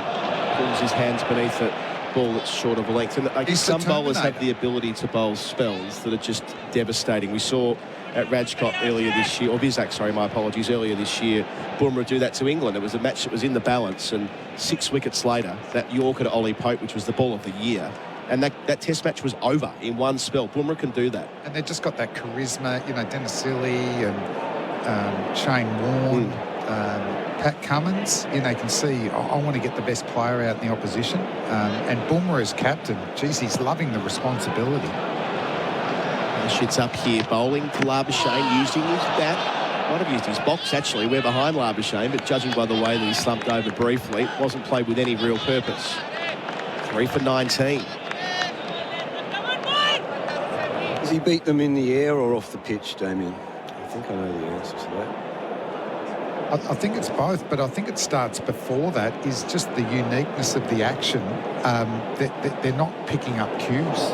pulls his hands beneath it. ball that's short of a length. And I guess He's the some bowlers have Terminator. the ability to bowl spells that are just devastating. We saw at Rajkot earlier this year, or Vizag, sorry, my apologies, earlier this year, Bumrah do that to England. It was a match that was in the balance, and 6 wickets later, that Yorker to Ollie Pope, which was the ball of the year, and that test match was over in one spell. Bumrah can do that. And they've just got that charisma, you know, Dennis Illy and Shane Warne, Pat Cummins. You know, you can see, I want to get the best player out in the opposition. And Bumrah as captain, geez, he's loving the responsibility. Shits up here, bowling to Labuschagne, using his bat. Might have used his box, actually. We're behind Labuschagne, but judging by the way that he slumped over briefly, wasn't played with any real purpose. 3 for 19. Does he beat them in the air or off the pitch, Damien? I think I know the answer to that. I think it's both, but I think it starts before that is just the uniqueness of the action. They're not picking up cues.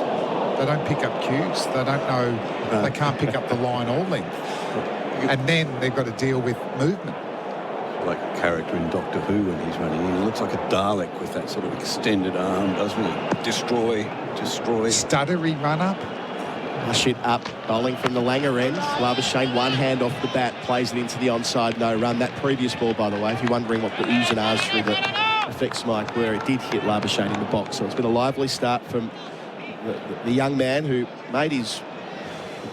They don't pick up cues. They don't know. They can't pick up the line or length. And then they've got to deal with movement. Like a character in Doctor Who when he's running in. He looks like a Dalek with that sort of extended arm, doesn't he? Destroy. Stuttery run up. Shit up, bowling from the Langer end. Labuschagne, one hand off the bat, plays it into the onside no run. That previous ball, by the way, if you're wondering what the oohs and ahs through the effects mic were, it did hit Labuschagne in the box. So it's been a lively start from the young man who made his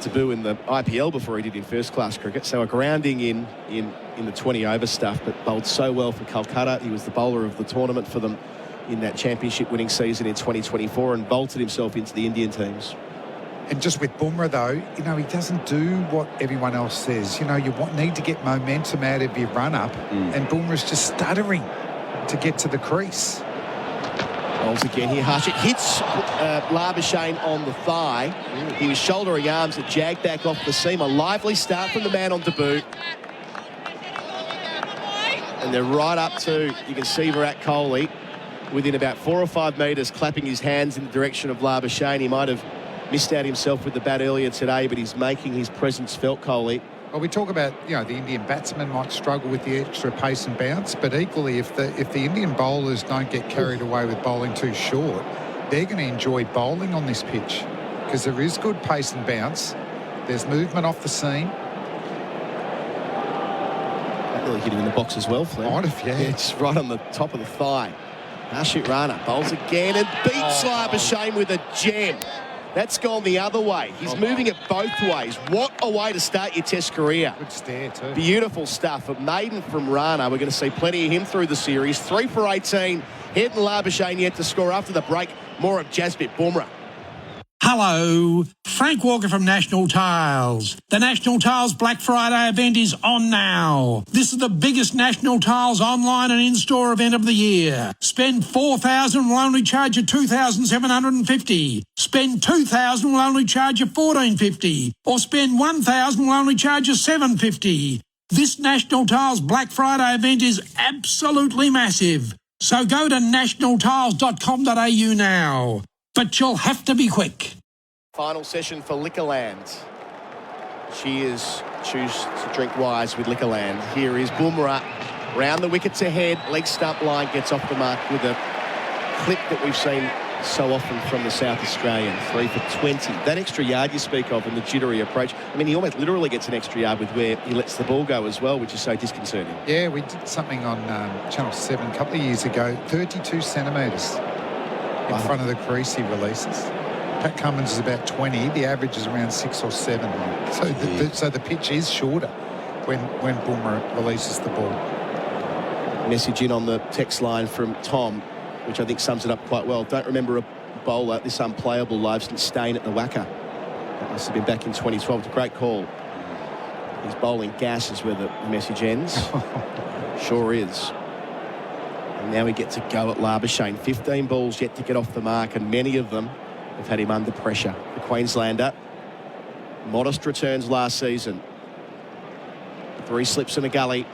debut in the IPL before he did in first-class cricket. So a grounding in the 20-over stuff, but bowled so well for Calcutta. He was the bowler of the tournament for them in that championship-winning season in 2024 and bolted himself into the Indian teams. And just with Bumrah, though, you know, he doesn't do what everyone else says. You know, you need to get momentum out of your run-up, and Bumrah's just stuttering to get to the crease. Bowls again here. Harshit hits Labuschagne on the thigh. He was shouldering arms that jagged back off the seam. A lively start from the man on debut. And they're right up to, you can see Virat Kohli within about 4 or 5 metres, clapping his hands in the direction of Labuschagne. He might have missed out himself with the bat earlier today, but he's making his presence felt, Kohli. Well, we talk about, you know, the Indian batsmen might struggle with the extra pace and bounce, but equally, if the Indian bowlers don't get carried away with bowling too short, they're going to enjoy bowling on this pitch because there is good pace and bounce. There's movement off the seam. That really hit him in the box as well, Flem. Might have, yeah. It's right on the top of the thigh. Harshit Rana bowls again and beats Labuschagne with a gem. That's gone the other way. He's moving it both ways. What a way to start your Test career. Good stare too. Beautiful stuff. A maiden from Rana. We're going to see plenty of him through the series. 3 for 18. Head and Labuschagne yet to score after the break. More of Jasprit Bumrah. Hello, Frank Walker from National Tiles. The National Tiles Black Friday event is on now. This is the biggest National Tiles online and in-store event of the year. Spend $4,000 will only charge you $2,750. Spend $2,000 will only charge you $1,450. Or spend $1,000 will only charge you $750. This National Tiles Black Friday event is absolutely massive. So go to nationaltiles.com.au now. But you'll have to be quick. Final session for Liquorland. Cheers. Choose to drink wise with Liquorland. Here is Bumrah. Round the wickets ahead. Leg stump line gets off the mark with a clip that we've seen so often from the South Australian. 3 for 20. That extra yard you speak of and the jittery approach. I mean, he almost literally gets an extra yard with where he lets the ball go as well, which is so disconcerting. Yeah, we did something on Channel 7 a couple of years ago. 32 centimetres. In front of the crease he releases. Pat Cummins is about 20. The average is around 6 or 7. So the pitch is shorter when Bumrah releases the ball. Message in on the text line from Tom, which I think sums it up quite well. Don't remember a bowler this unplayable live since staying at the Wacker. That must have been back in 2012. It's a great call. He's bowling gas is where the message ends. Sure is. And now we get to go at Labuschagne. 15 balls yet to get off the mark, and many of them have had him under pressure. The Queenslander, modest returns last season. 3 slips in a gully,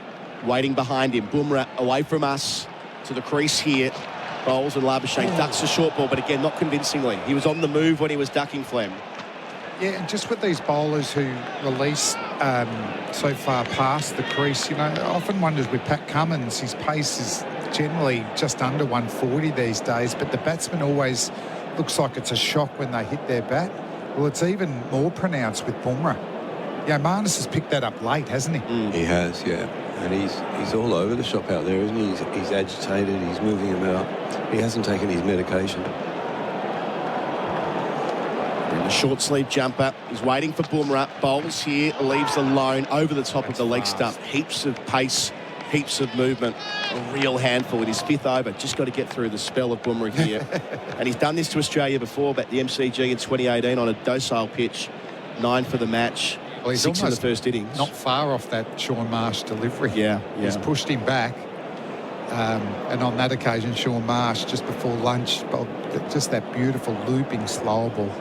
waiting behind him. Bumrah away from us to the crease here. Bowls and Labuschagne ducks a short ball, but again, not convincingly. He was on the move when he was ducking, Flem. Yeah, and just with these bowlers who release so far past the crease, you know, I often wonders with Pat Cummins, his pace is generally just under 140 these days, but the batsman always looks like it's a shock when they hit their bat. Well, it's even more pronounced with Bumrah. Yeah, Marnus has picked that up late, hasn't he? He has, yeah. And he's all over the shop out there, isn't he? He's agitated, he's moving about. He hasn't taken his medication. In the short sleeve jumper, he's waiting for Bumrah. Bowls here, leaves alone over the top of the leg stump. Heaps of pace, heaps of movement. A real handful in his 5th over. Just got to get through the spell of Bumrah here. And he's done this to Australia before, but the MCG in 2018 on a docile pitch. 9 for the match. Well, he's 6 in the first innings. Not far off that Sean Marsh delivery. Yeah. He's pushed him back. And on that occasion, Sean Marsh, just before lunch, just that beautiful looping slow ball.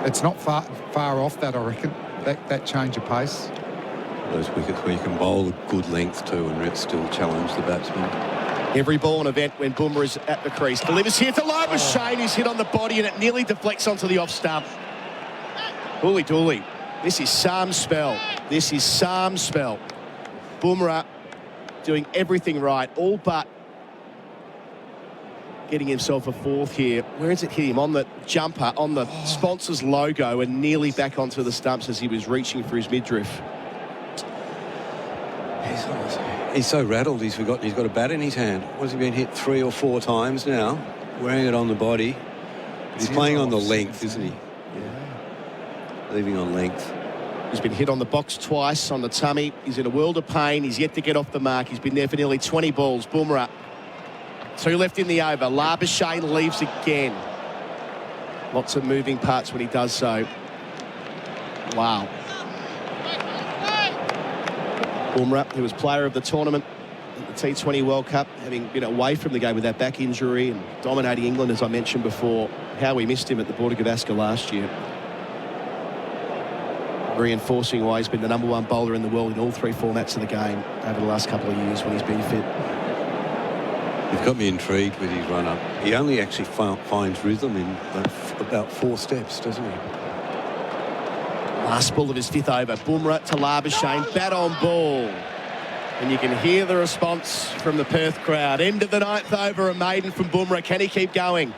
It's not far off that, I reckon, that change of pace. Those wickets where you can bowl a good length too and still challenge the batsman. Every ball an event when Bumrah is at the crease. Delivers here to Labuschagne, who's hit on the body and it nearly deflects onto the off stump. Holy dooly. This is some spell. This is some spell. Bumrah doing everything right, all but getting himself a 4th here. Where has it hit him? On the jumper, on the sponsor's logo, and nearly back onto the stumps as he was reaching for his midriff. He's so rattled, he's forgotten he's got a bat in his hand. What's he been hit 3 or 4 times now? Wearing it on the body. He's playing on the length, isn't he? Yeah. Leaving on length. He's been hit on the box twice, on the tummy. He's in a world of pain. He's yet to get off the mark. He's been there for nearly 20 balls. Bumrah. 2 left in the over. Labuschagne leaves again. Lots of moving parts when he does so. Wow. Bumrah, who was player of the tournament at the T20 World Cup, having been away from the game with that back injury and dominating England, as I mentioned before. How we missed him at the Border Gavaskar last year. Reinforcing why he's been the #1 bowler in the world in all 3 formats of the game over the last couple of years when he's been fit. He's got me intrigued with his run-up. He only actually finds rhythm in about 4 steps, doesn't he? Last ball of his 5th over. Bumrah to Labuschagne, bat on ball. And you can hear the response from the Perth crowd. End of the 9th over, a maiden from Bumrah. Can he keep going?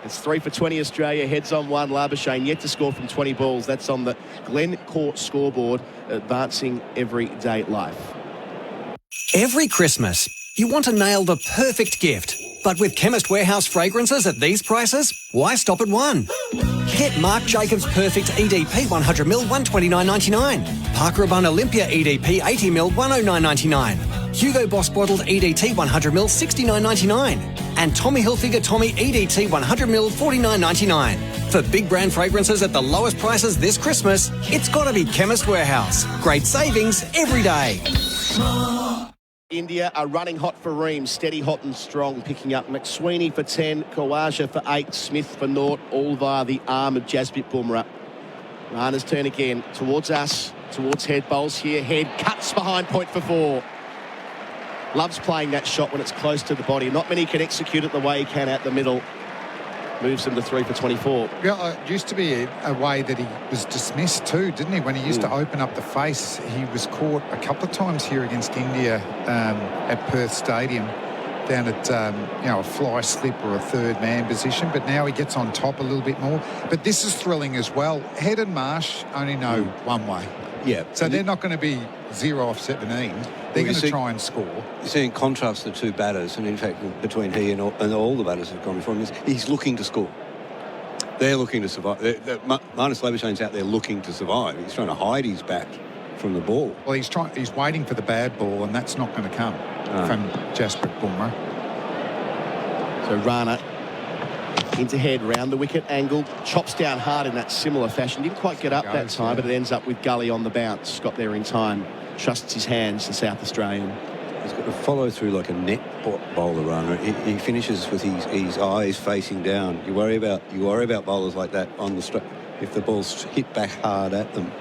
It's 3 for 20 Australia, heads on 1. Labuschagne yet to score from 20 balls. That's on the Glencore scoreboard, advancing everyday life. Every Christmas, you want to nail the perfect gift. But with Chemist Warehouse fragrances at these prices, why stop at 1? Get Marc Jacobs Perfect EDP 100ml $129.99. Parker Abbott Olympia EDP 80ml $109.99. Hugo Boss Bottled EDT 100ml $69.99. And Tommy Hilfiger Tommy EDT 100ml $49.99. For big brand fragrances at the lowest prices this Christmas, it's got to be Chemist Warehouse. Great savings every day. India are running hot for Ream, steady, hot and strong, picking up McSweeney for 10, Khawaja for 8, Smith for 0, all via the arm of Jasprit Bumrah. Rana's turn again, towards us, towards head, bowls here, head, cuts behind point for 4. Loves playing that shot when it's close to the body. Not many can execute it the way he can out the middle. Moves him to 3 for 24. Yeah, it used to be a way that he was dismissed too, didn't he? When he used to open up the face, he was caught a couple of times here against India at Perth Stadium, down at a fly slip or a 3rd man position. But now he gets on top a little bit more. But this is thrilling as well. Head and Marsh only know one way. Yeah. So they're not going to be 0 off 17. They're going to try and score. You see, in contrast, the 2 batters, and in fact, between he and all the batters have gone before him, he's looking to score. They're looking to survive. Marnus Labuschagne's out there looking to survive. He's trying to hide his bat from the ball. Well, he's waiting for the bad ball, and that's not going to come from Jasprit Bumrah. So Rana into head, round the wicket angle, chops down hard in that similar fashion. Didn't quite get up that time, but it ends up with Gully on the bounce. Got there in time. Trusts his hands, the South Australian. He's got to follow through like a net bowler runner. He finishes with his eyes facing down. You worry about bowlers like that on the strike. If the ball's hit back hard at them,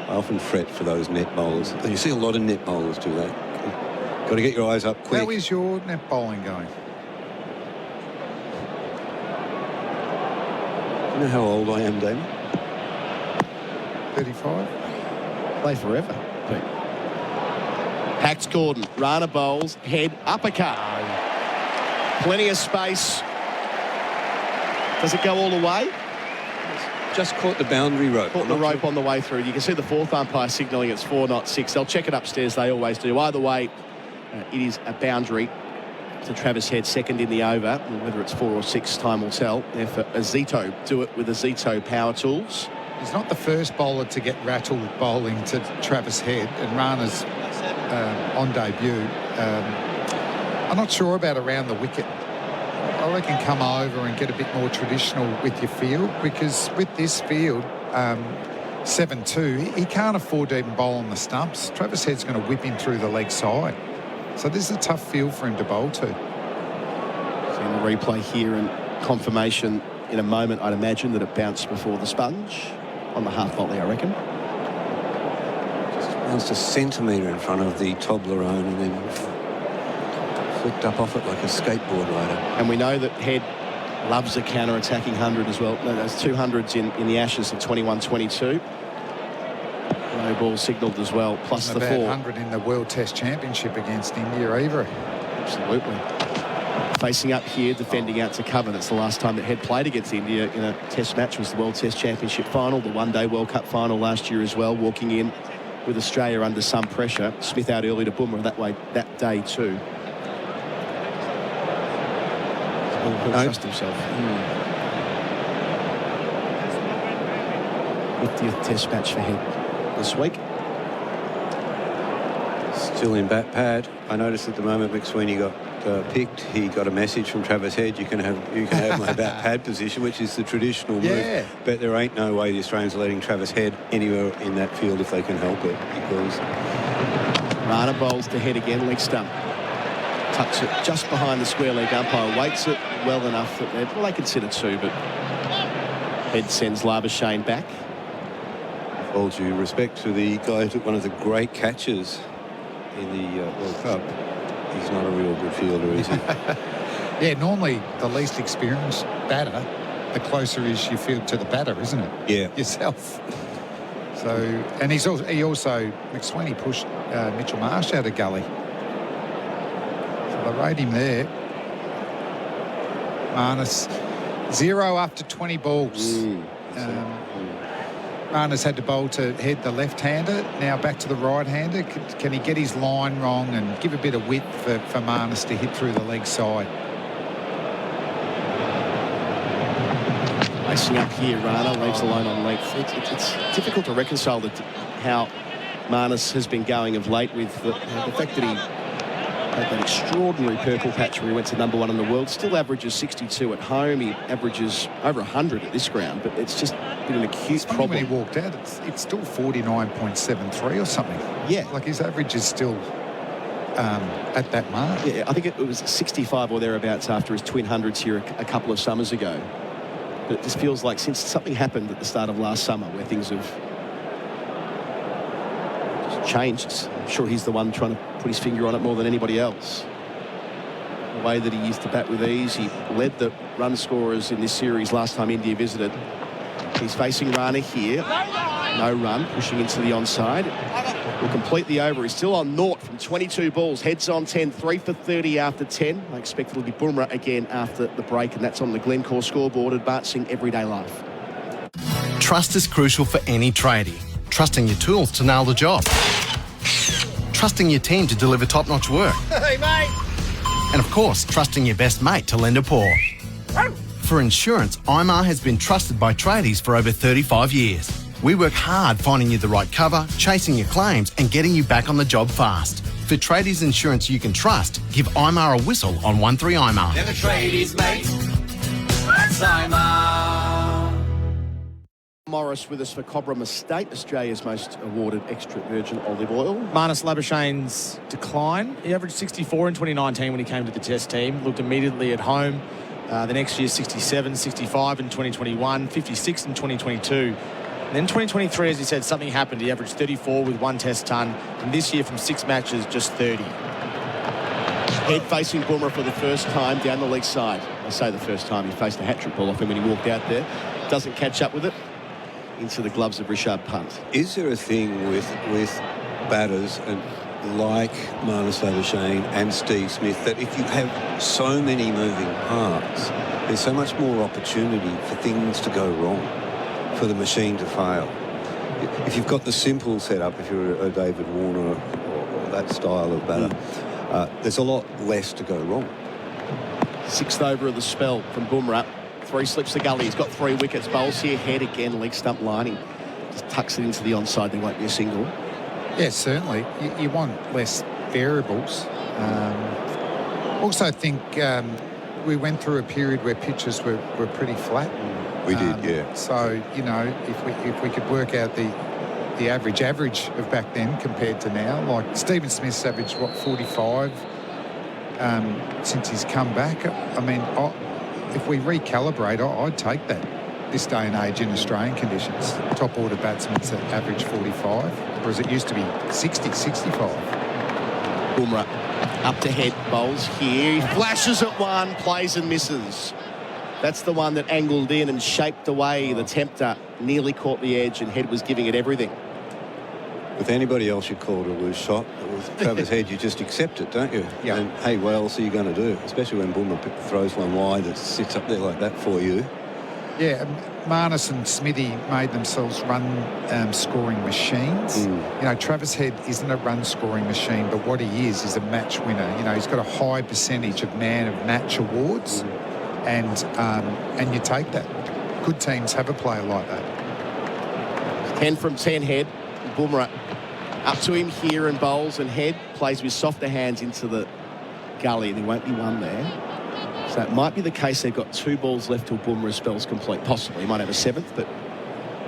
I often fret for those net bowlers. And you see a lot of net bowlers do that. Got to get your eyes up quick. How is your net bowling going? You know how old I am, Damien? 35. Play forever. Hacks Gordon. Rana bowls. Head uppercut. Plenty of space. Does it go all the way? Just caught the boundary rope. Caught the rope on the way through. You can see the fourth umpire signalling it's 4, not 6. They'll check it upstairs. They always do. Either way, it is a boundary to Travis Head, second in the over. Whether it's 4 or 6, time will tell. There for Azito. Do it with Azito power tools. He's not the first bowler to get rattled bowling to Travis Head, and Rana's on debut. I'm not sure about around the wicket. I reckon come over and get a bit more traditional with your field, because with this field, 7-2, he can't afford to even bowl on the stumps. Travis Head's going to whip him through the leg side. So this is a tough field for him to bowl to. Seeing the replay here and confirmation in a moment, I'd imagine that it bounced before the sponge on the half volley, I reckon. Just bounced a centimetre in front of the Toblerone and then flicked up off it like a skateboard rider. And we know that Head loves a counter-attacking 100 as well. No, those 200s in the Ashes of 21-22. No ball signalled as well, plus the 4. 100 in the World Test Championship against India either. Absolutely. Facing up here, defending out to cover. That's the last time that Head played against India in a Test match was the World Test Championship final, the one-day World Cup final last year as well, walking in with Australia under some pressure. Smith out early to Bumrah that day too. He'll trust himself. 50th Test match for him this week. Still in bat pad. I noticed at the moment McSweeney got picked. He got a message from Travis Head. You can have my bat pad position, which is the traditional move. But there ain't no way the Australians are letting Travis Head anywhere in that field if they can help it, because Rana bowls to Head again, leg stump. Tucks it just behind the square leg umpire, waits it well enough that they consider 2, but Head sends Labuschagne back. All due respect to the guy who took one of the great catches in the World Cup. He's not a real good fielder, is he? Yeah, normally the least experienced batter, the closer is you field to the batter, isn't it? Yeah. Yourself. So, and he also McSweeney pushed Mitchell Marsh out of gully. So they rate him there. Marnus 0 after 20 balls. Marnus had to bowl to Head the left-hander. Now back to the right-hander. Can he get his line wrong and give a bit of width for Marnus to hit through the leg side? Racing up here, Rana leaves alone on length. It's difficult to reconcile how Marnus has been going of late with the fact that he had that extraordinary purple patch where he went to #1 in the world. Still averages 62 at home. He averages over 100 at this ground, but it's just been an acute problem. When he walked out, it's still 49.73 or something. Yeah. Like his average is still at that mark. Yeah, I think it was 65 or thereabouts after his twin hundreds here a couple of summers ago. But it just feels like since something happened at the start of last summer where things have just changed. I'm sure he's the one trying to put his finger on it more than anybody else. The way that he used to bat with ease. He led the run scorers in this series last time India visited. He's facing Rana here. No run, pushing into the onside. Will complete the over. He's still on 0 from 22 balls. Heads on 10, 3 for 30 after 10. I expect it'll be Bumrah again after the break, and that's on the Glencore scoreboard. Advancing everyday life. Trust is crucial for any tradie. Trusting your tools to nail the job. Trusting your team to deliver top-notch work. Hey, mate! And of course, trusting your best mate to lend a paw. For insurance, IMAR has been trusted by tradies for over 35 years. We work hard finding you the right cover, chasing your claims and getting you back on the job fast. For tradies insurance you can trust, give IMAR a whistle on 13IMAR. They're the tradies, mate. That's IMAR. Morris with us for Cobram Estate, Australia's most awarded extra virgin olive oil. Marnus Labuschagne's decline. He averaged 64 in 2019 when he came to the Test team. Looked immediately at home. The next year, 67, 65 in 2021, 56 in 2022. And then 2023, as he said, something happened. He averaged 34 with 1 Test ton. And this year, from 6 matches, just 30. Head facing Bumrah for the first time down the leg side. I say the first time. He faced a hat-trick ball off him when he walked out there. Doesn't catch up with it. Into the gloves of Richard Punt. Is there a thing with batters and like Marnus Labuschagne and Steve Smith, that if you have so many moving parts, there's so much more opportunity for things to go wrong, for the machine to fail. If you've got the simple setup, if you're a David Warner or that style of batter, there's a lot less to go wrong. 6th over of the spell from Bumrah. 3 slips the gully. He's got 3 wickets. Bowls here, head again, leg stump lining. Just tucks it into the onside. There won't be a single. Yeah, certainly. You want less variables. Also think we went through a period where pitches were pretty flat. We did, yeah. So, you know, if we could work out the average of back then compared to now, like Stephen Smith's averaged, 45 since he's come back. I mean, if we recalibrate, I'd take that this day and age in Australian conditions. Top order batsmen that average 45, whereas it used to be 60, 65. Bumrah up to head, bowls here. He flashes at one, plays and misses. That's the one that angled in and shaped away the tempter. Nearly caught the edge and Head was giving it everything. With anybody else, you'd call it a loose shot. With Travis Head, you just accept it, don't you? Yeah. And, hey, what else are you going to do? Especially when Bumrah throws one wide that sits up there like that for you. Yeah, Marnus and Smithy made themselves run scoring machines. You know, Travis Head isn't a run scoring machine, but what he is a match winner. You know, he's got a high percentage of man of match awards, and you take that. Good teams have a player like that. 10 from 10 Head. Bumrah up to him here and bowls, and Head plays with softer hands into the gully. There won't be one there. So it might be the case they've got 2 balls left till Bumrah's spell's complete. Possibly. He might have a 7th, but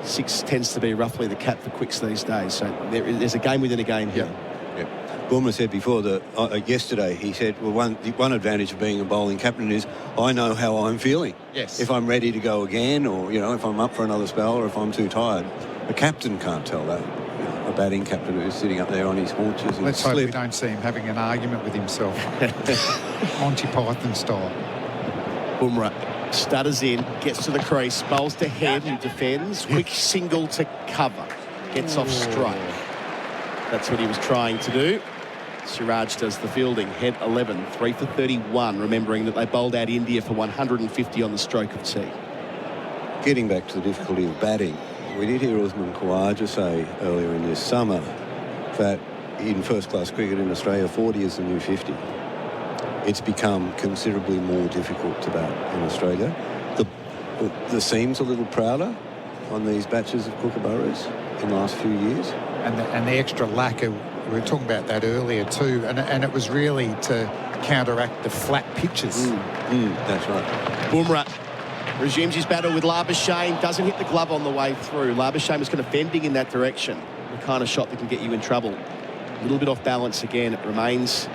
6 tends to be roughly the cap for quicks these days. So there's a game within a game here. Yeah. Bumrah said before that yesterday, he said, well, one advantage of being a bowling captain is I know how I'm feeling. Yes. If I'm ready to go again, or, you know, if I'm up for another spell, or if I'm too tired. A captain can't tell that. You know, a batting captain who's sitting up there on his haunches. And Let's hope we don't see him having an argument with himself. Monty Python style. Bumrah stutters in, gets to the crease, bowls to Head, who defends. Quick single to cover. Gets off strike. That's what he was trying to do. Gerard does the fielding. Head 11, 3 for 31, remembering that they bowled out India for 150 on the stroke of tea. Getting back to the difficulty of batting, we did hear Usman Khawaja say earlier in this summer that in first-class cricket in Australia, 40 is the new 50. It's become considerably more difficult to bat in Australia. The seam's a little prouder on these batches of kookaburras in the last few years. And the extra lacquer, we were talking about that earlier too, and it was really to counteract the flat pitches. That's right. Bumrah resumes his battle with Labuschagne, doesn't hit the glove on the way through. Labuschagne was kind of bending in that direction, the kind of shot that can get you in trouble. A little bit off balance again. It remains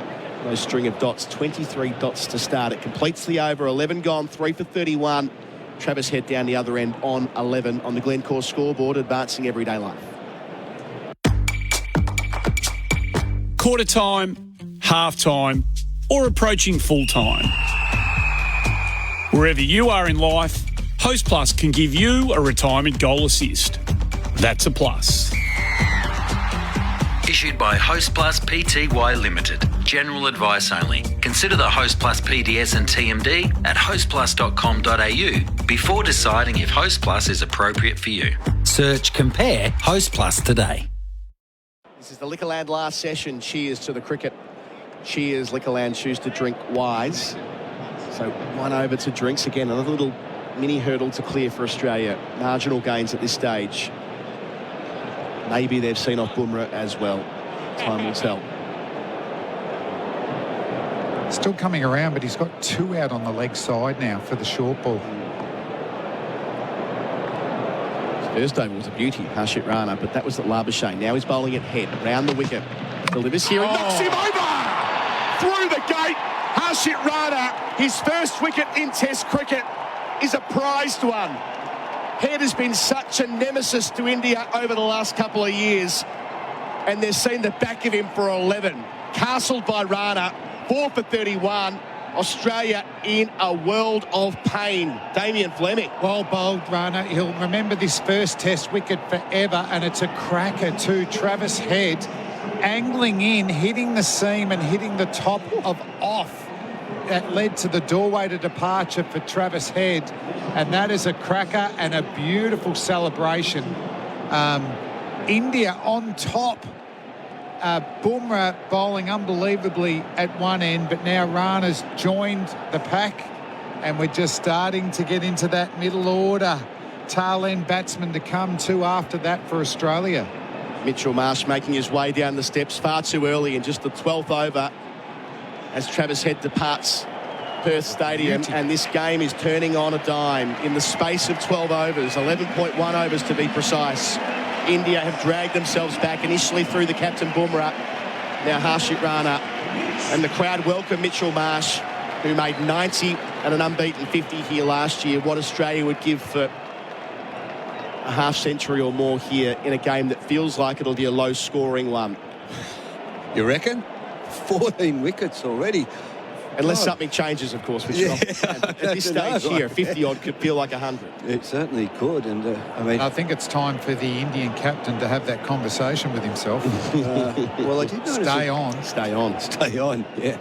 no string of dots. 23 dots to start. It completes the over. 11 gone, 3 for 31. Travis Head down the other end on 11 on the Glencore scoreboard, advancing everyday life. Quarter time, half time, or approaching full time. Wherever you are in life, Host Plus can give you a retirement goal assist. That's a plus. Issued by Host Plus Pty Limited. General advice only. Consider the Host Plus PDS and TMD at hostplus.com.au before deciding if Host Plus is appropriate for you. Search Compare Host Plus today. This is the Liquorland last session. Cheers to the cricket. Cheers, Liquorland. Choose to drink wise. So 1 over to drinks again. Another little mini hurdle to clear for Australia. Marginal gains at this stage. Maybe they've seen off Bumrah as well. Time will tell. Still coming around, but he's got 2 out on the leg side now for the short ball. Thursday was a beauty, Harshit Rana, but that was at Labuschagne. Now he's bowling at Head, round the wicket. Delivers here and knocks him over! Through the gate, Harshit Rana, his first wicket in Test cricket, is a prized one. Head has been such a nemesis to India over the last couple of years, and they've seen the back of him for 11. Castled by Rana, 4 for 31. Australia in a world of pain. Damien Fleming. Well bowled, Rana. He'll remember this first Test wicket forever, and it's a cracker too. Travis Head angling in, hitting the seam and hitting the top of off. That led to the doorway to departure for Travis Head. And that is a cracker and a beautiful celebration. India on top. Bumrah bowling unbelievably at one end, but now Rana's joined the pack, and we're just starting to get into that middle order. Tail end batsman to come too after that for Australia. Mitchell Marsh making his way down the steps far too early in just the 12th over as Travis Head departs Perth Stadium, and this game is turning on a dime in the space of 12 overs, 11.1 overs to be precise. India have dragged themselves back initially through the captain Bumrah, now Harshit Rana, and the crowd welcome Mitchell Marsh, who made 90 and an unbeaten 50 here last year. What Australia would give for a half century or more here in a game that feels like it'll be a low scoring one. You reckon? 14 wickets already. Unless something changes, of course, which at this stage here, 50-odd could feel like 100. It certainly could, and I think it's time for the Indian captain to have that conversation with himself. Well, I did notice... Stay on. Stay on, yeah.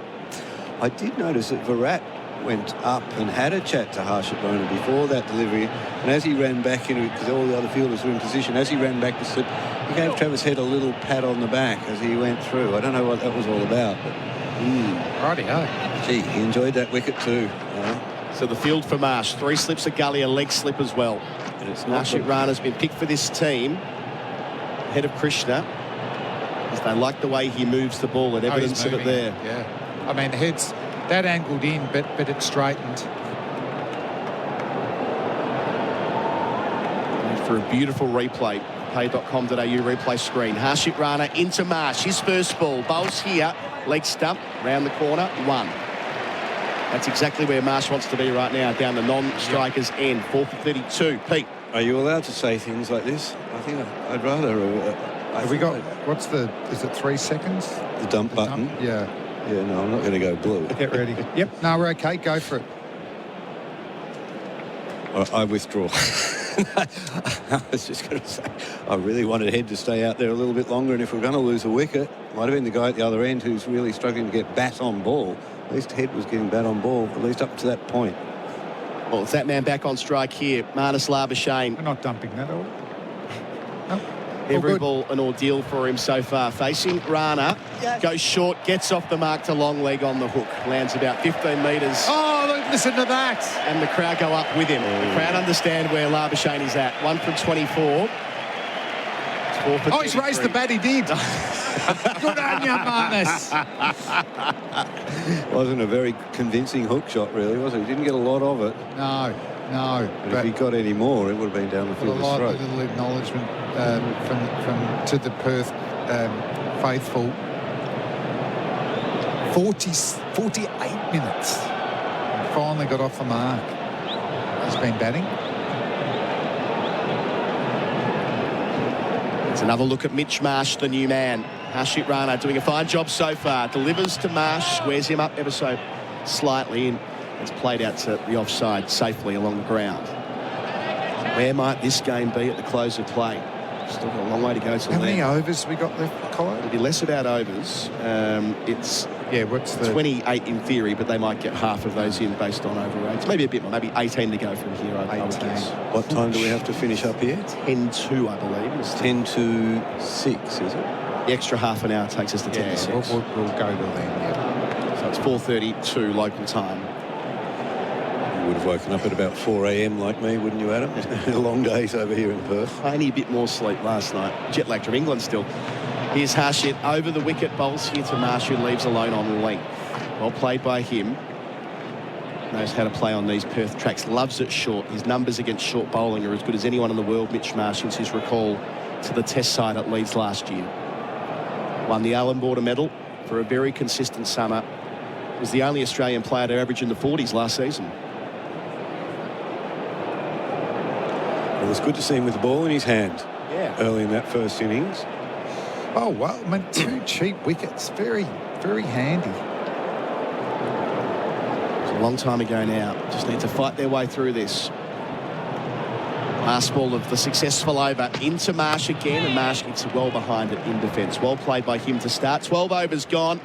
I did notice that Bharat went up and had a chat to Harshit Rana before that delivery, and as he ran back into it, because all the other fielders were in position, as he ran back to slip, he gave Travis Head a little pat on the back as he went through. I don't know what that was all about, but... Righty-ho. Gee, he enjoyed that wicket too. So the field for Marsh. 3 slips, a gully, a leg slip as well. And it's not... Harshit Rana's been picked for this team ahead of Krishna, because they like the way he moves the ball, and evidence of it there. Yeah. I mean, Head's that angled in, but it straightened. And for a beautiful replay, pay.com.au replay screen. Harshit Rana into Marsh. His first ball. Bowls here. Leg stump. Round the corner. 1. That's exactly where Marsh wants to be right now, down the non-strikers end. 4 for 32. Pete. Are you allowed to say things like this? I think I'd rather... Have we got... What's the... Is it 3 seconds? The dump button? Yeah. Yeah, no, I'm not going to go blue. Get ready. Yep. No, we're okay. Go for it. I withdraw. I was just going to say, I really wanted Head to stay out there a little bit longer, and if we're going to lose a wicket, might have been the guy at the other end who's really struggling to get bat on ball. At least Head was getting bat on ball, at least up to that point. Well, it's that man back on strike here, Marnus Labuschagne. We're not dumping that, are we? No. Every ball an ordeal for him so far. Facing Rana, goes short, gets off the mark to long leg on the hook. Lands about 15 metres. Oh, listen to that. And the crowd go up with him. The crowd understand where Labuschagne is at. 1 from 24. Oh, he's raised the bat, he did. Good on you, Marnus. Wasn't a very convincing hook shot, really, was it? He didn't get a lot of it. No. But if he got any more, it would have been down the field a straight. little acknowledgement from to the Perth faithful. 48 minutes. And finally got off the mark. He's been batting. It's another look at Mitch Marsh, the new man. Harshit Rana doing a fine job so far. Delivers to Marsh, squares him up ever so slightly, and it's played out to the offside safely along the ground. Where might this game be at the close of play? Still got a long way to go till How many overs we got left, Colin? It'll be less about overs. It's what's the 28 in theory, but they might get half of those in based on over rates. Maybe a bit more, maybe 18 to go from here, I would guess. What time do we have to finish up here? 10-2, I believe. It's 10 to 6, is it? The extra half an hour takes us to 10 to 6. We'll go to then, yeah. So it's 4:32 local time. You would have woken up at about 4 a.m. like me, wouldn't you, Adam? Long days over here in Perth. Tiny bit more sleep last night. Jet lagged from England still. Here's Harshit over the wicket, bowls here to Marsh, who leaves alone on length. Well played by him. Knows how to play on these Perth tracks. Loves it short. His numbers against short bowling are as good as anyone in the world, Mitch Marsh, since his recall to the Test side at Leeds last year. Won the Allen Border medal for a very consistent summer. Was the only Australian player to average in the 40s last season. It was good to see him with the ball in his hand early in that first innings. Oh, well, I mean, 2 cheap wickets. Very, very handy. It's a long time ago now. Just need to fight their way through this. Last ball of the successful over into Marsh again, and Marsh gets well behind it in defence. Well played by him to start. 12 overs gone.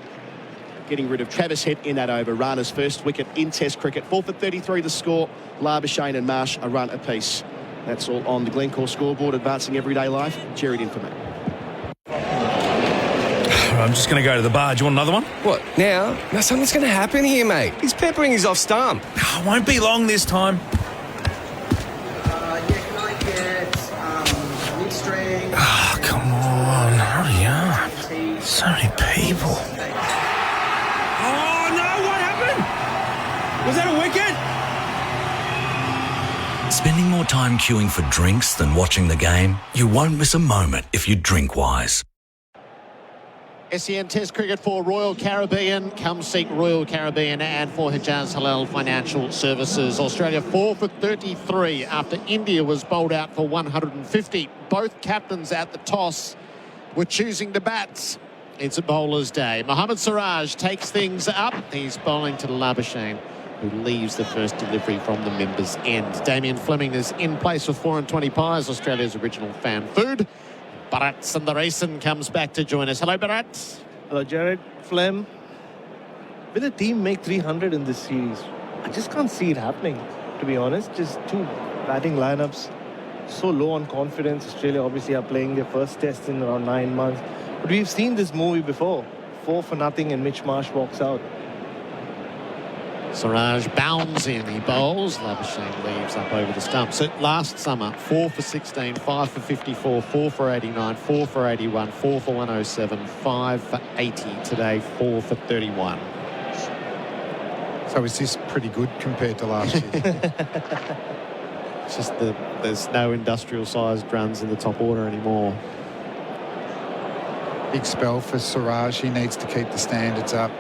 Getting rid of Travis Head in that over. Rana's first wicket in Test cricket. 4 for 33 the score. Labuschagne and Marsh a run apiece. That's all on the Glencore scoreboard. Advancing everyday life. Gerard in for me. I'm just going to go to the bar. Do you want another one? What, now? Now something's going to happen here, mate. He's peppering his off stump. Won't be long this time. Oh, come on. Hurry up. So many people. Oh, no, what happened? Was that a wicket? Spending more time queuing for drinks than watching the game? You won't miss a moment if you drink wise. SEN Test cricket for Royal Caribbean. Come seek Royal Caribbean and for Hijaz Halal Financial Services. Australia 4 for 33 after India was bowled out for 150. Both captains at the toss were choosing to bat. It's a bowler's day. Mohammad Siraj takes things up. He's bowling to Labuschagne, who leaves the first delivery from the members' end. Damien Fleming is in place with 4 and 20 pies, Australia's original fan food. Bharat Sundaresan comes back to join us. Hello, Bharat. Hello, Gerard. Flem. Will the team make 300 in this series? I just can't see it happening, to be honest. Just two batting lineups, so low on confidence. Australia obviously are playing their first test in around 9 months. But we've seen this movie before. 4 for nothing and Mitch Marsh walks out. Siraj bounds in, he bowls. Labuschagne leaves up over the stump. So last summer, 4 for 16, 5 for 54, 4 for 89, 4 for 81, 4 for 107, 5 for 80 today, 4 for 31. So is this pretty good compared to last year? It's just that there's no industrial-sized runs in the top order anymore. Big spell for Siraj. He needs to keep the standards up.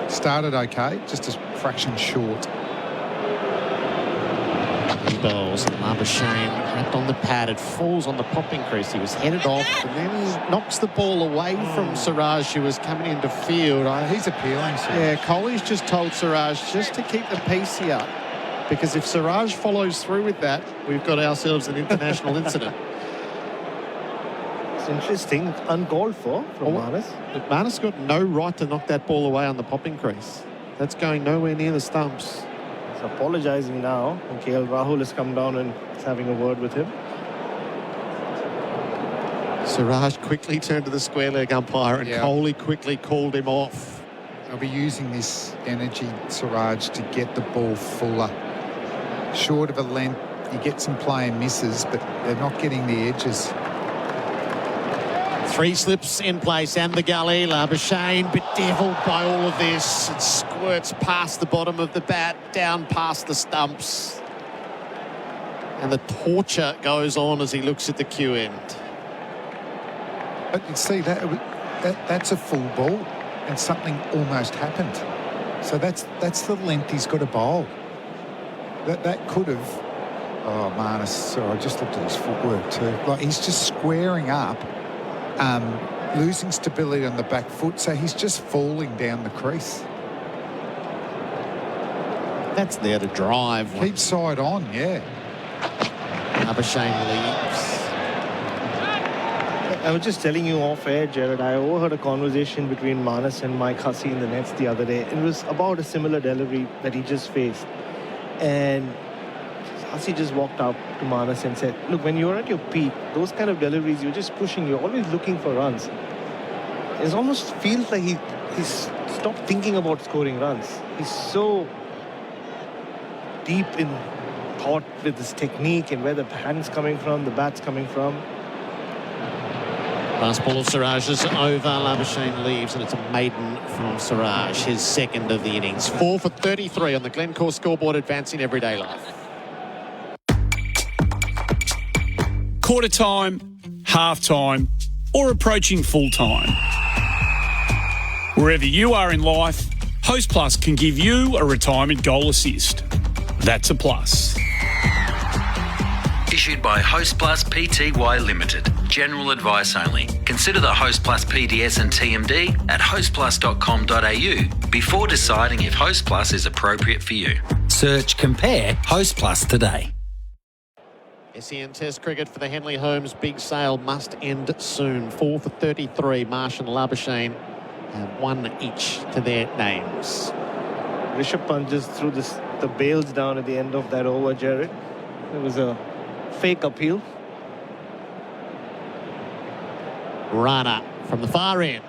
Started okay, just a fraction short. He bowls and Labuschagne wrapped on the pad. It falls on the popping crease. He was headed off and then he knocks the ball away from Siraj, who was coming into field. He's appealing, Siraj. Yeah, Kohli's just told Siraj just to keep the pace here, because if Siraj follows through with that, we've got ourselves an international incident. Interesting. Uncalled for from Marnus. But Marnus got no right to knock that ball away on the popping crease. That's going nowhere near the stumps. He's apologising now. And KL Rahul has come down and is having a word with him. Siraj quickly turned to the square leg umpire and Kohli quickly called him off. They'll be using this energy, Siraj, to get the ball fuller. Short of a length, you get some play and misses, but they're not getting the edges. 3 slips in place and the gully. Labuschagne bedevilled by all of this. It squirts past the bottom of the bat, down past the stumps. And the torture goes on as he looks at the cue end. But you see, that's a full ball and something almost happened. So that's the length he's got to bowl. That could have... Oh, Marnus, sorry, I just looked at his footwork too. Like, he's just squaring up. Losing stability on the back foot, so he's just falling down the crease. That's there to drive. Keep side on, yeah. Labuschagne leaves. I was just telling you off air, Gerard, I overheard a conversation between Marnus and Mike Hussey in the nets the other day. It was about a similar delivery that he just faced. And Hussey just walked up to Marnus and said, look, when you're at your peak, those kind of deliveries, you're just pushing, you're always looking for runs. It almost feels like he's stopped thinking about scoring runs. He's so deep in thought with his technique and where the hand's coming from, the bat's coming from. Last ball of Siraj is over. Labuschagne leaves, and it's a maiden from Siraj, his second of the innings. 4 for 33 on the Glencore scoreboard, advancing everyday life. Quarter time, half time, or approaching full time. Wherever you are in life, Host Plus can give you a retirement goal assist. That's a plus. Issued by Host Plus Pty Limited. General advice only. Consider the Host Plus PDS and TMD at hostplus.com.au before deciding if Host Plus is appropriate for you. Search Compare Host Plus today. SEN Test cricket for the Henley Holmes big sale must end soon. 4 for 33. Marsh and Labuschagne have 1 each to their names. Rishabh Pant just threw the bails down at the end of that over, Gerard. It was a fake appeal. Rana from the far end.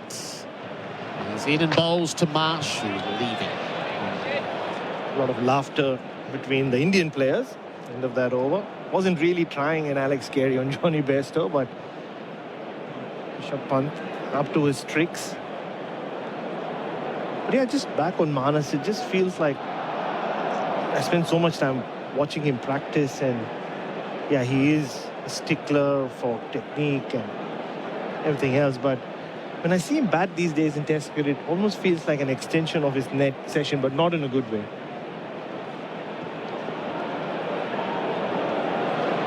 He's in and bowls to Marsh, who's leaving. A lot of laughter between the Indian players. End of that over. Wasn't really trying an Alex Carey on Johnny Bairstow, but Rishabh Pant up to his tricks. But yeah, just back on Manas, it just feels like I spent so much time watching him practice, and yeah, he is a stickler for technique and everything else, but when I see him bat these days in Test cricket, it almost feels like an extension of his net session, but not in a good way.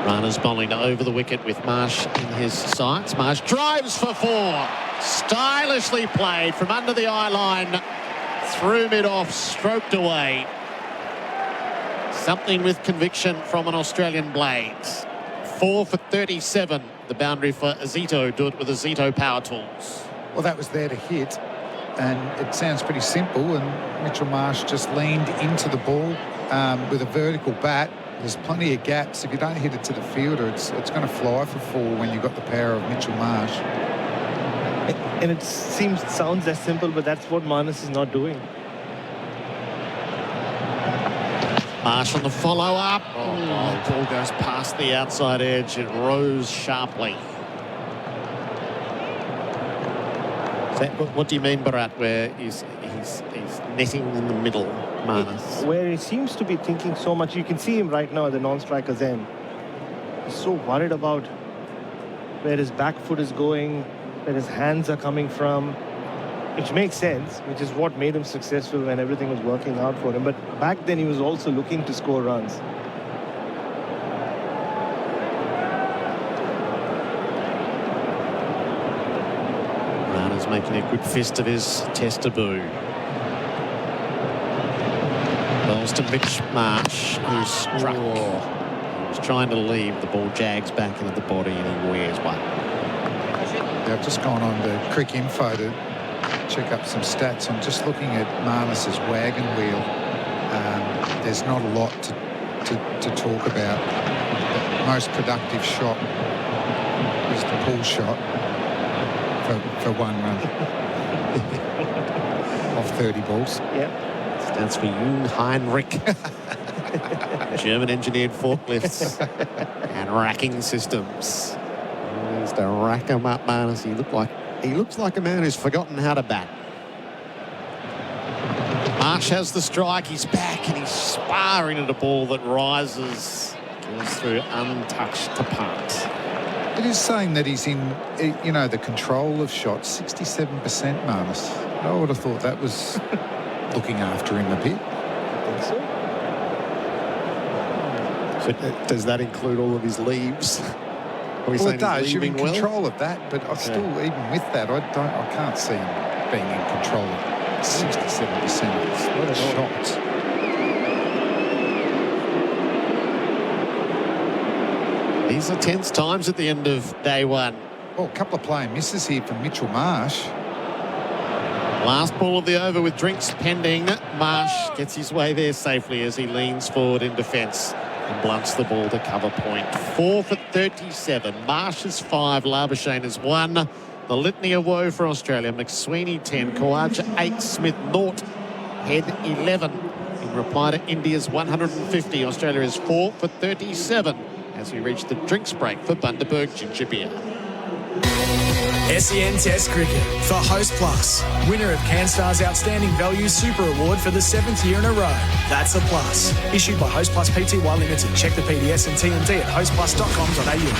Rana's bowling over the wicket with Marsh in his sights. Marsh drives for 4. Stylishly played from under the eye line. Through mid-off, stroked away. Something with conviction from an Australian blade. 4 for 37. The boundary for Azito. Do it with Azito power tools. Well, that was there to hit, and it sounds pretty simple, and Mitchell Marsh just leaned into the ball with a vertical bat. There's plenty of gaps. If you don't hit it to the fielder, it's going to fly for 4 when you've got the power of Mitchell Marsh. And it sounds as simple, but that's what Manas is not doing. Marsh on the follow-up. Oh, ball goes past the outside edge. It rose sharply. What do you mean, Bharat, where he's netting in the middle, Manas? Where he seems to be thinking so much. You can see him right now at the non-striker's end. He's so worried about where his back foot is going, where his hands are coming from, which makes sense, which is what made him successful when everything was working out for him. But back then he was also looking to score runs. Rana's making a good fist of his Test debut. Balls to Mitch Marsh, who struck. He was trying to leave. The ball jags back into the body and he wears one. Yeah, I've just gone on to Cricinfo to check up some stats. I'm just looking at Marnus's wagon wheel. There's not a lot to talk about. The most productive shot is the pull shot for 1 run off 30 balls. Yep. Stands for Jung Heinrich. German-engineered forklifts and racking systems. Needs to rack him up, Marnus. He looks like a man who's forgotten how to bat. Marsh has the strike. He's back and he's sparring at a ball that rises, goes through untouched to Pant. It is saying that he's in, the control of shots, 67%, Marnus. I would have thought that was looking after him a bit. I think so. So does that include all of his leaves? Well, it does. You're in control of that, but I still, even with that, I can't see him being in control of 67% of his shots. These are tense times at the end of day 1. Well, a couple of player misses here from Mitchell Marsh. Last ball of the over with drinks pending. Marsh gets his way there safely as he leans forward in defence and blunts the ball to cover point. 4 for 37. Marsh is 5. Labuschagne is 1. The litany of woe for Australia. McSweeney 10. Khawaja 8. Smith 0. Head 11. In reply to India's 150, Australia is 4 for 37 as we reach the drinks break for Bundaberg Ginger Beer. SEN Test Cricket for Host Plus. Winner of CanStar's Outstanding Value Super Award for the 7th year in a row. That's a plus. Issued by Host Plus Pty Limited. Check the PDS and TMD at hostplus.com.au.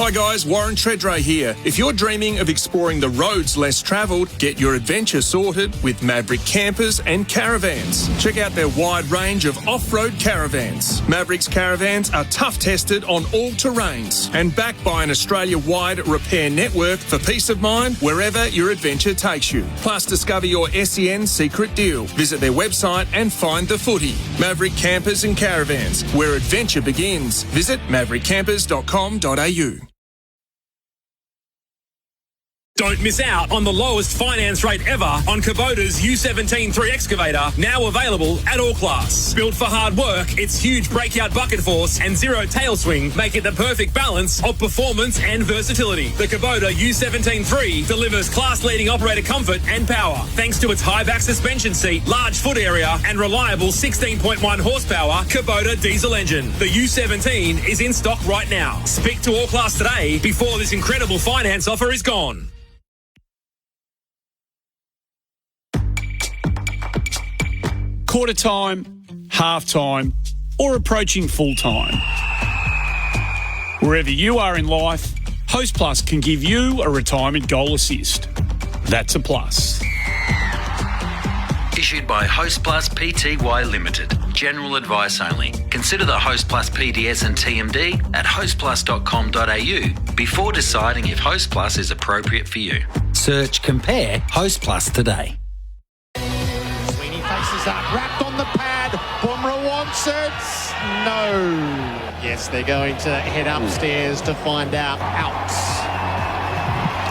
Hi guys, Warren Treadray here. If you're dreaming of exploring the roads less travelled, get your adventure sorted with Maverick Campers and Caravans. Check out their wide range of off-road caravans. Maverick's caravans are tough tested on all terrains and backed by an Australia-wide repair network for peace of mind wherever your adventure takes you. Plus, discover your SEN secret deal. Visit their website and find the footy. Maverick Campers and Caravans, where adventure begins. Visit maverickcampers.com.au. Don't miss out on the lowest finance rate ever on Kubota's U17 3 excavator, now available at all class. Built for hard work, its huge breakout bucket force and zero tail swing make it the perfect balance of performance and versatility. The Kubota U17 3 delivers class-leading operator comfort and power thanks to its high-back suspension seat, large foot area and reliable 16.1 horsepower Kubota diesel engine. The U17 is in stock right now. Speak to all class today before this incredible finance offer is gone. Quarter time, half time, or approaching full time. Wherever you are in life, Host Plus can give you a retirement goal assist. That's a plus. Issued by Host Plus Pty Limited. General advice only. Consider the Host Plus PDS and TMD at hostplus.com.au before deciding if Host Plus is appropriate for you. Search Compare Host Plus today. Faces up, wrapped on the pad. Bumrah wants it. No. Yes, they're going to head upstairs to find out.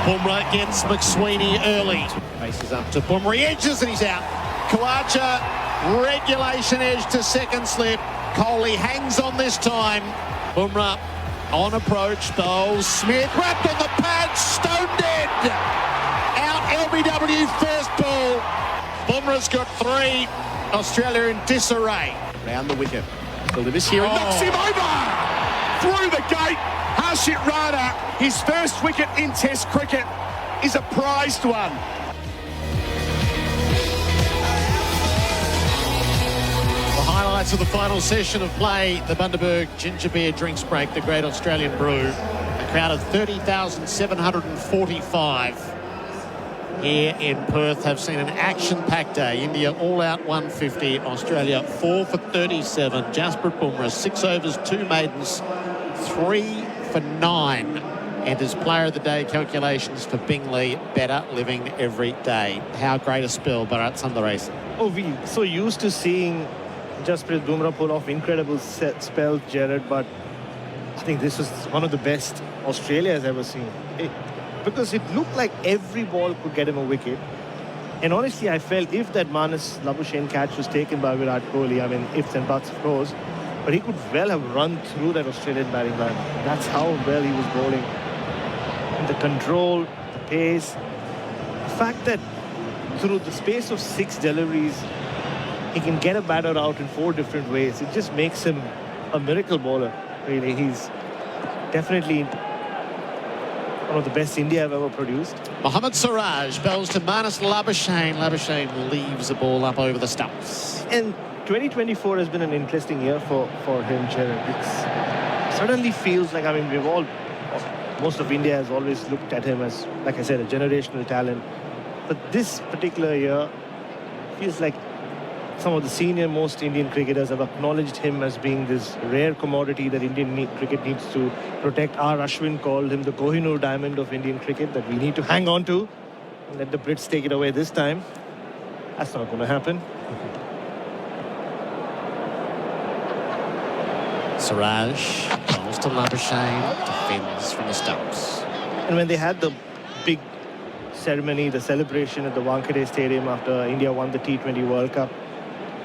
Bumrah gets McSweeney early. Faces up to Bumrah. He edges and he's out. Kawacha, regulation edge to second slip. Coley hangs on this time. Bumrah on approach. Bowles. Smith wrapped on the pad. Stone dead. Out LBW first ball. Bumrah's got three. Australia in disarray. Round the wicket. Delivers here and knocks him over. Through the gate. Harshit Rana, his first wicket in Test cricket, is a prized one. The highlights of the final session of play, the Bundaberg Ginger Beer Drinks Break, the Great Australian Brew. A crowd of 30,745. Here in Perth have seen an action-packed day. India all out 150, Australia 4 for 37. Jasprit Bumrah 6 overs, 2 maidens, 3 for 9. Enters player of the day calculations for Bingley. Better living every day. How great a spell, Bharat Sundaresan. Oh, we're so used to seeing Jasprit Bumrah pull off incredible spells, Gerard, but I think this was one of the best Australia has ever seen. Because it looked like every ball could get him a wicket. And honestly, I felt if that Manas Labuschagne catch was taken by Virat Kohli, I mean, ifs and buts, of course, but he could well have run through that Australian batting line. That's how well he was bowling. And the control, the pace, the fact that through the space of 6 deliveries, he can get a batter out in 4 different ways. It just makes him a miracle bowler, really. He's definitely one of the best India have ever produced. Mohammad Siraj bells to Manas Labuschagne. Labuschagne leaves the ball up over the stumps. And 2024 has been an interesting year for him, Gerard. It suddenly feels like, I mean, most of India has always looked at him as, like I said, a generational talent. But this particular year feels like some of the senior most Indian cricketers have acknowledged him as being this rare commodity that Indian cricket needs to protect. R. Ashwin called him the Kohinoor diamond of Indian cricket that we need to hang on to and let the Brits take it away this time. That's not going to happen. Siraj calls to Labuschagne, defends from the stumps. And when they had the big ceremony, the celebration at the Wankhede Stadium after India won the T20 World Cup,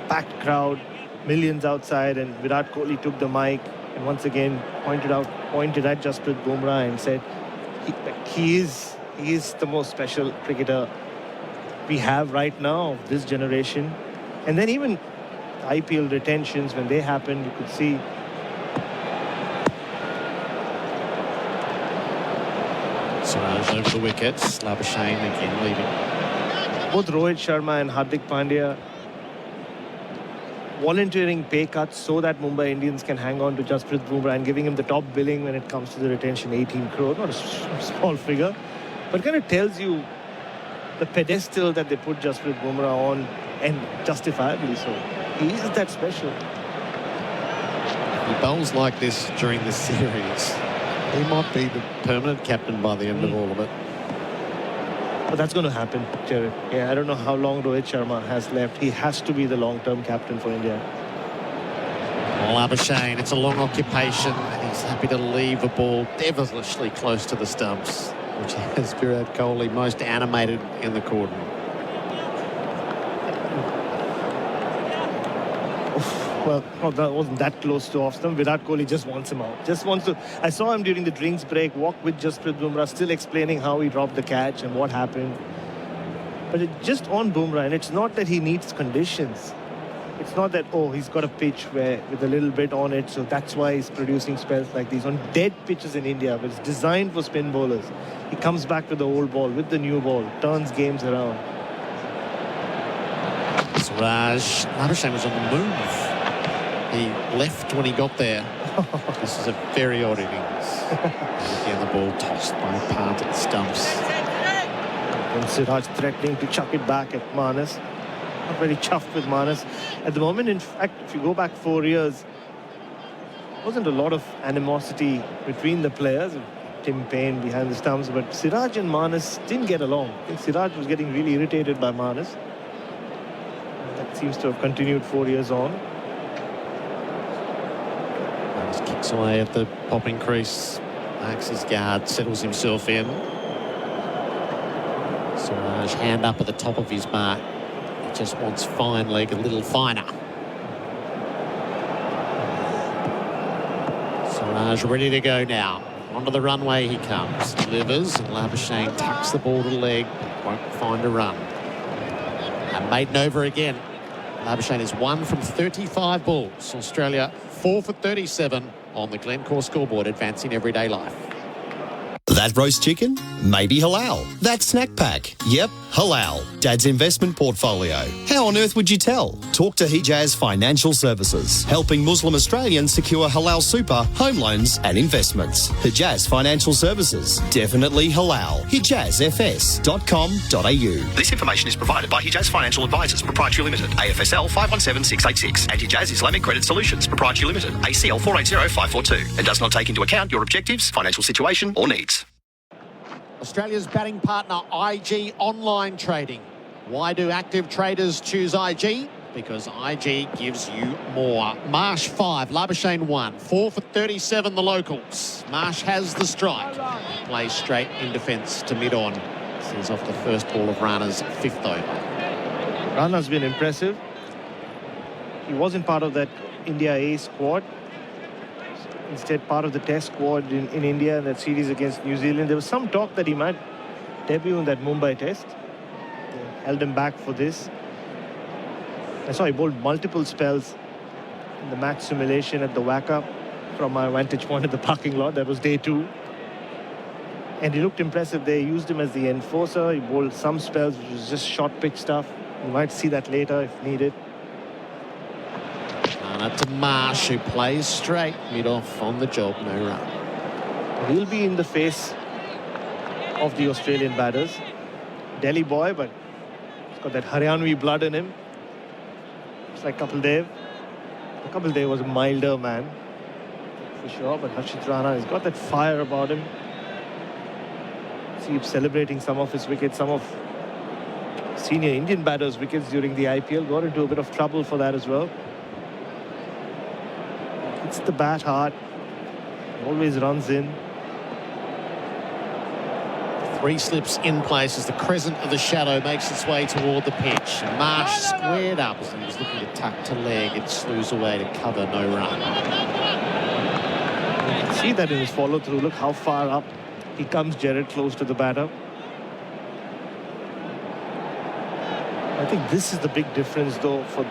packed crowd, millions outside, and Virat Kohli took the mic and once again pointed at Jasprit Bumrah and said he is the most special cricketer we have right now of this generation. And then even the IPL retentions, when they happened, you could see Siraj over the wickets. Labuschagne again leaving. Both Rohit Sharma and Hardik Pandya volunteering pay cuts so that Mumbai Indians can hang on to Jasprit Bumrah and giving him the top billing when it comes to the retention, 18 crore, not a small figure, but kind of tells you the pedestal that they put Jasprit Bumrah on, and justifiably so. He is that special. He bowls like this during the series, he might be the permanent captain by the end of all of it. But that's going to happen, Gerard. Yeah, I don't know how long Rohit Sharma has left. He has to be the long-term captain for India. Labuschagne, it's a long occupation. He's happy to leave the ball devilishly close to the stumps, which has Virat Kohli most animated in the cordon. Well, that wasn't that close to off stump. Virat Kohli just wants him out. Just wants to. I saw him during the drinks break, walk with Jasprit Bumrah, still explaining how he dropped the catch and what happened. But it's just on Bumrah, and it's not that he needs conditions. It's not that, oh, he's got a pitch where with a little bit on it, so that's why he's producing spells like these. On dead pitches in India, but it's designed for spin bowlers, he comes back with the old ball, with the new ball, turns games around. Siraj, Labuschagne was on the move. He left when he got there. This is a very odd innings. Again, the ball tossed by Pant at the stumps. And Siraj threatening to chuck it back at Manas. Not very chuffed with Manas. At the moment, in fact, if you go back 4 years, there wasn't a lot of animosity between the players. Tim Payne behind the stumps, but Siraj and Manas didn't get along. I think Siraj was getting really irritated by Manas. That seems to have continued 4 years on. Kicks away at the popping crease. Marks his guard, settles himself in. Siraj, hand up at the top of his mark. He just wants fine leg a little finer. Siraj ready to go now. Onto the runway he comes. Delivers, and Labuschagne tucks the ball to the leg. Won't find a run. And maiden over again. Labuschagne is 1 from 35 balls. Australia 4 for 37 on the Glencore scoreboard, advancing everyday life. That roast chicken? Maybe halal. That snack pack? Yep, halal. Dad's investment portfolio. How on earth would you tell? Talk to Hijaz Financial Services, helping Muslim Australians secure halal super, home loans and investments. Hijaz Financial Services. Definitely halal. HijazFS.com.au. This information is provided by Hijaz Financial Advisors, Proprietary Limited, AFSL 517686, and Hijaz Islamic Credit Solutions, Proprietary Limited, ACL 480542, and does not take into account your objectives, financial situation or needs. Australia's batting partner, IG Online Trading. Why do active traders choose IG? Because IG gives you more. Marsh 5, Labuschagne 1, 4 for 37 the locals. Marsh has the strike. Plays straight in defence to mid-on. Sends off the first ball of Rana's 5th over. Rana's been impressive. He wasn't part of that India A squad. Instead, part of the test squad in India in that series against New Zealand. There was some talk that he might debut in that Mumbai test. They held him back for this. I saw he bowled multiple spells in the match simulation at the WACA from my vantage point at the parking lot. That was day 2. And he looked impressive. They used him as the enforcer. He bowled some spells, which was just short pitch stuff. You might see that later if needed. To Marsh, who plays straight mid-off on the job, no run. He'll be in the face of the Australian batters. Delhi boy, but he's got that Haryanvi blood in him. It's like Kapil Dev. Kapil Dev was a milder man, for sure, but Harshit Rana has got that fire about him. See him celebrating some of his wickets, some of senior Indian batters' wickets during the IPL. Got into a bit of trouble for that as well. It's the bat hard, always runs in. 3 slips in place as the crescent of the shadow makes its way toward the pitch. Marsh squared up as he was looking to tuck to leg and slews away to cover, no run. You can see that in his follow through. Look how far up he comes, Gerard, close to the batter. I think this is the big difference though for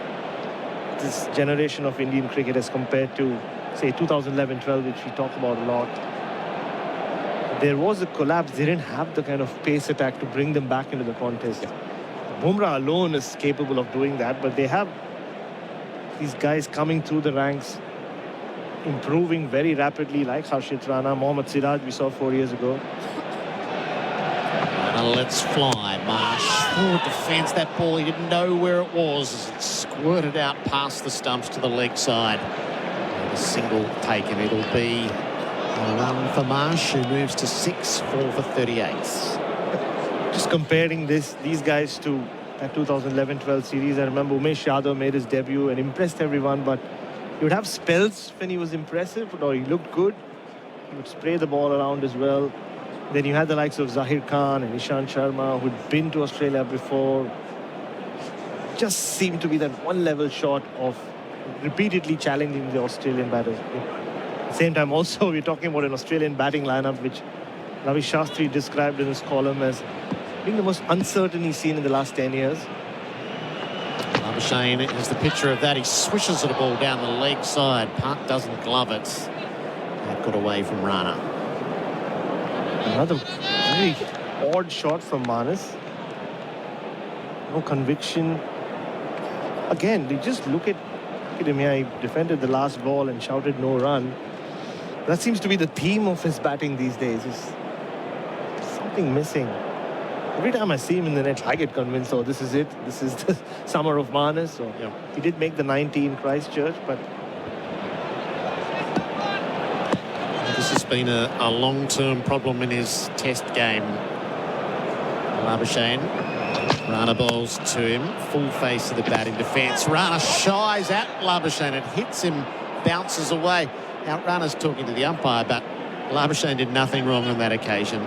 this generation of Indian cricket as compared to, say, 2011-12, which we talk about a lot. There was a collapse. They didn't have the kind of pace attack to bring them back into the contest. Bumrah alone is capable of doing that, but they have these guys coming through the ranks, improving very rapidly, like Harshit Rana, Mohammad Siraj we saw 4 years ago. Let's fly. Marsh forward defence. That ball, he didn't know where it was as it squirted out past the stumps to the leg side. And a single taken. It'll be a run for Marsh, who moves to 6, 4 for 38. Just comparing these guys to that 2011-12 series, I remember Umesh Yadav made his debut and impressed everyone, but he would have spells when he was impressive, or he looked good. He would spray the ball around as well. Then you had the likes of Zahir Khan and Ishant Sharma, who'd been to Australia before. Just seemed to be that one level short of repeatedly challenging the Australian batters. At the same time, also, we're talking about an Australian batting lineup, which Ravi Shastri described in his column as being the most uncertain he's seen in the last 10 years. Labuschagne is the picture of that. He swishes the ball down the leg side. Park doesn't glove it. That got away from Rana. Another very odd shot from Manas. No conviction. Again, they just look at him here. He defended the last ball and shouted no run. That seems to be the theme of his batting these days. Is something missing. Every time I see him in the net, I get convinced, oh, this is it. This is the summer of Manas. So, yeah. He did make the 90 in Christchurch, but this has been a long-term problem in his test game. Labuschagne. Rana bowls to him. Full face of the batting defence. Rana shies at Labuschagne. It hits him, bounces away. Now, Rana's talking to the umpire, but Labuschagne did nothing wrong on that occasion.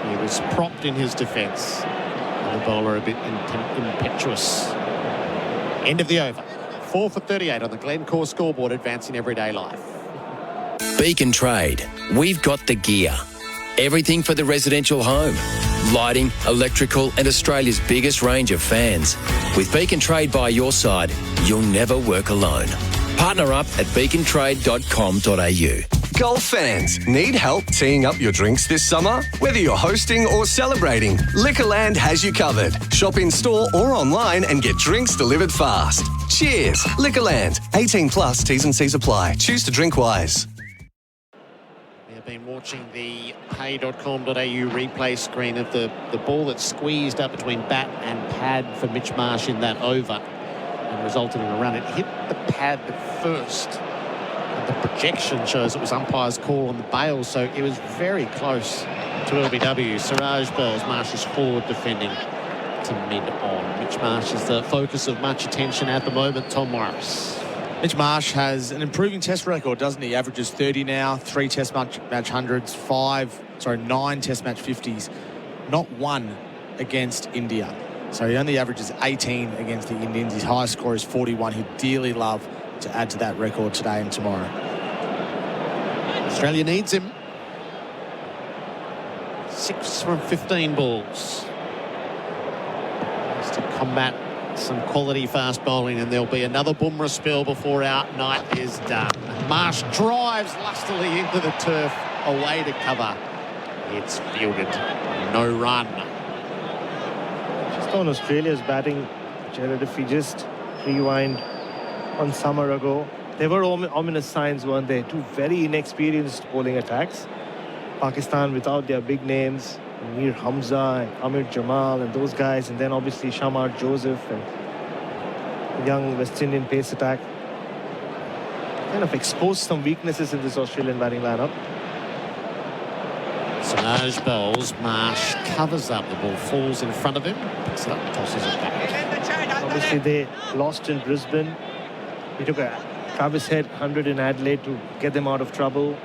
He was propped in his defence. And the bowler a bit impetuous. End of the over. 4 for 38 on the Glencore scoreboard, advancing everyday life. Beacon Trade. We've got the gear. Everything for the residential home. Lighting, electrical and Australia's biggest range of fans. With Beacon Trade by your side, you'll never work alone. Partner up at beacontrade.com.au. Golf fans, need help teeing up your drinks this summer? Whether you're hosting or celebrating, Liquorland has you covered. Shop in store or online and get drinks delivered fast. Cheers, Liquorland. 18 plus, T's and C's apply. Choose to drink wise. Been watching the pay.com.au replay screen of the ball that squeezed up between bat and pad for Mitch Marsh in that over and resulted in a run. It hit the pad first. And the projection shows it was umpire's call on the bail, so it was very close to LBW. Siraj bowls, Marsh is forward defending to mid-on. Mitch Marsh is the focus of much attention at the moment. Tom Morris. Mitch Marsh has an improving test record, doesn't he? Averages 30 now, 3 test match hundreds, 9 test match 50s, not one against India. So he only averages 18 against the Indians. His highest score is 41. He'd dearly love to add to that record today and tomorrow. Australia needs him. 6 from 15 balls. Just to combat some quality fast bowling, and there'll be another Bumrah spell before our night is done. Marsh drives lustily into the turf, away to cover. It's fielded. No run. Just on Australia's batting, Gerard, if we just rewind one summer ago, there were ominous signs, weren't there? 2 very inexperienced bowling attacks. Pakistan without their big names, Mir Hamza, Amir Jamal and those guys, and then obviously Shamar Joseph and the young West Indian pace attack. Kind of exposed some weaknesses in this Australian batting lineup. Siraj bowls, Marsh covers up, the ball falls in front of him, picks it up, tosses it back. Obviously they lost in Brisbane. He took a Travis Head 100 in Adelaide to get them out of trouble.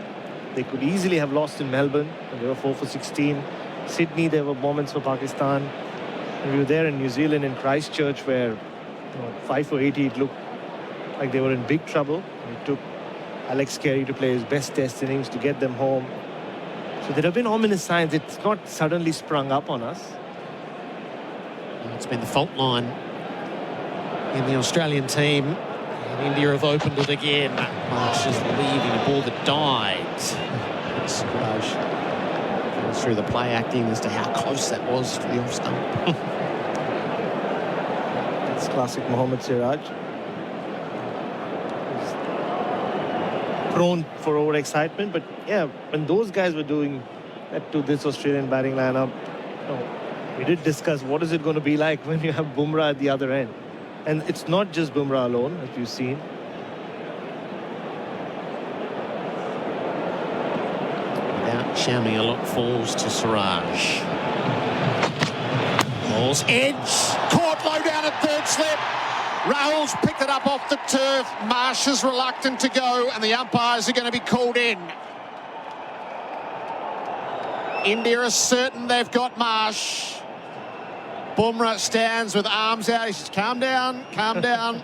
They could easily have lost in Melbourne when they were 4 for 16. Sydney, there were moments for Pakistan. And we were there in New Zealand in Christchurch where 5 for 80, it looked like they were in big trouble. It took Alex Carey to play his best test innings to get them home. So there have been ominous signs. It's not suddenly sprung up on us. It's been the fault line in the Australian team. And India have opened it again. Marsh is leaving a ball that died. Siraj goes through the play acting as to how close that was to the off stump. That's classic Mohammad Siraj. prone for overexcitement. But yeah, when those guys were doing that to this Australian batting lineup, we did discuss what is it going to be like when you have Bumrah at the other end. And it's not just Bumrah alone, as you've seen. Without shamming a lot, falls to Siraj. Ball's edge, caught low down at third slip. Rahul's picked it up off the turf. Marsh is reluctant to go, and the umpires are going to be called in. India are certain they've got Marsh. Bumrah stands with arms out. He says, calm down, calm down.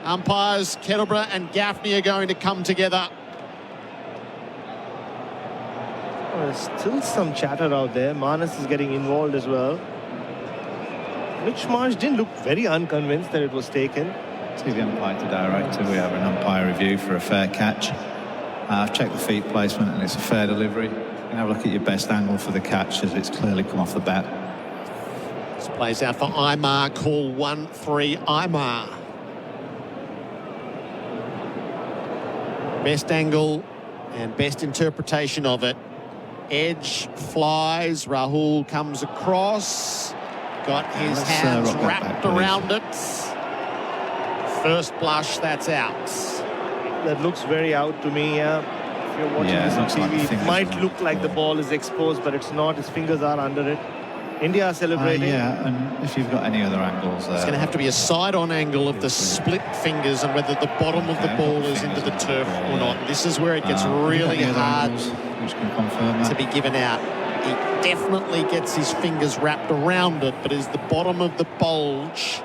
Umpires Kettleborough and Gaffney are going to come together. There's still some chatter out there. Manas is getting involved as well. Mitch Marsh didn't look very unconvinced that it was taken. See the umpire director. We have an umpire review for a fair catch. I've checked the feet placement and it's a fair delivery. You can have a look at your best angle for the catch as it's clearly come off the bat. This plays out for Imar. Call 1-3 Imar. Best angle and best interpretation of it. Edge flies. Rahul comes across. Got his hands wrapped around it. First blush, that's out. That looks very out to me, yeah. If you're watching this on TV, it might look like the ball is exposed, but it's not. His fingers are under it. India are celebrating. Yeah, and if you've got any other angles there. It's going to have to be a side-on angle of the split fingers and whether the bottom of the ball is into the turf or not. This is where it gets really hard which can confirm to be given out. He definitely gets his fingers wrapped around it, but is the bottom of the bulge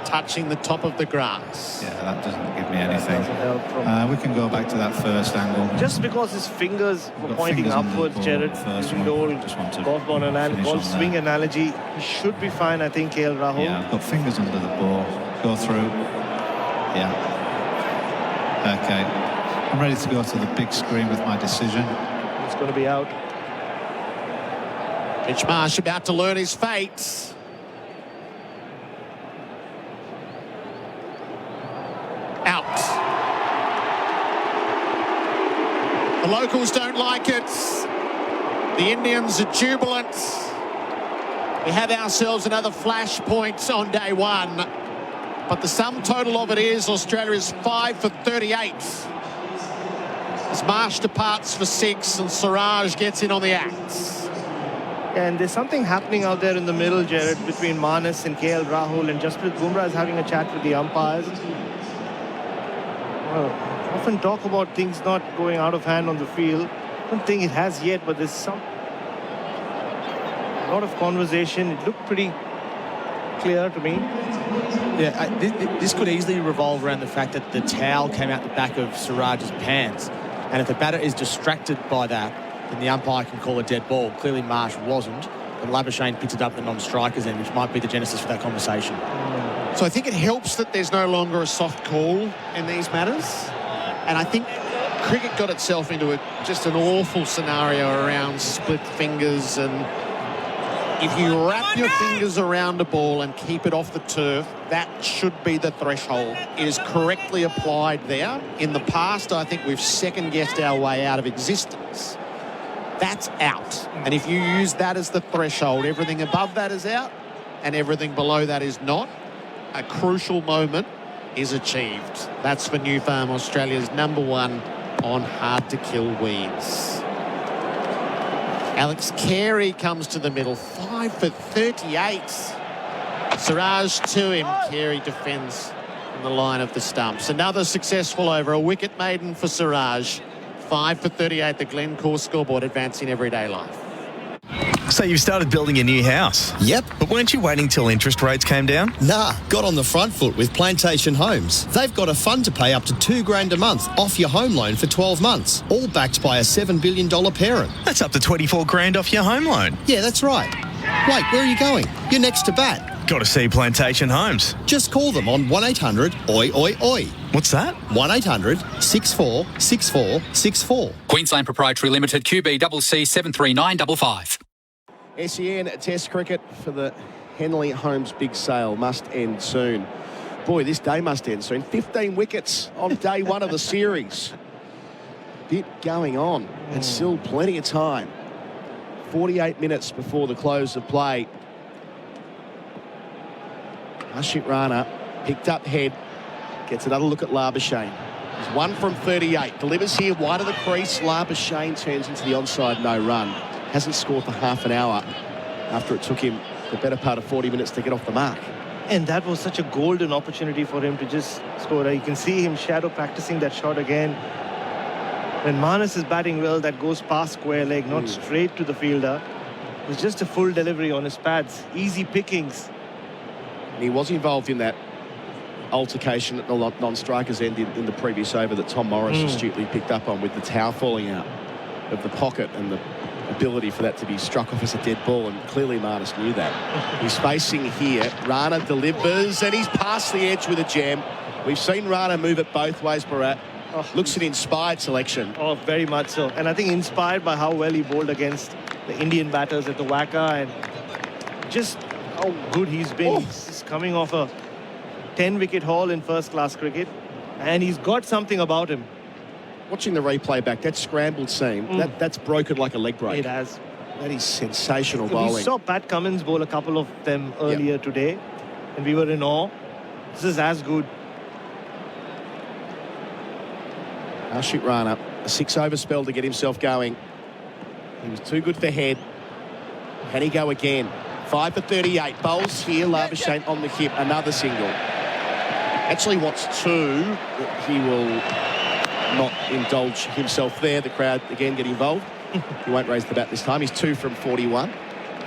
touching the top of the grass? Yeah, that doesn't give me anything. We can go back to that first angle. Just because his fingers were pointing upwards, Gerard, using the old golf ball golf swing analogy, he should be fine, I think, KL Rahul. Yeah, I've got fingers under the ball. Go through. Yeah. Okay. I'm ready to go to the big screen with my decision. It's going to be out. Mitch Marsh about to learn his fate. Out. The locals don't like it. The Indians are jubilant. We have ourselves another flashpoint on day one. But the sum total of it is Australia is 5 for 38. As Marsh departs for 6 and Siraj gets in on the act. And there's something happening out there in the middle, Gerard, between Manas and KL Rahul, and Jasprit Bumrah is having a chat with the umpires. Well, often talk about things not going out of hand on the field. I don't think it has yet, but there's a lot of conversation. It looked pretty clear to me. Yeah, this could easily revolve around the fact that the towel came out the back of Siraj's pants, and if the batter is distracted by that, then the umpire can call a dead ball. Clearly Marsh wasn't, but Labuschagne picked it up at the non-strikers end, which might be the genesis for that conversation. So I think it helps that there's no longer a soft call in these matters. And I think cricket got itself into just an awful scenario around split fingers. And if you wrap your fingers around a ball and keep it off the turf, that should be the threshold. It is correctly applied there. In the past, I think we've second-guessed our way out of existence. That's out. And if you use that as the threshold, everything above that is out and everything below that is not. A crucial moment is achieved. That's for New Farm, Australia's #1 on hard-to-kill weeds. Alex Carey comes to the middle, 5 for 38. Siraj to him. Carey defends on the line of the stumps. Another successful over, a wicket maiden for Siraj. 5 for 38, the Glencore scoreboard advancing everyday life. So you've started building a new house? Yep. But weren't you waiting till interest rates came down? Nah, got on the front foot with Plantation Homes. They've got a fund to pay up to $2,000 a month off your home loan for 12 months, all backed by a $7 billion parent. That's up to $24,000 off your home loan. Yeah, that's right. Wait, where are you going? You're next to bat. Got to see Plantation Homes. Just call them on 1-800-OI-OI-OI. What's that? 1-800-64-64-64. Queensland Proprietary Limited, QBCC 73955. SEN Test cricket for the Henley Holmes big sale must end soon. Boy, this day must end soon. 15 wickets on day one of the series. bit going on and still plenty of time. 48 minutes before the close of play. Ashit Rana picked up head, gets another look at Labuschagne. He's 1 from 38, delivers here wide of the crease. Labuschagne turns into the onside no run. Hasn't scored for half an hour after it took him the better part of 40 minutes to get off the mark. And that was such a golden opportunity for him to just score. You can see him shadow practicing that shot again. When Manas is batting well, that goes past square leg, not straight to the fielder. It's just a full delivery on his pads. Easy pickings. And he was involved in that altercation at the non-strikers end in the previous over that Tom Morris astutely picked up on, with the towel falling out of the pocket and the ability for that to be struck off as a dead ball, and clearly Martis knew that. He's facing here. Rana delivers, and he's past the edge with a jam. We've seen Rana move it both ways, Bharat. Looks an inspired selection. Oh, very much so. And I think inspired by how well he bowled against the Indian batters at the WACA, and just how good he's been. He's coming off a 10-wicket haul in first-class cricket, and he's got something about him. Watching the replay back, that scrambled seam, that's broken like a leg break. It has. That is sensational bowling. We saw Pat Cummins bowl a couple of them earlier today, and we were in awe. This is as good. Ashit Rana, a 6-over spell to get himself going. He was too good for head. Can he go again? 5 for 38. Bowls here. Labuschagne on the hip. Another single. Actually wants 2. He will not indulge himself there. The crowd again get involved. He won't raise the bat this time. He's 2 from 41.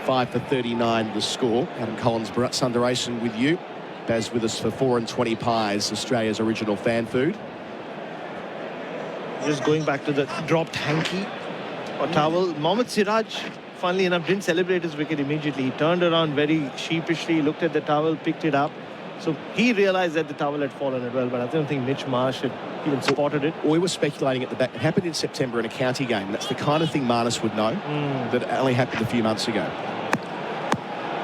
5 for 39 the score. Adam Collins, Bharat Sundaresan with you. Baz with us for 4 and 20 pies, Australia's original fan food. Just going back to the dropped hanky or towel. Mohammad Siraj, funnily enough, didn't celebrate his wicket immediately. He turned around very sheepishly, looked at the towel, picked it up. So he realized that the towel had fallen as well, but I don't think Mitch Marsh had even spotted it. We were speculating at the back. It happened in September in a county game. That's the kind of thing Marnus would know that only happened a few months ago.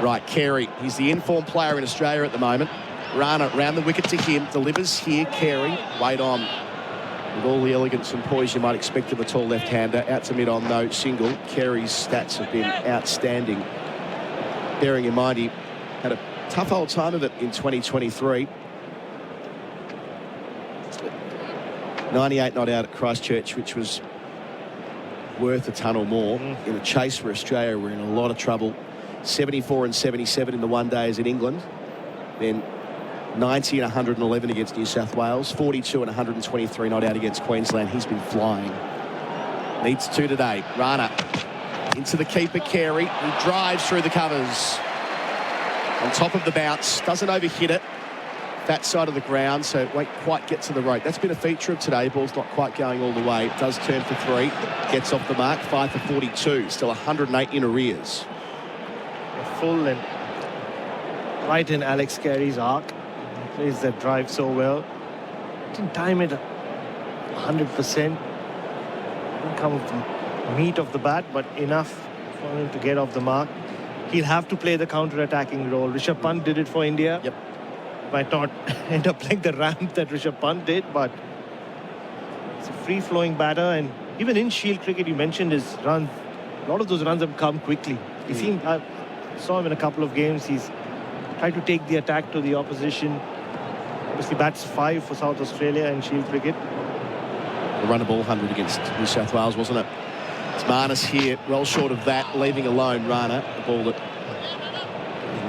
Right, Carey. He's the informed player in Australia at the moment. Rana round the wicket to him. Delivers here. Carey. Wait on. With all the elegance and poise you might expect of a tall left-hander. Out to mid-on, no single. Carey's stats have been outstanding. Bearing in mind he had a tough old time of it in 2023. 98 not out at Christchurch, which was worth a ton or more. In a chase for Australia, we're in a lot of trouble. 74 and 77 in the one days in England. Then 90 and 111 against New South Wales. 42 and 123 not out against Queensland. He's been flying. Needs 2 today. Rana into the keeper, Carey, who drives through the covers. On top of the bounce, doesn't overhit it. That side of the ground, so it won't quite get to the rope. That's been a feature of today. Ball's not quite going all the way. It does turn for 3. Gets off the mark. 5 for 42. Still 108 in arrears. Full and right in Alex Carey's arc. He plays that drive so well. Didn't time it 100%. Didn't come with the meat of the bat, but enough for him to get off the mark. He'll have to play the counter-attacking role. Rishabh Pant did it for India. Yep. Might not end up playing the ramp that Rishabh Pant did, but it's a free-flowing batter. And even in Shield cricket, you mentioned his runs. A lot of those runs have come quickly. He seemed, I saw him in a couple of games. He's tried to take the attack to the opposition. Obviously, bats 5 for South Australia in Shield cricket. A run a ball 100 against New South Wales, wasn't it? It's Marnus here, well short of that, leaving alone Rana, the ball that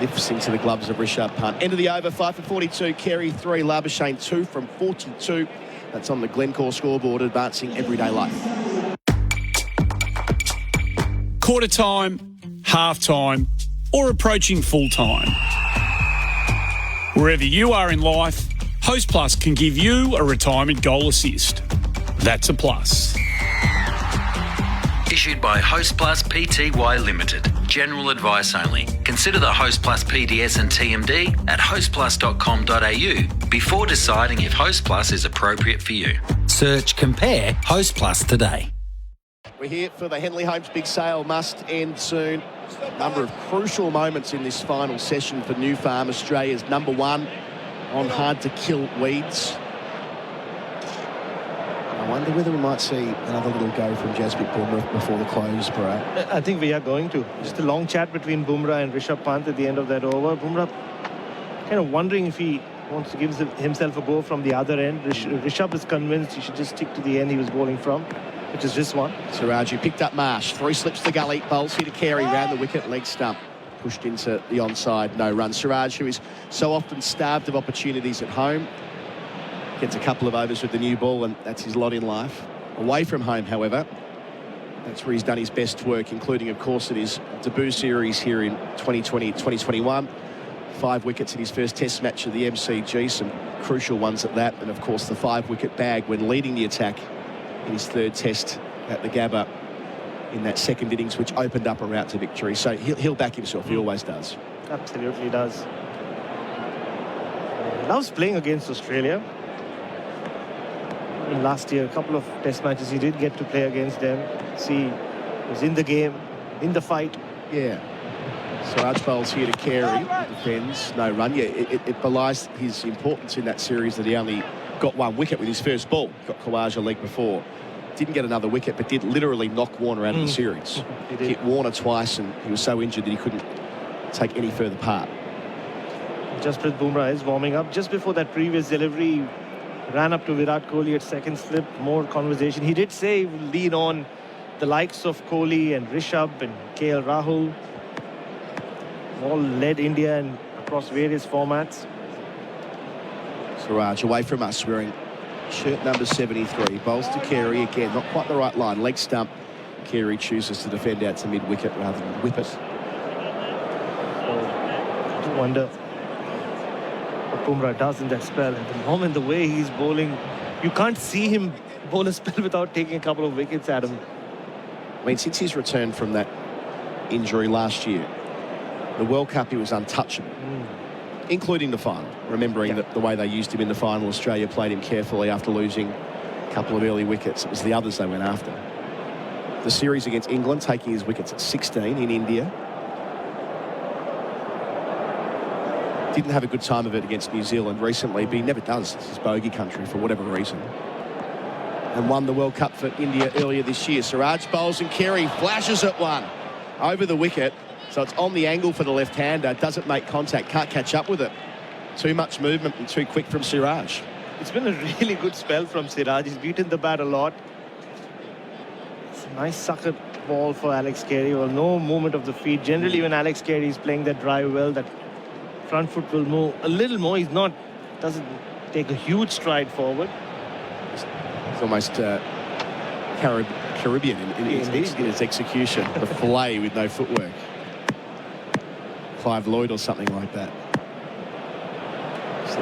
lifts into the gloves of Rishabh Pant. End of the over, 5 for 42, Carey 3, Labuschagne 2 from 42. That's on the Glencore scoreboard, advancing everyday life. Quarter time, half time, or approaching full time. Wherever you are in life, Host Plus can give you a retirement goal assist. That's a plus. Issued by Host Plus Pty Limited. General advice only. Consider the Host Plus PDS and TMD at hostplus.com.au before deciding if Host Plus is appropriate for you. Search Compare Host Plus today. We're here for the Henley Homes big sale, must end soon. A number of crucial moments in this final session for New Farm, Australia's #1 on hard-to-kill weeds. wonder whether we might see another little go from Jasprit Bumrah before the close, Bharat. I think we are going to. Just a long chat between Bumrah and Rishabh Pant at the end of that over. Bumrah kind of wondering if he wants to give himself a go from the other end. Rishabh is convinced he should just stick to the end he was bowling from, which is this one. Siraj, who picked up Marsh. 3 slips to the gully. Bowls here to Carey. Round the wicket. Leg stump. Pushed into the onside. No run. Siraj, who is so often starved of opportunities at home, gets a couple of overs with the new ball, and that's his lot in life. Away from home, however, that's where he's done his best work, including, of course, in his debut series here in 2020-2021. 5 wickets in his first test match of the MCG, some crucial ones at that, and of course the 5-wicket bag when leading the attack in his 3rd test at the Gabba in that 2nd innings, which opened up a route to victory. So he'll back himself. He always does. Absolutely does. He loves playing against Australia. Last year, a couple of test matches he did get to play against them. See, he was in the game, in the fight. Yeah. Siraj bowls here to Carey. Defends. No run. Yeah, it belies his importance in that series that he only got 1 wicket with his first ball. Got Khawaja leg before. Didn't get another wicket, but did literally knock Warner out of the series. Hit Warner twice, and he was so injured that he couldn't take any further part. Jasprit Bumrah is warming up. Just before that previous delivery, ran up to Virat Kohli at 2nd slip. More conversation. He did say he will lean on the likes of Kohli and Rishabh and KL Rahul. All led India and across various formats. Siraj away from us, wearing shirt number 73. Bowls to Carey again. Not quite the right line. Leg stump. Carey chooses to defend out to mid-wicket rather than whip it. I do wonder what Bumrah does in that spell. At the moment, the way he's bowling, you can't see him bowl a spell without taking a couple of wickets at him. I mean, since his return from that injury last year, the World Cup, he was untouchable, including the final. Remembering that the way they used him in the final, Australia played him carefully after losing a couple of early wickets. It was the others they went after. The series against England, taking his wickets at 16 in India. Didn't have a good time of it against New Zealand recently, but he never does. It's his bogey country for whatever reason. And won the World Cup for India earlier this year. Siraj bowls and Carey flashes at one over the wicket. So it's on the angle for the left-hander. Doesn't make contact. Can't catch up with it. Too much movement and too quick from Siraj. It's been a really good spell from Siraj. He's beaten the bat a lot. It's a nice sucker ball for Alex Carey. Well, no movement of the feet. Generally, when Alex Carey is playing that drive well, that front foot will move a little more. Doesn't take a huge stride forward. It's almost Caribbean in his execution. The fillet with no footwork. Clive Lloyd or something like that.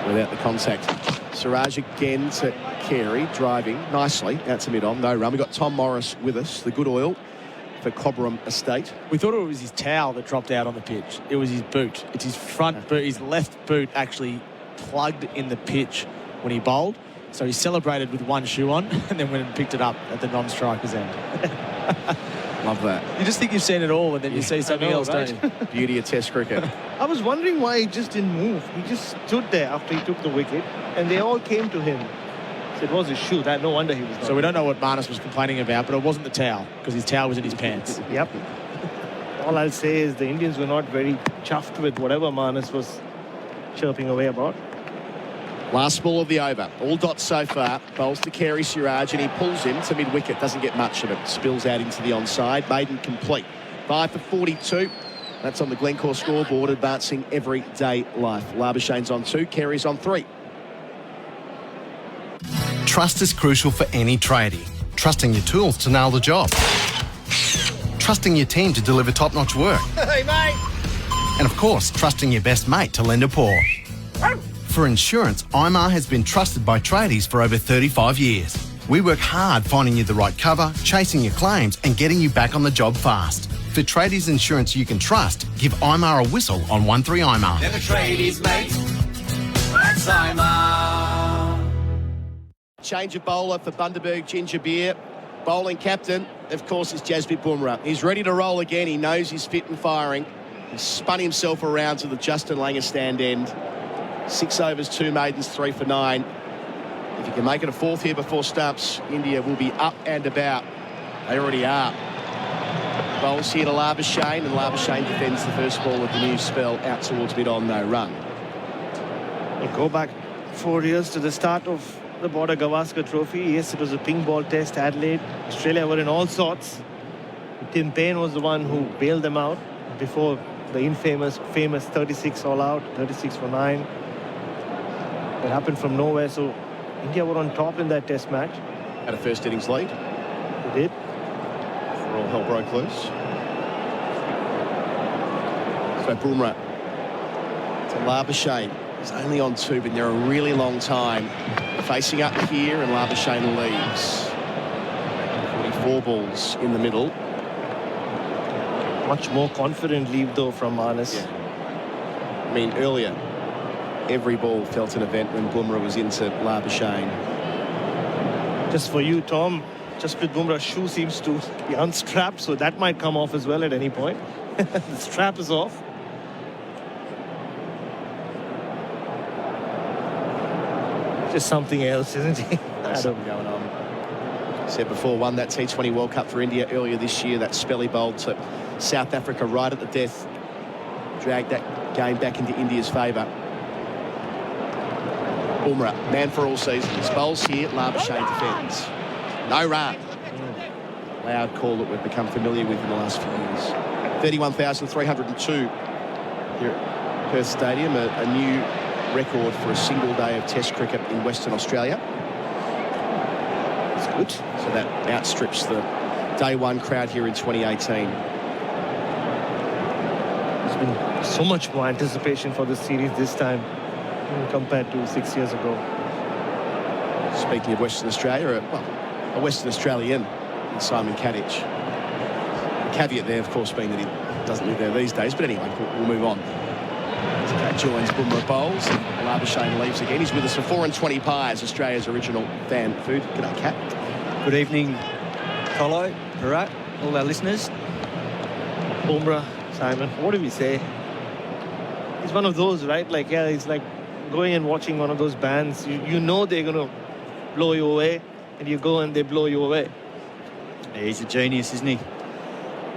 Without the contact. Siraj again to Carey, driving nicely out to mid-on. No run. We've got Tom Morris with us, the good oil for Cobram Estate. We thought it was his towel that dropped out on the pitch. It was his boot. It's his front boot. His left boot actually plugged in the pitch when he bowled. So he celebrated with one shoe on and then went and picked it up at the non-striker's end. Love that. You just think you've seen it all and then you see something else, right? Don't you? Beauty of Test cricket. I was wondering why he just didn't move. He just stood there after he took the wicket and they all came to him. So it was his shoe. No wonder he was not. So we don't know what Marnus was complaining about, but it wasn't the towel because his towel was in his pants. Yep. All I'll say is the Indians were not very chuffed with whatever Marnus was chirping away about. Last ball of the over. All dots so far. Bowls to Carey Siraj and he pulls him to mid-wicket. Doesn't get much of it. Spills out into the onside. Maiden complete. 5 for 42. That's on the Glencore scoreboard, advancing everyday life. Labuschagne's on 2. Carey's on 3. Trust is crucial for any tradie. Trusting your tools to nail the job. Trusting your team to deliver top-notch work. Hey, mate! And of course, trusting your best mate to lend a paw. For insurance, IMAR has been trusted by tradies for over 35 years. We work hard finding you the right cover, chasing your claims and getting you back on the job fast. For tradies insurance you can trust, give IMAR a whistle on 13IMAR. They're the tradies, mate. That's IMAR. Change of bowler for Bundaberg Ginger Beer. Bowling captain, of course, is Jasprit Bumrah. He's ready to roll again. He knows he's fit and firing. He's spun himself around to the Justin Langer stand end. 6 overs, 2 maidens, 3 for 9. If you can make it a fourth here before stumps, India will be up and about. They already are. Bowls here to Labuschagne, and Labuschagne defends the first ball of the new spell out towards mid-on, no run. We'll go back 4 years to the start of the Border Gavaskar Trophy. Yes, it was a pink ball test, Adelaide. Australia were in all sorts. Tim Payne was the one who bailed them out before the famous 36 all out, 36 for 9. It happened from nowhere, so India were on top in that test match. Had a first innings lead. They did. Before all hell broke loose. So Bumrah to Labuschagne. He's only on 2, but they're a really long time. Facing up here, and Labuschagne leaves. 44 balls in the middle. Much more confident leave, though, from Manas. Yeah. I mean, earlier, every ball felt an event when Bumrah was into Labuschagne. Just for you, Tom, Jasprit Bumrah's shoe seems to be unstrapped, so that might come off as well at any point. The strap is off. Just something else, isn't he? There's something going on. Said before, won that T20 World Cup for India earlier this year. That spelly bowl to South Africa right at the death. Dragged that game back into India's favour. Bumrah, man for all seasons. Bowls here, Labuschagne defends. No run. Loud call that we've become familiar with in the last few years. 31,302 here at Perth Stadium, a new record for a single day of Test cricket in Western Australia. It's good. So that outstrips the day one crowd here in 2018. There's been so much more anticipation for this series this time compared to 6 years ago. Speaking of Western Australia, a Western Australian in Simon Katich. The caveat there, of course, being that he doesn't live there these days. But anyway, we'll move on. Cat joins Bumrah bowls. Labuschagne leaves again. He's with us for 4 and 20 pies, Australia's original fan food. G'day, Cat. Good evening, Colo, Bharat, all our listeners. Bumrah, Simon, what do we say? He's one of those, right? Like, yeah, he's like going and watching one of those bands. You know they're going to blow you away, and you go and they blow you away. Yeah, he's a genius, isn't he?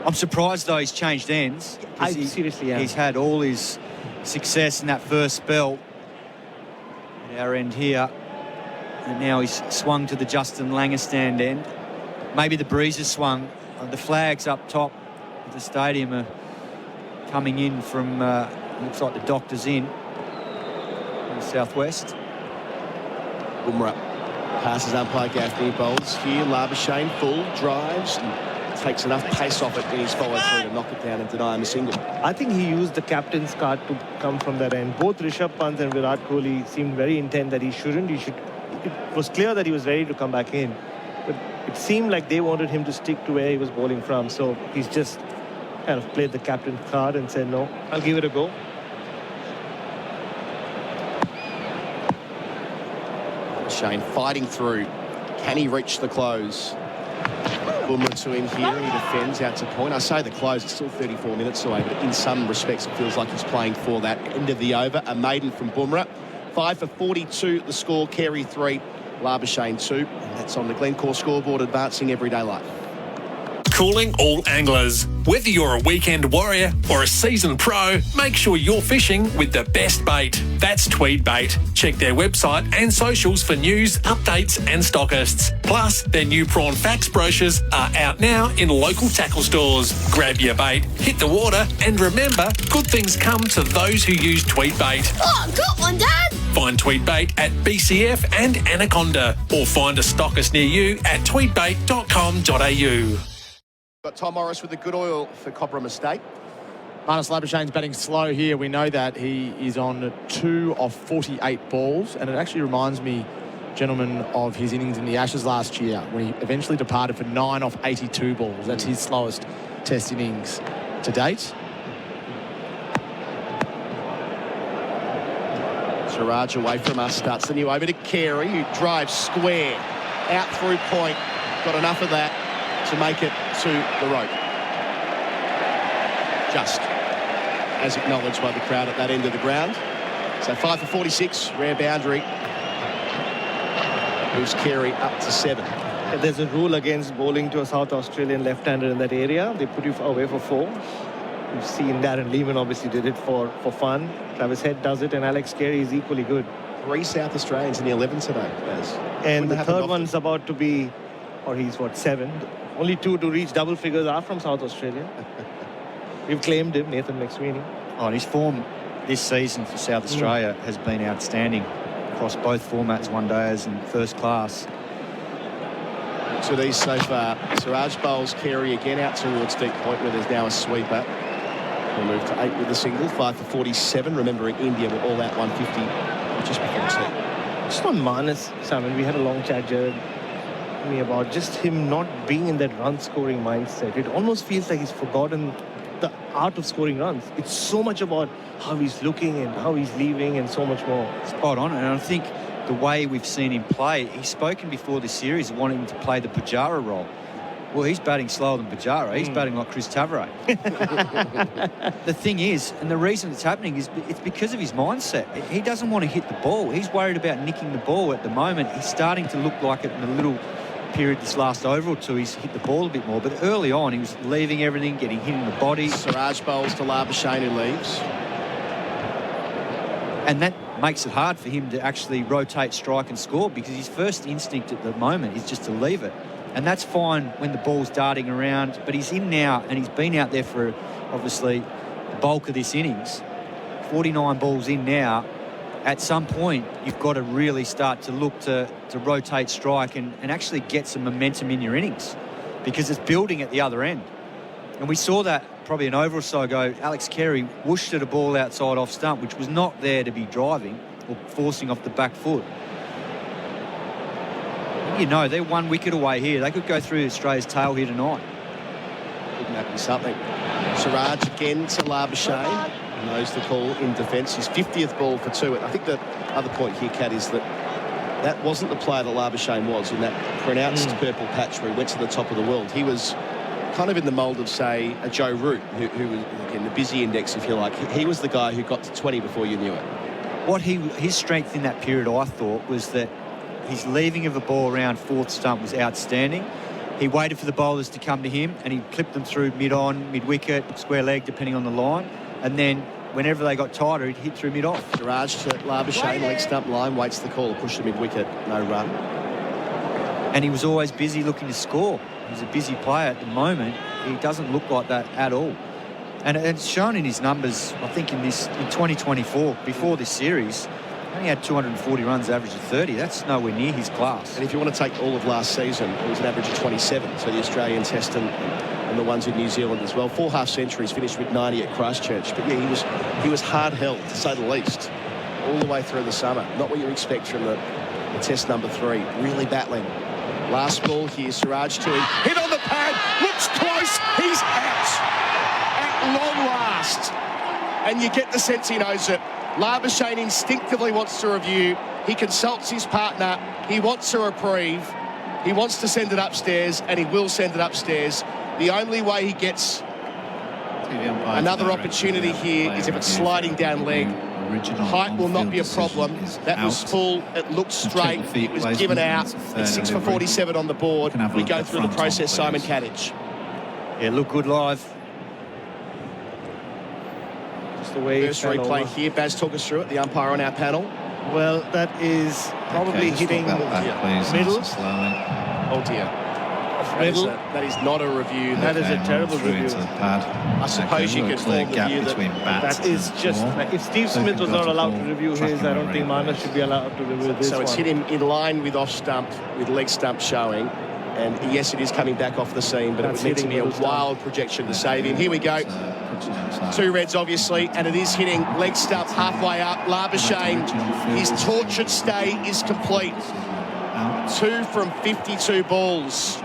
I'm surprised, though, he's changed ends. Seriously am. He's had all his success in that first spell at our end here, and now he's swung to the Justin Langer stand end. Maybe the breeze has swung. The flags up top of the stadium are coming in from looks like the Doctor's Inn in the southwest. Bumrah passes umpire Gaffney, bowls here. Labuschagne full drives and takes enough pace off it in his follow through to knock it down and deny him a single. I think he used the captain's card to come from that end. Both Rishabh Pant and Virat Kohli seemed very intent that he shouldn't. It was clear that he was ready to come back in, but it seemed like they wanted him to stick to where he was bowling from. So he's just kind of played the captain's card and said, no, I'll give it a go. Shane fighting through. Can he reach the close? Bumrah to him here. He defends out to point. I say the close, it's still 34 minutes away, but in some respects it feels like he's playing for that end of the over. A maiden from Bumrah. 5 for 42 the score. Carey 3, Labuschagne 2. And that's on the Glencore scoreboard, advancing everyday life. Calling all anglers. Whether you're a weekend warrior or a seasoned pro, make sure you're fishing with the best bait. That's Tweed Bait. Check their website and socials for news, updates and stockists. Plus, their new prawn facts brochures are out now in local tackle stores. Grab your bait, hit the water, and remember, good things come to those who use Tweed Bait. Oh, good one, Dad! Find Tweed Bait at BCF and Anaconda, or find a stockist near you at tweedbait.com.au. Got Tom Morris with the good oil for Cobram Estate. Marnus Labuschagne's batting slow here. We know that he is on 2 of 48 balls, and it actually reminds me, gentlemen, of his innings in the Ashes last year when he eventually departed for 9 off 82 balls. That's his slowest Test innings to date. Gerard away from us, starts the new over to Carey, who drives square out through point. Got enough of that to make it to the rope. Just as acknowledged by the crowd at that end of the ground. So 5 for 46, rare boundary. Moves Carey up to 7. There's a rule against bowling to a South Australian left-hander in that area. They put you away for 4. We've seen Darren Lehman obviously did it for fun. Travis Head does it, and Alex Carey is equally good. 3 South Australians in the 11 today, Baz. And the third one's about to be, or he's 7. Only 2 to reach double figures are from South Australia. We've claimed him, Nathan McSweeney. Oh, and his form this season for South Australia has been outstanding across both formats, one days and first class. To these so far, Siraj bowls Carey again out towards deep point where there's now a sweeper. We'll move to 8 with a single, 5 for 47. Remembering India were all out 150 just before tea. Just on Manas, Simon, we had a long chat, Gerard, me about just him not being in that run-scoring mindset. It almost feels like he's forgotten the art of scoring runs. It's so much about how he's looking and how he's leaving and so much more. Spot on, and I think the way we've seen him play, he's spoken before this series of wanting to play the Pujara role. Well, he's batting slower than Pujara. He's batting like Chris Tavares. The thing is, and the reason it's happening is it's because of his mindset. He doesn't want to hit the ball. He's worried about nicking the ball at the moment. He's starting to look like it in a little period this last over or two. He's hit the ball a bit more, but early on he was leaving everything, getting hit in the body. Siraj bowls to Labuschagne, who leaves. And that makes it hard for him to actually rotate, strike and score, because his first instinct at the moment is just to leave it. And that's fine when the ball's darting around, but he's in now and he's been out there for obviously the bulk of this innings. 49 balls in now. At some point, you've got to really start to look to rotate, strike and actually get some momentum in your innings, because it's building at the other end. And we saw that probably an over or so ago. Alex Carey whooshed at a ball outside off stump, which was not there to be driving or forcing off the back foot. You know, they're 1 wicket away here. They could go through Australia's tail here tonight. Wouldn't that be something? Siraj again to Labuschagne. Knows the call in defence. His 50th ball for 2. I think the other point here, Kat, is that that wasn't the player that Labuschagne was in that pronounced purple patch where he went to the top of the world. He was kind of in the mould of, say, a Joe Root, who was, again, the busy index, if you like. He was the guy who got to 20 before you knew it. What his strength in that period, I thought, was that his leaving of a ball around 4th stump was outstanding. He waited for the bowlers to come to him and he clipped them through mid-on, mid-wicket, square leg, depending on the line. And then whenever they got tighter, he'd hit through mid-off. Gerard to Labuschagne, leg stump line, waits the call, push to mid-wicket, no run. And he was always busy looking to score. He's a busy player at the moment. He doesn't look like that at all. And it's shown in his numbers, I think, in 2024, before this series. He only had 240 runs, average of 30. That's nowhere near his class. And if you want to take all of last season, it was an average of 27. So the Australian Test and the ones in New Zealand as well. 4 half centuries, finished with 90 at Christchurch. But yeah, he was hard held, to say the least, all the way through the summer. Not what you expect from the Test number 3. Really battling. Last ball here, Siraj to him. Hit on the pad, looks close, he's out. At long last. And you get the sense he knows it. Labuschagne instinctively wants to review. He consults his partner. He wants a reprieve. He wants to send it upstairs, and he will send it upstairs. The only way he gets another opportunity here is if it's sliding down leg. Height will not be a problem. That was full. It looked straight. It was given out. It's 6 for 47 on the board. We go through the process, Simon Katich. Yeah, look good live. Just the way first replay here. Baz, talk us through it. The umpire on our panel. Well, that is probably hitting middle. Oh dear. That is not a review. That is a terrible review. I suppose you could form the view that is just like if Steve Smith was not allowed to review his, I don't think Manas should be allowed to review this. So it's hit him in line with off stump, with leg stump showing. And yes, it is coming back off the seam, but it would need to be a wild projection to save him. Here we go. 2 reds, obviously, and it is hitting leg stump halfway up. Labuschagne, his tortured stay is complete. 2 from 52 balls.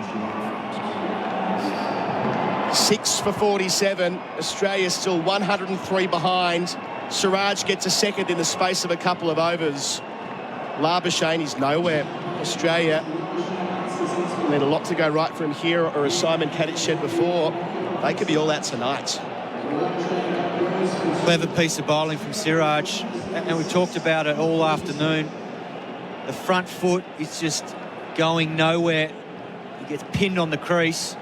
6 for 47. Australia still 103 behind. Siraj gets a second in the space of a couple of overs. Labuschagne is nowhere. Australia need a lot to go right from here, or as Simon Katich said before, they could be all out tonight. Clever piece of bowling from Siraj, and we talked about it all afternoon. The front foot is just going nowhere. He gets pinned on the crease.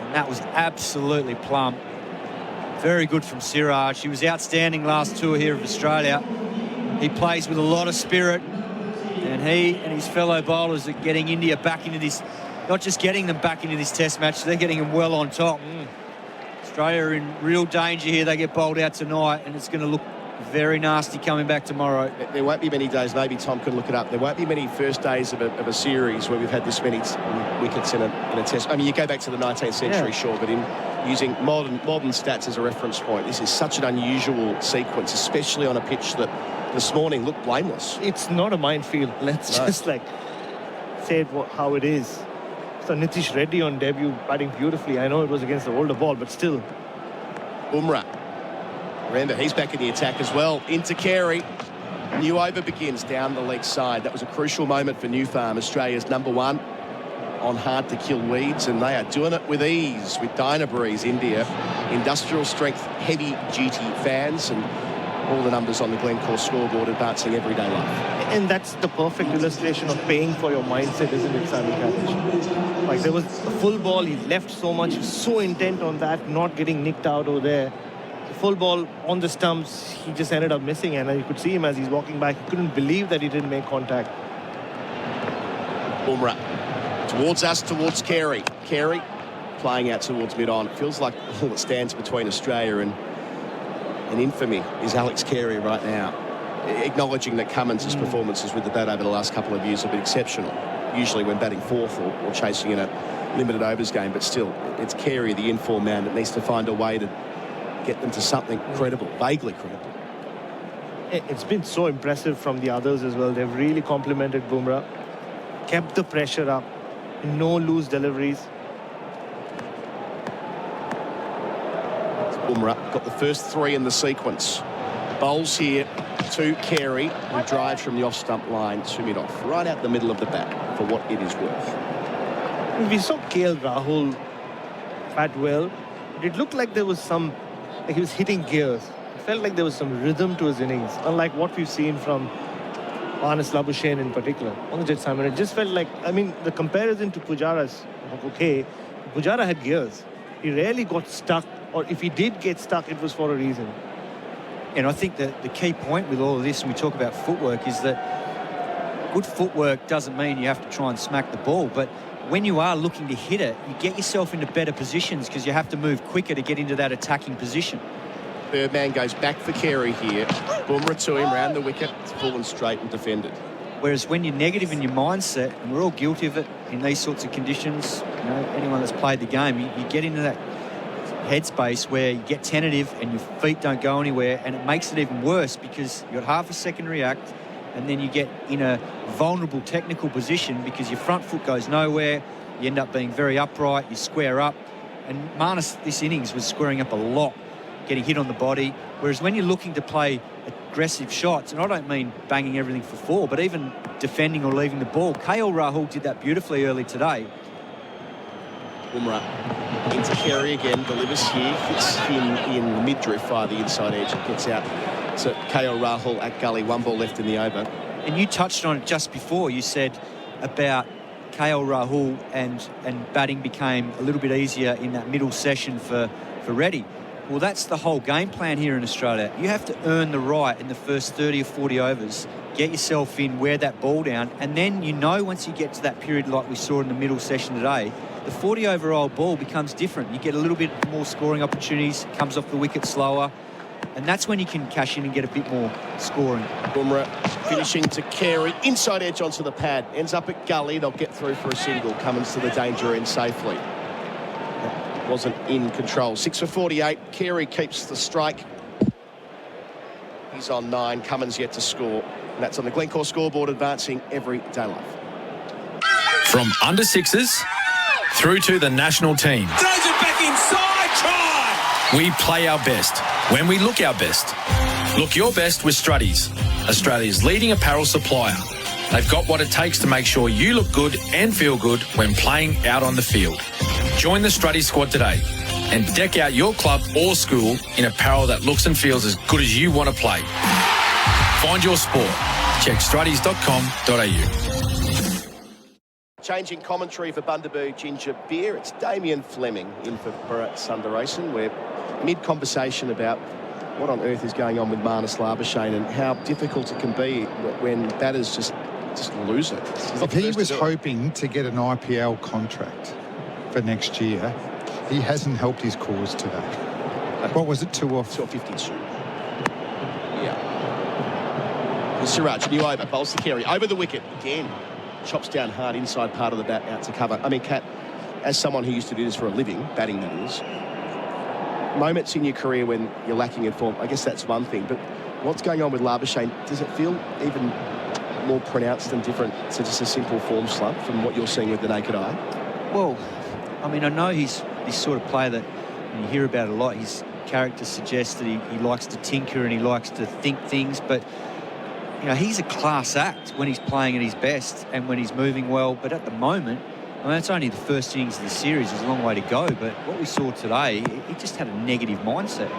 And that was absolutely plumb. Very good from Gerard. He was outstanding last tour here of Australia. He plays with a lot of spirit. And he and his fellow bowlers are getting India back into this, not just getting them back into this test match, they're getting them well on top. Australia are in real danger here. They get bowled out tonight, and it's going to look very nasty coming back tomorrow. There won't be many days, maybe Tom can look it up, there won't be many first days of a series where we've had this many wickets in a test. I mean, you go back to the 19th century, sure, but in using modern stats as a reference point, this is such an unusual sequence, especially on a pitch that this morning looked blameless. It's not a minefield. Let's just say it how it is. So Nitish Reddy on debut batting beautifully. I know it was against the older ball, but still. Bumrah. Remember, he's back in the attack as well. Into Carey. New over begins down the leg side. That was a crucial moment for New Farm, Australia's #1 on hard-to-kill weeds, and they are doing it with ease with Dynabreeze India. Industrial strength, heavy-duty fans, and all the numbers on the Glencore scoreboard advancing everyday life. And that's the perfect illustration of paying for your mindset, isn't it, Sammy Katich? Like, there was a full ball, he left so much, he was so intent on that, not getting nicked out over there. The full ball on the stumps, he just ended up missing, and you could see him as he's walking back. He couldn't believe that he didn't make contact. Bumrah towards us, towards Carey. Carey playing out towards mid-on. It feels like all that stands between Australia and infamy is Alex Carey right now. Acknowledging that Cummins' performances with the bat over the last couple of years have been exceptional, usually when batting fourth or chasing in a limited overs game, but still, it's Carey, the in-form man, that needs to find a way to get them to something credible, vaguely credible. It's been so impressive from the others as well. They've really complimented Bumrah, kept the pressure up, no loose deliveries. Bumrah got the first 3 in the sequence. Bowls here to Carey, who drives from the off-stump line to mid-off, right out the middle of the bat for what it is worth. We saw KL Rahul bat well. It looked like there was some, like he was hitting gears. It felt like there was some rhythm to his innings, unlike what we've seen from Marnus Labuschagne in particular on the jet Simon. It just felt like, I mean, the comparison to Pujara's, okay, Pujara had gears. He rarely got stuck, or if he did get stuck, it was for a reason. And I think that the key point with all of this, and we talk about footwork, is that good footwork doesn't mean you have to try and smack the ball, but when you are looking to hit it, you get yourself into better positions because you have to move quicker to get into that attacking position. Birdman goes back for Carey here. Bumrah to him, round the wicket, it's full and straight and defended. Whereas when you're negative in your mindset, and we're all guilty of it in these sorts of conditions, you know, anyone that's played the game, you get into that headspace where you get tentative and your feet don't go anywhere, and it makes it even worse because you've got half a second to react, and then you get in a vulnerable technical position because your front foot goes nowhere. You end up being very upright, you square up, and Marnus this innings was squaring up a lot, getting hit on the body, whereas when you're looking to play aggressive shots, and I don't mean banging everything for 4, but even defending or leaving the ball, KL Rahul did that beautifully early today. Bumrah into Carey again, delivers here, hits him in the mid-drift via the inside edge and gets out to KL Rahul at gully, 1 ball left in the over. And you touched on it just before. You said about KL Rahul and batting became a little bit easier in that middle session for Reddy. Well, that's the whole game plan here in Australia. You have to earn the right in the first 30 or 40 overs, get yourself in, wear that ball down, and then you know once you get to that period like we saw in the middle session today, the 40-over-old ball becomes different. You get a little bit more scoring opportunities, comes off the wicket slower, and that's when you can cash in and get a bit more scoring. Bumrah finishing to Carey, inside edge onto the pad, ends up at gully, they'll get through for a single, Cummins to the danger end safely. Wasn't in control. 6 for 48, Carey keeps the strike. He's on 9, Cummins yet to score. And that's on the Glencore scoreboard, advancing everyday life. From under 6s through to the national team. Throws it back inside, try! We play our best when we look our best. Look your best with Strutties, Australia's leading apparel supplier. They've got what it takes to make sure you look good and feel good when playing out on the field. Join the Strutties squad today and deck out your club or school in apparel that looks and feels as good as you want to play. Find your sport. Check strutties.com.au. Changing commentary for Bundaberg Ginger Beer. It's Damien Fleming in for Bharat Sundaresan. We're mid-conversation about what on earth is going on with Marnus Labuschagne and how difficult it can be when batters just lose it. If he was hoping to get an IPL contract for next year, he hasn't helped his cause today. What was it, 2 off? 252. Yeah. Siraj, new over, bowls to Carey, over the wicket again. Chops down hard, inside part of the bat, out to cover. I mean, Kat, as someone who used to do this for a living, batting that is, moments in your career when you're lacking in form, I guess that's one thing, but what's going on with Labuschagne, does it feel even more pronounced and different to just a simple form slump from what you're seeing with the naked eye? Well, I mean, I know he's this sort of player that you hear about a lot. His character suggests that he likes to tinker and he likes to think things, but you know, he's a class act when he's playing at his best and when he's moving well. But at the moment, I mean, it's only the first innings of the series. There's a long way to go. But what we saw today, he just had a negative mindset.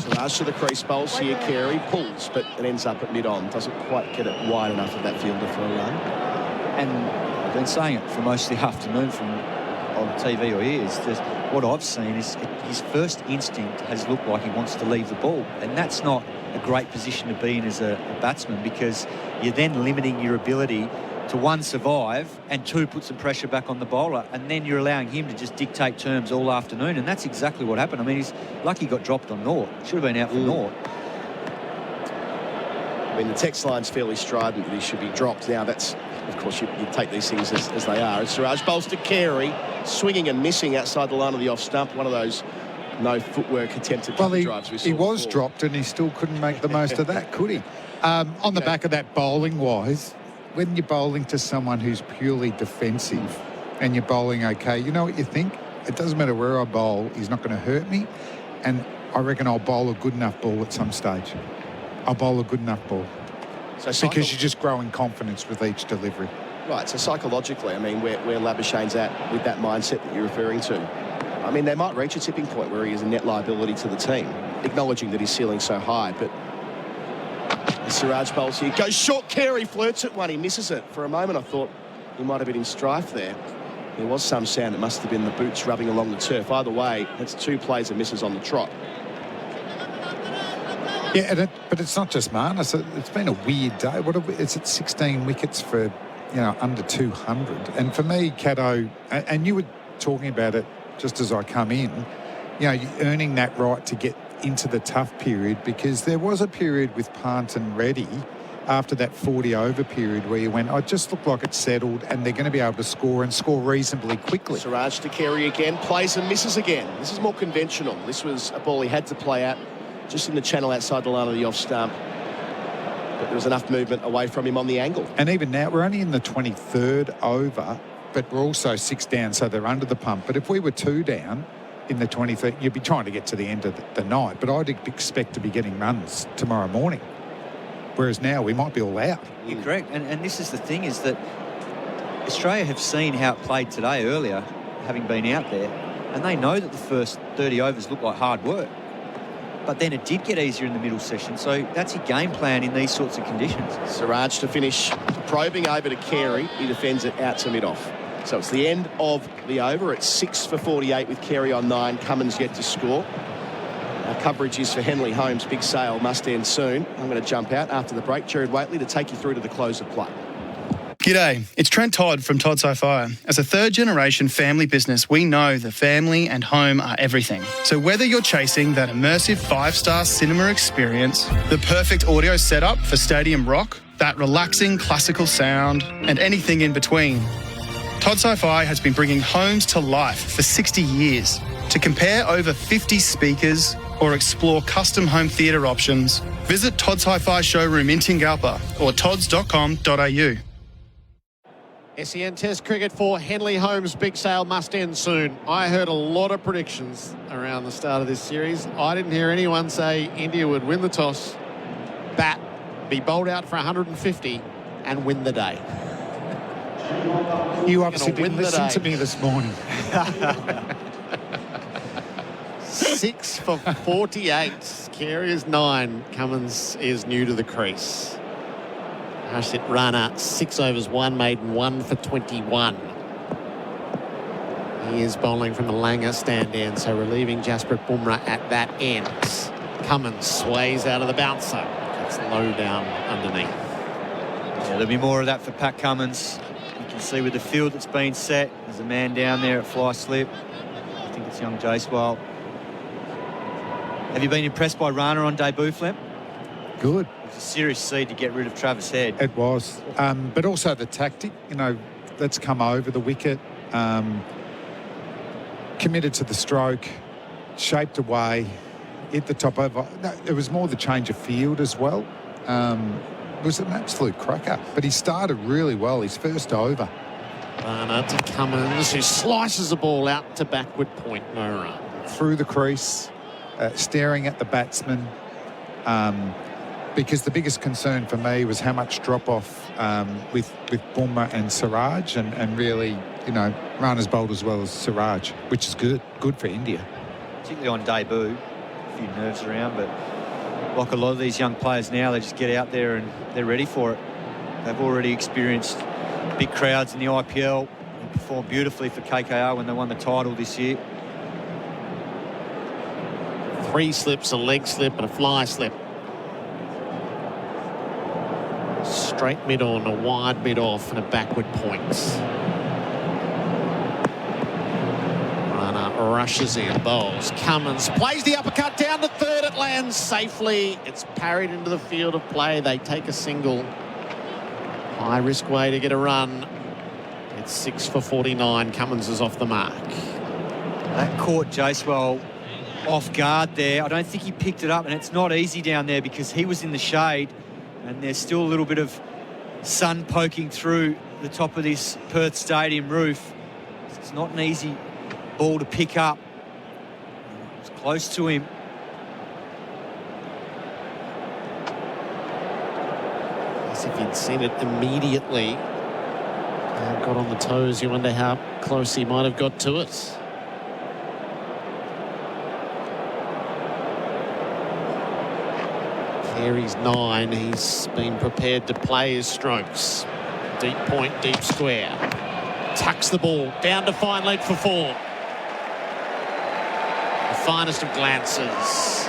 Siraj to the crease, bowls here, Carey pulls, but it ends up at mid-on. Doesn't quite get it wide enough of that fielder for a run. And I've been saying it for most of the afternoon from on TV or here, is just what I've seen is his first instinct has looked like he wants to leave the ball. And that's not a great position to be in as a batsman, because you're then limiting your ability to, one, survive, and two, put some pressure back on the bowler, and then you're allowing him to just dictate terms all afternoon, and that's exactly what happened. I mean, he's lucky he got dropped on naught. Should have been out for naught. I mean, the text line's fairly strident that he should be dropped. Now, that's, of course, you take these things as they are. Siraj bowls to Carey, swinging and missing outside the line of the off stump. One of those no footwork attempted drives we saw. He was dropped and he still couldn't make the most of that, could he? On the back of that, bowling-wise, when you're bowling to someone who's purely defensive and you're bowling okay, you know what you think? It doesn't matter where I bowl, he's not going to hurt me, and I reckon I'll bowl a good enough ball at some stage. I'll bowl a good enough ball. Because you just grow in confidence with each delivery. Right, so psychologically, I mean, where Labuschagne's at with that mindset that you're referring to, I mean, they might reach a tipping point where he is a net liability to the team, acknowledging that his ceiling's so high. But Siraj bowls here, goes short, Carey flirts at one, he misses it. For a moment, I thought he might have been in strife there. There was some sound, it must have been the boots rubbing along the turf. Either way, that's two plays and misses on the trot. Yeah, but it's not just Marnus. It's been a weird day. It's at 16 wickets for, under 200. And for me, Cato, and you were talking about it just as I come in, you're earning that right to get into the tough period, because there was a period with Pant and Reddy after that 40-over period where you went, I just look like it's settled and they're going to be able to score and score reasonably quickly. Siraj to Carey again, plays and misses again. This is more conventional. This was a ball he had to play out just in the channel outside the line of the off stump. But there was enough movement away from him on the angle. And even now, we're only in the 23rd over, but we're also 6 down, so they're under the pump. But if we were 2 down in the 23rd, you'd be trying to get to the end of the night. But I'd expect to be getting runs tomorrow morning. Whereas now we might be all out. You're correct. And this is the thing, is that Australia have seen how it played today earlier, having been out there, and they know that the first 30 overs look like hard work. But then it did get easier in the middle session. So that's your game plan in these sorts of conditions. Siraj to finish, probing over to Carey. He defends it out to mid-off. So it's the end of the over. It's 6 for 48 with Carey on 9. Cummins yet to score. Our coverage is for Henley Holmes. Big sale must end soon. I'm going to jump out after the break. Gerard Wheately to take you through to the close of play. G'day, it's Trent Todd from Todd So-Fire. As a third-generation family business, we know that family and home are everything. So whether you're chasing that immersive 5-star cinema experience, the perfect audio setup for stadium rock, that relaxing classical sound, and anything in between, Todd So-Fi has been bringing homes to life for 60 years. To compare over 50 speakers or explore custom home theatre options, visit Todd's Hi-Fi showroom in Tingalpa or todds.com.au. SEN Test cricket for Henley Holmes. Big sale must end soon. I heard a lot of predictions around the start of this series. I didn't hear anyone say India would win the toss, bat, be bowled out for 150 and win the day. You obviously didn't listen to me this morning. 6 for 48. Carey is 9. Cummins is new to the crease. Harsh hit runner, 6 overs, 1 maiden, 1 for 21. He is bowling from the Langer stand down, so relieving Jasprit Bumrah at that end. Cummins sways out of the bouncer. Gets low down underneath. Yeah, there'll be more of that for Pat Cummins. You can see with the field that's been set, there's a man down there at fly slip. I think it's young Jaiswal. Have you been impressed by Rana on debut, Flem? Good. It was a serious seed to get rid of Travis Head. It was. But also the tactic, let's come over the wicket. Committed to the stroke, shaped away, hit the top over. No, it was more the change of field as well. It was an absolute cracker. But he started really well, his first over. Rana to Cummins, who slices the ball out to backward point, no run. Through the crease, staring at the batsman. Because the biggest concern for me was how much drop-off with Bumrah and Siraj, and really, Rana's bowled as well as Siraj, which is good for India. Particularly on debut, a few nerves around, but like a lot of these young players now, they just get out there and they're ready for it. They've already experienced big crowds in the IPL and performed beautifully for KKR when they won the title this year. 3 slips, a leg slip and a fly slip. Straight mid on, a wide mid off and a backward point. Rana rushes in, bowls. Cummins plays the uppercut down to third. It lands safely. It's parried into the field of play. They take a single. High risk way to get a run. It's 6 for 49. Cummins is off the mark. That caught Jaiswal off guard there. I don't think he picked it up, and it's not easy down there because he was in the shade and there's still a little bit of sun poking through the top of this Perth Stadium roof. It's not an easy ball to pick up. It's close to him. As if he'd seen it immediately. Got on the toes. You wonder how close he might have got to it. Carey's 9. He's been prepared to play his strokes. Deep point, deep square. Tucks the ball down to fine leg for 4. The finest of glances.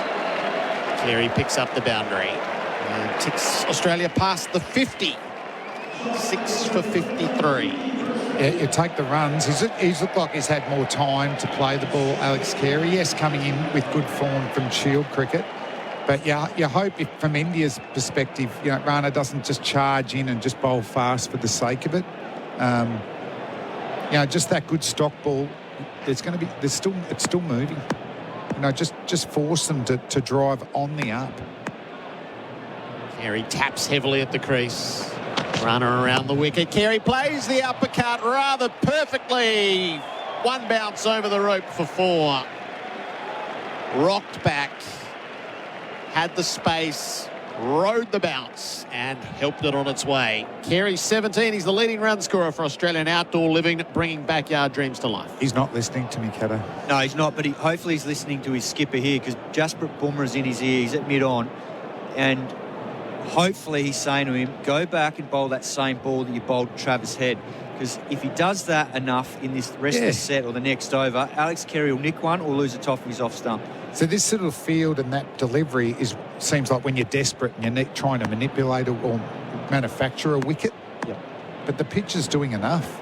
Carey picks up the boundary and ticks Australia past the 50. 6 for 53. Yeah, you take the runs. He's looked like he's had more time to play the ball, Alex Carey. Yes, coming in with good form from Shield cricket. But you hope, from India's perspective, Rana doesn't just charge in and just bowl fast for the sake of it. Just that good stock ball. It's still moving. Just force them to drive on the up. Carey taps heavily at the crease. Runner around the wicket. Carey plays the uppercut rather perfectly. One bounce over the rope for 4. Rocked back. Had the space, rode the bounce and helped it on its way. Carey's 17. He's the leading run scorer for Australian outdoor living, bringing backyard dreams to life. He's not listening to me, Kato. No, he's not, but hopefully he's listening to his skipper here because Jasprit Bumrah's in his ear. He's at mid-on. And hopefully he's saying to him, go back and bowl that same ball that you bowled Travis Head. Because if he does that enough in this rest of the set or the next over, Alex Carey will nick one or lose a top of his off stump. So this sort of field and that delivery seems like when you're desperate and you're trying to manipulate or manufacture a wicket. Yep. But the pitch is doing enough.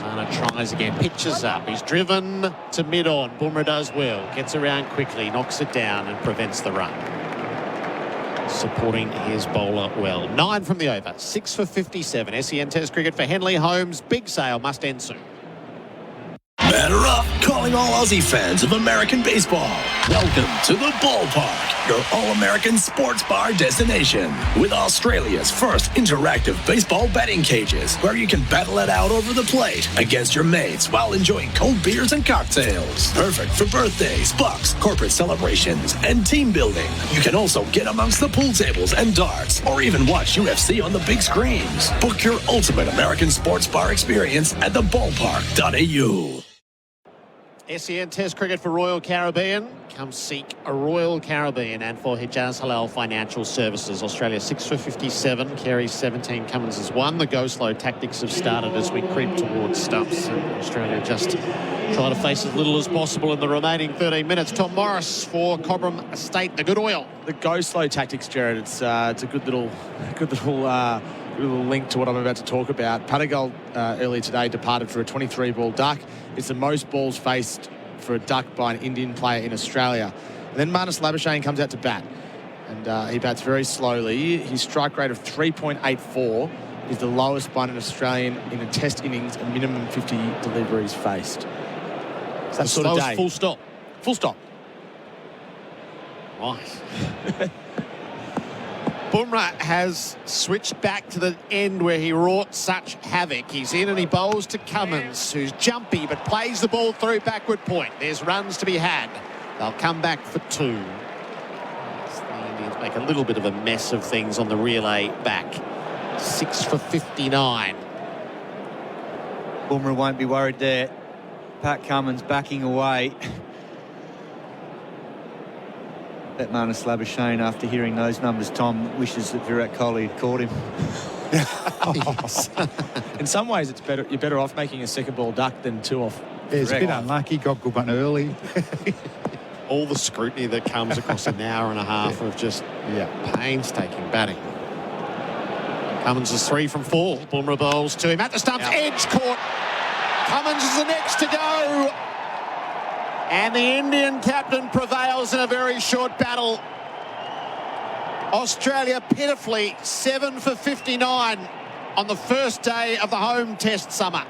Rana tries again, pitches up. He's driven to mid-on. Bumrah does well. Gets around quickly, knocks it down and prevents the run. Supporting his bowler well. 9 from the over. 6 for 57. SEN Test cricket for Henley Holmes. Big sale must end soon. Batter up, calling all Aussie fans of American baseball. Welcome to the Ballpark, your all-American sports bar destination. With Australia's first interactive baseball betting cages, where you can battle it out over the plate against your mates while enjoying cold beers and cocktails. Perfect for birthdays, bucks, corporate celebrations, and team building. You can also get amongst the pool tables and darts, or even watch UFC on the big screens. Book your ultimate American sports bar experience at theballpark.au. SEN Test Cricket for Royal Caribbean. Come seek a Royal Caribbean. And for Hijaz Halal Financial Services. Australia 6 for 57. Carey 17. Cummins has 1. The go-slow tactics have started as we creep towards stumps. And Australia just try to face as little as possible in the remaining 13 minutes. Tom Morris for Cobram Estate, the good oil. The go-slow tactics, Gerard. It's a good little link to what I'm about to talk about. Patagal earlier today departed for a 23-ball duck. It's the most balls faced for a duck by an Indian player in Australia. And then Marnus Labuschagne comes out to bat. And he bats very slowly. His strike rate of 3.84 is the lowest by an Australian in a test innings, a minimum 50 deliveries faced. It's that sort of day. Full stop. Full stop. Right. Bumrah has switched back to the end where he wrought such havoc. He's in and he bowls to Cummins, who's jumpy but plays the ball through backward point. There's runs to be had. They'll come back for 2. The Indians make a little bit of a mess of things on the relay back. 6 for 59. Bumrah won't be worried there. Pat Cummins backing away. Bet Marnus Labuschagne, after hearing those numbers, Tom wishes that Virat Kohli had caught him. In some ways, it's better. You're better off making a second ball duck than 2 off. Yeah, it's a bit unlucky. Got good one early. All the scrutiny that comes across an hour and a half of just painstaking batting. Cummins is 3 from 4. Bumrah bowls to him at the stumps. Edge caught. Cummins is the next to go. And the Indian captain prevails in a very short battle. Australia pitifully 7 for 59 on the first day of the home test summer.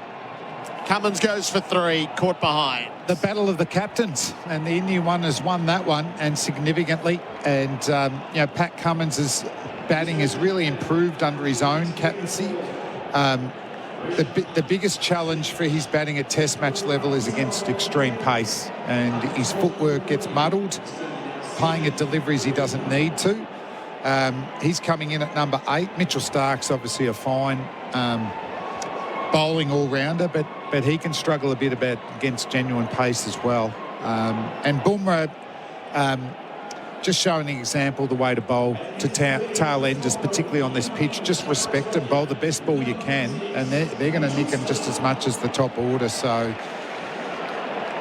Cummins goes for 3, caught behind. The battle of the captains, and the Indian one has won that one, and significantly. And Pat Cummins' batting has really improved under his own captaincy. The biggest challenge for his batting at test match level is against extreme pace, and his footwork gets muddled, playing at deliveries he doesn't need to. He's coming in at number 8. Mitchell Stark's obviously a fine bowling all-rounder, but he can struggle a bit against genuine pace as well. And Bumrah just showing an example the way to bowl to tail enders, particularly on this pitch. Just respect and bowl the best ball you can, and they're going to nick him just as much as the top order. So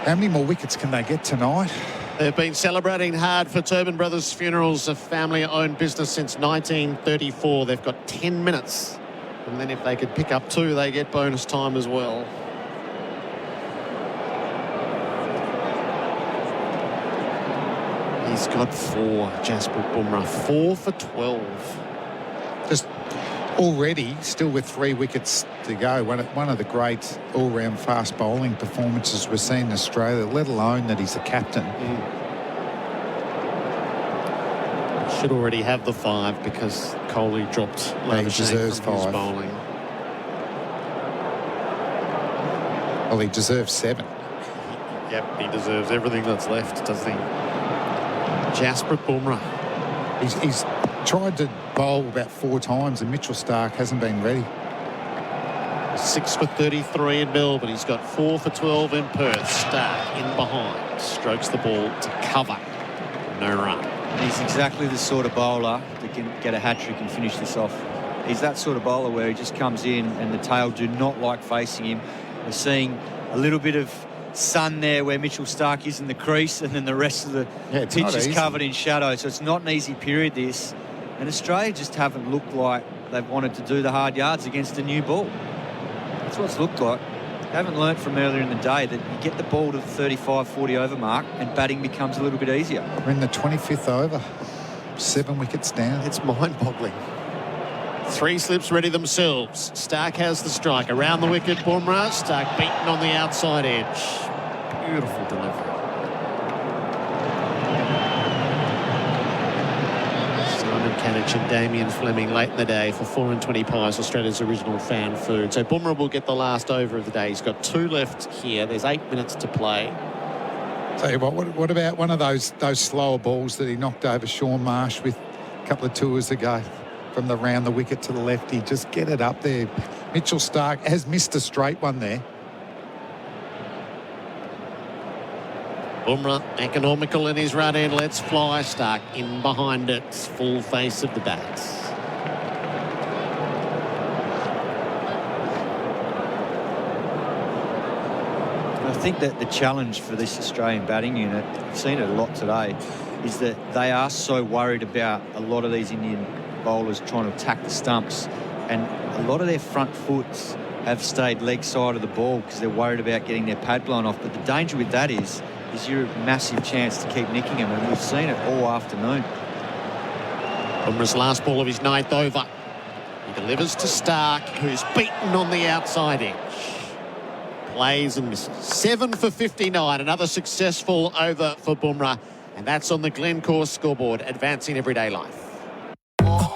how many more wickets can they get tonight? They've been celebrating hard for Turban Brothers Funerals, a family-owned business since 1934. They've got 10 minutes, and then if they could pick up 2, they get bonus time as well. He's got 4, Jasprit Bumrah. 4 for 12. Just already, still with 3 wickets to go. One of the great all-round fast bowling performances we've seen in Australia, let alone that he's the captain. Should already have the 5 because Kohli dropped He deserves 5. Bowling. Well, he deserves 7. Yep, he deserves everything that's left, doesn't he? Jasprit Bumrah. He's tried to bowl about 4 times, and Mitchell Stark hasn't been ready. 6 for 33 in Melbourne. He's got 4 for 12 in Perth. Stark in behind. Strokes the ball to cover. No run. He's exactly the sort of bowler that can get a hat-trick and finish this off. He's that sort of bowler where he just comes in and the tail do not like facing him. We're seeing a little bit of sun there where Mitchell Stark is in the crease, and then the rest of the pitch is covered in shadow. So it's not an easy period, this. And Australia just haven't looked like they've wanted to do the hard yards against a new ball. That's what it's looked like. Haven't learnt from earlier in the day that you get the ball to the 35, 40 over mark and batting becomes a little bit easier. We're in the 25th over. 7 wickets down. It's mind-boggling. 3 slips ready themselves. Stark has the strike. Around the wicket, Bumrah. Stark beaten on the outside edge. Beautiful delivery. Katich and Damien Fleming late in the day for 4 and 20 pies, Australia's original fan food. So Bumrah will get the last over of the day. He's got 2 left here. There's 8 minutes to play. Tell you what about one of those slower balls that he knocked over Sean Marsh with a couple of tours ago from the round the wicket to the lefty? Just get it up there. Mitchell Stark has missed a straight one there. Bumrah economical in his run in. Let's fly. Stark in behind it. Full face of the bats. I think that the challenge for this Australian batting unit, I've seen it a lot today, is that they are so worried about a lot of these Indian bowlers trying to attack the stumps, and a lot of their front foots have stayed leg side of the ball because they're worried about getting their pad blown off. But the danger with that is you're a massive chance to keep nicking them, and we've seen it all afternoon. Bumrah's last ball of his 9th over. He delivers to Stark, who's beaten on the outside edge. Plays and misses. 7 for 59. Another successful over for Bumrah. And that's on the Glencore scoreboard, advancing everyday life.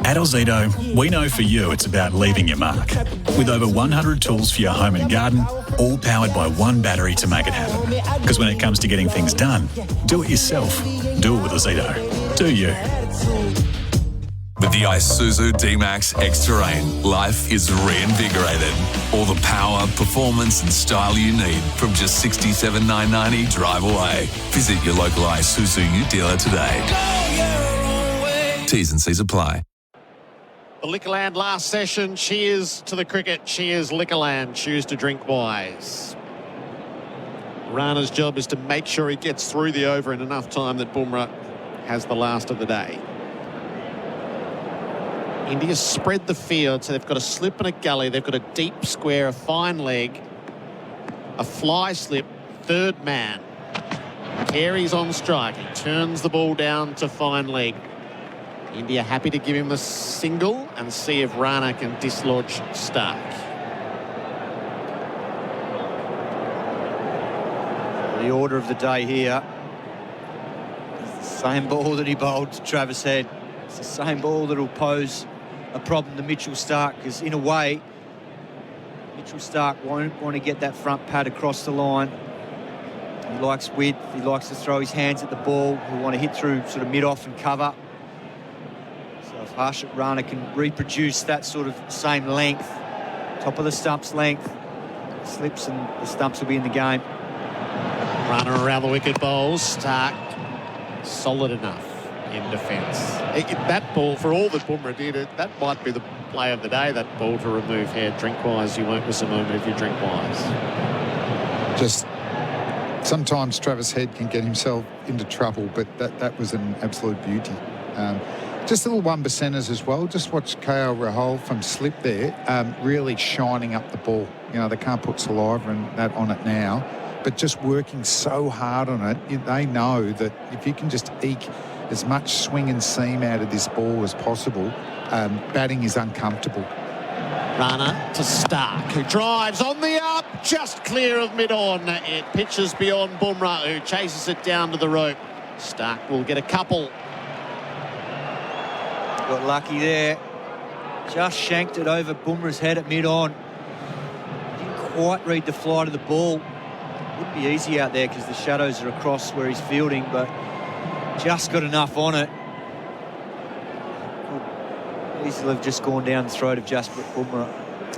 At Ozito, we know for you it's about leaving your mark. With over 100 tools for your home and garden, all powered by one battery to make it happen. Because when it comes to getting things done, do it yourself. Do it with Ozito. Do you? With the Isuzu D-Max X-Terrain, life is reinvigorated. All the power, performance and style you need from just $67,990 drive away. Visit your local Isuzu dealer today. T's and C's apply. The Liquorland last session. Cheers to the cricket. Cheers Liquorland. Choose to drink wise. Rana's job is to make sure he gets through the over in enough time that Bumrah has the last of the day. India spread the field, so they've got a slip and a gully. They've got a deep square, a fine leg, a fly slip, third man. Carey's on strike. He turns the ball down to fine leg. India happy to give him the single and see if Rana can dislodge Stark. The order of the day here. It's the same ball that he bowled to Travis Head. It's the same ball that will pose a problem to Mitchell Stark, because in a way Mitchell Stark won't want to get that front pad across the line. He likes width, he likes to throw his hands at the ball. He'll want to hit through sort of mid-off and cover. So if Harshit Rana can reproduce that sort of same length, top of the stumps length, slips and the stumps will be in the game. Rana around the wicket bowls. Stark solid enough in defence. That ball, for all that Bumrah did, that might be the play of the day, that ball to remove Head. Drink wise, you won't miss a moment if you drink wise. Just sometimes Travis Head can get himself into trouble, but that was an absolute beauty. Just little 1%ers as well. Just watch KL Rahul from slip there, really shining up the ball. You know, they can't put saliva and that on it now, but just working so hard on it. They know that if you can just eke as much swing and seam out of this ball as possible, batting is uncomfortable. Rana to Stark, who drives on the up, just clear of mid-on. It pitches beyond Bumrah, who chases it down to the rope. Stark will get a couple. Got lucky there. Just shanked it over Bumrah's head at mid-on. Didn't quite read the flight of the ball. Wouldn't be easy out there because the shadows are across where he's fielding, but just got enough on it. Easily have just gone down the throat of Jasprit Bumrah.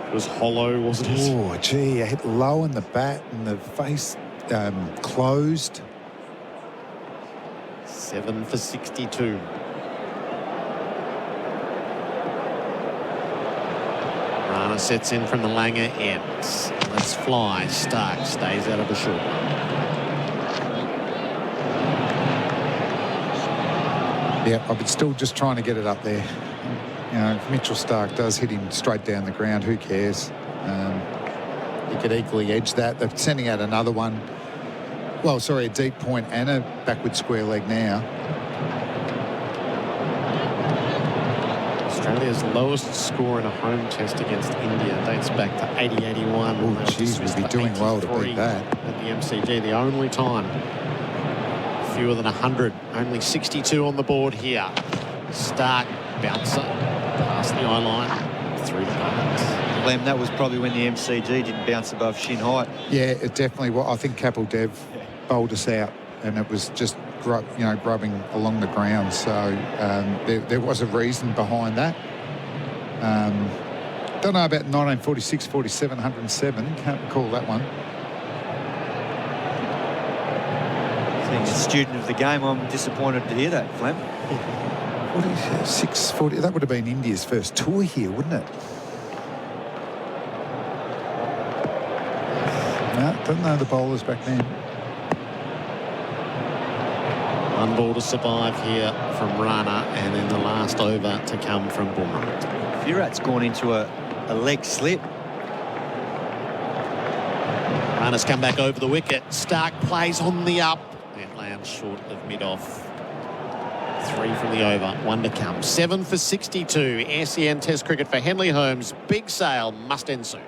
It was hollow, wasn't it? Oh, gee, I hit low in the bat and the face closed. 7 for 62. Rana sets in from the Langer end. Let's fly. Stark stays out of the short one. Yeah, I've been still just trying to get it up there. You know, if Mitchell Stark does hit him straight down the ground, who cares? He could equally edge that. They're sending out another one. Well, sorry, a deep point and a backward square leg now. Australia's lowest score in a home test against India dates back to 80-81. Oh, geez, we'd be doing well to beat that. At the MCG, the only time. Fewer than 100. Only 62 on the board here. Stark, bouncer, past the eye line, through the bars. Lem, that was probably when the MCG didn't bounce above shin height. Yeah, it definitely was. I think Kapil Dev bowled us out, and it was just grubbing along the ground. So there was a reason behind that. Don't know about 1946, 47, 107. Can't recall that one. Being a student of the game, I'm disappointed to hear that, Flem. 640. That would have been India's first tour here, wouldn't it? No, don't know the bowlers back then. One ball to survive here from Rana, and then the last over to come from Bumrah. Virat's gone into a leg slip. Rana's come back over the wicket. Stark plays on the up. It lands short of mid-off. 3 from the over, 1 to come. 7 for 62. SEN Test cricket for Henley Holmes. Big sale must end soon.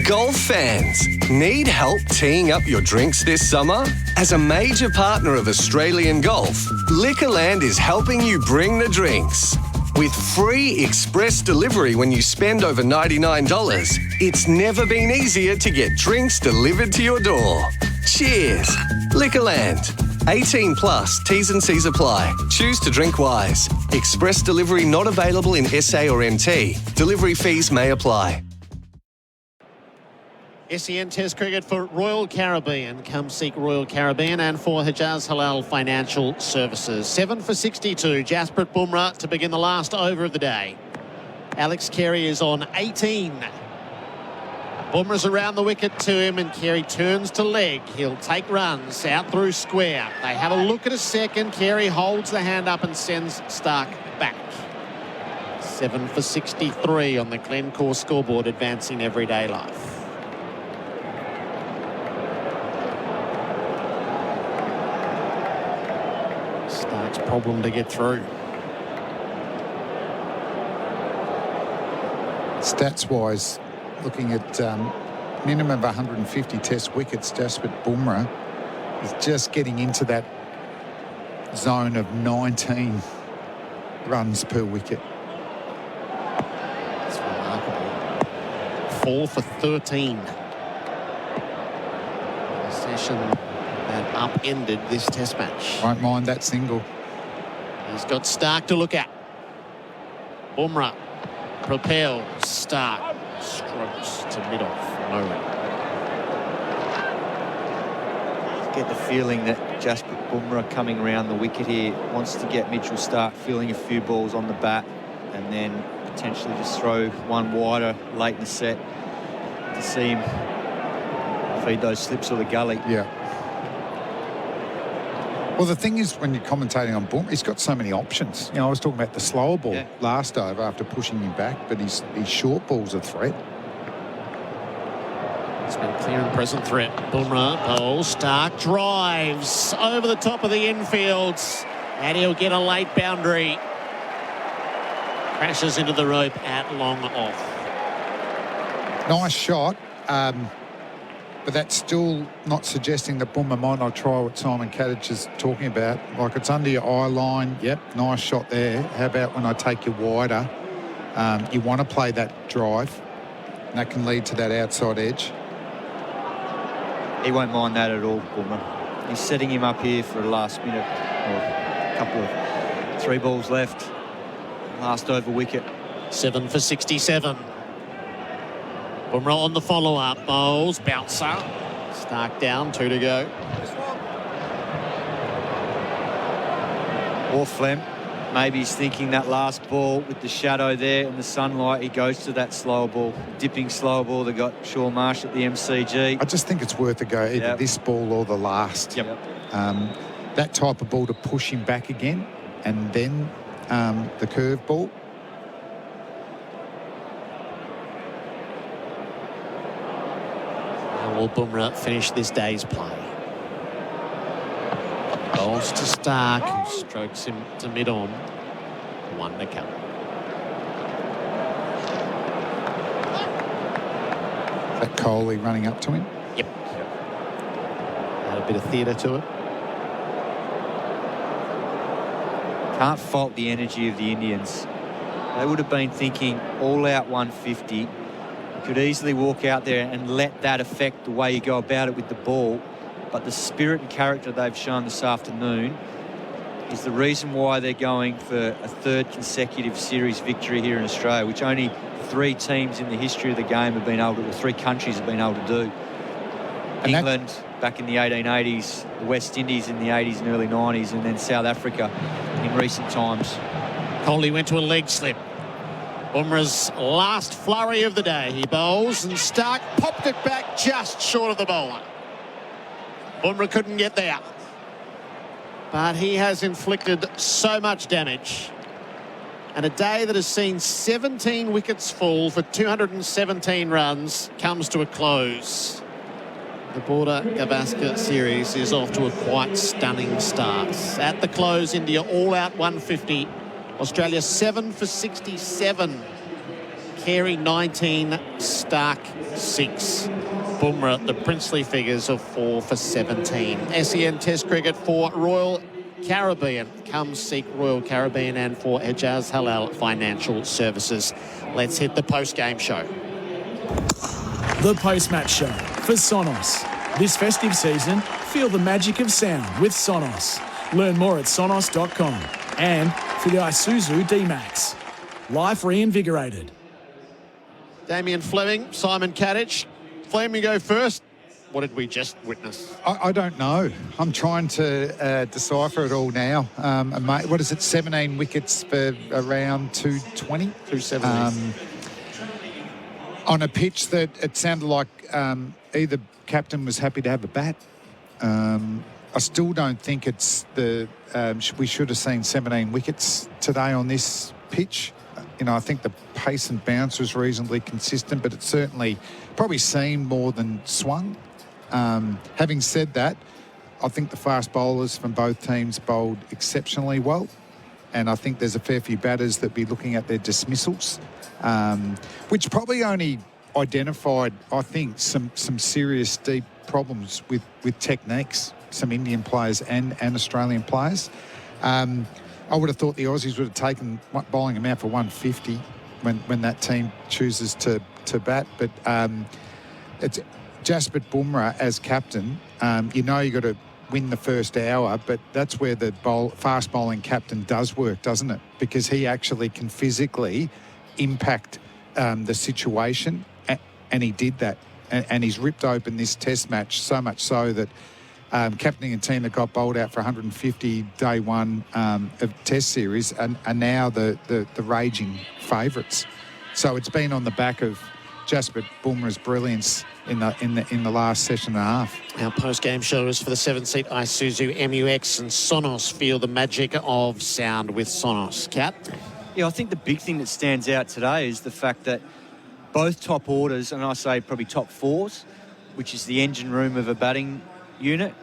Golf fans, need help teeing up your drinks this summer? As a major partner of Australian Golf, Liquorland is helping you bring the drinks. With free express delivery when you spend over $99, it's never been easier to get drinks delivered to your door. Cheers. Liquorland. 18 plus, T's and C's apply. Choose to drink wise. Express delivery not available in SA or MT. Delivery fees may apply. SEN Test cricket for Royal Caribbean. Come seek Royal Caribbean, and for Hijaz Halal Financial Services. 7 for 62. Jasprit Bumrah to begin the last over of the day. Alex Carey is on 18. Bumrah's around the wicket to him, and Carey turns to leg. He'll take runs out through square. They have a look at a second. Carey holds the hand up and sends Stark back. 7 for 63 on the Glencore scoreboard, advancing everyday life. Stark's problem to get through. Stats-wise, looking at minimum of 150 Test wickets, Jasprit Bumrah is just getting into that zone of 19 runs per wicket. That's remarkable. 4 for 13. A session that upended this Test match. Won't mind that single. He's got Stark to look at. Bumrah propels. Stark strokes to mid-off. No run. Get the feeling that Jasprit Bumrah coming around the wicket here wants to get Mitchell Stark feeling a few balls on the bat, and then potentially just throw one wider late in the set to see him feed those slips or the gully. Yeah. Well, the thing is, when you're commentating on Bumrah, he's got so many options. You know, I was talking about the slower ball last over after pushing him back, but his short ball's a threat. It's been clear and present threat. Bumrah bowls. Stark drives over the top of the infield, and he'll get a late boundary. Crashes into the rope at long off. Nice shot, but that's still not suggesting that Bumrah might not try what Simon Katich is talking about. Like, it's under your eye line. Yep, nice shot there. How about when I take you wider? You want to play that drive, and that can lead to that outside edge. He won't mind that at all, Bumrah. He's setting him up here for the last minute, or a couple of 3 balls left. Last over wicket. 7 for 67. Bumrah on the follow-up. Bowls. Bouncer. Stark down. 2 to go. Or Flem. Maybe he's thinking that last ball with the shadow there and the sunlight, he goes to that slower ball, dipping slower ball that got Shaw Marsh at the MCG. I just think it's worth a go, either this ball or the last. Yep. That type of ball to push him back again, and then the curve ball. And will Bumrah finish this day's play? Bowls to Stark, who strokes him to mid-on. 1 to come. Is that Coley running up to him? Yep. Had a bit of theatre to it. Can't fault the energy of the Indians. They would have been thinking all out 150. You could easily walk out there and let that affect the way you go about it with the ball. But the spirit and character they've shown this afternoon is the reason why they're going for a 3rd consecutive series victory here in Australia, which only 3 teams in the history of the game have been able to, or 3 countries have been able to do. England back in the 1880s, the West Indies in the 80s and early 90s, and then South Africa in recent times. Kohli went to a leg slip. Bumrah's last flurry of the day. He bowls and Stark popped it back just short of the bowler. Bumrah couldn't get there. But he has inflicted so much damage. And a day that has seen 17 wickets fall for 217 runs comes to a close. The Border Gavaskar series is off to a quite stunning start. At the close, India all out 150. Australia 7 for 67. Carey 19, Stark 6. Bumrah, the princely figures of 4 for 17. SEN Test Cricket for Royal Caribbean. Come seek Royal Caribbean and for Ejaz Halal Financial Services. Let's hit the post-game show. The post-match show for Sonos. This festive season, feel the magic of sound with Sonos. Learn more at sonos.com. And for the Isuzu D-Max. Life reinvigorated. Damien, Fleming, Simon Katich. Fleming, go first. What did we just witness? I don't know. I'm trying to decipher it all now. What is it, 17 wickets for around 220? 270. On a pitch that it sounded like either captain was happy to have a bat. I still don't think it's we should have seen 17 wickets today on this pitch. I think the pace and bounce was reasonably consistent, but it certainly probably seemed more than swung. Having said that, I think the fast bowlers from both teams bowled exceptionally well, and I think there's a fair few batters that be looking at their dismissals, which probably only identified, I think, some serious deep problems with techniques, some Indian players and Australian players. I would have thought the Aussies would have taken bowling them out for 150 when that team chooses to bat. But it's Jasprit Bumrah as captain. You've got to win the first hour, but that's where the fast bowling captain does work, doesn't it? Because he actually can physically impact the situation, and he did that. And he's ripped open this test match, so much so that captaining a team that got bowled out for 150 day one of Test series and are now the raging favourites. So it's been on the back of Jasprit Bumrah's brilliance in the last session and a half. Our post-game show is for the 7-seat Isuzu MUX, and Sonos. Feel the magic of sound with Sonos. Kat? Yeah, I think the big thing that stands out today is the fact that both top orders, and I say probably top fours, which is the engine room of a batting unit,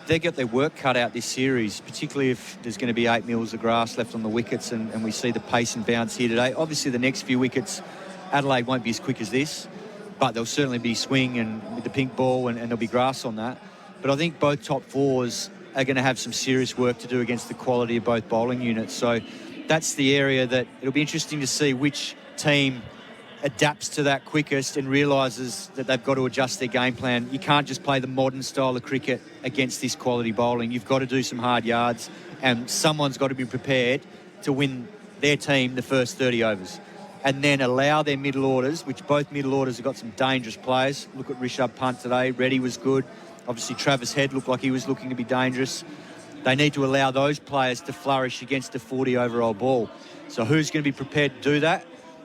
they got their work cut out this series, particularly if there's going to be 8 mils of grass left on the wickets and we see the pace and bounce here today. Obviously, the next few wickets, Adelaide won't be as quick as this, but there'll certainly be swing and with the pink ball and there'll be grass on that. But I think both top fours are going to have some serious work to do against the quality of both bowling units. So that's the area that it'll be interesting to see which team adapts to that quickest and realises that they've got to adjust their game plan. You can't just play the modern style of cricket against this quality bowling. You've got to do some hard yards, and someone's got to be prepared to win their team the first 30 overs and then allow their middle orders, which both middle orders have got some dangerous players. Look at Rishabh Pant today. Reddy was good. Obviously, Travis Head looked like he was looking to be dangerous. They need to allow those players to flourish against a 40-over-old ball. So who's going to be prepared to do that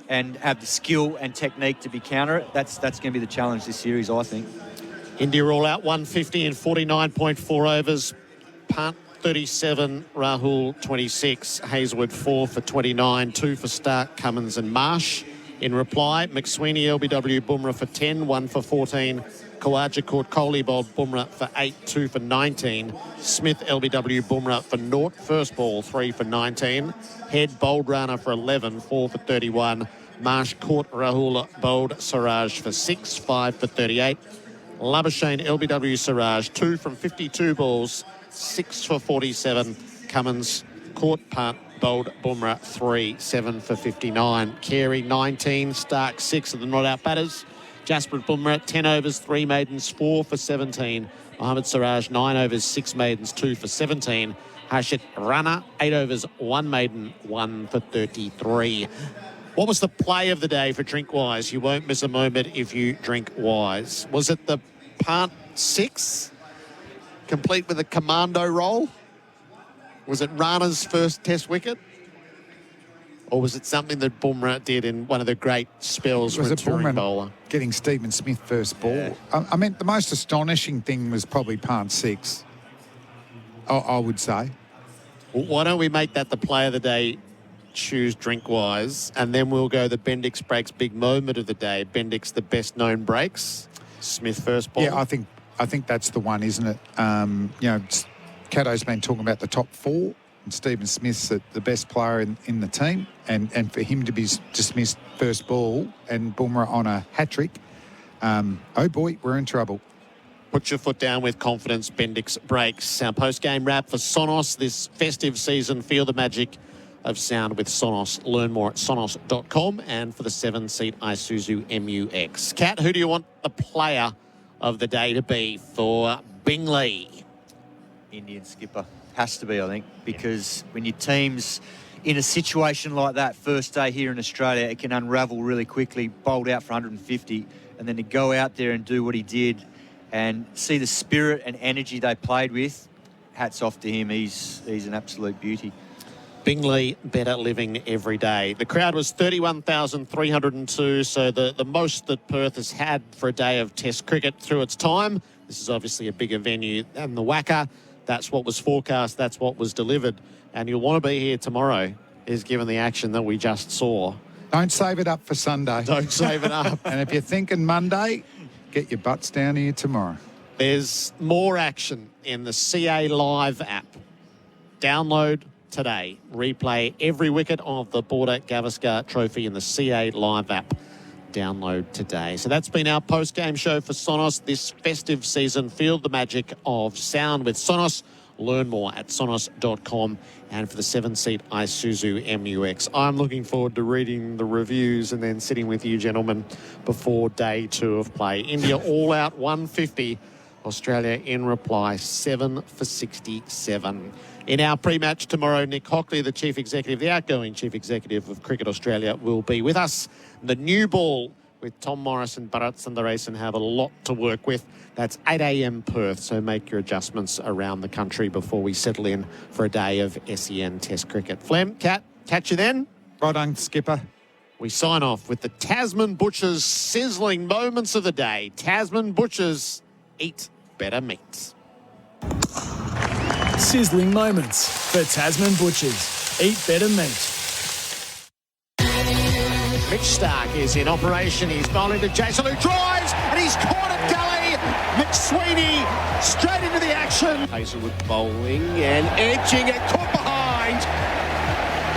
and have the skill and technique to be counter it? That's going to be the challenge this series, I think. India all out 150 in 49.4 overs. Pant 37, Rahul 26, Hazlewood 4 for 29, 2 for Stark, Cummins and Marsh. In reply, McSweeney, LBW, Bumrah for 10, 1 for 14. Khawaja caught Kohli, bowled Bumrah for 8, 2 for 19. Smith, LBW, Bumrah for 0, first ball 3 for 19. Head bowled Rana for 11, 4 for 31. Marsh caught Rahul, bowled Siraj for 6, 5 for 38. Labuschagne, LBW, Siraj 2 from 52 balls, 6 for 47. Cummins caught Pant, bowled Bumrah 3, 7 for 59. Carey 19, Stark 6 of the not out batters. Jasprit Bumrah 10 overs, 3 maidens, 4 for 17. Mohammad Siraj 9 overs, 6 maidens, 2 for 17. Harshit Rana 8 overs, 1 maiden, 1 for 33. What was the play of the day for Drink Wise? You won't miss a moment if you drink Wise. Was it the Pant 6, complete with a commando roll. Was it Rana's first Test wicket? Or was it something that Bumrah did in one of the great spells for a touring bowler? Getting Stephen Smith first ball. Yeah. I mean, the most astonishing thing was probably Pant 6, I would say. Well, why don't we make that the play of the day, choose drink-wise, and then we'll go the Bendix breaks big moment of the day. Bendix, the best-known breaks. Smith first ball. Yeah, I think that's the one, isn't it? Cato's been talking about the top 4. And Stephen Smith's the best player in the team, and for him to be dismissed first ball and Bumrah on a hat-trick, oh boy, we're in trouble. Put your foot down with confidence. Bendix breaks. Our post-game wrap for Sonos this festive season. Feel the magic of sound with Sonos. Learn more at sonos.com, and for the 7-seat Isuzu MU-X. Kat, who do you want the player of the day to be for Bingley? Indian skipper. Has to be, I think, because when your team's in a situation like that first day here in Australia, it can unravel really quickly, bowled out for 150, and then to go out there and do what he did and see the spirit and energy they played with, hats off to him. He's an absolute beauty. Bingley, better living every day. The crowd was 31,302, so the most that Perth has had for a day of Test cricket through its time. This is obviously a bigger venue than the Wacker. That's what was forecast. That's what was delivered. And you'll want to be here tomorrow, is given the action that we just saw. Don't save it up for Sunday. Don't save it up. And if you're thinking Monday, get your butts down here tomorrow. There's more action in the CA Live app. Download today. Replay every wicket of the Border Gavaskar Trophy in the CA Live app. Download today. So that's been our post-game show for Sonos this festive season. Feel the magic of sound with Sonos. Learn more at sonos.com, and for the 7-seat Isuzu MU-X. I'm looking forward to reading the reviews and then sitting with you gentlemen before day 2 of play. India all out 150. Australia in reply 7 for 67. In our pre-match tomorrow, Nick Hockley, the Chief Executive, the outgoing Chief Executive of Cricket Australia, will be with us. The new ball with Tom Morris and Bharat Sundaresan have a lot to work with. That's 8 a.m. Perth, so make your adjustments around the country before we settle in for a day of SEN Test cricket. Flem, Kat, catch you then. Right on, Skipper. We sign off with the Tasman Butchers sizzling moments of the day. Tasman Butchers, eat better meats. Sizzling moments for Tasman Butchers. Eat better meat. Mitch Stark is in operation. He's bowling to Jason, who drives, and he's caught at gully. McSweeney straight into the action. Hazelwood bowling and edging it, caught behind.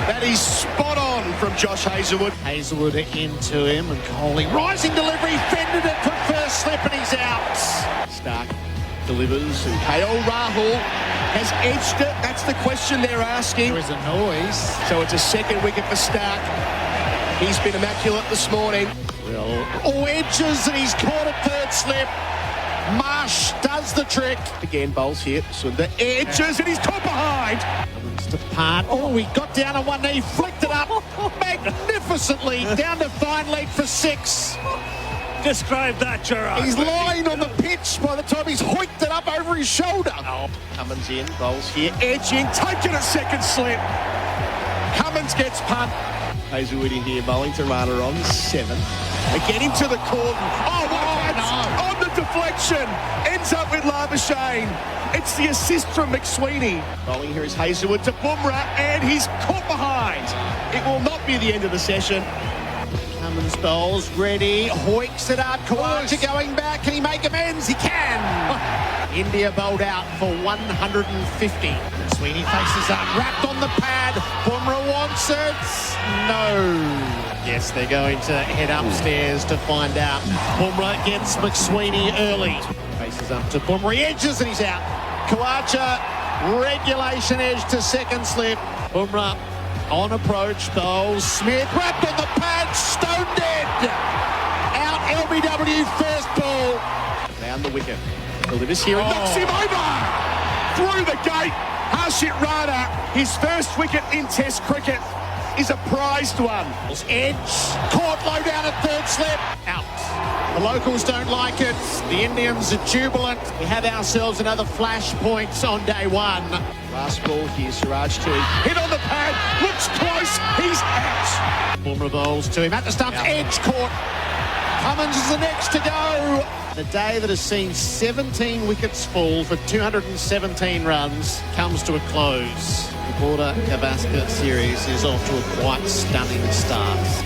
That is spot on from Josh Hazelwood. Hazelwood into him, and Coley rising delivery, fended it for first slip, and he's out. Stark delivers, and KL Rahul has edged it. That's the question they're asking. There is a noise. So it's a second wicket for Stark. He's been immaculate this morning. Edges, and he's caught at third slip. Marsh does the trick. Again, bowls here. So the edges, and he's caught behind. To Part. Oh, he got down on one knee, flicked it up magnificently, down to fine leg for 6. Describe that, Gerard. He's lying on the pitch by the time he's hoiked it up over his shoulder. Cummins in, bowls here, edging, taken at second slip. Cummins gets punt. Hazelwood in here, bowling to Rana on 7. Again into the cordon. Oh, no. On the deflection. Ends up with Labuschagne. It's the assist from McSweeney. Bowling here is Hazelwood to Bumrah, and he's caught behind. It will not be the end of the session. Cummins bowls, ready, hoiks it up. Kawaja going back. Can he make amends? He can. India bowled out for 150. McSweeney faces up, wrapped on the pad. Bumrah wants it. No. Yes, they're going to head upstairs to find out. Bumrah gets McSweeney early. Faces up to Bumrah, he edges, and he's out. Kawaja, regulation edge to second slip. Bumrah on approach, bowls. Smith wrapped on the pad, stone dead. Out LBW first ball. Down the wicket. Delivers here and knocks him over. Through the gate. Harshit Rana, his first wicket in Test cricket, is a prized one. Edge, caught low down at third slip. Out. The locals don't like it. The Indians are jubilant. We have ourselves another flashpoint on day one. Last ball here, Siraj to hit on the pad. Looks close. He's out. Bumrah bowls to him at the stumps. Edge caught. Cummins is the next to go. The day that has seen 17 wickets fall for 217 runs comes to a close. The Border Gavaskar series is off to a quite stunning start.